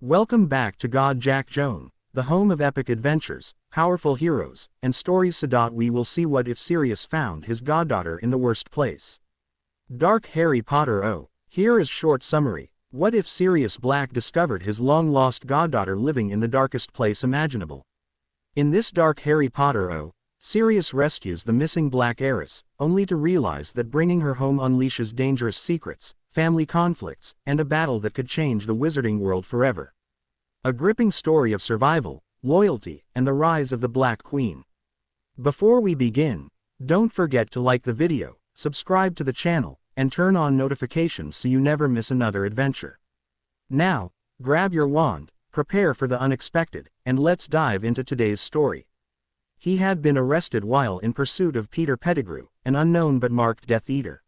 Welcome back to God Jack Joan, the home of epic adventures, powerful heroes, and stories. We will see what if Sirius found his goddaughter in the worst place. Dark Harry Potter. Here is short summary. What if Sirius Black discovered his long-lost goddaughter living in the darkest place imaginable? In this dark Harry Potter. Sirius rescues the missing Black heiress, only to realize that bringing her home unleashes dangerous secrets, family conflicts, and a battle that could change the wizarding world forever. A gripping story of survival, loyalty, and the rise of the Black Queen. Before we begin, don't forget to like the video, subscribe to the channel, and turn on notifications so you never miss another adventure. Now, grab your wand, prepare for the unexpected, and let's dive into today's story. He had been arrested while in pursuit of Peter Pettigrew, an unknown but marked Death Eater.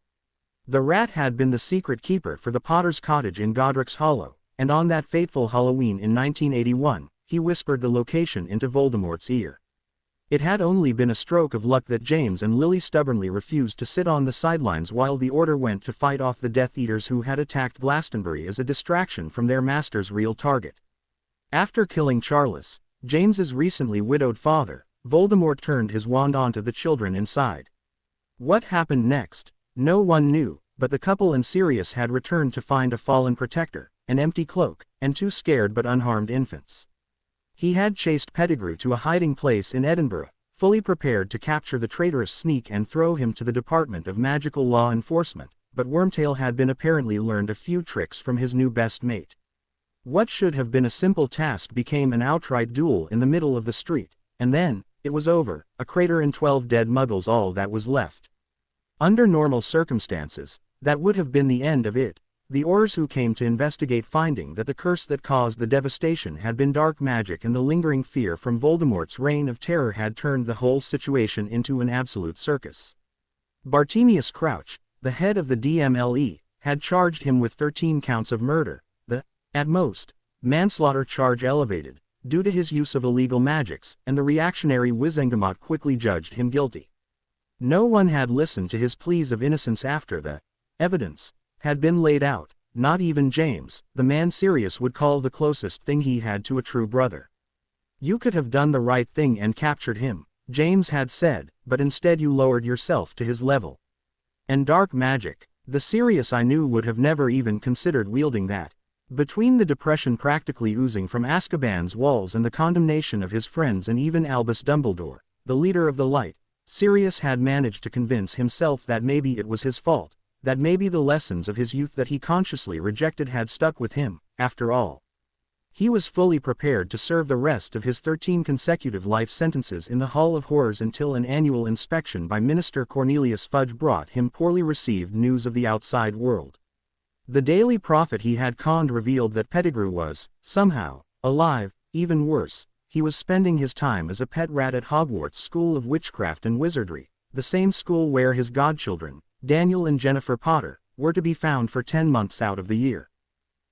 The rat had been the secret keeper for the Potter's cottage in Godric's Hollow, and on that fateful Halloween in 1981, he whispered the location into Voldemort's ear. It had only been a stroke of luck that James and Lily stubbornly refused to sit on the sidelines while the Order went to fight off the Death Eaters who had attacked Glastonbury as a distraction from their master's real target. After killing Charles, James's recently widowed father, Voldemort turned his wand onto the children inside. What happened next? No one knew, but the couple and Sirius had returned to find a fallen protector, an empty cloak, and two scared but unharmed infants. He had chased Pettigrew to a hiding place in Edinburgh, fully prepared to capture the traitorous sneak and throw him to the Department of Magical Law Enforcement, but Wormtail had been apparently learned a few tricks from his new best mate. What should have been a simple task became an outright duel in the middle of the street, and then, it was over, a crater and 12 dead muggles all that was left. Under normal circumstances, that would have been the end of it, the Aurors who came to investigate finding that the curse that caused the devastation had been dark magic and the lingering fear from Voldemort's reign of terror had turned the whole situation into an absolute circus. Bartemius Crouch, the head of the DMLE, had charged him with 13 counts of murder, at most, manslaughter charge elevated, due to his use of illegal magics, and the reactionary Wizengamot quickly judged him guilty. No one had listened to his pleas of innocence after the evidence had been laid out, not even James, the man Sirius would call the closest thing he had to a true brother. You could have done the right thing and captured him, James had said, but instead you lowered yourself to his level. And dark magic, the Sirius I knew would have never even considered wielding that. Between the depression practically oozing from Azkaban's walls and the condemnation of his friends and even Albus Dumbledore, the leader of the Light, Sirius had managed to convince himself that maybe it was his fault, that maybe the lessons of his youth that he consciously rejected had stuck with him, after all. He was fully prepared to serve the rest of his 13 consecutive life sentences in the Hall of Horrors until an annual inspection by Minister Cornelius Fudge brought him poorly received news of the outside world. The Daily Prophet he had conned revealed that Pettigrew was, somehow, alive. Even worse, he was spending his time as a pet rat at Hogwarts School of Witchcraft and Wizardry, the same school where his godchildren, Daniel and Jennifer Potter, were to be found for 10 months out of the year.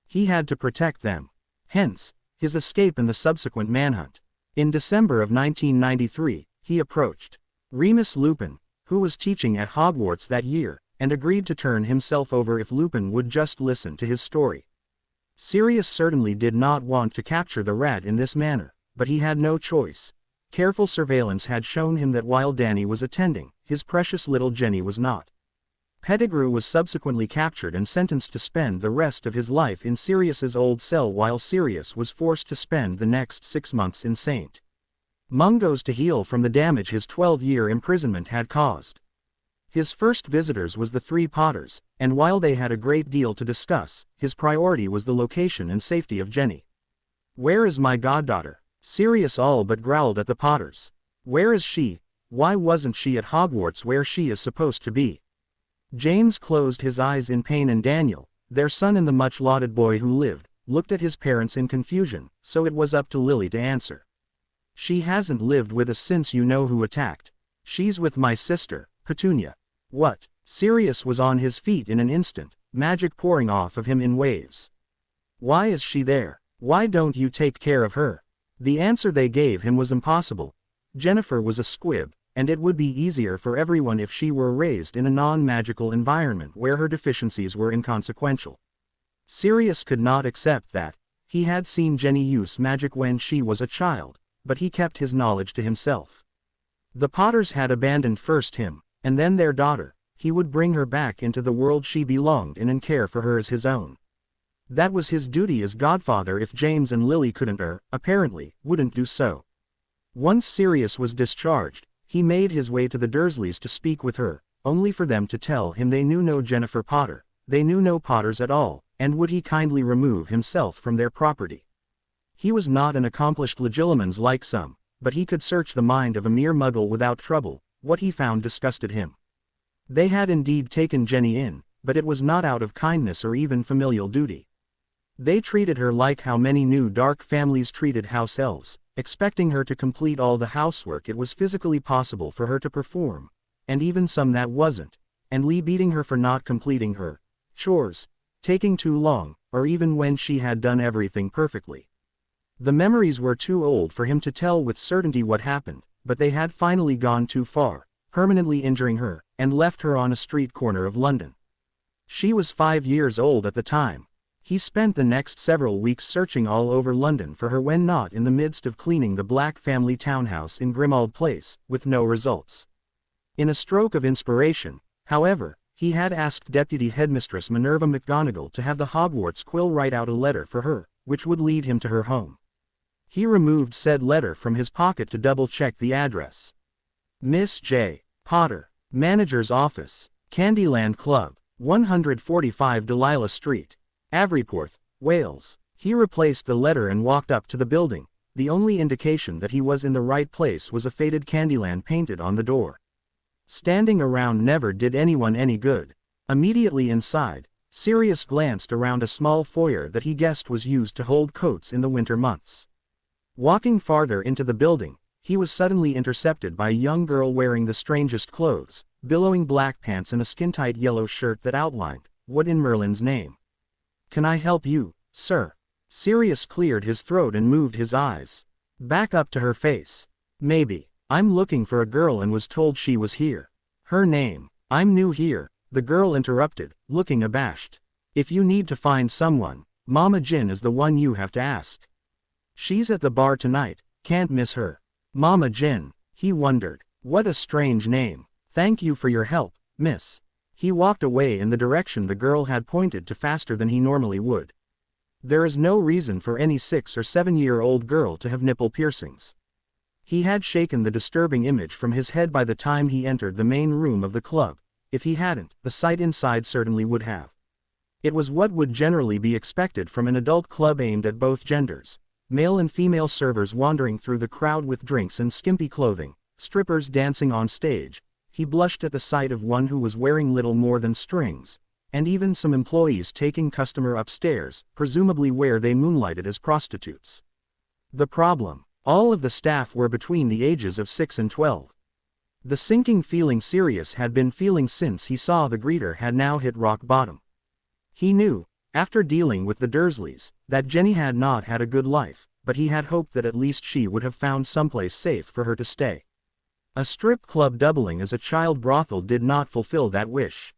He had to protect them. Hence, his escape and the subsequent manhunt. In December of 1993, he approached Remus Lupin, who was teaching at Hogwarts that year, and agreed to turn himself over if Lupin would just listen to his story. Sirius certainly did not want to capture the rat in this manner, but he had no choice. Careful surveillance had shown him that while Danny was attending, his precious little Jenny was not. Pettigrew was subsequently captured and sentenced to spend the rest of his life in Sirius's old cell while Sirius was forced to spend the next 6 months in St. Mungo's to heal from the damage his 12-year imprisonment had caused. His first visitors was the 3 Potters, and while they had a great deal to discuss, his priority was the location and safety of Jenny. "Where is my goddaughter?" Sirius all but growled at the Potters. "Where is she? Why wasn't she at Hogwarts where she is supposed to be?" James closed his eyes in pain and Daniel, their son and the much-lauded boy who lived, looked at his parents in confusion, so it was up to Lily to answer. "She hasn't lived with us since you know who attacked. She's with my sister, Petunia." "What?" Sirius was on his feet in an instant, magic pouring off of him in waves. "Why is she there? Why don't you take care of her?" The answer they gave him was impossible. Jennifer was a squib, and it would be easier for everyone if she were raised in a non-magical environment where her deficiencies were inconsequential. Sirius could not accept that. He had seen Jenny use magic when she was a child, but he kept his knowledge to himself. The Potters had abandoned first him, and then their daughter. He would bring her back into the world she belonged in and care for her as his own. That was his duty as godfather if James and Lily couldn't or, apparently, wouldn't do so. Once Sirius was discharged, he made his way to the Dursleys to speak with her, only for them to tell him they knew no Jennifer Potter, they knew no Potters at all, and would he kindly remove himself from their property. He was not an accomplished legilimens like some, but he could search the mind of a mere muggle without trouble. What he found disgusted him. They had indeed taken Jenny in, but it was not out of kindness or even familial duty. They treated her like how many new dark families treated house elves, expecting her to complete all the housework it was physically possible for her to perform, and even some that wasn't, and beating her for not completing her chores, taking too long, or even when she had done everything perfectly. The memories were too old for him to tell with certainty what happened, but they had finally gone too far, permanently injuring her, and left her on a street corner of London. She was 5 years old at the time. He spent the next several weeks searching all over London for her when not in the midst of cleaning the Black family townhouse in Grimmauld Place, with no results. In a stroke of inspiration, however, he had asked Deputy Headmistress Minerva McGonagall to have the Hogwarts quill write out a letter for her, which would lead him to her home. He removed said letter from his pocket to double-check the address. Miss J. Potter, Manager's Office, Candyland Club, 145 Delilah Street, Averyporth, Wales. He replaced the letter and walked up to the building. The only indication that he was in the right place was a faded Candyland painted on the door. Standing around never did anyone any good. Immediately inside, Sirius glanced around a small foyer that he guessed was used to hold coats in the winter months. Walking farther into the building, he was suddenly intercepted by a young girl wearing the strangest clothes, billowing black pants and a skin-tight yellow shirt that outlined, "What in Merlin's name? Can I help you, sir?" Sirius cleared his throat and moved his eyes back up to her face. "Maybe. I'm looking for a girl and was told she was here. Her name." "I'm new here," the girl interrupted, looking abashed. "If you need to find someone, Mama Jin is the one you have to ask. She's at the bar tonight, can't miss her." Mama Jin, he wondered. What a strange name. "Thank you for your help, miss." He walked away in the direction the girl had pointed to faster than he normally would. There is no reason for any 6 or 7-year-old girl to have nipple piercings. He had shaken the disturbing image from his head by the time he entered the main room of the club. If he hadn't, the sight inside certainly would have. It was what would generally be expected from an adult club aimed at both genders. Male and female servers wandering through the crowd with drinks and skimpy clothing, strippers dancing on stage. He blushed at the sight of one who was wearing little more than strings, and even some employees taking customer upstairs, presumably where they moonlighted as prostitutes. The problem: all of the staff were between the ages of 6 and 12. The sinking feeling Sirius had been feeling since he saw the greeter had now hit rock bottom. He knew, after dealing with the Dursleys, that Jenny had not had a good life, but he had hoped that at least she would have found someplace safe for her to stay. A strip club doubling as a child brothel did not fulfill that wish.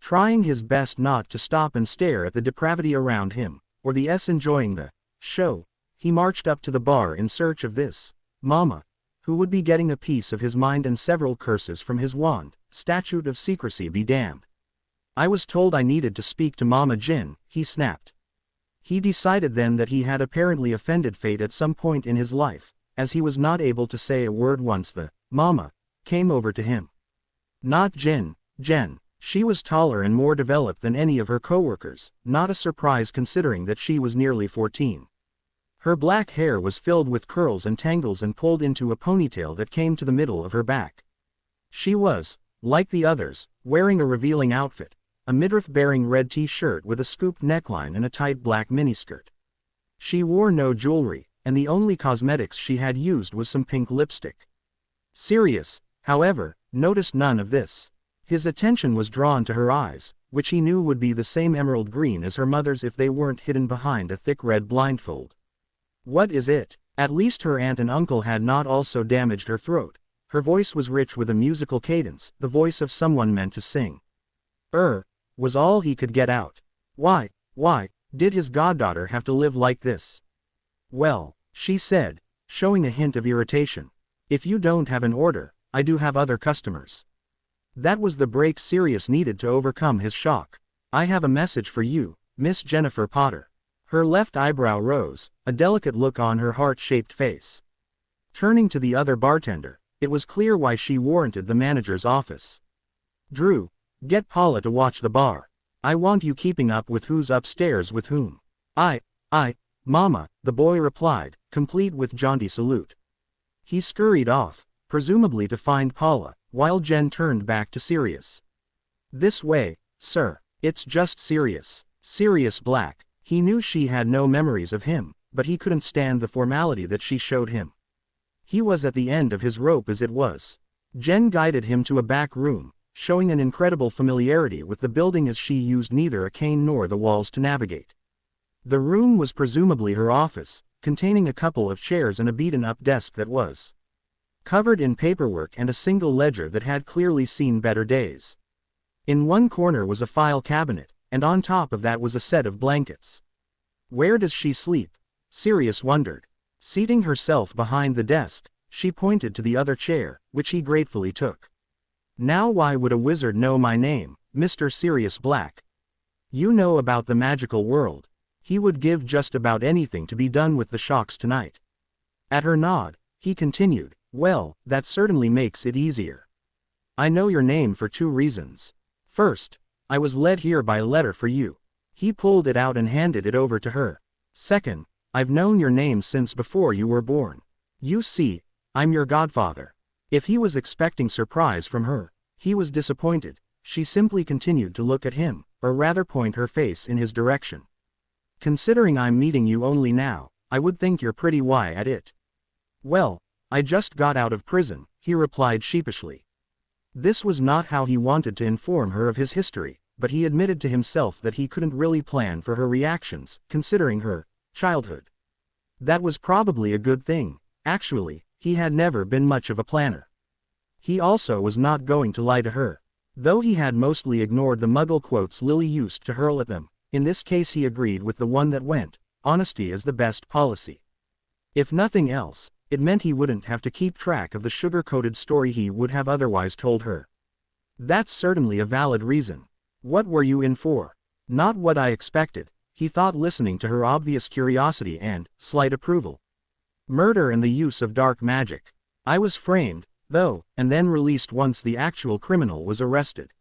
Trying his best not to stop and stare at the depravity around him, or the enjoying the show, he marched up to the bar in search of this Mama, who would be getting a piece of his mind and several curses from his wand. Statute of secrecy be damned. "I was told I needed to speak to Mama Jin," he snapped. He decided then that he had apparently offended fate at some point in his life, as he was not able to say a word once the Mama came over to him. Not Jen. She was taller and more developed than any of her co-workers, not a surprise considering that she was nearly 14. Her black hair was filled with curls and tangles and pulled into a ponytail that came to the middle of her back. She was, like the others, wearing a revealing outfit, a midriff-bearing red t-shirt with a scooped neckline and a tight black miniskirt. She wore no jewelry, and the only cosmetics she had used was some pink lipstick. Sirius, however, noticed none of this. His attention was drawn to her eyes, which he knew would be the same emerald green as her mother's if they weren't hidden behind a thick red blindfold. What is it? At least her aunt and uncle had not also damaged her throat. Her voice was rich with a musical cadence, the voice of someone meant to sing. Was all he could get out. Why, Did his goddaughter have to live like this? Well, she said, showing a hint of irritation. If you don't have an order, I do have other customers. That was the break Sirius needed to overcome his shock. I have a message for you, Miss Jennifer Potter. Her left eyebrow rose, a delicate look on her heart-shaped face. Turning to the other bartender, it was clear why she warranted the manager's office. Drew, get Paula to watch the bar. I want you keeping up with who's upstairs with whom. Mama, the boy replied, complete with jaunty salute. He scurried off, presumably to find Paula, while Jen turned back to Sirius. This way, sir. It's just Sirius. Sirius Black. He knew she had no memories of him, but he couldn't stand the formality that she showed him. He was at the end of his rope as it was. Jen guided him to a back room, showing an incredible familiarity with the building as she used neither a cane nor the walls to navigate. The room was presumably her office, containing a couple of chairs and a beaten-up desk that was covered in paperwork and a single ledger that had clearly seen better days. In one corner was a file cabinet, and on top of that was a set of blankets. Where does she sleep? Sirius wondered. Seating herself behind the desk, she pointed to the other chair, which he gratefully took. Now why would a wizard know my name, Mr. Sirius Black? You know about the magical world. He would give just about anything to be done with the shocks tonight. At her nod, he continued, well, that certainly makes it easier. I know your name for 2 reasons. First, I was led here by a letter for you. He pulled it out and handed it over to her. Second, I've known your name since before you were born. You see, I'm your godfather. If he was expecting surprise from her, he was disappointed. She simply continued to look at him, or rather point her face in his direction. Considering I'm meeting you only now, I would think you're pretty wise at it. Well, I just got out of prison, he replied sheepishly. This was not how he wanted to inform her of his history, but he admitted to himself that he couldn't really plan for her reactions, considering her childhood. That was probably a good thing. Actually, he had never been much of a planner. He also was not going to lie to her. Though he had mostly ignored the Muggle quotes Lily used to hurl at them, in this case he agreed with the one that went, honesty is the best policy. If nothing else, it meant he wouldn't have to keep track of the sugar-coated story he would have otherwise told her. That's certainly a valid reason. What were you in for? Not what I expected, he thought, listening to her obvious curiosity and slight approval. Murder and the use of dark magic. I was framed, though, and then released once the actual criminal was arrested.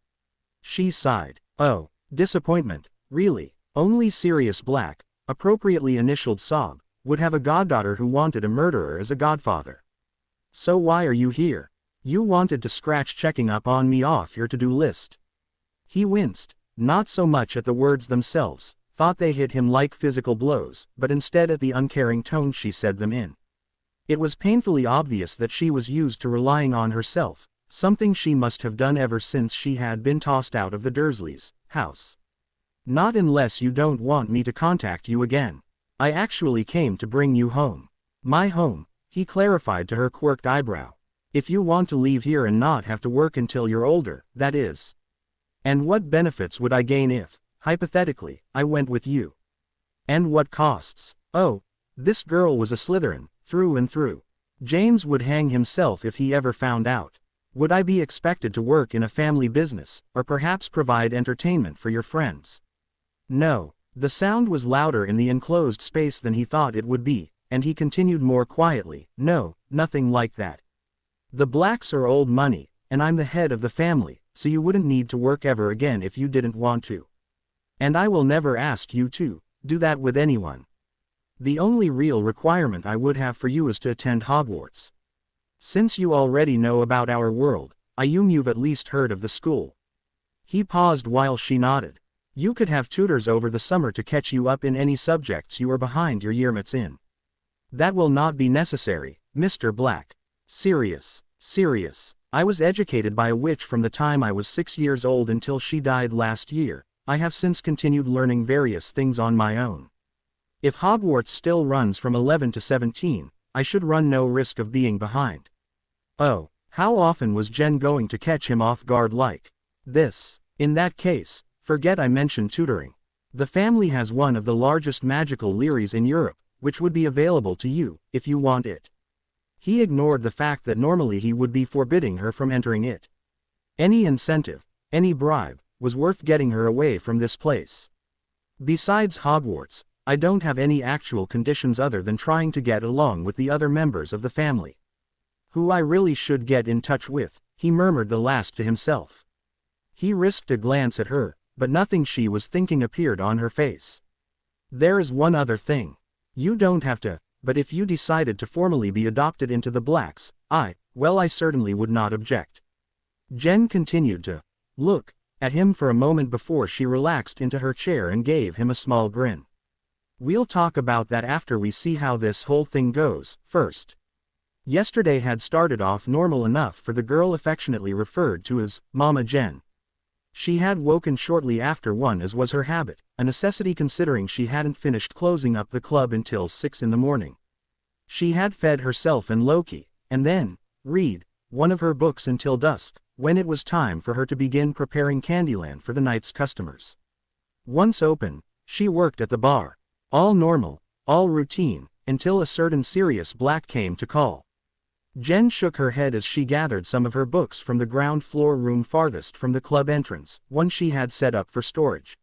She sighed. Oh, disappointment, really. Only Sirius Black, appropriately initialed Sob, would have a goddaughter who wanted a murderer as a godfather. So why are you here? You wanted to scratch checking up on me off your to-do list. He winced, not so much at the words themselves, thought they hit him like physical blows, but instead at the uncaring tone she said them in. It was painfully obvious that she was used to relying on herself, something she must have done ever since she had been tossed out of the Dursleys' house. Not unless you don't want me to contact you again. I actually came to bring you home. My home, he clarified to her quirked eyebrow. If you want to leave here and not have to work until you're older, that is. And what benefits would I gain if, hypothetically, I went with you? And what costs? Oh, this girl was a Slytherin, through and through. James would hang himself if he ever found out. Would I be expected to work in a family business, or perhaps provide entertainment for your friends? No. The sound was louder in the enclosed space than he thought it would be, and he continued more quietly, no, nothing like that. The Blacks are old money, and I'm the head of the family, so you wouldn't need to work ever again if you didn't want to. And I will never ask you to do that with anyone. The only real requirement I would have for you is to attend Hogwarts. Since you already know about our world, I assume you've at least heard of the school. He paused while she nodded. You could have tutors over the summer to catch you up in any subjects you are behind your yearmates in. That will not be necessary, Mr. Black. Sirius. I was educated by a witch from the time I was 6 years old until she died last year. I have since continued learning various things on my own. If Hogwarts still runs from 11 to 17, I should run no risk of being behind. Oh, how often was Jen going to catch him off guard like this? In that case, forget I mentioned tutoring. The family has one of the largest magical libraries in Europe, which would be available to you, if you want it. He ignored the fact that normally he would be forbidding her from entering it. Any incentive, any bribe, was worth getting her away from this place. Besides Hogwarts, I don't have any actual conditions other than trying to get along with the other members of the family. Who I really should get in touch with, he murmured the last to himself. He risked a glance at her, but nothing she was thinking appeared on her face. There is one other thing. You don't have to, but if you decided to formally be adopted into the Blacks, I certainly would not object. Jen continued to look at him for a moment before she relaxed into her chair and gave him a small grin. We'll talk about that after we see how this whole thing goes, first. Yesterday had started off normal enough for the girl affectionately referred to as Mama Jen. She had woken shortly after 1 as was her habit, a necessity considering she hadn't finished closing up the club until 6 in the morning. She had fed herself and Loki, and then read one of her books until dusk, when it was time for her to begin preparing Candyland for the night's customers. Once open, she worked at the bar. All normal, all routine, until a certain Sirius Black came to call. Jen shook her head as she gathered some of her books from the ground floor room farthest from the club entrance, one she had set up for storage.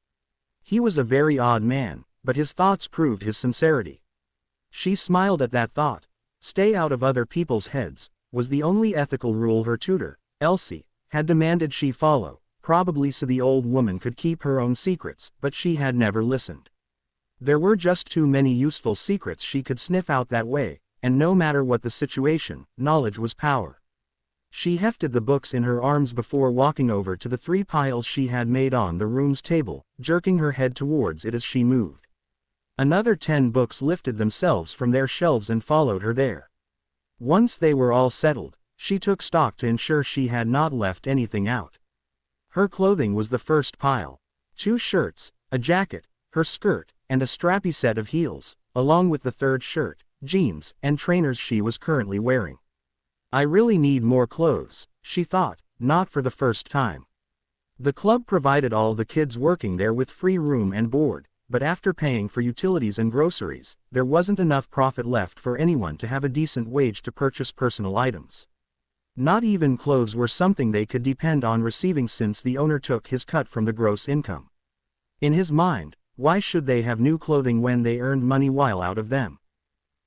He was a very odd man, but his thoughts proved his sincerity. She smiled at that thought. Stay out of other people's heads, was the only ethical rule her tutor, Elsie, had demanded she follow, probably so the old woman could keep her own secrets, but she had never listened. There were just too many useful secrets she could sniff out that way, and no matter what the situation, knowledge was power. She hefted the books in her arms before walking over to the 3 piles she had made on the room's table, jerking her head towards it as she moved. Another 10 books lifted themselves from their shelves and followed her there. Once they were all settled, she took stock to ensure she had not left anything out. Her clothing was the first pile. 2 shirts, a jacket, her skirt, and a strappy set of heels, along with the 3rd shirt, jeans, and trainers she was currently wearing. I really need more clothes, she thought, not for the first time. The club provided all the kids working there with free room and board, but after paying for utilities and groceries, there wasn't enough profit left for anyone to have a decent wage to purchase personal items. Not even clothes were something they could depend on receiving since the owner took his cut from the gross income. In his mind, why should they have new clothing when they earned money while out of them?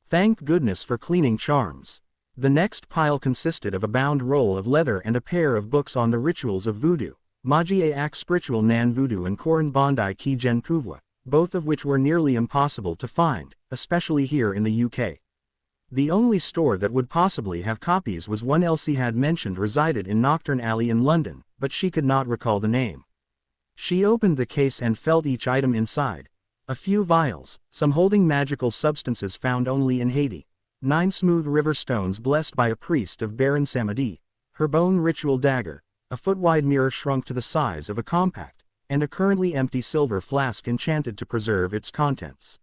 Thank goodness for cleaning charms. The next pile consisted of a bound roll of leather and a pair of books on the rituals of voodoo, Magie Ak Spiritual Nan Voodoo and Koran Bondi Ki Gen Pouvoir, both of which were nearly impossible to find, especially here in the UK. The only store that would possibly have copies was one Elsie had mentioned resided in Nocturne Alley in London, but she could not recall the name. She opened the case and felt each item inside. A few vials, some holding magical substances found only in Haiti, 9 smooth river stones blessed by a priest of Baron Samedi, her bone ritual dagger, a foot-wide mirror shrunk to the size of a compact, and a currently empty silver flask enchanted to preserve its contents.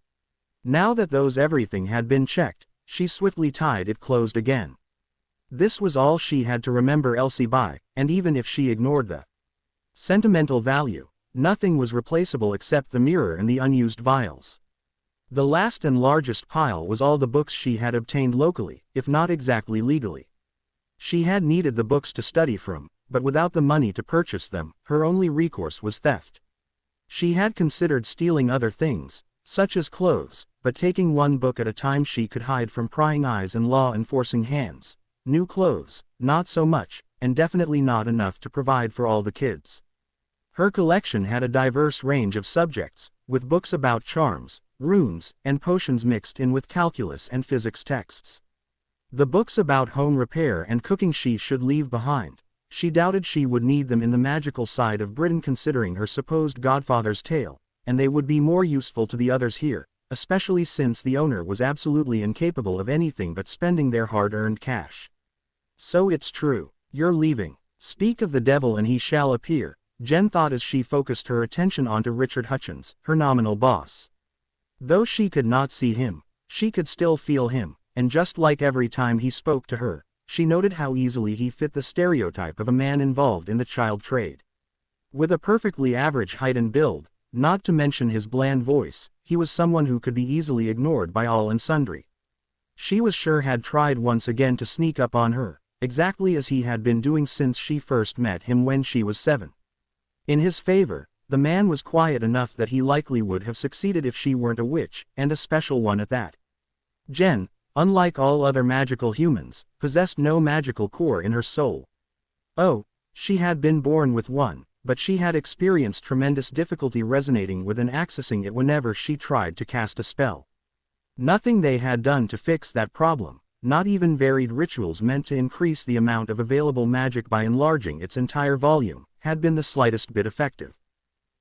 Now that everything had been checked, she swiftly tied it closed again. This was all she had to remember Elsie by, and even if she ignored the sentimental value, nothing was replaceable except the mirror and the unused vials. The last and largest pile was all the books she had obtained locally, if not exactly legally. She had needed the books to study from, but without the money to purchase them, her only recourse was theft. She had considered stealing other things, such as clothes, but taking one book at a time she could hide from prying eyes and law-enforcing hands. New clothes, not so much, and definitely not enough to provide for all the kids. Her collection had a diverse range of subjects, with books about charms, runes, and potions mixed in with calculus and physics texts. The books about home repair and cooking she should leave behind. She doubted she would need them in the magical side of Britain considering her supposed godfather's tale, and they would be more useful to the others here, especially since the owner was absolutely incapable of anything but spending their hard-earned cash. So it's true, you're leaving. Speak of the devil and he shall appear, Jen thought as she focused her attention onto Richard Hutchins, her nominal boss. Though she could not see him, she could still feel him, and just like every time he spoke to her, she noted how easily he fit the stereotype of a man involved in the child trade. With a perfectly average height and build, not to mention his bland voice, he was someone who could be easily ignored by all and sundry. She was sure had tried once again to sneak up on her, exactly as he had been doing since she first met him when she was 7. In his favor, the man was quiet enough that he likely would have succeeded if she weren't a witch, and a special one at that. Jen, unlike all other magical humans, possessed no magical core in her soul. Oh, she had been born with one, but she had experienced tremendous difficulty resonating with and accessing it whenever she tried to cast a spell. Nothing they had done to fix that problem, not even varied rituals meant to increase the amount of available magic by enlarging its entire volume, had been the slightest bit effective.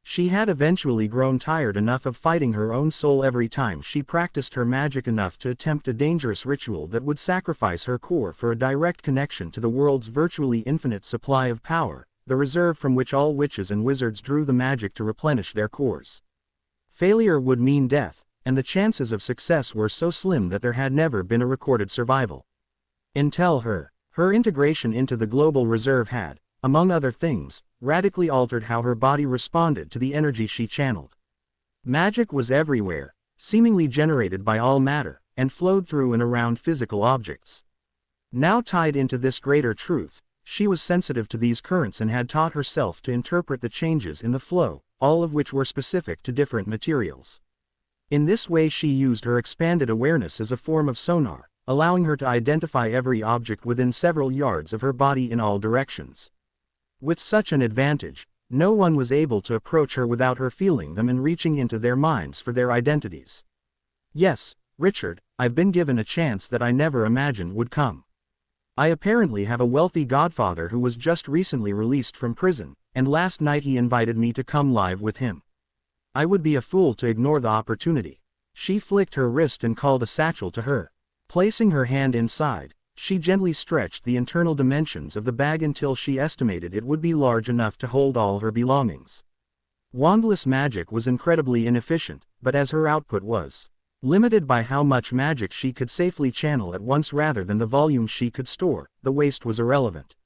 She had eventually grown tired enough of fighting her own soul every time she practiced her magic enough to attempt a dangerous ritual that would sacrifice her core for a direct connection to the world's virtually infinite supply of power, the reserve from which all witches and wizards drew the magic to replenish their cores. Failure would mean death, and the chances of success were so slim that there had never been a recorded survival. Until her integration into the global reserve had, among other things, radically altered how her body responded to the energy she channeled. Magic was everywhere, seemingly generated by all matter, and flowed through and around physical objects. Now tied into this greater truth, she was sensitive to these currents and had taught herself to interpret the changes in the flow, all of which were specific to different materials. In this way she used her expanded awareness as a form of sonar, allowing her to identify every object within several yards of her body in all directions. With such an advantage, no one was able to approach her without her feeling them and reaching into their minds for their identities. Yes, Richard, I've been given a chance that I never imagined would come. I apparently have a wealthy godfather who was just recently released from prison, and last night he invited me to come live with him. I would be a fool to ignore the opportunity. She flicked her wrist and called a satchel to her. Placing her hand inside, she gently stretched the internal dimensions of the bag until she estimated it would be large enough to hold all her belongings. Wandless magic was incredibly inefficient, but as her output was limited by how much magic she could safely channel at once rather than the volume she could store, the waste was irrelevant.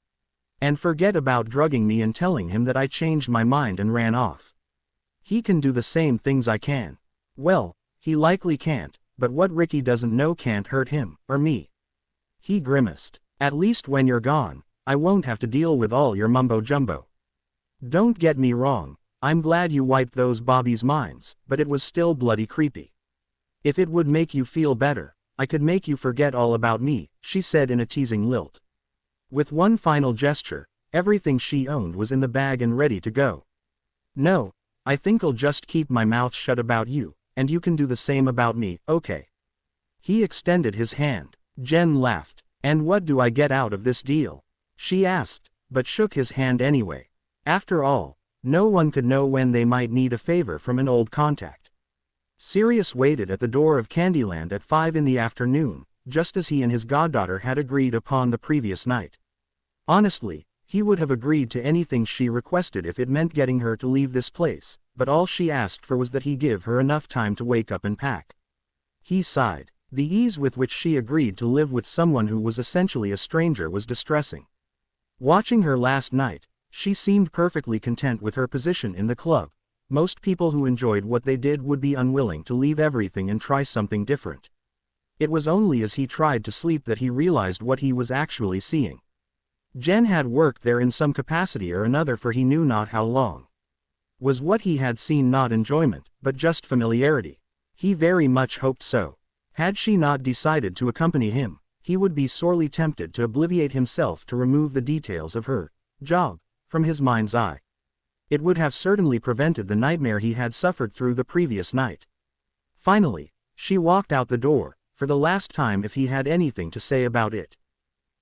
And forget about drugging me and telling him that I changed my mind and ran off. He can do the same things I can. Well, he likely can't, but what Ricky doesn't know can't hurt him, or me. He grimaced. At least when you're gone, I won't have to deal with all your mumbo-jumbo. Don't get me wrong, I'm glad you wiped those Bobby's minds, but it was still bloody creepy. If it would make you feel better, I could make you forget all about me, she said in a teasing lilt. With one final gesture, everything she owned was in the bag and ready to go. No, I think I'll just keep my mouth shut about you, and you can do the same about me, okay? He extended his hand. Jen laughed. And what do I get out of this deal? She asked, but shook his hand anyway. After all, no one could know when they might need a favor from an old contact. Sirius waited at the door of Candyland at 5 in the afternoon, just as he and his goddaughter had agreed upon the previous night. Honestly, he would have agreed to anything she requested if it meant getting her to leave this place, but all she asked for was that he give her enough time to wake up and pack. He sighed. The ease with which she agreed to live with someone who was essentially a stranger was distressing. Watching her last night, she seemed perfectly content with her position in the club. Most people who enjoyed what they did would be unwilling to leave everything and try something different. It was only as he tried to sleep that he realized what he was actually seeing. Jen had worked there in some capacity or another for he knew not how long. Was what he had seen not enjoyment, but just familiarity? He very much hoped so. Had she not decided to accompany him, he would be sorely tempted to obliviate himself to remove the details of her job from his mind's eye. It would have certainly prevented the nightmare he had suffered through the previous night. Finally, she walked out the door, for the last time if he had anything to say about it.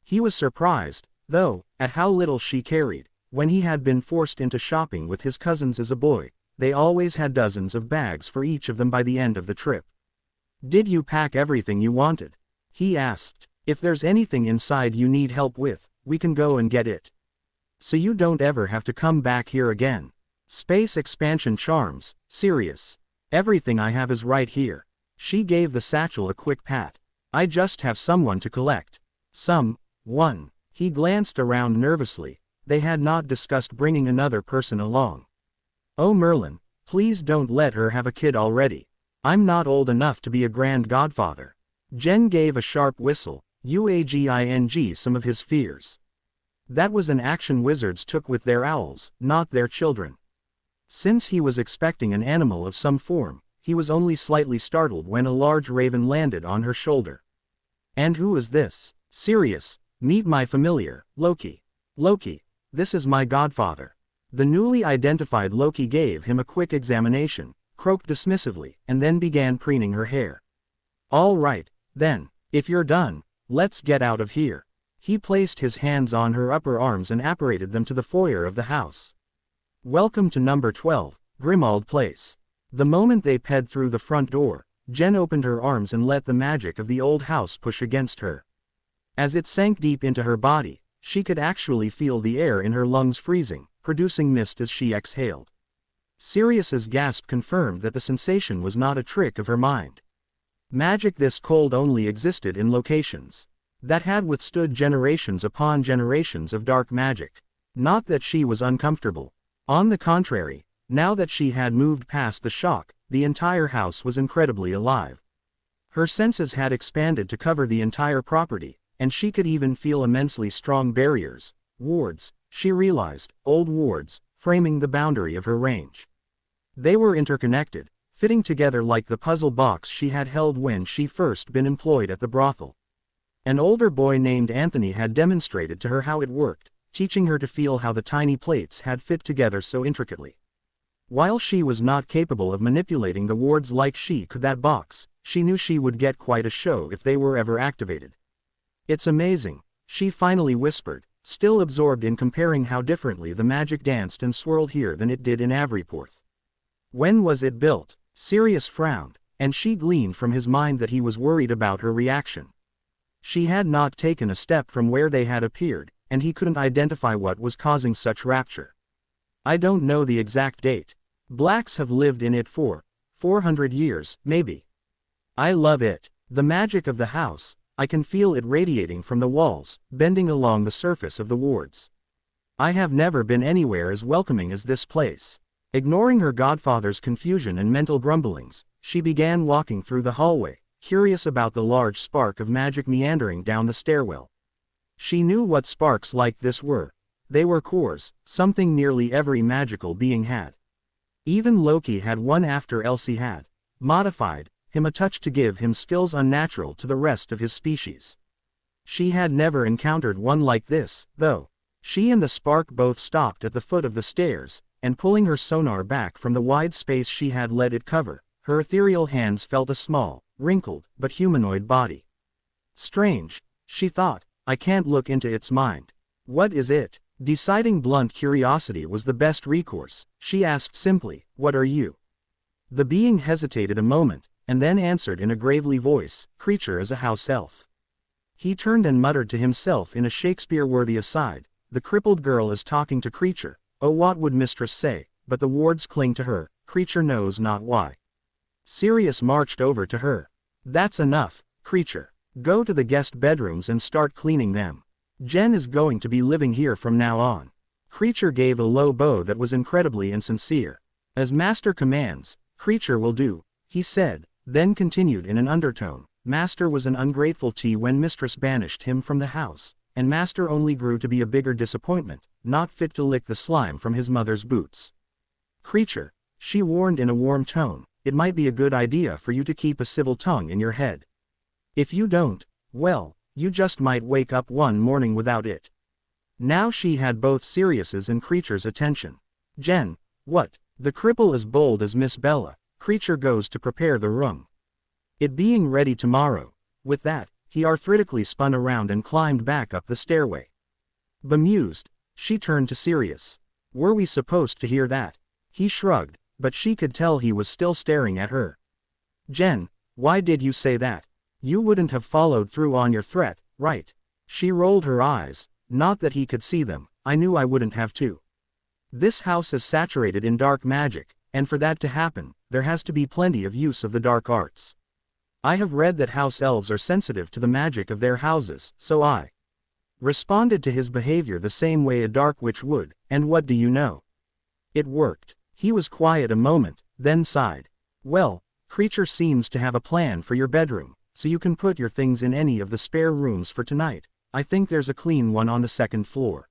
He was surprised, though, at how little she carried. When he had been forced into shopping with his cousins as a boy, they always had dozens of bags for each of them by the end of the trip. Did you pack everything you wanted? He asked. If there's anything inside you need help with, we can go and get it. So you don't ever have to come back here again. Space expansion charms, Sirius. Everything I have is right here. She gave the satchel a quick pat. I just have someone to collect. Someone. He glanced around nervously. They had not discussed bringing another person along. Oh Merlin, Please don't let her have a kid already. I'm not old enough to be a grand godfather. Jen gave a sharp whistle, UAGING some of his fears. That was an action wizards took with their owls, not their children. Since he was expecting an animal of some form, he was only slightly startled when a large raven landed on her shoulder. And who is this? Sirius, meet my familiar, Loki. Loki, this is my godfather. The newly identified Loki gave him a quick examination, croaked dismissively, and then began preening her hair. All right, then, if you're done, let's get out of here. He placed his hands on her upper arms and apparated them to the foyer of the house. Welcome to number 12, Grimald Place. The moment they ped through the front door, Jen opened her arms and let the magic of the old house push against her. As it sank deep into her body, she could actually feel the air in her lungs freezing, producing mist as she exhaled. Sirius's gasp confirmed that the sensation was not a trick of her mind. Magic this cold only existed in locations that had withstood generations upon generations of dark magic. Not that she was uncomfortable. On the contrary, now that she had moved past the shock, the entire house was incredibly alive. Her senses had expanded to cover the entire property, and she could even feel immensely strong barriers, wards, she realized, old wards, framing the boundary of her range. They were interconnected, fitting together like the puzzle box she had held when she first been employed at the brothel. An older boy named Anthony had demonstrated to her how it worked, teaching her to feel how the tiny plates had fit together so intricately. While she was not capable of manipulating the wards like she could that box, she knew she would get quite a show if they were ever activated. It's amazing, she finally whispered, still absorbed in comparing how differently the magic danced and swirled here than it did in Avriporth. When was it built? Sirius frowned, and she gleaned from his mind that he was worried about her reaction. She had not taken a step from where they had appeared, and he couldn't identify what was causing such rapture. I don't know the exact date. Blacks have lived in it for 400 years, maybe. I love it. The magic of the house, I can feel it radiating from the walls, bending along the surface of the wards. I have never been anywhere as welcoming as this place. Ignoring her godfather's confusion and mental grumblings, she began walking through the hallway, curious about the large spark of magic meandering down the stairwell. She knew what sparks like this were. They were cores, something nearly every magical being had. Even Loki had one after Elsie had modified him a touch to give him skills unnatural to the rest of his species. She had never encountered one like this, though. She and the spark both stopped at the foot of the stairs, and pulling her sonar back from the wide space she had let it cover, her ethereal hands felt a small, wrinkled, but humanoid body. Strange, she thought, I can't look into its mind. What is it? Deciding blunt curiosity was the best recourse, she asked simply, what are you? The being hesitated a moment, and then answered in a gravely voice, creature is a house elf. He turned and muttered to himself in a Shakespeare-worthy aside, the crippled girl is talking to creature, oh what would mistress say, but the wards cling to her, creature knows not why. Sirius marched over to her. That's enough, creature. Go to the guest bedrooms and start cleaning them. Jen is going to be living here from now on. Creature gave a low bow that was incredibly insincere. As master commands, creature will do, he said, then continued in an undertone, master was an ungrateful tea when mistress banished him from the house, and master only grew to be a bigger disappointment, not fit to lick the slime from his mother's boots. Creature, she warned in a warm tone, it might be a good idea for you to keep a civil tongue in your head. If you don't, well, you just might wake up one morning without it. Now she had both Sirius's and Creature's attention. Jen, what? The cripple as bold as Miss Bella, Creature goes to prepare the room. It being ready tomorrow. With that, he arthritically spun around and climbed back up the stairway. Bemused, she turned to Sirius. Were we supposed to hear that? He shrugged, but she could tell he was still staring at her. Jen, why did you say that? You wouldn't have followed through on your threat, right? She rolled her eyes, not that he could see them, I knew I wouldn't have to. This house is saturated in dark magic, and for that to happen, there has to be plenty of use of the dark arts. I have read that house elves are sensitive to the magic of their houses, so I responded to his behavior the same way a dark witch would, and what do you know? It worked. He was quiet a moment, then sighed. Well, creature seems to have a plan for your bedroom, so you can put your things in any of the spare rooms for tonight. I think there's a clean one on the second floor.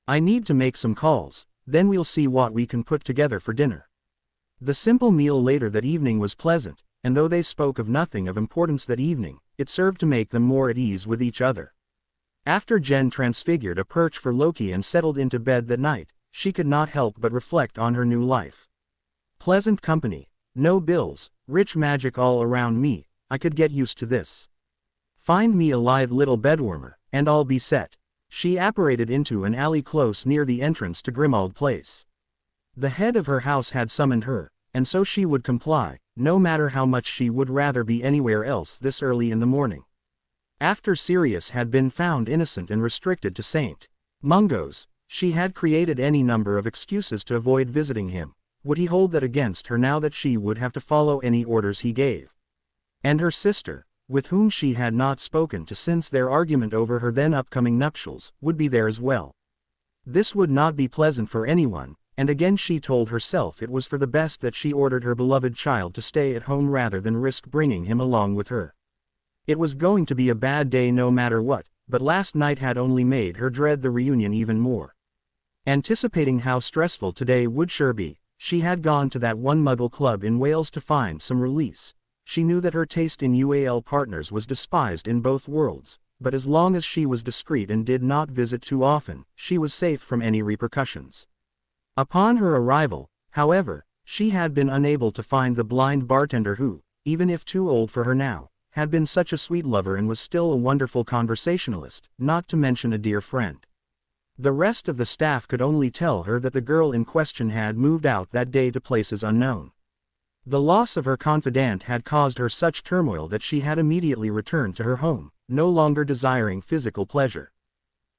I need to make some calls, then we'll see what we can put together for dinner. The simple meal later that evening was pleasant, and though they spoke of nothing of importance that evening, it served to make them more at ease with each other. After Jen transfigured a perch for Loki and settled into bed that night, she could not help but reflect on her new life. Pleasant company, no bills, rich magic all around me, I could get used to this. Find me a lithe little bedwarmer, and I'll be set. She apparated into an alley close near the entrance to Grimald Place. The head of her house had summoned her, and so she would comply, no matter how much she would rather be anywhere else this early in the morning. After Sirius had been found innocent and restricted to St. Mungo's, she had created any number of excuses to avoid visiting him. Would he hold that against her now that she would have to follow any orders he gave? And her sister, with whom she had not spoken to since their argument over her then upcoming nuptials, would be there as well. This would not be pleasant for anyone, and again she told herself it was for the best that she ordered her beloved child to stay at home rather than risk bringing him along with her. It was going to be a bad day no matter what, but last night had only made her dread the reunion even more. Anticipating how stressful today would sure be, she had gone to that one Muggle club in Wales to find some release. She knew that her taste in UAL partners was despised in both worlds, but as long as she was discreet and did not visit too often, she was safe from any repercussions. Upon her arrival, however, she had been unable to find the blind bartender who, even if too old for her now, had been such a sweet lover and was still a wonderful conversationalist, not to mention a dear friend. The rest of the staff could only tell her that the girl in question had moved out that day to places unknown. The loss of her confidant had caused her such turmoil that she had immediately returned to her home, no longer desiring physical pleasure.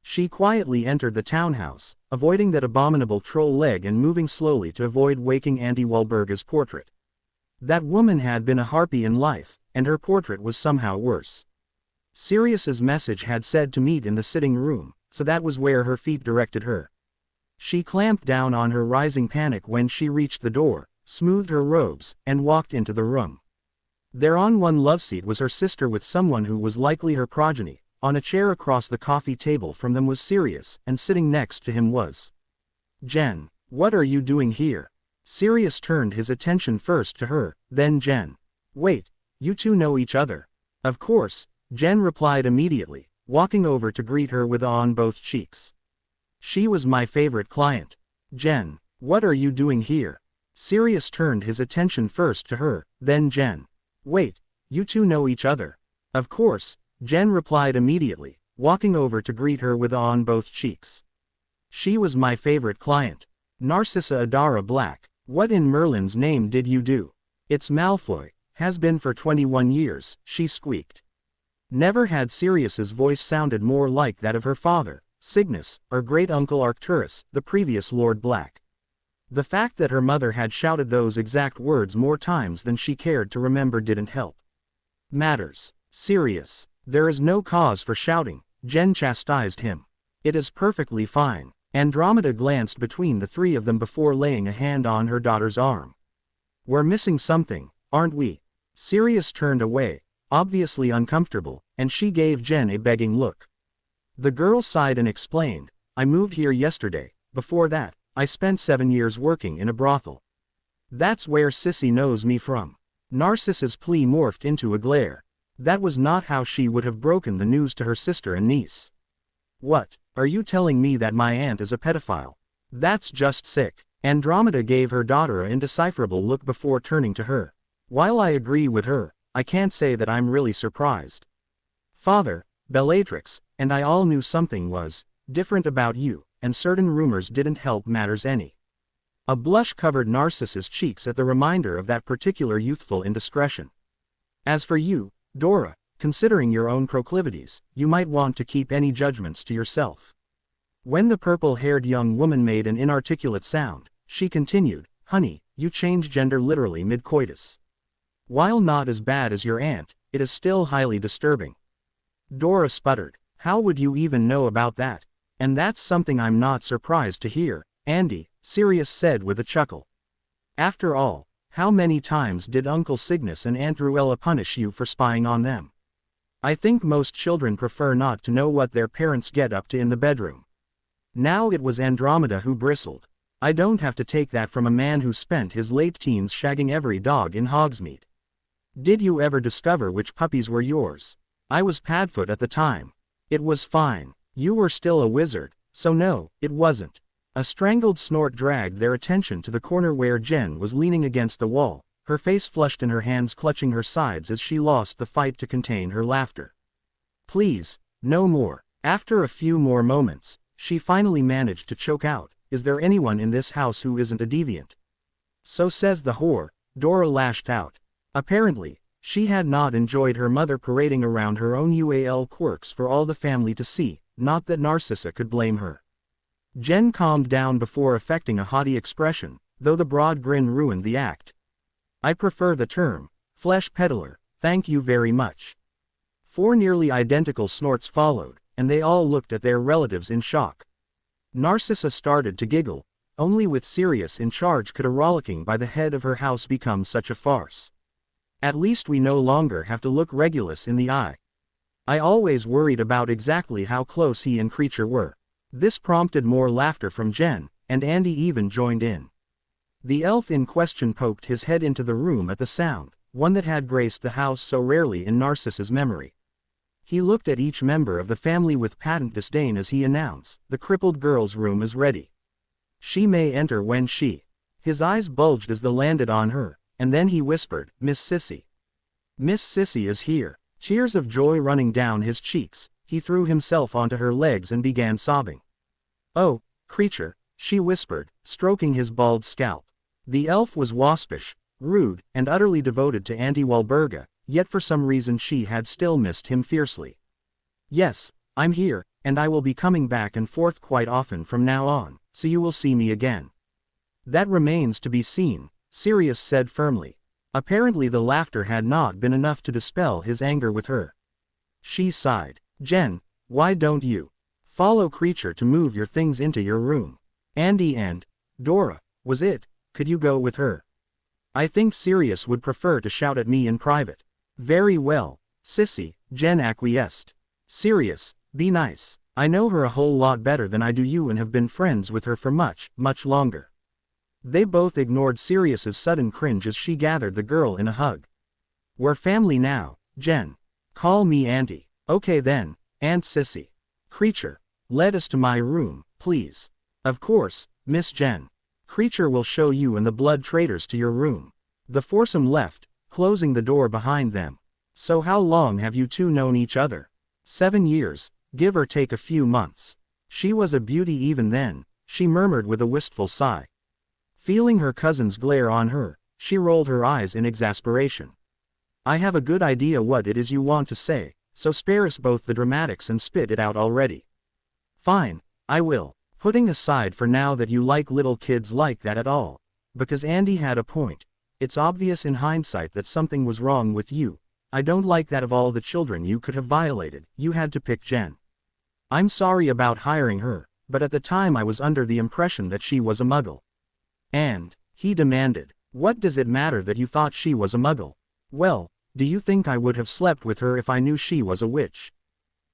She quietly entered the townhouse, avoiding that abominable troll leg and moving slowly to avoid waking Auntie Walburga's portrait. That woman had been a harpy in life, and her portrait was somehow worse. Sirius's message had said to meet in the sitting room, so that was where her feet directed her. She clamped down on her rising panic when she reached the door, smoothed her robes, and walked into the room. There on one loveseat was her sister with someone who was likely her progeny. On a chair across the coffee table from them was Sirius, and sitting next to him was Jen. What are you doing here? Sirius turned his attention first to her, then Jen. Wait, you two know each other? Of course, Jen replied immediately, walking over to greet her with awe on both cheeks. She was my favorite client. Jen, what are you doing here? Sirius turned his attention first to her, then Jen. Wait, you two know each other? Of course, Jen replied immediately, walking over to greet her with awe on both cheeks. She was my favorite client. Narcissa Adara Black. What in Merlin's name did you do? It's Malfoy, has been for 21 years, she squeaked. Never had Sirius's voice sounded more like that of her father, Cygnus, or great-uncle Arcturus, the previous Lord Black. The fact that her mother had shouted those exact words more times than she cared to remember didn't help matters. Sirius, there is no cause for shouting, Jen chastised him. It is perfectly fine. Andromeda glanced between the three of them before laying a hand on her daughter's arm. We're missing something, aren't we? Sirius turned away, obviously uncomfortable, and she gave Jen a begging look. The girl sighed and explained, I moved here yesterday. Before that, I spent 7 years working in a brothel. That's where Sissy knows me from. Narcissa's plea morphed into a glare. That was not how she would have broken the news to her sister and niece. What, are you telling me that my aunt is a pedophile? That's just sick. Andromeda gave her daughter an indecipherable look before turning to her. While I agree with her, I can't say that I'm really surprised. Father, Bellatrix, and I all knew something was different about you, and certain rumors didn't help matters any. A blush covered Narcissa's cheeks at the reminder of that particular youthful indiscretion. As for you, Dora, considering your own proclivities, you might want to keep any judgments to yourself. When the purple-haired young woman made an inarticulate sound, she continued, Honey, you change gender literally mid-coitus. While not as bad as your aunt, it is still highly disturbing. Dora sputtered. How would you even know about that? And that's something I'm not surprised to hear, Andy, Sirius said with a chuckle. After all, how many times did Uncle Cygnus and Aunt Ruella punish you for spying on them? I think most children prefer not to know what their parents get up to in the bedroom. Now it was Andromeda who bristled. I don't have to take that from a man who spent his late teens shagging every dog in Hogsmeade. Did you ever discover which puppies were yours? I was Padfoot at the time. It was fine. You were still a wizard, so no, it wasn't. A strangled snort dragged their attention to the corner where Jen was leaning against the wall, her face flushed and her hands clutching her sides as she lost the fight to contain her laughter. Please, no more. After a few more moments, she finally managed to choke out, "Is there anyone in this house who isn't a deviant?" "So says the whore," Dora lashed out. Apparently, she had not enjoyed her mother parading around her own UAL quirks for all the family to see, not that Narcissa could blame her. Jen calmed down before affecting a haughty expression, though the broad grin ruined the act. "I prefer the term, flesh peddler, thank you very much." 4 nearly identical snorts followed, and they all looked at their relatives in shock. Narcissa started to giggle. Only with Sirius in charge could a rollicking by the head of her house become such a farce. At least we no longer have to look Regulus in the eye. I always worried about exactly how close he and Creature were. This prompted more laughter from Jen, and Andy even joined in. The elf in question poked his head into the room at the sound, one that had graced the house so rarely in Narcissa's memory. He looked at each member of the family with patent disdain as he announced, "The crippled girl's room is ready. She may enter when she..." His eyes bulged as they landed on her, and then he whispered, "Miss Sissy. Miss Sissy is here." Tears of joy running down his cheeks, he threw himself onto her legs and began sobbing. "Oh, Creature," she whispered, stroking his bald scalp. The elf was waspish, rude, and utterly devoted to Auntie Walburga, yet for some reason she had still missed him fiercely. "Yes, I'm here, and I will be coming back and forth quite often from now on, so you will see me again." "That remains to be seen," Sirius said firmly. Apparently the laughter had not been enough to dispel his anger with her. She sighed. "Jen, why don't you follow Creature to move your things into your room? Andy and Dora, was it, could you go with her? I think Sirius would prefer to shout at me in private." "Very well, Sissy," Jen acquiesced. "Sirius, be nice. I know her a whole lot better than I do you and have been friends with her for much, much longer." They both ignored Sirius's sudden cringe as she gathered the girl in a hug. "We're family now, Jen. Call me Auntie." "Okay then, Aunt Sissy." "Creature, let us to my room, please." "Of course, Miss Jen. Creature will show you and the blood traders to your room." The foursome left, closing the door behind them. "So how long have you two known each other?" 7 years, give or take a few months. She was a beauty even then, she murmured with a wistful sigh. Feeling her cousin's glare on her, she rolled her eyes in exasperation. "I have a good idea what it is you want to say, so spare us both the dramatics and spit it out already." "Fine, I will, putting aside for now that you like little kids like that at all. Because Andy had a point. It's obvious in hindsight that something was wrong with you. I don't like that of all the children you could have violated, you had to pick Jen. I'm sorry about hiring her, but at the time I was under the impression that she was a muggle." "And," he demanded, "what does it matter that you thought she was a muggle? Well, do you think I would have slept with her if I knew she was a witch?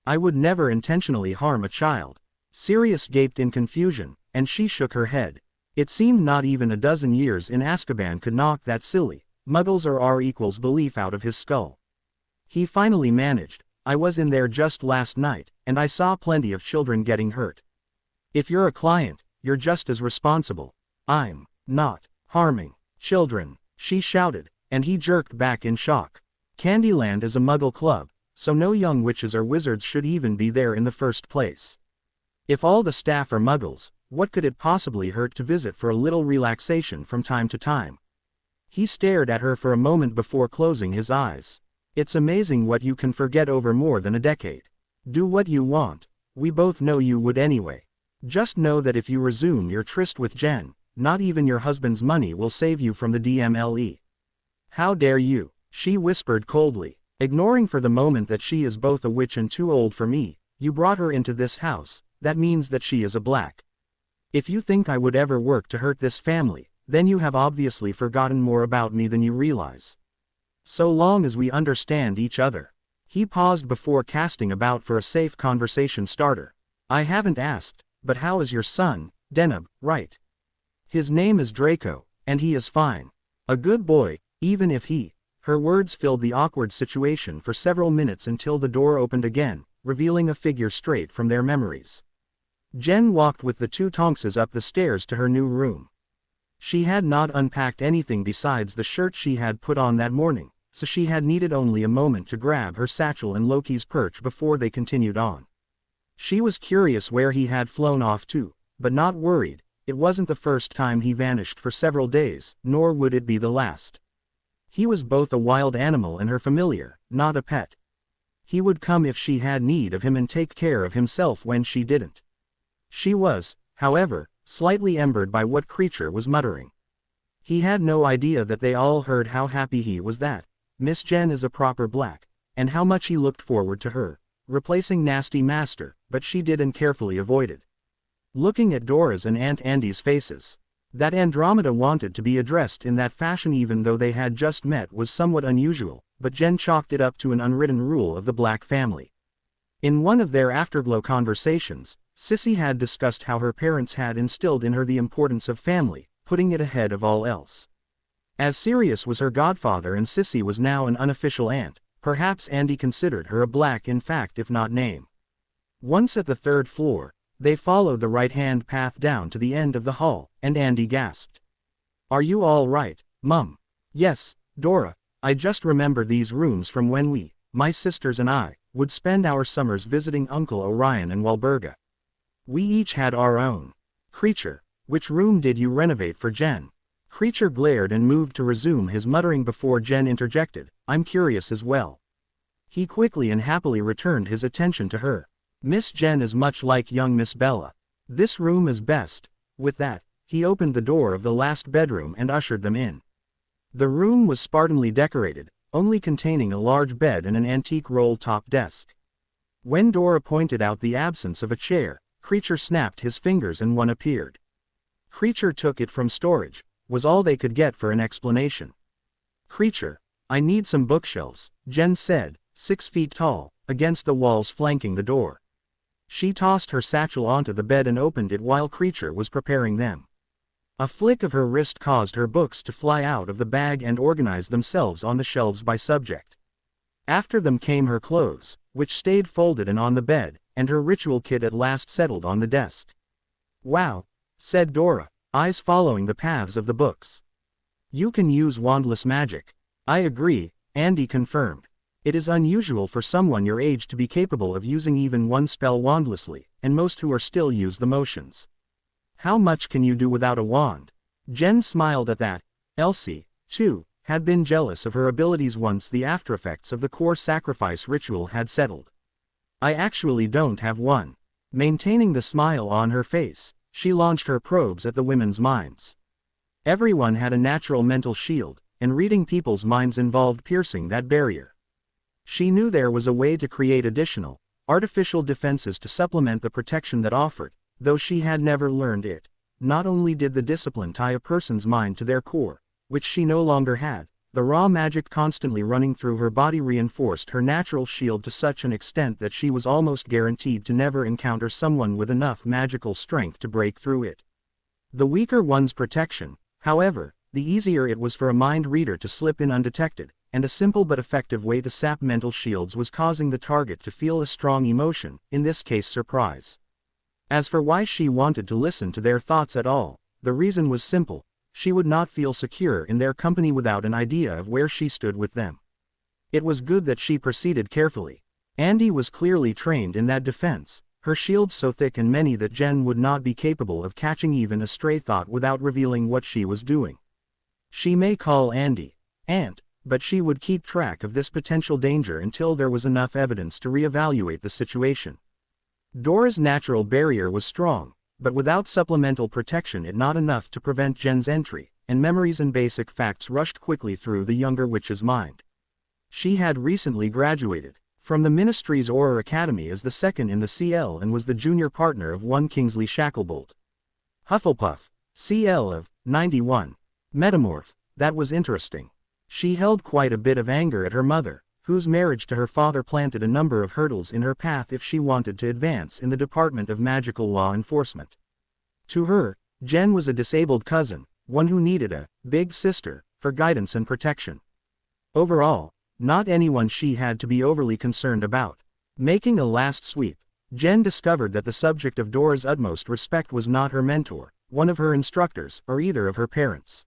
I would never intentionally harm a child." Sirius gaped in confusion, and she shook her head. It seemed not even a dozen years in Azkaban could knock that silly, muggles are R equals belief out of his skull. He finally managed, "I was in there just last night, and I saw plenty of children getting hurt. If you're a client, you're just as responsible. I'm not harming children," she shouted, and he jerked back in shock. Candyland is a muggle club, so no young witches or wizards should even be there in the first place. If all the staff are muggles, what could it possibly hurt to visit for a little relaxation from time to time? He stared at her for a moment before closing his eyes. "It's amazing what you can forget over more than a decade. Do what you want, we both know you would anyway. Just know that if you resume your tryst with Jen, not even your husband's money will save you from the DMLE." "How dare you," she whispered coldly, "ignoring for the moment that she is both a witch and too old for me. You brought her into this house, that means that she is a black. If you think I would ever work to hurt this family, then you have obviously forgotten more about me than you realize. So long as we understand each other." He paused before casting about for a safe conversation starter. "I haven't asked, but how is your son, Deneb, right? His name is Draco, and he is fine. A good boy, even if he—" Her words filled the awkward situation for several minutes until the door opened again, revealing a figure straight from their memories. Jen walked with the two Tonkses up the stairs to her new room. She had not unpacked anything besides the shirt she had put on that morning, so she had needed only a moment to grab her satchel and Loki's perch before they continued on. She was curious where he had flown off to, but not worried. It wasn't the first time he vanished for several days, nor would it be the last. He was both a wild animal and her familiar, not a pet. He would come if she had need of him and take care of himself when she didn't. She was, however, slightly embered by what Creature was muttering. He had no idea that they all heard how happy he was that Miss Jen is a proper Black, and how much he looked forward to her replacing Nasty Master, but she did and carefully avoided looking at Dora's and Aunt Andy's faces. That Andromeda wanted to be addressed in that fashion even though they had just met was somewhat unusual, but Jen chalked it up to an unwritten rule of the Black family. In one of their afterglow conversations, Sissy had discussed how her parents had instilled in her the importance of family, putting it ahead of all else. As Sirius was her godfather and Sissy was now an unofficial aunt, perhaps Andy considered her a Black in fact if not name. Once at the third floor, they followed the right-hand path down to the end of the hall, and Andy gasped. "Are you all right, Mum?" "Yes, Dora, I just remember these rooms from when we, my sisters and I, would spend our summers visiting Uncle Orion and Walburga. We each had our own." "Creature, which room did you renovate for Jen?" Creature glared and moved to resume his muttering before Jen interjected, "I'm curious as well." He quickly and happily returned his attention to her. "Miss Jen is much like young Miss Bella. This room is best." With that, he opened the door of the last bedroom and ushered them in. The room was spartanly decorated, only containing a large bed and an antique roll-top desk. When Dora pointed out the absence of a chair, Creature snapped his fingers and one appeared. Creature took it from storage, was all they could get for an explanation. "Creature, I need some bookshelves," Jen said, 6 feet tall, against the walls flanking the door. She tossed her satchel onto the bed and opened it while Creature was preparing them. A flick of her wrist caused her books to fly out of the bag and organize themselves on the shelves by subject. After them came her clothes, which stayed folded and on the bed, and her ritual kit at last settled on the desk. "Wow," said Dora, eyes following the paths of the books. "You can use wandless magic." "I agree," Andy confirmed. "It is unusual for someone your age to be capable of using even one spell wandlessly, and most who are still use the motions. How much can you do without a wand?" Jen smiled at that. Elsie, too, had been jealous of her abilities once the aftereffects of the core sacrifice ritual had settled. "I actually don't have one." Maintaining the smile on her face, she launched her probes at the women's minds. Everyone had a natural mental shield, and reading people's minds involved piercing that barrier. She knew there was a way to create additional, artificial defenses to supplement the protection that offered, though she had never learned it. Not only did the discipline tie a person's mind to their core, which she no longer had, the raw magic constantly running through her body reinforced her natural shield to such an extent that she was almost guaranteed to never encounter someone with enough magical strength to break through it. The weaker one's protection, however, the easier it was for a mind reader to slip in undetected, and a simple but effective way to sap mental shields was causing the target to feel a strong emotion, in this case surprise. As for why she wanted to listen to their thoughts at all, the reason was simple: she would not feel secure in their company without an idea of where she stood with them. It was good that she proceeded carefully. Andy was clearly trained in that defense, her shield so thick and many that Jen would not be capable of catching even a stray thought without revealing what she was doing. She may call Andy Aunt, but she would keep track of this potential danger until there was enough evidence to reevaluate the situation. Dora's natural barrier was strong, but without supplemental protection it not enough to prevent Jen's entry, and memories and basic facts rushed quickly through the younger witch's mind. She had recently graduated from the Ministry's Auror Academy as the second in the CL and was the junior partner of one Kingsley Shacklebolt. Hufflepuff, CL of 91. Metamorph, that was interesting. She held quite a bit of anger at her mother, whose marriage to her father planted a number of hurdles in her path if she wanted to advance in the Department of Magical Law Enforcement. To her, Jen was a disabled cousin, one who needed a big sister for guidance and protection. Overall, not anyone she had to be overly concerned about. Making a last sweep, Jen discovered that the subject of Dora's utmost respect was not her mentor, one of her instructors, or either of her parents.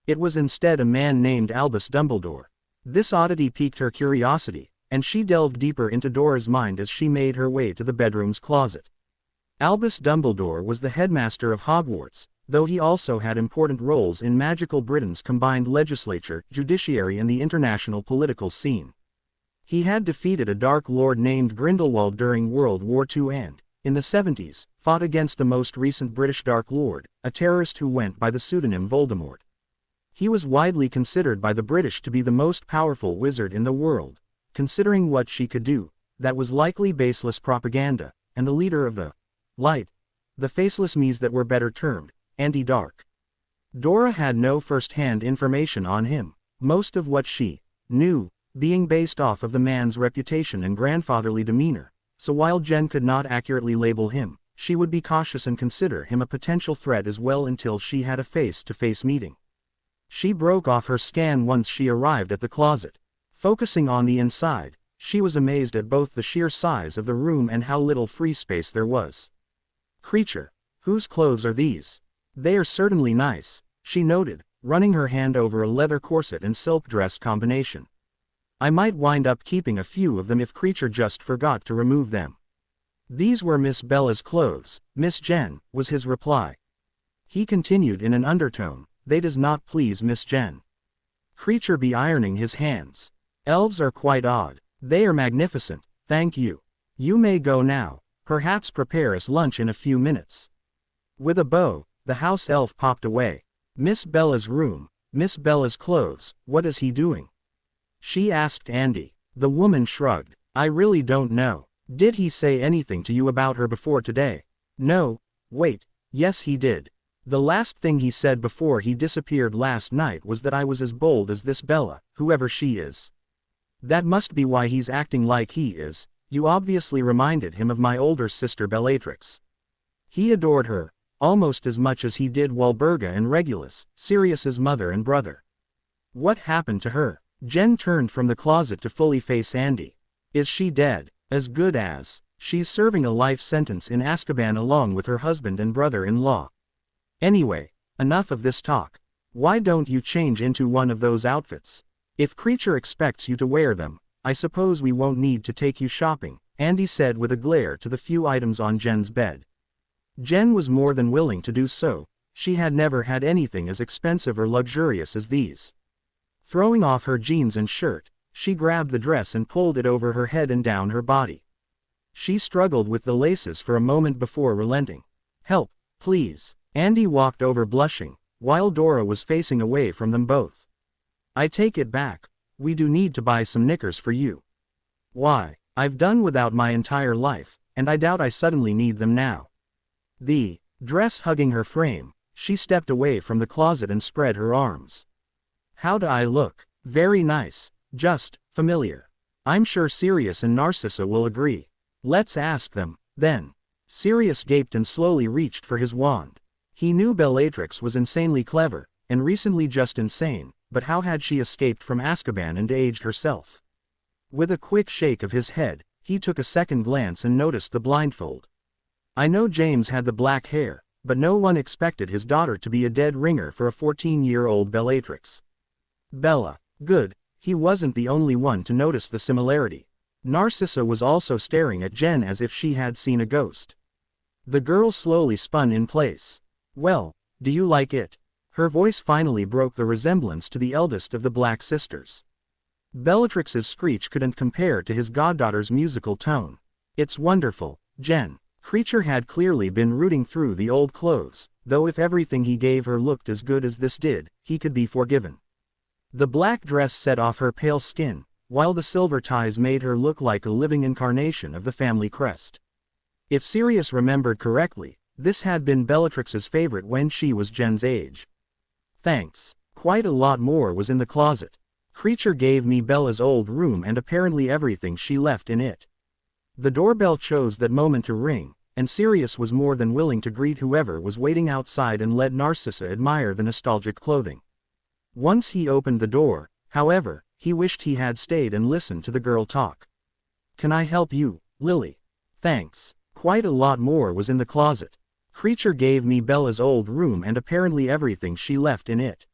It was instead a man named Albus Dumbledore. This oddity piqued her curiosity, and she delved deeper into Dora's mind as she made her way to the bedroom's closet. Albus Dumbledore was the headmaster of Hogwarts, though he also had important roles in magical Britain's combined legislature, judiciary and the international political scene. He had defeated a Dark Lord named Grindelwald during World War II and, in the 70s, fought against the most recent British Dark Lord, a terrorist who went by the pseudonym Voldemort. He was widely considered by the British to be the most powerful wizard in the world. Considering what she could do, that was likely baseless propaganda, and the leader of the Light, the faceless Mies that were better termed anti-dark. Dora had no first-hand information on him, most of what she knew being based off of the man's reputation and grandfatherly demeanor, so while Jen could not accurately label him, she would be cautious and consider him a potential threat as well until she had a face-to-face meeting. She broke off her scan once she arrived at the closet. Focusing on the inside, she was amazed at both the sheer size of the room and how little free space there was. Creature, whose clothes are these? They are certainly nice, she noted, running her hand over a leather corset and silk dress combination. I might wind up keeping a few of them if Creature just forgot to remove them. These were Miss Bella's clothes, Miss Jen, was his reply. He continued in an undertone, they does not please Miss Jen. Creature be ironing his hands. Elves are quite odd. They are magnificent, thank you. You may go now, perhaps prepare us lunch in a few minutes. With a bow, the house elf popped away. Miss Bella's room, Miss Bella's clothes, what is he doing? She asked Andy. The woman shrugged. I really don't know. Did he say anything to you about her before today? No, wait, yes he did. The last thing he said before he disappeared last night was that I was as bold as this Bella, whoever she is. That must be why he's acting like he is. You obviously reminded him of my older sister Bellatrix. He adored her, almost as much as he did Walburga and Regulus, Sirius's mother and brother. What happened to her? Jen turned from the closet to fully face Andy. Is she dead? As good as. She's serving a life sentence in Azkaban along with her husband and brother-in-law. Anyway, enough of this talk. Why don't you change into one of those outfits? If Creature expects you to wear them, I suppose we won't need to take you shopping, Andy said with a glare to the few items on Jen's bed. Jen was more than willing to do so. She had never had anything as expensive or luxurious as these. Throwing off her jeans and shirt, she grabbed the dress and pulled it over her head and down her body. She struggled with the laces for a moment before relenting. Help, please. Andy walked over blushing, while Dora was facing away from them both. I take it back. We do need to buy some knickers for you. Why? I've done without my entire life, and I doubt I suddenly need them now. The dress hugging her frame, she stepped away from the closet and spread her arms. How do I look? Very nice. Just familiar. I'm sure Sirius and Narcissa will agree. Let's ask them, then. Sirius gaped and slowly reached for his wand. He knew Bellatrix was insanely clever, and recently just insane, but how had she escaped from Azkaban and aged herself? With a quick shake of his head, he took a second glance and noticed the blindfold. I know James had the black hair, but no one expected his daughter to be a dead ringer for a 14-year-old Bellatrix. Bella. Good, he wasn't the only one to notice the similarity. Narcissa was also staring at Jen as if she had seen a ghost. The girl slowly spun in place. Well, do you like it? Her voice finally broke the resemblance to the eldest of the Black sisters. Bellatrix's screech couldn't compare to his goddaughter's musical tone. It's wonderful, Jen. Creature had clearly been rooting through the old clothes, though if everything he gave her looked as good as this did, he could be forgiven. The black dress set off her pale skin, while the silver ties made her look like a living incarnation of the family crest. If Sirius remembered correctly, this had been Bellatrix's favorite when she was Jen's age. thanks. Quite a lot more was in the closet. Creature gave me Bella's old room and apparently everything she left in it. The doorbell chose that moment to ring, and Sirius was more than willing to greet whoever was waiting outside and let Narcissa admire the nostalgic clothing. Once he opened the door, however, he wished he had stayed and listened to the girl talk. Can I help you, Lily? Thanks. Quite a lot more was in the closet. Creature gave me Bella's old room and apparently everything she left in it.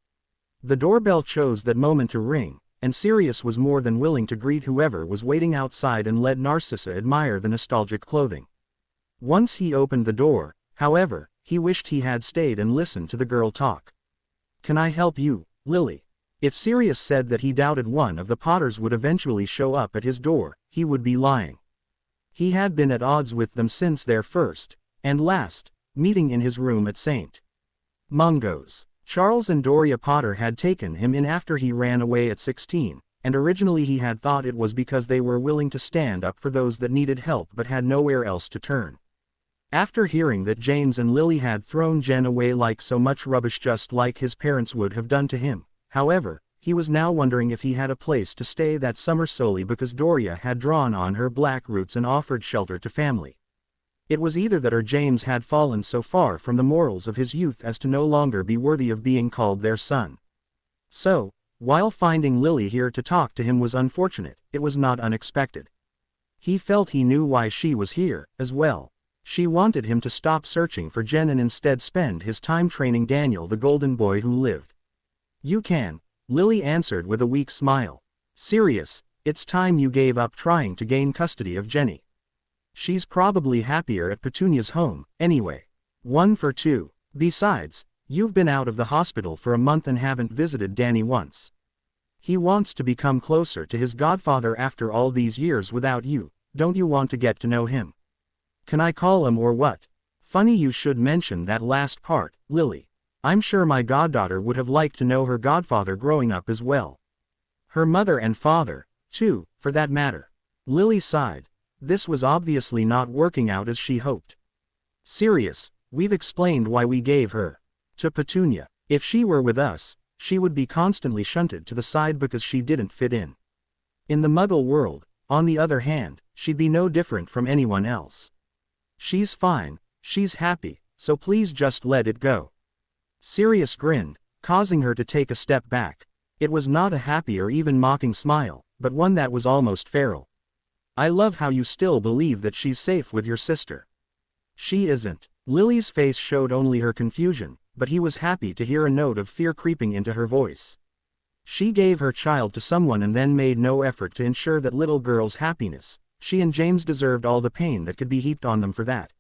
The doorbell chose that moment to ring, and Sirius was more than willing to greet whoever was waiting outside and let Narcissa admire the nostalgic clothing. Once he opened the door, however, he wished he had stayed and listened to the girl talk. Can I help you, Lily? If Sirius said that he doubted one of the Potters would eventually show up at his door, he would be lying. He had been at odds with them since their first, and last, meeting in his room at St. Mungo's. Charles and Doria Potter had taken him in after he ran away at 16, and originally he had thought it was because they were willing to stand up for those that needed help but had nowhere else to turn. After hearing that James and Lily had thrown Jen away like so much rubbish just like his parents would have done to him, however, he was now wondering if he had a place to stay that summer solely because Doria had drawn on her black roots and offered shelter to family. It was either that or James had fallen so far from the morals of his youth as to no longer be worthy of being called their son. So, while finding Lily here to talk to him was unfortunate, it was not unexpected. He felt he knew why she was here, as well. She wanted him to stop searching for Jen and instead spend his time training Daniel the golden boy who lived. You can, Lily answered with a weak smile. Sirius, it's time you gave up trying to gain custody of Jenny. She's probably happier at Petunia's home, anyway. 1 for 2. Besides, you've been out of the hospital for a month and haven't visited Danny once. He wants to become closer to his godfather after all these years without you. Don't you want to get to know him? Can I call him or what? Funny you should mention that last part, Lily. I'm sure my goddaughter would have liked to know her godfather growing up as well. Her mother and father, too, for that matter. Lily sighed. This was obviously not working out as she hoped. Sirius, we've explained why we gave her to Petunia. If she were with us, she would be constantly shunted to the side because she didn't fit in. In the Muggle world, on the other hand, she'd be no different from anyone else. She's fine, she's happy, so please just let it go. Sirius grinned, causing her to take a step back. It was not a happy or even mocking smile, but one that was almost feral. I love how you still believe that she's safe with your sister. She isn't. Lily's face showed only her confusion, but he was happy to hear a note of fear creeping into her voice. She gave her child to someone and then made no effort to ensure that little girl's happiness. She and James deserved all the pain that could be heaped on them for that.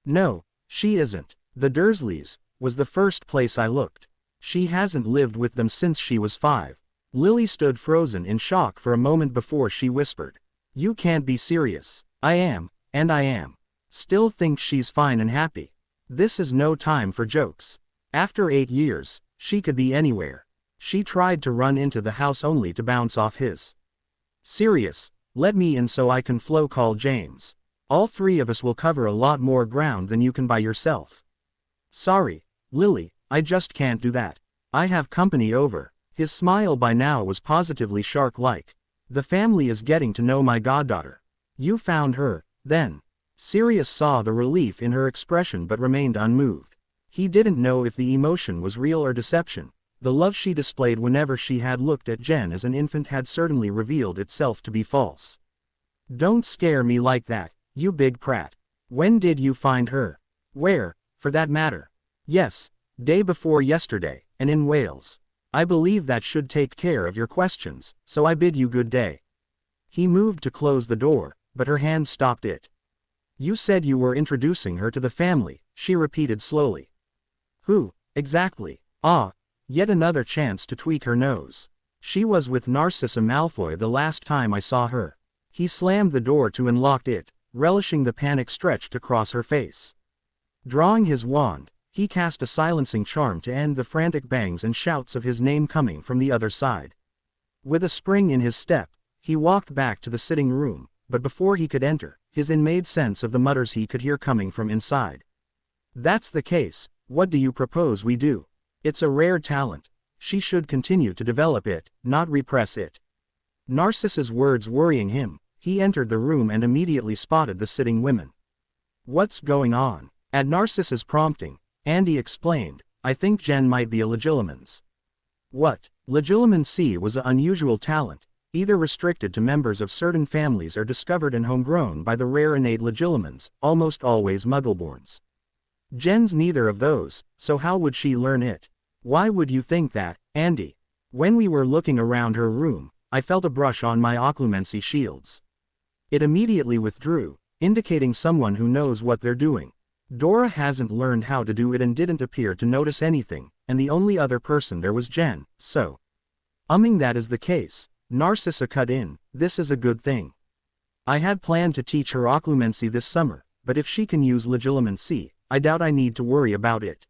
No, she isn't. The Dursleys was the first place I looked. She hasn't lived with them since she was 5. Lily stood frozen in shock for a moment before she whispered. You can't be serious. I am, and I am. Still think she's fine and happy. This is no time for jokes. After 8 years, she could be anywhere. She tried to run into the house only to bounce off his. Sirius, let me in so I can flow call James. All 3 of us will cover a lot more ground than you can by yourself. Sorry, Lily, I just can't do that. I have company over. His smile by now was positively shark-like. The family is getting to know my goddaughter. You found her, then. Sirius saw the relief in her expression but remained unmoved. He didn't know if the emotion was real or deception. The love she displayed whenever she had looked at Jen as an infant had certainly revealed itself to be false. Don't scare me like that, you big prat. When did you find her? Where, for that matter? Yes, day before yesterday, and in Wales. I believe that should take care of your questions, so I bid you good day. He moved to close the door, but her hand stopped it. You said you were introducing her to the family, she repeated slowly. Who, exactly? Ah, yet another chance to tweak her nose. She was with Narcissa Malfoy the last time I saw her. He slammed the door to and locked it, relishing the panic stretched across her face. Drawing his wand, he cast a silencing charm to end the frantic bangs and shouts of his name coming from the other side. With a spring in his step, he walked back to the sitting room, but before he could enter, his inn made sense of the mutters he could hear coming from inside. That's the case, what do you propose we do? It's a rare talent. She should continue to develop it, not repress it. Narcissa's words worrying him, he entered the room and immediately spotted the sitting women. What's going on? At Narcissa's prompting, Andy explained, I think Jen might be a legilimens. What? Legilimency was an unusual talent, either restricted to members of certain families or discovered and homegrown by the rare innate legilimens, almost always muggleborns. Jen's neither of those, so how would she learn it? Why would you think that, Andy? When we were looking around her room, I felt a brush on my occlumency shields. It immediately withdrew, indicating someone who knows what they're doing. Dora hasn't learned how to do it and didn't appear to notice anything, and the only other person there was Jen, so. That is the case, Narcissa cut in, this is a good thing. I had planned to teach her occlumency this summer, but if she can use legilimency, I doubt I need to worry about it.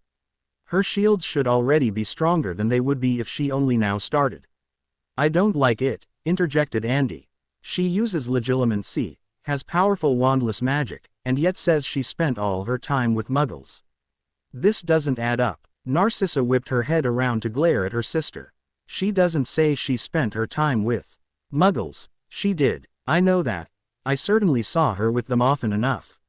Her shields should already be stronger than they would be if she only now started. I don't like it, interjected Andy. She uses legilimency, has powerful wandless magic, and yet says she spent all her time with muggles. This doesn't add up. Narcissa whipped her head around to glare at her sister. She doesn't say she spent her time with muggles. She did. I know that. I certainly saw her with them often enough.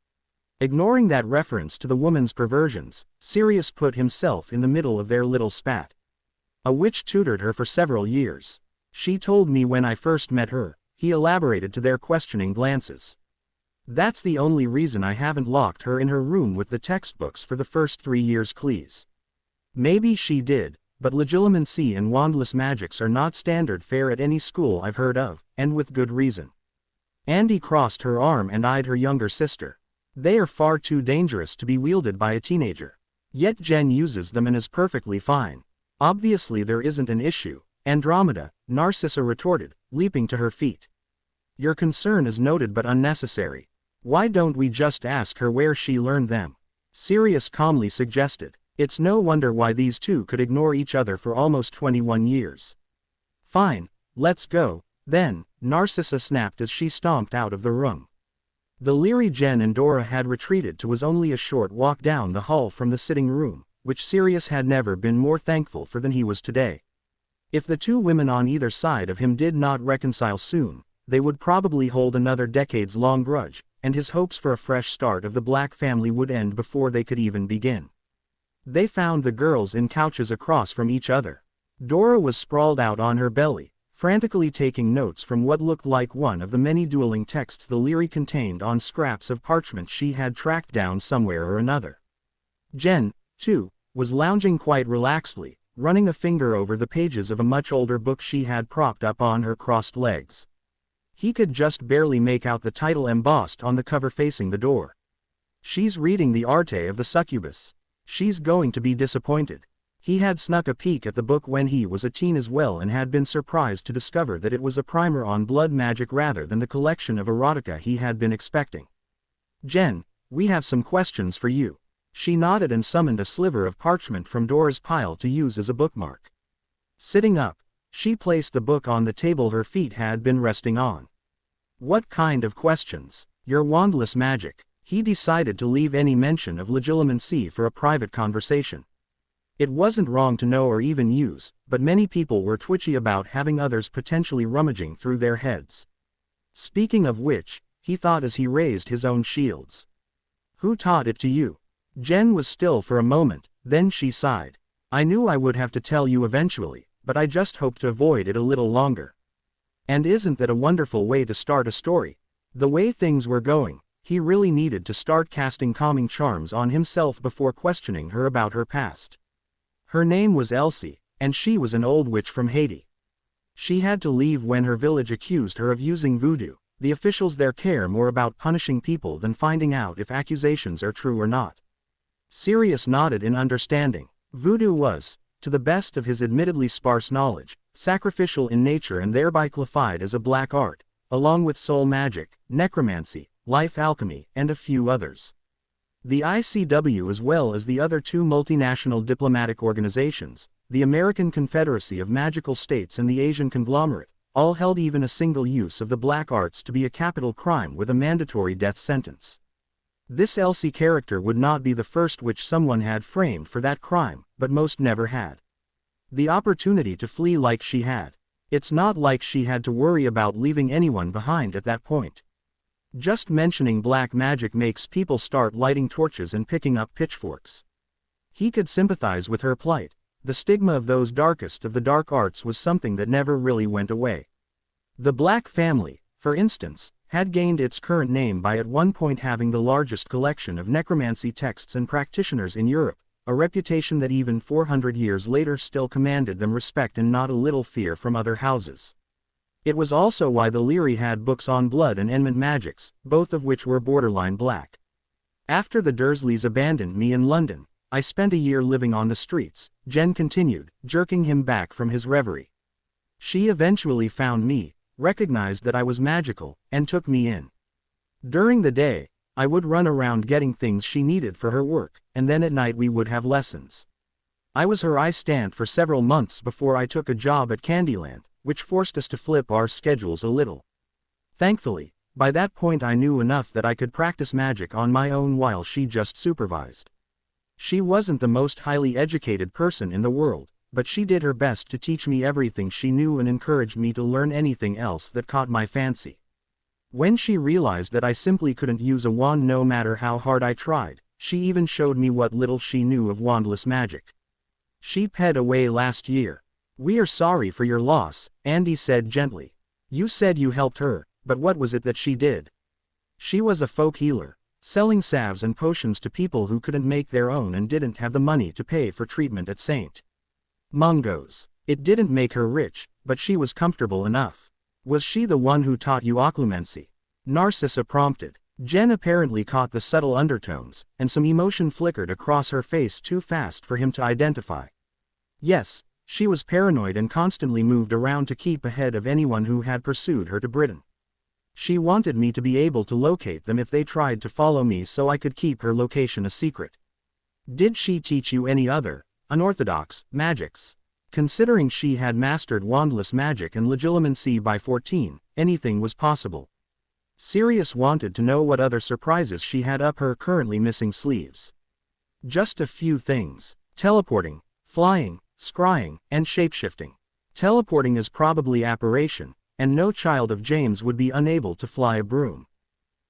Ignoring that reference to the woman's perversions, Sirius put himself in the middle of their little spat. A witch tutored her for several years. She told me when I first met her, he elaborated to their questioning glances. That's the only reason I haven't locked her in her room with the textbooks for the first 3 years, please. Maybe she did, but legilimency and wandless magics are not standard fare at any school I've heard of, and with good reason. Andy crossed her arm and eyed her younger sister. They are far too dangerous to be wielded by a teenager. Yet Jen uses them and is perfectly fine. Obviously there isn't an issue, Andromeda, Narcissa retorted, leaping to her feet. Your concern is noted but unnecessary. Why don't we just ask her where she learned them? Sirius calmly suggested. It's no wonder why these two could ignore each other for almost 21 years. Fine, let's go, then, Narcissa snapped as she stomped out of the room. The leery Jen and Dora had retreated to was only a short walk down the hall from the sitting room, which Sirius had never been more thankful for than he was today. If the two women on either side of him did not reconcile soon, they would probably hold another decades-long grudge, and his hopes for a fresh start of the Black family would end before they could even begin. They found the girls in couches across from each other. Dora was sprawled out on her belly, frantically taking notes from what looked like one of the many dueling texts the Leary contained on scraps of parchment she had tracked down somewhere or another. Jen, too, was lounging quite relaxedly, running a finger over the pages of a much older book she had propped up on her crossed legs. He could just barely make out the title embossed on the cover facing the door. She's reading the Arte of the Succubus. She's going to be disappointed. He had snuck a peek at the book when he was a teen as well and had been surprised to discover that it was a primer on blood magic rather than the collection of erotica he had been expecting. Jen, we have some questions for you. She nodded and summoned a sliver of parchment from Dora's pile to use as a bookmark. Sitting up, she placed the book on the table her feet had been resting on. What kind of questions? Your wandless magic. He decided to leave any mention of legilimency for a private conversation. It wasn't wrong to know or even use, but many people were twitchy about having others potentially rummaging through their heads. Speaking of which, he thought as he raised his own shields. Who taught it to you? Jen was still for a moment, then she sighed. I knew I would have to tell you eventually, but I just hoped to avoid it a little longer. And isn't that a wonderful way to start a story? The way things were going, he really needed to start casting calming charms on himself before questioning her about her past. Her name was Elsie, and she was an old witch from Haiti. She had to leave when her village accused her of using voodoo. The officials there care more about punishing people than finding out if accusations are true or not. Sirius nodded in understanding. Voodoo was, to the best of his admittedly sparse knowledge, sacrificial in nature and thereby classified as a black art, along with soul magic, necromancy, life alchemy, and a few others. The ICW as well as the other two multinational diplomatic organizations, the American Confederacy of Magical States and the Asian Conglomerate, all held even a single use of the black arts to be a capital crime with a mandatory death sentence. This Elsie character would not be the first which someone had framed for that crime, but most never had the opportunity to flee like she had. It's not like she had to worry about leaving anyone behind at that point. Just mentioning black magic makes people start lighting torches and picking up pitchforks. He could sympathize with her plight. The stigma of those darkest of the dark arts was something that never really went away. The Black family, for instance, had gained its current name by at one point having the largest collection of necromancy texts and practitioners in Europe, a reputation that even 400 years later still commanded them respect and not a little fear from other houses. It was also why the Leary had books on blood and enmant magics, both of which were borderline black. After the Dursleys abandoned me in London, I spent a year living on the streets, Jen continued, jerking him back from his reverie. She eventually found me, recognized that I was magical, and took me in. During the day, I would run around getting things she needed for her work, and then at night we would have lessons. I was her assistant for several months before I took a job at Candyland, which forced us to flip our schedules a little. Thankfully, by that point I knew enough that I could practice magic on my own while she just supervised. She wasn't the most highly educated person in the world, but she did her best to teach me everything she knew and encouraged me to learn anything else that caught my fancy. When she realized that I simply couldn't use a wand no matter how hard I tried, she even showed me what little she knew of wandless magic. She passed away last year. We are sorry for your loss, Andy said gently. You said you helped her, but what was it that she did? She was a folk healer, selling salves and potions to people who couldn't make their own and didn't have the money to pay for treatment at St. Mungo's. It didn't make her rich, but she was comfortable enough. Was she the one who taught you occlumency? Narcissa prompted. Jen apparently caught the subtle undertones, and some emotion flickered across her face too fast for him to identify. Yes, she was paranoid and constantly moved around to keep ahead of anyone who had pursued her to Britain. She wanted me to be able to locate them if they tried to follow me so I could keep her location a secret. Did she teach you any other, unorthodox, magics? Considering she had mastered wandless magic and legilimency by 14, anything was possible. Sirius wanted to know what other surprises she had up her currently missing sleeves. Just a few things. Teleporting, flying, scrying, and shapeshifting. Teleporting is probably apparition, and no child of James would be unable to fly a broom.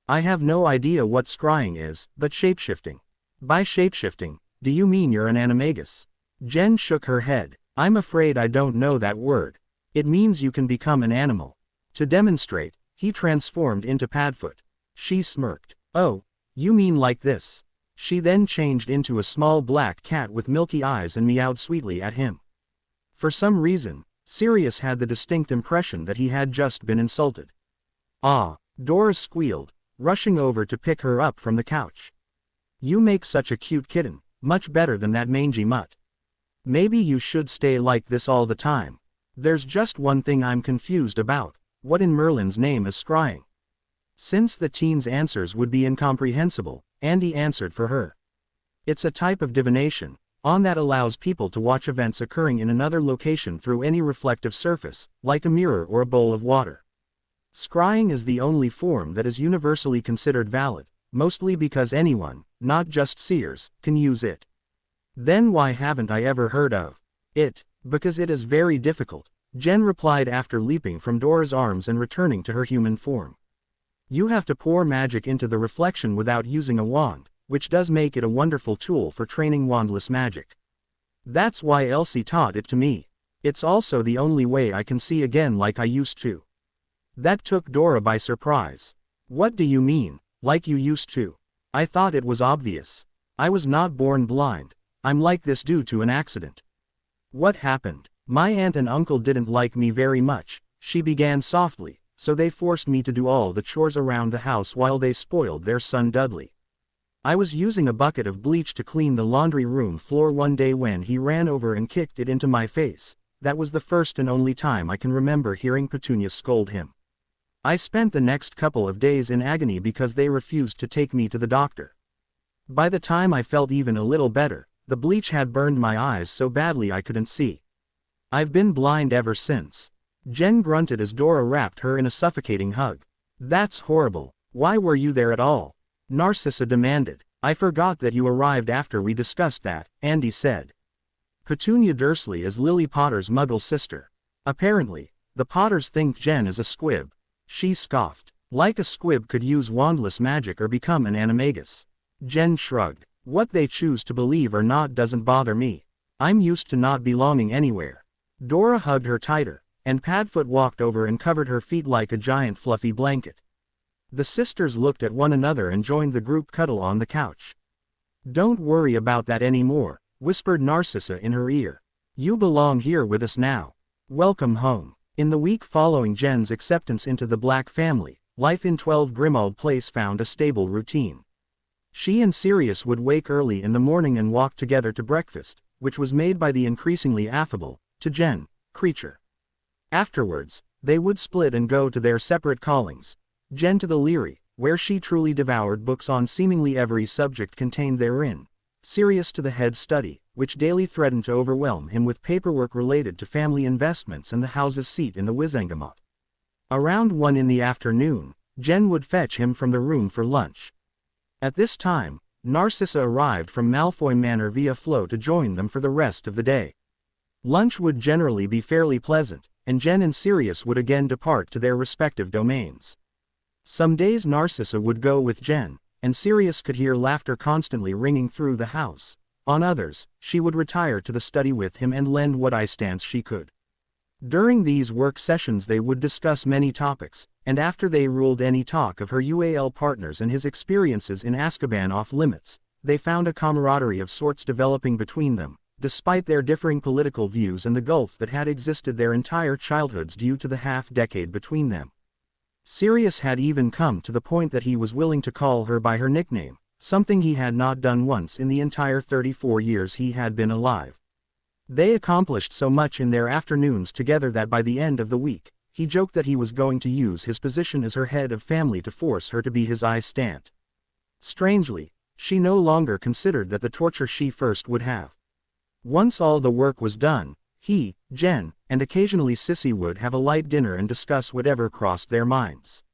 I have no idea what scrying is, but shapeshifting. By shapeshifting, do you mean you're an animagus? Jen shook her head. I'm afraid I don't know that word. It means you can become an animal. To demonstrate, he transformed into Padfoot. She smirked. Oh, you mean like this? She then changed into a small black cat with milky eyes and meowed sweetly at him. For some reason, Sirius had the distinct impression that he had just been insulted. Ah, Dora squealed, rushing over to pick her up from the couch. You make such a cute kitten, much better than that mangy mutt. Maybe you should stay like this all the time. There's just one thing I'm confused about. What in Merlin's name is scrying? Since the teen's answers would be incomprehensible, Andy answered for her. It's a type of divination, that allows people to watch events occurring in another location through any reflective surface, like a mirror or a bowl of water. Scrying is the only form that is universally considered valid, mostly because anyone, not just seers, can use it. Then why haven't I ever heard of it? Because it is very difficult, Jen replied after leaping from Dora's arms and returning to her human form. You have to pour magic into the reflection without using a wand, which does make it a wonderful tool for training wandless magic. That's why Elsie taught it to me. It's also the only way I can see again like I used to. That took Dora by surprise. What do you mean, like you used to? I thought it was obvious. I was not born blind. I'm like this due to an accident. What happened? My aunt and uncle didn't like me very much, she began softly, so they forced me to do all the chores around the house while they spoiled their son Dudley. I was using a bucket of bleach to clean the laundry room floor one day when he ran over and kicked it into my face. That was the first and only time I can remember hearing Petunia scold him. I spent the next couple of days in agony because they refused to take me to the doctor. By the time I felt even a little better, the bleach had burned my eyes so badly I couldn't see. I've been blind ever since. Jen grunted as Dora wrapped her in a suffocating hug. That's horrible. Why were you there at all? Narcissa demanded. I forgot that you arrived after we discussed that, Andy said. Petunia Dursley is Lily Potter's Muggle sister. Apparently, the Potters think Jen is a squib. She scoffed. Like a squib could use wandless magic or become an animagus. Jen shrugged. What they choose to believe or not doesn't bother me. I'm used to not belonging anywhere. Dora hugged her tighter, and Padfoot walked over and covered her feet like a giant fluffy blanket. The sisters looked at one another and joined the group cuddle on the couch. Don't worry about that anymore, whispered Narcissa in her ear. You belong here with us now. Welcome home. In the week following Jen's acceptance into the Black family, life in 12 Grimmauld Place found a stable routine. She and Sirius would wake early in the morning and walk together to breakfast, which was made by the increasingly affable, to Jen, creature. Afterwards, they would split and go to their separate callings. Jen to the Leary, where she truly devoured books on seemingly every subject contained therein. Sirius to the head study, which daily threatened to overwhelm him with paperwork related to family investments and the house's seat in the Wizengamot. Around 1 in the afternoon, Jen would fetch him from the room for lunch. At this time, Narcissa arrived from Malfoy Manor via Flo to join them for the rest of the day. Lunch would generally be fairly pleasant, and Jen and Sirius would again depart to their respective domains. Some days Narcissa would go with Jen, and Sirius could hear laughter constantly ringing through the house. On others, she would retire to the study with him and lend what eye stance she could. During these work sessions they would discuss many topics, and after they ruled any talk of her UAL partners and his experiences in Azkaban off limits, they found a camaraderie of sorts developing between them, despite their differing political views and the gulf that had existed their entire childhoods due to the half-decade between them. Sirius had even come to the point that he was willing to call her by her nickname, something he had not done once in the entire 34 years he had been alive. They accomplished so much in their afternoons together that by the end of the week, he joked that he was going to use his position as her head of family to force her to be his eye stant. Strangely, she no longer considered that the torture she first would have. Once all the work was done, he, Jen, and occasionally Sissy would have a light dinner and discuss whatever crossed their minds.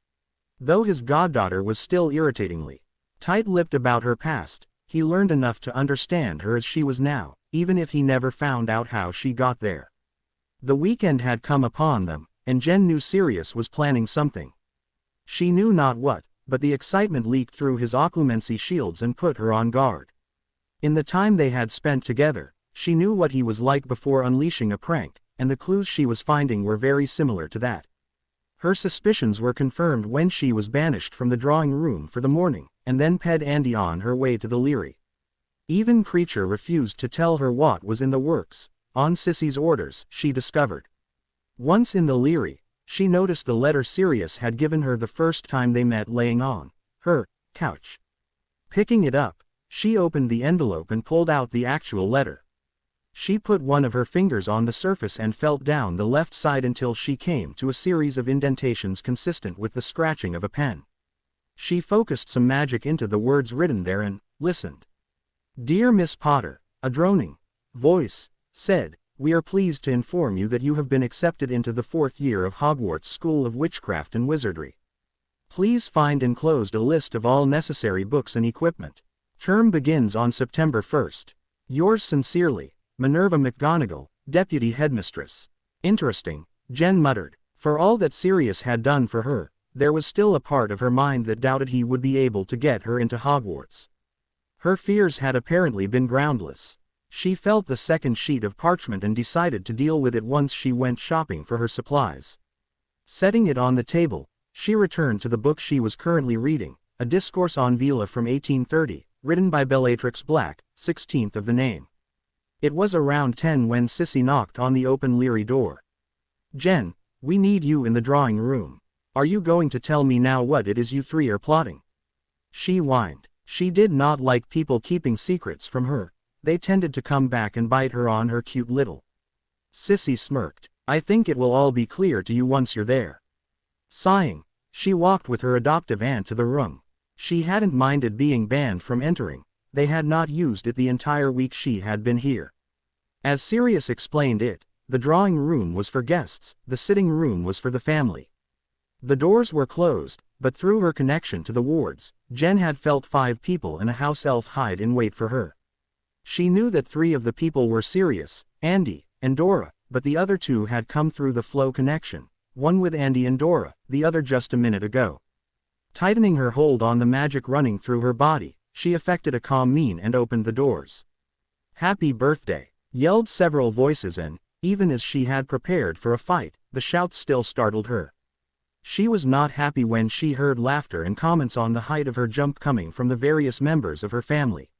Though his goddaughter was still irritatingly tight-lipped about her past, he learned enough to understand her as she was now, even if he never found out how she got there. The weekend had come upon them, and Jen knew Sirius was planning something. She knew not what, but the excitement leaked through his occlumency shields and put her on guard. In the time they had spent together, she knew what he was like before unleashing a prank, and the clues she was finding were very similar to that. Her suspicions were confirmed when she was banished from the drawing room for the morning, and then ped Andy on her way to the Leary. Even Creature refused to tell her what was in the works, on Sissy's orders, she discovered. Once in the Leary, she noticed the letter Sirius had given her the first time they met laying on her couch. Picking it up, she opened the envelope and pulled out the actual letter. She put one of her fingers on the surface and felt down the left side until she came to a series of indentations consistent with the scratching of a pen. She focused some magic into the words written there and listened. Dear Miss Potter, a droning voice said, we are pleased to inform you that you have been accepted into the 4th year of Hogwarts School of Witchcraft and Wizardry. Please find enclosed a list of all necessary books and equipment. Term begins on September 1st. Yours sincerely, Minerva McGonagall, Deputy Headmistress. Interesting, Jen muttered. For all that Sirius had done for her, there was still a part of her mind that doubted he would be able to get her into Hogwarts. Her fears had apparently been groundless. She felt the second sheet of parchment and decided to deal with it once she went shopping for her supplies. Setting it on the table, she returned to the book she was currently reading, a discourse on Vila from 1830, written by Bellatrix Black, 16th of the name. It was around 10 when Sissy knocked on the open Leary door. Jen, we need you in the drawing room. Are you going to tell me now what it is you three are plotting? She whined. She did not like people keeping secrets from her. They tended to come back and bite her on her cute little. Sissy smirked. I think it will all be clear to you once you're there. Sighing, she walked with her adoptive aunt to the room. She hadn't minded being banned from entering. They had not used it the entire week she had been here. As Sirius explained it, the drawing room was for guests, the sitting room was for the family. The doors were closed, but through her connection to the wards, Jen had felt 5 people and a house elf hide in wait for her. She knew that 3 of the people were Sirius, Andy, and Dora, but the other two had come through the flow connection, one with Andy and Dora, the other just a minute ago. Tightening her hold on the magic running through her body, she affected a calm mien and opened the doors. "Happy birthday!" yelled several voices, and, even as she had prepared for a fight, the shouts still startled her. She was not happy when she heard laughter and comments on the height of her jump coming from the various members of her family.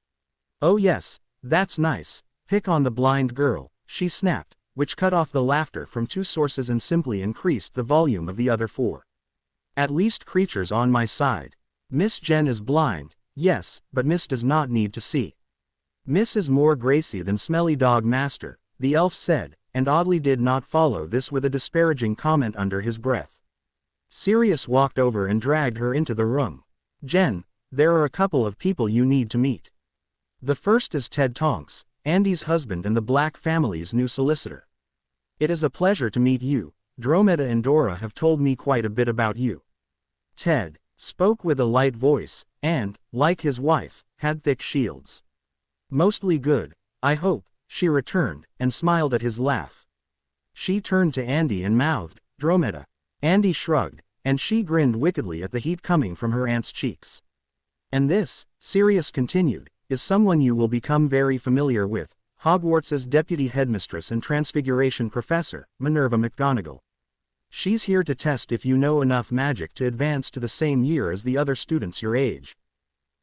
"Oh yes, that's nice, pick on the blind girl," she snapped, which cut off the laughter from two sources and simply increased the volume of the other four. "At least creature's on my side. Miss Jen is blind, yes, but Miss does not need to see. Miss is more Gracie than Smelly Dog Master," the elf said, and oddly did not follow this with a disparaging comment under his breath. Sirius walked over and dragged her into the room. "Jen, there are a couple of people you need to meet. The first is Ted Tonks, Andy's husband and the Black family's new solicitor. It is a pleasure to meet you. Dromeda and Dora have told me quite a bit about you." Ted spoke with a light voice, and, like his wife, had thick shields. "Mostly good, I hope," she returned, and smiled at his laugh. She turned to Andy and mouthed, "Dromeda." Andy shrugged, and she grinned wickedly at the heat coming from her aunt's cheeks. "And this," Sirius continued, "is someone you will become very familiar with, Hogwarts's deputy headmistress and transfiguration professor, Minerva McGonagall. She's here to test if you know enough magic to advance to the same year as the other students your age."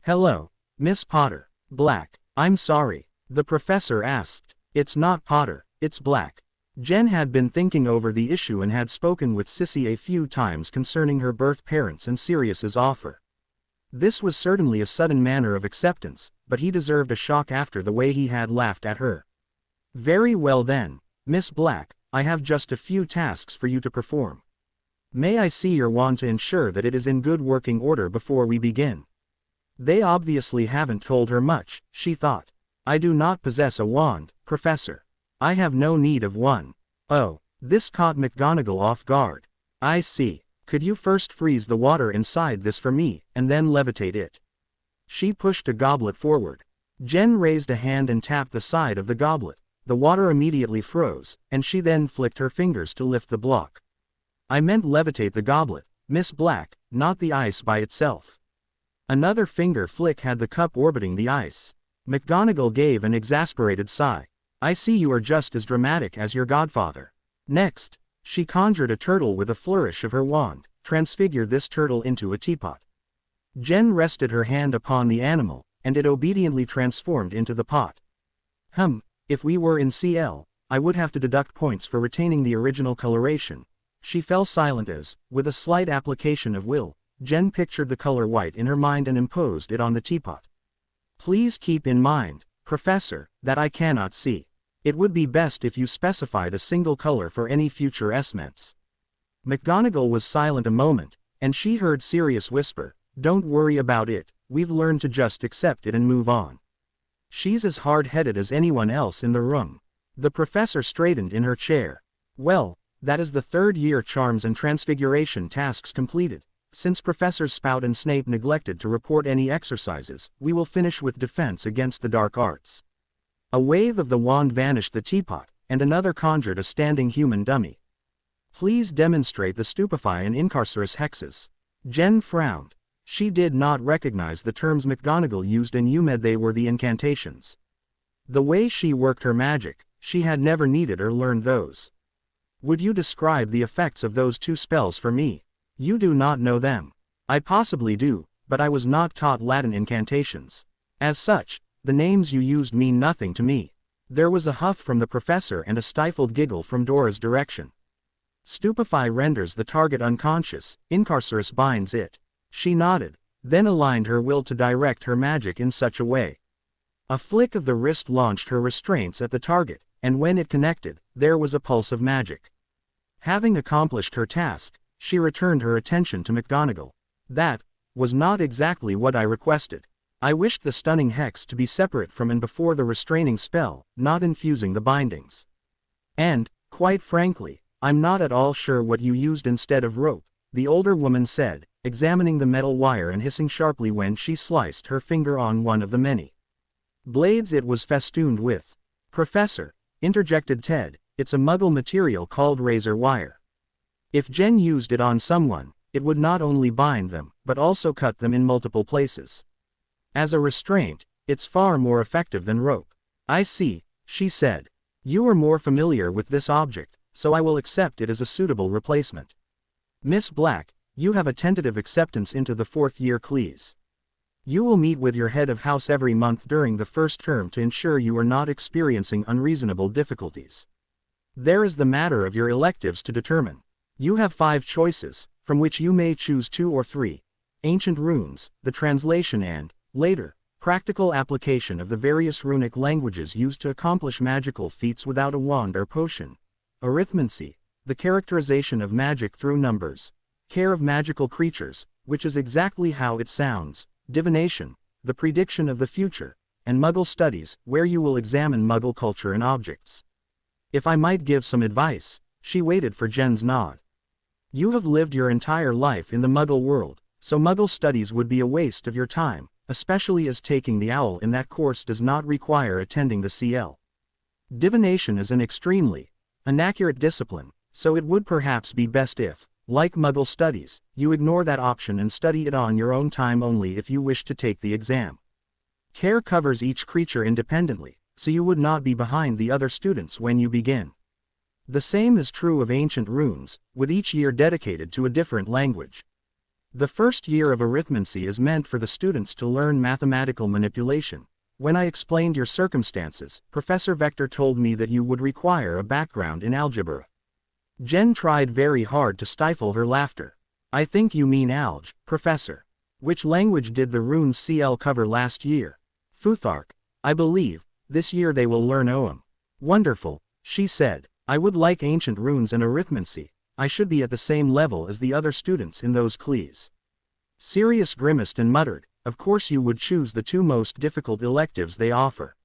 "Hello, Miss Potter." "Black, I'm sorry," the professor asked. "It's not Potter, it's Black." Jen had been thinking over the issue and had spoken with Sissy a few times concerning her birth parents and Sirius's offer. This was certainly a sudden manner of acceptance, but he deserved a shock after the way he had laughed at her. "Very well then, Miss Black, I have just a few tasks for you to perform. May I see your wand to ensure that it is in good working order before we begin?" They obviously haven't told her much, she thought. "I do not possess a wand, Professor. I have no need of one." Oh, this caught McGonagall off guard. "I see. Could you first freeze the water inside this for me, and then levitate it?" She pushed a goblet forward. Jen raised a hand and tapped the side of the goblet. The water immediately froze, and she then flicked her fingers to lift the block. "I meant levitate the goblet, Miss Black, not the ice by itself." Another finger flick had the cup orbiting the ice. McGonagall gave an exasperated sigh. "I see you are just as dramatic as your godfather." Next, she conjured a turtle with a flourish of her wand, transfigured this turtle into a teapot. Jen rested her hand upon the animal, and it obediently transformed into the pot. If we were in CL, I would have to deduct points for retaining the original coloration." She fell silent as, with a slight application of will, Jen pictured the color white in her mind and imposed it on the teapot. "Please keep in mind, Professor, that I cannot see. It would be best if you specified a single color for any future esments." McGonagall was silent a moment, and she heard Sirius whisper, "Don't worry about it, we've learned to just accept it and move on." She's as hard-headed as anyone else in the room. The professor straightened in her chair. "Well, that is the third-year charms and transfiguration tasks completed. Since Professors Spout and Snape neglected to report any exercises, we will finish with defense against the dark arts." A wave of the wand vanished the teapot, and another conjured a standing human dummy. "Please demonstrate the stupefy and incarcerous hexes." Jen frowned. She did not recognize the terms McGonagall used and UMed. They were the incantations. The way she worked her magic, she had never needed or learned those. "Would you describe the effects of those two spells for me? You do not know them." "I possibly do, but I was not taught Latin incantations. As such, the names you used mean nothing to me." There was a huff from the professor and a stifled giggle from Dora's direction. "Stupefy renders the target unconscious, incarcerous binds it." She nodded, then aligned her will to direct her magic in such a way. A flick of the wrist launched her restraints at the target, and when it connected, there was a pulse of magic. Having accomplished her task, she returned her attention to McGonagall. "That was not exactly what I requested. I wished the stunning hex to be separate from and before the restraining spell, not infusing the bindings. And, quite frankly, I'm not at all sure what you used instead of rope," the older woman said, examining the metal wire and hissing sharply when she sliced her finger on one of the many blades it was festooned with. "Professor, interjected Ted. It's a Muggle material called razor wire. If Jen used it on someone, it would not only bind them, but also cut them in multiple places. As a restraint, it's far more effective than rope. I see, she said. You are more familiar with this object, so I will accept it as a suitable replacement. Miss Black, you have a tentative acceptance into the 4th year Cleese. You will meet with your head of house every month during the first term to ensure you are not experiencing unreasonable difficulties. There is the matter of your electives to determine. You have 5 choices, from which you may choose 2 or 3. Ancient runes, the translation and, later, practical application of the various runic languages used to accomplish magical feats without a wand or potion. Arithmancy, the characterization of magic through numbers. Care of magical creatures, which is exactly how it sounds. Divination, the prediction of the future. And Muggle studies, where you will examine Muggle culture and objects. If I might give some advice, she waited for Jen's nod. You have lived your entire life in the Muggle world, so Muggle studies would be a waste of your time, especially as taking the OWL in that course does not require attending the CL. Divination is an extremely inaccurate discipline, so it would perhaps be best if, like Muggle studies, you ignore that option and study it on your own time only if you wish to take the exam. Care covers each creature independently, so you would not be behind the other students when you begin. The same is true of ancient runes, with each year dedicated to a different language. The first year of arithmancy is meant for the students to learn mathematical manipulation. When I explained your circumstances, Professor Vector told me that you would require a background in algebra. Jen tried very hard to stifle her laughter. I think you mean alge, Professor. Which language did the runes CL cover last year? Futhark. I believe, this year they will learn Ogham. Wonderful, she said. I would like ancient runes and arithmancy. I should be at the same level as the other students in those Clees. Sirius grimaced and muttered, of course you would choose the 2 most difficult electives they offer.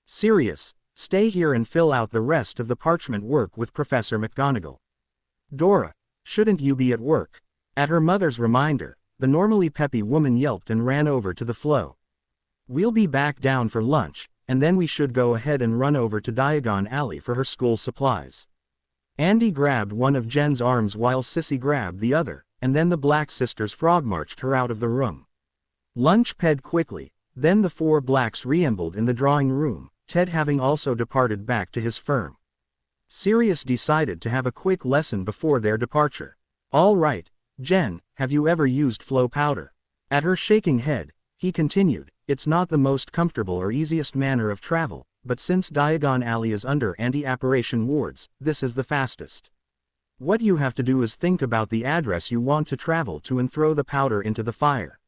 Sirius, stay here and fill out the rest of the parchment work with Professor McGonagall. Dora, shouldn't you be at work? At her mother's reminder, the normally peppy woman yelped and ran over to the flow. We'll be back down for lunch, and then we should go ahead and run over to Diagon Alley for her school supplies. Andy grabbed one of Jen's arms while Sissy grabbed the other, and then the Black sisters frog-marched her out of the room. Lunch ped quickly, then the 4 Blacks reassembled in the drawing room, Ted having also departed back to his firm. Sirius decided to have a quick lesson before their departure. All right, Jen, have you ever used flow powder? At her shaking head, he continued, it's not the most comfortable or easiest manner of travel, but since Diagon Alley is under anti-apparition wards, this is the fastest. What you have to do is think about the address you want to travel to and throw the powder into the fire.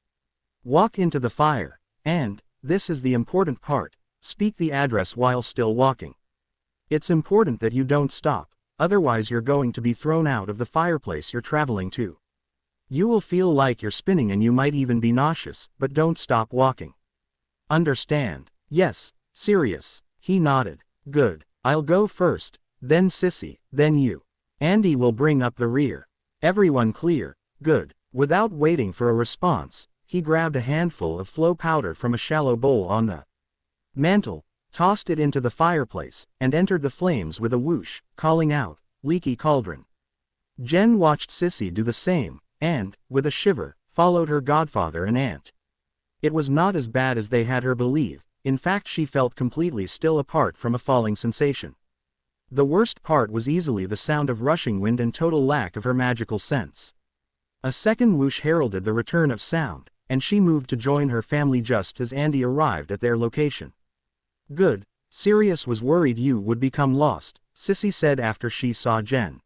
Walk into the fire, and, this is the important part, speak the address while still walking. It's important that you don't stop, otherwise you're going to be thrown out of the fireplace you're traveling to. You will feel like you're spinning and you might even be nauseous, but don't stop walking. Understand? Yes, Sirius. He nodded. Good. I'll go first, then Sissy, then you. Andy will bring up the rear. Everyone clear. Good. Without waiting for a response, he grabbed a handful of flow powder from a shallow bowl on the mantel, tossed it into the fireplace, and entered the flames with a whoosh, calling out, leaky cauldron. Jen watched Sissy do the same, and, with a shiver, followed her godfather and aunt. It was not as bad as they had her believe. In fact, she felt completely still apart from a falling sensation. The worst part was easily the sound of rushing wind and total lack of her magical sense. A second whoosh heralded the return of sound, and she moved to join her family just as Andy arrived at their location. Good. Sirius was worried you would become lost, Sissy said after she saw Jen.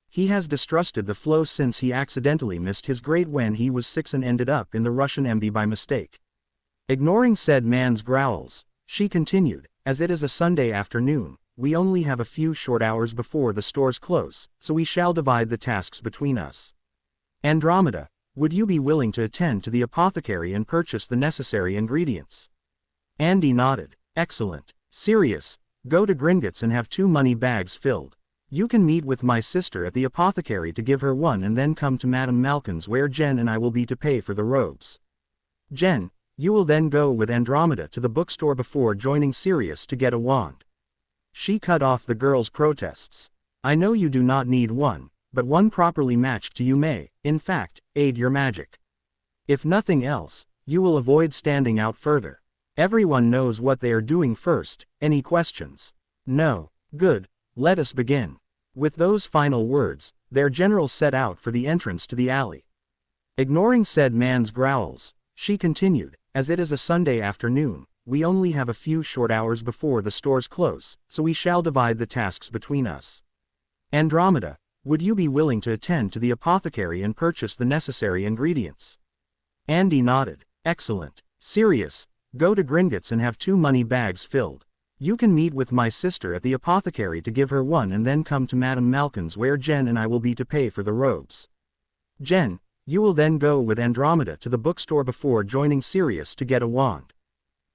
He has distrusted the flow since he accidentally missed his grade when he was 6 and ended up in the Russian MB by mistake. Ignoring said man's growls, she continued, as it is a Sunday afternoon, we only have a few short hours before the stores close, so we shall divide the tasks between us. Andromeda, would you be willing to attend to the apothecary and purchase the necessary ingredients? Andy nodded. Excellent. Sirius, go to Gringotts and have 2 money bags filled. You can meet with my sister at the apothecary to give her one and then come to Madame Malkin's where Jen and I will be to pay for the robes. Jen, you will then go with Andromeda to the bookstore before joining Sirius to get a wand. She cut off the girl's protests. I know you do not need one, but one properly matched to you may, in fact, aid your magic. If nothing else, you will avoid standing out further. Everyone knows what they are doing first. Any questions? No. Good. Let us begin. With those final words, their general set out for the entrance to the alley. Ignoring said man's growls, she continued, as it is a Sunday afternoon, we only have a few short hours before the stores close, so we shall divide the tasks between us. Andromeda, would you be willing to attend to the apothecary and purchase the necessary ingredients? Andy nodded. Excellent. Sirius, go to Gringotts and have 2 money bags filled. You can meet with my sister at the apothecary to give her one and then come to Madame Malkin's where Jen and I will be to pay for the robes. Jen, you will then go with Andromeda to the bookstore before joining Sirius to get a wand.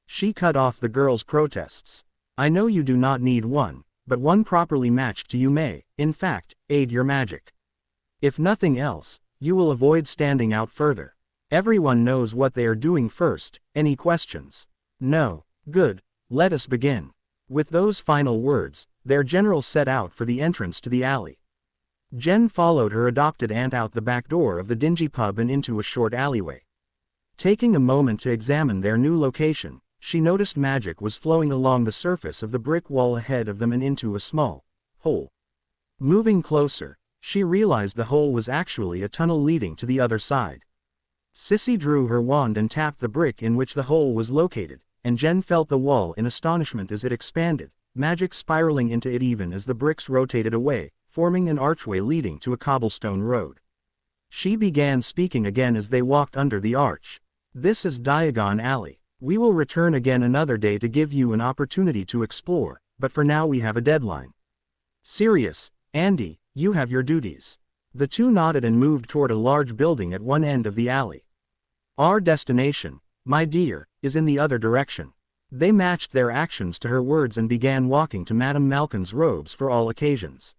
She cut off the girl's protests. I know you do not need one, but one properly matched to you may, in fact, aid your magic. If nothing else, you will avoid standing out further. Everyone knows what they are doing first. Any questions? No. Good. Let us begin. With those final words, their general set out for the entrance to the alley. Jen followed her adopted aunt out the back door of the dingy pub and into a short alleyway. Taking a moment to examine their new location, she noticed magic was flowing along the surface of the brick wall ahead of them and into a small hole. Moving closer, she realized the hole was actually a tunnel leading to the other side. Sissy drew her wand and tapped the brick in which the hole was located, and Jen felt the wall in astonishment as it expanded, magic spiraling into it even as the bricks rotated away, forming an archway leading to a cobblestone road. She began speaking again as they walked under the arch. This is Diagon Alley. We will return again another day to give you an opportunity to explore, but for now we have a deadline. Sirius, Andy, you have your duties. The two nodded and moved toward a large building at one end of the alley. Our destination, my dear, is in the other direction. They matched their actions to her words and began walking to Madame Malkin's robes for all occasions.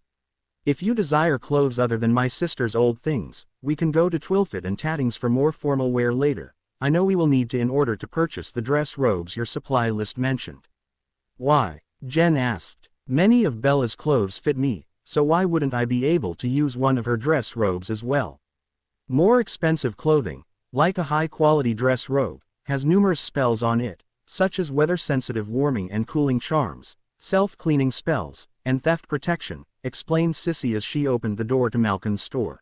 If you desire clothes other than my sister's old things, we can go to Twilfit and Tattings for more formal wear later. I know we will need to in order to purchase the dress robes your supply list mentioned. Why? Jen asked. Many of Bella's clothes fit me, so why wouldn't I be able to use one of her dress robes as well? More expensive clothing, like a high-quality dress robe, has numerous spells on it, such as weather-sensitive warming and cooling charms, self-cleaning spells, and theft protection, explained Sissy as she opened the door to Malkin's store.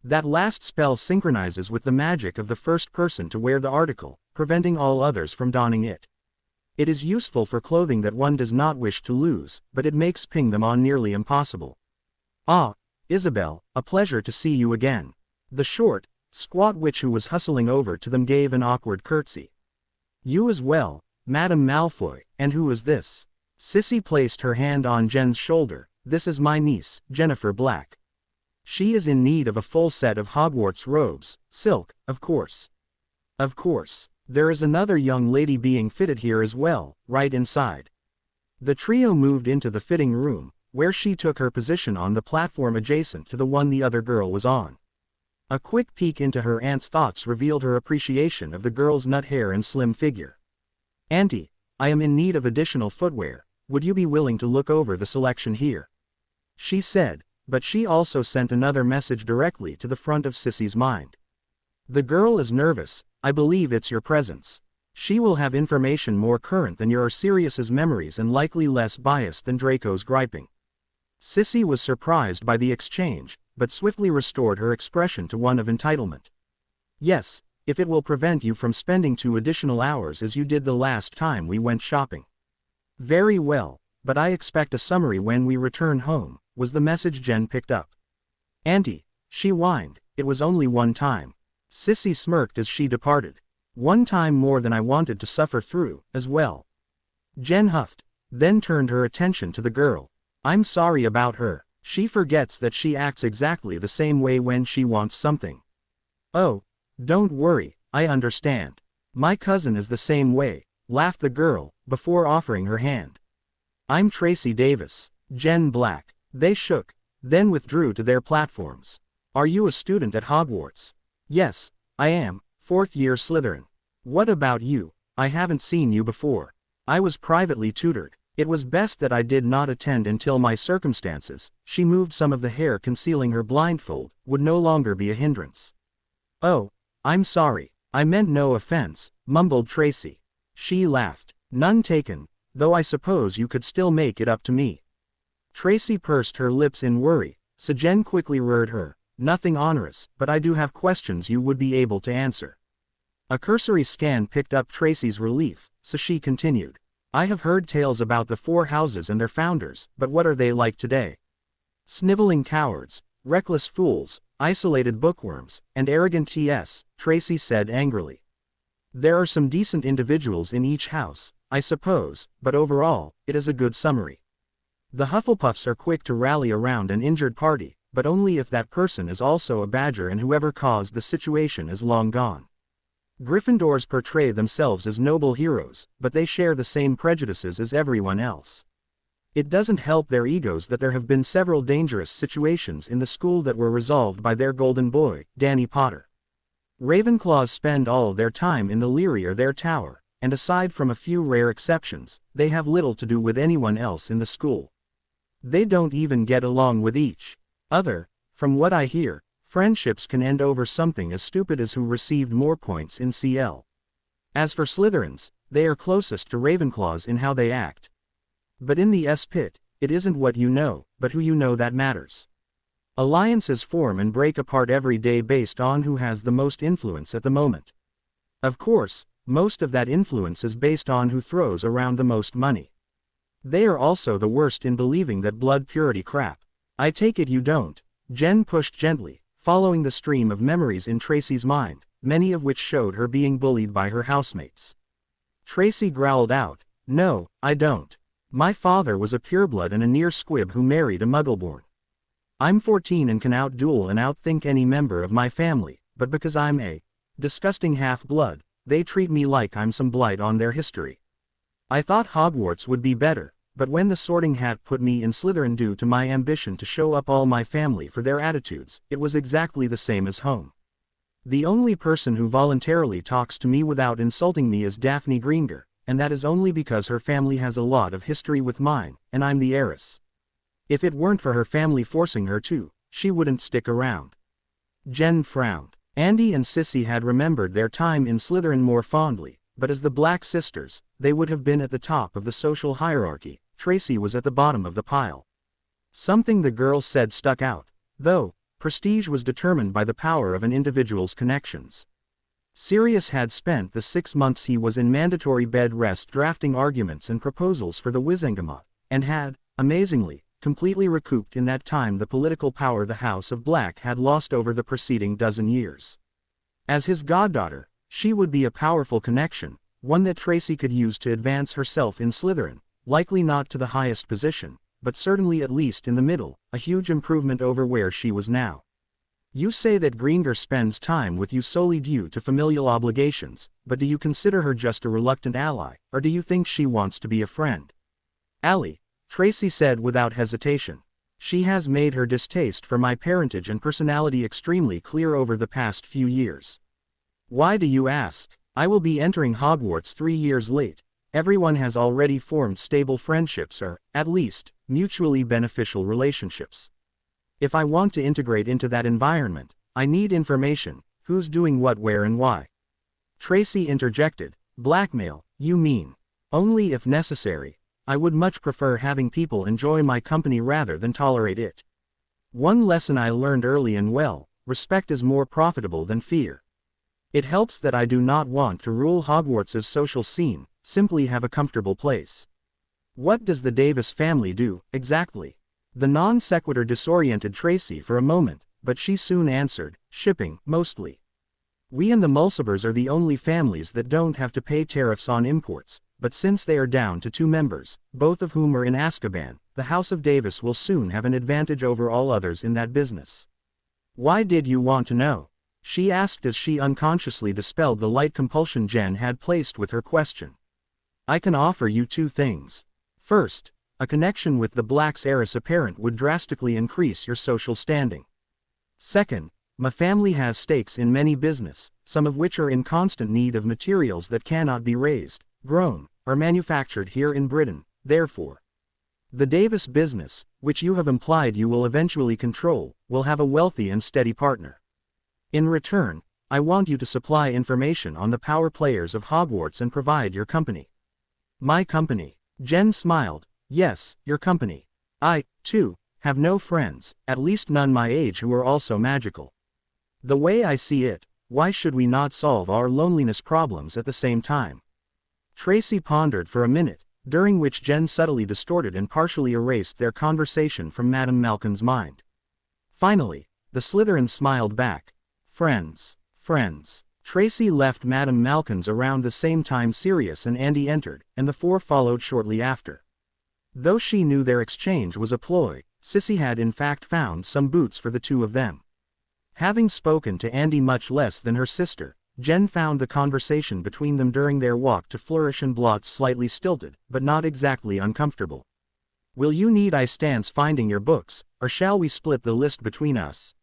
That last spell synchronizes with the magic of the first person to wear the article, preventing all others from donning it. It is useful for clothing that one does not wish to lose, but it makes pinning them on nearly impossible. Ah, Isabel, a pleasure to see you again. The short, squat witch who was hustling over to them gave an awkward curtsy. You as well, Madame Malfoy, and who is this? Sissy placed her hand on Jen's shoulder. This is my niece, Jennifer Black. She is in need of a full set of Hogwarts robes, silk, of course. Of course, there is another young lady being fitted here as well, right inside. The trio moved into the fitting room, where she took her position on the platform adjacent to the one the other girl was on. A quick peek into her aunt's thoughts revealed her appreciation of the girl's nut hair and slim figure. Auntie, I am in need of additional footwear. Would you be willing to look over the selection here? She said, but she also sent another message directly to the front of Sissy's mind. The girl is nervous. I believe it's your presence. She will have information more current than your Sirius's memories and likely less biased than Draco's griping. Sissy was surprised by the exchange, but swiftly restored her expression to one of entitlement. Yes, if it will prevent you from spending 2 additional hours as you did the last time we went shopping. Very well, but I expect a summary when we return home, was the message Jen picked up. Auntie, she whined, it was only one time. Sissy smirked as she departed. One time more than I wanted to suffer through, as well. Jen huffed, then turned her attention to the girl. I'm sorry about her. She forgets that she acts exactly the same way when she wants something. Oh, don't worry, I understand. My cousin is the same way, laughed the girl, before offering her hand. I'm Tracy Davis, Jen Black. They shook, then withdrew to their platforms. Are you a student at Hogwarts? Yes, I am, 4th year Slytherin. What about you? I haven't seen you before. I was privately tutored. It was best that I did not attend until my circumstances, she moved some of the hair concealing her blindfold, would no longer be a hindrance. Oh, I'm sorry, I meant no offense, mumbled Tracy. She laughed. None taken, though I suppose you could still make it up to me. Tracy pursed her lips in worry, so Jen quickly reassured her. Nothing onerous, but I do have questions you would be able to answer. A cursory scan picked up Tracy's relief, so she continued. I have heard tales about the four houses and their founders, but what are they like today? Sniveling cowards, reckless fools, isolated bookworms, and arrogant TS, Tracy said angrily. There are some decent individuals in each house, I suppose, but overall, it is a good summary. The Hufflepuffs are quick to rally around an injured party, but only if that person is also a badger and whoever caused the situation is long gone. Gryffindors portray themselves as noble heroes, but they share the same prejudices as everyone else. It doesn't help their egos that there have been several dangerous situations in the school that were resolved by their golden boy, Danny Potter. Ravenclaws spend all their time in the Leary or their tower, and aside from a few rare exceptions, they have little to do with anyone else in the school. They don't even get along with each other. From what I hear, friendships can end over something as stupid as who received more points in CL. As for Slytherins, they are closest to Ravenclaws in how they act. But in the S-Pit, it isn't what you know, but who you know that matters. Alliances form and break apart every day based on who has the most influence at the moment. Of course, most of that influence is based on who throws around the most money. They are also the worst in believing that blood purity crap. I take it you don't. Jen pushed gently, following the stream of memories in Tracy's mind, many of which showed her being bullied by her housemates. Tracy growled out, No, I don't. My father was a pureblood and a near squib who married a muggleborn. I'm 14 and can outduel and outthink any member of my family, but because I'm a disgusting half-blood, they treat me like I'm some blight on their history. I thought Hogwarts would be better, but when the Sorting Hat put me in Slytherin due to my ambition to show up all my family for their attitudes, it was exactly the same as home. The only person who voluntarily talks to me without insulting me is Daphne Greenger, and that is only because her family has a lot of history with mine, and I'm the heiress. If it weren't for her family forcing her to, she wouldn't stick around. Jen frowned. Andy and Sissy had remembered their time in Slytherin more fondly, but as the Black sisters, they would have been at the top of the social hierarchy. Tracy was at the bottom of the pile. Something the girl said stuck out, though. Prestige was determined by the power of an individual's connections. Sirius had spent the 6 months he was in mandatory bed rest drafting arguments and proposals for the Wizengamot, and had, amazingly, completely recouped in that time the political power the House of Black had lost over the preceding dozen years. As his goddaughter, she would be a powerful connection, one that Tracy could use to advance herself in Slytherin, likely not to the highest position, but certainly at least in the middle, a huge improvement over where she was now. You say that Greenger spends time with you solely due to familial obligations, but do you consider her just a reluctant ally, or do you think she wants to be a friend? Ally, Tracy said without hesitation. She has made her distaste for my parentage and personality extremely clear over the past few years. Why do you ask? I will be entering Hogwarts 3 years late. Everyone has already formed stable friendships or, at least, mutually beneficial relationships. If I want to integrate into that environment, I need information, who's doing what where and why. Tracy interjected, blackmail, you mean? Only if necessary. I would much prefer having people enjoy my company rather than tolerate it. One lesson I learned early and well, respect is more profitable than fear. It helps that I do not want to rule Hogwarts' social scene, simply have a comfortable place. What does the Davis family do, exactly? The non sequitur disoriented Tracy for a moment, but she soon answered, shipping, mostly. We and the Mulcibers are the only families that don't have to pay tariffs on imports, but since they are down to 2 members, both of whom are in Azkaban, the House of Davis will soon have an advantage over all others in that business. Why did you want to know? She asked as she unconsciously dispelled the light compulsion Jen had placed with her question. I can offer you 2 things. First, a connection with the Black's heiress apparent would drastically increase your social standing. Second, my family has stakes in many business, some of which are in constant need of materials that cannot be raised, grown, or manufactured here in Britain, therefore. The Davis business, which you have implied you will eventually control, will have a wealthy and steady partner. In return, I want you to supply information on the power players of Hogwarts and provide your company. My company. Jen smiled. Yes, your company. I, too, have no friends, at least none my age who are also magical. The way I see it, why should we not solve our loneliness problems at the same time? Tracy pondered for a minute, during which Jen subtly distorted and partially erased their conversation from Madame Malkin's mind. Finally, the Slytherin smiled back. Friends. Friends. Tracy left Madame Malkin's around the same time Sirius and Andy entered, and the four followed shortly after. Though she knew their exchange was a ploy, Sissy had in fact found some boots for the two of them. Having spoken to Andy much less than her sister, Jen found the conversation between them during their walk to Flourish and Blots slightly stilted, but not exactly uncomfortable. Will you need I stance finding your books, or shall we split the list between us?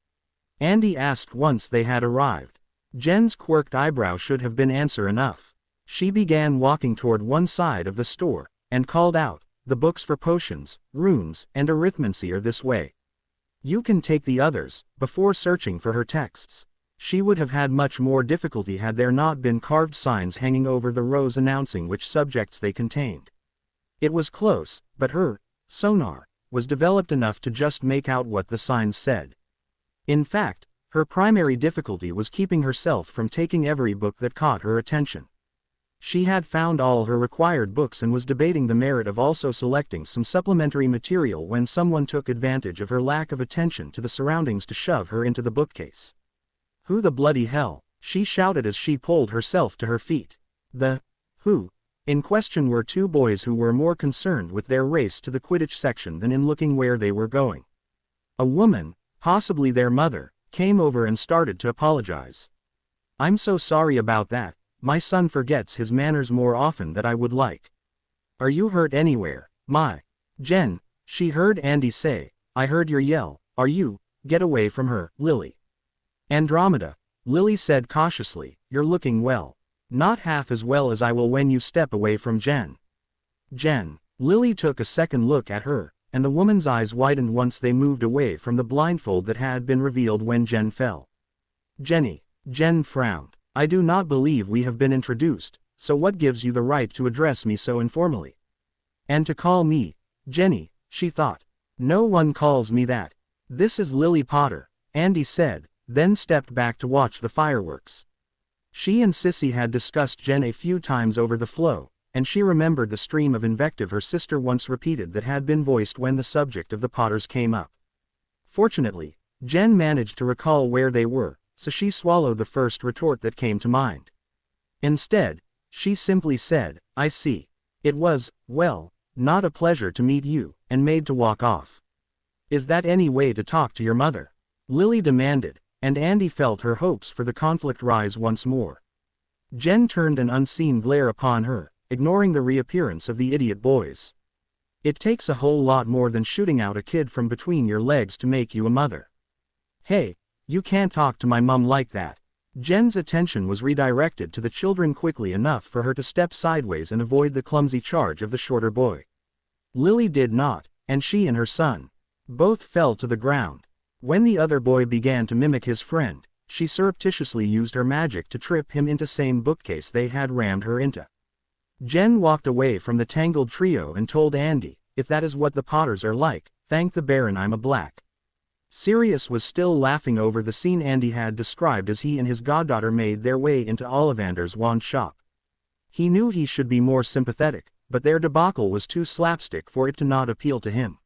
Andy asked once they had arrived. Jen's quirked eyebrow should have been answer enough. She began walking toward one side of the store, and called out, the books for potions, runes, and arithmancy are this way. You can take the others. Before searching for her texts, she would have had much more difficulty had there not been carved signs hanging over the rows announcing which subjects they contained. It was close, but her sonar was developed enough to just make out what the signs said. In fact, her primary difficulty was keeping herself from taking every book that caught her attention. She had found all her required books and was debating the merit of also selecting some supplementary material when someone took advantage of her lack of attention to the surroundings to shove her into the bookcase. Who the bloody hell? She shouted as she pulled herself to her feet. The who in question were two boys who were more concerned with their race to the Quidditch section than in looking where they were going. A woman, possibly their mother, came over and started to apologize. I'm so sorry about that. My son forgets his manners more often than I would like. Are you hurt anywhere, my Jen? She heard Andy say, I heard your yell. Are you? Get away from her, Lily. Andromeda, Lily said cautiously, you're looking well. Not half as well as I will when you step away from Jen. Jen. Lily took a second look at her, and the woman's eyes widened once they moved away from the blindfold that had been revealed when Jen fell. Jenny. Jen frowned. I do not believe we have been introduced, so what gives you the right to address me so informally? And to call me Jenny, she thought. No one calls me that. This is Lily Potter, Andy said, then stepped back to watch the fireworks. She and Sissy had discussed Jen a few times over the flow, and she remembered the stream of invective her sister once repeated that had been voiced when the subject of the Potters came up. Fortunately, Jen managed to recall where they were, so she swallowed the first retort that came to mind. Instead, she simply said, I see. It was, well, not a pleasure to meet you, and made to walk off. Is that any way to talk to your mother? Lily demanded, and Andy felt her hopes for the conflict rise once more. Jen turned an unseen glare upon her, ignoring the reappearance of the idiot boys. It takes a whole lot more than shooting out a kid from between your legs to make you a mother. Hey, you can't talk to my mum like that. Jen's attention was redirected to the children quickly enough for her to step sideways and avoid the clumsy charge of the shorter boy. Lily did not, and she and her son both fell to the ground. When the other boy began to mimic his friend, she surreptitiously used her magic to trip him into same bookcase they had rammed her into. Jen walked away from the tangled trio and told Andy, if that is what the Potters are like, thank the Baron I'm a black. Sirius was still laughing over the scene Andy had described as he and his goddaughter made their way into Ollivander's wand shop. He knew he should be more sympathetic, but their debacle was too slapstick for it to not appeal to him.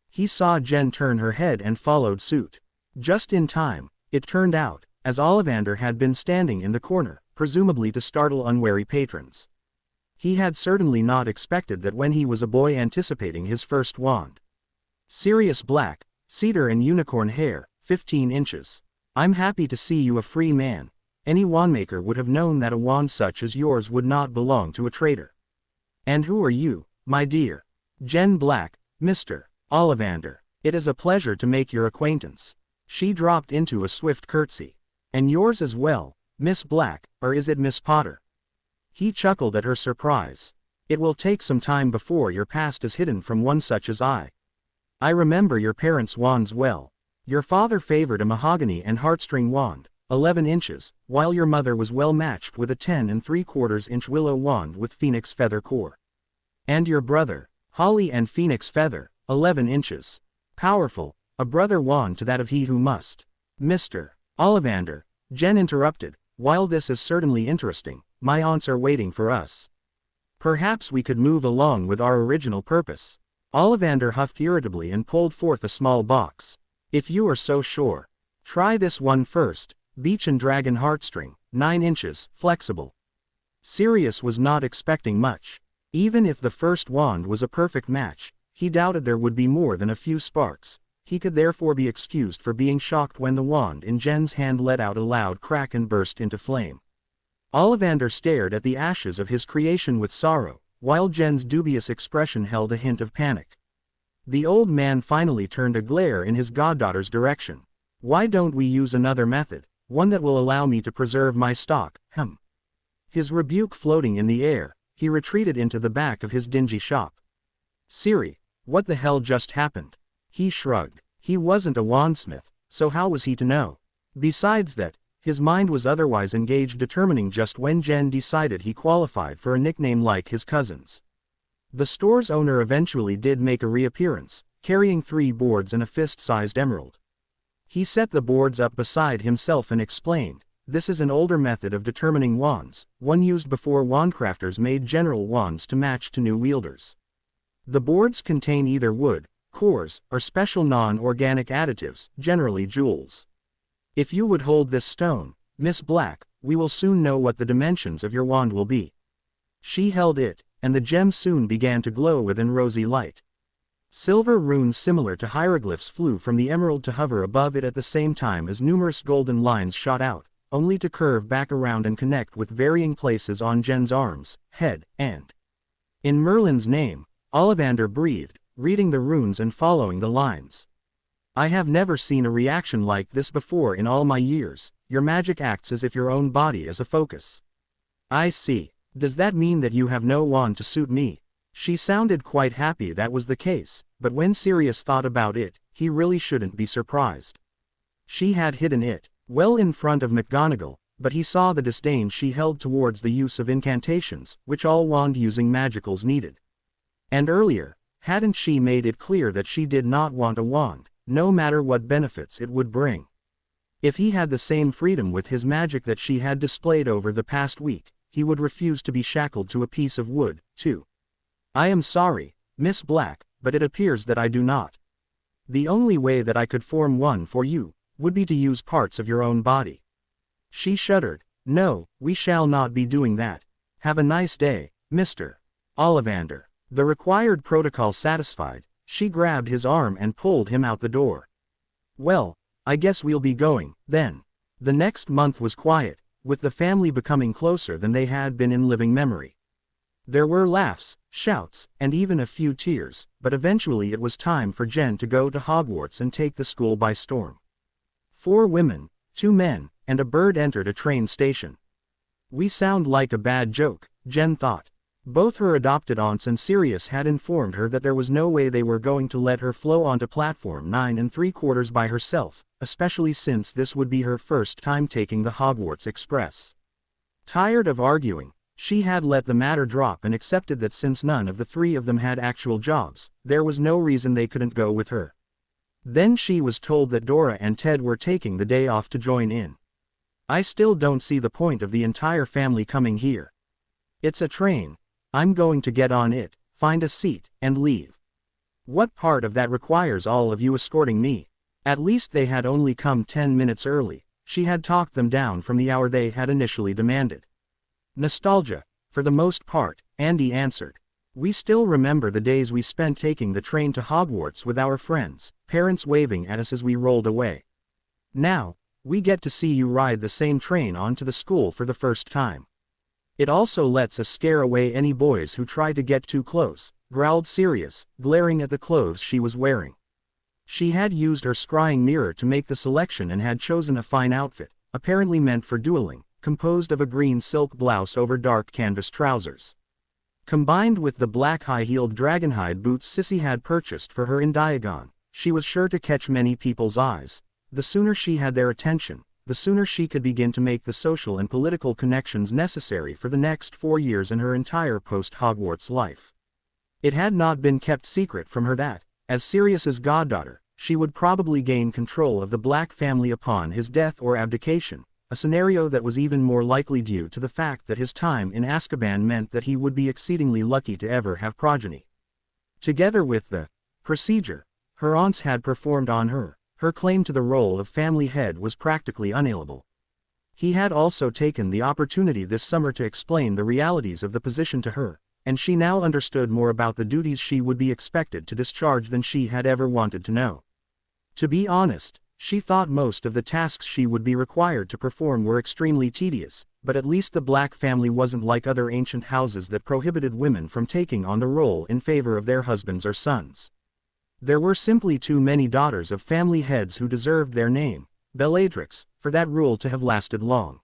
He saw Jen turn her head and followed suit. Just in time, it turned out, as Ollivander had been standing in the corner, presumably to startle unwary patrons. He had certainly not expected that when he was a boy anticipating his first wand. Sirius Black, cedar and unicorn hair, 15 inches. I'm happy to see you a free man. Any wandmaker would have known that a wand such as yours would not belong to a traitor. And who are you, my dear? Jen Black, Mr. Ollivander. It is a pleasure to make your acquaintance. She dropped into a swift curtsy. And yours as well, Miss Black, or is it Miss Potter? He chuckled at her surprise. It will take some time before your past is hidden from one such as I. I remember your parents' wands well. Your father favored a mahogany and heartstring wand, 11 inches, while your mother was well matched with a 10 3/4-inch willow wand with phoenix feather core. And your brother, holly and phoenix feather, 11 inches. Powerful, a brother wand to that of he who must. Mr. Ollivander, Jen interrupted, while this is certainly interesting, my aunts are waiting for us. Perhaps we could move along with our original purpose. Ollivander huffed irritably and pulled forth a small box. If you are so sure. Try this one first, Beach and Dragon Heartstring, 9 inches, flexible. Sirius was not expecting much. Even if the first wand was a perfect match, he doubted there would be more than a few sparks. He could therefore be excused for being shocked when the wand in Jen's hand let out a loud crack and burst into flame. Ollivander stared at the ashes of his creation with sorrow, while Jen's dubious expression held a hint of panic. The old man finally turned a glare in his goddaughter's direction. Why don't we use another method, one that will allow me to preserve my stock, His rebuke floating in the air, he retreated into the back of his dingy shop. Siri, what the hell just happened? He shrugged. He wasn't a wandsmith, so how was he to know? Besides that, his mind was otherwise engaged determining just when Jen decided he qualified for a nickname like his cousin's. The store's owner eventually did make a reappearance, carrying 3 boards and a fist-sized emerald. He set the boards up beside himself and explained, this is an older method of determining wands, one used before wandcrafters made general wands to match to new wielders. The boards contain either wood, cores, or special non-organic additives, generally jewels. If you would hold this stone, Miss Black, we will soon know what the dimensions of your wand will be. She held it, and the gem soon began to glow with an rosy light. Silver runes similar to hieroglyphs flew from the emerald to hover above it at the same time as numerous golden lines shot out, only to curve back around and connect with varying places on Jen's arms, head, and. In Merlin's name, Ollivander breathed, reading the runes and following the lines. I have never seen a reaction like this before in all my years. Your magic acts as if your own body is a focus. I see. Does that mean that you have no wand to suit me? She sounded quite happy that was the case, but when Sirius thought about it, he really shouldn't be surprised. She had hidden it, well in front of McGonagall, but he saw the disdain she held towards the use of incantations, which all wand-using magicals needed. And earlier, hadn't she made it clear that she did not want a wand, no matter what benefits it would bring? If he had the same freedom with his magic that she had displayed over the past week, he would refuse to be shackled to a piece of wood, too. I am sorry, Miss Black, but it appears that I do not. The only way that I could form one for you, would be to use parts of your own body. She shuddered. No, we shall not be doing that. Have a nice day, Mr. Ollivander. The required protocol satisfied, she grabbed his arm and pulled him out the door. Well, I guess we'll be going, then. The next month was quiet, with the family becoming closer than they had been in living memory. There were laughs, shouts, and even a few tears, but eventually it was time for Jen to go to Hogwarts and take the school by storm. 4 women, 2 men, and a bird entered a train station. We sound like a bad joke, Jen thought. Both her adopted aunts and Sirius had informed her that there was no way they were going to let her flow onto platform 9 3/4 by herself, especially since this would be her first time taking the Hogwarts Express. Tired of arguing, she had let the matter drop and accepted that since none of the 3 of them had actual jobs, there was no reason they couldn't go with her. Then she was told that Dora and Ted were taking the day off to join in. I still don't see the point of the entire family coming here. It's a train. I'm going to get on it, find a seat, and leave. What part of that requires all of you escorting me? At least they had only come 10 minutes early. She had talked them down from the hour they had initially demanded. Nostalgia, for the most part, Andy answered. We still remember the days we spent taking the train to Hogwarts with our friends, parents waving at us as we rolled away. Now, we get to see you ride the same train onto the school for the first time. It also lets us scare away any boys who try to get too close, growled Sirius, glaring at the clothes she was wearing. She had used her scrying mirror to make the selection and had chosen a fine outfit, apparently meant for dueling, composed of a green silk blouse over dark canvas trousers. Combined with the black high-heeled dragonhide boots Sissy had purchased for her in Diagon, she was sure to catch many people's eyes. The sooner she had their attention, the sooner she could begin to make the social and political connections necessary for the next 4 years in her entire post-Hogwarts life. It had not been kept secret from her that, as Sirius's goddaughter, she would probably gain control of the Black family upon his death or abdication, a scenario that was even more likely due to the fact that his time in Azkaban meant that he would be exceedingly lucky to ever have progeny. Together with the procedure her aunts had performed on her, her claim to the role of family head was practically unalienable. He had also taken the opportunity this summer to explain the realities of the position to her, and she now understood more about the duties she would be expected to discharge than she had ever wanted to know. To be honest, she thought most of the tasks she would be required to perform were extremely tedious, but at least the Black family wasn't like other ancient houses that prohibited women from taking on the role in favor of their husbands or sons. There were simply too many daughters of family heads who deserved their name, Bellatrix, for that rule to have lasted long.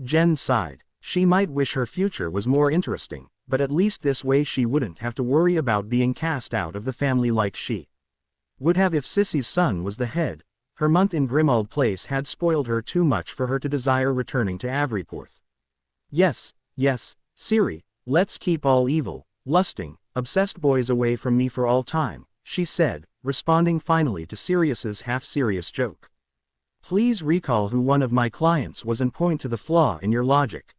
Jen sighed. She might wish her future was more interesting, but at least this way she wouldn't have to worry about being cast out of the family like she would have if Sissy's son was the head. Her month in Grimmauld Place had spoiled her too much for her to desire returning to Averyporth. Yes, Siri, let's keep all evil, lusting, obsessed boys away from me for all time, she said, responding finally to Sirius's half-serious joke. Please recall who one of my clients was and point to the flaw in your logic.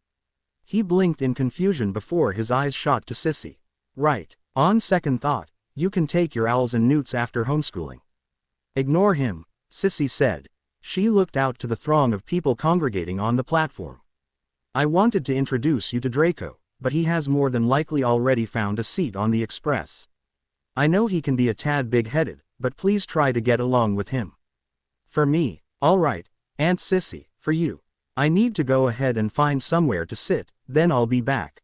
He blinked in confusion before his eyes shot to Sissy. Right, on second thought, you can take your owls and newts after homeschooling. Ignore him, Sissy said. She looked out to the throng of people congregating on the platform. I wanted to introduce you to Draco, but he has more than likely already found a seat on the express. I know he can be a tad big-headed, but please try to get along with him. For me, all right, Aunt Sissy, for you. I need to go ahead and find somewhere to sit, then I'll be back.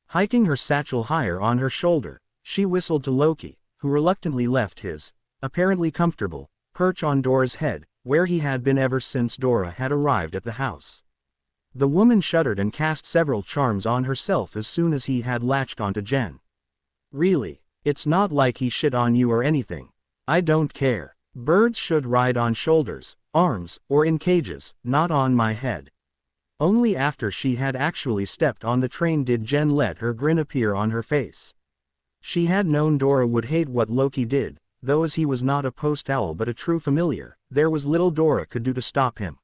Hiking her satchel higher on her shoulder, she whistled to Loki, who reluctantly left his, apparently comfortable, perch on Dora's head, where he had been ever since Dora had arrived at the house. The woman shuddered and cast several charms on herself as soon as he had latched onto Jen. Really, it's not like he shit on you or anything. I don't care. Birds should ride on shoulders, arms, or in cages, not on my head. Only after she had actually stepped on the train did Jen let her grin appear on her face. She had known Dora would hate what Loki did, though as he was not a post owl but a true familiar, there was little Dora could do to stop him.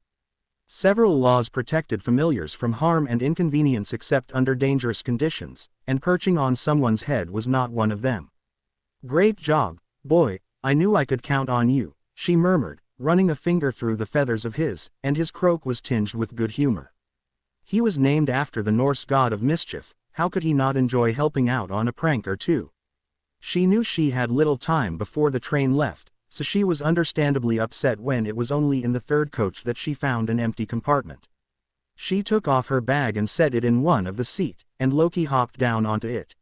Several laws protected familiars from harm and inconvenience except under dangerous conditions, and perching on someone's head was not one of them. Great job, boy, I knew I could count on you, she murmured, running a finger through the feathers of his, and his croak was tinged with good humor. He was named after the Norse god of mischief, how could he not enjoy helping out on a prank or two? She knew she had little time before the train left, so she was understandably upset when it was only in the third coach that she found an empty compartment. She took off her bag and set it in one of the seat, and Loki hopped down onto it.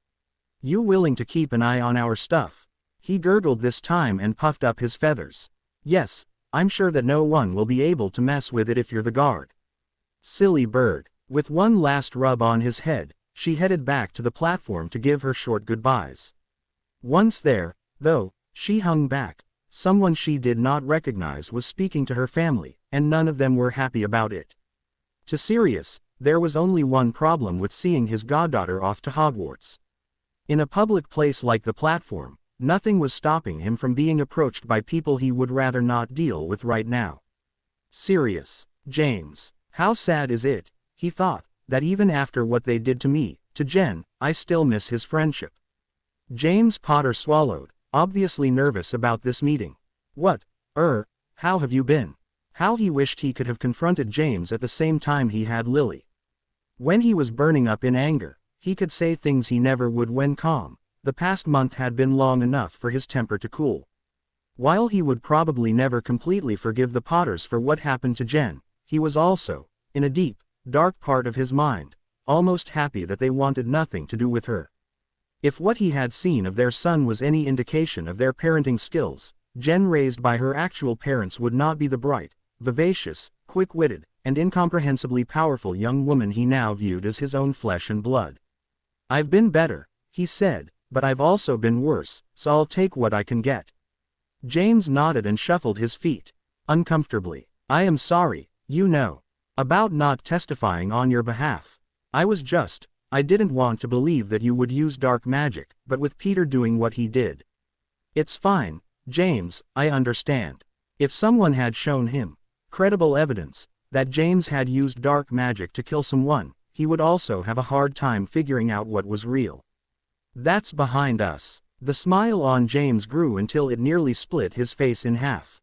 You willing to keep an eye on our stuff? He gurgled this time and puffed up his feathers. Yes, I'm sure that no one will be able to mess with it if you're the guard. Silly bird. With one last rub on his head, she headed back to the platform to give her short goodbyes. Once there, though, she hung back. Someone she did not recognize was speaking to her family, and none of them were happy about it. To Sirius, there was only one problem with seeing his goddaughter off to Hogwarts. In a public place like the platform, nothing was stopping him from being approached by people he would rather not deal with right now. Sirius, James, how sad is it, he thought, that even after what they did to me, to Jen, I still miss his friendship. James Potter swallowed, obviously nervous about this meeting. What, how have you been? How he wished he could have confronted James at the same time he had Lily. When he was burning up in anger, he could say things he never would when calm. The past month had been long enough for his temper to cool. While he would probably never completely forgive the Potters for what happened to Jen, he was also, in a deep, dark part of his mind, almost happy that they wanted nothing to do with her. If what he had seen of their son was any indication of their parenting skills, Jen raised by her actual parents would not be the bright, vivacious, quick-witted, and incomprehensibly powerful young woman he now viewed as his own flesh and blood. I've been better, he said, but I've also been worse, so I'll take what I can get. James nodded and shuffled his feet uncomfortably. I am sorry, you know, about not testifying on your behalf. I didn't want to believe that you would use dark magic, but with Peter doing what he did. It's fine, James, I understand. If someone had shown him credible evidence that James had used dark magic to kill someone, he would also have a hard time figuring out what was real. That's behind us. The smile on James grew until it nearly split his face in half.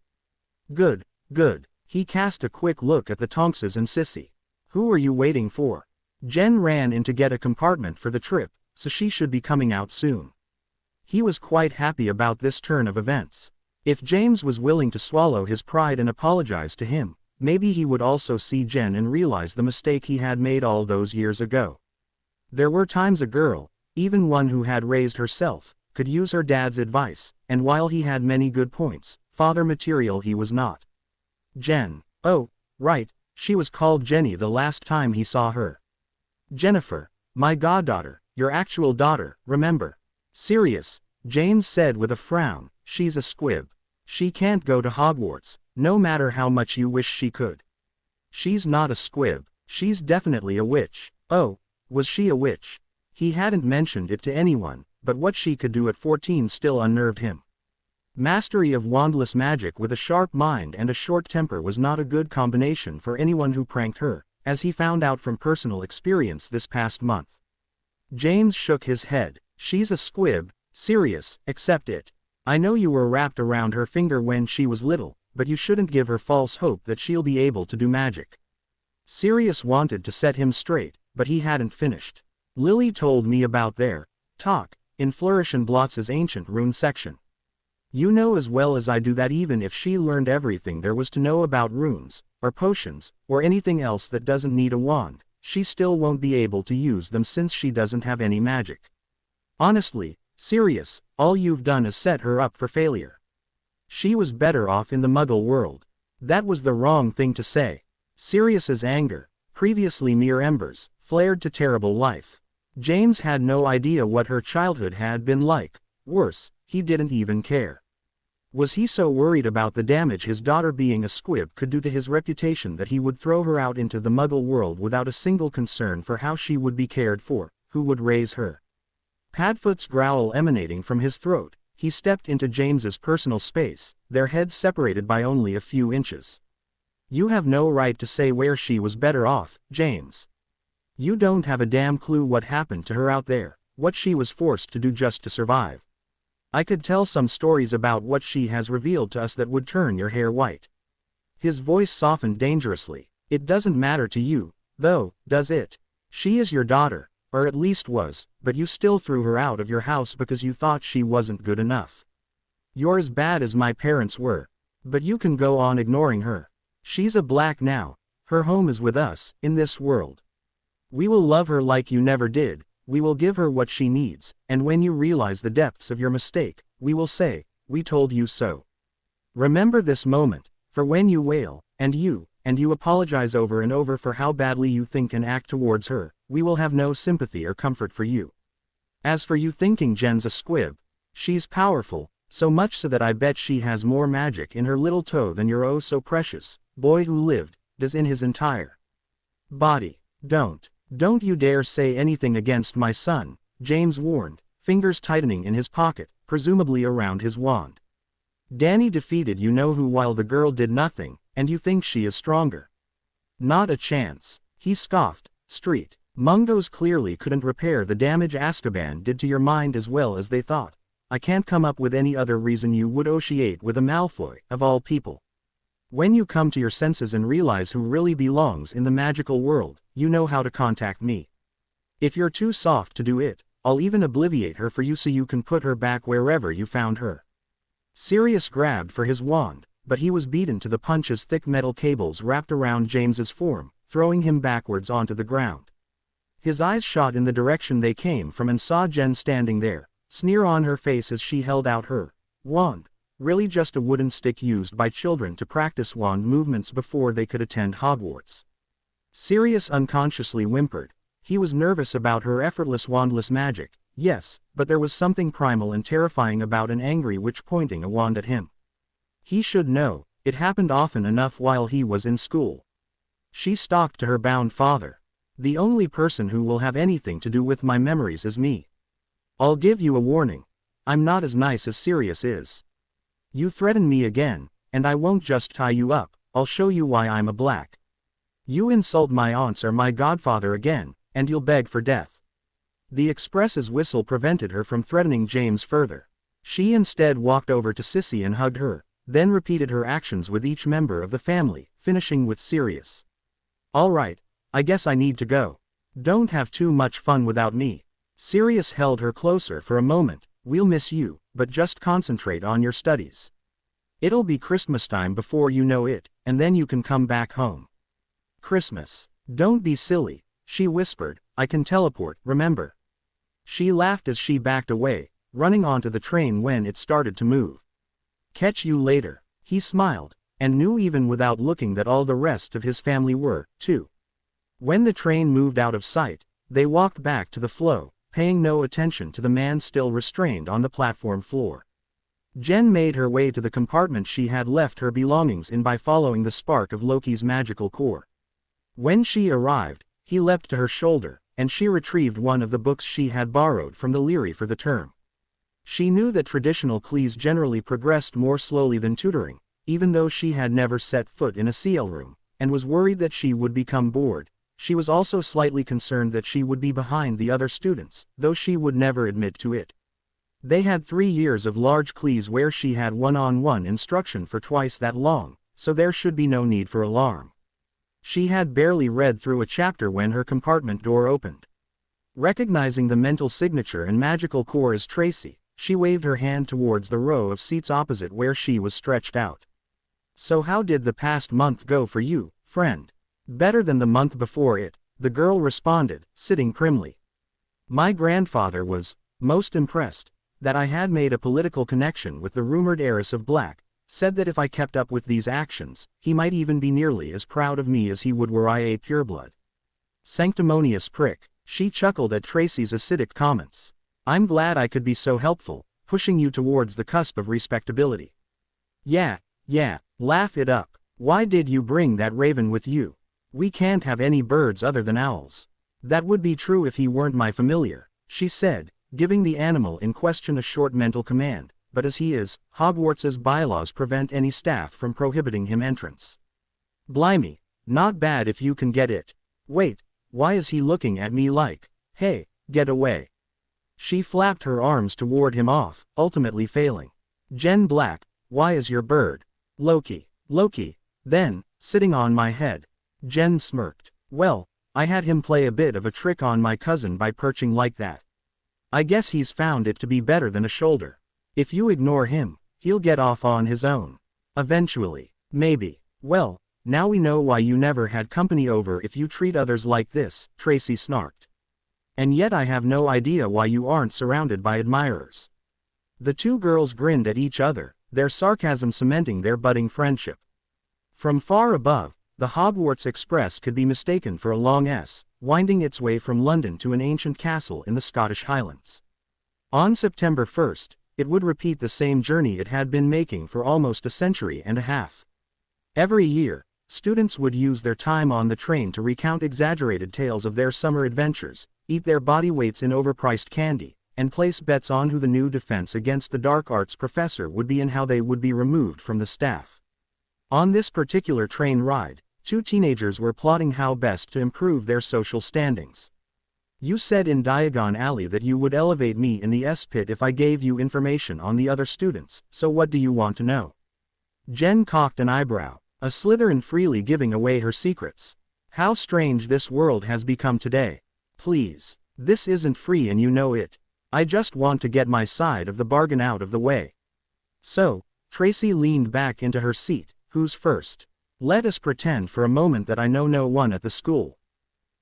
Good, good. He cast a quick look at the Tonkses and Sissy. Who are you waiting for? Jen ran in to get a compartment for the trip, so she should be coming out soon. He was quite happy about this turn of events. If James was willing to swallow his pride and apologize to him, maybe he would also see Jen and realize the mistake he had made all those years ago. There were times a girl, even one who had raised herself, could use her dad's advice, and while he had many good points, father material he was not. Jen. Oh, right, she was called Jenny the last time he saw her. Jennifer, my goddaughter, your actual daughter, remember. Sirius, James said with a frown, she's a squib. She can't go to Hogwarts, no matter how much you wish she could. She's not a squib, she's definitely a witch. Oh, was she a witch? He hadn't mentioned it to anyone, but what she could do at 14 still unnerved him. Mastery of wandless magic with a sharp mind and a short temper was not a good combination for anyone who pranked her, as he found out from personal experience this past month. James shook his head. She's a squib, Sirius, accept it. I know you were wrapped around her finger when she was little, but you shouldn't give her false hope that she'll be able to do magic. Sirius wanted to set him straight, but he hadn't finished. Lily told me about their talk in Flourish and Blotz's ancient rune section. You know as well as I do that even if she learned everything there was to know about runes, or potions, or anything else that doesn't need a wand, she still won't be able to use them since she doesn't have any magic. Honestly, Sirius, all you've done is set her up for failure. She was better off in the Muggle world. That was the wrong thing to say. Sirius's anger, previously mere embers, flared to terrible life. James had no idea what her childhood had been like. Worse, he didn't even care. Was he so worried about the damage his daughter being a squib could do to his reputation that he would throw her out into the Muggle world without a single concern for how she would be cared for, who would raise her? Padfoot's growl emanating from his throat, he stepped into James's personal space, their heads separated by only a few inches. You have no right to say where she was better off, James. You don't have a damn clue what happened to her out there, what she was forced to do just to survive. I could tell some stories about what she has revealed to us that would turn your hair white. His voice softened dangerously. It doesn't matter to you, though, does it? She is your daughter, or at least was, but you still threw her out of your house because you thought she wasn't good enough. You're as bad as my parents were. But you can go on ignoring her. She's a Black now. Her home is with us, in this world. We will love her like you never did. We will give her what she needs, and when you realize the depths of your mistake, we will say, we told you so. Remember this moment, for when you wail, and you apologize over and over for how badly you think and act towards her, we will have no sympathy or comfort for you. As for you thinking Jen's a squib, she's powerful, so much so that I bet she has more magic in her little toe than your oh so precious boy who lived, does in his entire body. Don't you dare say anything against my son, James warned, fingers tightening in his pocket, presumably around his wand. Danny defeated you-know-who while the girl did nothing, and you think she is stronger. Not a chance, he scoffed. Street Mungos clearly couldn't repair the damage Azkaban did to your mind as well as they thought. I can't come up with any other reason you would associate with a Malfoy, of all people. When you come to your senses and realize who really belongs in the magical world, you know how to contact me. If you're too soft to do it, I'll even obliviate her for you so you can put her back wherever you found her. Sirius grabbed for his wand, but he was beaten to the punch as thick metal cables wrapped around James's form, throwing him backwards onto the ground. His eyes shot in the direction they came from and saw Jen standing there, sneer on her face as she held out her wand. Really just a wooden stick used by children to practice wand movements before they could attend Hogwarts. Sirius unconsciously whimpered. He was nervous about her effortless wandless magic, Yes, but there was something primal and terrifying about an angry witch pointing a wand at him. He should know, it happened often enough while he was in school. She stalked to her bound father. The only person who will have anything to do with my memories is me. I'll give you a warning. I'm not as nice as Sirius is. You threaten me again, and I won't just tie you up, I'll show you why I'm a black. You insult my aunts or my godfather again, and you'll beg for death. The express's whistle prevented her from threatening James further. She instead walked over to Sissy and hugged her, then repeated her actions with each member of the family, finishing with Sirius. All right, I guess I need to go. Don't have too much fun without me. Sirius held her closer for a moment. We'll miss you, but just concentrate on your studies. It'll be Christmas time before you know it, and then you can come back home. Christmas. Don't be silly, she whispered, I can teleport, remember? She laughed as she backed away, running onto the train when it started to move. Catch you later, he smiled, and knew even without looking that all the rest of his family were, too. When the train moved out of sight, they walked back to the flow, paying no attention to the man still restrained on the platform floor. Jen made her way to the compartment she had left her belongings in by following the spark of Loki's magical core. When she arrived, he leapt to her shoulder, and she retrieved one of the books she had borrowed from the Leary for the term. She knew that traditional clees generally progressed more slowly than tutoring, even though she had never set foot in a CL room, and was worried that she would become bored. She was also slightly concerned that she would be behind the other students, though she would never admit to it. They had 3 years of large clees where she had one-on-one instruction for twice that long, so there should be no need for alarm. She had barely read through a chapter when her compartment door opened. Recognizing the mental signature and magical core as Tracy, she waved her hand towards the row of seats opposite where she was stretched out. So how did the past month go for you, friend? Better than the month before it, the girl responded, sitting primly. My grandfather was most impressed that I had made a political connection with the rumored heiress of Black, said that if I kept up with these actions, he might even be nearly as proud of me as he would were I a pureblood. Sanctimonious prick, she chuckled at Tracy's acidic comments. I'm glad I could be so helpful, pushing you towards the cusp of respectability. Yeah, laugh it up. Why did you bring that raven with you? We can't have any birds other than owls. That would be true if he weren't my familiar, she said, giving the animal in question a short mental command, but as he is, Hogwarts's bylaws prevent any staff from prohibiting him entrance. Blimey, not bad if you can get it. Wait, why is he looking at me like, hey, get away? She flapped her arms toward him off, ultimately failing. Jen Black, why is your bird? Loki, then, sitting on my head. Jen smirked. Well, I had him play a bit of a trick on my cousin by perching like that. I guess he's found it to be better than a shoulder. If you ignore him, he'll get off on his own. Eventually. Maybe. Well, now we know why you never had company over if you treat others like this, Tracy snarked. And yet I have no idea why you aren't surrounded by admirers. The two girls grinned at each other, their sarcasm cementing their budding friendship. From far above, the Hogwarts Express could be mistaken for a long S, winding its way from London to an ancient castle in the Scottish Highlands. On September 1st, it would repeat the same journey it had been making for almost a century and a half. Every year, students would use their time on the train to recount exaggerated tales of their summer adventures, eat their body weights in overpriced candy, and place bets on who the new defense against the dark arts professor would be and how they would be removed from the staff. On this particular train ride, 2 teenagers were plotting how best to improve their social standings. You said in Diagon Alley that you would elevate me in the S-pit if I gave you information on the other students, so what do you want to know? Jen cocked an eyebrow, a Slytherin freely giving away her secrets. How strange this world has become today. Please, this isn't free and you know it. I just want to get my side of the bargain out of the way. So, Tracy leaned back into her seat. Who's first? Let us pretend for a moment that I know no one at the school.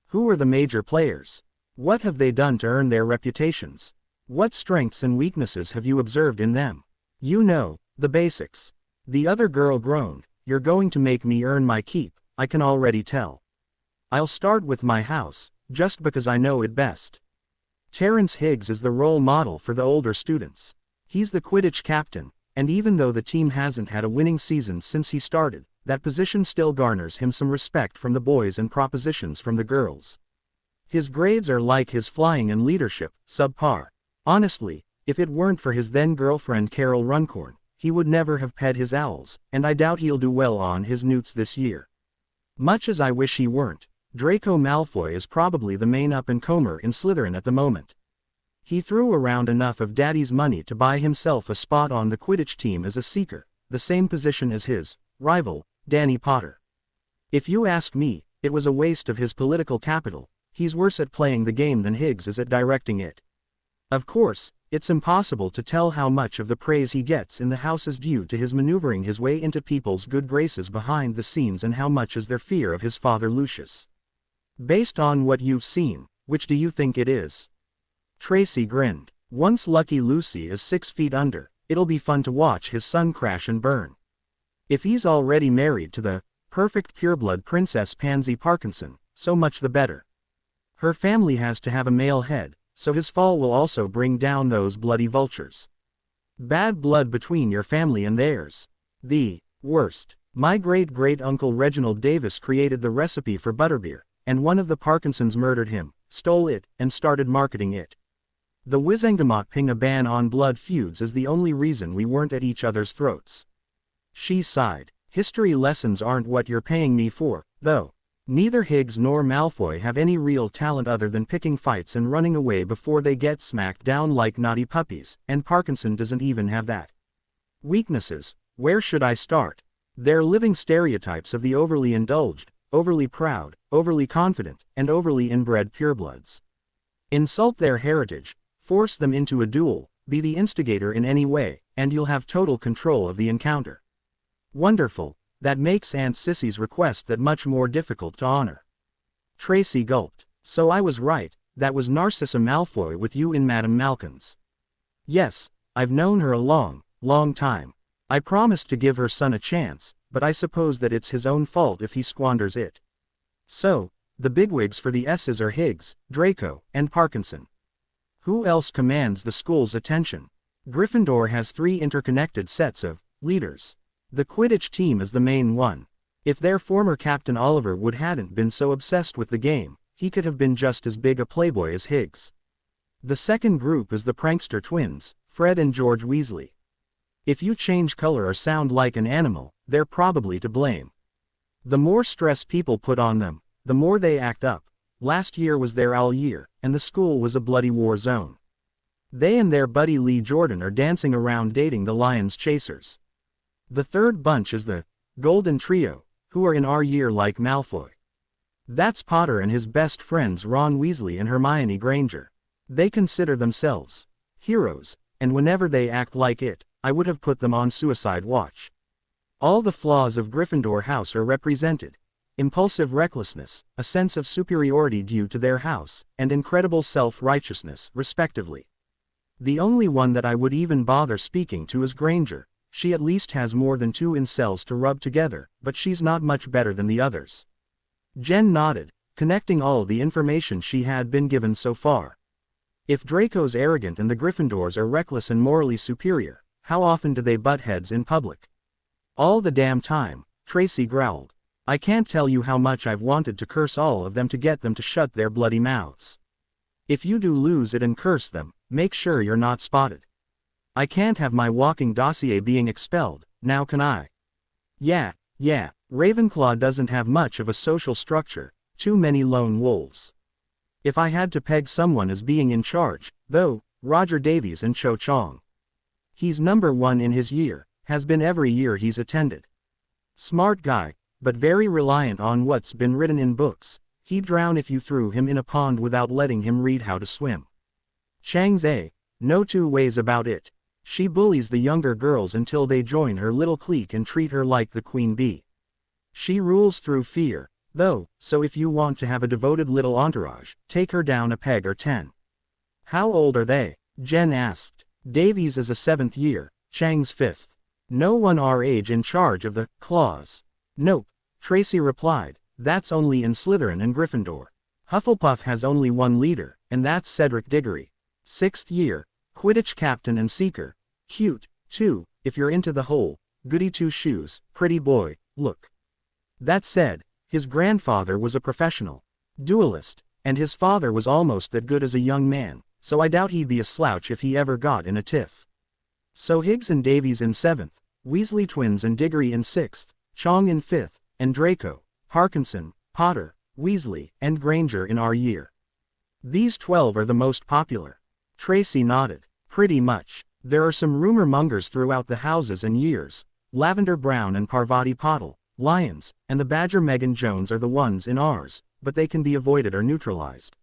Who are the major players? What have they done to earn their reputations? What strengths and weaknesses have you observed in them? You know, the basics. The other girl groaned. You're going to make me earn my keep, I can already tell. I'll start with my house, just because I know it best. Terrence Higgs is the role model for the older students. He's the Quidditch captain, and even though the team hasn't had a winning season since he started, that position still garners him some respect from the boys and propositions from the girls. His grades are like his flying and leadership, subpar. Honestly, if it weren't for his then-girlfriend Carol Runcorn, he would never have pet his owls, and I doubt he'll do well on his newts this year. Much as I wish he weren't, Draco Malfoy is probably the main up-and-comer in Slytherin at the moment. He threw around enough of Daddy's money to buy himself a spot on the Quidditch team as a seeker, the same position as his rival, Danny Potter. If you ask me, it was a waste of his political capital. He's worse at playing the game than Higgs is at directing it. Of course, it's impossible to tell how much of the praise he gets in the house is due to his maneuvering his way into people's good graces behind the scenes and how much is their fear of his father Lucius. Based on what you've seen, which do you think it is? Tracy grinned. Once Lucky Lucy is 6 feet under, it'll be fun to watch his son crash and burn. If he's already married to the perfect pureblood Princess Pansy Parkinson, so much the better. Her family has to have a male head, so his fall will also bring down those bloody vultures. Bad blood between your family and theirs. The worst. My great-great-uncle Reginald Davis created the recipe for butterbeer, and one of the Parkinsons murdered him, stole it, and started marketing it. The Wizengamot ping a ban on blood feuds is the only reason we weren't at each other's throats. She sighed. History lessons aren't what you're paying me for, though. Neither Higgs nor Malfoy have any real talent other than picking fights and running away before they get smacked down like naughty puppies, and Parkinson doesn't even have that. Weaknesses, where should I start? They're living stereotypes of the overly indulged, overly proud, overly confident, and overly inbred purebloods. Insult their heritage, force them into a duel, be the instigator in any way, and you'll have total control of the encounter. Wonderful, that makes Aunt Sissy's request that much more difficult to honor. Tracy gulped. So I was right, that was Narcissa Malfoy with you in Madame Malkin's. Yes, I've known her a long, long time. I promised to give her son a chance, but I suppose that it's his own fault if he squanders it. So, the bigwigs for the S's are Higgs, Draco, and Parkinson. Who else commands the school's attention? Gryffindor has 3 interconnected sets of leaders. The Quidditch team is the main one. If their former captain Oliver Wood hadn't been so obsessed with the game, he could have been just as big a playboy as Higgs. The second group is the prankster twins, Fred and George Weasley. If you change color or sound like an animal, they're probably to blame. The more stress people put on them, the more they act up. Last year was their owl year, and the school was a bloody war zone. They and their buddy Lee Jordan are dancing around dating the Lions Chasers. The third bunch is the Golden Trio, who are in our year like Malfoy. That's Potter and his best friends Ron Weasley and Hermione Granger. They consider themselves heroes, and whenever they act like it, I would have put them on suicide watch. All the flaws of Gryffindor House are represented. Impulsive recklessness, a sense of superiority due to their house, and incredible self-righteousness, respectively. The only one that I would even bother speaking to is Granger. She at least has more than 2 incels to rub together, but she's not much better than the others. Jen nodded, connecting all the information she had been given so far. If Draco's arrogant and the Gryffindors are reckless and morally superior, how often do they butt heads in public? All the damn time, Tracy growled. I can't tell you how much I've wanted to curse all of them to get them to shut their bloody mouths. If you do lose it and curse them, make sure you're not spotted. I can't have my walking dossier being expelled, now can I? Yeah, Ravenclaw doesn't have much of a social structure, too many lone wolves. If I had to peg someone as being in charge, though, Roger Davies and Cho Chong. He's number 1 in his year, has been every year he's attended. Smart guy, but very reliant on what's been written in books. He'd drown if you threw him in a pond without letting him read how to swim. Chang's no 2 ways about it. She bullies the younger girls until they join her little clique and treat her like the queen bee. She rules through fear, though, so if you want to have a devoted little entourage, take her down a peg or 10. How old are they? Jen asked. Davies is a 7th year, Chang's 5th. No one our age in charge of the claws. Nope, Tracy replied, that's only in Slytherin and Gryffindor. Hufflepuff has only one leader, and that's Cedric Diggory. 6th year, Quidditch captain and seeker. Cute, too, if you're into the whole, goody two-shoes, pretty boy, look. That said, his grandfather was a professional duelist, and his father was almost that good as a young man, so I doubt he'd be a slouch if he ever got in a tiff. So Higgs and Davies in 7th, Weasley twins and Diggory in 6th, Chong in 5th, and Draco, Parkinson, Potter, Weasley, and Granger in our year. These 12 are the most popular. Tracy nodded. Pretty much. There are some rumor mongers throughout the houses and years. Lavender Brown and Parvati Patil, Lyons, and the Badger Megan Jones are the ones in ours, but they can be avoided or neutralized.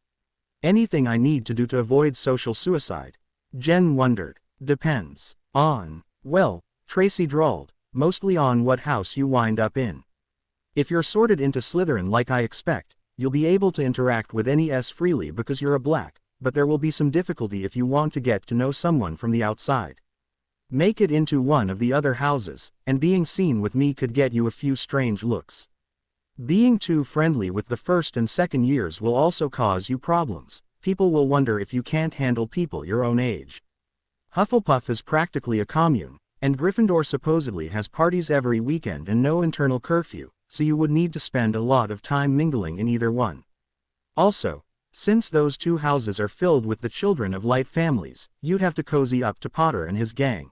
Anything I need to do to avoid social suicide? Jen wondered. Depends. On. Well, Tracy drawled, mostly on what house you wind up in. If you're sorted into Slytherin like I expect, you'll be able to interact with any S freely because you're a black, but there will be some difficulty if you want to get to know someone from the outside. Make it into one of the other houses, and being seen with me could get you a few strange looks. Being too friendly with the first and second years will also cause you problems. People will wonder if you can't handle people your own age. Hufflepuff is practically a commune, and Gryffindor supposedly has parties every weekend and no internal curfew, so you would need to spend a lot of time mingling in either one. Also, since those two houses are filled with the children of light families, you'd have to cozy up to Potter and his gang.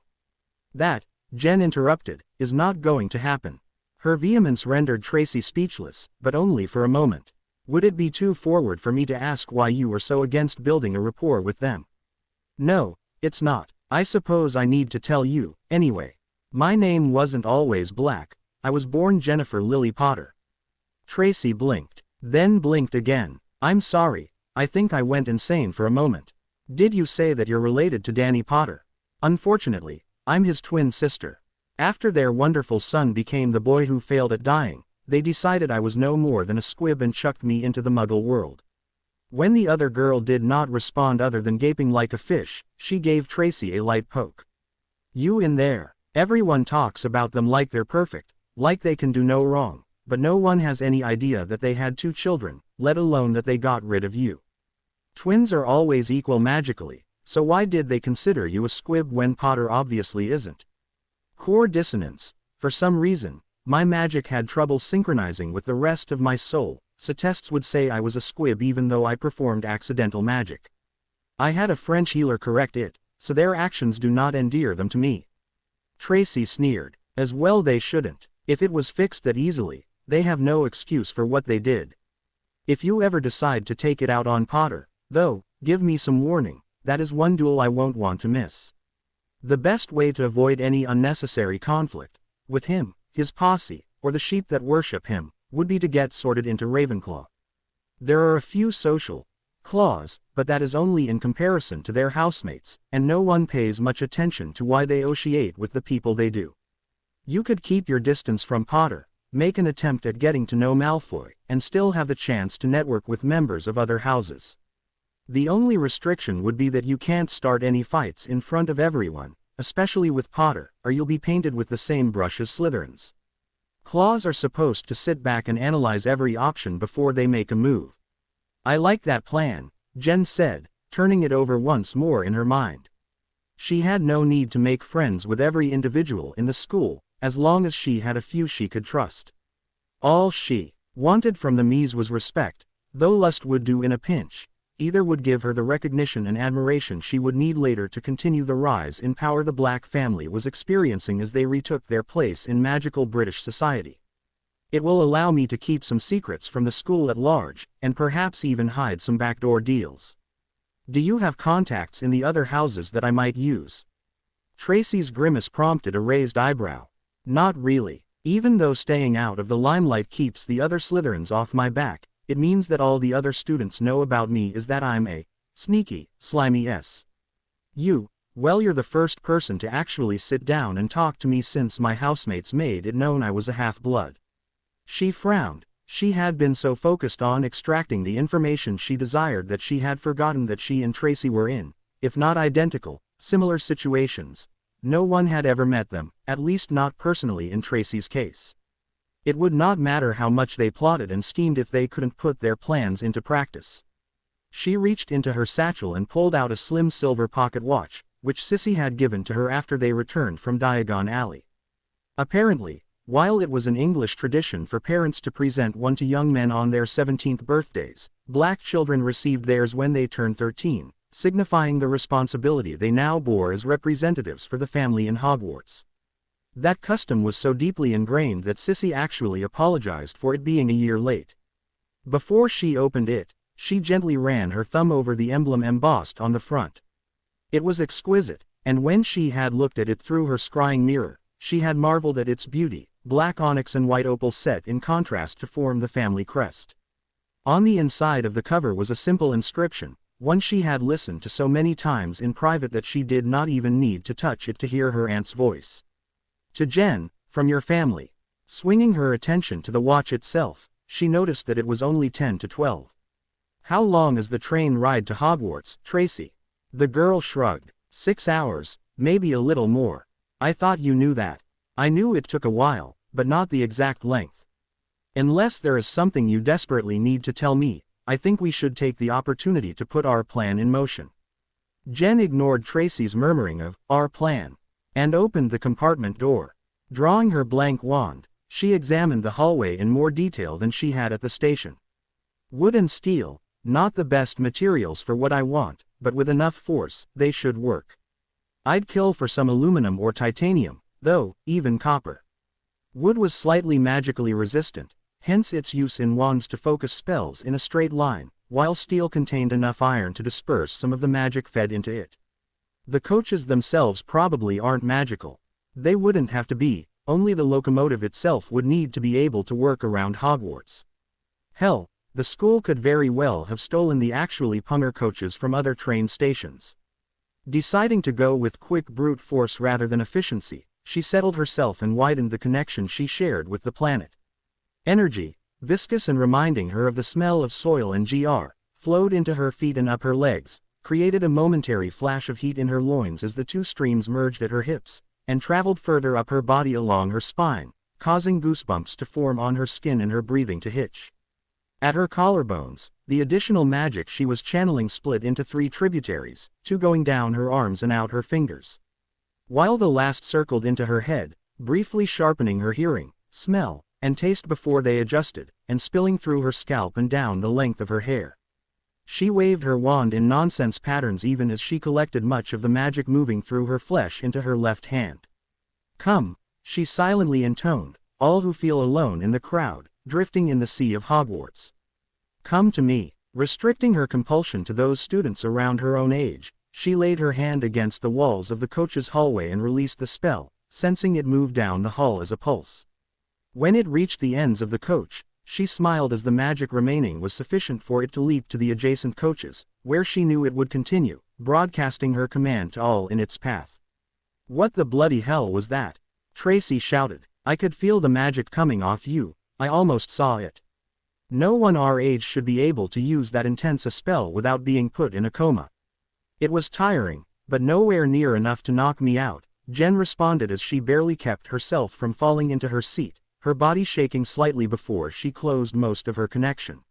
That, Jen interrupted, is not going to happen. Her vehemence rendered Tracy speechless, but only for a moment. Would it be too forward for me to ask why you were so against building a rapport with them? No, it's not. I suppose I need to tell you, anyway. My name wasn't always Black. I was born Jennifer Lily Potter. Tracy blinked, then blinked again. I'm sorry, I think I went insane for a moment. Did you say that you're related to Danny Potter? Unfortunately, I'm his twin sister. After their wonderful son became the boy who failed at dying, they decided I was no more than a squib and chucked me into the Muggle world. When the other girl did not respond other than gaping like a fish, she gave Tracy a light poke. You in there. Everyone talks about them like they're perfect, like they can do no wrong, but no one has any idea that they had 2 children, let alone that they got rid of you. Twins are always equal magically, so why did they consider you a squib when Potter obviously isn't? Core dissonance. For some reason, my magic had trouble synchronizing with the rest of my soul, so tests would say I was a squib even though I performed accidental magic. I had a French healer correct it, so their actions do not endear them to me. Tracy sneered. As well they shouldn't. If it was fixed that easily, they have no excuse for what they did. If you ever decide to take it out on Potter, though, give me some warning, that is one duel I won't want to miss. The best way to avoid any unnecessary conflict with him, his posse, or the sheep that worship him, would be to get sorted into Ravenclaw. There are a few social claws, but that is only in comparison to their housemates, and no one pays much attention to why they associate with the people they do. You could keep your distance from Potter, make an attempt at getting to know Malfoy, and still have the chance to network with members of other houses. The only restriction would be that you can't start any fights in front of everyone, especially with Potter, or you'll be painted with the same brush as Slytherins. Claws are supposed to sit back and analyze every option before they make a move. I like that plan, Jen said, turning it over once more in her mind. She had no need to make friends with every individual in the school, as long as she had a few she could trust. All she wanted from the Mies was respect, though lust would do in a pinch. Either would give her the recognition and admiration she would need later to continue the rise in power the Black family was experiencing as they retook their place in magical British society. It will allow me to keep some secrets from the school at large, and perhaps even hide some backdoor deals. Do you have contacts in the other houses that I might use? Tracy's grimace prompted a raised eyebrow. Not really. Even though staying out of the limelight keeps the other Slytherins off my back, it means that all the other students know about me is that I'm a sneaky, slimy S. Well, you're the first person to actually sit down and talk to me since my housemates made it known I was a half-blood. She frowned. She had been so focused on extracting the information she desired that she had forgotten that she and Tracy were in, if not identical, similar situations. No one had ever met them, at least not personally in Tracy's case. It would not matter how much they plotted and schemed if they couldn't put their plans into practice. She reached into her satchel and pulled out a slim silver pocket watch, which Sissy had given to her after they returned from Diagon Alley. Apparently, while it was an English tradition for parents to present one to young men on their 17th birthdays, black children received theirs when they turned 13, signifying the responsibility they now bore as representatives for the family in Hogwarts. That custom was so deeply ingrained that Sissy actually apologized for it being a year late. Before she opened it, she gently ran her thumb over the emblem embossed on the front. It was exquisite, and when she had looked at it through her scrying mirror, she had marveled at its beauty, black onyx and white opal set in contrast to form the family crest. On the inside of the cover was a simple inscription, one she had listened to so many times in private that she did not even need to touch it to hear her aunt's voice. To Jen, from your family. Swinging her attention to the watch itself, she noticed that it was only 10 to 12. How long is the train ride to Hogwarts, Tracy? The girl shrugged. 6 hours, maybe a little more. I thought you knew that. I knew it took a while, but not the exact length. Unless there is something you desperately need to tell me, I think we should take the opportunity to put our plan in motion. Jen ignored Tracy's murmuring of, our plan, and opened the compartment door. Drawing her blank wand, she examined the hallway in more detail than she had at the station. Wood and steel, not the best materials for what I want, but with enough force, they should work. I'd kill for some aluminum or titanium, though, even copper. Wood was slightly magically resistant, hence its use in wands to focus spells in a straight line, while steel contained enough iron to disperse some of the magic fed into it. The coaches themselves probably aren't magical. They wouldn't have to be, only the locomotive itself would need to be able to work around Hogwarts. Hell, the school could very well have stolen the actually punter coaches from other train stations. Deciding to go with quick brute force rather than efficiency, she settled herself and widened the connection she shared with the planet. Energy, viscous and reminding her of the smell of soil and flowed into her feet and up her legs, created a momentary flash of heat in her loins as the two streams merged at her hips, and traveled further up her body along her spine, causing goosebumps to form on her skin and her breathing to hitch. At her collarbones, the additional magic she was channeling split into 3 tributaries, 2 going down her arms and out her fingers, while the last circled into her head, briefly sharpening her hearing, smell, and taste before they adjusted, and spilling through her scalp and down the length of her hair. She waved her wand in nonsense patterns even as she collected much of the magic moving through her flesh into her left hand. Come, she silently intoned, all who feel alone in the crowd, drifting in the sea of Hogwarts. Come to me. Restricting her compulsion to those students around her own age, she laid her hand against the walls of the coach's hallway and released the spell, sensing it move down the hall as a pulse. When it reached the ends of the coach, she smiled as the magic remaining was sufficient for it to leap to the adjacent coaches, where she knew it would continue, broadcasting her command to all in its path. What the bloody hell was that? Tracy shouted. I could feel the magic coming off you, I almost saw it. No one our age should be able to use that intense a spell without being put in a coma. It was tiring, but nowhere near enough to knock me out, Jen responded as she barely kept herself from falling into her seat, her body shaking slightly before she closed most of her connection.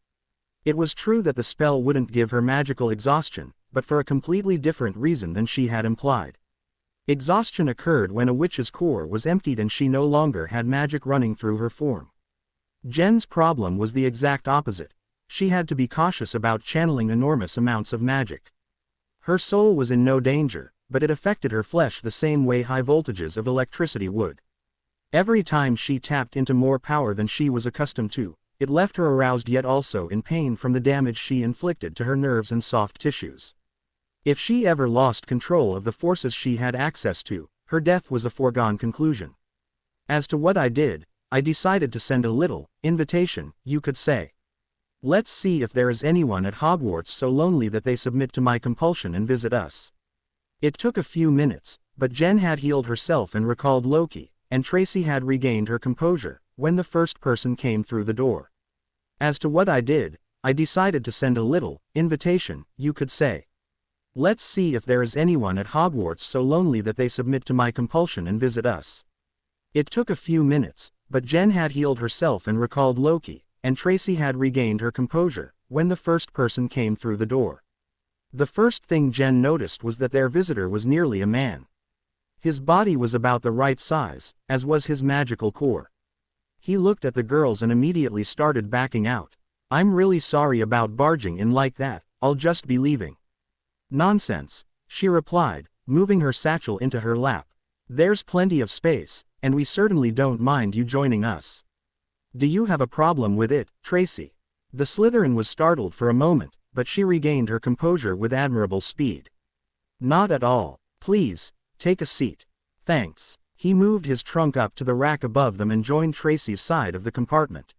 It was true that the spell wouldn't give her magical exhaustion, but for a completely different reason than she had implied. Exhaustion occurred when a witch's core was emptied and she no longer had magic running through her form. Jen's problem was the exact opposite. She had to be cautious about channeling enormous amounts of magic. Her soul was in no danger, but it affected her flesh the same way high voltages of electricity would. Every time she tapped into more power than she was accustomed to, it left her aroused yet also in pain from the damage she inflicted to her nerves and soft tissues. If she ever lost control of the forces she had access to, her death was a foregone conclusion. As to what I did, I decided to send a little invitation, you could say. Let's see if there is anyone at Hogwarts so lonely that they submit to my compulsion and visit us. It took a few minutes, but Jen had healed herself and recalled Loki, and Tracy had regained her composure, when the first person came through the door. As to what I did, I decided to send a little invitation, you could say. Let's see if there is anyone at Hogwarts so lonely that they submit to my compulsion and visit us. It took a few minutes, But Jen had healed herself and recalled Loki, and Tracy had regained her composure when the first person came through the door. The first thing Jen noticed was that their visitor was nearly a man. His body was about the right size, as was his magical core. He looked at the girls and immediately started backing out. "I'm really sorry about barging in like that, I'll just be leaving." "Nonsense," she replied, moving her satchel into her lap. "There's plenty of space, and we certainly don't mind you joining us." "Do you have a problem with it, Tracy?" The Slytherin was startled for a moment, but she regained her composure with admirable speed. "Not at all. Please, take a seat." "Thanks." He moved his trunk up to the rack above them and joined Tracy's side of the compartment.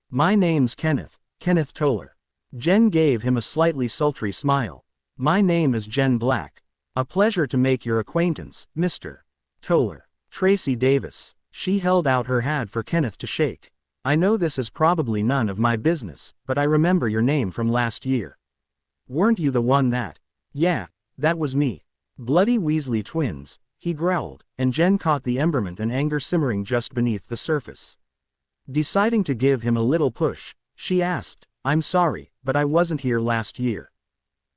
"My name's Kenneth Toller." Jen gave him a slightly sultry smile. "My name is Jen Black. A pleasure to make your acquaintance, Mr. Toller." "Tracy Davis." She held out her hand for Kenneth to shake. "I know this is probably none of my business, but I remember your name from last year. Weren't you the one that—" "Yeah, that was me." "Bloody Weasley twins," he growled, and Jen caught the emberment and anger simmering just beneath the surface. Deciding to give him a little push, she asked, "I'm sorry, but I wasn't here last year."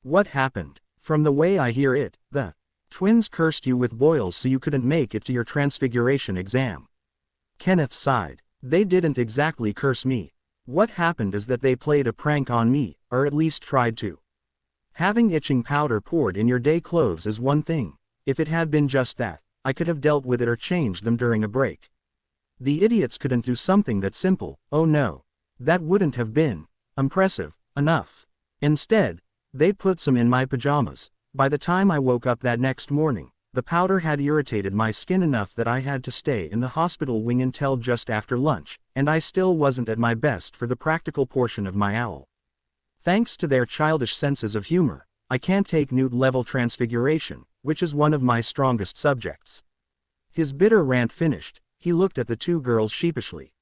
"What happened?" "From the way I hear it, the twins cursed you with boils so you couldn't make it to your transfiguration exam." Kenneth sighed. "They didn't exactly curse me. What happened is that they played a prank on me, or at least tried to. Having itching powder poured in your day clothes is one thing. If it had been just that, I could have dealt with it or changed them during a break. The idiots couldn't do something that simple. Oh no. That wouldn't have been impressive enough. Instead, they put some in my pajamas. By the time I woke up that next morning, the powder had irritated my skin enough that I had to stay in the hospital wing until just after lunch, and I still wasn't at my best for the practical portion of my owl. Thanks to their childish senses of humor, I can't take Newt-level transfiguration, which is one of my strongest subjects." His bitter rant finished, he looked at the two girls sheepishly.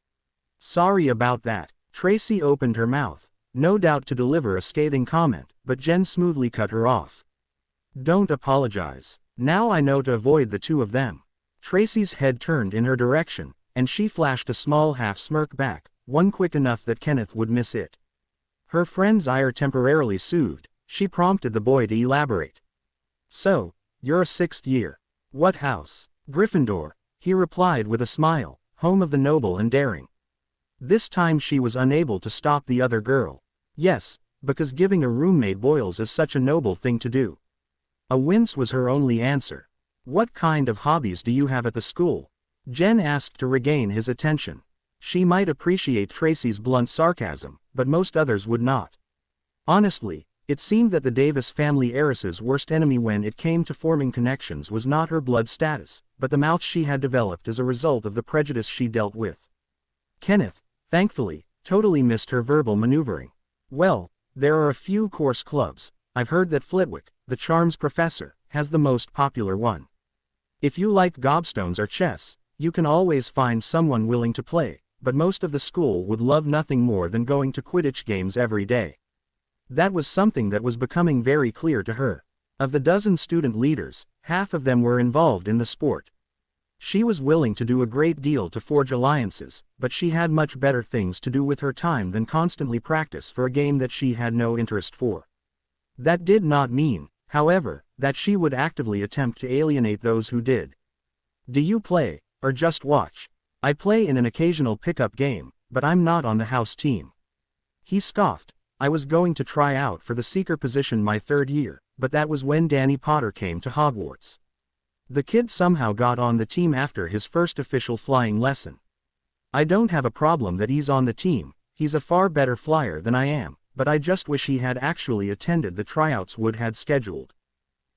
"Sorry about that." Tracy opened her mouth, no doubt to deliver a scathing comment, but Jen smoothly cut her off. "Don't apologize. Now I know to avoid the two of them." Tracy's head turned in her direction, and she flashed a small half-smirk back, one quick enough that Kenneth would miss it. Her friend's ire temporarily soothed, she prompted the boy to elaborate. "So, you're a sixth year. What house?" "Gryffindor," he replied with a smile, "home of the noble and daring." This time she was unable to stop the other girl. "Yes, because giving a roommate boils is such a noble thing to do." A wince was her only answer. "What kind of hobbies do you have at the school?" Jen asked to regain his attention. She might appreciate Tracy's blunt sarcasm, but most others would not. Honestly, it seemed that the Davis family heiress's worst enemy when it came to forming connections was not her blood status, but the mouth she had developed as a result of the prejudice she dealt with. Kenneth, thankfully, totally missed her verbal maneuvering. "Well, there are a few course clubs. I've heard that Flitwick, the charms professor, has the most popular one. If you like gobstones or chess, you can always find someone willing to play, but most of the school would love nothing more than going to Quidditch games every day." That was something that was becoming very clear to her. Of the dozen student leaders, half of them were involved in the sport. She was willing to do a great deal to forge alliances, but she had much better things to do with her time than constantly practice for a game that she had no interest for. That did not mean, however, that she would actively attempt to alienate those who did. "Do you play, or just watch?" "I play in an occasional pickup game, but I'm not on the house team." He scoffed. "I was going to try out for the seeker position my third year, but that was when Danny Potter came to Hogwarts. The kid somehow got on the team after his first official flying lesson. I don't have a problem that he's on the team, he's a far better flyer than I am, but I just wish he had actually attended the tryouts Wood had scheduled.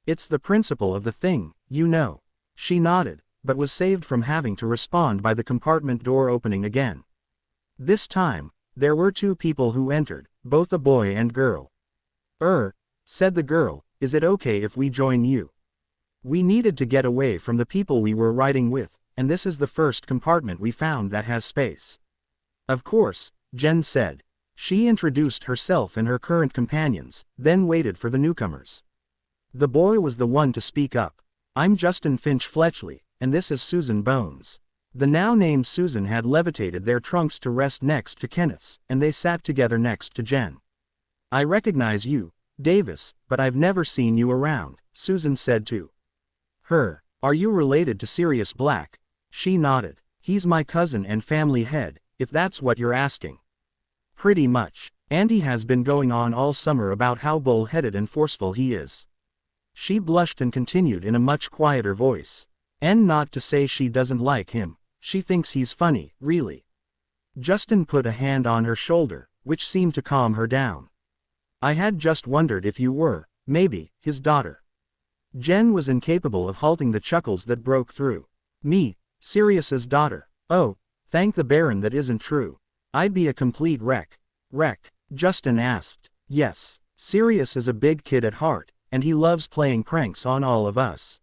It's the principle of the thing, you know." She nodded, but was saved from having to respond by the compartment door opening again. This time, there were two people who entered, both a boy and girl. Said the girl, "is it okay if we join you? We needed to get away from the people we were riding with, and this is the first compartment we found that has space." "Of course," Jen said. She introduced herself and her current companions, then waited for the newcomers. The boy was the one to speak up. "I'm Justin Finch Fletchley, and this is Susan Bones." The now-named Susan had levitated their trunks to rest next to Kenneth's, and they sat together next to Jen. "I recognize you, Davis, but I've never seen you around," Susan said to her. "Are you related to Sirius Black?" She nodded. "He's my cousin and family head, if that's what you're asking." "Pretty much. Andy has been going on all summer about how bull-headed and forceful he is." She blushed and continued in a much quieter voice. "And not to say she doesn't like him. She thinks he's funny, really." Justin put a hand on her shoulder, which seemed to calm her down. "I had just wondered if you were, maybe, his daughter." Jen was incapable of halting the chuckles that broke through. "Me, Sirius's daughter? Oh, thank the Baron, that isn't true. I'd be a complete wreck." "Wreck?" Justin asked. "Yes, Sirius is a big kid at heart, and he loves playing pranks on all of us.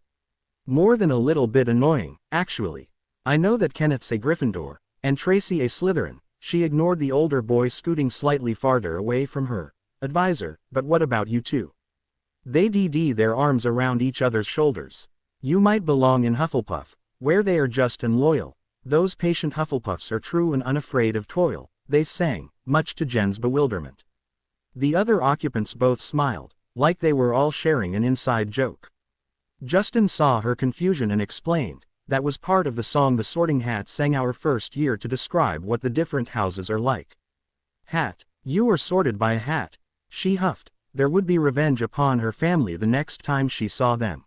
More than a little bit annoying, actually. I know that Kenneth's a Gryffindor, and Tracy a Slytherin." She ignored the older boy scooting slightly farther away from her advisor, "but what about you two?" They did their arms around each other's shoulders. "You might belong in Hufflepuff, where they are just and loyal. Those patient Hufflepuffs are true and unafraid of toil," they sang, much to Jen's bewilderment. The other occupants both smiled, like they were all sharing an inside joke. Justin saw her confusion and explained, "That was part of the song the Sorting Hat sang our first year to describe what the different houses are like." "Hat? You were sorted by a hat," she huffed. There would be revenge upon her family the next time she saw them.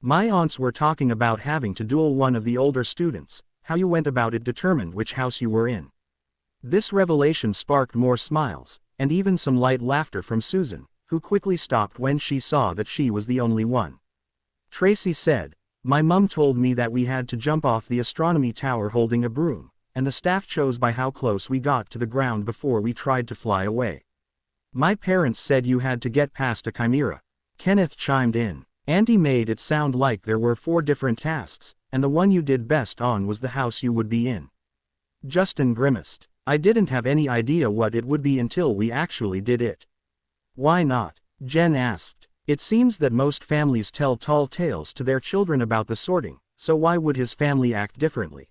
"My aunts were talking about having to duel one of the older students. How you went about it determined which house you were in." This revelation sparked more smiles, and even some light laughter from Susan, who quickly stopped when she saw that she was the only one. Tracy said, "My mum told me that we had to jump off the astronomy tower holding a broom, and the staff chose by how close we got to the ground before we tried to fly away. My parents said you had to get past a chimera." Kenneth chimed in. "Auntie made it sound like there were 4 different tasks, and the one you did best on was the house you would be in." Justin grimaced. "I didn't have any idea what it would be until we actually did it." "Why not?" Jen asked. "It seems that most families tell tall tales to their children about the sorting, so why would his family act differently?"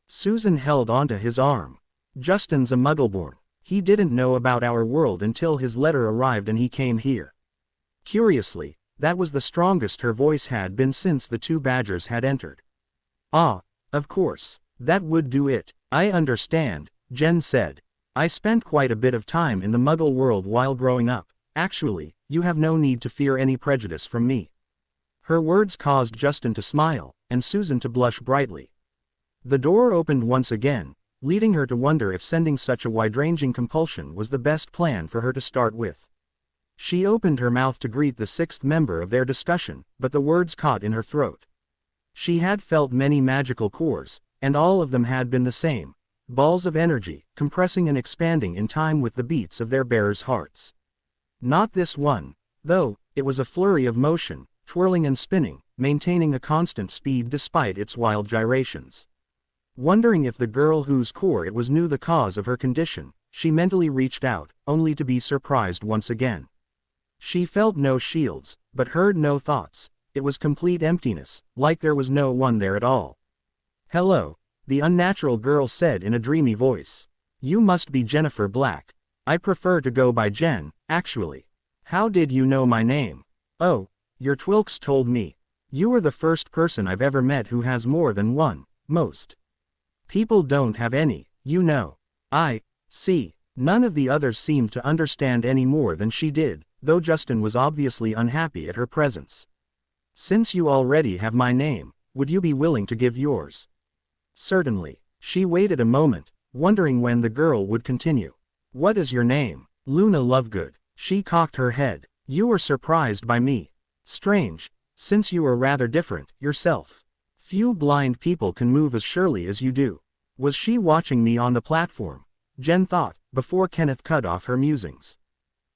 Susan held onto his arm. "Justin's a Muggleborn. He didn't know about our world until his letter arrived and he came here." Curiously, that was the strongest her voice had been since the 2 Badgers had entered. "Ah, of course, that would do it. I understand," Jen said. "I spent quite a bit of time in the Muggle world while growing up. Actually, you have no need to fear any prejudice from me." Her words caused Justin to smile, and Susan to blush brightly. The door opened once again, leading her to wonder if sending such a wide-ranging compulsion was the best plan for her to start with. She opened her mouth to greet the 6th member of their discussion, but the words caught in her throat. She had felt many magical cores, and all of them had been the same. Balls of energy, compressing and expanding in time with the beats of their bearers' hearts. Not this one, though. It was a flurry of motion, twirling and spinning, maintaining a constant speed despite its wild gyrations. Wondering if the girl whose core it was knew the cause of her condition, she mentally reached out, only to be surprised once again. She felt no shields, but heard no thoughts. It was complete emptiness, like there was no one there at all. "Hello," the unnatural girl said in a dreamy voice. "You must be Jennifer Black. I prefer to go by Jen, actually. How did you know my name?" "Oh, your Twilks told me. You are the first person I've ever met who has more than one. Most people don't have any, you know." "I see." None of the others seemed to understand any more than she did, though Justin was obviously unhappy at her presence. "Since you already have my name, would you be willing to give yours?" "Certainly." She waited a moment, wondering when the girl would continue. "What is your name?" "Luna Lovegood." She cocked her head. "You were surprised by me. Strange, since you are rather different, yourself. Few blind people can move as surely as you do." Was she watching me on the platform? Jen thought, before Kenneth cut off her musings.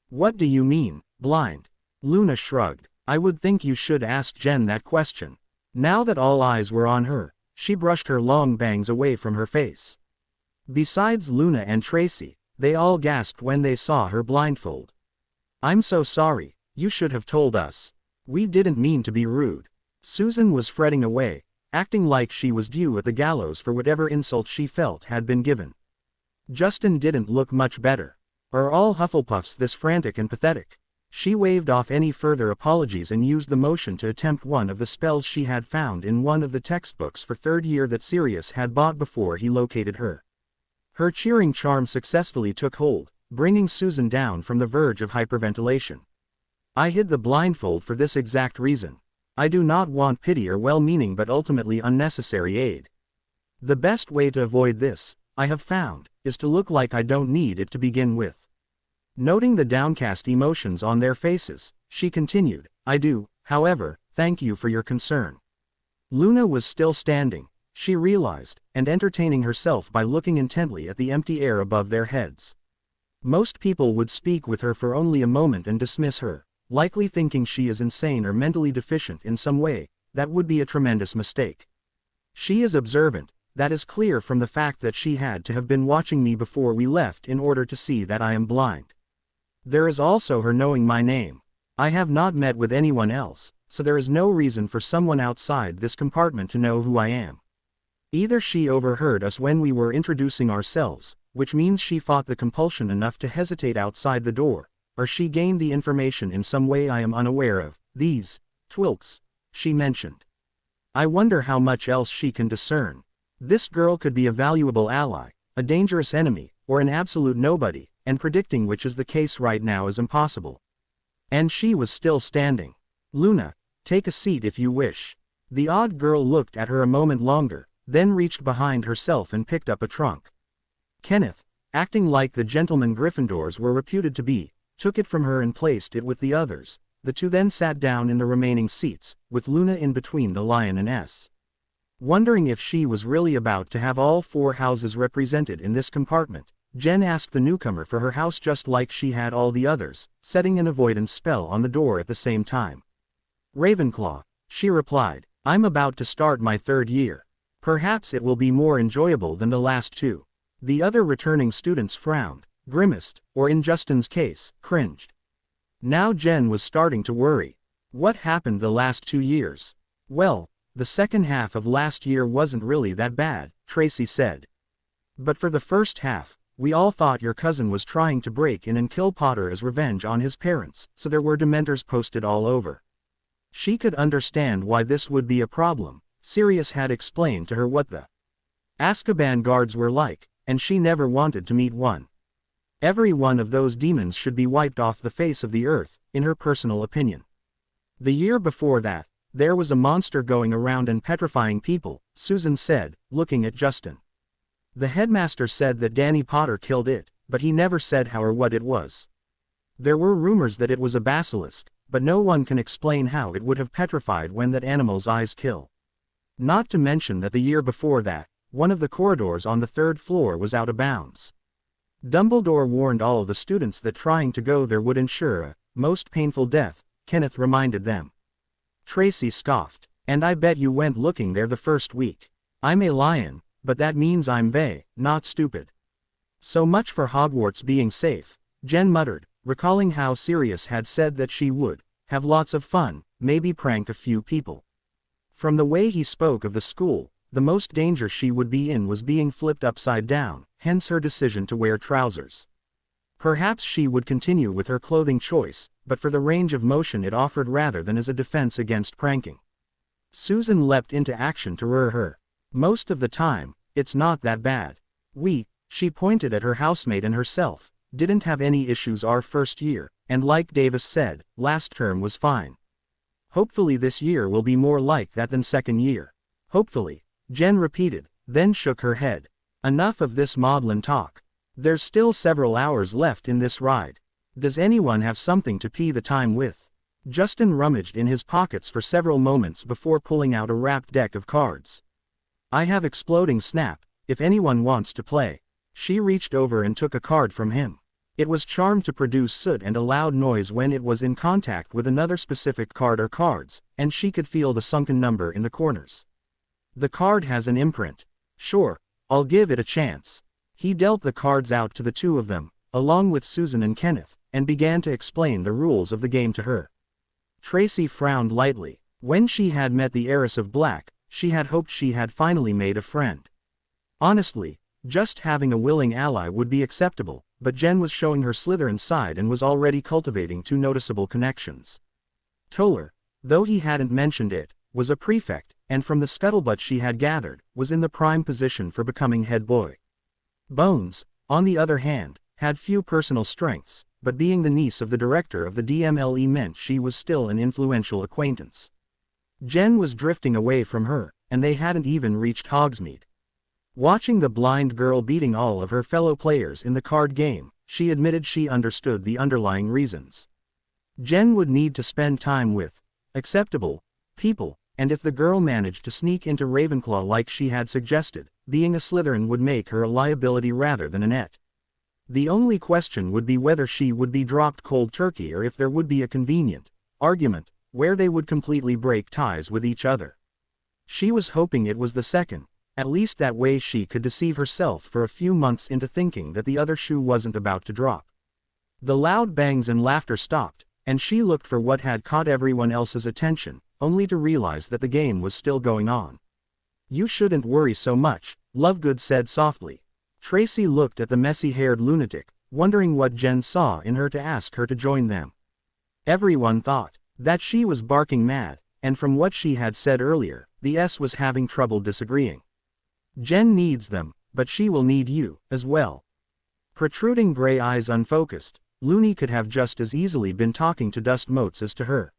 "What do you mean, blind?" Luna shrugged. "I would think you should ask Jen that question." Now that all eyes were on her, she brushed her long bangs away from her face. Besides Luna and Tracy, they all gasped when they saw her blindfold. "I'm so sorry, you should have told us. We didn't mean to be rude." Susan was fretting away, acting like she was due at the gallows for whatever insult she felt had been given. Justin didn't look much better. Are all Hufflepuffs this frantic and pathetic? She waved off any further apologies and used the motion to attempt one of the spells she had found in one of the textbooks for third year that Sirius had bought before he located her. Her cheering charm successfully took hold, bringing Susan down from the verge of hyperventilation. I hid the blindfold for this exact reason. I do not want pity or well-meaning but ultimately unnecessary aid. The best way to avoid this, I have found, is to look like I don't need it to begin with. Noting the downcast emotions on their faces, she continued, I do, however, thank you for your concern. Luna was still standing, she realized, and entertaining herself by looking intently at the empty air above their heads. Most people would speak with her for only a moment and dismiss her, likely thinking she is insane or mentally deficient in some way. That would be a tremendous mistake. She is observant, that is clear from the fact that she had to have been watching me before we left in order to see that I am blind. There is also her knowing my name. I have not met with anyone else, so there is no reason for someone outside this compartment to know who I am. Either she overheard us when we were introducing ourselves, which means she fought the compulsion enough to hesitate outside the door, or she gained the information in some way I am unaware of. These twilks, she mentioned. I wonder how much else she can discern. This girl could be a valuable ally, a dangerous enemy, or an absolute nobody, and predicting which is the case right now is impossible. And she was still standing. Luna, take a seat if you wish. The odd girl looked at her a moment longer, then reached behind herself and picked up a trunk. Kenneth, acting like the gentlemen Gryffindors were reputed to be, took it from her and placed it with the others. The two then sat down in the remaining seats, with Luna in between the lion and S. Wondering if she was really about to have all four houses represented in this compartment, Jen asked the newcomer for her house just like she had all the others, setting an avoidance spell on the door at the same time. Ravenclaw, she replied, I'm about to start my third year. Perhaps it will be more enjoyable than the last two. The other returning students frowned, grimaced, or in Justin's case, cringed. Now Jen was starting to worry. What happened the last 2 years? Well, the second half of last year wasn't really that bad, Tracy said. But for the first half, we all thought your cousin was trying to break in and kill Potter as revenge on his parents, so there were Dementors posted all over. She could understand why this would be a problem. Sirius had explained to her what the Azkaban guards were like, and she never wanted to meet one. Every one of those demons should be wiped off the face of the earth, in her personal opinion. The year before that, there was a monster going around and petrifying people, Susan said, looking at Justin. The headmaster said that Danny Potter killed it, but he never said how or what it was. There were rumors that it was a basilisk, but no one can explain how it would have petrified when that animal's eyes kill. Not to mention that the year before that, one of the corridors on the 3rd floor was out of bounds. Dumbledore warned all the students that trying to go there would ensure a most painful death, Kenneth reminded them. Tracy scoffed, and I bet you went looking there the first week. I'm a lion, but that means I'm not stupid. So much for Hogwarts being safe, Jen muttered, recalling how Sirius had said that she would have lots of fun, maybe prank a few people. From the way he spoke of the school, the most danger she would be in was being flipped upside down, hence her decision to wear trousers. Perhaps she would continue with her clothing choice, but for the range of motion it offered rather than as a defense against pranking. Susan leapt into action to rear her. Most of the time, it's not that bad. She pointed at her housemate and herself, didn't have any issues our first year, and like Davis said, last term was fine. Hopefully this year will be more like that than second year. Hopefully, Jen repeated, then shook her head. Enough of this maudlin talk. There's still several hours left in this ride. Does anyone have something to pee the time with? Justin rummaged in his pockets for several moments before pulling out a wrapped deck of cards. I have Exploding Snap, if anyone wants to play. She reached over and took a card from him. It was charmed to produce soot and a loud noise when it was in contact with another specific card or cards, and she could feel the sunken number in the corners. The card has an imprint. Sure, I'll give it a chance. He dealt the cards out to the two of them, along with Susan and Kenneth, and began to explain the rules of the game to her. Tracy frowned lightly. When she had met the heiress of Black, she had hoped she had finally made a friend. Honestly, just having a willing ally would be acceptable, but Jen was showing her Slytherin side and was already cultivating two noticeable connections. Toller, though he hadn't mentioned it, was a prefect, and from the scuttlebutt she had gathered, was in the prime position for becoming head boy. Bones, on the other hand, had few personal strengths, but being the niece of the director of the DMLE meant she was still an influential acquaintance. Jen was drifting away from her, and they hadn't even reached Hogsmeade. Watching the blind girl beating all of her fellow players in the card game, she admitted she understood the underlying reasons. Jen would need to spend time with acceptable people, and if the girl managed to sneak into Ravenclaw like she had suggested, being a Slytherin would make her a liability rather than a net. The only question would be whether she would be dropped cold turkey or if there would be a convenient argument where they would completely break ties with each other. She was hoping it was the second. At least that way she could deceive herself for a few months into thinking that the other shoe wasn't about to drop. The loud bangs and laughter stopped, and she looked for what had caught everyone else's attention, only to realize that the game was still going on. "You shouldn't worry so much," Lovegood said softly. Tracy looked at the messy-haired lunatic, wondering what Jen saw in her to ask her to join them. Everyone thought that she was barking mad, and from what she had said earlier, the S was having trouble disagreeing. Jen needs them, but she will need you, as well. Protruding gray eyes unfocused, Looney could have just as easily been talking to dust motes as to her.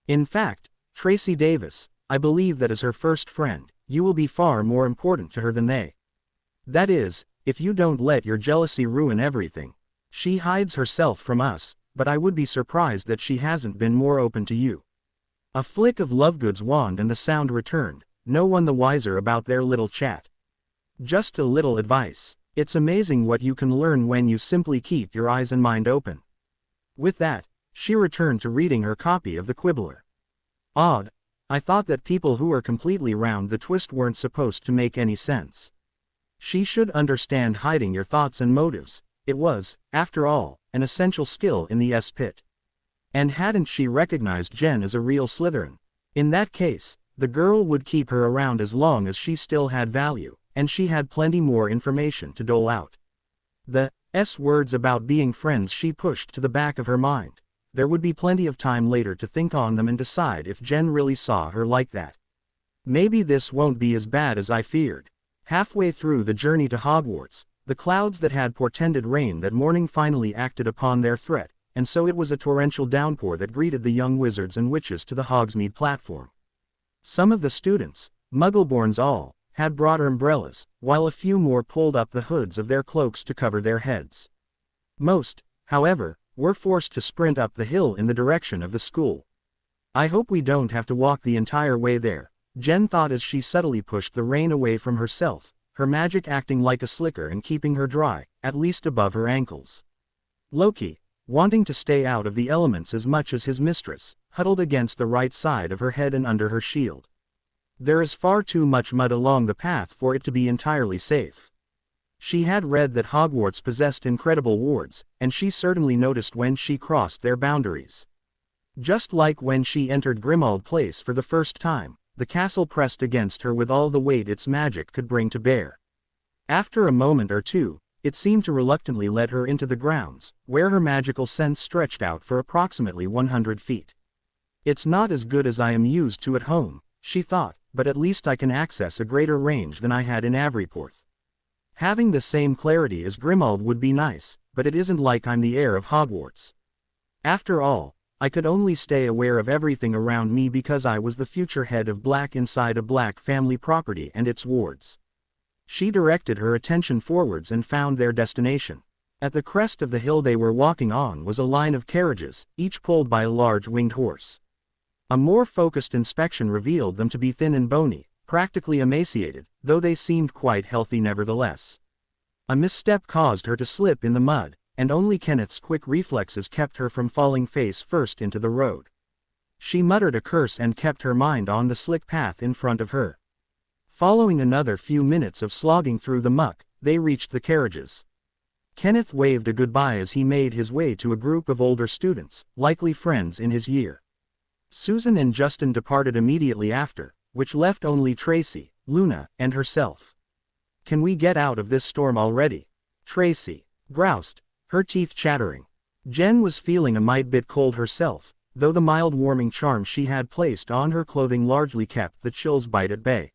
In fact, Tracy Davis, I believe that as her first friend, you will be far more important to her than they. That is, if you don't let your jealousy ruin everything. She hides herself from us, but I would be surprised that she hasn't been more open to you. A flick of Lovegood's wand and the sound returned, no one the wiser about their little chat. Just a little advice. It's amazing what you can learn when you simply keep your eyes and mind open. With that, she returned to reading her copy of The Quibbler. Odd. I thought that people who were completely round the twist weren't supposed to make any sense. She should understand hiding your thoughts and motives. It was, after all, an essential skill in the S-Pit. And hadn't she recognized Jen as a real Slytherin? In that case, the girl would keep her around as long as she still had value, and she had plenty more information to dole out. The S words about being friends she pushed to the back of her mind. There would be plenty of time later to think on them and decide if Jen really saw her like that. Maybe this won't be as bad as I feared. Halfway through the journey to Hogwarts, the clouds that had portended rain that morning finally acted upon their threat, and so it was a torrential downpour that greeted the young wizards and witches to the Hogsmeade platform. Some of the students, Muggleborns all, had brought umbrellas, while a few more pulled up the hoods of their cloaks to cover their heads. Most, however, were forced to sprint up the hill in the direction of the school. I hope we don't have to walk the entire way there, Jen thought as she subtly pushed the rain away from herself, her magic acting like a slicker and keeping her dry, at least above her ankles. Loki, wanting to stay out of the elements as much as his mistress, huddled against the right side of her head and under her shield. There is far too much mud along the path for it to be entirely safe. She had read that Hogwarts possessed incredible wards, and she certainly noticed when she crossed their boundaries. Just like when she entered Grimmauld Place for the first time, the castle pressed against her with all the weight its magic could bring to bear. After a moment or two, it seemed to reluctantly let her into the grounds, where her magical sense stretched out for approximately 100 feet. It's not as good as I am used to at home, she thought, but at least I can access a greater range than I had in Averyporth. Having the same clarity as Grimmauld would be nice, but it isn't like I'm the heir of Hogwarts. After all, I could only stay aware of everything around me because I was the future head of Black inside a Black family property and its wards. She directed her attention forwards and found their destination. At the crest of the hill they were walking on was a line of carriages, each pulled by a large winged horse. A more focused inspection revealed them to be thin and bony, practically emaciated, though they seemed quite healthy nevertheless. A misstep caused her to slip in the mud, and only Kenneth's quick reflexes kept her from falling face first into the road. She muttered a curse and kept her mind on the slick path in front of her. Following another few minutes of slogging through the muck, they reached the carriages. Kenneth waved a goodbye as he made his way to a group of older students, likely friends in his year. Susan and Justin departed immediately after, which left only Tracy, Luna, and herself. Can we get out of this storm already? Tracy groused, her teeth chattering. Jen was feeling a mite bit cold herself, though the mild warming charm she had placed on her clothing largely kept the chills bite at bay.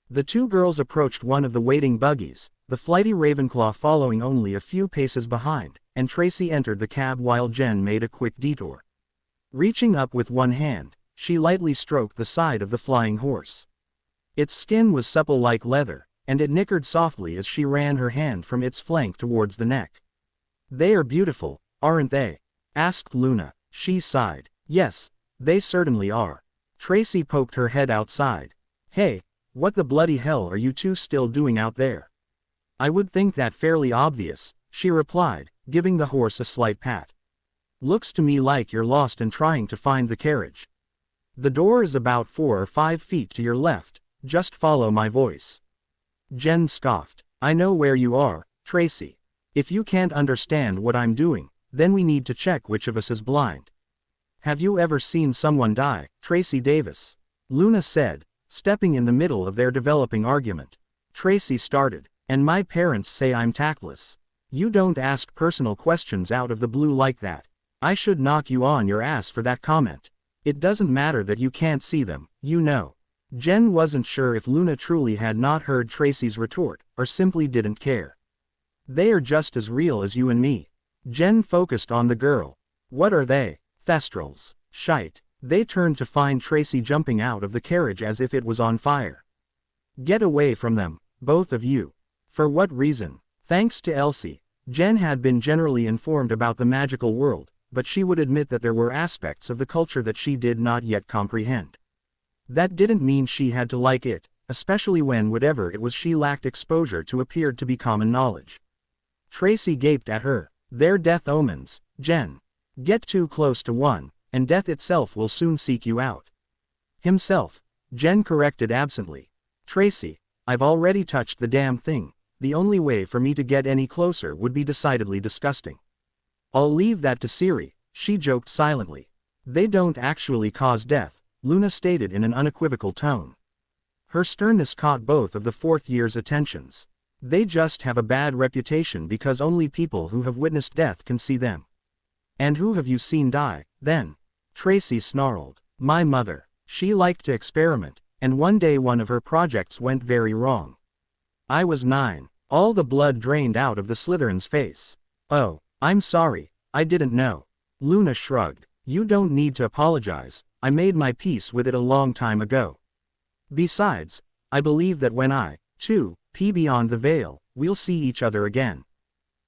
The two girls approached one of the waiting buggies, the flighty Ravenclaw following only a few paces behind, and Tracy entered the cab while Jen made a quick detour. Reaching up with one hand, she lightly stroked the side of the flying horse. Its skin was supple like leather, and it nickered softly as she ran her hand from its flank towards the neck. "They are beautiful, aren't they?" asked Luna. She sighed. "Yes, they certainly are." Tracy poked her head outside. "Hey, what the bloody hell are you two still doing out there?" "I would think that fairly obvious," she replied, giving the horse a slight pat. "Looks to me like you're lost and trying to find the carriage. The door is about 4 or 5 feet to your left, just follow my voice." Jen scoffed. "I know where you are, Tracy. If you can't understand what I'm doing, then we need to check which of us is blind." "Have you ever seen someone die, Tracy Davis?" Luna said, stepping in the middle of their developing argument. Tracy started. "And my parents say I'm tactless. You don't ask personal questions out of the blue like that. I should knock you on your ass for that comment. It doesn't matter that you can't see them, you know." Jen wasn't sure if Luna truly had not heard Tracy's retort, or simply didn't care. "They are just as real as you and me." Jen focused on the girl. "What are they? Thestrals. Shite." They turned to find Tracy jumping out of the carriage as if it was on fire. "Get away from them, both of you." "For what reason?" Thanks to Elsie, Jen had been generally informed about the magical world, but she would admit that there were aspects of the culture that she did not yet comprehend. That didn't mean she had to like it, especially when whatever it was she lacked exposure to appeared to be common knowledge. Tracy gaped at her. "They're death omens, Jen. Get too close to one, and death itself will soon seek you out." "Himself," Jen corrected absently. "Tracy, I've already touched the damn thing. The only way for me to get any closer would be decidedly disgusting." "I'll leave that to Siri," she joked silently. "They don't actually cause death," Luna stated in an unequivocal tone. Her sternness caught both of the fourth year's attentions. "They just have a bad reputation because only people who have witnessed death can see them." "And who have you seen die, then?" Tracy snarled. "My mother. She liked to experiment, and one day one of her projects went very wrong. I was 9. All the blood drained out of the Slytherin's face. "Oh, I'm sorry, I didn't know." Luna shrugged. "You don't need to apologize, I made my peace with it a long time ago. Besides, I believe that when I, too, pee beyond the veil, we'll see each other again."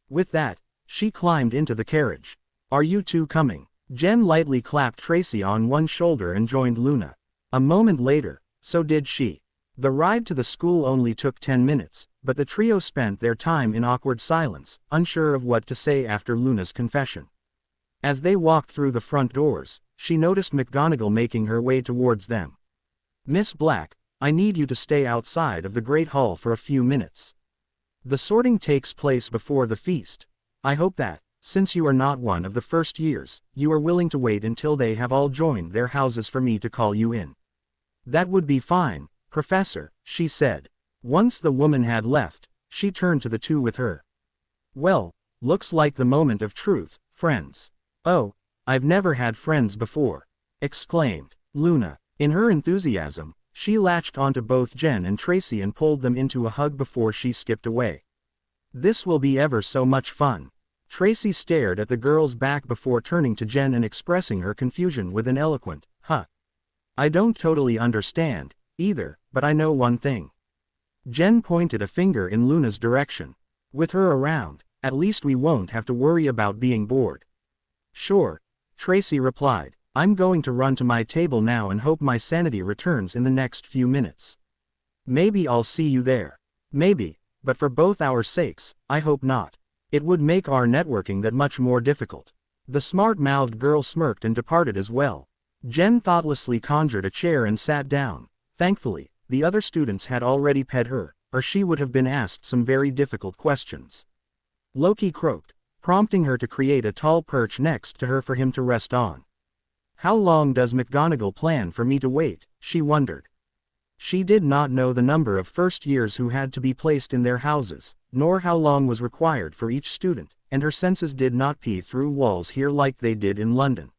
With that, she climbed into the carriage. "Are you two coming?" Jen lightly clapped Tracy on one shoulder and joined Luna. A moment later, so did she. The ride to the school only took 10 minutes, but the trio spent their time in awkward silence, unsure of what to say after Luna's confession. As they walked through the front doors, she noticed McGonagall making her way towards them. "Miss Black, I need you to stay outside of the Great Hall for a few minutes. The sorting takes place before the feast. I hope that, since you are not one of the first years, you are willing to wait until they have all joined their houses for me to call you in." "That would be fine, Professor," she said. Once the woman had left, she turned to the two with her. "Well, looks like the moment of truth, friends." "Oh, I've never had friends before," exclaimed Luna. In her enthusiasm, she latched onto both Jen and Tracy and pulled them into a hug before she skipped away. "This will be ever so much fun." Tracy stared at the girl's back before turning to Jen and expressing her confusion with an eloquent, "Huh. I don't totally understand, either, but I know one thing." Jen pointed a finger in Luna's direction. "With her around, at least we won't have to worry about being bored." "Sure," Tracy replied. "I'm going to run to my table now and hope my sanity returns in the next few minutes. Maybe I'll see you there." "Maybe, but for both our sakes, I hope not. It would make our networking that much more difficult." The smart-mouthed girl smirked and departed as well. Jen thoughtlessly conjured a chair and sat down. Thankfully, the other students had already pet her, or she would have been asked some very difficult questions. Loki croaked, prompting her to create a tall perch next to her for him to rest on. "How long does McGonagall plan for me to wait?" she wondered. She did not know the number of first years who had to be placed in their houses, nor how long was required for each student, and her senses did not pee through walls here like they did in London.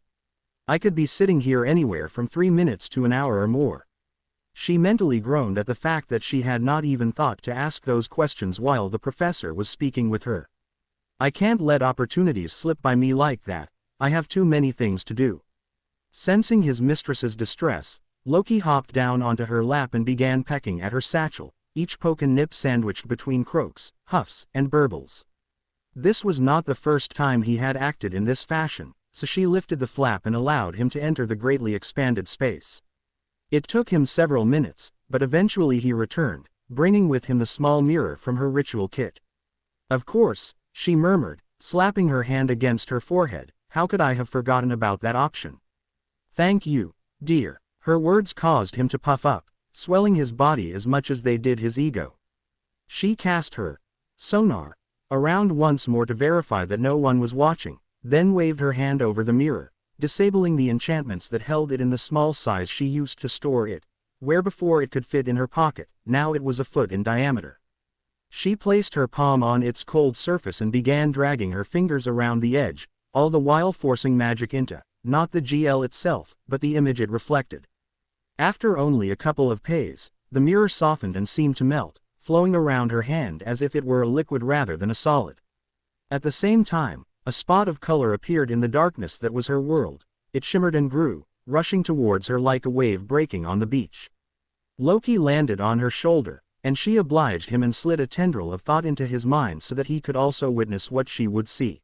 I could be sitting here anywhere from 3 minutes to an hour or more. She mentally groaned at the fact that she had not even thought to ask those questions while the professor was speaking with her. I can't let opportunities slip by me like that, I have too many things to do. Sensing his mistress's distress, Loki hopped down onto her lap and began pecking at her satchel, each poke and nip sandwiched between croaks, huffs, and burbles. This was not the first time he had acted in this fashion, so she lifted the flap and allowed him to enter the greatly expanded space. It took him several minutes, but eventually he returned, bringing with him the small mirror from her ritual kit. Of course, she murmured, slapping her hand against her forehead, how could I have forgotten about that option? Thank you, dear. Her words caused him to puff up, swelling his body as much as they did his ego. She cast her sonar around once more to verify that no one was watching, then waved her hand over the mirror, disabling the enchantments that held it in the small size she used to store it, where before it could fit in her pocket, now it was a foot in diameter. She placed her palm on its cold surface and began dragging her fingers around the edge, all the while forcing magic into, not the GL itself, but the image it reflected. After only a couple of pays, the mirror softened and seemed to melt, flowing around her hand as if it were a liquid rather than a solid. At the same time, a spot of color appeared in the darkness that was her world. It shimmered and grew, rushing towards her like a wave breaking on the beach. Loki landed on her shoulder, and she obliged him and slid a tendril of thought into his mind so that he could also witness what she would see.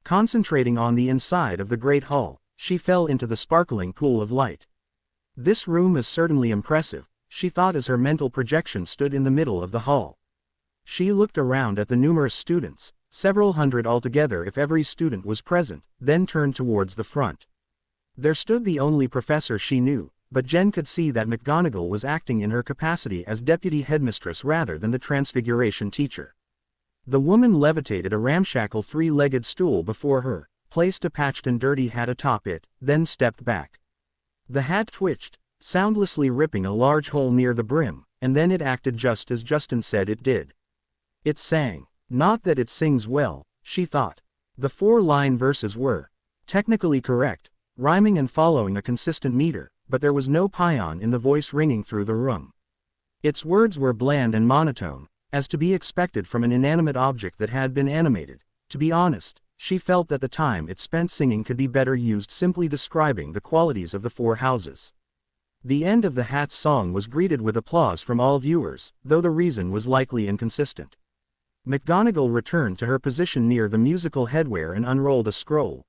Concentrating on the inside of the great hall, she fell into the sparkling pool of light. This room is certainly impressive, she thought as her mental projection stood in the middle of the hall. She looked around at the numerous students, several hundred altogether if every student was present, then turned towards the front. There stood the only professor she knew, but Jen could see that McGonagall was acting in her capacity as deputy headmistress rather than the Transfiguration teacher. The woman levitated a ramshackle three-legged stool before her, placed a patched and dirty hat atop it, then stepped back. The hat twitched, soundlessly ripping a large hole near the brim, and then it acted just as Justin said it did. It sang. Not that it sings well, she thought. The 4-line verses were technically correct, rhyming and following a consistent meter, but there was no paean in the voice ringing through the room. Its words were bland and monotone, as to be expected from an inanimate object that had been animated. To be honest, she felt that the time it spent singing could be better used simply describing the qualities of the 4 houses. The end of the hat's song was greeted with applause from all viewers, though the reason was likely inconsistent. McGonagall returned to her position near the musical headwear and unrolled a scroll.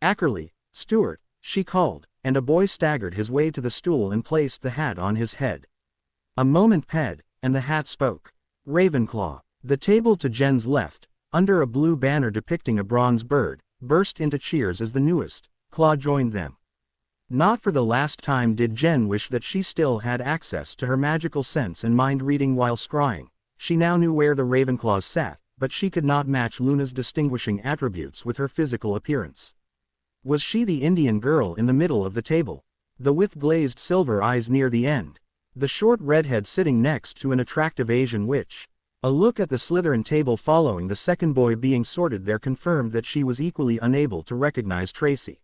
Ackerley, Stuart, she called, and a boy staggered his way to the stool and placed the hat on his head. A moment passed, and the hat spoke. Ravenclaw. The table to Jen's left, under a blue banner depicting a bronze bird, burst into cheers as the newest Claw joined them. Not for the last time did Jen wish that she still had access to her magical sense and mind reading while scrying. She now knew where the Ravenclaws sat, but she could not match Luna's distinguishing attributes with her physical appearance. Was she the Indian girl in the middle of the table? The with glazed silver eyes near the end? The short redhead sitting next to an attractive Asian witch? A look at the Slytherin table following the second boy being sorted there confirmed that she was equally unable to recognize Tracy.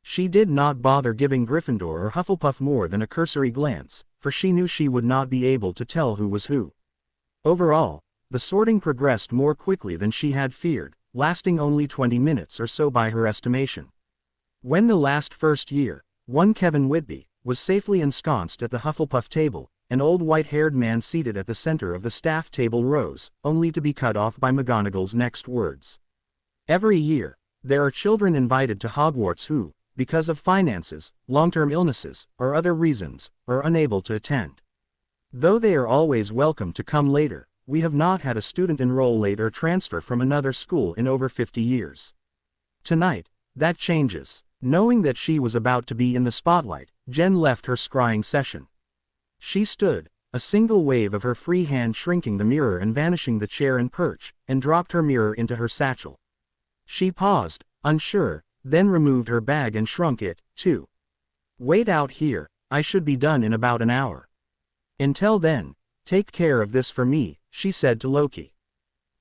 She did not bother giving Gryffindor or Hufflepuff more than a cursory glance, for she knew she would not be able to tell who was who. Overall, the sorting progressed more quickly than she had feared, lasting only 20 minutes or so by her estimation. When the last first year, one Kevin Whitby, was safely ensconced at the Hufflepuff table, an old white-haired man seated at the center of the staff table rose, only to be cut off by McGonagall's next words. Every year, there are children invited to Hogwarts who, because of finances, long-term illnesses, or other reasons, are unable to attend. Though they are always welcome to come later, we have not had a student enroll late or transfer from another school in over 50 years. Tonight, that changes. Knowing that she was about to be in the spotlight, Jen left her scrying session. She stood, a single wave of her free hand shrinking the mirror and vanishing the chair and perch, and dropped her mirror into her satchel. She paused, unsure, then removed her bag and shrunk it, too. Wait out here, I should be done in about an hour. Until then, take care of this for me, she said to Loki.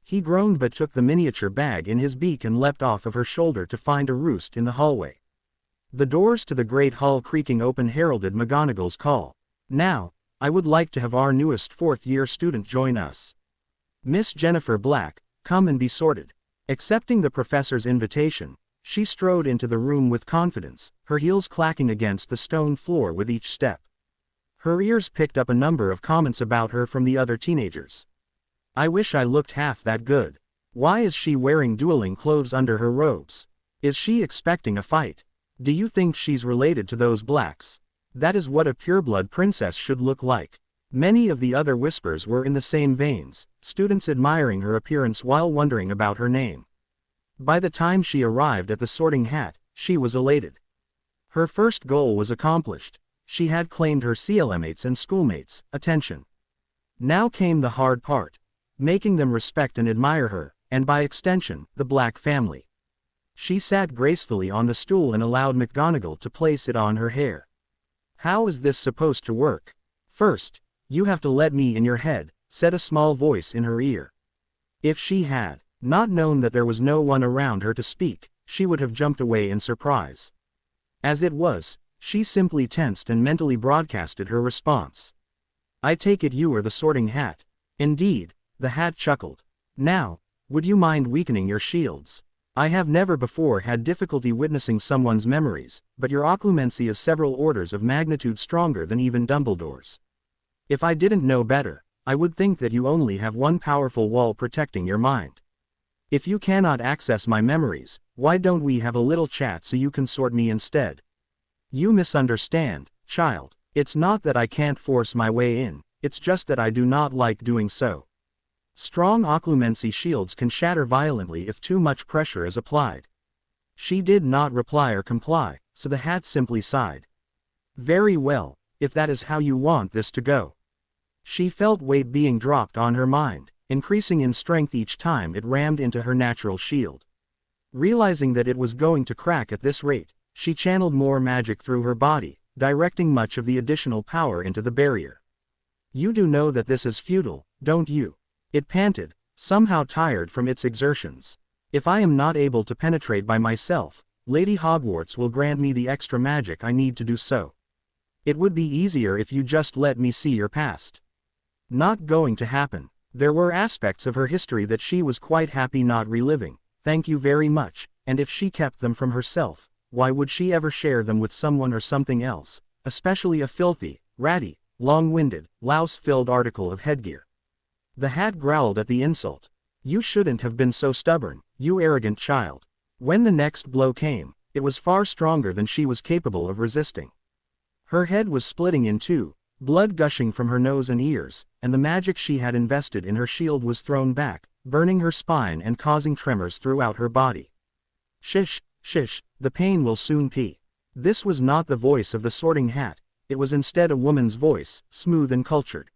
He groaned but took the miniature bag in his beak and leapt off of her shoulder to find a roost in the hallway. The doors to the great hall creaking open heralded McGonagall's call. Now, I would like to have our newest fourth-year student join us. Miss Jennifer Black, come and be sorted. Accepting the professor's invitation, she strode into the room with confidence, her heels clacking against the stone floor with each step. Her ears picked up a number of comments about her from the other teenagers. I wish I looked half that good. Why is she wearing dueling clothes under her robes? Is she expecting a fight? Do you think she's related to those Blacks? That is what a pureblood princess should look like. Many of the other whispers were in the same veins, students admiring her appearance while wondering about her name. By the time she arrived at the Sorting Hat, she was elated. Her first goal was accomplished. She had claimed her CLMates and schoolmates' attention. Now came the hard part. Making them respect and admire her, and by extension, the Black family. She sat gracefully on the stool and allowed McGonagall to place it on her hair. How is this supposed to work? First, you have to let me in your head, said a small voice in her ear. If she had not known that there was no one around her to speak, she would have jumped away in surprise. As it was, she simply tensed and mentally broadcasted her response. I take it you are the Sorting Hat. Indeed. The hat chuckled. Now, would you mind weakening your shields? I have never before had difficulty witnessing someone's memories, but your occlumency is several orders of magnitude stronger than even Dumbledore's. If I didn't know better, I would think that you only have one powerful wall protecting your mind. If you cannot access my memories, why don't we have a little chat so you can sort me instead? You misunderstand, child. It's not that I can't force my way in, it's just that I do not like doing so. Strong occlumency shields can shatter violently if too much pressure is applied. She did not reply or comply, so the hat simply sighed. Very well, if that is how you want this to go. She felt weight being dropped on her mind, increasing in strength each time it rammed into her natural shield. Realizing that it was going to crack at this rate, she channeled more magic through her body, directing much of the additional power into the barrier. You do know that this is futile, don't you? It panted, somehow tired from its exertions. If I am not able to penetrate by myself, Lady Hogwarts will grant me the extra magic I need to do so. It would be easier if you just let me see your past. Not going to happen. There were aspects of her history that she was quite happy not reliving, thank you very much, and if she kept them from herself, why would she ever share them with someone or something else, especially a filthy, ratty, long-winded, louse-filled article of headgear? The hat growled at the insult. You shouldn't have been so stubborn, you arrogant child. When the next blow came, it was far stronger than she was capable of resisting. Her head was splitting in two, blood gushing from her nose and ears, and the magic she had invested in her shield was thrown back, burning her spine and causing tremors throughout her body. Shish, shish, the pain will soon pee. This was not the voice of the Sorting Hat, it was instead a woman's voice, smooth and cultured.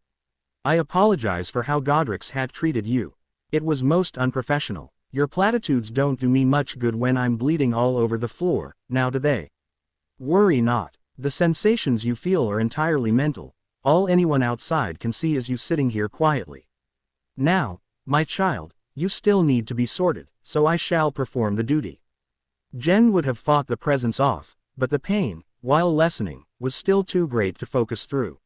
I apologize for how Godric's hat treated you. It was most unprofessional. Your platitudes don't do me much good when I'm bleeding all over the floor, now do they? Worry not. The sensations you feel are entirely mental. All anyone outside can see is you sitting here quietly. Now, my child, you still need to be sorted, so I shall perform the duty. Jen would have fought the presence off, but the pain, while lessening, was still too great to focus through.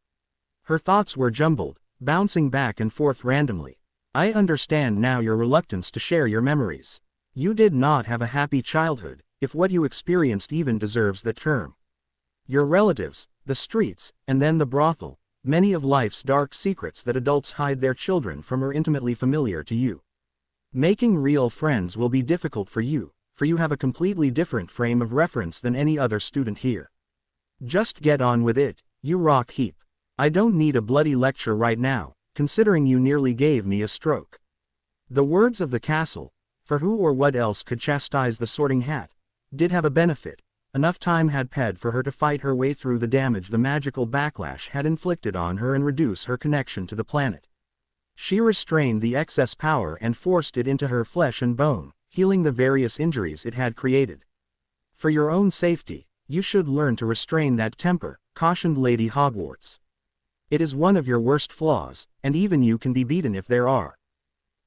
Her thoughts were jumbled, bouncing back and forth randomly. I understand now your reluctance to share your memories. You did not have a happy childhood, if what you experienced even deserves that term. Your relatives, the streets, and then the brothel, many of life's dark secrets that adults hide their children from are intimately familiar to you. Making real friends will be difficult for you have a completely different frame of reference than any other student here. Just get on with it, you rock heap. I don't need a bloody lecture right now, considering you nearly gave me a stroke. The words of the castle, for who or what else could chastise the Sorting Hat, did have a benefit. Enough time had passed for her to fight her way through the damage the magical backlash had inflicted on her and reduce her connection to the planet. She restrained the excess power and forced it into her flesh and bone, healing the various injuries it had created. For your own safety, you should learn to restrain that temper, cautioned Lady Hogwarts. It is one of your worst flaws, and even you can be beaten if there are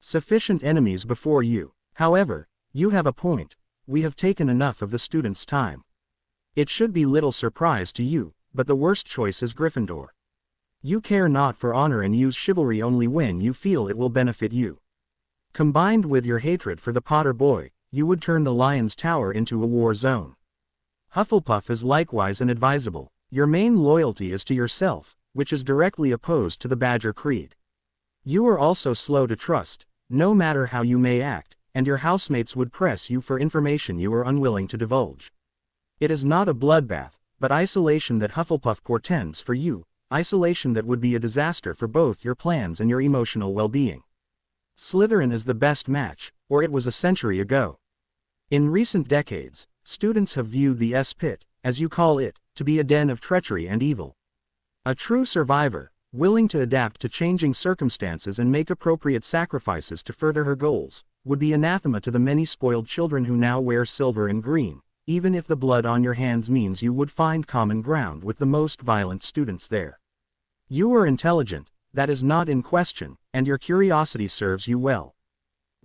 sufficient enemies before you. However, you have a point. We have taken enough of the student's time. It should be little surprise to you, but the worst choice is Gryffindor. You care not for honor and use chivalry only when you feel it will benefit you. Combined with your hatred for the Potter boy, you would turn the Lion's Tower into a war zone. Hufflepuff is likewise inadvisable. Your main loyalty is to yourself, which is directly opposed to the Badger Creed. You are also slow to trust, no matter how you may act, and your housemates would press you for information you are unwilling to divulge. It is not a bloodbath, but isolation that Hufflepuff portends for you, isolation that would be a disaster for both your plans and your emotional well-being. Slytherin is the best match, or it was a century ago. In recent decades, students have viewed the S-Pit, as you call it, to be a den of treachery and evil. A true survivor, willing to adapt to changing circumstances and make appropriate sacrifices to further her goals, would be anathema to the many spoiled children who now wear silver and green, even if the blood on your hands means you would find common ground with the most violent students there. You are intelligent, that is not in question, and your curiosity serves you well.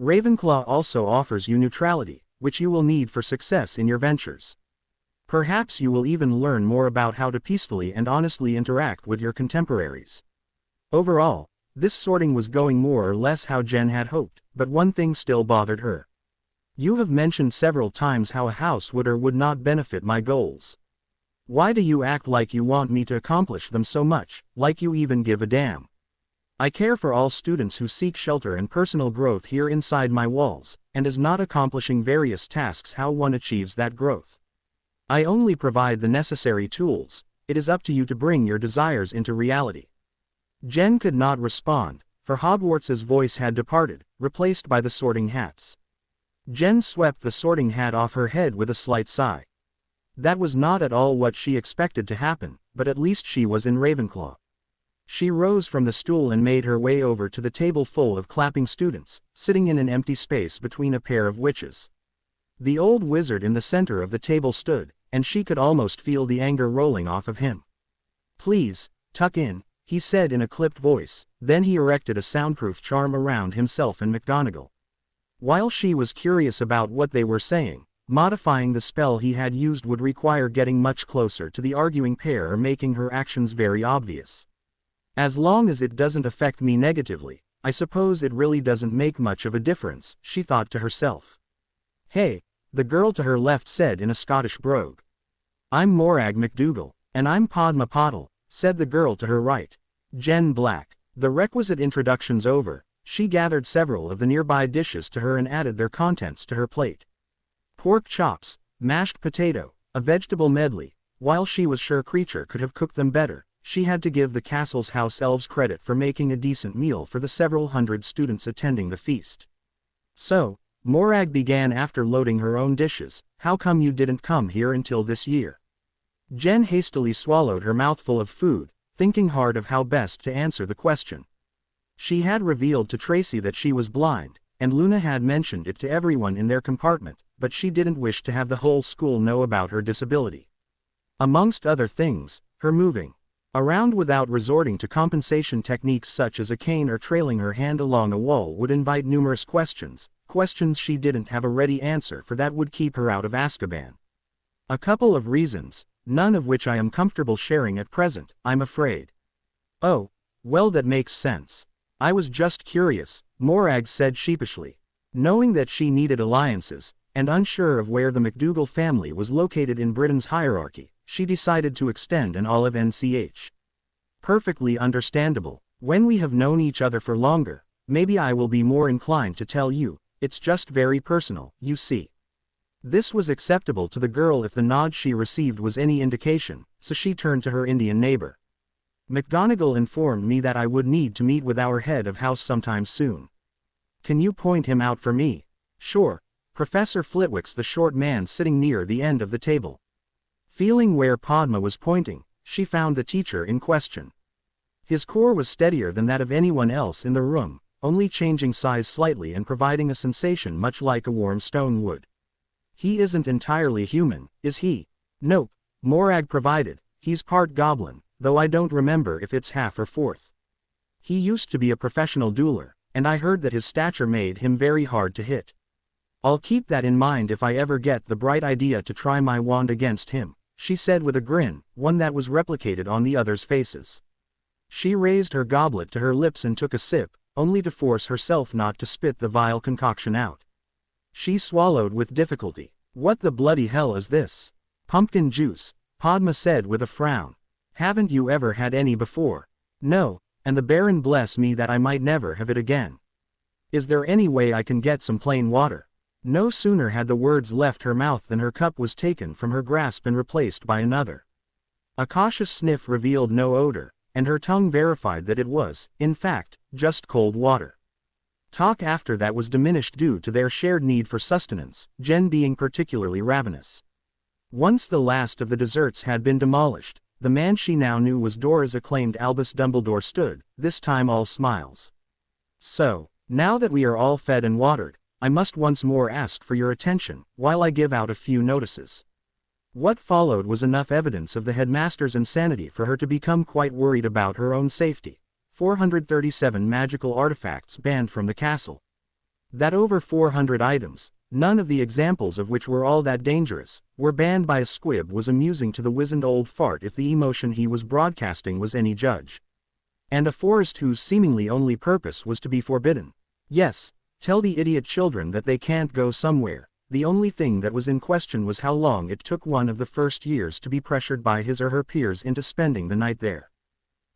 Ravenclaw also offers you neutrality, which you will need for success in your ventures. Perhaps you will even learn more about how to peacefully and honestly interact with your contemporaries. Overall, this sorting was going more or less how Jen had hoped, but one thing still bothered her. You have mentioned several times how a house would or would not benefit my goals. Why do you act like you want me to accomplish them so much, like you even give a damn? I care for all students who seek shelter and personal growth here inside my walls, and is not accomplishing various tasks how one achieves that growth. I only provide the necessary tools. It is up to you to bring your desires into reality. Jen could not respond, for Hogwarts's voice had departed, replaced by the Sorting Hat's. Jen swept the Sorting Hat off her head with a slight sigh. That was not at all what she expected to happen, but at least she was in Ravenclaw. She rose from the stool and made her way over to the table full of clapping students, sitting in an empty space between a pair of witches. The old wizard in the center of the table stood, and she could almost feel the anger rolling off of him. "Please, tuck in," he said in a clipped voice, then he erected a soundproof charm around himself and McGonagall. While she was curious about what they were saying, modifying the spell he had used would require getting much closer to the arguing pair or making her actions very obvious. As long as it doesn't affect me negatively, I suppose it really doesn't make much of a difference, she thought to herself. "Hey," the girl to her left said in a Scottish brogue. "I'm Morag McDougal, and I'm Padma Patil," said the girl to her right. Jen Black. The requisite introductions over, she gathered several of the nearby dishes to her and added their contents to her plate. Pork chops, mashed potato, a vegetable medley. While she was sure Creature could have cooked them better, she had to give the castle's house elves credit for making a decent meal for the several hundred students attending the feast. "So," Morag began after loading her own dishes, "how come you didn't come here until this year?" Jen hastily swallowed her mouthful of food, thinking hard of how best to answer the question. She had revealed to Tracy that she was blind, and Luna had mentioned it to everyone in their compartment, but she didn't wish to have the whole school know about her disability. Amongst other things, her moving around without resorting to compensation techniques such as a cane or trailing her hand along a wall would invite numerous questions she didn't have a ready answer for that would keep her out of Azkaban. "A couple of reasons, none of which I am comfortable sharing at present, I'm afraid." "Oh, well, that makes sense. I was just curious," Morag said sheepishly. Knowing that she needed alliances, and unsure of where the McDougal family was located in Britain's hierarchy, she decided to extend an olive NCH. "Perfectly understandable. When we have known each other for longer, maybe I will be more inclined to tell you. It's just very personal, you see." This was acceptable to the girl if the nod she received was any indication, so she turned to her Indian neighbor. "McGonagall informed me that I would need to meet with our head of house sometime soon. Can you point him out for me?" "Sure." Professor Flitwick's the short man sitting near the end of the table. Feeling where Padma was pointing, she found the teacher in question. His core was steadier than that of anyone else in the room, only changing size slightly and providing a sensation much like a warm stone would. "He isn't entirely human, is he?" "Nope," Morag provided. "He's part goblin, though I don't remember if it's half or fourth. He used to be a professional dueler, and I heard that his stature made him very hard to hit. I'll keep that in mind if I ever get the bright idea to try my wand against him, she said with a grin, one that was replicated on the others' faces. She raised her goblet to her lips and took a sip, only to force herself not to spit the vile concoction out. She swallowed with difficulty. What the bloody hell is this? Pumpkin juice, Padma said with a frown. Haven't you ever had any before? No, and the Baron bless me that I might never have it again. Is there any way I can get some plain water? No sooner had the words left her mouth than her cup was taken from her grasp and replaced by another. A cautious sniff revealed no odor, and her tongue verified that it was, in fact, just cold water. Talk after that was diminished due to their shared need for sustenance, Jen being particularly ravenous. Once the last of the desserts had been demolished, the man she now knew was Dora's acclaimed Albus Dumbledore stood, this time all smiles. So, now that we are all fed and watered, I must once more ask for your attention, while I give out a few notices. What followed was enough evidence of the headmaster's insanity for her to become quite worried about her own safety. 437 magical artifacts banned from the castle. That over 400 items, none of the examples of which were all that dangerous, were banned by a squib was amusing to the wizened old fart if the emotion he was broadcasting was any judge. And a forest whose seemingly only purpose was to be forbidden. Yes, tell the idiot children that they can't go somewhere. The only thing that was in question was how long it took one of the first years to be pressured by his or her peers into spending the night there.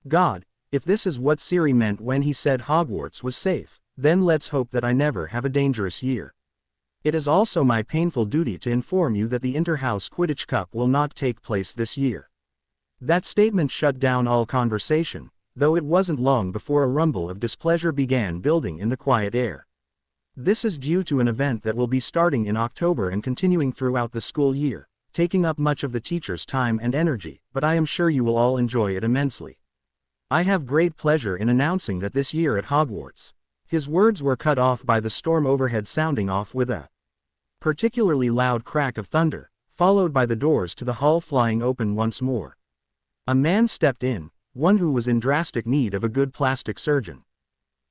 God, if this is what Siri meant when he said Hogwarts was safe, then let's hope that I never have a dangerous year. It is also my painful duty to inform you that the Inter-House Quidditch Cup will not take place this year. That statement shut down all conversation, though it wasn't long before a rumble of displeasure began building in the quiet air. This is due to an event that will be starting in October and continuing throughout the school year, taking up much of the teachers' time and energy, but I am sure you will all enjoy it immensely. I have great pleasure in announcing that this year at Hogwarts. His words were cut off by the storm overhead sounding off with a particularly loud crack of thunder, followed by the doors to the hall flying open once more. A man stepped in, one who was in drastic need of a good plastic surgeon.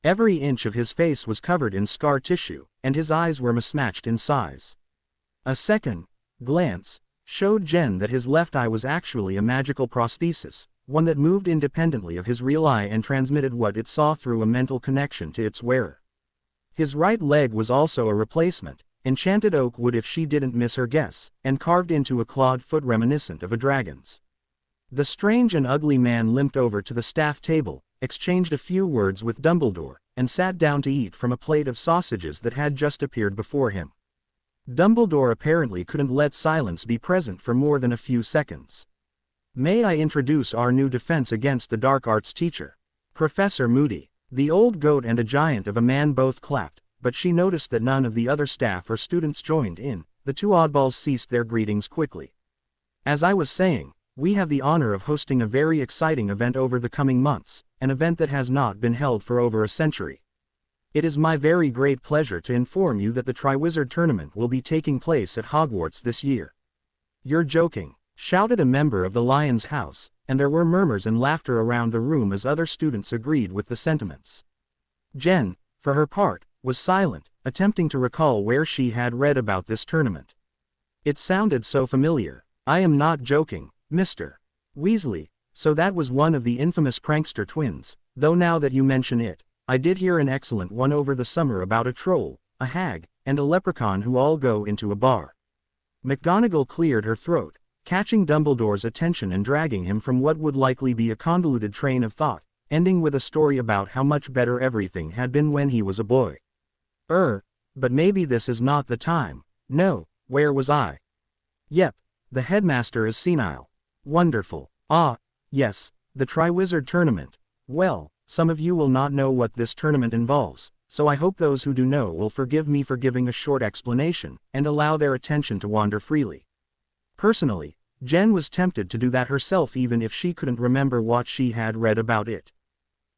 Every inch of his face was covered in scar tissue, and his eyes were mismatched in size. A second glance showed Jen that his left eye was actually a magical prosthesis, one that moved independently of his real eye and transmitted what it saw through a mental connection to its wearer. His right leg was also a replacement, enchanted oak wood if she didn't miss her guess, and carved into a clawed foot reminiscent of a dragon's. The strange and ugly man limped over to the staff table, exchanged a few words with Dumbledore, and sat down to eat from a plate of sausages that had just appeared before him. Dumbledore apparently couldn't let silence be present for more than a few seconds. May I introduce our new defense against the dark arts teacher? Professor Moody. The old goat and a giant of a man both clapped, but she noticed that none of the other staff or students joined in. The two oddballs ceased their greetings quickly. As I was saying, we have the honor of hosting a very exciting event over the coming months, an event that has not been held for over a century. It is my very great pleasure to inform you that the Triwizard Tournament will be taking place at Hogwarts this year. You're joking, shouted a member of the Lion's House, and there were murmurs and laughter around the room as other students agreed with the sentiments. Jen, for her part, was silent, attempting to recall where she had read about this tournament. It sounded so familiar. I am not joking, Mr. Weasley. So that was one of the infamous prankster twins, though now that you mention it, I did hear an excellent one over the summer about a troll, a hag, and a leprechaun who all go into a bar. McGonagall cleared her throat, catching Dumbledore's attention and dragging him from what would likely be a convoluted train of thought, ending with a story about how much better everything had been when he was a boy. But maybe this is not the time. No, where was I? Yep, the headmaster is senile. Wonderful. Ah, yes, the Triwizard Tournament. Well, some of you will not know what this tournament involves, so I hope those who do know will forgive me for giving a short explanation, and allow their attention to wander freely. Personally, Jen was tempted to do that herself even if she couldn't remember what she had read about it.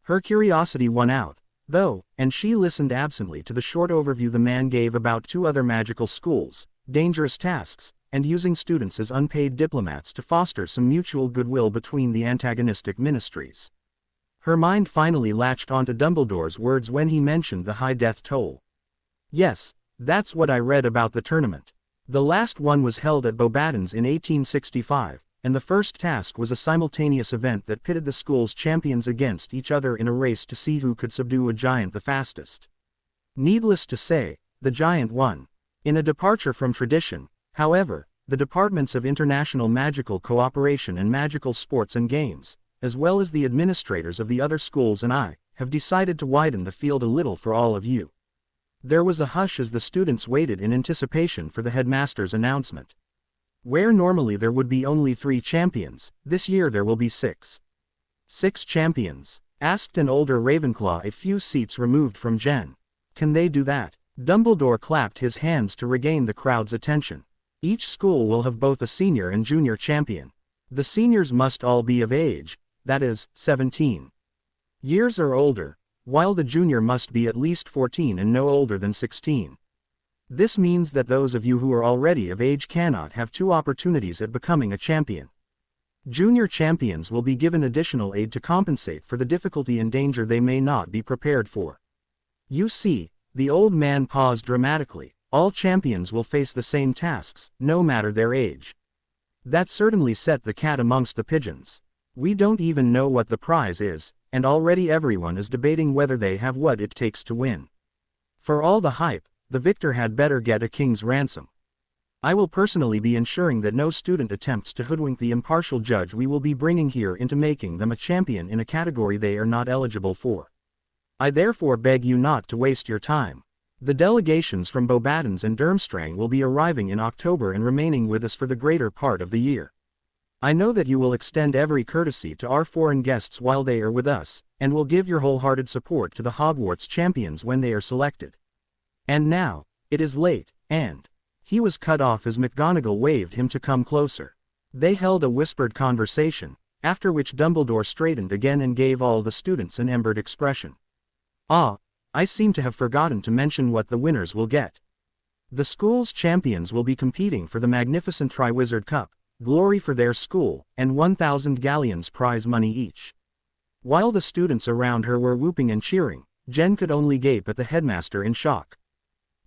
Her curiosity won out, though, and she listened absently to the short overview the man gave about two other magical schools, dangerous tasks, and using students as unpaid diplomats to foster some mutual goodwill between the antagonistic ministries. Her mind finally latched onto Dumbledore's words when he mentioned the high death toll. Yes, that's what I read about the tournament. The last one was held at Beauxbatons in 1865, and the first task was a simultaneous event that pitted the school's champions against each other in a race to see who could subdue a giant the fastest. Needless to say, the giant won. In a departure from tradition, however, the departments of international magical cooperation and magical sports and games, as well as the administrators of the other schools and I, have decided to widen the field a little for all of you. There was a hush as the students waited in anticipation for the headmaster's announcement. Where normally there would be only 3 champions, this year there will be 6. 6 champions? Asked an older Ravenclaw a few seats removed from Jen. Can they do that? Dumbledore clapped his hands to regain the crowd's attention. Each school will have both a senior and junior champion. The seniors must all be of age, that is, 17 years or older, while the junior must be at least 14 and no older than 16. This means that those of you who are already of age cannot have 2 opportunities at becoming a champion. Junior champions will be given additional aid to compensate for the difficulty and danger they may not be prepared for. You see, the old man paused dramatically, all champions will face the same tasks, no matter their age. That certainly set the cat amongst the pigeons. We don't even know what the prize is, and already everyone is debating whether they have what it takes to win. For all the hype, the victor had better get a king's ransom. I will personally be ensuring that no student attempts to hoodwink the impartial judge we will be bringing here into making them a champion in a category they are not eligible for. I therefore beg you not to waste your time. The delegations from Beauxbatons and Durmstrang will be arriving in October and remaining with us for the greater part of the year. I know that you will extend every courtesy to our foreign guests while they are with us, and will give your wholehearted support to the Hogwarts champions when they are selected. And now, it is late, and he was cut off as McGonagall waved him to come closer. They held a whispered conversation, after which Dumbledore straightened again and gave all the students an embered expression. Ah, I seem to have forgotten to mention what the winners will get. The school's champions will be competing for the magnificent Triwizard Cup, glory for their school, and 1,000 galleons prize money each. While the students around her were whooping and cheering, Jen could only gape at the headmaster in shock.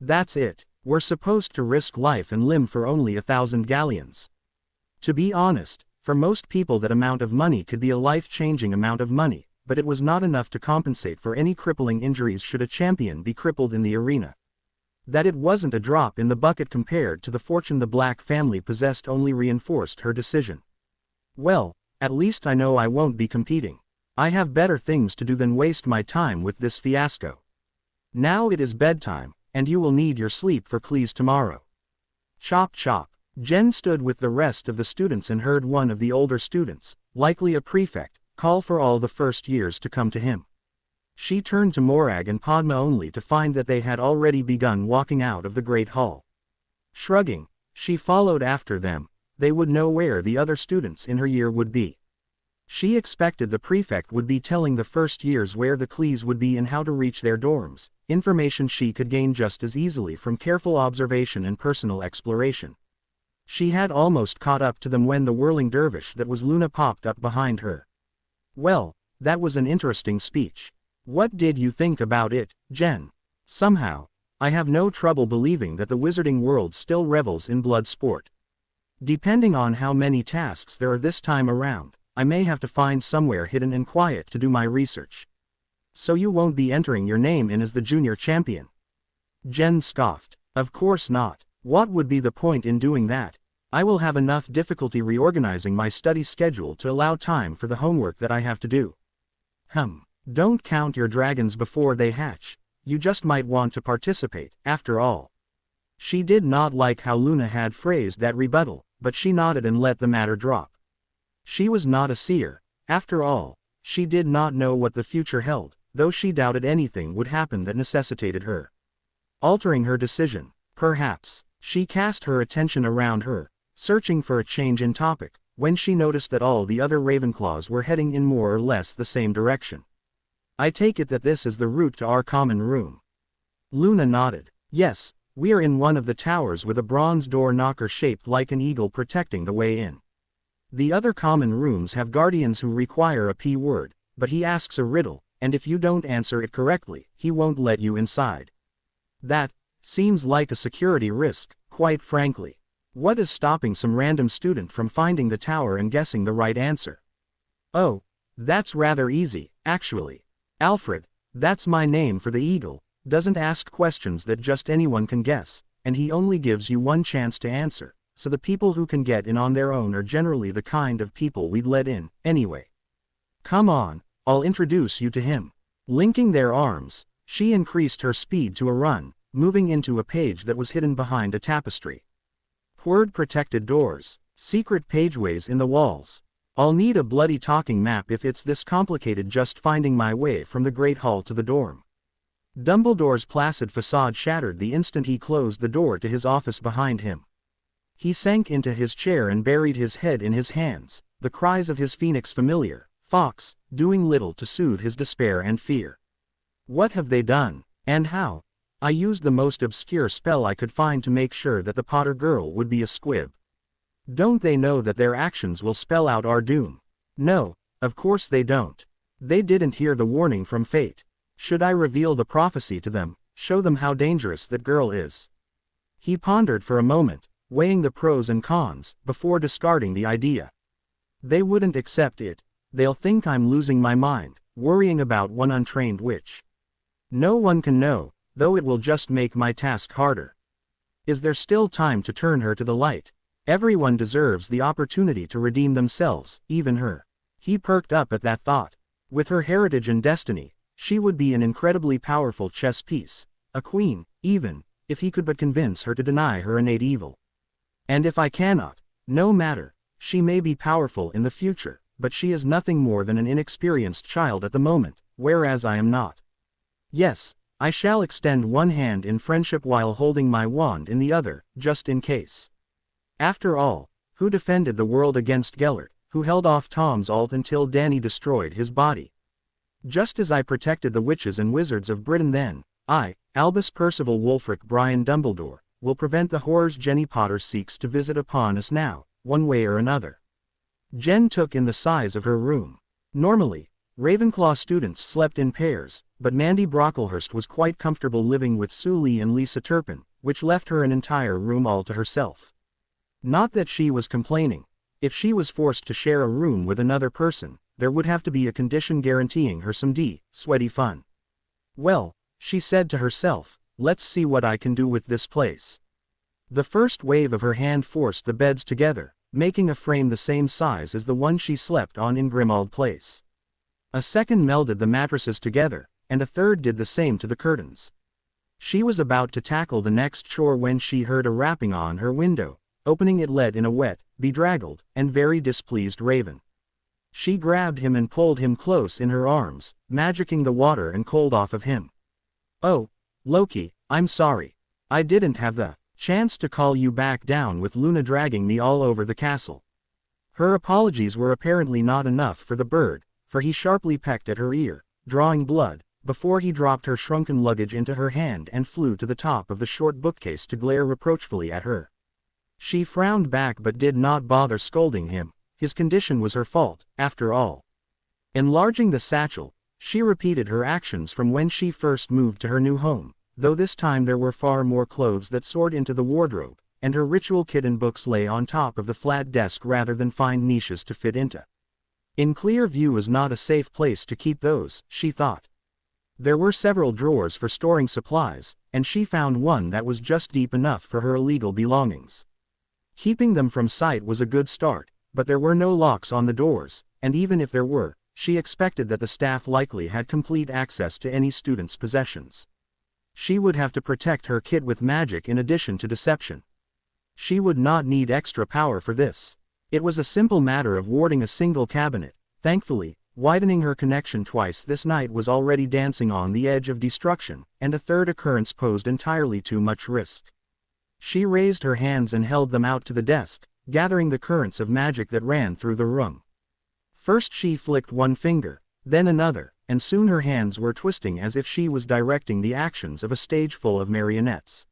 That's it, we're supposed to risk life and limb for only 1,000 galleons. To be honest, for most people that amount of money could be a life-changing amount of money, but it was not enough to compensate for any crippling injuries should a champion be crippled in the arena. That it wasn't a drop in the bucket compared to the fortune the Black family possessed only reinforced her decision. Well, at least I know I won't be competing. I have better things to do than waste my time with this fiasco. Now it is bedtime, and you will need your sleep for Cleese tomorrow. Chop chop. Jen stood with the rest of the students and heard one of the older students, likely a prefect, call for all the first years to come to him. She turned to Morag and Padma only to find that they had already begun walking out of the great hall. Shrugging, she followed after them. They would know where the other students in her year would be. She expected the prefect would be telling the first years where the Cleese would be and how to reach their dorms, information she could gain just as easily from careful observation and personal exploration. She had almost caught up to them when the whirling dervish that was Luna popped up behind her. Well, that was an interesting speech. What did you think about it, Jen? Somehow, I have no trouble believing that the wizarding world still revels in blood sport. Depending on how many tasks there are this time around, I may have to find somewhere hidden and quiet to do my research. So you won't be entering your name in as the junior champion? Jen scoffed. Of course not. What would be the point in doing that? I will have enough difficulty reorganizing my study schedule to allow time for the homework that I have to do. Don't count your dragons before they hatch. You just might want to participate, after all. She did not like how Luna had phrased that rebuttal, but she nodded and let the matter drop. She was not a seer, after all. She did not know what the future held, though she doubted anything would happen that necessitated her altering her decision. Perhaps, she cast her attention around her, searching for a change in topic, when she noticed that all the other Ravenclaws were heading in more or less the same direction. I take it that this is the route to our common room. Luna nodded. Yes, We are in one of the towers with a bronze door knocker shaped like an eagle protecting the way in. The other common rooms have guardians who require a P-word, but he asks a riddle, and if you don't answer it correctly, he won't let you inside. That seems like a security risk, quite frankly. What is stopping some random student from finding the tower and guessing the right answer? Oh, that's rather easy, actually. Alfred, that's my name for the eagle, doesn't ask questions that just anyone can guess, and he only gives you one chance to answer, so the people who can get in on their own are generally the kind of people we'd let in, anyway. Come on, I'll introduce you to him. Linking their arms, she increased her speed to a run, moving into a page that was hidden behind a tapestry. Word-protected doors, secret pageways in the walls. I'll need a bloody talking map if it's this complicated just finding my way from the Great Hall to the dorm. Dumbledore's placid facade shattered the instant he closed the door to his office behind him. He sank into his chair and buried his head in his hands, the cries of his phoenix familiar, fox, doing little to soothe his despair and fear. What have they done, and how? I used the most obscure spell I could find to make sure that the Potter girl would be a squib. Don't they know that their actions will spell out our doom? No, of course they don't. They didn't hear the warning from fate. Should I reveal the prophecy to them, show them how dangerous that girl is? He pondered for a moment, weighing the pros and cons, before discarding the idea. They wouldn't accept it. They'll think I'm losing my mind, worrying about one untrained witch. No one can know, though it will just make my task harder. Is there still time to turn her to the light? Everyone deserves the opportunity to redeem themselves, even her. He perked up at that thought. With her heritage and destiny, she would be an incredibly powerful chess piece, a queen, even, if he could but convince her to deny her innate evil. And if I cannot, no matter, she may be powerful in the future, but she is nothing more than an inexperienced child at the moment, whereas I am not. Yes, I shall extend one hand in friendship while holding my wand in the other, just in case. After all, who defended the world against Gellert, who held off Tom's ult until Danny destroyed his body? Just as I protected the witches and wizards of Britain then, I, Albus Percival Wulfric Brian Dumbledore, will prevent the horrors Jenny Potter seeks to visit upon us now, one way or another. Jen took in the size of her room. Normally, Ravenclaw students slept in pairs, but Mandy Brocklehurst was quite comfortable living with Sue Lee and Lisa Turpin, which left her an entire room all to herself. Not that she was complaining. If she was forced to share a room with another person, there would have to be a condition guaranteeing her some sweaty fun. Well, she said to herself, let's see what I can do with this place. The first wave of her hand forced the beds together, making a frame the same size as the one she slept on in Grimmauld Place. A second melded the mattresses together, and a third did the same to the curtains. She was about to tackle the next chore when she heard a rapping on her window, opening it let in a wet, bedraggled, and very displeased Raven. She grabbed him and pulled him close in her arms, magicking the water and cold off of him. Oh, Loki, I'm sorry. I didn't have the chance to call you back down with Luna dragging me all over the castle. Her apologies were apparently not enough for the bird, for he sharply pecked at her ear, drawing blood, before he dropped her shrunken luggage into her hand and flew to the top of the short bookcase to glare reproachfully at her. She frowned back but did not bother scolding him. His condition was her fault, after all. Enlarging the satchel, she repeated her actions from when she first moved to her new home, though this time there were far more clothes that soared into the wardrobe, and her ritual kit and books lay on top of the flat desk rather than find niches to fit into. In clear view is not a safe place to keep those, she thought. There were several drawers for storing supplies, and she found one that was just deep enough for her illegal belongings. Keeping them from sight was a good start, but there were no locks on the doors, and even if there were, she expected that the staff likely had complete access to any student's possessions. She would have to protect her kit with magic in addition to deception. She would not need extra power for this. It was a simple matter of warding a single cabinet. Thankfully, widening her connection twice this night was already dancing on the edge of destruction, and a third occurrence posed entirely too much risk. She raised her hands and held them out to the desk, gathering the currents of magic that ran through the room. First she flicked one finger, then another, and soon her hands were twisting as if she was directing the actions of a stage full of marionettes.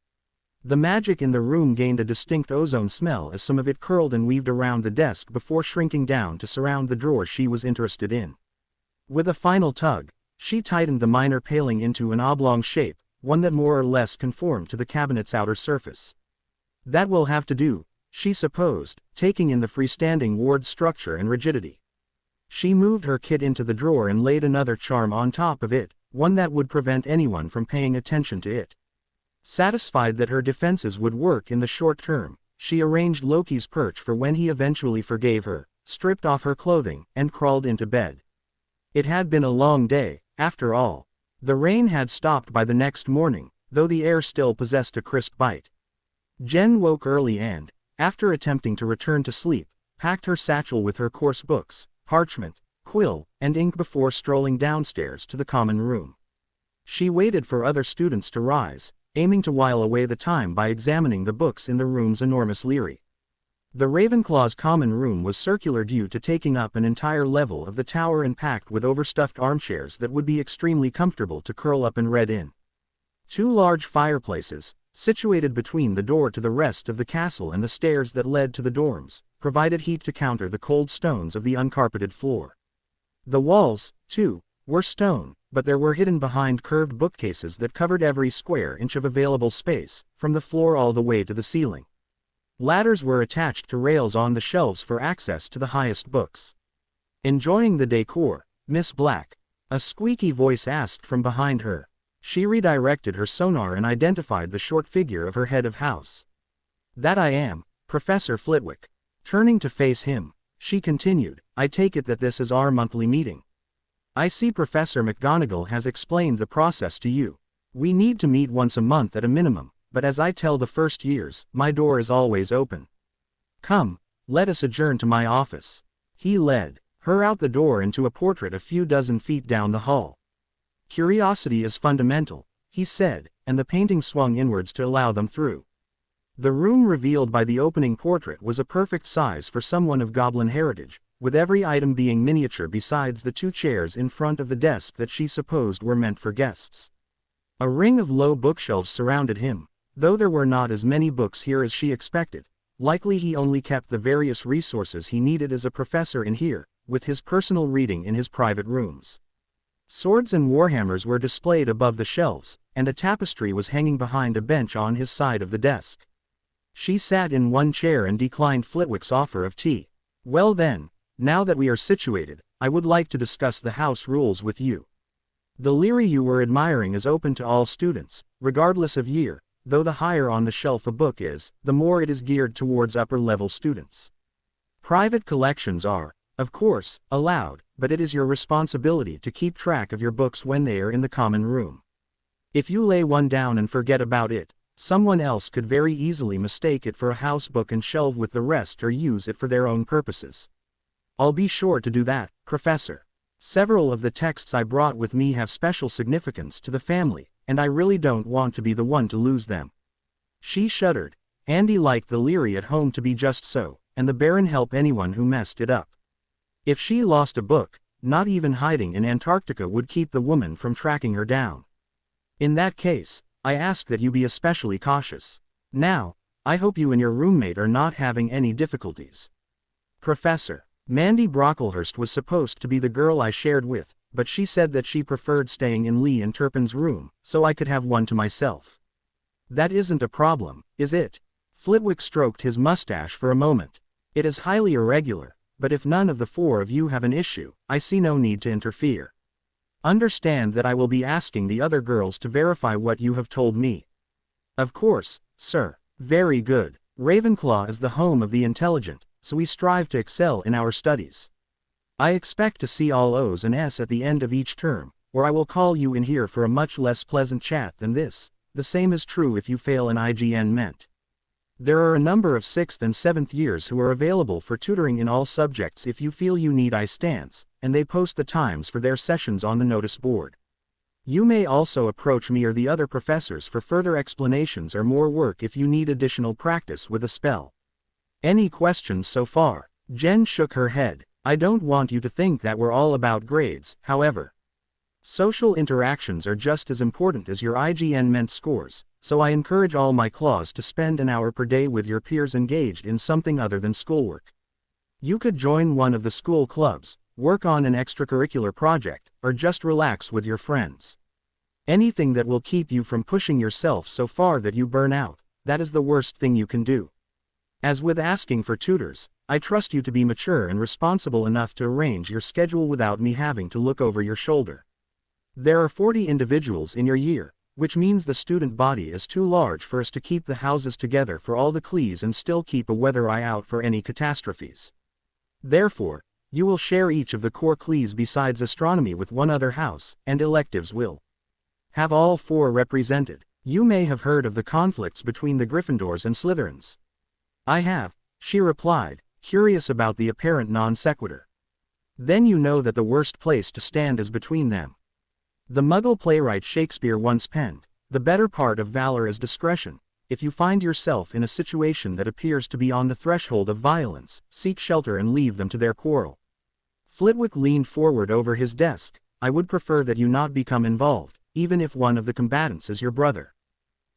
The magic in the room gained a distinct ozone smell as some of it curled and weaved around the desk before shrinking down to surround the drawer she was interested in. With a final tug, she tightened the minor paling into an oblong shape, one that more or less conformed to the cabinet's outer surface. That will have to do, she supposed, taking in the freestanding ward's structure and rigidity. She moved her kit into the drawer and laid another charm on top of it, one that would prevent anyone from paying attention to it. Satisfied that her defenses would work in the short term, she arranged Loki's perch for when he eventually forgave her, stripped off her clothing, and crawled into bed. It had been a long day, after all. The rain had stopped by the next morning, though the air still possessed a crisp bite. Jen woke early and, after attempting to return to sleep, packed her satchel with her course books, parchment, quill, and ink before strolling downstairs to the common room. She waited for other students to rise, aiming to while away the time by examining the books in the room's enormous leary. The Ravenclaw's common room was circular due to taking up an entire level of the tower and packed with overstuffed armchairs that would be extremely comfortable to curl up and read in. 2 large fireplaces, situated between the door to the rest of the castle and the stairs that led to the dorms, provided heat to counter the cold stones of the uncarpeted floor. The walls, too, were stone, but there were hidden behind curved bookcases that covered every square inch of available space, from the floor all the way to the ceiling. Ladders were attached to rails on the shelves for access to the highest books. "Enjoying the decor, Miss Black?" a squeaky voice asked from behind her. She redirected her sonar and identified the short figure of her head of house. "That I am, Professor Flitwick." Turning to face him, she continued, "I take it that this is our monthly meeting. I see Professor McGonagall has explained the process to you. We need to meet once a month at a minimum, but as I tell the first years, my door is always open. Come, let us adjourn to my office." He led her out the door into a portrait a few dozen feet down the hall. "Curiosity is fundamental," he said, and the painting swung inwards to allow them through. The room revealed by the opening portrait was a perfect size for someone of goblin heritage, with every item being miniature besides the 2 chairs in front of the desk that she supposed were meant for guests. A ring of low bookshelves surrounded him, though there were not as many books here as she expected. Likely he only kept the various resources he needed as a professor in here, with his personal reading in his private rooms. Swords and warhammers were displayed above the shelves, and a tapestry was hanging behind a bench on his side of the desk. She sat in one chair and declined Flitwick's offer of tea. "Well then, now that we are situated, I would like to discuss the house rules with you. The leary you were admiring is open to all students, regardless of year, though the higher on the shelf a book is, the more it is geared towards upper-level students. Private collections are, of course, allowed, but it is your responsibility to keep track of your books when they are in the common room. If you lay one down and forget about it, someone else could very easily mistake it for a house book and shelve with the rest or use it for their own purposes. I'll be sure to do that, Professor. Several of the texts I brought with me have special significance to the family, and I really don't want to be the one to lose them." She shuddered. Andy liked the leary at home to be just so, and the Baron help anyone who messed it up. If she lost a book, not even hiding in Antarctica would keep the woman from tracking her down. "In that case, I ask that you be especially cautious. Now, I hope you and your roommate are not having any difficulties." "Professor, Mandy Brocklehurst was supposed to be the girl I shared with, but she said that she preferred staying in Lee and Turpin's room, so I could have one to myself." "That isn't a problem, is it?" Flitwick stroked his mustache for a moment. "It is highly irregular, but if none of the 4 of you have an issue, I see no need to interfere. Understand that I will be asking the other girls to verify what you have told me." "Of course, sir." "Very good. Ravenclaw is the home of the intelligent, so we strive to excel in our studies. I expect to see all O's and S at the end of each term, or I will call you in here for a much less pleasant chat than this. The same is true if you fail an IGN Ment. There are a number of 6th and 7th years who are available for tutoring in all subjects if you feel you need I-stands, and they post the times for their sessions on the notice board. You may also approach me or the other professors for further explanations or more work if you need additional practice with a spell. Any questions so far?" Jen shook her head. "I don't want you to think that we're all about grades, however. Social interactions are just as important as your IGN Ment scores, so I encourage all my claws to spend an hour per day with your peers engaged in something other than schoolwork. You could join one of the school clubs, work on an extracurricular project, or just relax with your friends. Anything that will keep you from pushing yourself so far that you burn out, that is the worst thing you can do. As with asking for tutors, I trust you to be mature and responsible enough to arrange your schedule without me having to look over your shoulder. There are 40 individuals in your year, which means the student body is too large for us to keep the houses together for all the clees and still keep a weather eye out for any catastrophes. Therefore, you will share each of the core clees besides astronomy with one other house, and electives will have all 4 represented. You may have heard of the conflicts between the Gryffindors and Slytherins. I have, she replied, curious about the apparent non sequitur. Then you know that the worst place to stand is between them. The Muggle playwright Shakespeare once penned, "The better part of valor is discretion. If you find yourself in a situation that appears to be on the threshold of violence, seek shelter and leave them to their quarrel." Flitwick leaned forward over his desk. "I would prefer that you not become involved, even if one of the combatants is your brother."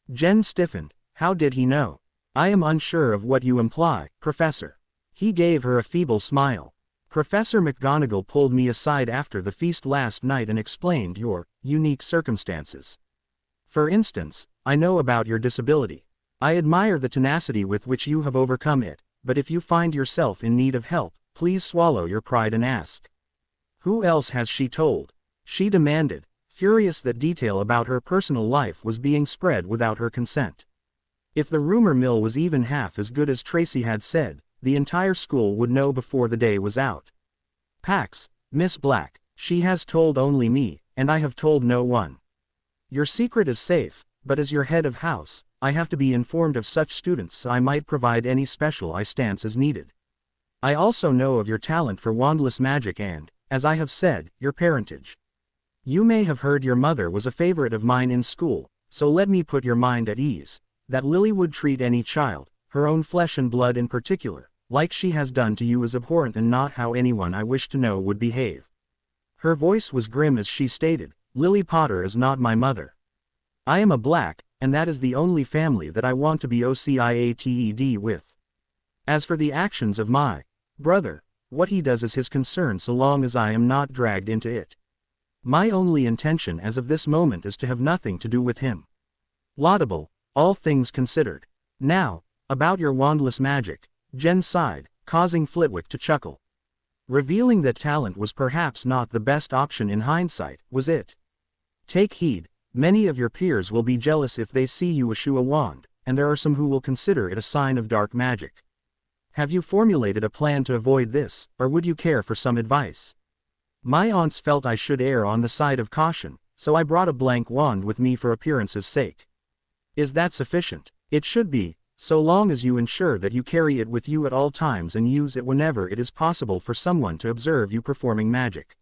Jen stiffened. How did he know? "I am unsure of what you imply, Professor." He gave her a feeble smile. "Professor McGonagall pulled me aside after the feast last night and explained your unique circumstances. For instance, I know about your disability. I admire the tenacity with which you have overcome it, but if you find yourself in need of help, please swallow your pride and ask." "Who else has she told?" she demanded, furious that detail about her personal life was being spread without her consent. If the rumor mill was even half as good as Tracy had said, the entire school would know before the day was out. "Pax, Miss Black, she has told only me, and I have told no one. Your secret is safe, but as your head of house, I have to be informed of such students so I might provide any special stance as needed. I also know of your talent for wandless magic and, as I have said, your parentage. You may have heard your mother was a favorite of mine in school, so let me put your mind at ease, that Lily would treat any child, her own flesh and blood in particular, like she has done to you, as abhorrent and not how anyone I wish to know would behave." Her voice was grim as she stated, "Lily Potter is not my mother. I am a Black, and that is the only family that I want to be associated with. As for the actions of my brother, what he does is his concern so long as I am not dragged into it. My only intention as of this moment is to have nothing to do with him." Laudable, all things considered. "Now, about your wandless magic," Jen sighed, causing Flitwick to chuckle. Revealing that talent was perhaps not the best option in hindsight, was it? "Take heed, many of your peers will be jealous if they see you eschew a wand, and there are some who will consider it a sign of dark magic. Have you formulated a plan to avoid this, or would you care for some advice? My aunts felt I should err on the side of caution, so I brought a blank wand with me for appearance's sake. Is that sufficient? It should be, so long as you ensure that you carry it with you at all times and use it whenever it is possible for someone to observe you performing magic."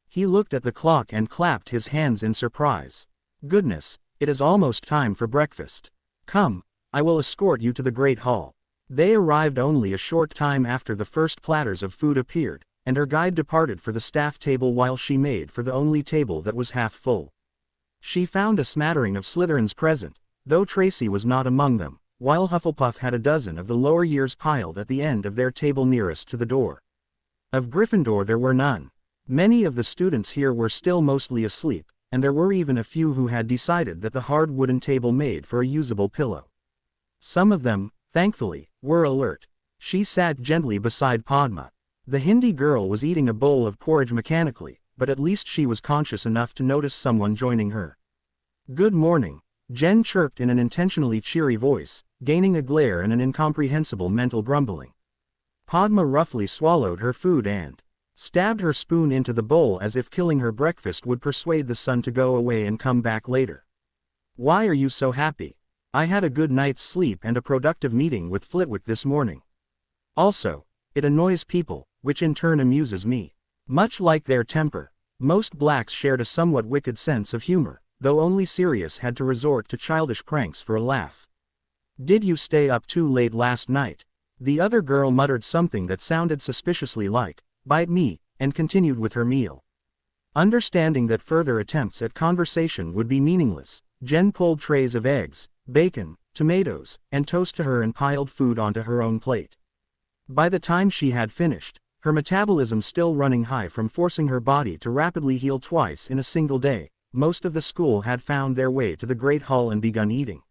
He looked at the clock and clapped his hands in surprise. "Goodness, it is almost time for breakfast. Come, I will escort you to the Great Hall." They arrived only a short time after the first platters of food appeared, and her guide departed for the staff table while she made for the only table that was half full. She found a smattering of Slytherins present, though Tracy was not among them, while Hufflepuff had a dozen of the lower years piled at the end of their table nearest to the door. Of Gryffindor there were none. Many of the students here were still mostly asleep, and there were even a few who had decided that the hard wooden table made for a usable pillow. Some of them, thankfully, were alert. She sat gently beside Padma. The Hindi girl was eating a bowl of porridge mechanically, but at least she was conscious enough to notice someone joining her. "Good morning," Jen chirped in an intentionally cheery voice, gaining a glare and an incomprehensible mental grumbling. Padma roughly swallowed her food and stabbed her spoon into the bowl as if killing her breakfast would persuade the sun to go away and come back later. "Why are you so happy?" "I had a good night's sleep and a productive meeting with Flitwick this morning. Also, it annoys people, which in turn amuses me. Much like their temper, most Blacks shared a somewhat wicked sense of humor, though only Sirius had to resort to childish pranks for a laugh." "Did you stay up too late last night?" The other girl muttered something that sounded suspiciously like, "Bite me," and continued with her meal. Understanding that further attempts at conversation would be meaningless, Jen pulled trays of eggs, bacon, tomatoes, and toast to her and piled food onto her own plate. By the time she had finished, her metabolism still running high from forcing her body to rapidly heal twice in a single day, most of the school had found their way to the Great Hall and begun eating.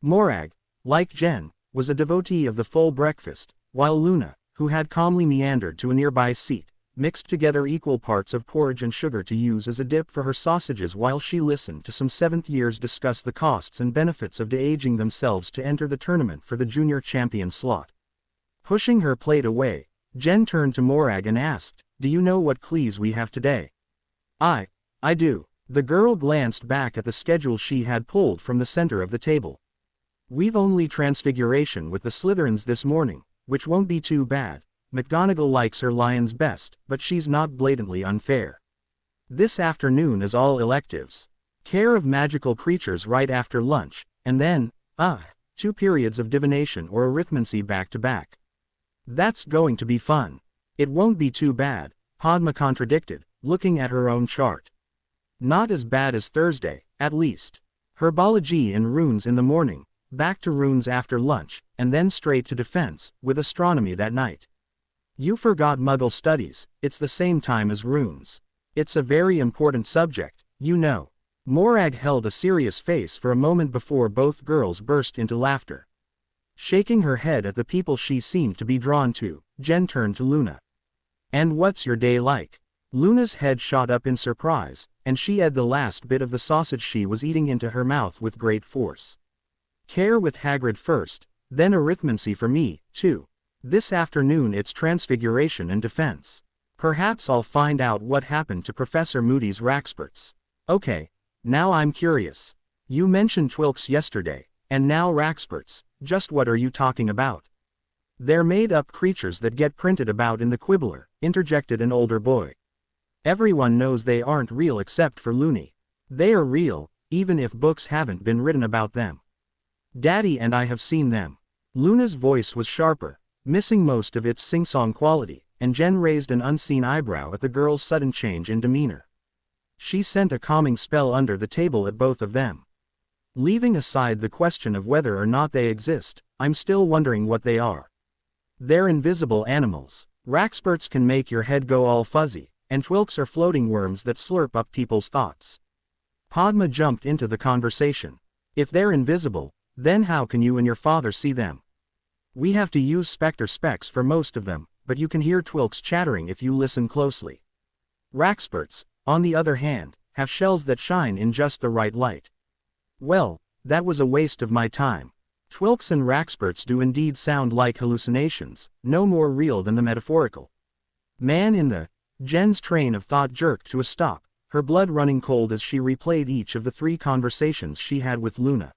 Morag, like Jen, was a devotee of the full breakfast, while Luna, who had calmly meandered to a nearby seat, mixed together equal parts of porridge and sugar to use as a dip for her sausages while she listened to some seventh years discuss the costs and benefits of de-aging themselves to enter the tournament for the junior champion slot. Pushing her plate away, Jen turned to Morag and asked, "Do you know what clues we have today?" I do." The girl glanced back at the schedule she had pulled from the center of the table. "We've only Transfiguration with the Slytherins this morning, which won't be too bad. McGonagall likes her lions best, but she's not blatantly unfair. This afternoon is all electives. Care of magical creatures right after lunch, and then, 2 periods of divination or arithmancy back to back. That's going to be fun." "It won't be too bad," Padma contradicted, looking at her own chart. "Not as bad as Thursday, at least. Herbology and runes in the morning, back to runes after lunch, and then straight to defense, with astronomy that night. You forgot Muggle studies, it's the same time as runes. It's a very important subject, you know." Morag held a serious face for a moment before both girls burst into laughter. Shaking her head at the people she seemed to be drawn to, Jen turned to Luna. "And what's your day like?" Luna's head shot up in surprise, and she ate the last bit of the sausage she was eating into her mouth with great force. "Care with Hagrid first, then arithmancy for me, too. This afternoon it's Transfiguration and defense. Perhaps I'll find out what happened to Professor Moody's Raxperts. Okay, now I'm curious. You mentioned Twilks yesterday, and now Raxperts, just what are you talking about?" "They're made-up creatures that get printed about in the Quibbler," interjected an older boy. "Everyone knows they aren't real except for Looney. They are real, even if books haven't been written about them. Daddy and I have seen them." Luna's voice was sharper, missing most of its sing-song quality, and Jen raised an unseen eyebrow at the girl's sudden change in demeanor. She sent a calming spell under the table at both of them. "Leaving aside the question of whether or not they exist, I'm still wondering what they are. They're invisible animals. Raxperts can make your head go all fuzzy, and Twilks are floating worms that slurp up people's thoughts." Padma jumped into the conversation. "If they're invisible, then how can you and your father see them? We have to use spectre specs for most of them, but you can hear Twilks chattering if you listen closely. Raxperts, on the other hand, have shells that shine in just the right light." "Well, that was a waste of my time. Twilks and Raxperts do indeed sound like hallucinations, no more real than the metaphorical." "Man in the..." Jen's train of thought jerked to a stop, her blood running cold as she replayed each of the 3 conversations she had with Luna.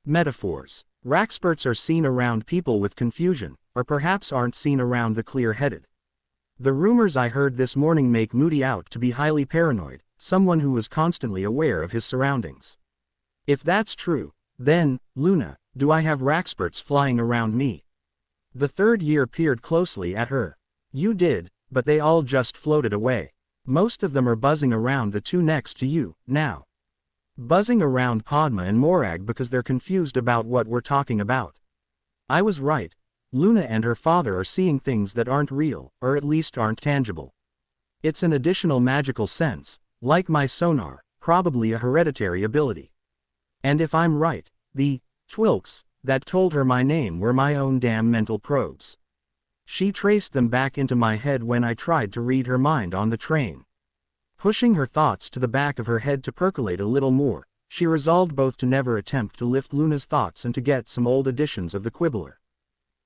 Metaphors. Raxperts are seen around people with confusion, or perhaps aren't seen around the clear-headed. The rumors I heard this morning make Moody out to be highly paranoid, someone who was constantly aware of his surroundings. If that's true, then, Luna, do I have Raxperts flying around me? The third year peered closely at her. "You did, but they all just floated away. Most of them are buzzing around the 2 next to you, now. Buzzing around Padma and Morag because they're confused about what we're talking about." I was right. Luna and her father are seeing things that aren't real, or at least aren't tangible. It's an additional magical sense, like my sonar, probably a hereditary ability. And if I'm right, the Twilks that told her my name were my own damn mental probes. She traced them back into my head when I tried to read her mind on the train. Pushing her thoughts to the back of her head to percolate a little more, she resolved both to never attempt to lift Luna's thoughts and to get some old editions of the Quibbler.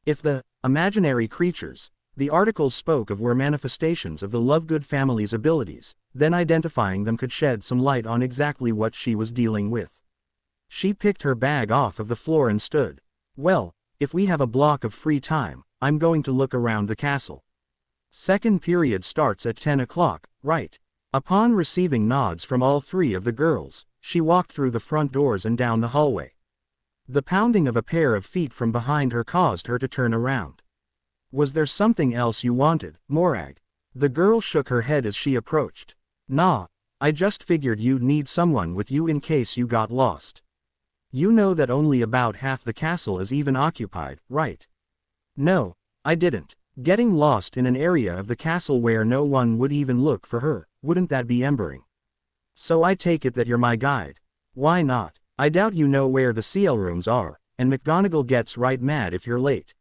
If the imaginary creatures the articles spoke of were manifestations of the Lovegood family's abilities, then identifying them could shed some light on exactly what she was dealing with. She picked her bag off of the floor and stood. "Well, if we have a block of free time, I'm going to look around the castle. Second period starts at 10 o'clock, right?" Upon receiving nods from all 3 of the girls, she walked through the front doors and down the hallway. The pounding of a pair of feet from behind her caused her to turn around. "Was there something else you wanted, Morag?" The girl shook her head as she approached. "Nah, I just figured you'd need someone with you in case you got lost." You know that only about half the castle is even occupied, right? No, I didn't. Getting lost in an area of the castle where no one would even look for her, wouldn't that be embering? So I take it that you're my guide. Why not? I doubt you know where the CL rooms are, and McGonagall gets right mad if you're late.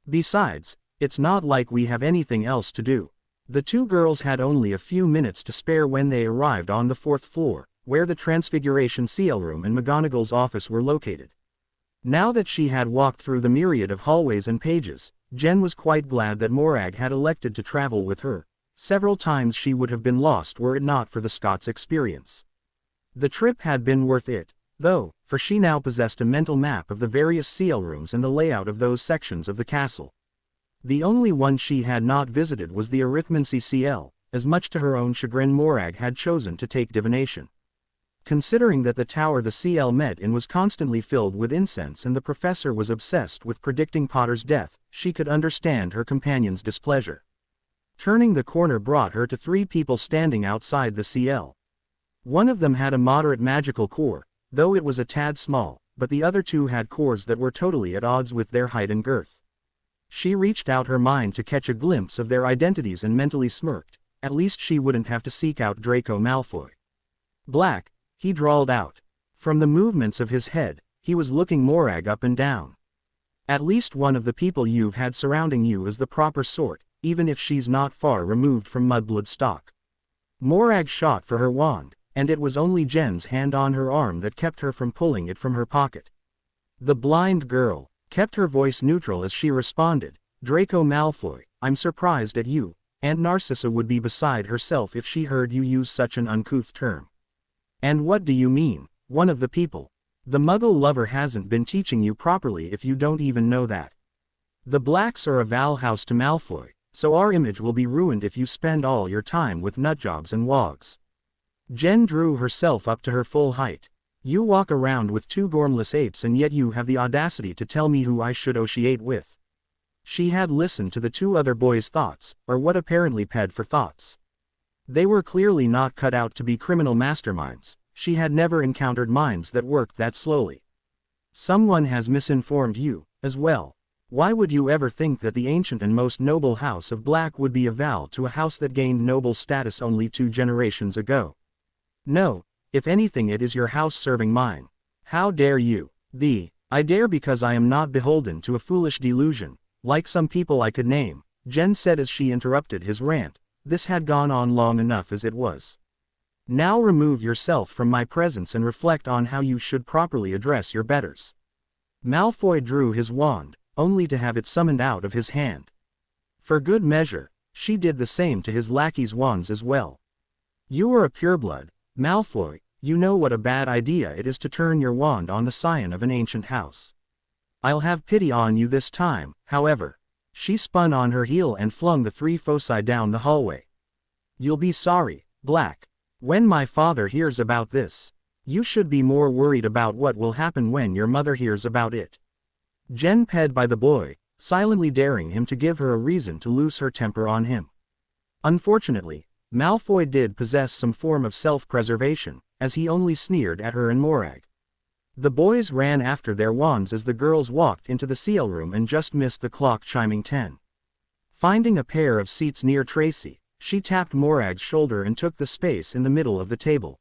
Besides, it's not like we have anything else to do. The two girls had only a few minutes to spare when they arrived on the 4th floor, where the Transfiguration CL room and McGonagall's office were located. Now that she had walked through the myriad of hallways and pages, Jen was quite glad that Morag had elected to travel with her. Several times she would have been lost were it not for the Scots experience. The trip had been worth it, though, for she now possessed a mental map of the various CL rooms and the layout of those sections of the castle. The only one she had not visited was the Arithmancy CL, as much to her own chagrin Morag had chosen to take divination. Considering that the tower the CL met in was constantly filled with incense and the professor was obsessed with predicting Potter's death, she could understand her companion's displeasure. Turning the corner brought her to 3 people standing outside the CL. One of them had a moderate magical core, though it was a tad small, but the other 2 had cores that were totally at odds with their height and girth. She reached out her mind to catch a glimpse of their identities and mentally smirked. At least she wouldn't have to seek out Draco Malfoy. Black, he drawled out. From the movements of his head, he was looking Morag up and down. At least one of the people you've had surrounding you is the proper sort, even if she's not far removed from mudblood stock. Morag shot for her wand, and it was only Jen's hand on her arm that kept her from pulling it from her pocket. The blind girl kept her voice neutral as she responded, Draco Malfoy, I'm surprised at you. Aunt Narcissa would be beside herself if she heard you use such an uncouth term. And what do you mean, one of the people? The Muggle lover hasn't been teaching you properly if you don't even know that. The Blacks are a Val house to Malfoy, so our image will be ruined if you spend all your time with nutjobs and wogs. Jen drew herself up to her full height. You walk around with 2 gormless apes and yet you have the audacity to tell me who I should oceate with. She had listened to the 2 other boys' thoughts, or what apparently ped for thoughts. They were clearly not cut out to be criminal masterminds. She had never encountered minds that worked that slowly. Someone has misinformed you, as well. Why would you ever think that the ancient and most noble house of Black would be a Val to a house that gained noble status only 2 generations ago? No, if anything it is your house serving mine. How dare you? I dare because I am not beholden to a foolish delusion, like some people I could name, Jen said as she interrupted his rant. This had gone on long enough as it was. Now remove yourself from my presence and reflect on how you should properly address your betters. Malfoy drew his wand, only to have it summoned out of his hand. For good measure, she did the same to his lackey's wands as well. You are a pureblood, Malfoy, you know what a bad idea it is to turn your wand on the scion of an ancient house. I'll have pity on you this time, however. She spun on her heel and flung the 3 foci down the hallway. You'll be sorry, Black. When my father hears about this. You should be more worried about what will happen when your mother hears about it. Jen ped by the boy, silently daring him to give her a reason to lose her temper on him. Unfortunately, Malfoy did possess some form of self-preservation, as he only sneered at her and Morag. The boys ran after their wands as the girls walked into the CL room and just missed the clock chiming 10. Finding a pair of seats near Tracy, she tapped Morag's shoulder and took the space in the middle of the table.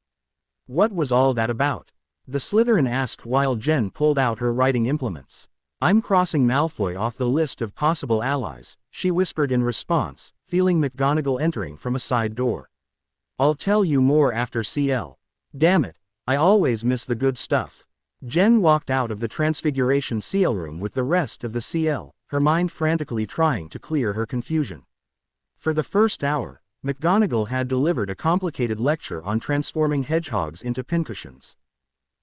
What was all that about? The Slytherin asked while Jen pulled out her writing implements. I'm crossing Malfoy off the list of possible allies, she whispered in response, feeling McGonagall entering from a side door. I'll tell you more after CL. Damn it, I always miss the good stuff. Jen walked out of the Transfiguration CL room with the rest of the CL, her mind frantically trying to clear her confusion. For the first hour, McGonagall had delivered a complicated lecture on transforming hedgehogs into pincushions.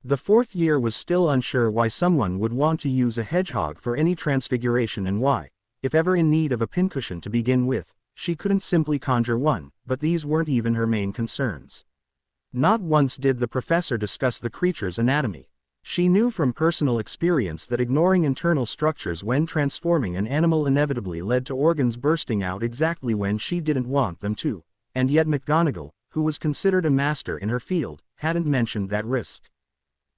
The 4th year was still unsure why someone would want to use a hedgehog for any transfiguration and why, if ever in need of a pincushion to begin with, she couldn't simply conjure one, but these weren't even her main concerns. Not once did the professor discuss the creature's anatomy. She knew from personal experience that ignoring internal structures when transforming an animal inevitably led to organs bursting out exactly when she didn't want them to, and yet McGonagall, who was considered a master in her field, hadn't mentioned that risk.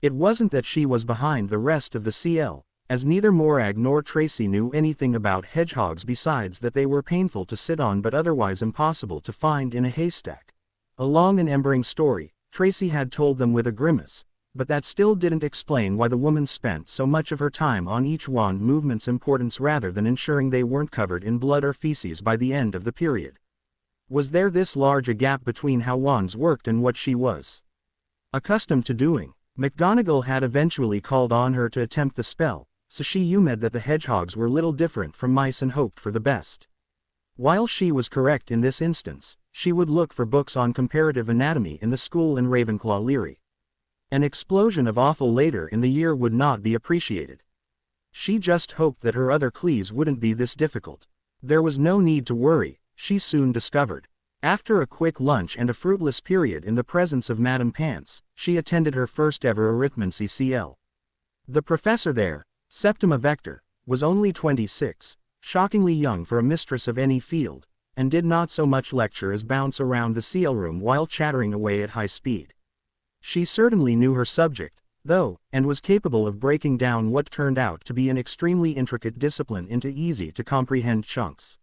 It wasn't that she was behind the rest of the CL, as neither Morag nor Tracy knew anything about hedgehogs besides that they were painful to sit on but otherwise impossible to find in a haystack. A long and embering story, Tracy had told them with a grimace, but that still didn't explain why the woman spent so much of her time on each wand movement's importance rather than ensuring they weren't covered in blood or feces by the end of the period. Was there this large a gap between how wands worked and what she was accustomed to doing? McGonagall had eventually called on her to attempt the spell, so she hummed that the hedgehogs were little different from mice and hoped for the best. While she was correct in this instance, she would look for books on comparative anatomy in the school in Ravenclaw Leary. An explosion of awful later in the year would not be appreciated. She just hoped that her other clues wouldn't be this difficult. There was no need to worry, she soon discovered. After a quick lunch and a fruitless period in the presence of Madame Pants, she attended her first ever arithmancy CL. The professor there, Septima Vector, was only 26, shockingly young for a mistress of any field, and did not so much lecture as bounce around the CL room while chattering away at high speed. She certainly knew her subject, though, and was capable of breaking down what turned out to be an extremely intricate discipline into easy-to-comprehend chunks.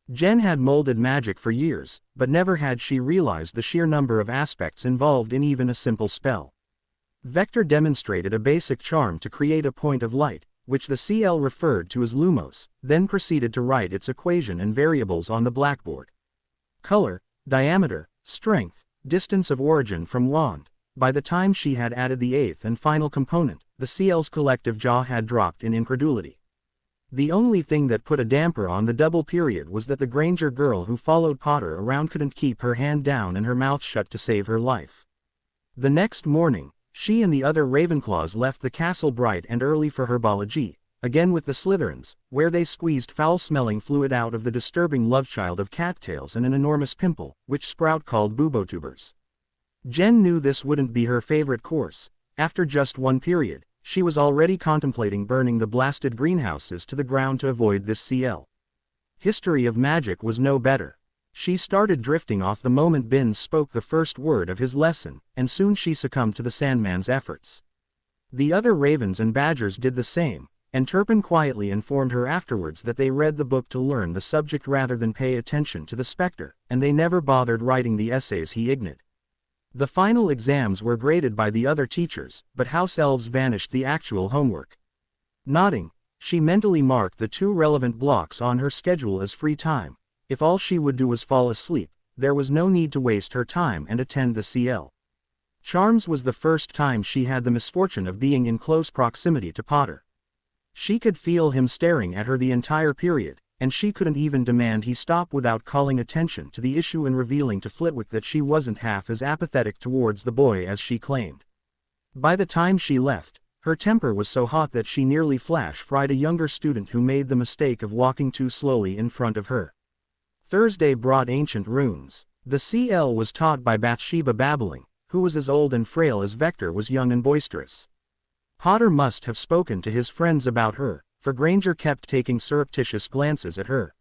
Jen had molded magic for years, but never had she realized the sheer number of aspects involved in even a simple spell. Vector demonstrated a basic charm to create a point of light, which the CL referred to as lumos, then proceeded to write its equation and variables on the blackboard. Color, diameter, strength, distance of origin from wand. By the time she had added the eighth and final component, the CL's collective jaw had dropped in incredulity. The only thing that put a damper on the double period was that the Granger girl who followed Potter around couldn't keep her hand down and her mouth shut to save her life. The next morning, she and the other Ravenclaws left the castle bright and early for herbology, again with the Slytherins, where they squeezed foul-smelling fluid out of the disturbing lovechild of cattails and an enormous pimple, which Sprout called bubotubers. Jen knew this wouldn't be her favorite course. After just one period, she was already contemplating burning the blasted greenhouses to the ground to avoid this CL. History of magic was no better. She started drifting off the moment Binns spoke the first word of his lesson, and soon she succumbed to the Sandman's efforts. The other Ravens and Badgers did the same, and Turpin quietly informed her afterwards that they read the book to learn the subject rather than pay attention to the Spectre, and they never bothered writing the essays he ignored. The final exams were graded by the other teachers, but house elves vanished the actual homework. Nodding, she mentally marked the 2 relevant blocks on her schedule as free time. If all she would do was fall asleep, there was no need to waste her time and attend the CL. Charms was the first time she had the misfortune of being in close proximity to Potter. She could feel him staring at her the entire period, and she couldn't even demand he stop without calling attention to the issue and revealing to Flitwick that she wasn't half as apathetic towards the boy as she claimed. By the time she left, her temper was so hot that she nearly flash-fried a younger student who made the mistake of walking too slowly in front of her. Thursday brought ancient runes. The CL was taught by Bathsheba Babbling, who was as old and frail as Vector was young and boisterous. Potter must have spoken to his friends about her, for Granger kept taking surreptitious glances at her.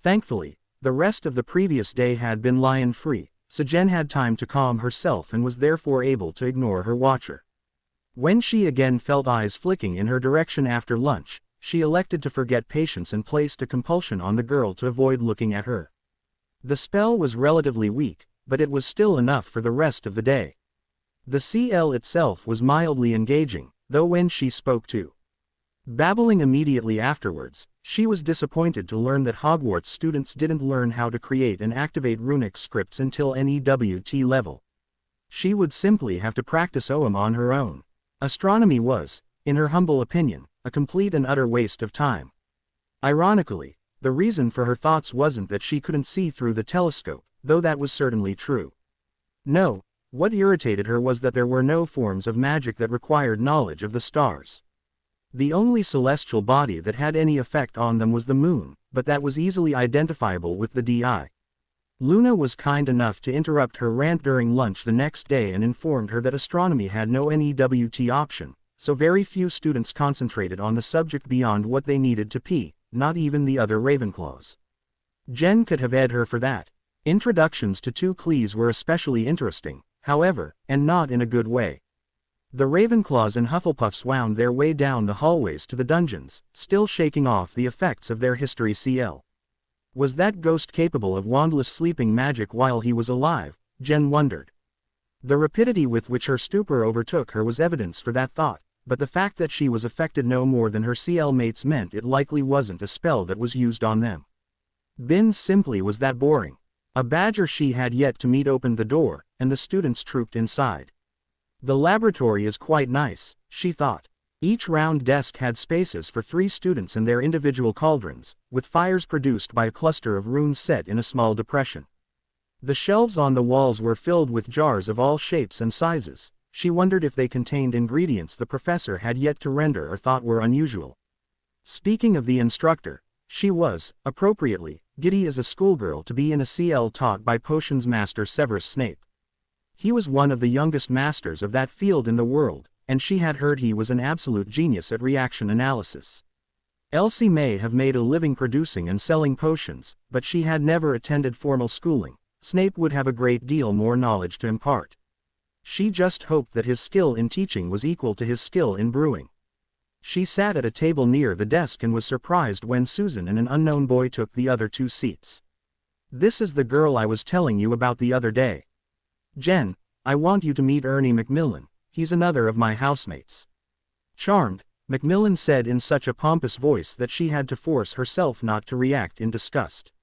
Thankfully, the rest of the previous day had been lion-free, so Jen had time to calm herself and was therefore able to ignore her watcher. When she again felt eyes flicking in her direction after lunch, she elected to forget patience and placed a compulsion on the girl to avoid looking at her. The spell was relatively weak, but it was still enough for the rest of the day. The CL itself was mildly engaging, though when she spoke to Babbling immediately afterwards, she was disappointed to learn that Hogwarts students didn't learn how to create and activate runic scripts until NEWT level. She would simply have to practice OM on her own. Astronomy was, in her humble opinion, a complete and utter waste of time. Ironically, the reason for her thoughts wasn't that she couldn't see through the telescope, though that was certainly true. No, what irritated her was that there were no forms of magic that required knowledge of the stars. The only celestial body that had any effect on them was the moon, but that was easily identifiable with the DI. Luna was kind enough to interrupt her rant during lunch the next day and informed her that astronomy had no NEWT option, so very few students concentrated on the subject beyond what they needed to pee, not even the other Ravenclaws. Jen could have ed her for that. Introductions to 2 Clees were especially interesting, however, and not in a good way. The Ravenclaws and Hufflepuffs wound their way down the hallways to the dungeons, still shaking off the effects of their history CL. Was that ghost capable of wandless sleeping magic while he was alive? Jen wondered. The rapidity with which her stupor overtook her was evidence for that thought, but the fact that she was affected no more than her CL mates meant it likely wasn't a spell that was used on them. Binns simply was that boring. A badger she had yet to meet opened the door, and the students trooped inside. The laboratory is quite nice, she thought. Each round desk had spaces for 3 students and their individual cauldrons, with fires produced by a cluster of runes set in a small depression. The shelves on the walls were filled with jars of all shapes and sizes. She wondered if they contained ingredients the professor had yet to render or thought were unusual. Speaking of the instructor, she was, appropriately, giddy as a schoolgirl to be in a CL taught by potions master Severus Snape. He was one of the youngest masters of that field in the world, and she had heard he was an absolute genius at reaction analysis. Elsie may have made a living producing and selling potions, but she had never attended formal schooling. Snape would have a great deal more knowledge to impart. She just hoped that his skill in teaching was equal to his skill in brewing. She sat at a table near the desk and was surprised when Susan and an unknown boy took the other 2 seats. "This is the girl I was telling you about the other day. Jen, I want you to meet Ernie Macmillan, he's another of my housemates." Charmed, Macmillan said in such a pompous voice that she had to force herself not to react in disgust.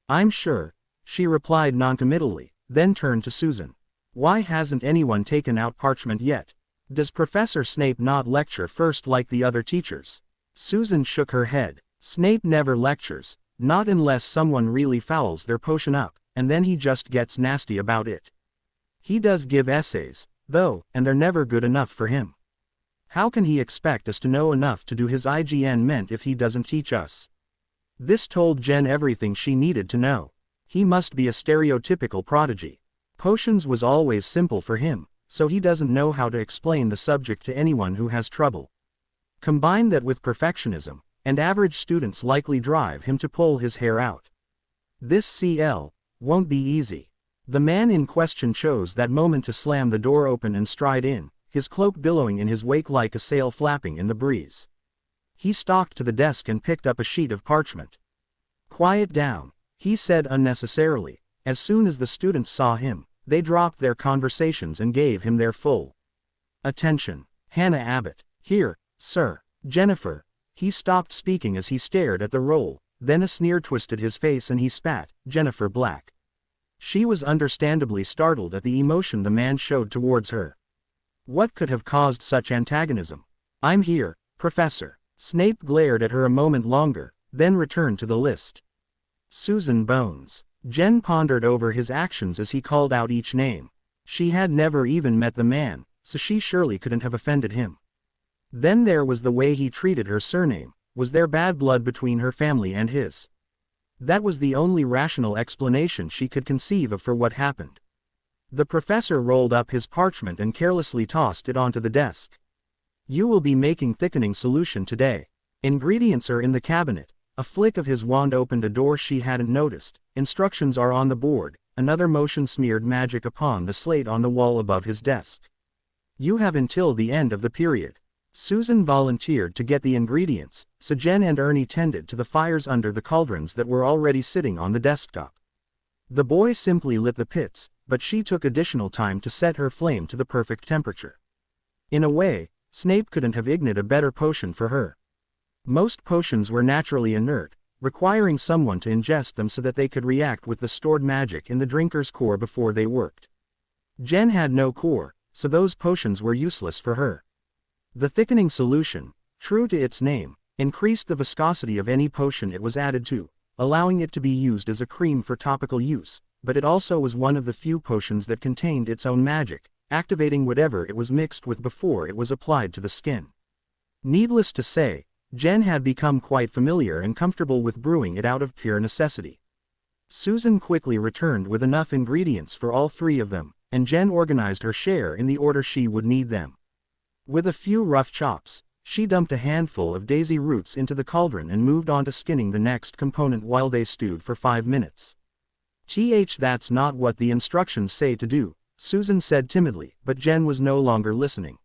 "I'm sure," she replied noncommittally, then turned to Susan. "Why hasn't anyone taken out parchment yet? Does Professor Snape not lecture first like the other teachers?" Susan shook her head. "Snape never lectures, not unless someone really fouls their potion up, and then he just gets nasty about it. He does give essays, though, and they're never good enough for him. How can he expect us to know enough to do his IGN meant if he doesn't teach us?" This told Jen everything she needed to know. He must be a stereotypical prodigy. Potions was always simple for him, so he doesn't know how to explain the subject to anyone who has trouble. Combine that with perfectionism, and average students likely drive him to pull his hair out. This CL won't be easy. The man in question chose that moment to slam the door open and stride in, his cloak billowing in his wake like a sail flapping in the breeze. He stalked to the desk and picked up a sheet of parchment. "Quiet down," he said unnecessarily. As soon as the students saw him, they dropped their conversations and gave him their full attention. "Hannah Abbott. Here, sir. Jennifer." He stopped speaking as he stared at the roll, then a sneer twisted his face and he spat, "Jennifer Black." She was understandably startled at the emotion the man showed towards her. What could have caused such antagonism? "I'm here, Professor." Snape glared at her a moment longer, then returned to the list. "Susan Bones." Jen pondered over his actions as he called out each name. She had never even met the man, so she surely couldn't have offended him. Then there was the way he treated her surname. Was there bad blood between her family and his? That was the only rational explanation she could conceive of for what happened. The professor rolled up his parchment and carelessly tossed it onto the desk. "You will be making thickening solution today. Ingredients are in the cabinet." A flick of his wand opened a door she hadn't noticed. "Instructions are on the board." Another motion smeared magic upon the slate on the wall above his desk. "You have until the end of the period." Susan volunteered to get the ingredients, so Jen and Ernie tended to the fires under the cauldrons that were already sitting on the desktop. The boy simply lit the pits, but she took additional time to set her flame to the perfect temperature. In a way, Snape couldn't have ignited a better potion for her. Most potions were naturally inert, requiring someone to ingest them so that they could react with the stored magic in the drinker's core before they worked. Jen had no core, so those potions were useless for her. The thickening solution, true to its name, increased the viscosity of any potion it was added to, allowing it to be used as a cream for topical use, but it also was one of the few potions that contained its own magic, activating whatever it was mixed with before it was applied to the skin. Needless to say, Jen had become quite familiar and comfortable with brewing it out of pure necessity. Susan quickly returned with enough ingredients for all 3 of them, and Jen organized her share in the order she would need them. With a few rough chops, she dumped a handful of daisy roots into the cauldron and moved on to skinning the next component while they stewed for 5 minutes. That's not what the instructions say to do," Susan said timidly, but Jen was no longer listening.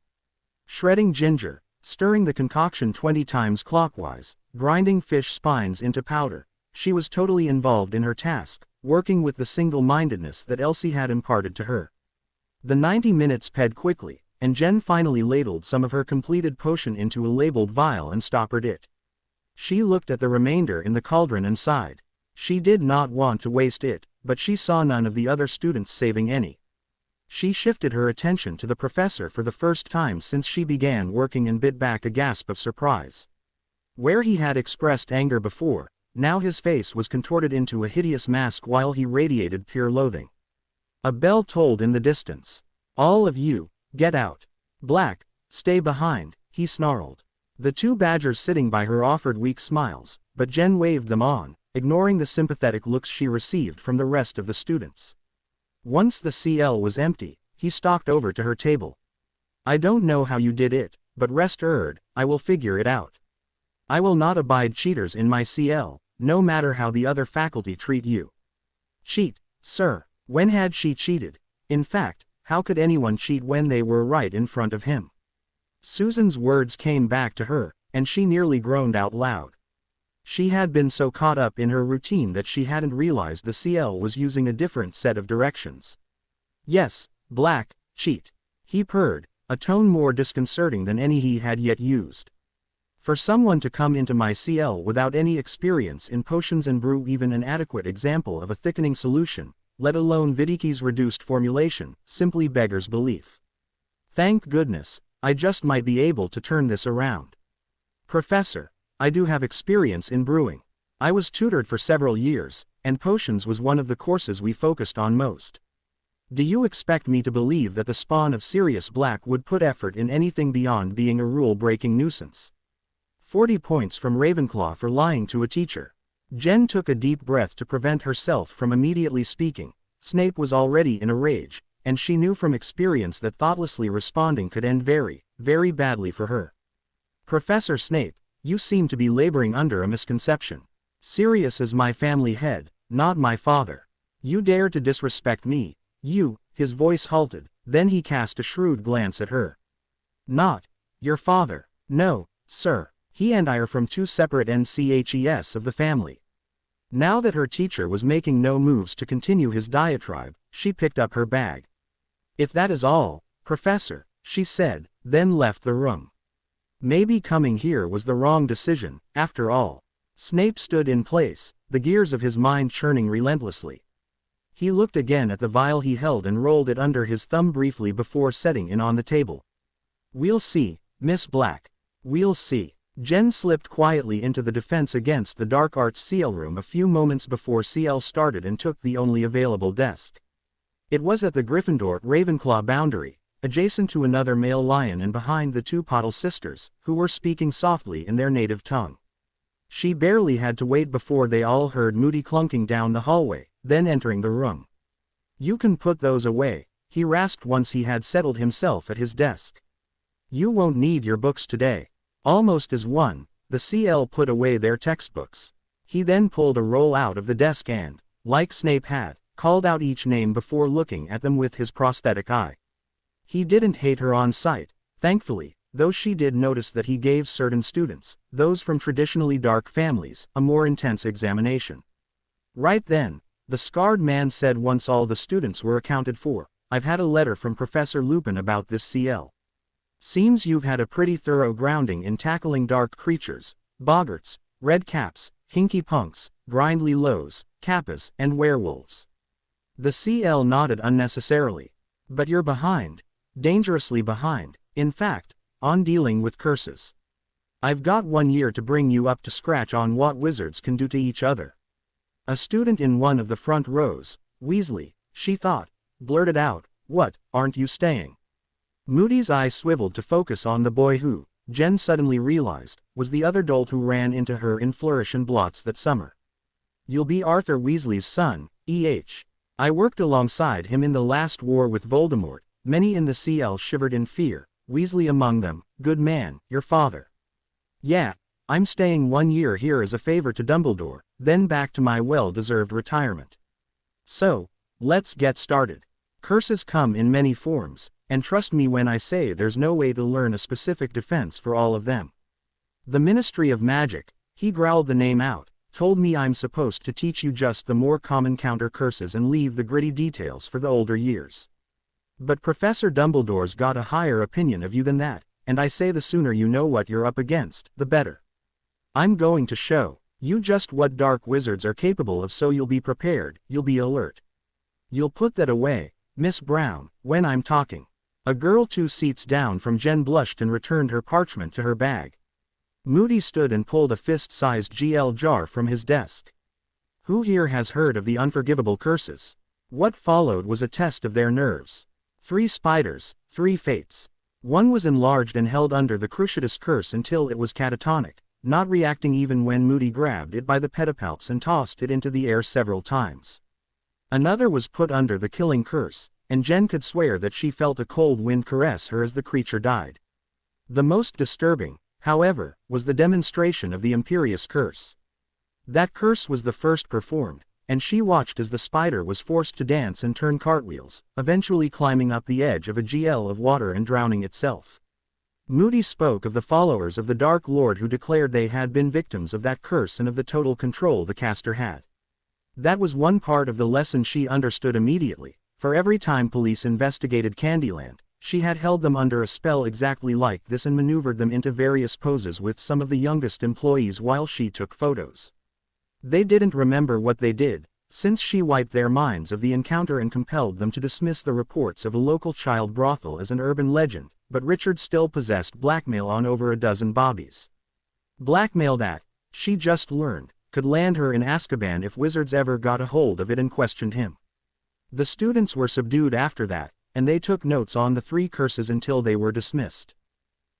Shredding ginger, stirring the concoction 20 times clockwise, grinding fish spines into powder. She was totally involved in her task, working with the single-mindedness that Elsie had imparted to her. The 90 minutes sped quickly, and Jen finally ladled some of her completed potion into a labeled vial and stoppered it. She looked at the remainder in the cauldron and sighed. She did not want to waste it, but she saw none of the other students saving any. She shifted her attention to the professor for the first time since she began working and bit back a gasp of surprise. Where he had expressed anger before, now his face was contorted into a hideous mask while he radiated pure loathing. A bell tolled in the distance. "All of you, get out. Black, stay behind," he snarled. The two badgers sitting by her offered weak smiles, but Jen waved them on, ignoring the sympathetic looks she received from the rest of the students. Once the CL was empty, he stalked over to her table. "I don't know how you did it, but rest assured, I will figure it out. I will not abide cheaters in my CL, no matter how the other faculty treat you." Cheat, sir? When had she cheated? In fact, how could anyone cheat when they were right in front of him? Susan's words came back to her, and she nearly groaned out loud. She had been so caught up in her routine that she hadn't realized the CL was using a different set of directions. "Yes, Black, cheat," he purred, a tone more disconcerting than any he had yet used. "For someone to come into my CL without any experience in potions and brew even an adequate example of a thickening solution, let alone Vidiki's reduced formulation, simply beggars belief. Thank goodness, I just might be able to turn this around. Professor, I do have experience in brewing. I was tutored for several years, and potions was one of the courses we focused on most. Do you expect me to believe that the spawn of Sirius Black would put effort in anything beyond being a rule-breaking nuisance?" 40 points from Ravenclaw for lying to a teacher. Jen took a deep breath to prevent herself from immediately speaking. Snape was already in a rage, and she knew from experience that thoughtlessly responding could end very, very badly for her. "Professor Snape, you seem to be laboring under a misconception. Sirius is my family head, not my father. You dare to disrespect me, you," his voice halted, then he cast a shrewd glance at her. "Not your father. No, sir. He and I are from two separate NCHES of the family." Now that her teacher was making no moves to continue his diatribe, she picked up her bag. "If that is all, Professor," she said, then left the room. Maybe coming here was the wrong decision, after all. Snape stood in place, the gears of his mind churning relentlessly. He looked again at the vial he held and rolled it under his thumb briefly before setting it on the table. "We'll see, Miss Black. We'll see." Jen slipped quietly into the Defense Against the Dark Arts CL room a few moments before CL started and took the only available desk. It was at the Gryffindor-Ravenclaw boundary, adjacent to another male lion and behind the two Pottle sisters, who were speaking softly in their native tongue. She barely had to wait before they all heard Moody clunking down the hallway, then entering the room. "You can put those away," he rasped once he had settled himself at his desk. "You won't need your books today." Almost as one, the CL put away their textbooks. He then pulled a roll out of the desk and, like Snape had, called out each name before looking at them with his prosthetic eye. He didn't hate her on sight, thankfully, though she did notice that he gave certain students, those from traditionally dark families, a more intense examination. Right then, the scarred man said once all the students were accounted for, "I've had a letter from Professor Lupin about this CL. Seems you've had a pretty thorough grounding in tackling dark creatures, boggarts, red caps, hinky punks, grindly lows, kappas, and werewolves." The CL nodded unnecessarily. "But you're behind. Dangerously behind, in fact, on dealing with curses. I've got 1 year to bring you up to scratch on what wizards can do to each other." A student in one of the front rows, Weasley, she thought, blurted out, "What, aren't you staying?" Moody's eye swiveled to focus on the boy who, Jen suddenly realized, was the other dolt who ran into her in Flourish and Blots that summer. "You'll be Arthur Weasley's son, E.H. I worked alongside him in the last war with Voldemort." Many in the CL shivered in fear, Weasley among them. "Good man, your father." "Yeah, I'm staying 1 year here as a favor to Dumbledore, then back to my well-deserved retirement. So, let's get started. Curses come in many forms, and trust me when I say there's no way to learn a specific defense for all of them. The Ministry of Magic, he growled the name out, told me I'm supposed to teach you just the more common counter curses and leave the gritty details for the older years. But Professor Dumbledore's got a higher opinion of you than that, and I say the sooner you know what you're up against, the better. I'm going to show you just what dark wizards are capable of, so you'll be prepared, you'll be alert. You'll put that away, Miss Brown, when I'm talking. A girl 2 seats down from Jen blushed and returned her parchment to her bag. Moody stood and pulled a fist-sized GL jar from his desk. Who here has heard of the unforgivable curses? What followed was a test of their nerves. 3 spiders, 3 fates. One was enlarged and held under the Cruciatus curse until it was catatonic, not reacting even when Moody grabbed it by the pedipalps and tossed it into the air several times. Another was put under the killing curse, and Jen could swear that she felt a cold wind caress her as the creature died. The most disturbing, however, was the demonstration of the imperious curse. That curse was the first performed, and she watched as the spider was forced to dance and turn cartwheels, eventually climbing up the edge of a GL of water and drowning itself. Moody spoke of the followers of the Dark Lord who declared they had been victims of that curse and of the total control the caster had. That was one part of the lesson she understood immediately, for every time police investigated Candyland, she had held them under a spell exactly like this and maneuvered them into various poses with some of the youngest employees while she took photos. They didn't remember what they did, since she wiped their minds of the encounter and compelled them to dismiss the reports of a local child brothel as an urban legend, but Richard still possessed blackmail on over a dozen bobbies. Blackmail that, she just learned, could land her in Azkaban if wizards ever got a hold of it and questioned him. The students were subdued after that, and they took notes on the 3 curses until they were dismissed.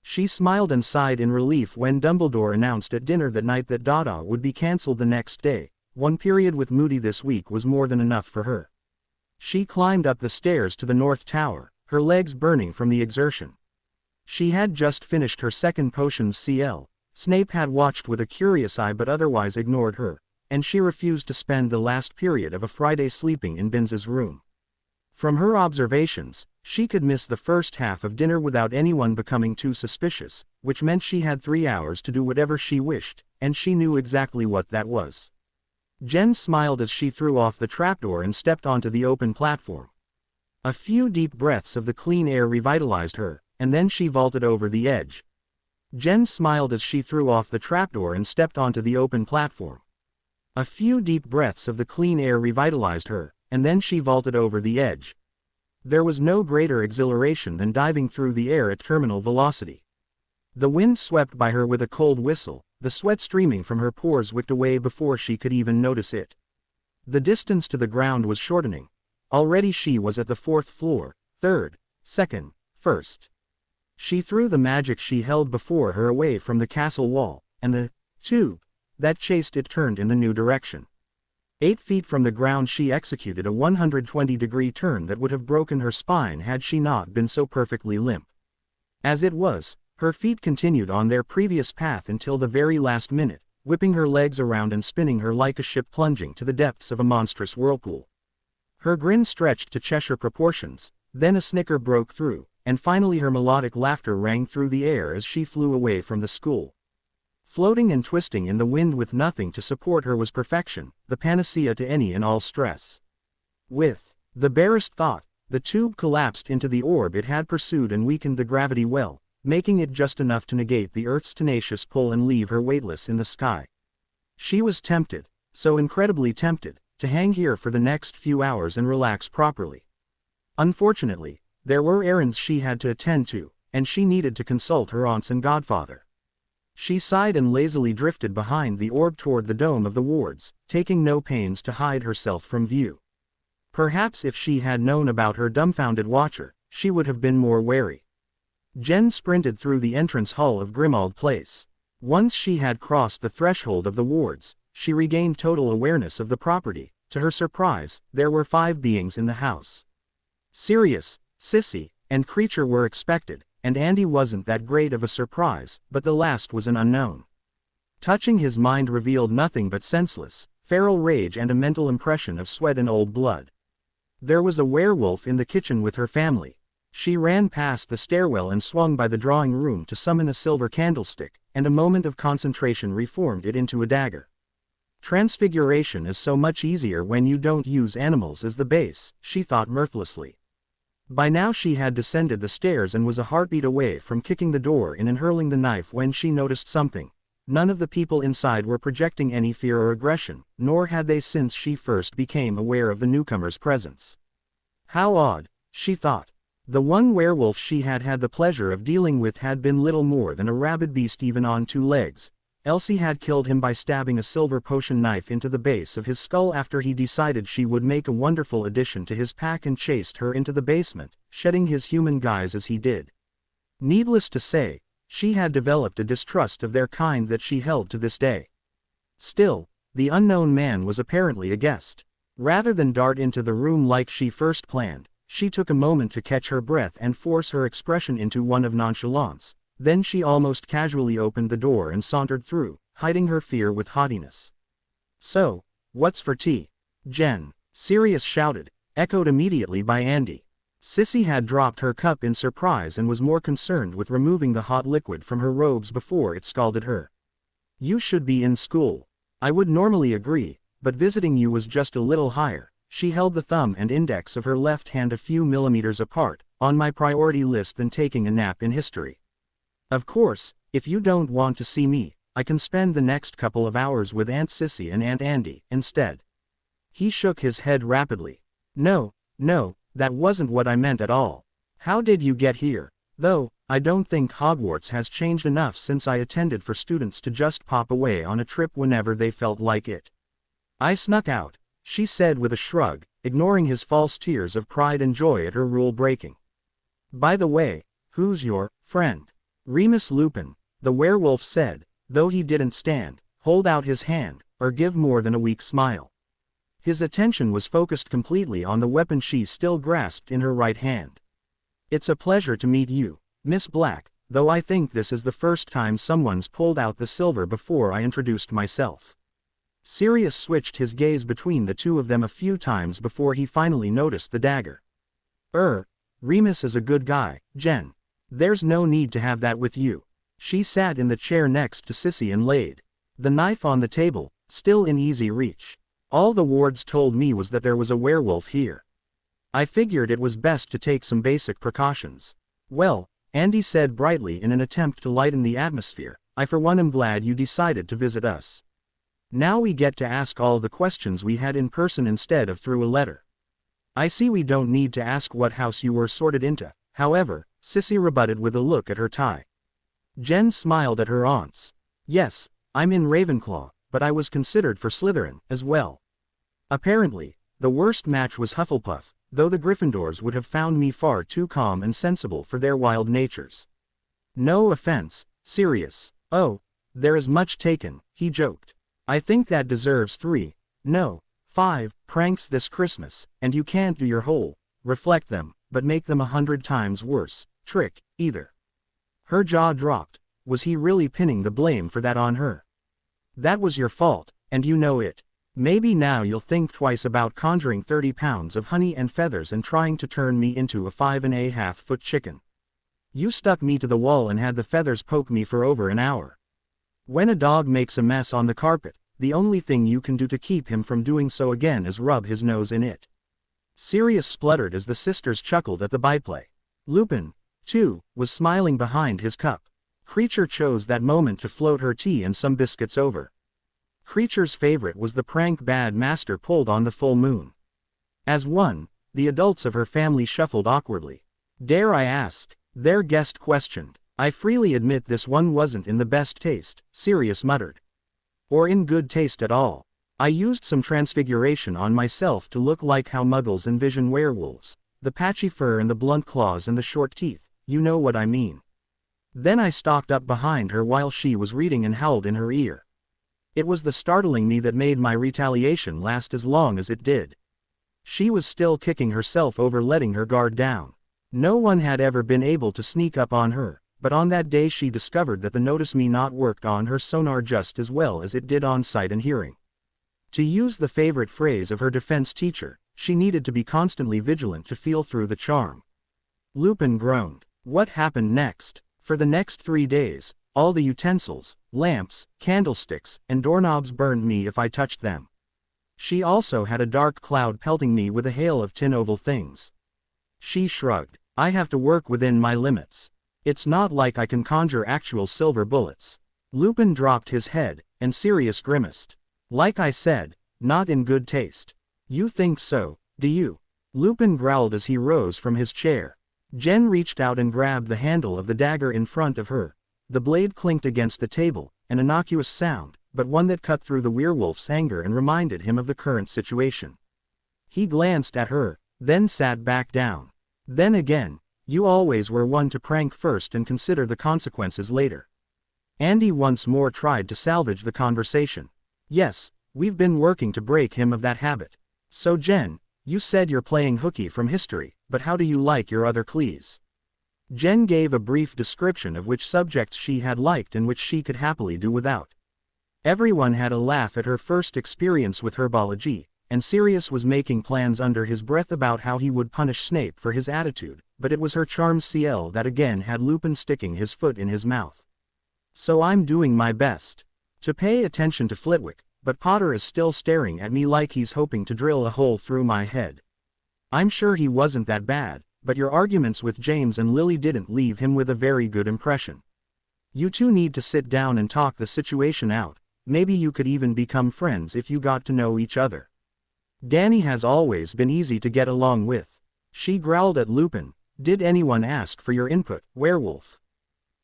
She smiled and sighed in relief when Dumbledore announced at dinner that night that Goddaughter would be cancelled the next day. One period with Moody this week was more than enough for her. She climbed up the stairs to the North Tower, her legs burning from the exertion. She had just finished her second potions CL. Snape had watched with a curious eye but otherwise ignored her, and she refused to spend the last period of a Friday sleeping in Binz's room. From her observations, she could miss the first half of dinner without anyone becoming too suspicious, which meant she had 3 hours to do whatever she wished, and she knew exactly what that was. Jen smiled as she threw off the trapdoor and stepped onto the open platform. A few deep breaths of the clean air revitalized her, and then she vaulted over the edge. Jen smiled as she threw off the trapdoor and stepped onto the open platform. A few deep breaths of the clean air revitalized her, and then she vaulted over the edge. There was no greater exhilaration than diving through the air at terminal velocity. The wind swept by her with a cold whistle, the sweat streaming from her pores wicked away before she could even notice it. The distance to the ground was shortening. Already she was at the 4th floor, 3rd, 2nd, 1st. She threw the magic she held before her away from the castle wall, and the tube that chased it turned in the new direction. 8 feet from the ground she executed a 120-degree turn that would have broken her spine had she not been so perfectly limp. As it was, her feet continued on their previous path until the very last minute, whipping her legs around and spinning her like a ship plunging to the depths of a monstrous whirlpool. Her grin stretched to Cheshire proportions, then a snicker broke through, and finally her melodic laughter rang through the air as she flew away from the school. Floating and twisting in the wind with nothing to support her was perfection, the panacea to any and all stress. With the barest thought, the tube collapsed into the orb it had pursued and weakened the gravity well, making it just enough to negate the Earth's tenacious pull and leave her weightless in the sky. She was tempted, so incredibly tempted, to hang here for the next few hours and relax properly. Unfortunately, there were errands she had to attend to, and she needed to consult her aunts and godfather. She sighed and lazily drifted behind the orb toward the dome of the wards, taking no pains to hide herself from view. Perhaps if she had known about her dumbfounded watcher, she would have been more wary. Jen sprinted through the entrance hall of Grimmauld Place. Once she had crossed the threshold of the wards, she regained total awareness of the property. To her surprise, there were 5 beings in the house. Sirius, Sissy, and Creature were expected, and Andy wasn't that great of a surprise, but the last was an unknown. Touching his mind revealed nothing but senseless, feral rage and a mental impression of sweat and old blood. There was a werewolf in the kitchen with her family. She ran past the stairwell and swung by the drawing room to summon a silver candlestick, and a moment of concentration reformed it into a dagger. Transfiguration is so much easier when you don't use animals as the base, she thought mirthlessly. By now she had descended the stairs and was a heartbeat away from kicking the door in and hurling the knife when she noticed something. None of the people inside were projecting any fear or aggression, nor had they since she first became aware of the newcomer's presence. How odd, she thought. The one werewolf she had had the pleasure of dealing with had been little more than a rabid beast even on two legs. Elsie had killed him by stabbing a silver potion knife into the base of his skull after he decided she would make a wonderful addition to his pack and chased her into the basement, shedding his human guise as he did. Needless to say, she had developed a distrust of their kind that she held to this day. Still, the unknown man was apparently a guest. Rather than dart into the room like she first planned, she took a moment to catch her breath and force her expression into one of nonchalance. Then she almost casually opened the door and sauntered through, hiding her fear with haughtiness. "So, what's for tea, Jen?" Sirius shouted, echoed immediately by Andy. Sissy had dropped her cup in surprise and was more concerned with removing the hot liquid from her robes before it scalded her. "You should be in school. I would normally agree, but visiting you was just a little higher." She held the thumb and index of her left hand a few millimeters apart, "on my priority list than taking a nap in history. Of course, if you don't want to see me, I can spend the next couple of hours with Aunt Sissy and Aunt Andy instead." He shook his head rapidly. No, that wasn't what I meant at all. How did you get here? Though, I don't think Hogwarts has changed enough since I attended for students to just pop away on a trip whenever they felt like it. I snuck out, she said with a shrug, ignoring his false tears of pride and joy at her rule breaking. "By the way, who's your friend?" "Remus Lupin," the werewolf said, though he didn't hold out his hand, or give more than a weak smile. His attention was focused completely on the weapon she still grasped in her right hand. "It's a pleasure to meet you, Miss Black, though I think this is the first time someone's pulled out the silver before I introduced myself." Sirius switched his gaze between the two of them a few times before he finally noticed the dagger. Remus is a good guy, Jen. There's no need to have that with you." She sat in the chair next to Sissy and laid the knife on the table, still in easy reach. "All the wards told me was that there was a werewolf here. I figured it was best to take some basic precautions." "Well," Andy said brightly in an attempt to lighten the atmosphere, "I for one am glad you decided to visit us. Now we get to ask all the questions we had in person instead of through a letter." "I see we don't need to ask what house you were sorted into, however," Sissy rebutted with a look at her tie. Jen smiled at her aunts. "Yes, I'm in Ravenclaw, but I was considered for Slytherin, as well." Apparently, the worst match was Hufflepuff, though the Gryffindors would have found me far too calm and sensible for their wild natures. "No offense, Sirius." "Oh, there is much taken," he joked. "I think that deserves 3, no, 5, pranks this Christmas, and you can't do your whole, reflect them, but make them 100 times worse, trick, either." Her jaw dropped. Was he really pinning the blame for that on her? "That was your fault, and you know it. Maybe now you'll think twice about conjuring 30 pounds of honey and feathers and trying to turn me into a 5.5-foot chicken. You stuck me to the wall and had the feathers poke me for over an hour. When a dog makes a mess on the carpet, the only thing you can do to keep him from doing so again is rub his nose in it." Sirius spluttered as the sisters chuckled at the byplay. Lupin, too, was smiling behind his cup. Creature chose that moment to float her tea and some biscuits over. Creature's favorite was the prank Bad Master pulled on the full moon. As one, the adults of her family shuffled awkwardly. "Dare I ask?" their guest questioned. "I freely admit this one wasn't in the best taste," Sirius muttered. "Or in good taste at all. I used some transfiguration on myself to look like how muggles envision werewolves, the patchy fur and the blunt claws and the short teeth, you know what I mean." Then I stalked up behind her while she was reading and howled in her ear. It was the startling me that made my retaliation last as long as it did. She was still kicking herself over letting her guard down. No one had ever been able to sneak up on her, but on that day she discovered that the notice me not worked on her sonar just as well as it did on sight and hearing. To use the favorite phrase of her defense teacher, she needed to be constantly vigilant to feel through the charm. Lupin groaned. What happened next? For the next 3 days, all the utensils, lamps, candlesticks, and doorknobs burned me if I touched them. She also had a dark cloud pelting me with a hail of tin oval things. She shrugged. I have to work within my limits. It's not like I can conjure actual silver bullets. Lupin dropped his head, and Sirius grimaced. Like I said, not in good taste. You think so, do you? Lupin growled as he rose from his chair. Jen reached out and grabbed the handle of the dagger in front of her. The blade clinked against the table, an innocuous sound, but one that cut through the werewolf's anger and reminded him of the current situation. He glanced at her, then sat back down. Then again, you always were one to prank first and consider the consequences later. Andy once more tried to salvage the conversation. Yes, we've been working to break him of that habit. So Jen, you said you're playing hooky from history, but how do you like your other clees? Jen gave a brief description of which subjects she had liked and which she could happily do without. Everyone had a laugh at her first experience with herbology, and Sirius was making plans under his breath about how he would punish Snape for his attitude, but it was her charm CL that again had Lupin sticking his foot in his mouth. So I'm doing my best to pay attention to Flitwick, but Potter is still staring at me like he's hoping to drill a hole through my head. I'm sure he wasn't that bad, but your arguments with James and Lily didn't leave him with a very good impression. You two need to sit down and talk the situation out. Maybe you could even become friends if you got to know each other. Danny has always been easy to get along with. She growled at Lupin. Did anyone ask for your input, werewolf?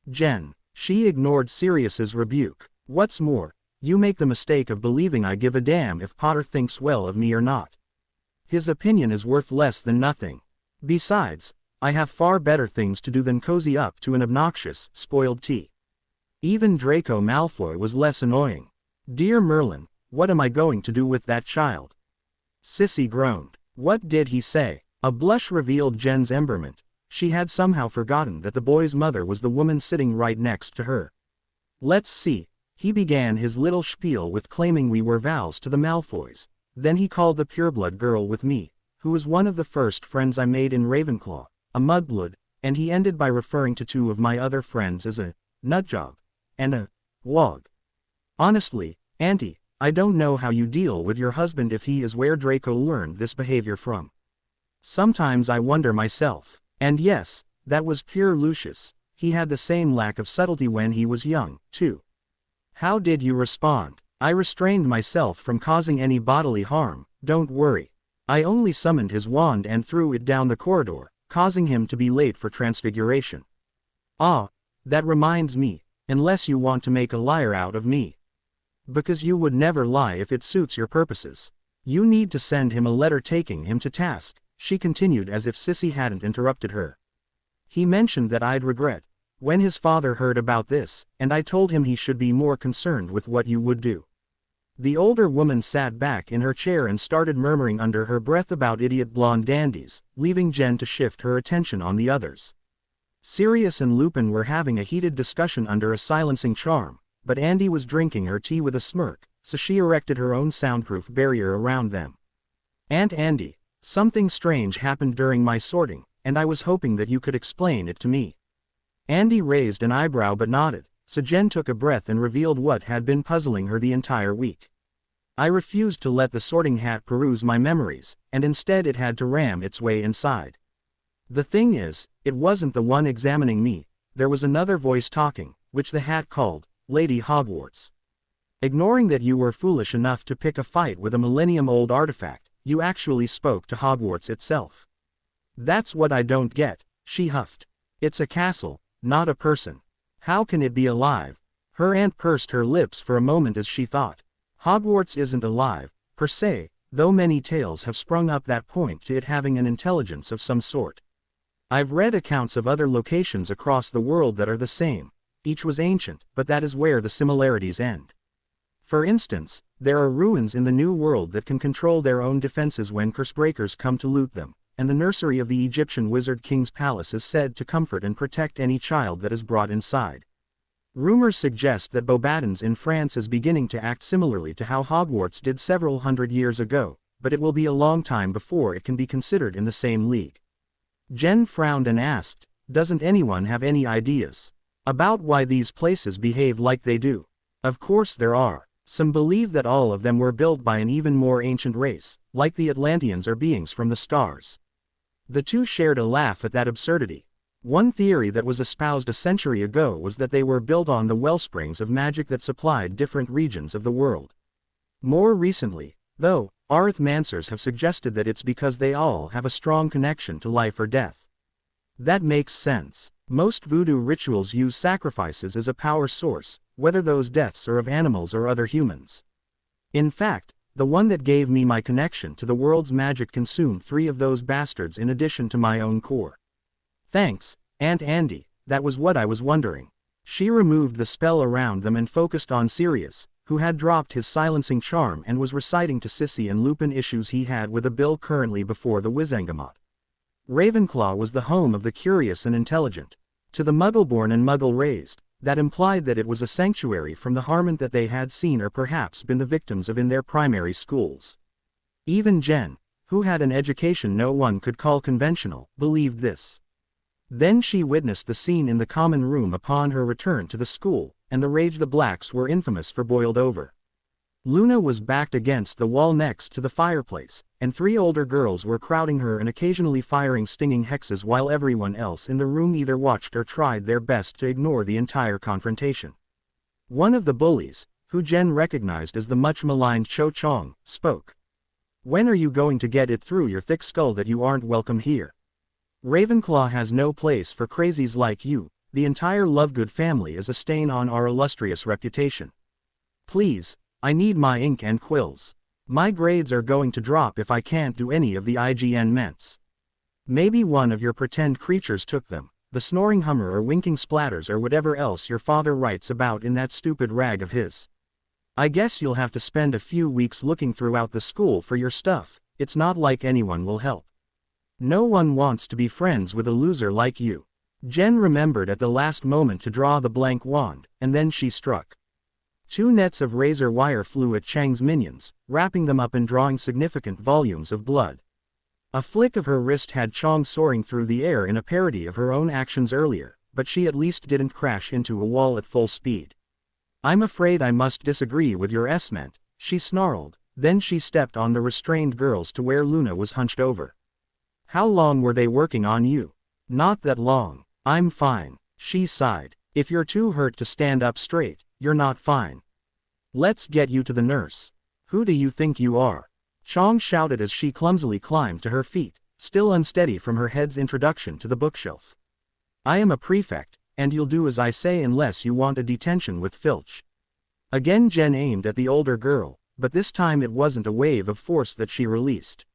Jen. She ignored Sirius's rebuke. What's more, you make the mistake of believing I give a damn if Potter thinks well of me or not. His opinion is worth less than nothing. Besides, I have far better things to do than cozy up to an obnoxious, spoiled tea. Even Draco Malfoy was less annoying. Dear Merlin, what am I going to do with that child? Sissy groaned. What did he say? A blush revealed Jen's emberment. She had somehow forgotten that the boy's mother was the woman sitting right next to her. Let's see. He began his little spiel with claiming we were Vals to the Malfoys. Then he called the pureblood girl with me, who was one of the first friends I made in Ravenclaw, a mudblood, and he ended by referring to 2 of my other friends as a nutjob and a wog. Honestly, Auntie, I don't know how you deal with your husband if he is where Draco learned this behavior from. Sometimes I wonder myself. And yes, that was pure Lucius. He had the same lack of subtlety when he was young, too. How did you respond? I restrained myself from causing any bodily harm, don't worry. I only summoned his wand and threw it down the corridor, causing him to be late for transfiguration. Ah, that reminds me, unless you want to make a liar out of me. Because you would never lie if it suits your purposes. You need to send him a letter taking him to task, she continued as if Sissy hadn't interrupted her. He mentioned that I'd regret when his father heard about this, and I told him he should be more concerned with what you would do. The older woman sat back in her chair and started murmuring under her breath about idiot blonde dandies, leaving Jen to shift her attention on the others. Sirius and Lupin were having a heated discussion under a silencing charm, but Andy was drinking her tea with a smirk, so she erected her own soundproof barrier around them. Aunt Andy, something strange happened during my sorting, and I was hoping that you could explain it to me. Andy raised an eyebrow but nodded, so Jen took a breath and revealed what had been puzzling her the entire week. I refused to let the sorting hat peruse my memories, and instead it had to ram its way inside. The thing is, it wasn't the one examining me, there was another voice talking, which the hat called Lady Hogwarts. Ignoring that you were foolish enough to pick a fight with a millennium-old artifact, you actually spoke to Hogwarts itself. That's what I don't get, she huffed. It's a castle, not a person. How can it be alive? Her aunt pursed her lips for a moment as she thought. Hogwarts isn't alive, per se, though many tales have sprung up that point to it having an intelligence of some sort. I've read accounts of other locations across the world that are the same. Each was ancient, but that is where the similarities end. For instance, there are ruins in the New World that can control their own defenses when cursebreakers come to loot them, and the nursery of the Egyptian wizard king's palace is said to comfort and protect any child that is brought inside. Rumors suggest that Beauxbatons in France is beginning to act similarly to how Hogwarts did several hundred years ago, but it will be a long time before it can be considered in the same league. Jen frowned and asked, "Doesn't anyone have any ideas about why these places behave like they do?" "Of course there are. Some believe that all of them were built by an even more ancient race, like the Atlanteans or beings from the stars." The two shared a laugh at that absurdity. One theory that was espoused a century ago was that they were built on the wellsprings of magic that supplied different regions of the world. More recently, though, Arithmancers have suggested that it's because they all have a strong connection to life or death. That makes sense. Most voodoo rituals use sacrifices as a power source, whether those deaths are of animals or other humans. In fact, the one that gave me my connection to the world's magic consumed 3 of those bastards in addition to my own core. "Thanks, Aunt Andy, that was what I was wondering." She removed the spell around them and focused on Sirius, who had dropped his silencing charm and was reciting to Sissy and Lupin issues he had with a bill currently before the Wizengamot. Ravenclaw was the home of the curious and intelligent. To the Muggle-born and Muggle-raised, that implied that it was a sanctuary from the harm that they had seen or perhaps been the victims of in their primary schools. Even Jen, who had an education no one could call conventional, believed this. Then she witnessed the scene in the common room upon her return to the school, and the rage the Blacks were infamous for boiled over. Luna was backed against the wall next to the fireplace, and 3 older girls were crowding her and occasionally firing stinging hexes while everyone else in the room either watched or tried their best to ignore the entire confrontation. One of the bullies, who Jen recognized as the much-maligned Cho Chong, spoke. "When are you going to get it through your thick skull that you aren't welcome here? Ravenclaw has no place for crazies like you. The entire Lovegood family is a stain on our illustrious reputation. Please, I need my ink and quills. My grades are going to drop if I can't do any of the IGN ments. Maybe one of your pretend creatures took them, the snoring hummer or winking splatters or whatever else your father writes about in that stupid rag of his. I guess you'll have to spend a few weeks looking throughout the school for your stuff. It's not like anyone will help. No one wants to be friends with a loser like you." Jen remembered at the last moment to draw the blank wand, and then she struck. 2 nets of razor wire flew at Chang's minions, wrapping them up and drawing significant volumes of blood. A flick of her wrist had Chang soaring through the air in a parody of her own actions earlier, but she at least didn't crash into a wall at full speed. "I'm afraid I must disagree with your esment," she snarled, then she stepped on the restrained girls to where Luna was hunched over. "How long were they working on you?" "Not that long. I'm fine," she sighed. "If you're too hurt to stand up straight, you're not fine. Let's get you to the nurse." "Who do you think you are?" Chang shouted as she clumsily climbed to her feet, still unsteady from her head's introduction to the bookshelf. "I am a prefect, and you'll do as I say unless you want a detention with Filch." Again Jen aimed at the older girl, but this time it wasn't a wave of force that she released.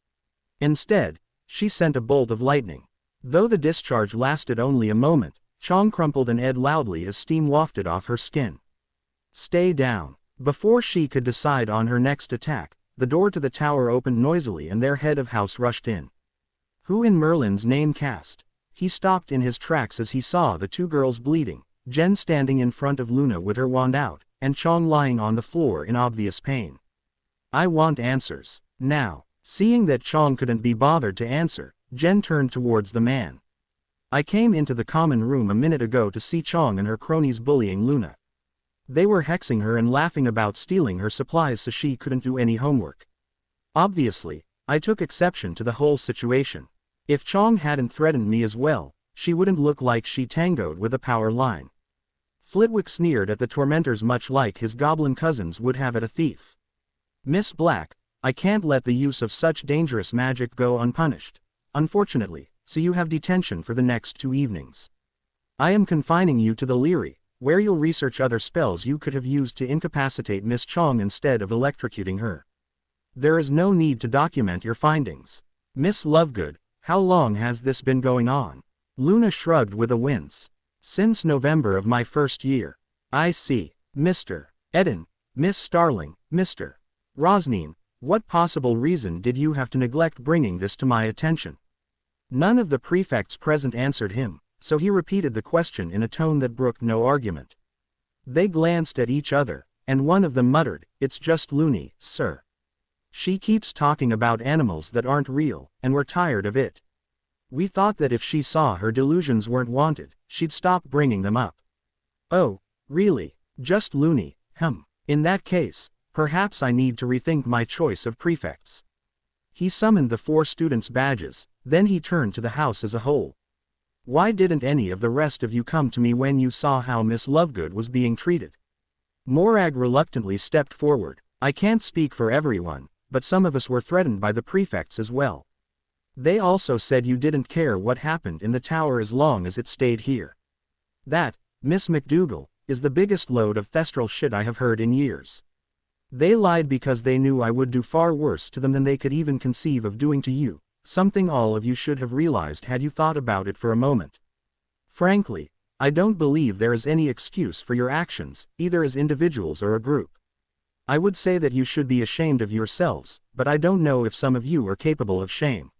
Instead, she sent a bolt of lightning. Though the discharge lasted only a moment, Chang crumpled and edged loudly as steam wafted off her skin. "Stay down." Before she could decide on her next attack, the door to the tower opened noisily and their head of house rushed in. "Who in Merlin's name cast?" He stopped in his tracks as he saw the 2 girls bleeding, Jen standing in front of Luna with her wand out, and Chang lying on the floor in obvious pain. "I want answers, now." Seeing that Chang couldn't be bothered to answer, Jen turned towards the man. "I came into the common room a minute ago to see Chang and her cronies bullying Luna. They were hexing her and laughing about stealing her supplies so she couldn't do any homework. Obviously, I took exception to the whole situation. If Chang hadn't threatened me as well, she wouldn't look like she tangoed with a power line." Flitwick sneered at the tormentors much like his goblin cousins would have at a thief. "Miss Black, I can't let the use of such dangerous magic go unpunished, unfortunately, so you have detention for the next 2 evenings. I am confining you to the Leary, where you'll research other spells you could have used to incapacitate Miss Chang instead of electrocuting her. There is no need to document your findings. Miss Lovegood, how long has this been going on?" Luna shrugged with a wince. "Since November of my first year." "I see. Mr. Eden, Miss Starling, Mr. Rosnine, what possible reason did you have to neglect bringing this to my attention?" None of the prefects present answered him, so he repeated the question in a tone that brooked no argument. They glanced at each other, and one of them muttered, "It's just loony, sir. She keeps talking about animals that aren't real, and we're tired of it." We thought that if she saw her delusions weren't wanted, she'd stop bringing them up. Oh, really? Just loony, In that case, perhaps I need to rethink my choice of prefects. He summoned the 4 students' badges, then he turned to the house as a whole. Why didn't any of the rest of you come to me when you saw how Miss Lovegood was being treated? Morag reluctantly stepped forward. I can't speak for everyone, but some of us were threatened by the prefects as well. They also said you didn't care what happened in the tower as long as it stayed here. That, Miss McDougal, is the biggest load of thestral shit I have heard in years. They lied because they knew I would do far worse to them than they could even conceive of doing to you, something all of you should have realized had you thought about it for a moment. Frankly, I don't believe there is any excuse for your actions, either as individuals or a group. I would say that you should be ashamed of yourselves, but I don't know if some of you are capable of shame.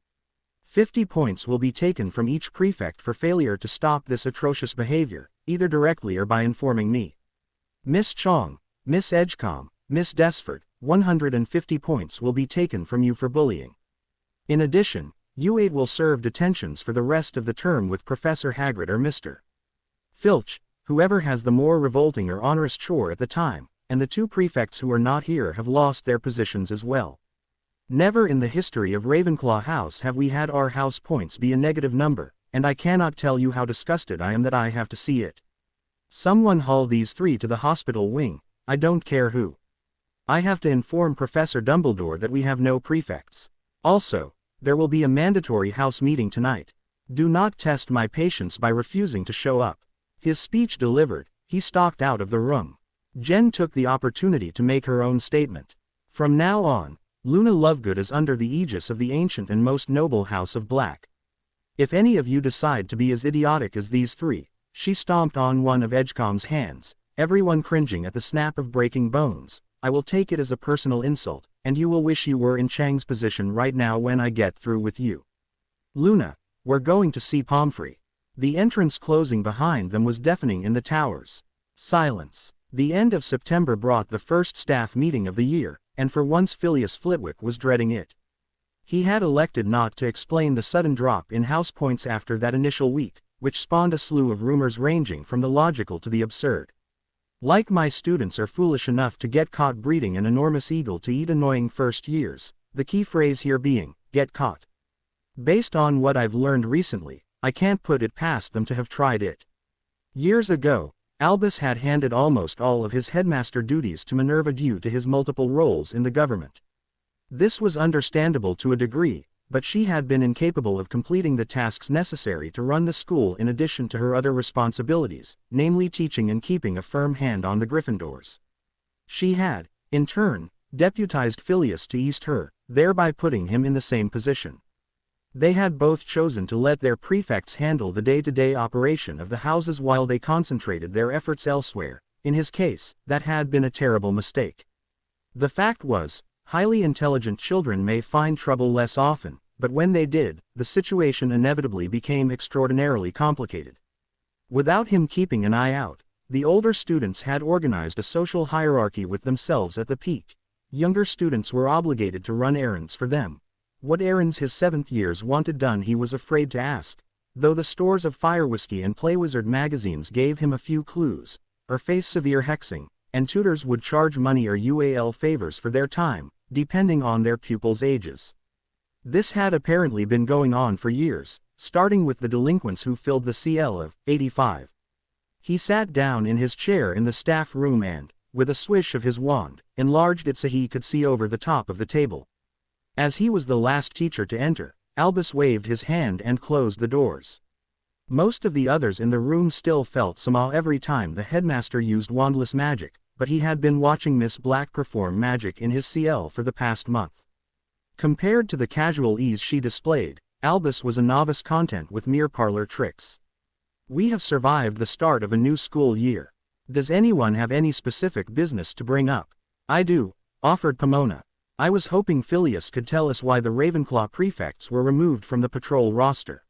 50 points will be taken from each prefect for failure to stop this atrocious behavior, either directly or by informing me. Miss Chong, Miss Edgecombe, Miss Desford, 150 points will be taken from you for bullying. In addition, you 8 will serve detentions for the rest of the term with Professor Hagrid or Mr. Filch, whoever has the more revolting or onerous chore at the time, and the 2 prefects who are not here have lost their positions as well. Never in the history of Ravenclaw House have we had our house points be a negative number, and I cannot tell you how disgusted I am that I have to see it. Someone haul these 3 to the hospital wing, I don't care who. I have to inform Professor Dumbledore that we have no prefects. Also, there will be a mandatory house meeting tonight. Do not test my patience by refusing to show up. His speech delivered, he stalked out of the room. Jen took the opportunity to make her own statement. From now on, Luna Lovegood is under the aegis of the ancient and most noble House of Black. If any of you decide to be as idiotic as these 3, she stomped on one of Edgecombe's hands, everyone cringing at the snap of breaking bones, I will take it as a personal insult, and you will wish you were in Chang's position right now when I get through with you. Luna, we're going to see Pomfrey. The entrance closing behind them was deafening in the towers. Silence. The end of September brought the first staff meeting of the year, and for once Phileas Flitwick was dreading it. He had elected not to explain the sudden drop in house points after that initial week, which spawned a slew of rumors ranging from the logical to the absurd. Like my students are foolish enough to get caught breeding an enormous eagle to eat annoying first years, the key phrase here being, get caught. Based on what I've learned recently, I can't put it past them to have tried it. Years ago, Albus had handed almost all of his headmaster duties to Minerva due to his multiple roles in the government. This was understandable to a degree, but she had been incapable of completing the tasks necessary to run the school in addition to her other responsibilities, namely teaching and keeping a firm hand on the Gryffindors. She had, in turn, deputized Phileas to east her, thereby putting him in the same position. They had both chosen to let their prefects handle the day-to-day operation of the houses while they concentrated their efforts elsewhere. In his case, that had been a terrible mistake. The fact was, highly intelligent children may find trouble less often, but when they did, the situation inevitably became extraordinarily complicated. Without him keeping an eye out, the older students had organized a social hierarchy with themselves at the peak. Younger students were obligated to run errands for them. What errands his 7th years wanted done he was afraid to ask, though the stores of Fire Whiskey and Playwizard magazines gave him a few clues, or face severe hexing, and tutors would charge money or UAL favors for their time, depending on their pupils' ages. This had apparently been going on for years, starting with the delinquents who filled the CL of 85. He sat down in his chair in the staff room and, with a swish of his wand, enlarged it so he could see over the top of the table. As he was the last teacher to enter, Albus waved his hand and closed the doors. Most of the others in the room still felt some awe every time the headmaster used wandless magic, but he had been watching Miss Black perform magic in his CL for the past month. Compared to the casual ease she displayed, Albus was a novice content with mere parlor tricks. We have survived the start of a new school year. Does anyone have any specific business to bring up? I do, offered Pomona. I was hoping Phileas could tell us why the Ravenclaw prefects were removed from the patrol roster.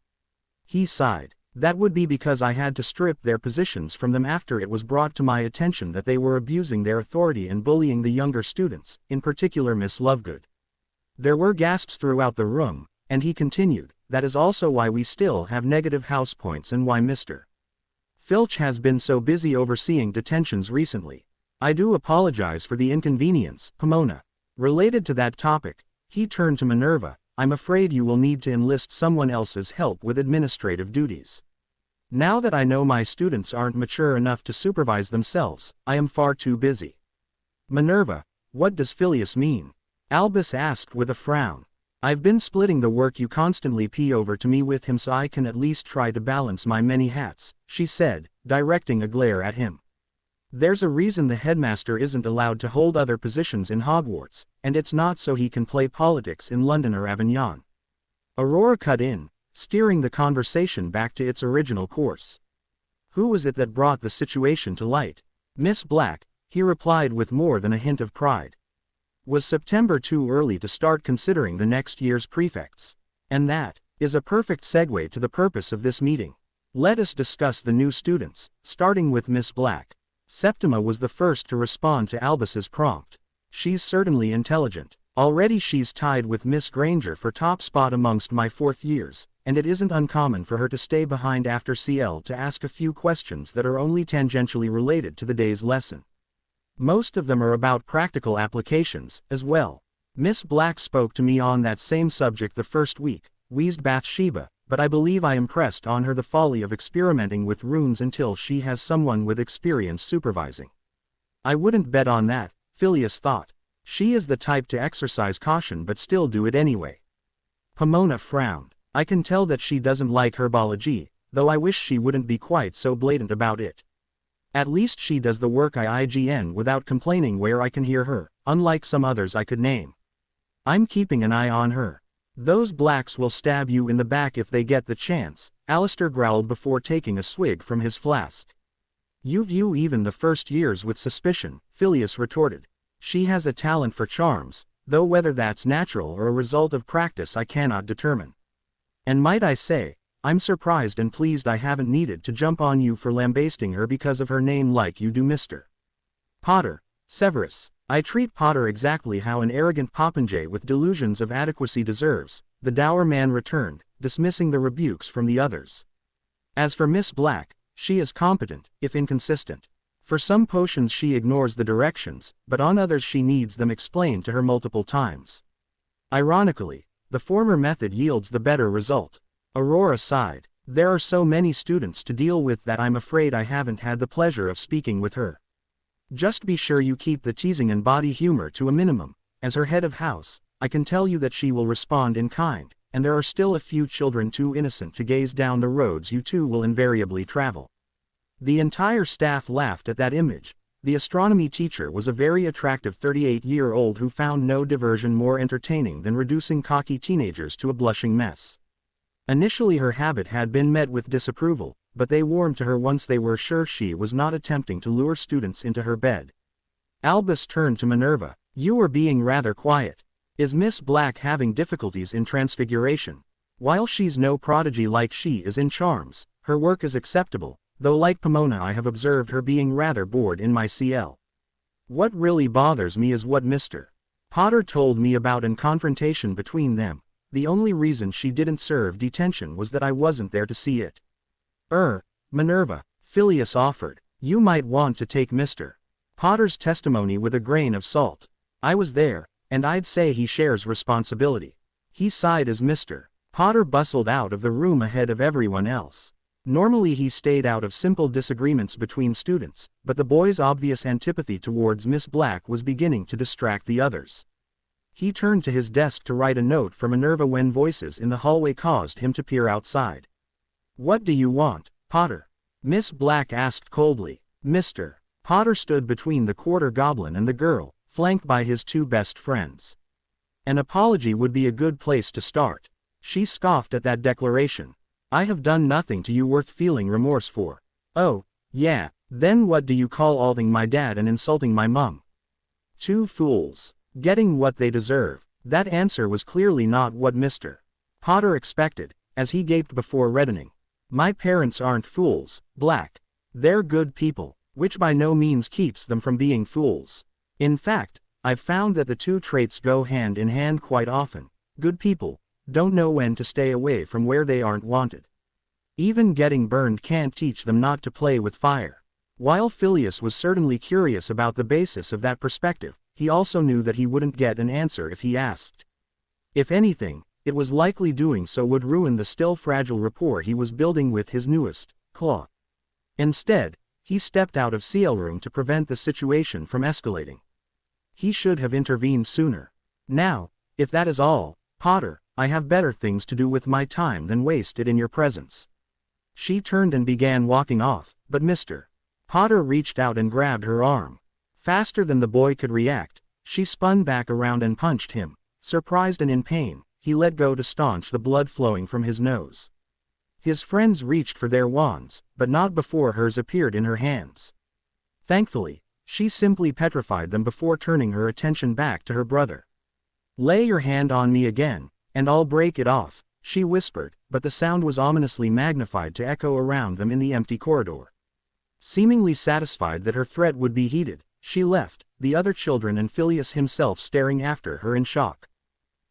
He sighed. That would be because I had to strip their positions from them after it was brought to my attention that they were abusing their authority and bullying the younger students, in particular Miss Lovegood. There were gasps throughout the room, and he continued, that is also why we still have negative house points and why Mr. Filch has been so busy overseeing detentions recently. I do apologize for the inconvenience, Pomona. Related to that topic, he turned to Minerva. I'm afraid you will need to enlist someone else's help with administrative duties. Now that I know my students aren't mature enough to supervise themselves, I am far too busy. Minerva, what does Phileas mean? Albus asked with a frown. I've been splitting the work you constantly pee over to me with him so I can at least try to balance my many hats, she said, directing a glare at him. There's a reason the headmaster isn't allowed to hold other positions in Hogwarts, and it's not so he can play politics in London or Avignon. Aurora cut in, steering the conversation back to its original course. Who was it that brought the situation to light? Miss Black, he replied with more than a hint of pride. Was September too early to start considering the next year's prefects? And that is a perfect segue to the purpose of this meeting. Let us discuss the new students, starting with Miss Black. Septima was the first to respond to Albus's prompt. She's certainly intelligent. Already she's tied with Miss Granger for top spot amongst my fourth years, and it isn't uncommon for her to stay behind after CL to ask a few questions that are only tangentially related to the day's lesson. Most of them are about practical applications, as well. Miss Black spoke to me on that same subject the first week, wheezed Bathsheba, but I believe I impressed on her the folly of experimenting with runes until she has someone with experience supervising. I wouldn't bet on that, Phileas thought. She is the type to exercise caution but still do it anyway. Pomona frowned. I can tell that she doesn't like herbology, though I wish she wouldn't be quite so blatant about it. At least she does the work IGN without complaining where I can hear her, unlike some others I could name. I'm keeping an eye on her. Those Blacks will stab you in the back if they get the chance, Alistair growled before taking a swig from his flask. You view even the first years with suspicion, Phileas retorted. She has a talent for charms, though whether that's natural or a result of practice I cannot determine. And might I say, I'm surprised and pleased I haven't needed to jump on you for lambasting her because of her name like you do Mr. Potter, Severus. I treat Potter exactly how an arrogant popinjay with delusions of adequacy deserves, the dour man returned, dismissing the rebukes from the others. As for Miss Black, she is competent, if inconsistent. For some potions she ignores the directions, but on others she needs them explained to her multiple times. Ironically, the former method yields the better result. Aurora sighed. There are so many students to deal with that I'm afraid I haven't had the pleasure of speaking with her. Just be sure you keep the teasing and body humor to a minimum. As her head of house, I can tell you that she will respond in kind, and there are still a few children too innocent to gaze down the roads you two will invariably travel. The entire staff laughed at that image. The astronomy teacher was a very attractive 38-year-old who found no diversion more entertaining than reducing cocky teenagers to a blushing mess. Initially her habit had been met with disapproval, but they warmed to her once they were sure she was not attempting to lure students into her bed. Albus turned to Minerva. You are being rather quiet. Is Miss Black having difficulties in transfiguration? While she's no prodigy like she is in charms, her work is acceptable, though like Pomona I have observed her being rather bored in my CL. What really bothers me is what Mr. Potter told me about in confrontation between them. The only reason she didn't serve detention was that I wasn't there to see it. Minerva, Phileas offered. You might want to take Mr. Potter's testimony with a grain of salt. I was there, and I'd say he shares responsibility. He sighed as Mr. Potter bustled out of the room ahead of everyone else. Normally he stayed out of simple disagreements between students, but the boy's obvious antipathy towards Miss Black was beginning to distract the others. He turned to his desk to write a note for Minerva when voices in the hallway caused him to peer outside. What do you want, Potter? Miss Black asked coldly. Mr. Potter stood between the quarter goblin and the girl, flanked by his two best friends. An apology would be a good place to start. She scoffed at that declaration. I have done nothing to you worth feeling remorse for. Oh, yeah, then what do you call alting my dad and insulting my mum? Two fools. Getting what they deserve. That answer was clearly not what Mr. Potter expected, as he gaped before reddening. My parents aren't fools, Black. They're good people, which by no means keeps them from being fools. In fact, I've found that the two traits go hand in hand quite often. Good people, don't know when to stay away from where they aren't wanted. Even getting burned can't teach them not to play with fire. While Phileas was certainly curious about the basis of that perspective, he also knew that he wouldn't get an answer if he asked. If anything, it was likely doing so would ruin the still fragile rapport he was building with his newest claw. Instead, he stepped out of seal room to prevent the situation from escalating. He should have intervened sooner. Now, if that is all, Potter, I have better things to do with my time than waste it in your presence. She turned and began walking off, but Mr. Potter reached out and grabbed her arm. Faster than the boy could react, she spun back around and punched him. Surprised and in pain, he let go to staunch the blood flowing from his nose. His friends reached for their wands, but not before hers appeared in her hands. Thankfully, she simply petrified them before turning her attention back to her brother. "Lay your hand on me again, and I'll break it off," she whispered, but the sound was ominously magnified to echo around them in the empty corridor. Seemingly satisfied that her threat would be heeded, she left, the other children and Phileas himself staring after her in shock.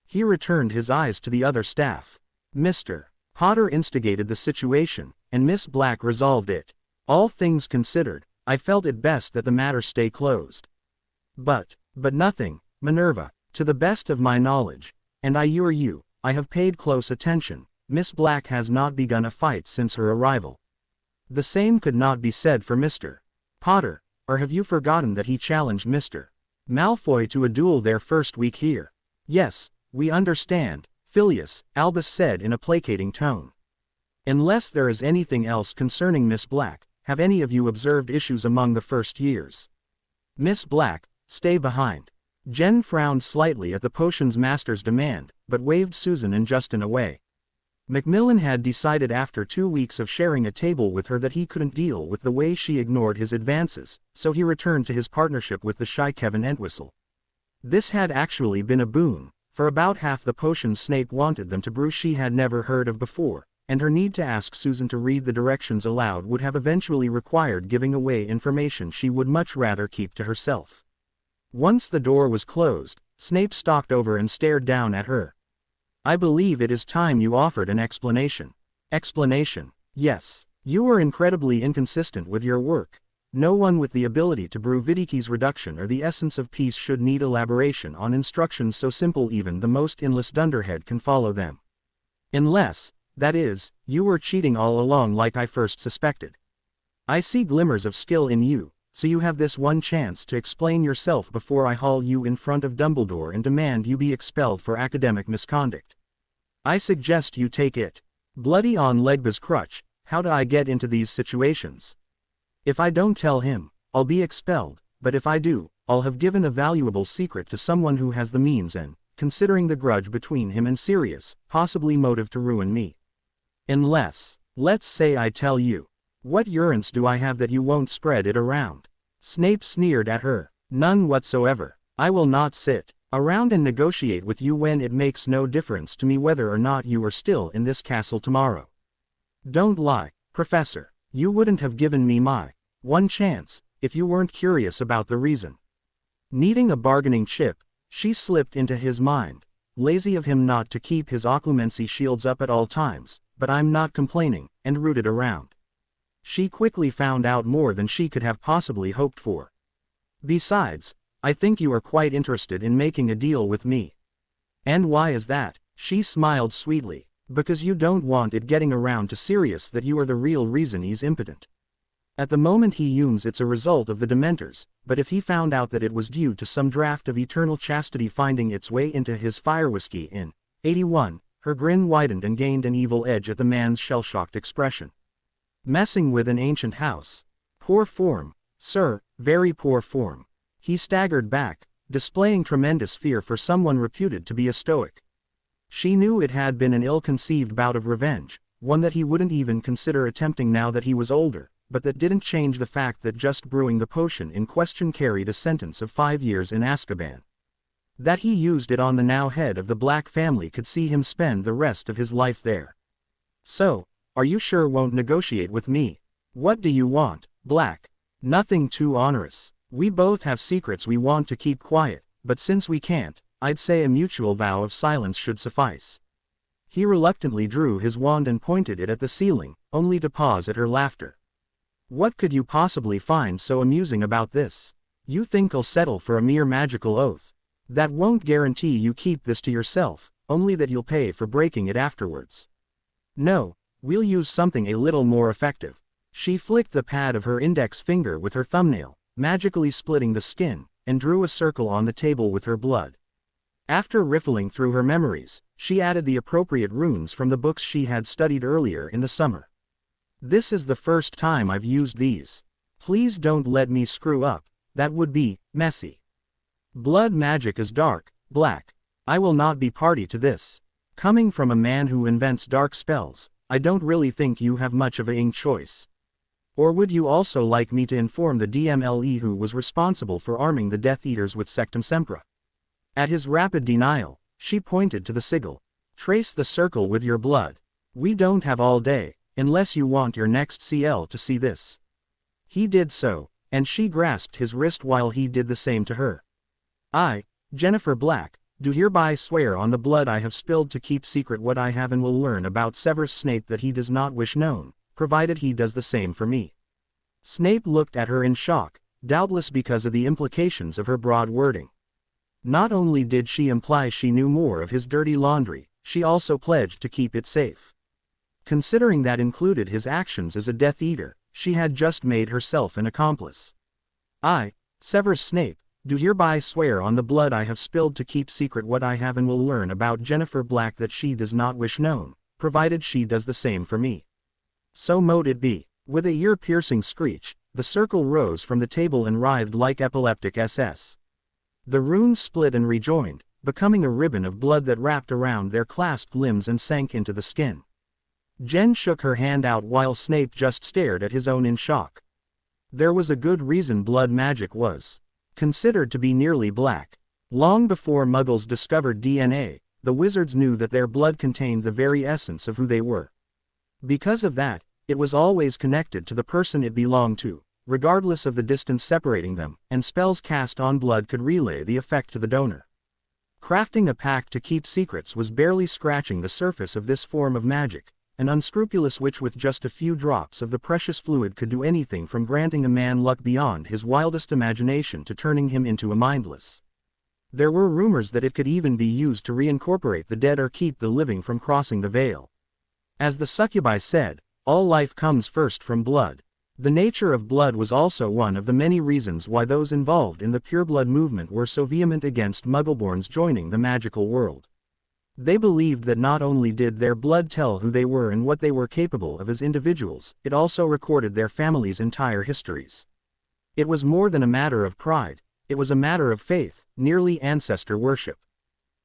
He returned his eyes to the other staff. Mr. Potter instigated the situation, and Miss Black resolved it. All things considered, I felt it best that the matter stay closed. But nothing, Minerva, to the best of my knowledge, and I have paid close attention, Miss Black has not begun a fight since her arrival. The same could not be said for Mr. Potter, or have you forgotten that he challenged Mr. Malfoy to a duel their first week here? Yes, we understand, Phileas, Albus said in a placating tone. Unless there is anything else concerning Miss Black, have any of you observed issues among the first years? Miss Black, stay behind. Jen frowned slightly at the potions master's demand, but waved Susan and Justin away. Macmillan had decided after 2 weeks of sharing a table with her that he couldn't deal with the way she ignored his advances, so he returned to his partnership with the shy Kevin Entwistle. This had actually been a boon, for about half the potions Snape wanted them to brew she had never heard of before, and her need to ask Susan to read the directions aloud would have eventually required giving away information she would much rather keep to herself. Once the door was closed, Snape stalked over and stared down at her. I believe it is time you offered an explanation. Explanation? Yes. You were incredibly inconsistent with your work. No one with the ability to brew Vidiki's reduction or the essence of peace should need elaboration on instructions so simple even the most endless dunderhead can follow them. Unless, that is, you were cheating all along like I first suspected. I see glimmers of skill in you, so you have this one chance to explain yourself before I haul you in front of Dumbledore and demand you be expelled for academic misconduct. I suggest you take it. Bloody on Legba's crutch, how do I get into these situations? If I don't tell him, I'll be expelled, but if I do, I'll have given a valuable secret to someone who has the means and, considering the grudge between him and Sirius, possibly motive to ruin me. Unless, let's say I tell you. What urance do I have that you won't spread it around? Snape sneered at her. None whatsoever. I will not sit around and negotiate with you when it makes no difference to me whether or not you are still in this castle tomorrow. Don't lie, Professor. You wouldn't have given me my one chance, if you weren't curious about the reason. Needing a bargaining chip, she slipped into his mind. Lazy of him not to keep his occlumency shields up at all times, but I'm not complaining, and rooted around. She quickly found out more than she could have possibly hoped for. Besides, I think you are quite interested in making a deal with me. And why is that? She smiled sweetly. Because you don't want it getting around to Sirius that you are the real reason he's impotent. At the moment he fumes it's a result of the Dementors, but if he found out that it was due to some draft of eternal chastity finding its way into his fire whiskey in 81, her grin widened and gained an evil edge at the man's shell-shocked expression. Messing with an ancient house. Poor form, sir, very poor form. He staggered back, displaying tremendous fear for someone reputed to be a stoic. She knew it had been an ill-conceived bout of revenge, one that he wouldn't even consider attempting now that he was older, but that didn't change the fact that just brewing the potion in question carried a sentence of 5 years in Azkaban. That he used it on the now head of the Black family could see him spend the rest of his life there. So, are you sure won't negotiate with me? What do you want, Black? Nothing too onerous. We both have secrets we want to keep quiet, but since we can't, I'd say a mutual vow of silence should suffice. He reluctantly drew his wand and pointed it at the ceiling, only to pause at her laughter. What could you possibly find so amusing about this? You think I'll settle for a mere magical oath? That won't guarantee you keep this to yourself, only that you'll pay for breaking it afterwards. No, we'll use something a little more effective. She flicked the pad of her index finger with her thumbnail, magically splitting the skin, and drew a circle on the table with her blood. After riffling through her memories, she added the appropriate runes from the books she had studied earlier in the summer. This is the first time I've used these. Please don't let me screw up, that would be messy. Blood magic is dark, black. I will not be party to this. Coming from a man who invents dark spells, I don't really think you have much of a choice. Or would you also like me to inform the DMLE who was responsible for arming the Death Eaters with Sectum Sempra? At his rapid denial, she pointed to the sigil. Trace the circle with your blood. We don't have all day, unless you want your next CL to see this. He did so, and she grasped his wrist while he did the same to her. I, Jennifer Black, do hereby swear on the blood I have spilled to keep secret what I have and will learn about Severus Snape that he does not wish known, provided he does the same for me. Snape looked at her in shock, doubtless because of the implications of her broad wording. Not only did she imply she knew more of his dirty laundry, she also pledged to keep it safe. Considering that included his actions as a Death Eater, she had just made herself an accomplice. I, Severus Snape, do hereby swear on the blood I have spilled to keep secret what I have and will learn about Jennifer Black that she does not wish known, provided she does the same for me. So mote it be. With a ear-piercing screech, the circle rose from the table and writhed like epileptic SS. The runes split and rejoined, becoming a ribbon of blood that wrapped around their clasped limbs and sank into the skin. Jen shook her hand out while Snape just stared at his own in shock. There was a good reason blood magic was considered to be nearly black. Long before Muggles discovered DNA, the wizards knew that their blood contained the very essence of who they were. Because of that, it was always connected to the person it belonged to, regardless of the distance separating them, and spells cast on blood could relay the effect to the donor. Crafting a pact to keep secrets was barely scratching the surface of this form of magic, an unscrupulous witch with just a few drops of the precious fluid could do anything from granting a man luck beyond his wildest imagination to turning him into a mindless. There were rumors that it could even be used to reincorporate the dead or keep the living from crossing the veil. As the succubi said, all life comes first from blood. The nature of blood was also one of the many reasons why those involved in the pureblood movement were so vehement against Muggleborns joining the magical world. They believed that not only did their blood tell who they were and what they were capable of as individuals, it also recorded their families' entire histories. It was more than a matter of pride, it was a matter of faith, nearly ancestor worship.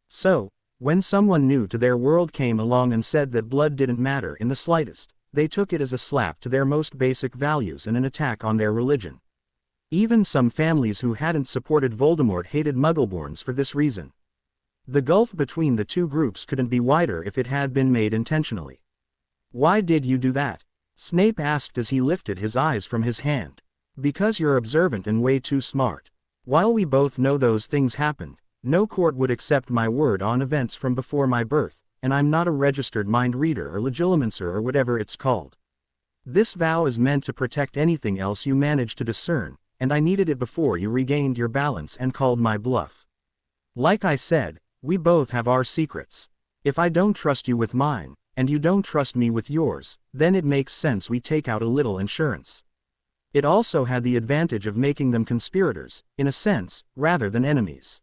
So, when someone new to their world came along and said that blood didn't matter in the slightest, they took it as a slap to their most basic values and an attack on their religion. Even some families who hadn't supported Voldemort hated Muggleborns for this reason. The gulf between the two groups couldn't be wider if it had been made intentionally. Why did you do that? Snape asked as he lifted his eyes from his hand. Because you're observant and way too smart. While we both know those things happened, no court would accept my word on events from before my birth, and I'm not a registered mind reader or legilimencer or whatever it's called. This vow is meant to protect anything else you manage to discern, and I needed it before you regained your balance and called my bluff. Like I said, we both have our secrets. If I don't trust you with mine, and you don't trust me with yours, then it makes sense we take out a little insurance. It also had the advantage of making them conspirators, in a sense, rather than enemies.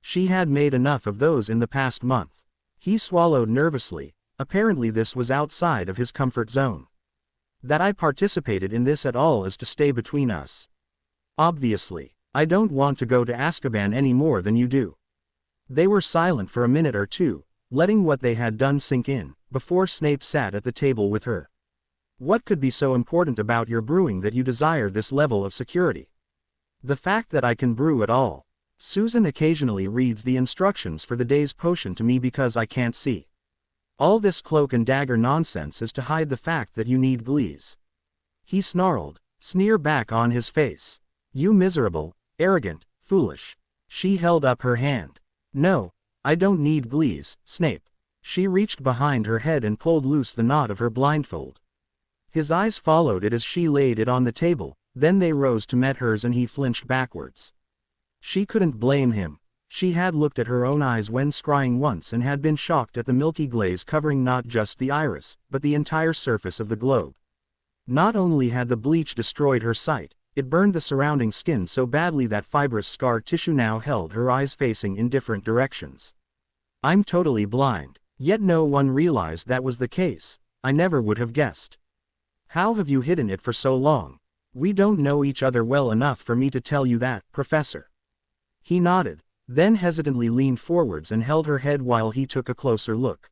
She had made enough of those in the past month. He swallowed nervously, apparently this was outside of his comfort zone. That I participated in this at all is to stay between us. Obviously, I don't want to go to Azkaban any more than you do. They were silent for a minute or two, letting what they had done sink in, before Snape sat at the table with her. What could be so important about your brewing that you desire this level of security? The fact that I can brew at all. Susan occasionally reads the instructions for the day's potion to me because I can't see. All this cloak and dagger nonsense is to hide the fact that you need glees. He snarled, sneer back on his face. You miserable, arrogant, foolish. She held up her hand. No, I don't need glees, Snape. She reached behind her head and pulled loose the knot of her blindfold. His eyes followed it as she laid it on the table, then they rose to meet hers and he flinched backwards. She couldn't blame him. She had looked at her own eyes when scrying once and had been shocked at the milky glaze covering not just the iris, but the entire surface of the globe. Not only had the bleach destroyed her sight, it burned the surrounding skin so badly that fibrous scar tissue now held her eyes facing in different directions. I'm totally blind. Yet no one realized that was the case. I never would have guessed. How have you hidden it for so long? We don't know each other well enough for me to tell you that, Professor. He nodded, then hesitantly leaned forwards and held her head while he took a closer look.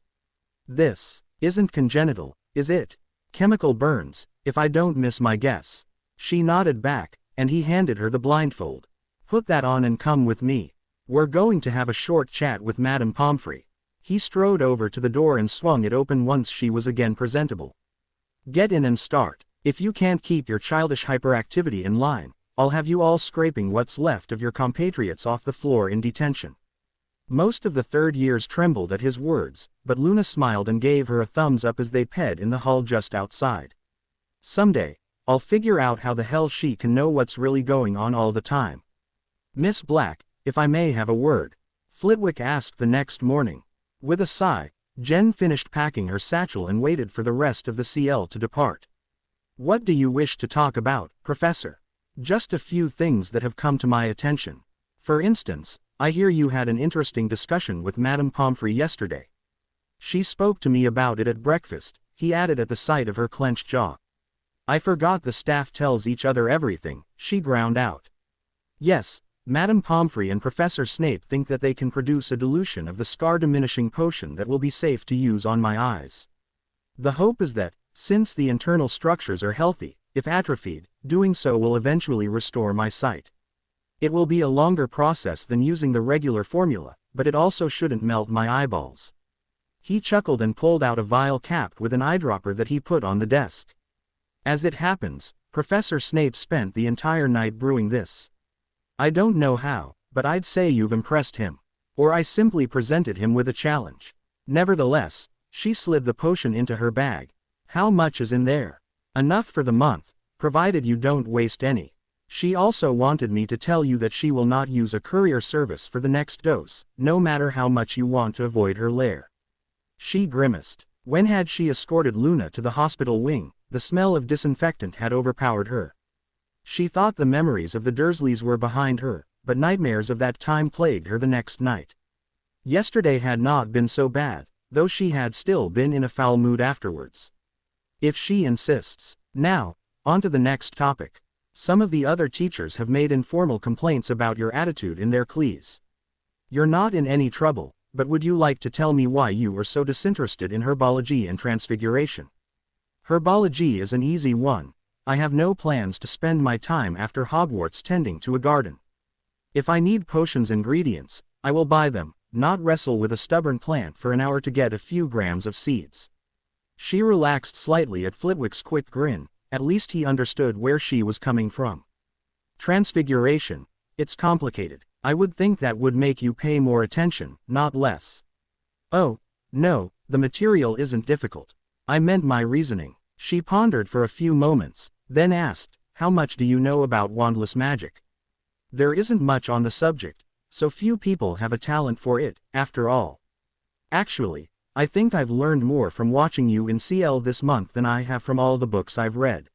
This isn't congenital, is it? Chemical burns, if I don't miss my guess. She nodded back, and he handed her the blindfold. Put that on and come with me. We're going to have a short chat with Madame Pomfrey. He strode over to the door and swung it open once she was again presentable. Get in and start. If you can't keep your childish hyperactivity in line, I'll have you all scraping what's left of your compatriots off the floor in detention. Most of the third years trembled at his words, but Luna smiled and gave her a thumbs up as they ped in the hall just outside. Someday, I'll figure out how the hell she can know what's really going on all the time. Miss Black, if I may have a word, Flitwick asked the next morning. With a sigh, Jen finished packing her satchel and waited for the rest of the CL to depart. What do you wish to talk about, Professor? Just a few things that have come to my attention. For instance, I hear you had an interesting discussion with Madame Pomfrey yesterday. She spoke to me about it at breakfast, he added at the sight of her clenched jaw. I forgot the staff tells each other everything, she ground out. Yes, Madame Pomfrey and Professor Snape think that they can produce a dilution of the scar-diminishing potion that will be safe to use on my eyes. The hope is that, since the internal structures are healthy, if atrophied, doing so will eventually restore my sight. It will be a longer process than using the regular formula, but it also shouldn't melt my eyeballs. He chuckled and pulled out a vial capped with an eyedropper that he put on the desk. As it happens, Professor Snape spent the entire night brewing this. I don't know how, but I'd say you've impressed him. Or I simply presented him with a challenge. Nevertheless, she slid the potion into her bag. How much is in there? Enough for the month, provided you don't waste any. She also wanted me to tell you that she will not use a courier service for the next dose, no matter how much you want to avoid her lair. She grimaced. When had she escorted Luna to the hospital wing, the smell of disinfectant had overpowered her. She thought the memories of the Dursleys were behind her, but nightmares of that time plagued her the next night. Yesterday had not been so bad, though she had still been in a foul mood afterwards. If she insists. Now, on to the next topic. Some of the other teachers have made informal complaints about your attitude in their classes. You're not in any trouble, but would you like to tell me why you were so disinterested in herbology and transfiguration? Herbology is an easy one. I have no plans to spend my time after Hogwarts tending to a garden. If I need potions ingredients, I will buy them, not wrestle with a stubborn plant for an hour to get a few grams of seeds. She relaxed slightly at Flitwick's quick grin, at least he understood where she was coming from. Transfiguration, it's complicated. I would think that would make you pay more attention, not less. Oh, no, the material isn't difficult. I meant my reasoning. She pondered for a few moments, then asked, how much do you know about wandless magic? There isn't much on the subject, so few people have a talent for it, after all. Actually, I think I've learned more from watching you in CL this month than I have from all the books I've read.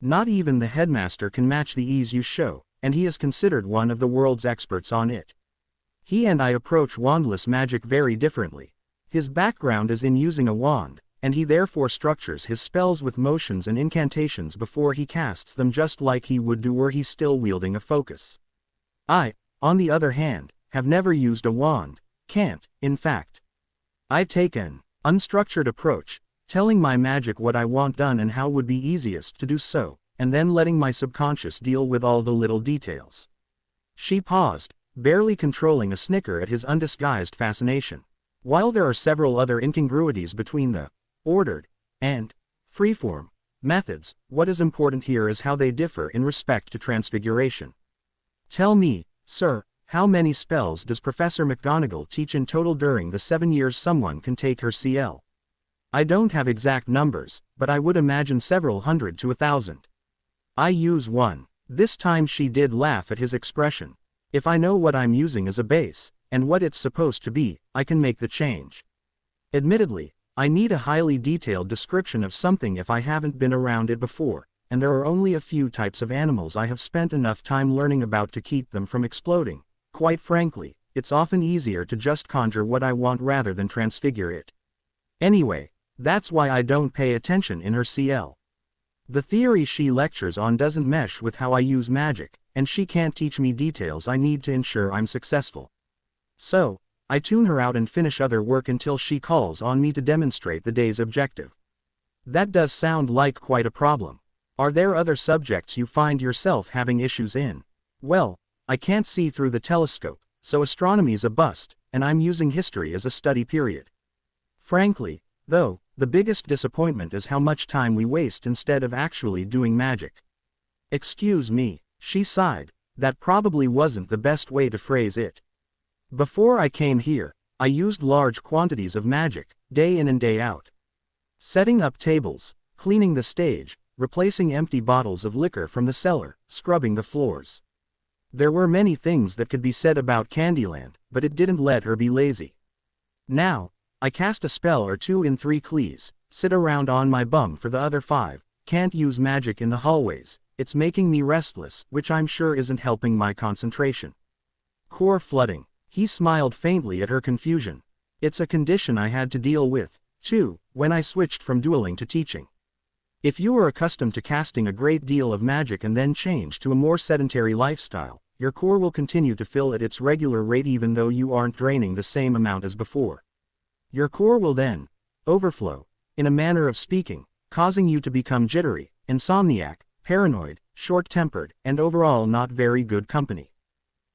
Not even the headmaster can match the ease you show, and he is considered one of the world's experts on it. He and I approach wandless magic very differently. His background is in using a wand, and he therefore structures his spells with motions and incantations before he casts them just like he would do were he still wielding a focus. I, on the other hand, have never used a wand, can't, in fact. I take an unstructured approach, telling my magic what I want done and how would be easiest to do so, and then letting my subconscious deal with all the little details. She paused, barely controlling a snicker at his undisguised fascination. While there are several other incongruities between the ordered and freeform methods, what is important here is how they differ in respect to transfiguration. Tell me, sir, How many spells does Professor McGonagall teach in total during the 7 years someone can take her CL? I don't have exact numbers, but I would imagine several hundred to 1,000. I use one. This time she did laugh at his expression. If I know what I'm using as a base, and what it's supposed to be, I can make the change. Admittedly, I need a highly detailed description of something if I haven't been around it before, and there are only a few types of animals I have spent enough time learning about to keep them from exploding. Quite frankly, it's often easier to just conjure what I want rather than transfigure it. Anyway, that's why I don't pay attention in her CL. The theory she lectures on doesn't mesh with how I use magic, and she can't teach me details I need to ensure I'm successful. So, I tune her out and finish other work until she calls on me to demonstrate the day's objective. That does sound like quite a problem. Are there other subjects you find yourself having issues in? Well, I can't see through the telescope, so astronomy's a bust, and I'm using history as a study period. Frankly, though, the biggest disappointment is how much time we waste instead of actually doing magic. Excuse me, she sighed, that probably wasn't the best way to phrase it. Before I came here, I used large quantities of magic, day in and day out. Setting up tables, cleaning the stage, replacing empty bottles of liquor from the cellar, scrubbing the floors. There were many things that could be said about Candyland, but it didn't let her be lazy. Now, I cast a spell or two in 3 clees, sit around on my bum for the other 5, can't use magic in the hallways, it's making me restless, which I'm sure isn't helping my concentration. Core flooding. He smiled faintly at her confusion. It's a condition I had to deal with, too, when I switched from dueling to teaching. If you are accustomed to casting a great deal of magic and then change to a more sedentary lifestyle, your core will continue to fill at its regular rate even though you aren't draining the same amount as before. Your core will then overflow, in a manner of speaking, causing you to become jittery, insomniac, paranoid, short-tempered, and overall not very good company.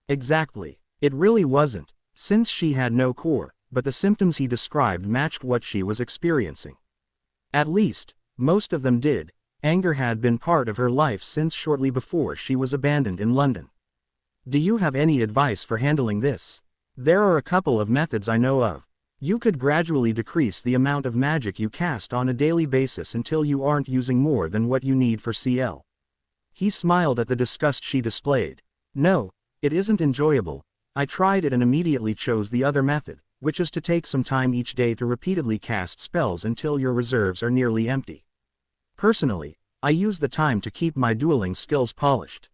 Exactly. It really wasn't, since she had no core, but the symptoms he described matched what she was experiencing. At least, most of them did. Anger had been part of her life since shortly before she was abandoned in London. Do you have any advice for handling this? There are a couple of methods I know of. You could gradually decrease the amount of magic you cast on a daily basis until you aren't using more than what you need for CL. He smiled at the disgust she displayed. No, it isn't enjoyable. I tried it and immediately chose the other method, which is to take some time each day to repeatedly cast spells until your reserves are nearly empty. Personally, I use the time to keep my dueling skills polished.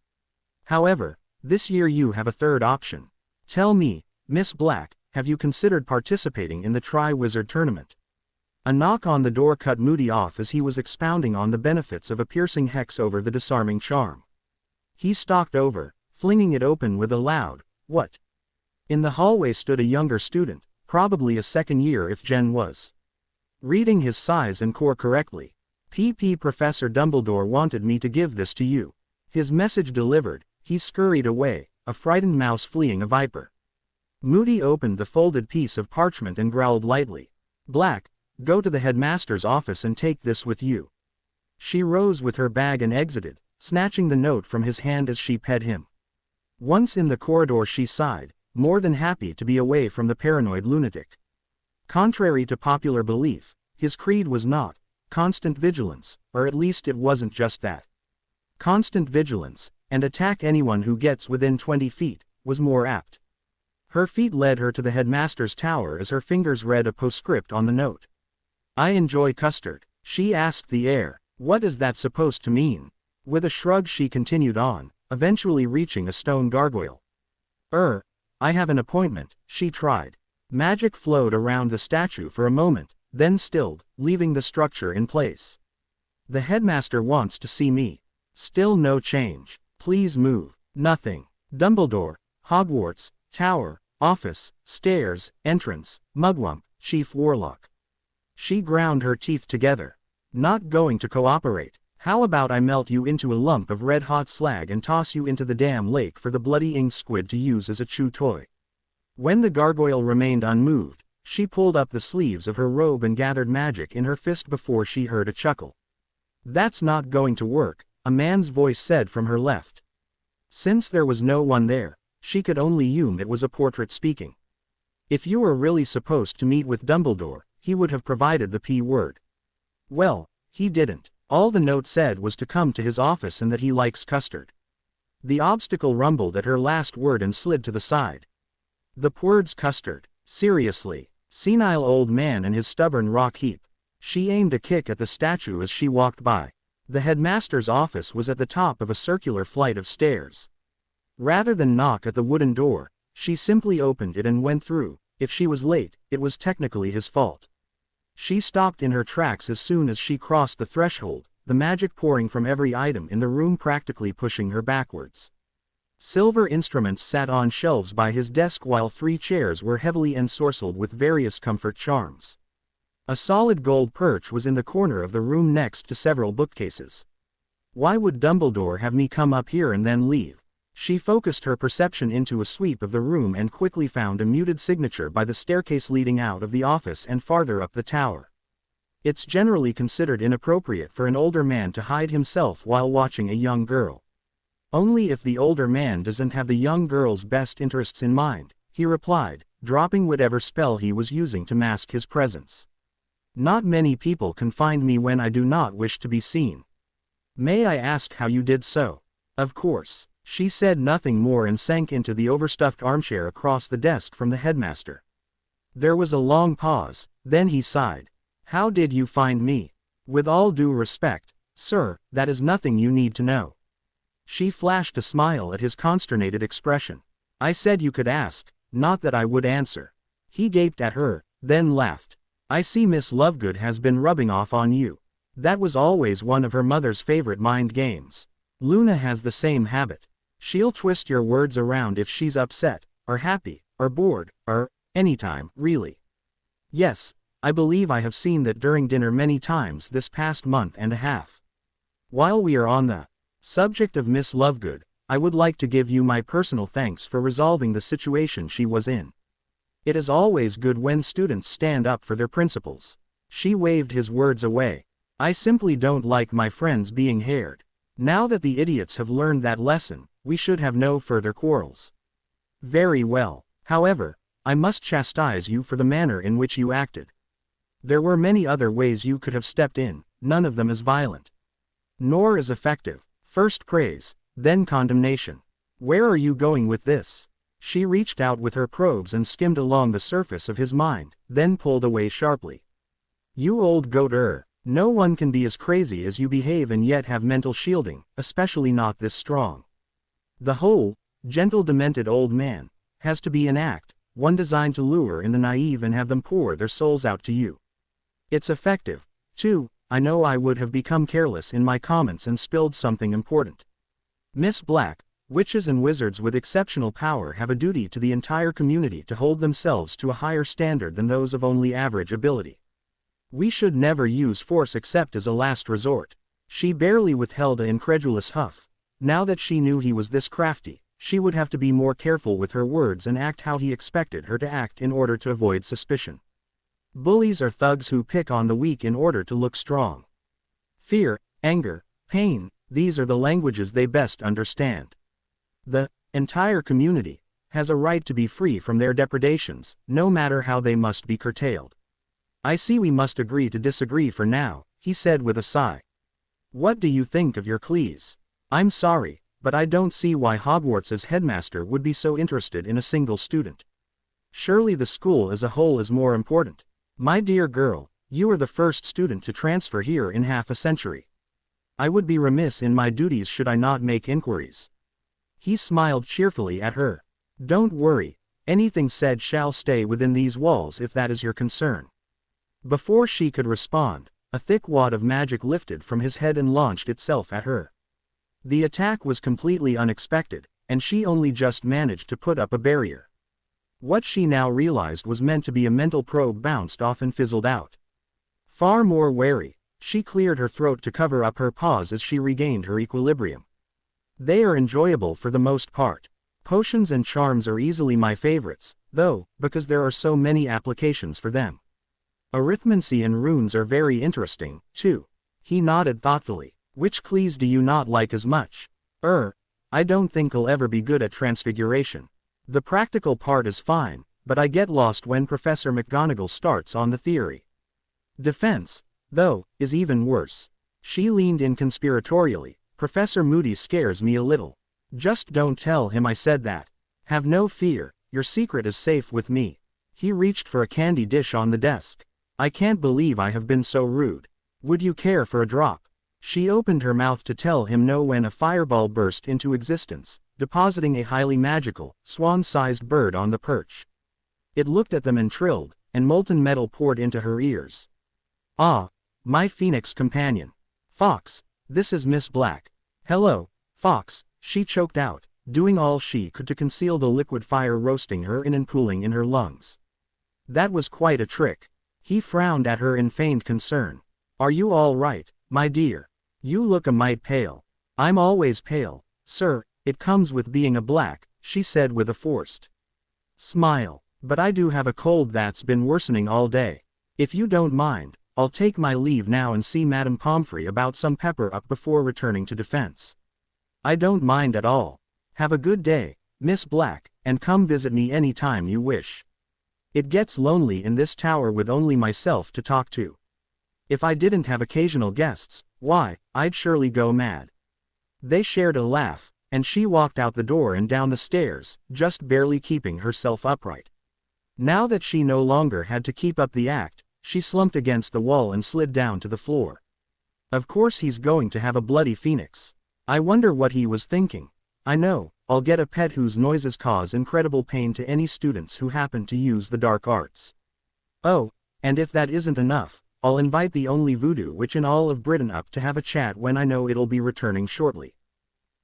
However, this year you have a third option. Tell me, Miss Black, have you considered participating in the Tri-Wizard tournament? A knock on the door cut Moody off as he was expounding on the benefits of a piercing hex over the disarming charm. He stalked over, flinging it open with a loud, "What?" In the hallway stood a younger student, probably a second year if Jen was. Reading his size and core correctly. "PP Professor Dumbledore wanted me to give this to you." His message delivered, he scurried away, a frightened mouse fleeing a viper. Moody opened the folded piece of parchment and growled lightly. "Black, go to the headmaster's office and take this with you." She rose with her bag and exited, snatching the note from his hand as she ped him. Once in the corridor she sighed, more than happy to be away from the paranoid lunatic. Contrary to popular belief, his creed was not constant vigilance, or at least it wasn't just that. Constant vigilance, and attack anyone who gets within 20 feet, was more apt. Her feet led her to the headmaster's tower as her fingers read a postscript on the note. "I enjoy custard," she asked the heir. "What is that supposed to mean?" With a shrug she continued on, eventually reaching a stone gargoyle. I have an appointment," she tried. Magic flowed around the statue for a moment, then stilled, leaving the structure in place. "The headmaster wants to see me." Still no change. "Please move." Nothing. Dumbledore, Hogwarts, tower, office, stairs, entrance, mugwump, chief warlock. She ground her teeth together. "Not going to cooperate. How about I melt you into a lump of red-hot slag and toss you into the damn lake for the bloody ink squid to use as a chew toy?" When the gargoyle remained unmoved, she pulled up the sleeves of her robe and gathered magic in her fist before she heard a chuckle. "That's not going to work," a man's voice said from her left. Since there was no one there, She could only assume it was a portrait speaking. If you were really supposed to meet with Dumbledore, he would have provided the P word. Well, he didn't. All the note said was to come to his office and that he likes custard. The obstacle rumbled at her last word and slid to the side. The words custard. Seriously. Senile old man and his stubborn rock heap. She aimed a kick at the statue as she walked by. The headmaster's office was at the top of a circular flight of stairs. Rather than knock at the wooden door, she simply opened it and went through. If she was late, it was technically his fault. She stopped in her tracks as soon as she crossed the threshold, the magic pouring from every item in the room practically pushing her backwards. Silver instruments sat on shelves by his desk while 3 chairs were heavily ensorcelled with various comfort charms. A solid gold perch was in the corner of the room next to several bookcases. Why would Dumbledore have me come up here and then leave? She focused her perception into a sweep of the room and quickly found a muted signature by the staircase leading out of the office and farther up the tower. It's generally considered inappropriate for an older man to hide himself while watching a young girl. Only if the older man doesn't have the young girl's best interests in mind, he replied, dropping whatever spell he was using to mask his presence. Not many people can find me when I do not wish to be seen. May I ask how you did so? Of course. She said nothing more and sank into the overstuffed armchair across the desk from the headmaster. There was a long pause, then he sighed. How did you find me? With all due respect, sir, that is nothing you need to know. She flashed a smile at his consternated expression. I said you could ask, not that I would answer. He gaped at her, then laughed. I see Miss Lovegood has been rubbing off on you. That was always one of her mother's favorite mind games. Luna has the same habit. She'll twist your words around if she's upset, or happy, or bored, or anytime, really. Yes, I believe I have seen that during dinner many times this past month and a half. While we are on the subject of Miss Lovegood, I would like to give you my personal thanks for resolving the situation she was in. It is always good when students stand up for their principles. She waved his words away. I simply don't like my friends being haired. Now that the idiots have learned that lesson, we should have no further quarrels. Very well. However, I must chastise you for the manner in which you acted. There were many other ways you could have stepped in, none of them as violent. Nor as effective. First praise, then condemnation. Where are you going with this? She reached out with her probes and skimmed along the surface of his mind, then pulled away sharply. You old goat-er. No one can be as crazy as you behave and yet have mental shielding, especially not this strong. The whole, gentle demented old man, has to be an act, one designed to lure in the naive and have them pour their souls out to you. It's effective, too. I know I would have become careless in my comments and spilled something important. Miss Black, witches and wizards with exceptional power have a duty to the entire community to hold themselves to a higher standard than those of only average ability. We should never use force except as a last resort. She barely withheld an incredulous huff. Now that she knew he was this crafty, she would have to be more careful with her words and act how he expected her to act in order to avoid suspicion. Bullies are thugs who pick on the weak in order to look strong. Fear, anger, pain, these are the languages they best understand. The entire community has a right to be free from their depredations, no matter how they must be curtailed. I see we must agree to disagree for now, he said with a sigh. What do you think of your Cleese? I'm sorry, but I don't see why Hogwarts' headmaster would be so interested in a single student. Surely the school as a whole is more important. My dear girl, you are the first student to transfer here in half a century. I would be remiss in my duties should I not make inquiries. He smiled cheerfully at her. Don't worry, anything said shall stay within these walls if that is your concern. Before she could respond, a thick wad of magic lifted from his head and launched itself at her. The attack was completely unexpected, and she only just managed to put up a barrier. What she now realized was meant to be a mental probe bounced off and fizzled out. Far more wary, she cleared her throat to cover up her pause as she regained her equilibrium. They are enjoyable for the most part. Potions and charms are easily my favorites, though, because there are so many applications for them. Arithmancy and runes are very interesting, too. He nodded thoughtfully. Which Cleese do you not like as much? I don't think I'll ever be good at transfiguration. The practical part is fine, but I get lost when Professor McGonagall starts on the theory. Defense, though, is even worse. She leaned in conspiratorially. Professor Moody scares me a little. Just don't tell him I said that. Have no fear, your secret is safe with me. He reached for a candy dish on the desk. I can't believe I have been so rude. Would you care for a drop? She opened her mouth to tell him no when a fireball burst into existence, depositing a highly magical, swan-sized bird on the perch. It looked at them and trilled, and molten metal poured into her ears. Ah, my phoenix companion. Fox, this is Miss Black. Hello, Fox, she choked out, doing all she could to conceal the liquid fire roasting her and cooling in her lungs. That was quite a trick. He frowned at her in feigned concern. Are you all right, my dear? You look a mite pale. I'm always pale, sir, it comes with being a black, she said with a forced smile. But I do have a cold that's been worsening all day. If you don't mind, I'll take my leave now and see Madame Pomfrey about some pepper up before returning to defense. I don't mind at all. Have a good day, Miss Black, and come visit me any time you wish. It gets lonely in this tower with only myself to talk to. If I didn't have occasional guests, why, I'd surely go mad. They shared a laugh, and she walked out the door and down the stairs, just barely keeping herself upright. Now that she no longer had to keep up the act, she slumped against the wall and slid down to the floor. Of course he's going to have a bloody phoenix. I wonder what he was thinking. I know, I'll get a pet whose noises cause incredible pain to any students who happen to use the dark arts. Oh, and if that isn't enough, I'll invite the only voodoo witch in all of Britain up to have a chat when I know it'll be returning shortly.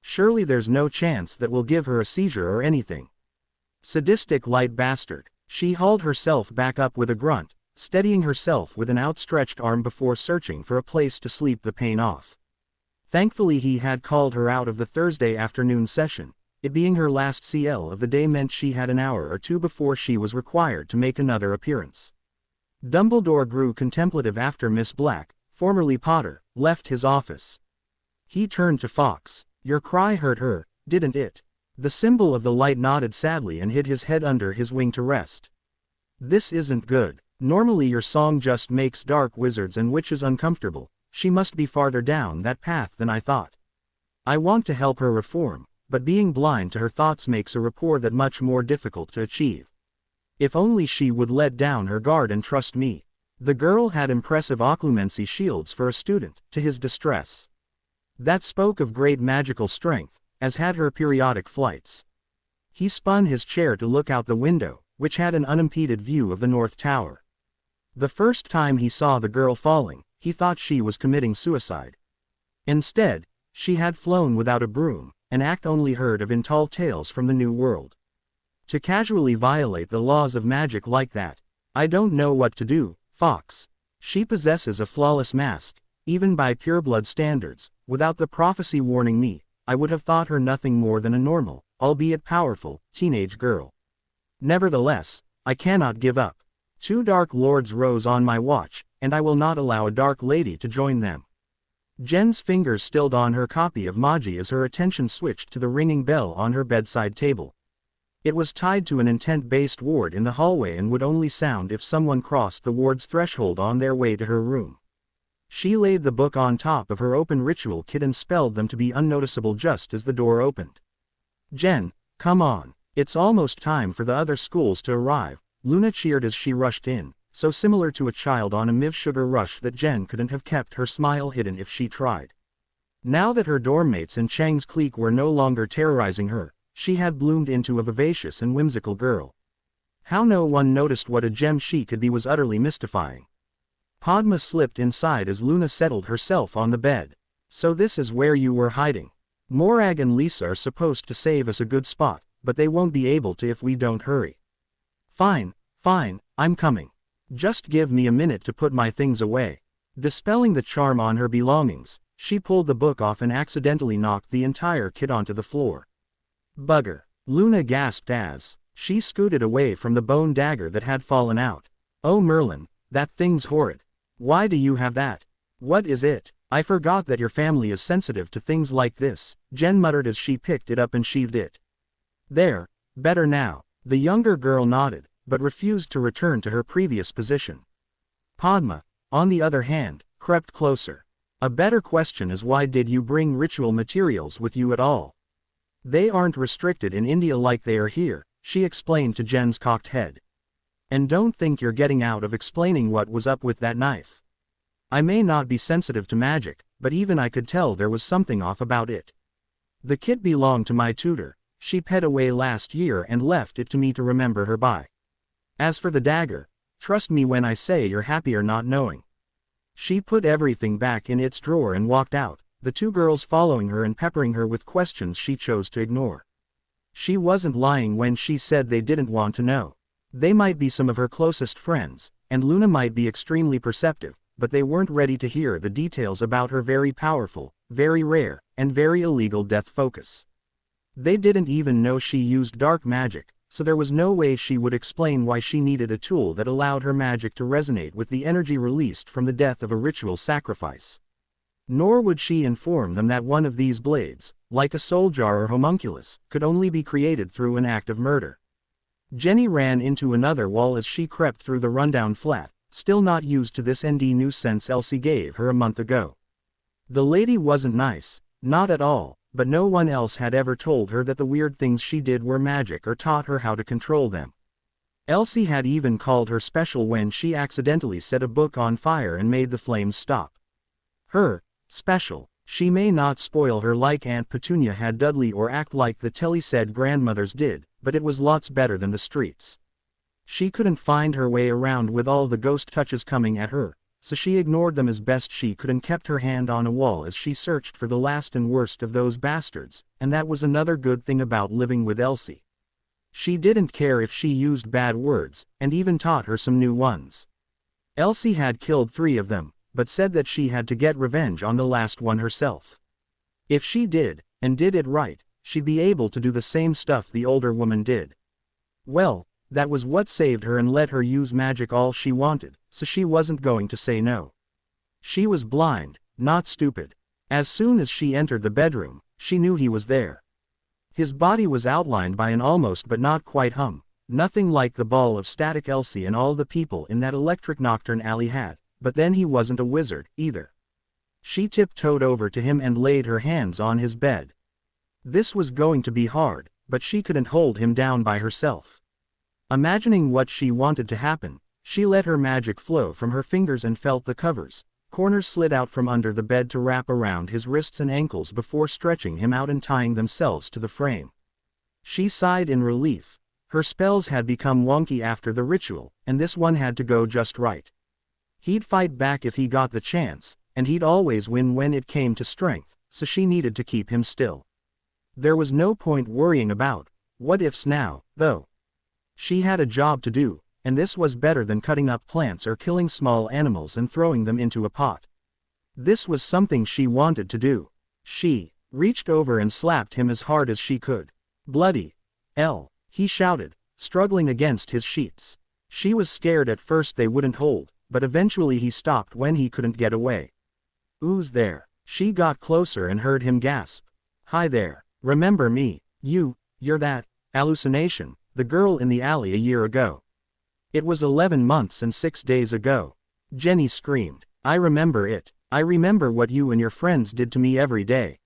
Surely there's no chance that we'll give her a seizure or anything. Sadistic light bastard. She hauled herself back up with a grunt, steadying herself with an outstretched arm before searching for a place to sleep the pain off. Thankfully he had called her out of the Thursday afternoon session. It being her last CL of the day meant she had an hour or two before she was required to make another appearance. Dumbledore grew contemplative after Miss Black, formerly Potter, left his office. He turned to Fox. Your cry hurt her, didn't it? The symbol of the light nodded sadly and hid his head under his wing to rest. This isn't good. Normally your song just makes dark wizards and witches uncomfortable. She must be farther down that path than I thought. I want to help her reform, but being blind to her thoughts makes a rapport that much more difficult to achieve. If only she would let down her guard and trust me. The girl had impressive occlumency shields for a student, to his distress. That spoke of great magical strength, as had her periodic flights. He spun his chair to look out the window, which had an unimpeded view of the North Tower. The first time he saw the girl falling, he thought she was committing suicide. Instead, she had flown without a broom, an act only heard of in tall tales from the New World. To casually violate the laws of magic like that, I don't know what to do, Fox. She possesses a flawless mask, even by pureblood standards. Without the prophecy warning me, I would have thought her nothing more than a normal, albeit powerful, teenage girl. Nevertheless, I cannot give up. 2 Dark Lords rose on my watch, and I will not allow a Dark Lady to join them. Jen's fingers stilled on her copy of Magi as her attention switched to the ringing bell on her bedside table. It was tied to an intent-based ward in the hallway and would only sound if someone crossed the ward's threshold on their way to her room. She laid the book on top of her open ritual kit and spelled them to be unnoticeable just as the door opened. Jen, come on. It's almost time for the other schools to arrive, Luna cheered as she rushed in, so similar to a child on a Miv sugar rush that Jen couldn't have kept her smile hidden if she tried. Now that her dorm mates and Chang's clique were no longer terrorizing her, she had bloomed into a vivacious and whimsical girl. How no one noticed what a gem she could be was utterly mystifying. Padma slipped inside as Luna settled herself on the bed. So this is where you were hiding. Morag and Lisa are supposed to save us a good spot, but they won't be able to if we don't hurry. Fine, I'm coming. Just give me a minute to put my things away. Dispelling the charm on her belongings, she pulled the book off and accidentally knocked the entire kit onto the floor. Bugger. Luna gasped as she scooted away from the bone dagger that had fallen out. Oh Merlin, that thing's horrid. Why do you have that? What is it? I forgot that your family is sensitive to things like this, Jen muttered as she picked it up and sheathed it. There, Better now. The younger girl nodded, but refused to return to her previous position. Padma, on the other hand, crept closer. A better question is, why did you bring ritual materials with you at all? They aren't restricted in India like they are here, she explained to Jen's cocked head. And don't think you're getting out of explaining what was up with that knife. I may not be sensitive to magic, but even I could tell there was something off about it. The kit belonged to my tutor. She ped away last year and left it to me to remember her by. As for the dagger, trust me when I say you're happier not knowing. She put everything back in its drawer and walked out, the two girls following her and peppering her with questions she chose to ignore. She wasn't lying when she said they didn't want to know. They might be some of her closest friends, and Luna might be extremely perceptive, but they weren't ready to hear the details about her very powerful, very rare, and very illegal death focus. They didn't even know she used dark magic, so there was no way she would explain why she needed a tool that allowed her magic to resonate with the energy released from the death of a ritual sacrifice. Nor would she inform them that one of these blades, like a soul jar or homunculus, could only be created through an act of murder. Jenny ran into another wall as she crept through the rundown flat, still not used to this new sense Elsie gave her a month ago. The lady wasn't nice, not at all, but no one else had ever told her that the weird things she did were magic or taught her how to control them. Elsie had even called her special when she accidentally set a book on fire and made the flames stop. Her special. She may not spoil her like Aunt Petunia had Dudley or act like the Telly said grandmothers did, but it was lots better than the streets. She couldn't find her way around with all the ghost touches coming at her, so she ignored them as best she could and kept her hand on a wall as she searched for the last and worst of those bastards, and that was another good thing about living with Elsie. She didn't care if she used bad words, and even taught her some new ones. Elsie had killed 3 of them, but said that she had to get revenge on the last one herself. If she did, and did it right, she'd be able to do the same stuff the older woman did. Well, that was what saved her and let her use magic all she wanted, so she wasn't going to say no. She was blind, not stupid. As soon as she entered the bedroom, she knew he was there. His body was outlined by an almost but not quite hum, nothing like the ball of static Elsie and all the people in that electric nocturne alley had. But then he wasn't a wizard, either. She tiptoed over to him and laid her hands on his bed. This was going to be hard, but she couldn't hold him down by herself. Imagining what she wanted to happen, she let her magic flow from her fingers and felt the covers. Corners slid out from under the bed to wrap around his wrists and ankles before stretching him out and tying themselves to the frame. She sighed in relief. Her spells had become wonky after the ritual, and this one had to go just right. He'd fight back if he got the chance, and he'd always win when it came to strength, so she needed to keep him still. There was no point worrying about what-ifs now, though. She had a job to do, and this was better than cutting up plants or killing small animals and throwing them into a pot. This was something she wanted to do. She reached over and slapped him as hard as she could. "Bloody hell," he shouted, struggling against his sheets. She was scared at first they wouldn't hold, but eventually he stopped when he couldn't get away. "Who's there?" She got closer and heard him gasp. "Hi there. Remember me? You're that hallucination, the girl in the alley a year ago." "It was 11 months and 6 days ago." Jenny screamed. "I remember it. I remember what you and your friends did to me every day.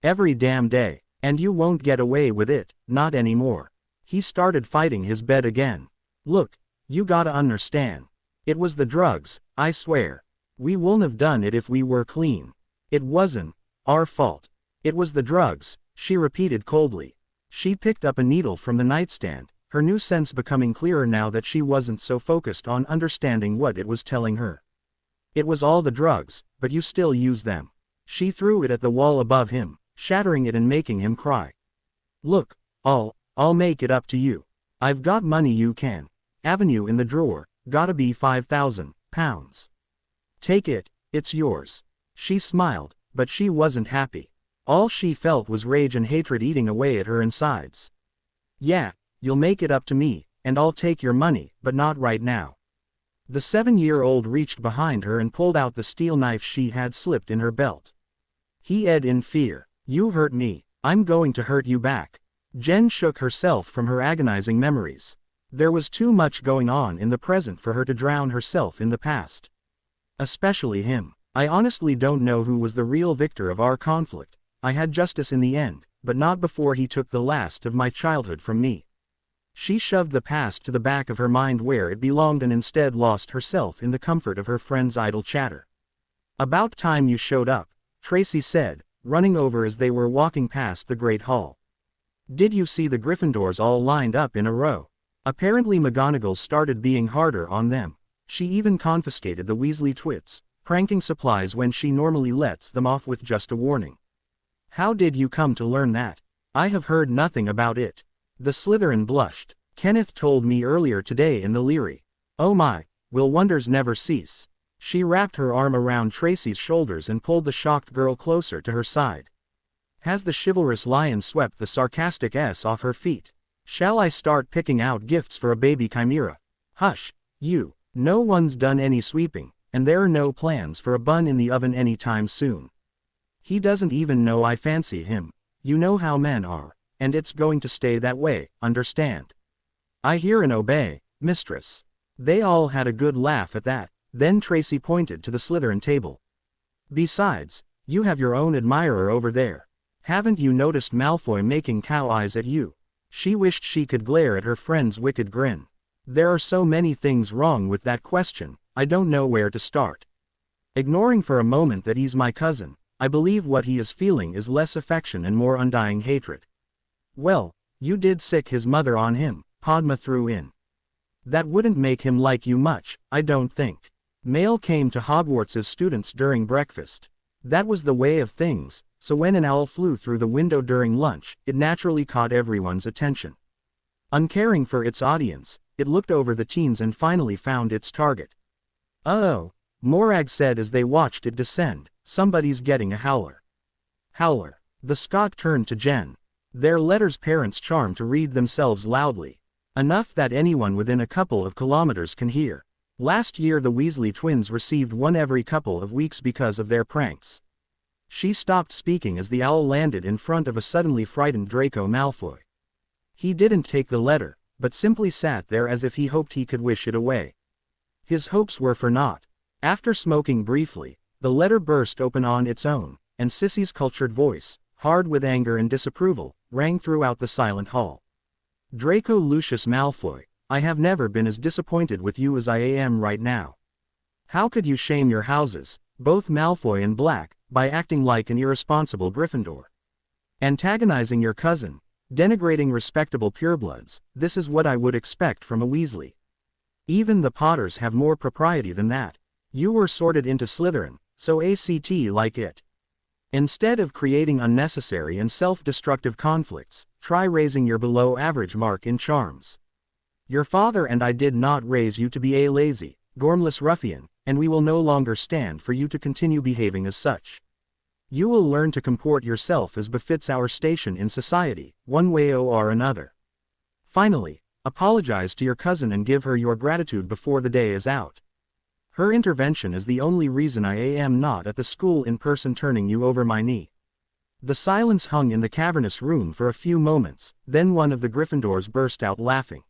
Every damn day. And you won't get away with it, not anymore." He started fighting his bed again. "Look, you gotta understand. It was the drugs, I swear. We wouldn't have done it if we were clean. It wasn't our fault. It was the drugs," she repeated coldly. She picked up a needle from the nightstand, her new sense becoming clearer now that she wasn't so focused on understanding what it was telling her. "It was all the drugs, but you still use them." She threw it at the wall above him, shattering it and making him cry. "Look, I'll make it up to you. I've got money you can. Avenue in the drawer. Gotta be £5,000. Take it, it's yours." She smiled, but she wasn't happy. All she felt was rage and hatred eating away at her insides. "Yeah, you'll make it up to me, and I'll take your money, but not right now." The 7-year-old reached behind her and pulled out the steel knife she had slipped in her belt. He edged in fear. "You hurt me, I'm going to hurt you back." Jen shook herself from her agonizing memories. There was too much going on in the present for her to drown herself in the past. Especially him. I honestly don't know who was the real victor of our conflict. I had justice in the end, but not before he took the last of my childhood from me. She shoved the past to the back of her mind where it belonged and instead lost herself in the comfort of her friend's idle chatter. "About time you showed up," Tracy said, running over as they were walking past the Great Hall. "Did you see the Gryffindors all lined up in a row?" Apparently McGonagall started being harder on them. She even confiscated the Weasley twits, pranking supplies when she normally lets them off with just a warning. "How did you come to learn that?" "I have heard nothing about it." The Slytherin blushed. "Kenneth told me earlier today in the Leary." "Oh my, will wonders never cease?" She wrapped her arm around Tracy's shoulders and pulled the shocked girl closer to her side. Has the chivalrous lion swept the sarcastic S off her feet? Shall I start picking out gifts for a baby chimera? Hush, you. No one's done any sweeping, and there are no plans for a bun in the oven anytime soon. He doesn't even know I fancy him. You know how men are, and it's going to stay that way, understand? I hear and obey, mistress. They all had a good laugh at that. Then Tracy pointed to the Slytherin table. Besides, you have your own admirer over there. Haven't you noticed Malfoy making cow eyes at you? She wished she could glare at her friend's wicked grin. There are so many things wrong with that question, I don't know where to start. Ignoring for a moment that he's my cousin, I believe what he is feeling is less affection and more undying hatred. Well, you did sick his mother on him, Padma threw in. That wouldn't make him like you much, I don't think. Mail came to Hogwarts' students during breakfast. That was the way of things, so when an owl flew through the window during lunch, it naturally caught everyone's attention. Uncaring for its audience, it looked over the teens and finally found its target. Uh-oh, Morag said as they watched it descend, somebody's getting a howler. Howler. The Scot turned to Jen. Their letters parents charm to read themselves loudly. Enough that anyone within a couple of kilometers can hear. Last year the Weasley twins received one every couple of weeks because of their pranks. She stopped speaking as the owl landed in front of a suddenly frightened Draco Malfoy. He didn't take the letter, but simply sat there as if he hoped he could wish it away. His hopes were for naught. After smoking briefly, the letter burst open on its own, and Sissy's cultured voice, hard with anger and disapproval, rang throughout the silent hall. Draco Lucius Malfoy, I have never been as disappointed with you as I am right now. How could you shame your houses, both Malfoy and Black, by acting like an irresponsible Gryffindor? Antagonizing your cousin, denigrating respectable purebloods, this is what I would expect from a Weasley. Even the Potters have more propriety than that. You were sorted into Slytherin, so ACT like it. Instead of creating unnecessary and self-destructive conflicts, try raising your below-average mark in charms. Your father and I did not raise you to be a lazy, gormless ruffian, and we will no longer stand for you to continue behaving as such. You will learn to comport yourself as befits our station in society, one way or another. Finally, apologize to your cousin and give her your gratitude before the day is out. Her intervention is the only reason I am not at the school in person turning you over my knee. The silence hung in the cavernous room for a few moments, then one of the Gryffindors burst out laughing.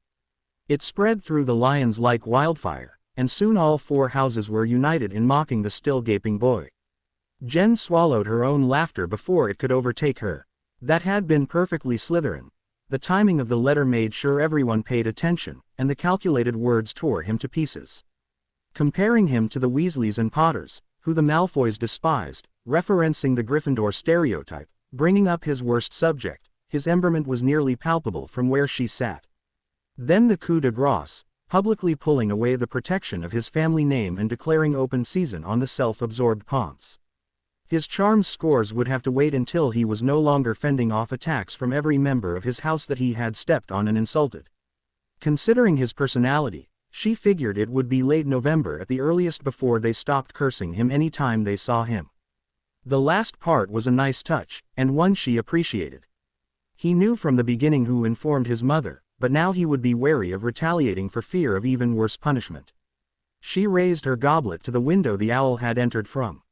It spread through the lions like wildfire, and soon all four houses were united in mocking the still gaping boy. Jen swallowed her own laughter before it could overtake her. That had been perfectly Slytherin. The timing of the letter made sure everyone paid attention, and the calculated words tore him to pieces. Comparing him to the Weasleys and Potters, who the Malfoys despised, referencing the Gryffindor stereotype, bringing up his worst subject, his emberment was nearly palpable from where she sat. Then the coup de grace, publicly pulling away the protection of his family name and declaring open season on the self-absorbed Ponce. His charm scores would have to wait until he was no longer fending off attacks from every member of his house that he had stepped on and insulted. Considering his personality, she figured it would be late November at the earliest before they stopped cursing him any time they saw him. The last part was a nice touch, and one she appreciated. He knew from the beginning who informed his mother, but now he would be wary of retaliating for fear of even worse punishment. She raised her goblet to the window the owl had entered from.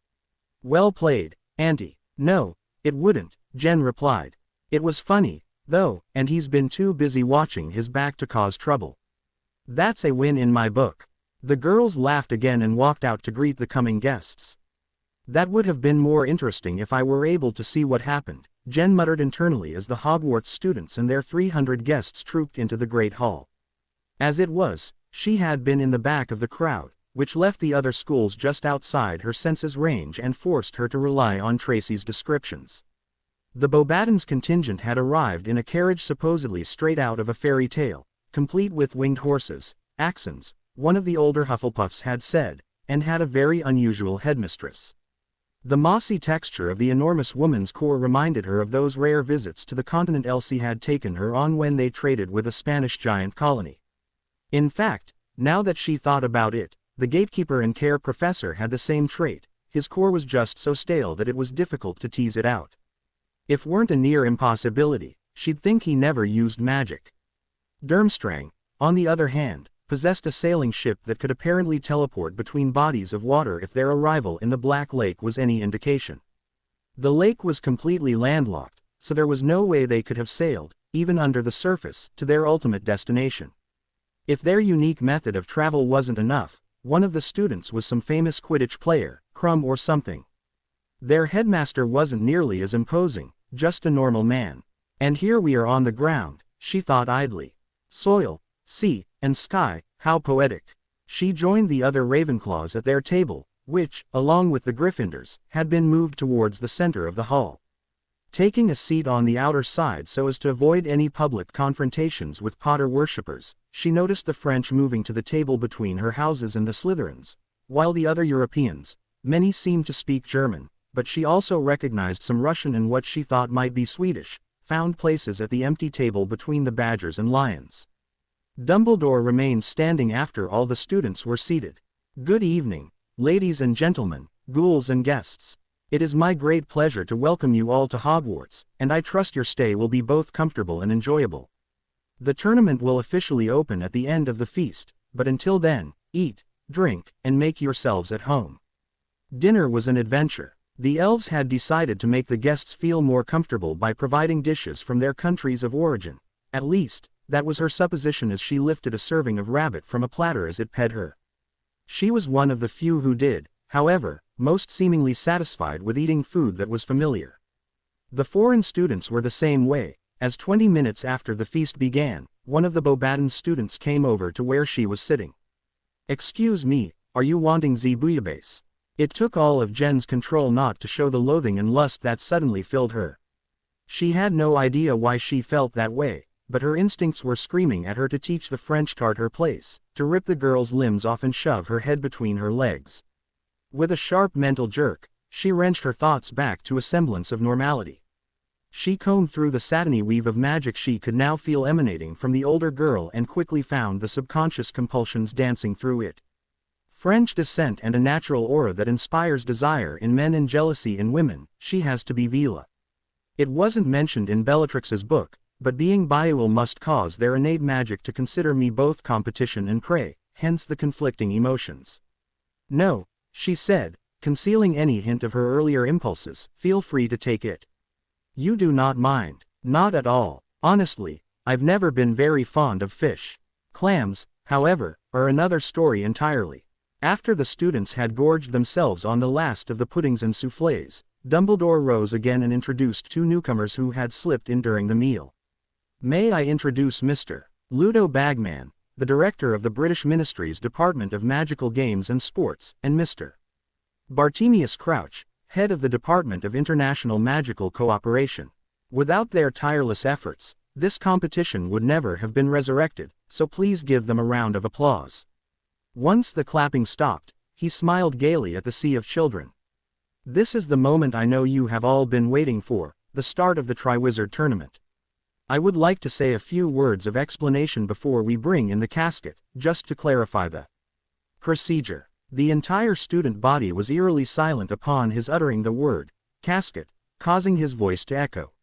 Well played, Auntie. No, it wouldn't, Jen replied. It was funny, though, and he's been too busy watching his back to cause trouble. That's a win in my book. The girls laughed again and walked out to greet the coming guests. That would have been more interesting if I were able to see what happened, Jen muttered internally as the Hogwarts students and their 300 guests trooped into the Great Hall. As it was, she had been in the back of the crowd, which left the other schools just outside her senses range and forced her to rely on Tracy's descriptions. The Beauxbatons contingent had arrived in a carriage supposedly straight out of a fairy tale, complete with winged horses, axons, one of the older Hufflepuffs had said, and had a very unusual headmistress. The mossy texture of the enormous woman's core reminded her of those rare visits to the continent Elsie had taken her on when they traded with a Spanish giant colony. In fact, now that she thought about it, the gatekeeper and care professor had the same trait. His core was just so stale that it was difficult to tease it out. If weren't a near impossibility, she'd think he never used magic. Durmstrang, on the other hand, possessed a sailing ship that could apparently teleport between bodies of water if their arrival in the Black Lake was any indication. The lake was completely landlocked, so there was no way they could have sailed, even under the surface, to their ultimate destination. If their unique method of travel wasn't enough, one of the students was some famous Quidditch player, Crumb or something. Their headmaster wasn't nearly as imposing, just a normal man. And here we are on the ground, she thought idly. Soil, sea, and sky, how poetic. She joined the other Ravenclaws at their table, which, along with the Gryffindors, had been moved towards the center of the hall. Taking a seat on the outer side so as to avoid any public confrontations with Potter worshippers, she noticed the French moving to the table between her houses and the Slytherins, while the other Europeans, many seemed to speak German, but she also recognized some Russian and what she thought might be Swedish, found places at the empty table between the Badgers and Lions. Dumbledore remained standing after all the students were seated. Good evening, ladies and gentlemen, ghouls and guests. It is my great pleasure to welcome you all to Hogwarts, and I trust your stay will be both comfortable and enjoyable. The tournament will officially open at the end of the feast, but until then, eat, drink, and make yourselves at home. Dinner was an adventure. The elves had decided to make the guests feel more comfortable by providing dishes from their countries of origin. At least, that was her supposition as she lifted a serving of rabbit from a platter as it ped her. She was one of the few who did, however, most seemingly satisfied with eating food that was familiar. The foreign students were the same way, as 20 minutes after the feast began, one of the Beauxbatons students came over to where she was sitting. "Excuse me, are you wanting the bouillabaisse?" It took all of Jen's control not to show the loathing and lust that suddenly filled her. She had no idea why she felt that way, but her instincts were screaming at her to teach the French tart her place, to rip the girl's limbs off and shove her head between her legs. With a sharp mental jerk, she wrenched her thoughts back to a semblance of normality. She combed through the satiny weave of magic she could now feel emanating from the older girl and quickly found the subconscious compulsions dancing through it. French descent and a natural aura that inspires desire in men and jealousy in women, she has to be Vila. It wasn't mentioned in Bellatrix's book, but being bilingual must cause their innate magic to consider me both competition and prey, hence the conflicting emotions. "No," she said, concealing any hint of her earlier impulses, "feel free to take it. You do not mind." "Not at all. Honestly, I've never been very fond of fish. Clams, however, are another story entirely." After the students had gorged themselves on the last of the puddings and soufflés, Dumbledore rose again and introduced two newcomers who had slipped in during the meal. "May I introduce Mr. Ludo Bagman, the director of the British Ministry's Department of Magical Games and Sports, and Mr. Bartemius Crouch, head of the Department of International Magical Cooperation. Without their tireless efforts, this competition would never have been resurrected, so please give them a round of applause." Once the clapping stopped, he smiled gaily at the sea of children. "This is the moment I know you have all been waiting for, the start of the Triwizard Tournament. I would like to say a few words of explanation before we bring in the casket, just to clarify the procedure." The entire student body was eerily silent upon his uttering the word, casket, causing his voice to echo.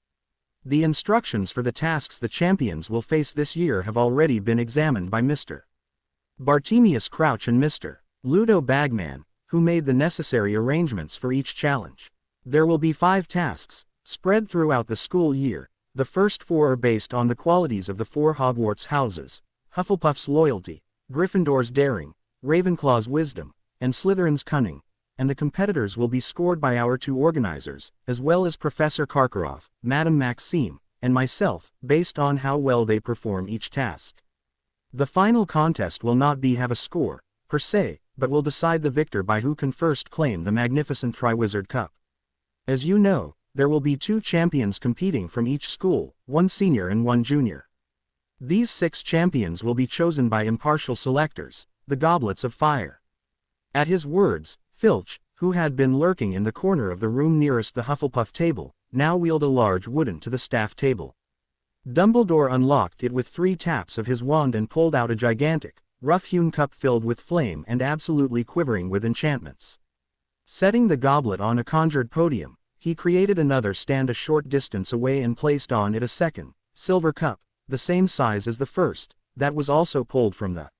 "The instructions for the tasks the champions will face this year have already been examined by Mr. Bartemius Crouch and Mr. Ludo Bagman, who made the necessary arrangements for each challenge. There will be 5 tasks, spread throughout the school year, The first four are based on the qualities of the four Hogwarts houses: Hufflepuff's loyalty, Gryffindor's daring, Ravenclaw's wisdom, and Slytherin's cunning, and the competitors will be scored by our two organizers, as well as Professor Karkaroff, Madame Maxime, and myself, based on how well they perform each task. The final contest will not have a score, per se, but will decide the victor by who can first claim the magnificent Triwizard Cup. As you know, there will be 2 champions competing from each school, 1 senior and 1 junior. These 6 champions will be chosen by impartial selectors, the Goblets of Fire. At his words, Filch, who had been lurking in the corner of the room nearest the Hufflepuff table, now wheeled a large wooden to the staff table. Dumbledore unlocked it with 3 taps of his wand and pulled out a gigantic, rough-hewn cup filled with flame and absolutely quivering with enchantments. Setting the goblet on a conjured podium, he created another stand a short distance away and placed on it a second, silver cup, the same size as the first, that was also pulled from the.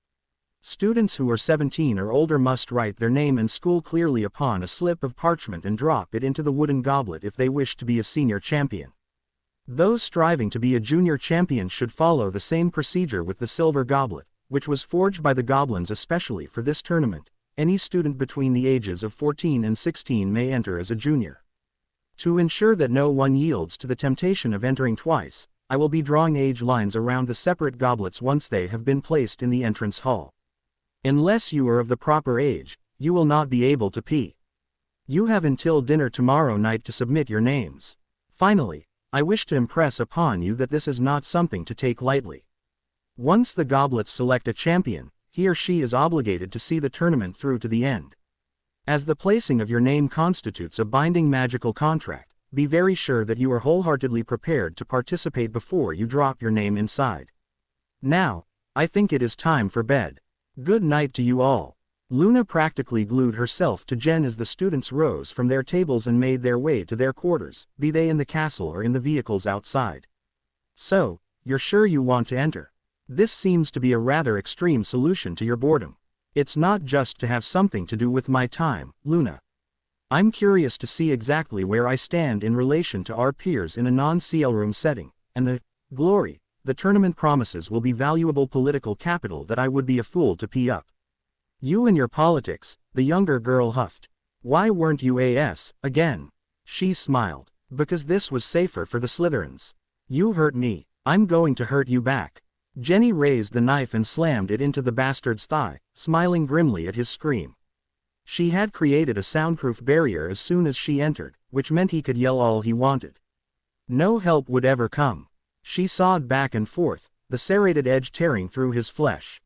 Students who are 17 or older must write their name and school clearly upon a slip of parchment and drop it into the wooden goblet if they wish to be a senior champion. Those striving to be a junior champion should follow the same procedure with the silver goblet, which was forged by the goblins especially for this tournament. Any student between the ages of 14 and 16 may enter as a junior. To ensure that no one yields to the temptation of entering twice, I will be drawing age lines around the separate goblets once they have been placed in the entrance hall. Unless you are of the proper age, you will not be able to pee. You have until dinner tomorrow night to submit your names. Finally, I wish to impress upon you that this is not something to take lightly. Once the goblets select a champion, he or she is obligated to see the tournament through to the end. As the placing of your name constitutes a binding magical contract, be very sure that you are wholeheartedly prepared to participate before you drop your name inside. Now, I think it is time for bed. Good night to you all. Luna practically glued herself to Jen as the students rose from their tables and made their way to their quarters, be they in the castle or in the vehicles outside. So, you're sure you want to enter? This seems to be a rather extreme solution to your boredom. It's not just to have something to do with my time, Luna. I'm curious to see exactly where I stand in relation to our peers in a non-CL room setting, and the glory the tournament promises will be valuable political capital that I would be a fool to pee up. You and your politics, the younger girl huffed. Why weren't you AS, again? She smiled. Because this was safer for the Slytherins. You hurt me, I'm going to hurt you back. Jenny raised the knife and slammed it into the bastard's thigh, smiling grimly at his scream. She had created a soundproof barrier as soon as she entered, which meant he could yell all he wanted. No help would ever come. She sawed back and forth, the serrated edge tearing through his flesh.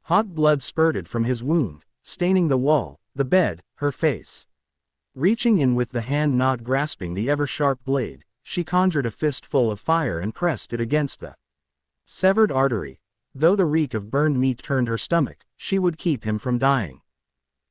Hot blood spurted from his wound, staining the wall, the bed, her face. Reaching in with the hand not grasping the ever-sharp blade, she conjured a fistful of fire and pressed it against the severed artery. Though the reek of burned meat turned her stomach, she would keep him from dying.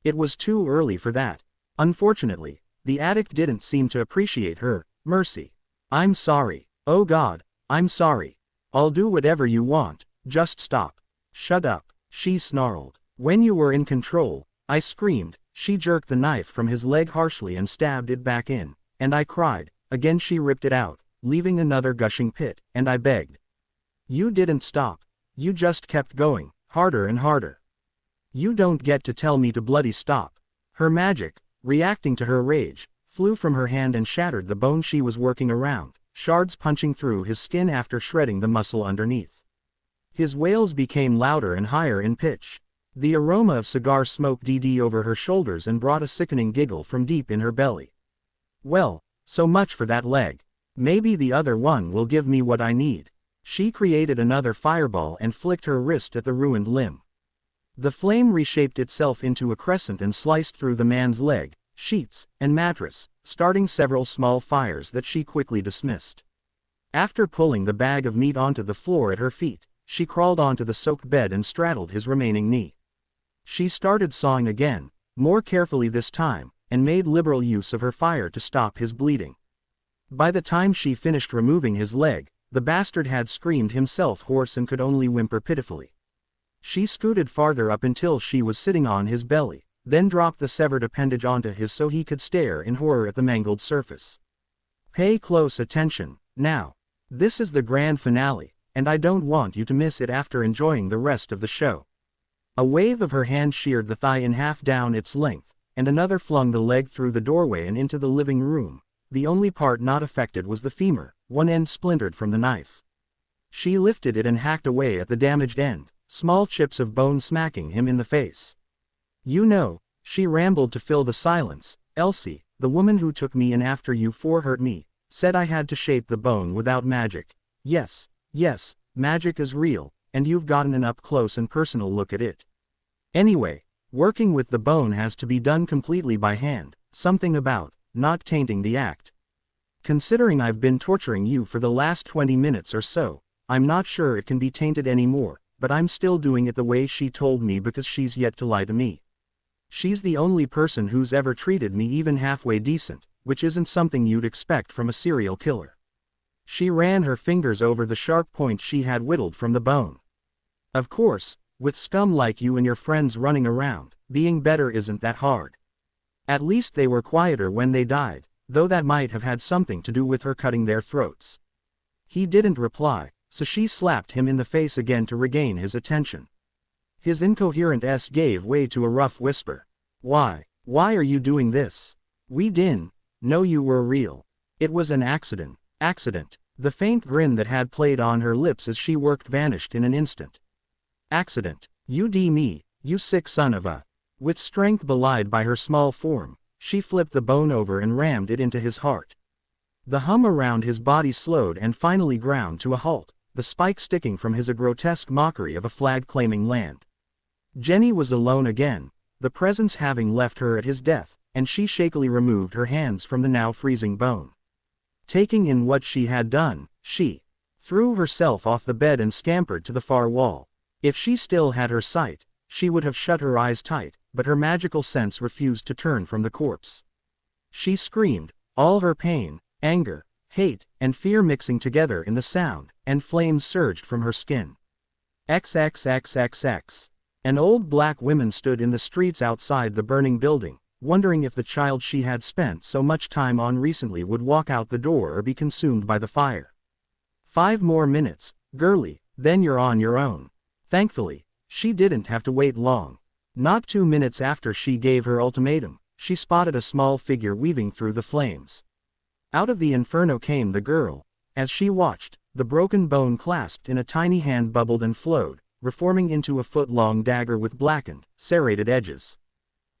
It was too early for that. Unfortunately, the addict didn't seem to appreciate her mercy. I'm sorry. Oh God, I'm sorry. I'll do whatever you want, just stop. Shut up, she snarled. When you were in control, I screamed. She jerked the knife from his leg harshly and stabbed it back in, and I cried. Again she ripped it out, leaving another gushing pit, and I begged. You didn't stop. You just kept going, harder and harder. You don't get to tell me to bloody stop. Her magic, reacting to her rage, flew from her hand and shattered the bone she was working around, shards punching through his skin after shredding the muscle underneath. His wails became louder and higher in pitch. The aroma of cigar smoke dd over her shoulders and brought a sickening giggle from deep in her belly. Well, so much for that leg. Maybe the other one will give me what I need. She created another fireball and flicked her wrist at the ruined limb. The flame reshaped itself into a crescent and sliced through the man's leg, sheets, and mattress, starting several small fires that she quickly dismissed. After pulling the bag of meat onto the floor at her feet, she crawled onto the soaked bed and straddled his remaining knee. She started sawing again, more carefully this time, and made liberal use of her fire to stop his bleeding. By the time she finished removing his leg, the bastard had screamed himself hoarse and could only whimper pitifully. She scooted farther up until she was sitting on his belly, then dropped the severed appendage onto his so he could stare in horror at the mangled surface. Pay close attention, now. This is the grand finale, and I don't want you to miss it after enjoying the rest of the show. A wave of her hand sheared the thigh in half down its length, and another flung the leg through the doorway and into the living room. The only part not affected was the femur, one end splintered from the knife. She lifted it and hacked away at the damaged end, small chips of bone smacking him in the face. You know, she rambled to fill the silence, Elsie, the woman who took me in after you four hurt me, said I had to shape the bone without magic. Yes, yes, magic is real, and you've gotten an up-close and personal look at it. Anyway, working with the bone has to be done completely by hand, something about not tainting the act. Considering I've been torturing you for the last 20 minutes or so, I'm not sure it can be tainted anymore, but I'm still doing it the way she told me because she's yet to lie to me. She's the only person who's ever treated me even halfway decent, which isn't something you'd expect from a serial killer. She ran her fingers over the sharp point she had whittled from the bone. Of course, with scum like you and your friends running around, being better isn't that hard. At least they were quieter when they died, though that might have had something to do with her cutting their throats. He didn't reply, so she slapped him in the face again to regain his attention. His incoherent S gave way to a rough whisper. Why are you doing this? We didn't know you were real. It was an accident. Accident. The faint grin that had played on her lips as she worked vanished in an instant. Accident. Me, you sick son of a. With strength belied by her small form, she flipped the bone over and rammed it into his heart. The hum around his body slowed and finally ground to a halt, the spike sticking from his a grotesque mockery of a flag-claiming land. Jenny was alone again, the presence having left her at his death, and she shakily removed her hands from the now freezing bone. Taking in what she had done, she threw herself off the bed and scampered to the far wall. If she still had her sight, she would have shut her eyes tight, but her magical sense refused to turn from the corpse. She screamed, all her pain, anger, hate, and fear mixing together in the sound, and flames surged from her skin. XXXXX. An old black woman stood in the streets outside the burning building, wondering if the child she had spent so much time on recently would walk out the door or be consumed by the fire. 5 more minutes, girlie, then you're on your own. Thankfully, she didn't have to wait long. Not 2 minutes after she gave her ultimatum, she spotted a small figure weaving through the flames. Out of the inferno came the girl. As she watched, the broken bone clasped in a tiny hand bubbled and flowed, reforming into a foot-long dagger with blackened, serrated edges.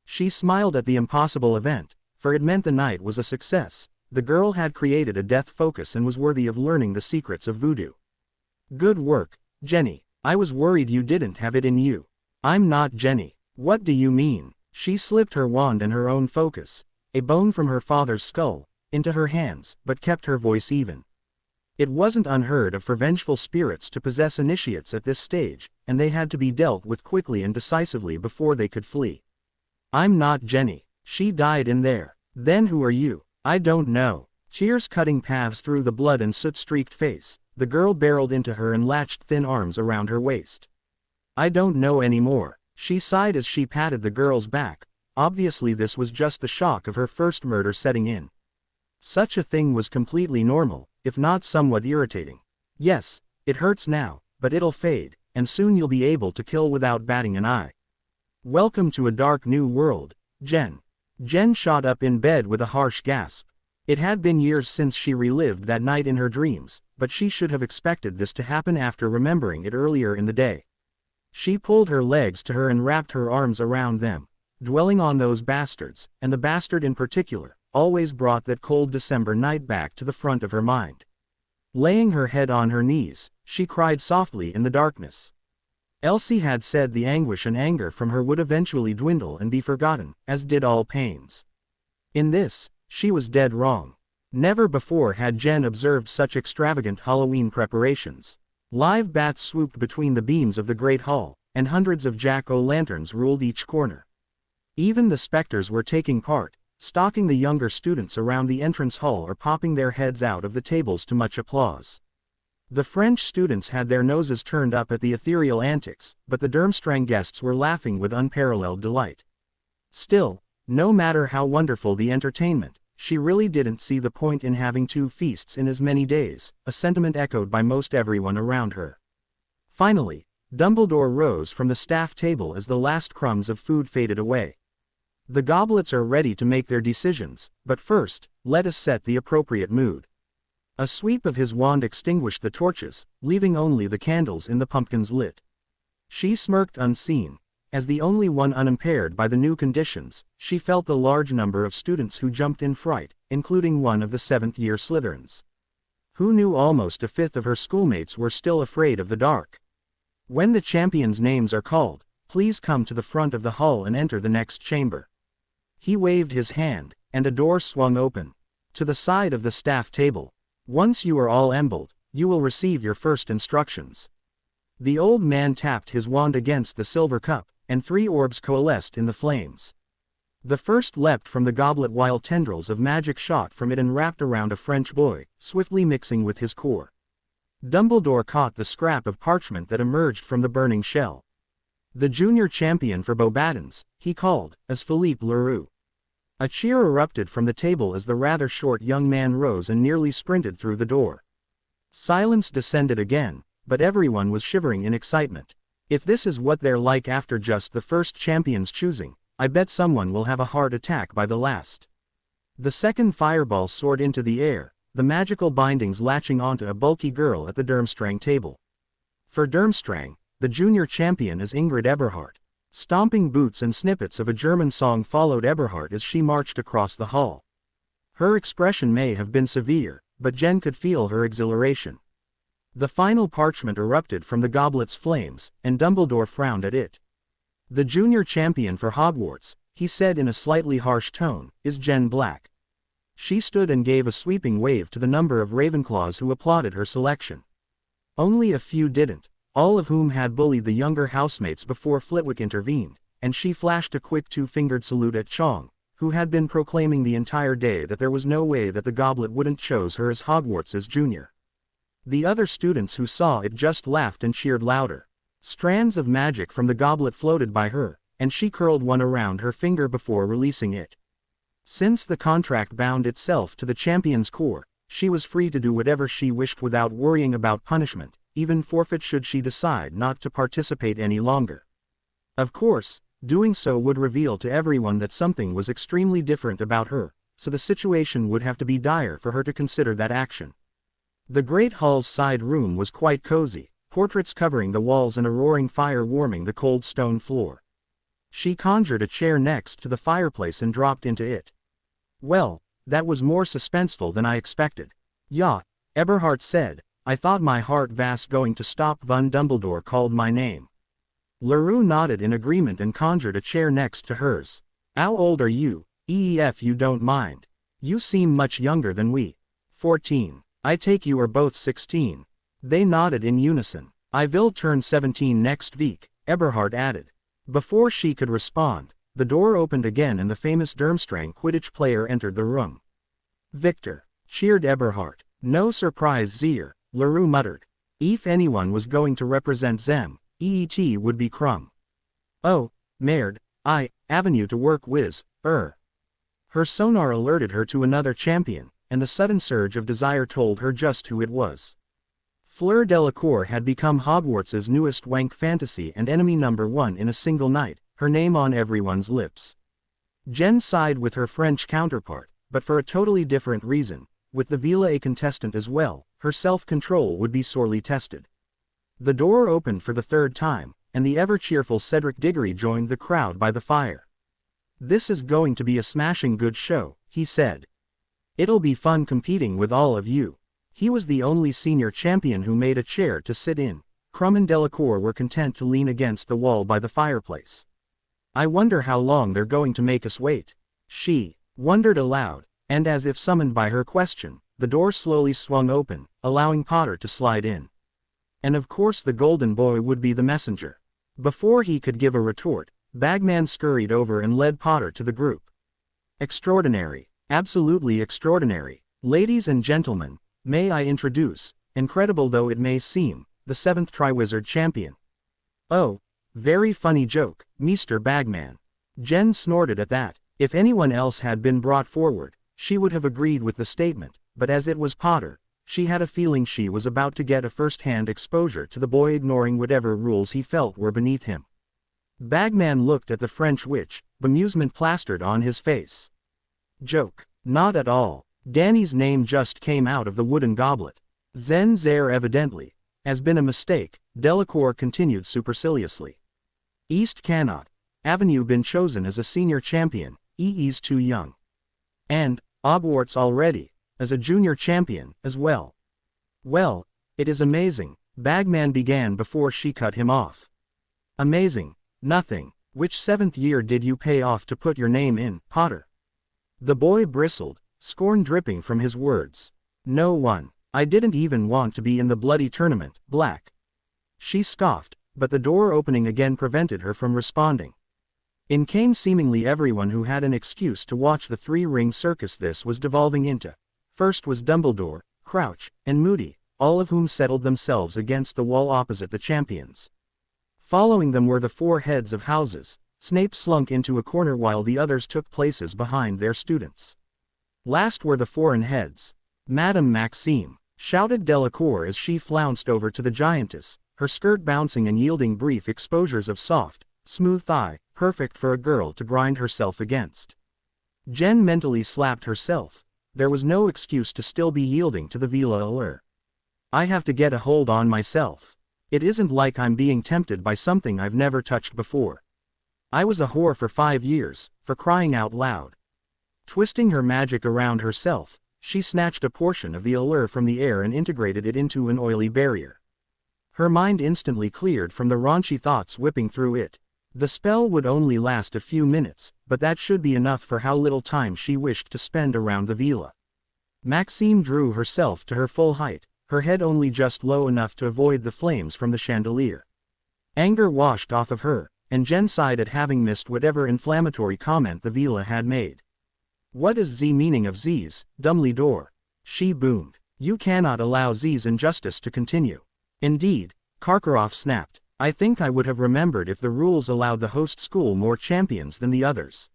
She smiled at the impossible event, for it meant the night was a success. The girl had created a death focus and was worthy of learning the secrets of voodoo. Good work, Jenny. I was worried you didn't have it in you. I'm not Jenny. What do you mean? She slipped her wand and her own focus, a bone from her father's skull, into her hands, but kept her voice even. It wasn't unheard of for vengeful spirits to possess initiates at this stage, and they had to be dealt with quickly and decisively before they could flee. I'm not Jenny. She died in there. Then who are you? I don't know. Tears cutting paths through the blood and soot-streaked face, the girl barreled into her and latched thin arms around her waist. I don't know anymore. She sighed as she patted the girl's back. Obviously this was just the shock of her first murder setting in. Such a thing was completely normal, if not somewhat irritating. Yes, it hurts now, but it'll fade, and soon you'll be able to kill without batting an eye. Welcome to a dark new world, Jen. Jen shot up in bed with a harsh gasp. It had been years since she relived that night in her dreams, but she should have expected this to happen after remembering it earlier in the day. She pulled her legs to her and wrapped her arms around them, dwelling on those bastards, and the bastard in particular, always brought that cold December night back to the front of her mind. Laying her head on her knees, she cried softly in the darkness. Elsie had said the anguish and anger from her would eventually dwindle and be forgotten, as did all pains. In this, she was dead wrong. Never before had Jen observed such extravagant Halloween preparations. Live bats swooped between the beams of the Great Hall, and hundreds of jack-o'-lanterns ruled each corner. Even the specters were taking part, stalking the younger students around the entrance hall or popping their heads out of the tables to much applause. The French students had their noses turned up at the ethereal antics, but the Durmstrang guests were laughing with unparalleled delight. Still, no matter how wonderful the entertainment, she really didn't see the point in having 2 feasts in as many days, a sentiment echoed by most everyone around her. Finally, Dumbledore rose from the staff table as the last crumbs of food faded away. The goblets are ready to make their decisions, but first, let us set the appropriate mood. A sweep of his wand extinguished the torches, leaving only the candles in the pumpkins lit. She smirked unseen. As the only one unimpaired by the new conditions, she felt the large number of students who jumped in fright, including one of the 7th-year Slytherins. Who knew almost a fifth of her schoolmates were still afraid of the dark. When the champions' names are called, please come to the front of the hall and enter the next chamber. He waved his hand, and a door swung open. To the side of the staff table. Once you are all embled, you will receive your first instructions. The old man tapped his wand against the silver cup, and 3 orbs coalesced in the flames. The first leapt from the goblet while tendrils of magic shot from it and wrapped around a French boy, swiftly mixing with his core. Dumbledore caught the scrap of parchment that emerged from the burning shell. The junior champion for Beauxbatons, he called, as Philippe Leroux. A cheer erupted from the table as the rather short young man rose and nearly sprinted through the door. Silence descended again, but everyone was shivering in excitement. If this is what they're like after just the first champion's choosing, I bet someone will have a heart attack by the last. The second fireball soared into the air, the magical bindings latching onto a bulky girl at the Durmstrang table. For Durmstrang, the junior champion is Ingrid Eberhardt. Stomping boots and snippets of a German song followed Eberhardt as she marched across the hall. Her expression may have been severe, but Jen could feel her exhilaration. The final parchment erupted from the goblet's flames, and Dumbledore frowned at it. The junior champion for Hogwarts, he said in a slightly harsh tone, is Jen Black. She stood and gave a sweeping wave to the number of Ravenclaws who applauded her selection. Only a few didn't, all of whom had bullied the younger housemates before Flitwick intervened, and she flashed a quick 2-fingered salute at Chong, who had been proclaiming the entire day that there was no way that the goblet wouldn't choose her as Hogwarts' junior. The other students who saw it just laughed and cheered louder. Strands of magic from the goblet floated by her, and she curled one around her finger before releasing it. Since the contract bound itself to the champion's core, she was free to do whatever she wished without worrying about punishment, even forfeit should she decide not to participate any longer. Of course, doing so would reveal to everyone that something was extremely different about her, so the situation would have to be dire for her to consider that action. The great hall's side room was quite cozy, portraits covering the walls and a roaring fire warming the cold stone floor. She conjured a chair next to the fireplace and dropped into it. Well, that was more suspenseful than I expected. Ja, Eberhardt said, I thought my heart was going to stop when Dumbledore called my name. Leroux nodded in agreement and conjured a chair next to hers. How old are you, if you don't mind? You seem much younger than we. 14. I take you are both 16. They nodded in unison. I will turn 17 next week, Eberhardt added. Before she could respond, the door opened again and the famous Durmstrang Quidditch player entered the room. Victor, cheered Eberhardt. No surprise Zier, Leroux muttered. If anyone was going to represent them, it would be Crumb. Oh, merde, avenue to work whiz, Her sonar alerted her to another champion, and the sudden surge of desire told her just who it was. Fleur Delacour had become Hogwarts' newest wank fantasy and enemy number 1 in a single night, her name on everyone's lips. Jen sighed with her French counterpart, but for a totally different reason. With the Vila a contestant as well, her self-control would be sorely tested. The door opened for the 3rd time, and the ever-cheerful Cedric Diggory joined the crowd by the fire. This is going to be a smashing good show, he said. It'll be fun competing with all of you. He was the only senior champion who made a chair to sit in. Crumb and Delacour were content to lean against the wall by the fireplace. I wonder how long they're going to make us wait. She wondered aloud, and as if summoned by her question, the door slowly swung open, allowing Potter to slide in. And of course the golden boy would be the messenger. Before he could give a retort, Bagman scurried over and led Potter to the group. Extraordinary, absolutely extraordinary. Ladies and gentlemen, may I introduce, incredible though it may seem, the 7th Triwizard Champion. Oh, very funny joke, Mr. Bagman. Jen snorted at that. If anyone else had been brought forward, She would have agreed with the statement, but as it was Potter, she had a feeling she was about to get a first-hand exposure to the boy ignoring whatever rules he felt were beneath him. Bagman looked at the French witch, bemusement plastered on his face. Joke. Not at all. Danny's name just came out of the wooden goblet. Zen's there evidently has been a mistake, Delacour continued superciliously. East cannot. Avenue been chosen as a senior champion, EE's too young. And, Hogwarts already, as a junior champion, as well. Well, it is amazing, Bagman began before she cut him off. Amazing. Nothing. Which 7th year did you pay off to put your name in, Potter? The boy bristled, scorn dripping from his words. No one. I didn't even want to be in the bloody tournament, Black. She scoffed, but the door opening again prevented her from responding. In came seemingly everyone who had an excuse to watch the three-ring circus this was devolving into. First was Dumbledore, Crouch, and Moody, all of whom settled themselves against the wall opposite the champions. Following them were the four heads of houses. Snape slunk into a corner while the others took places behind their students. Last were the foreign heads. Madame Maxime, shouted Delacour as she flounced over to the giantess, her skirt bouncing and yielding brief exposures of soft, smooth thigh, perfect for a girl to grind herself against. Jen mentally slapped herself. There was no excuse to still be yielding to the Vila allure. I have to get a hold on myself. It isn't like I'm being tempted by something I've never touched before. I was a whore for 5 years, for crying out loud. Twisting her magic around herself, she snatched a portion of the allure from the air and integrated it into an oily barrier. Her mind instantly cleared from the raunchy thoughts whipping through it. The spell would only last a few minutes, but that should be enough for how little time she wished to spend around the villa. Maxime drew herself to her full height, her head only just low enough to avoid the flames from the chandelier. Anger washed off of her, and Jen sighed at having missed whatever inflammatory comment the villa had made. What is the meaning of Z's, Dumbledore? She boomed. You cannot allow Z's injustice to continue. Indeed, Karkaroff snapped. I think I would have remembered if the rules allowed the host school more champions than the others.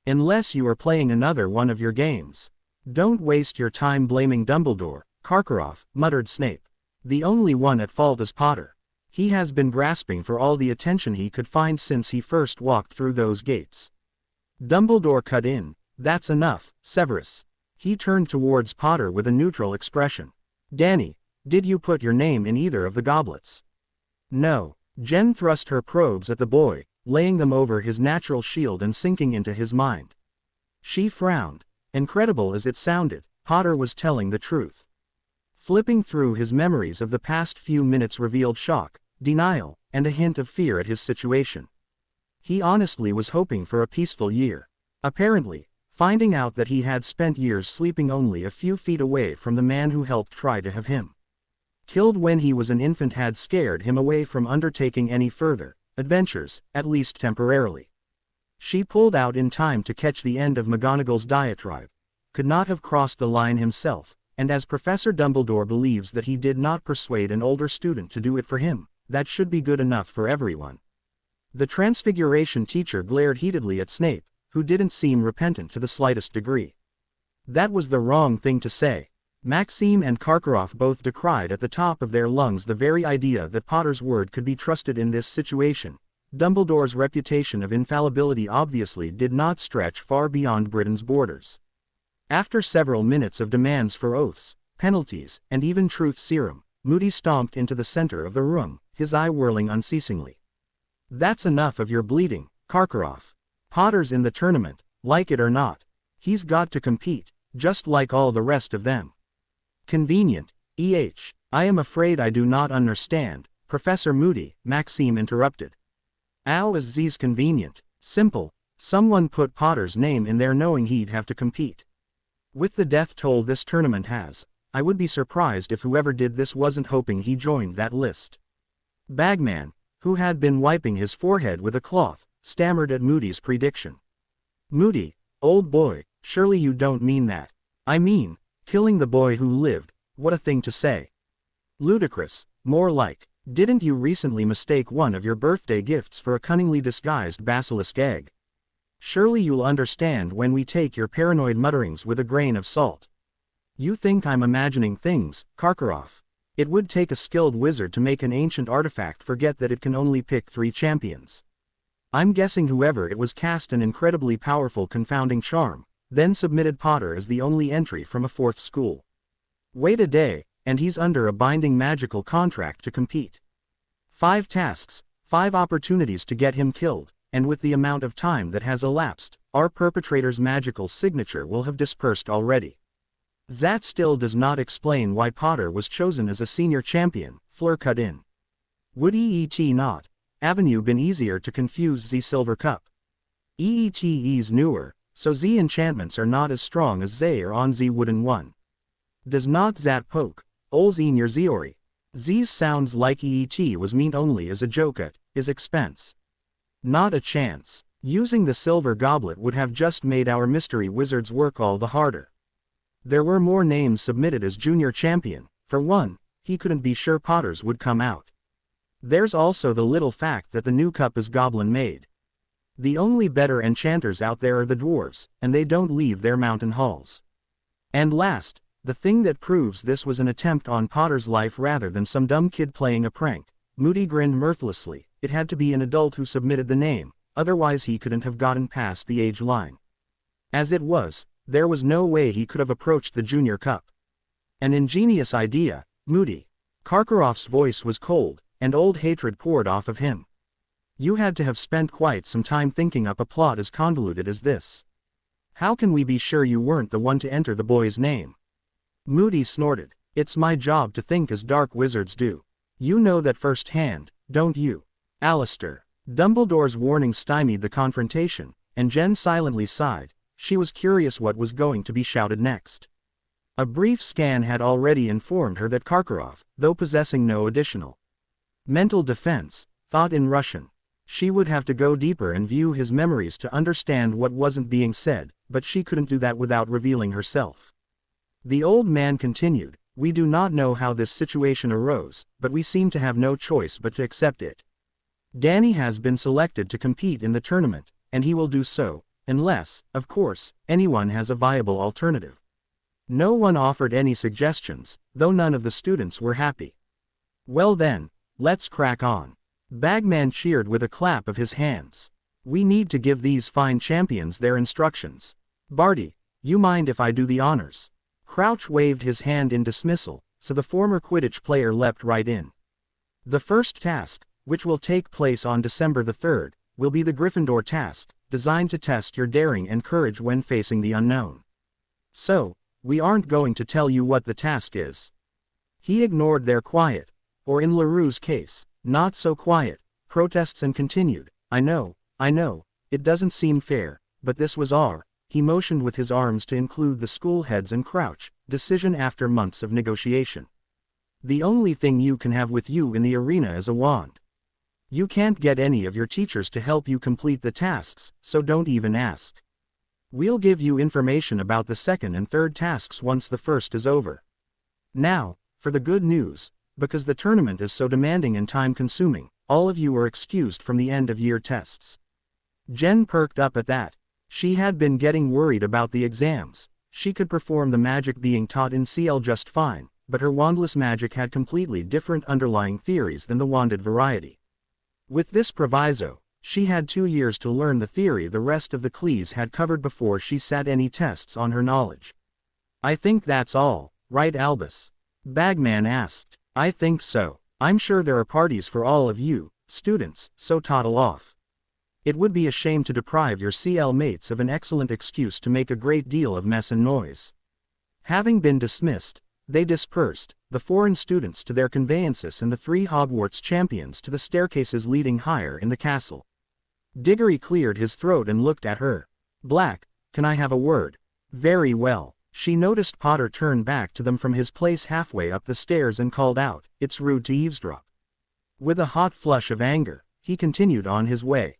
Unless you are playing another one of your games. Don't waste your time blaming Dumbledore, Karkaroff, muttered Snape. The only one at fault is Potter. He has been grasping for all the attention he could find since he first walked through those gates. Dumbledore cut in. That's enough, Severus. He turned towards Potter with a neutral expression. Danny, did you put your name in either of the goblets? No. Jen thrust her probes at the boy, laying them over his natural shield and sinking into his mind. She frowned. Incredible as it sounded, Potter was telling the truth. Flipping through his memories of the past few minutes revealed shock, denial, and a hint of fear at his situation. He honestly was hoping for a peaceful year. Apparently, finding out that he had spent years sleeping only a few feet away from the man who helped try to have him killed when he was an infant had scared him away from undertaking any further adventures, at least temporarily. She pulled out in time to catch the end of McGonagall's diatribe. Could not have crossed the line himself, and as Professor Dumbledore believes that he did not persuade an older student to do it for him, that should be good enough for everyone. The Transfiguration teacher glared heatedly at Snape, who didn't seem repentant to the slightest degree. That was the wrong thing to say. Maxime and Karkaroff both decried at the top of their lungs the very idea that Potter's word could be trusted in this situation. Dumbledore's reputation of infallibility obviously did not stretch far beyond Britain's borders. After several minutes of demands for oaths, penalties, and even truth serum, Moody stomped into the center of the room, his eye whirling unceasingly. That's enough of your bleeding, Karkaroff. Potter's in the tournament, like it or not. He's got to compete, just like all the rest of them. Convenient, I am afraid I do not understand, Professor Moody, Maxime interrupted. How is Z's convenient? Simple. Someone put Potter's name in there knowing he'd have to compete. With the death toll this tournament has, I would be surprised if whoever did this wasn't hoping he joined that list. Bagman, who had been wiping his forehead with a cloth, stammered at Moody's prediction. Moody, old boy, surely you don't mean that. I mean, killing the boy who lived, what a thing to say. Ludicrous, more like, didn't you recently mistake one of your birthday gifts for a cunningly disguised basilisk egg? Surely you'll understand when we take your paranoid mutterings with a grain of salt. You think I'm imagining things, Karkaroff. It would take a skilled wizard to make an ancient artifact forget that it can only pick 3 champions. I'm guessing whoever it was cast an incredibly powerful confounding charm, then submitted Potter as the only entry from a 4th school. Wait a day, and he's under a binding magical contract to compete. 5 tasks, 5 opportunities to get him killed, and with the amount of time that has elapsed, our perpetrator's magical signature will have dispersed already. That still does not explain why Potter was chosen as a senior champion, Fleur cut in. Would EET not avenue been easier to confuse Z Silver Cup? EET's newer, so Z enchantments are not as strong as they are on Z Wooden 1. Does not that poke holes in your Ziori? Z's sounds like EET was meant only as a joke at his expense. Not a chance. Using the silver goblet would have just made our mystery wizard's work all the harder. There were more names submitted as junior champion. For one, he couldn't be sure Potter's would come out. There's also the little fact that the new cup is goblin-made. The only better enchanters out there are the dwarves, and they don't leave their mountain halls. And last, the thing that proves this was an attempt on Potter's life rather than some dumb kid playing a prank. Moody grinned mirthlessly. It had to be an adult who submitted the name, otherwise he couldn't have gotten past the age line. As it was, there was no way he could have approached the junior cup. An ingenious idea, Moody. Karkaroff's voice was cold, and old hatred poured off of him. You had to have spent quite some time thinking up a plot as convoluted as this. How can we be sure you weren't the one to enter the boy's name? Moody snorted. It's my job to think as dark wizards do. You know that firsthand, don't you? Alistair. Dumbledore's warning stymied the confrontation, and Jen silently sighed. She was curious what was going to be shouted next. A brief scan had already informed her that Karkaroff, though possessing no additional mental defense, thought in Russian. She would have to go deeper and view his memories to understand what wasn't being said, but she couldn't do that without revealing herself. The old man continued, We do not know how this situation arose, but we seem to have no choice but to accept it. Danny has been selected to compete in the tournament, and he will do so, unless, of course, anyone has a viable alternative. No one offered any suggestions, though none of the students were happy. Well then, let's crack on. Bagman cheered with a clap of his hands. We need to give these fine champions their instructions. Barty, you mind if I do the honors? Crouch waved his hand in dismissal, so the former Quidditch player leapt right in. The first task, which will take place on December the 3rd, will be the Gryffindor task, designed to test your daring and courage when facing the unknown. So, we aren't going to tell you what the task is. He ignored their quiet, or in LaRue's case, not so quiet, protests and continued, I know, it doesn't seem fair, but this was our, he motioned with his arms to include the school heads and Crouch, decision after months of negotiation. The only thing you can have with you in the arena is a wand. You can't get any of your teachers to help you complete the tasks, so don't even ask. We'll give you information about the second and third tasks once the first is over. Now, for the good news, because the tournament is so demanding and time-consuming, all of you are excused from the end-of-year tests. Jen perked up at that. She had been getting worried about the exams. She could perform the magic being taught in CL just fine, but her wandless magic had completely different underlying theories than the wanded variety. With this proviso, she had 2 years to learn the theory the rest of the Clees had covered before she sat any tests on her knowledge. I think that's all, right Albus? Bagman asked. I think so. I'm sure there are parties for all of you, students, so toddle off. It would be a shame to deprive your CL mates of an excellent excuse to make a great deal of mess and noise. Having been dismissed, they dispersed, the foreign students to their conveyances and the 3 Hogwarts champions to the staircases leading higher in the castle. Diggory cleared his throat and looked at her. Black, can I have a word? Very well. She noticed Potter turn back to them from his place halfway up the stairs and called out, It's rude to eavesdrop. With a hot flush of anger, he continued on his way.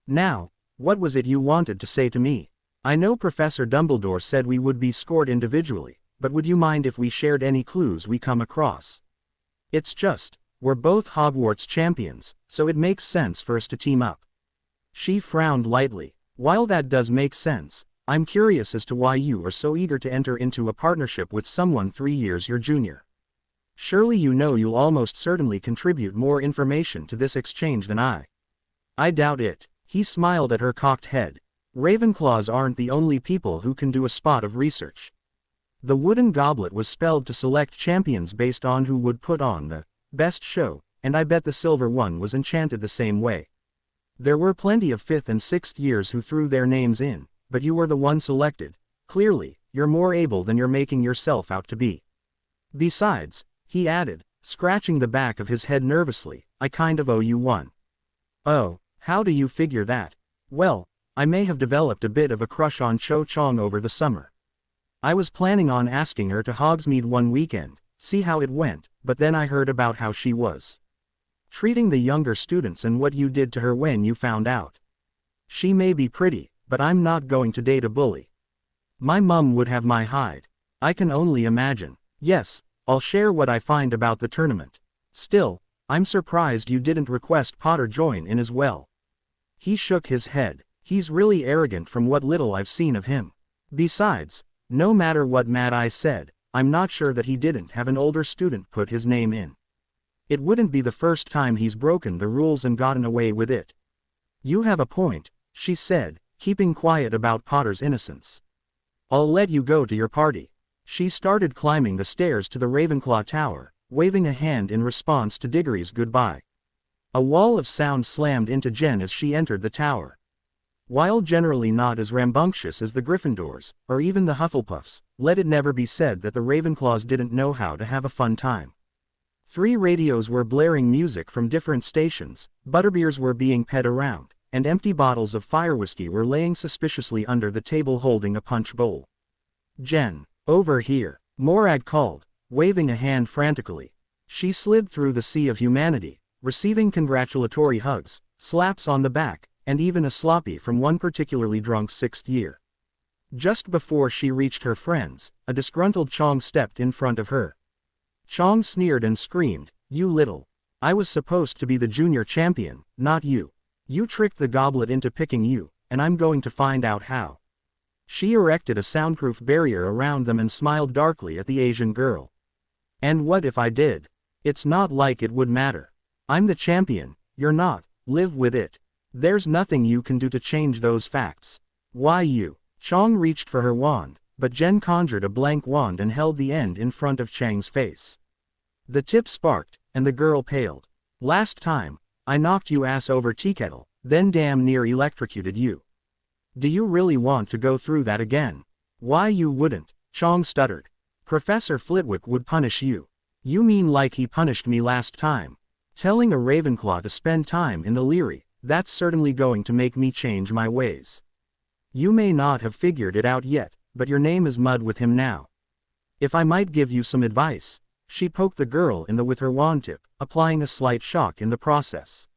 Now, what was it you wanted to say to me? I know Professor Dumbledore said we would be scored individually, but would you mind if we shared any clues we come across? It's just, we're both Hogwarts champions, so it makes sense for us to team up. She frowned lightly. While that does make sense, I'm curious as to why you are so eager to enter into a partnership with someone 3 years your junior. Surely you know you'll almost certainly contribute more information to this exchange than I. I doubt it. He smiled at her cocked head. Ravenclaws aren't the only people who can do a spot of research. The wooden goblet was spelled to select champions based on who would put on the best show, and I bet the silver one was enchanted the same way. There were plenty of 5th and 6th years who threw their names in, but you were the one selected. Clearly, you're more able than you're making yourself out to be. Besides, he added, scratching the back of his head nervously, I kind of owe you one. Oh, how do you figure that? Well, I may have developed a bit of a crush on Cho Chang over the summer. I was planning on asking her to Hogsmeade one weekend, see how it went, but then I heard about how she was treating the younger students and what you did to her when you found out. She may be pretty, but I'm not going to date a bully. My mum would have my hide. I can only imagine. Yes, I'll share what I find about the tournament. Still, I'm surprised you didn't request Potter join in as well. He shook his head. He's really arrogant from what little I've seen of him. Besides, no matter what Mad Eye said, I'm not sure that he didn't have an older student put his name in. It wouldn't be the first time he's broken the rules and gotten away with it. You have a point, she said, keeping quiet about Potter's innocence. I'll let you go to your party. She started climbing the stairs to the Ravenclaw Tower, waving a hand in response to Diggory's goodbye. A wall of sound slammed into Jen as she entered the tower. While generally not as rambunctious as the Gryffindors, or even the Hufflepuffs, let it never be said that the Ravenclaws didn't know how to have a fun time. 3 radios were blaring music from different stations, butterbeers were being ped around, and empty bottles of fire whiskey were laying suspiciously under the table holding a punch bowl. Jen, over here, Morag called, waving a hand frantically. She slid through the sea of humanity, receiving congratulatory hugs, slaps on the back, and even a sloppy from one particularly drunk 6th year. Just before she reached her friends, a disgruntled Chong stepped in front of her. Chong sneered and screamed, "You little! I was supposed to be the junior champion, not you. You tricked the goblet into picking you, and I'm going to find out how." She erected a soundproof barrier around them and smiled darkly at the Asian girl. "And what if I did? It's not like it would matter. I'm the champion, you're not, live with it. There's nothing you can do to change those facts." "Why you?" Chong reached for her wand, but Jen conjured a blank wand and held the end in front of Chang's face. The tip sparked, and the girl paled. "Last time, I knocked you ass over teakettle, then damn near electrocuted you. Do you really want to go through that again?" "Why you wouldn't," Chong stuttered. "Professor Flitwick would punish you." "You mean like he punished me last time? Telling a Ravenclaw to spend time in the Leary, that's certainly going to make me change my ways. You may not have figured it out yet, but your name is mud with him now. If I might give you some advice." She poked the girl in the with her wand tip, applying a slight shock in the process.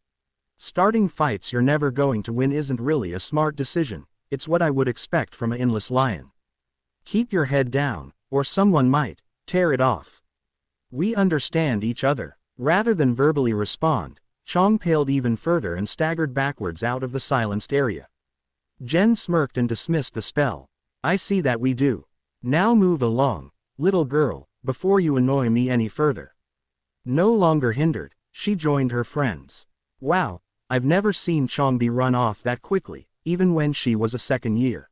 "Starting fights you're never going to win isn't really a smart decision, it's what I would expect from a inless lion. Keep your head down, or someone might tear it off. We understand each other." Rather than verbally respond, Chong paled even further and staggered backwards out of the silenced area. Jen smirked and dismissed the spell. "I see that we do. Now move along, little girl, before you annoy me any further." No longer hindered, she joined her friends. Wow, I've never seen Chong be run off that quickly, even when she was a 2nd year.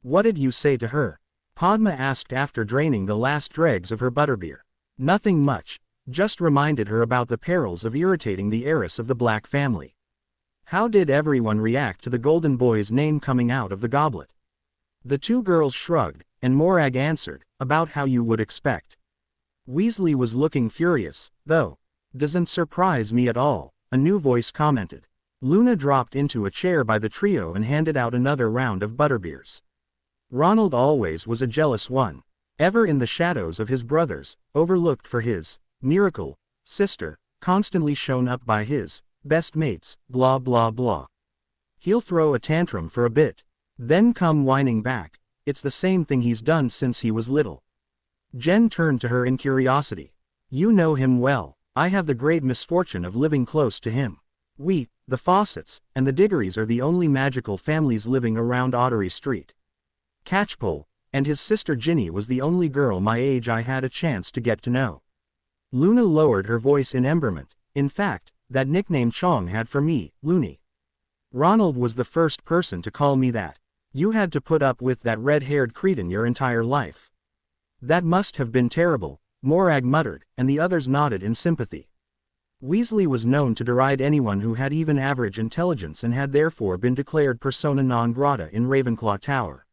"What did you say to her?" Padma asked after draining the last dregs of her butterbeer. "Nothing much, just reminded her about the perils of irritating the heiress of the Black family." "How did everyone react to the golden boy's name coming out of the goblet?" The 2 girls shrugged, and Morag answered, "About how you would expect." Weasley was looking furious, though. "Doesn't surprise me at all," a new voice commented. Luna dropped into a chair by the trio and handed out another round of butterbeers. Ronald always was a jealous one. Ever in the shadows of his brothers, overlooked for his miracle sister, constantly shown up by his best mates, blah blah blah. He'll throw a tantrum for a bit, then come whining back. It's the same thing he's done since he was little. Jen turned to her in curiosity. "You know him well." "I have the great misfortune of living close to him." The Fawcetts, and the Diggories are the only magical families living around Ottery Street. Catchpole, and his sister Ginny was the only girl my age I had a chance to get to know. Luna lowered her voice in emberment. In fact, that nickname Chong had for me, Loony. Ronald was the first person to call me that. You had to put up with that red-haired cretin your entire life. That must have been terrible, Morag muttered, and the others nodded in sympathy. Weasley was known to deride anyone who had even average intelligence and had therefore been declared persona non grata in Ravenclaw Tower.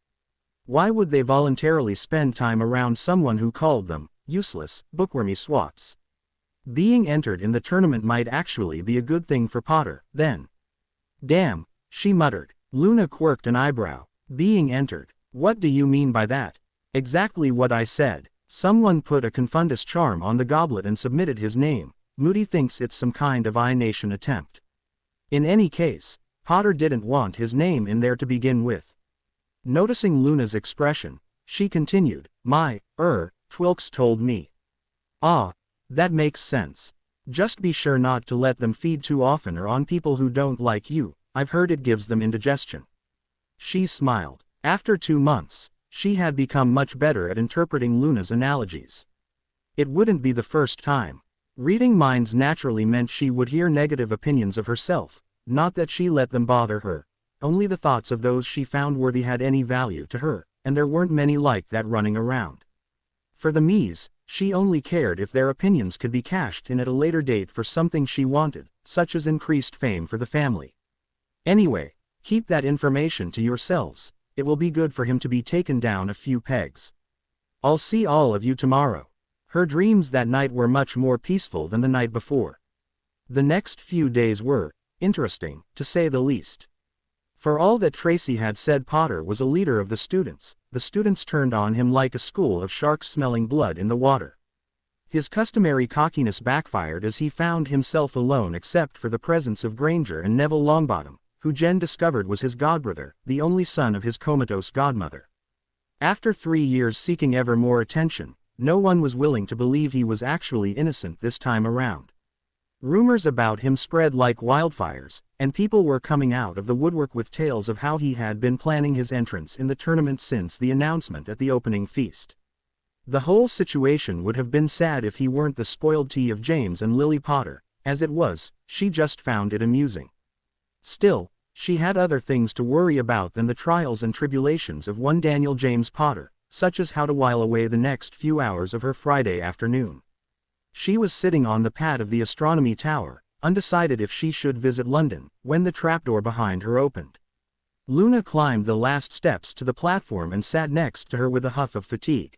Why would they voluntarily spend time around someone who called them useless, bookwormy swats? Being entered in the tournament might actually be a good thing for Potter, then. Damn, she muttered. Luna quirked an eyebrow. Being entered. What do you mean by that? Exactly what I said. Someone put a Confundus charm on the goblet and submitted his name. Moody thinks it's some kind of I-Nation attempt. In any case, Potter didn't want his name in there to begin with. Noticing Luna's expression, she continued, Twilks told me. Ah, that makes sense. Just be sure not to let them feed too often or on people who don't like you, I've heard it gives them indigestion. She smiled. After 2 months, she had become much better at interpreting Luna's analogies. It wouldn't be the first time. Reading minds naturally meant she would hear negative opinions of herself, not that she let them bother her. Only the thoughts of those she found worthy had any value to her, and there weren't many like that running around. For the Mies, she only cared if their opinions could be cashed in at a later date for something she wanted, such as increased fame for the family. Anyway, keep that information to yourselves. It will be good for him to be taken down a few pegs. I'll see all of you tomorrow. Her dreams that night were much more peaceful than the night before. The next few days were interesting, to say the least. For all that Tracy had said Potter was a leader of the students turned on him like a school of sharks smelling blood in the water. His customary cockiness backfired as he found himself alone except for the presence of Granger and Neville Longbottom, who Jen discovered was his godbrother, the only son of his comatose godmother. After 3 years seeking ever more attention, no one was willing to believe he was actually innocent this time around. Rumors about him spread like wildfires, and people were coming out of the woodwork with tales of how he had been planning his entrance in the tournament since the announcement at the opening feast. The whole situation would have been sad if he weren't the spoiled tea of James and Lily Potter. As it was, she just found it amusing. Still, she had other things to worry about than the trials and tribulations of one Daniel James Potter, such as how to while away the next few hours of her Friday afternoon. She was sitting on the pad of the astronomy tower, undecided if she should visit London, when the trapdoor behind her opened. Luna climbed the last steps to the platform and sat next to her with a huff of fatigue.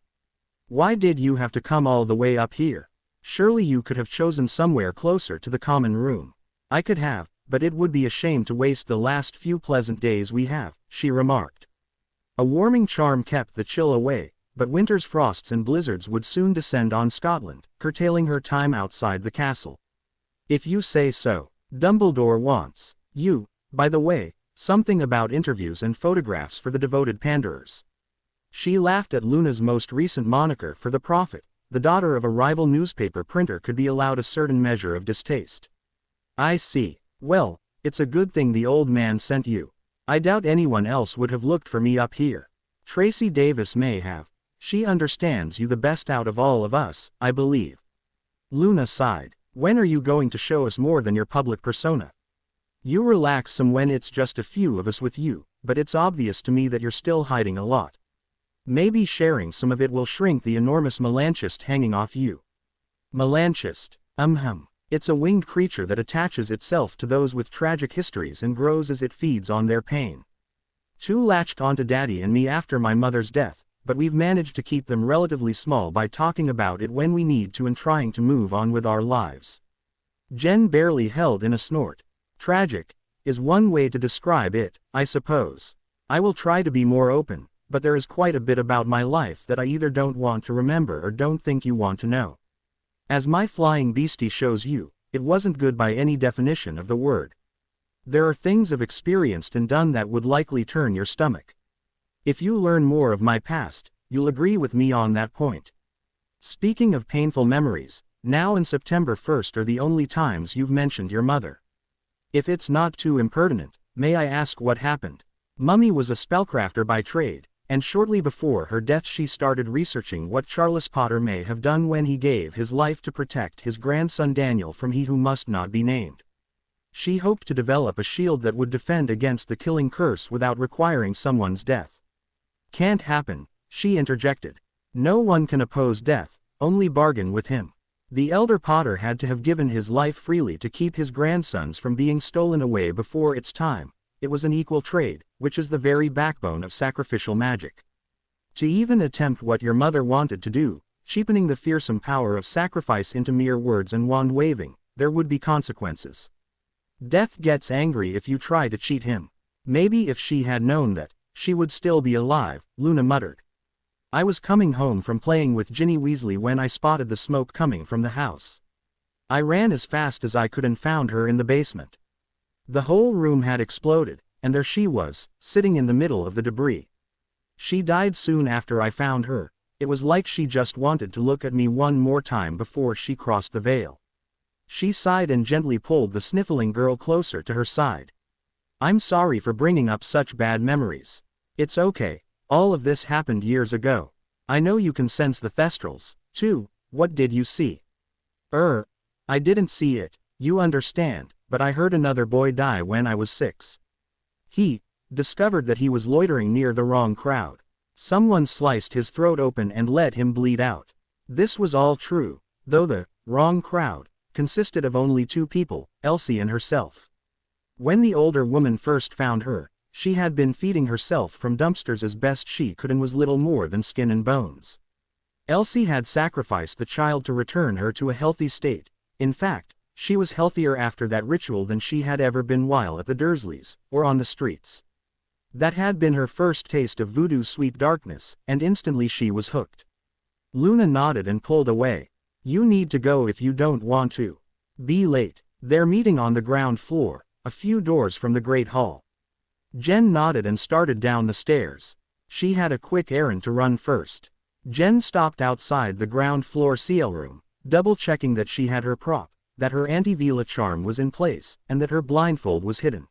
Why did you have to come all the way up here? Surely you could have chosen somewhere closer to the common room. I could have, but it would be a shame to waste the last few pleasant days we have, she remarked. A warming charm kept the chill away, but winter's frosts and blizzards would soon descend on Scotland, curtailing her time outside the castle. If you say so. Dumbledore wants you, by the way, something about interviews and photographs for the devoted panderers. She laughed at Luna's most recent moniker for the prophet. The daughter of a rival newspaper printer could be allowed a certain measure of distaste. I see. Well, it's a good thing the old man sent you. I doubt anyone else would have looked for me up here. Tracy Davis may have. She understands you the best out of all of us, I believe. Luna sighed. When are you going to show us more than your public persona? You relax some when it's just a few of us with you, but it's obvious to me that you're still hiding a lot. Maybe sharing some of it will shrink the enormous melanchist hanging off you. Melanchist. It's a winged creature that attaches itself to those with tragic histories and grows as it feeds on their pain. 2 latched onto Daddy and me after my mother's death, but we've managed to keep them relatively small by talking about it when we need to and trying to move on with our lives. Jen barely held in a snort. Tragic is one way to describe it, I suppose. I will try to be more open, but there is quite a bit about my life that I either don't want to remember or don't think you want to know. As my flying beastie shows you, it wasn't good by any definition of the word. There are things I've experienced and done that would likely turn your stomach. If you learn more of my past, you'll agree with me on that point. Speaking of painful memories, now and September 1st are the only times you've mentioned your mother. If it's not too impertinent, may I ask what happened? Mummy was a spellcrafter by trade, and shortly before her death she started researching what Charles Potter may have done when he gave his life to protect his grandson Daniel from he who must not be named. She hoped to develop a shield that would defend against the killing curse without requiring someone's death. Can't happen, she interjected. No one can oppose death, only bargain with him. The elder Potter had to have given his life freely to keep his grandsons from being stolen away before its time. It was an equal trade, which is the very backbone of sacrificial magic. To even attempt what your mother wanted to do, cheapening the fearsome power of sacrifice into mere words and wand waving, there would be consequences. Death gets angry if you try to cheat him. Maybe if she had known that, she would still be alive, Luna muttered. I was coming home from playing with Ginny Weasley when I spotted the smoke coming from the house. I ran as fast as I could and found her in the basement. The whole room had exploded, and there she was, sitting in the middle of the debris. She died soon after I found her. It was like she just wanted to look at me one more time before she crossed the veil. She sighed and gently pulled the sniffling girl closer to her side. I'm sorry for bringing up such bad memories. It's okay. All of this happened years ago. I know you can sense the thestrals, too. What did you see? I didn't see it, you understand, but I heard another boy die when I was 6. He discovered that he was loitering near the wrong crowd. Someone sliced his throat open and let him bleed out. This was all true, though the wrong crowd consisted of only 2 people, Elsie and herself. When the older woman first found her, she had been feeding herself from dumpsters as best she could and was little more than skin and bones. Elsie had sacrificed the child to return her to a healthy state. In fact, she was healthier after that ritual than she had ever been while at the Dursleys, or on the streets. That had been her first taste of voodoo's sweet darkness, and instantly she was hooked. Luna nodded and pulled away. You need to go if you don't want to be late. They're meeting on the ground floor, a few doors from the Great Hall. Jen nodded and started down the stairs. She had a quick errand to run first. Jen stopped outside the ground floor CL room, double-checking that she had her prop, that her anti-Vela charm was in place, and that her blindfold was hidden.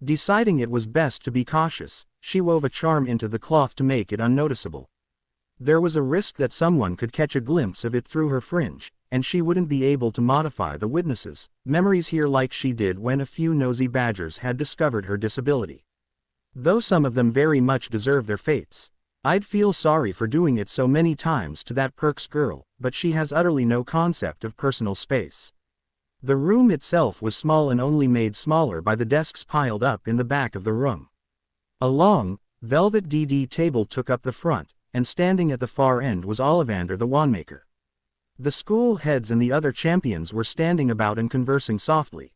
Deciding it was best to be cautious, she wove a charm into the cloth to make it unnoticeable. There was a risk that someone could catch a glimpse of it through her fringe, and she wouldn't be able to modify the witnesses' memories here like she did when a few nosy badgers had discovered her disability. Though some of them very much deserve their fates. I'd feel sorry for doing it so many times to that Perks girl, but she has utterly no concept of personal space. The room itself was small and only made smaller by the desks piled up in the back of the room. A long, velvet DD table took up the front, and standing at the far end was Ollivander the Wandmaker. The school heads and the other champions were standing about and conversing softly.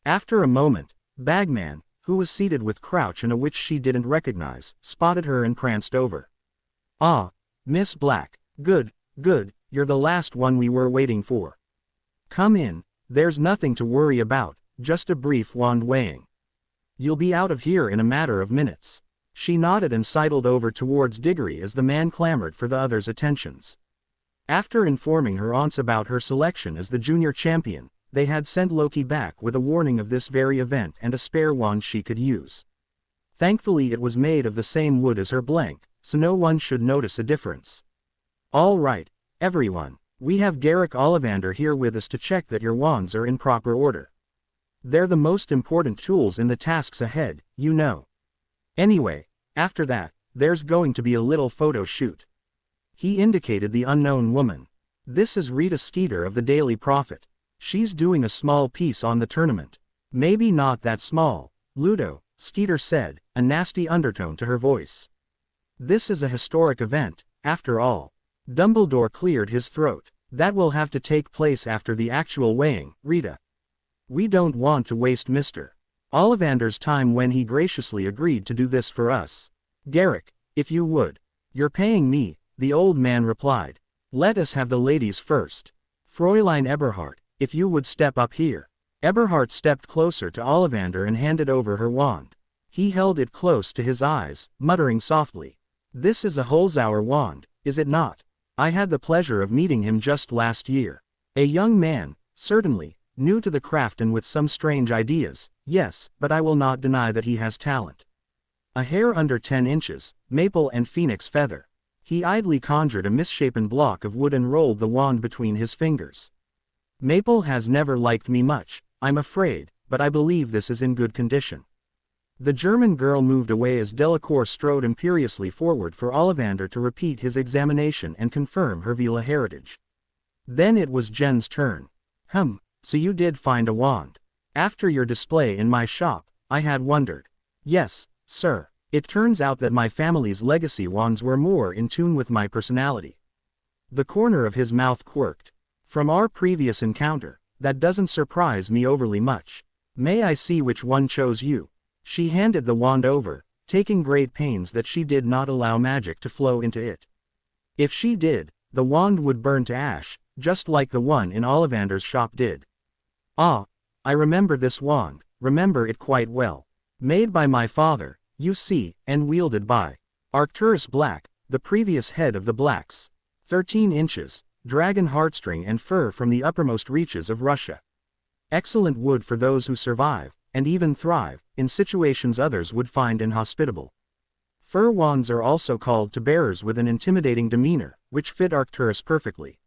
After a moment, Bagman, who was seated with Crouch and a witch she didn't recognize, spotted her and pranced over. Ah, Miss Black, good, you're the last one we were waiting for. Come in, there's nothing to worry about, just a brief wand weighing. You'll be out of here in a matter of minutes. She nodded and sidled over towards Diggory as the man clamored for the other's attentions. After informing her aunts about her selection as the junior champion, they had sent Loki back with a warning of this very event and a spare wand she could use. Thankfully it was made of the same wood as her blank, so no one should notice a difference. All right, everyone, we have Garrick Ollivander here with us to check that your wands are in proper order. They're the most important tools in the tasks ahead, you know. Anyway, after that, there's going to be a little photo shoot. He indicated the unknown woman. This is Rita Skeeter of the Daily Prophet. She's doing a small piece on the tournament. Maybe not that small, Ludo, Skeeter said, a nasty undertone to her voice. This is a historic event, after all. Dumbledore cleared his throat. That will have to take place after the actual weighing, Rita. We don't want to waste Mr. Ollivander's time when he graciously agreed to do this for us. Garrick, if you would. You're paying me, the old man replied. Let us have the ladies first. Fräulein Eberhard, if you would step up here. Eberhard stepped closer to Ollivander and handed over her wand. He held it close to his eyes, muttering softly. This is a Holzauer wand, is it not? I had the pleasure of meeting him just last year. A young man, certainly, new to the craft and with some strange ideas, yes, but I will not deny that he has talent. A hair under 10 inches, maple and phoenix feather. He idly conjured a misshapen block of wood and rolled the wand between his fingers. Maple has never liked me much, I'm afraid, but I believe this is in good condition. The German girl moved away as Delacour strode imperiously forward for Ollivander to repeat his examination and confirm her Vila heritage. Then it was Jen's turn. So you did find a wand. After your display in my shop, I had wondered. Yes, sir. It turns out that my family's legacy wands were more in tune with my personality. The corner of his mouth quirked. From our previous encounter, that doesn't surprise me overly much. May I see which one chose you? She handed the wand over, taking great pains that she did not allow magic to flow into it. If she did, the wand would burn to ash, just like the one in Ollivander's shop did. Ah, I remember this wand, remember it quite well. Made by my father, you see, and wielded by Sirius Black, the previous head of the Blacks. 13 inches, dragon heartstring and fur from the uppermost reaches of Russia. Excellent wood for those who survive, and even thrive, in situations others would find inhospitable. Fur wands are also called to bearers with an intimidating demeanor, which fit Arcturus perfectly.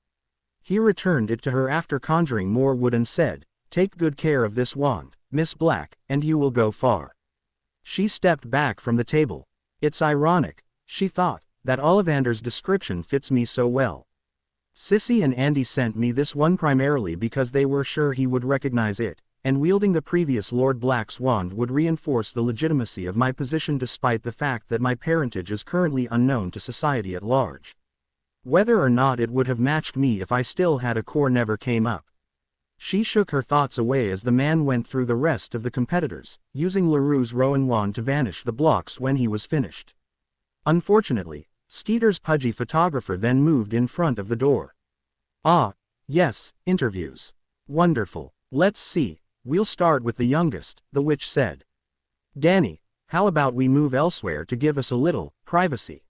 He returned it to her after conjuring more wood and said, "Take good care of this wand, Miss Black, and you will go far." She stepped back from the table. It's ironic, she thought, that Ollivander's description fits me so well. Sissy and Andy sent me this one primarily because they were sure he would recognize it, and wielding the previous Lord Black's wand would reinforce the legitimacy of my position despite the fact that my parentage is currently unknown to society at large. Whether or not it would have matched me if I still had a core never came up. She shook her thoughts away as the man went through the rest of the competitors, using Leroux's Rowan wand to vanish the blocks when he was finished. Unfortunately, Skeeter's pudgy photographer then moved in front of the door. Ah, yes, interviews. Wonderful. Let's see. We'll start with the youngest, the witch said. Danny, how about we move elsewhere to give us a little privacy?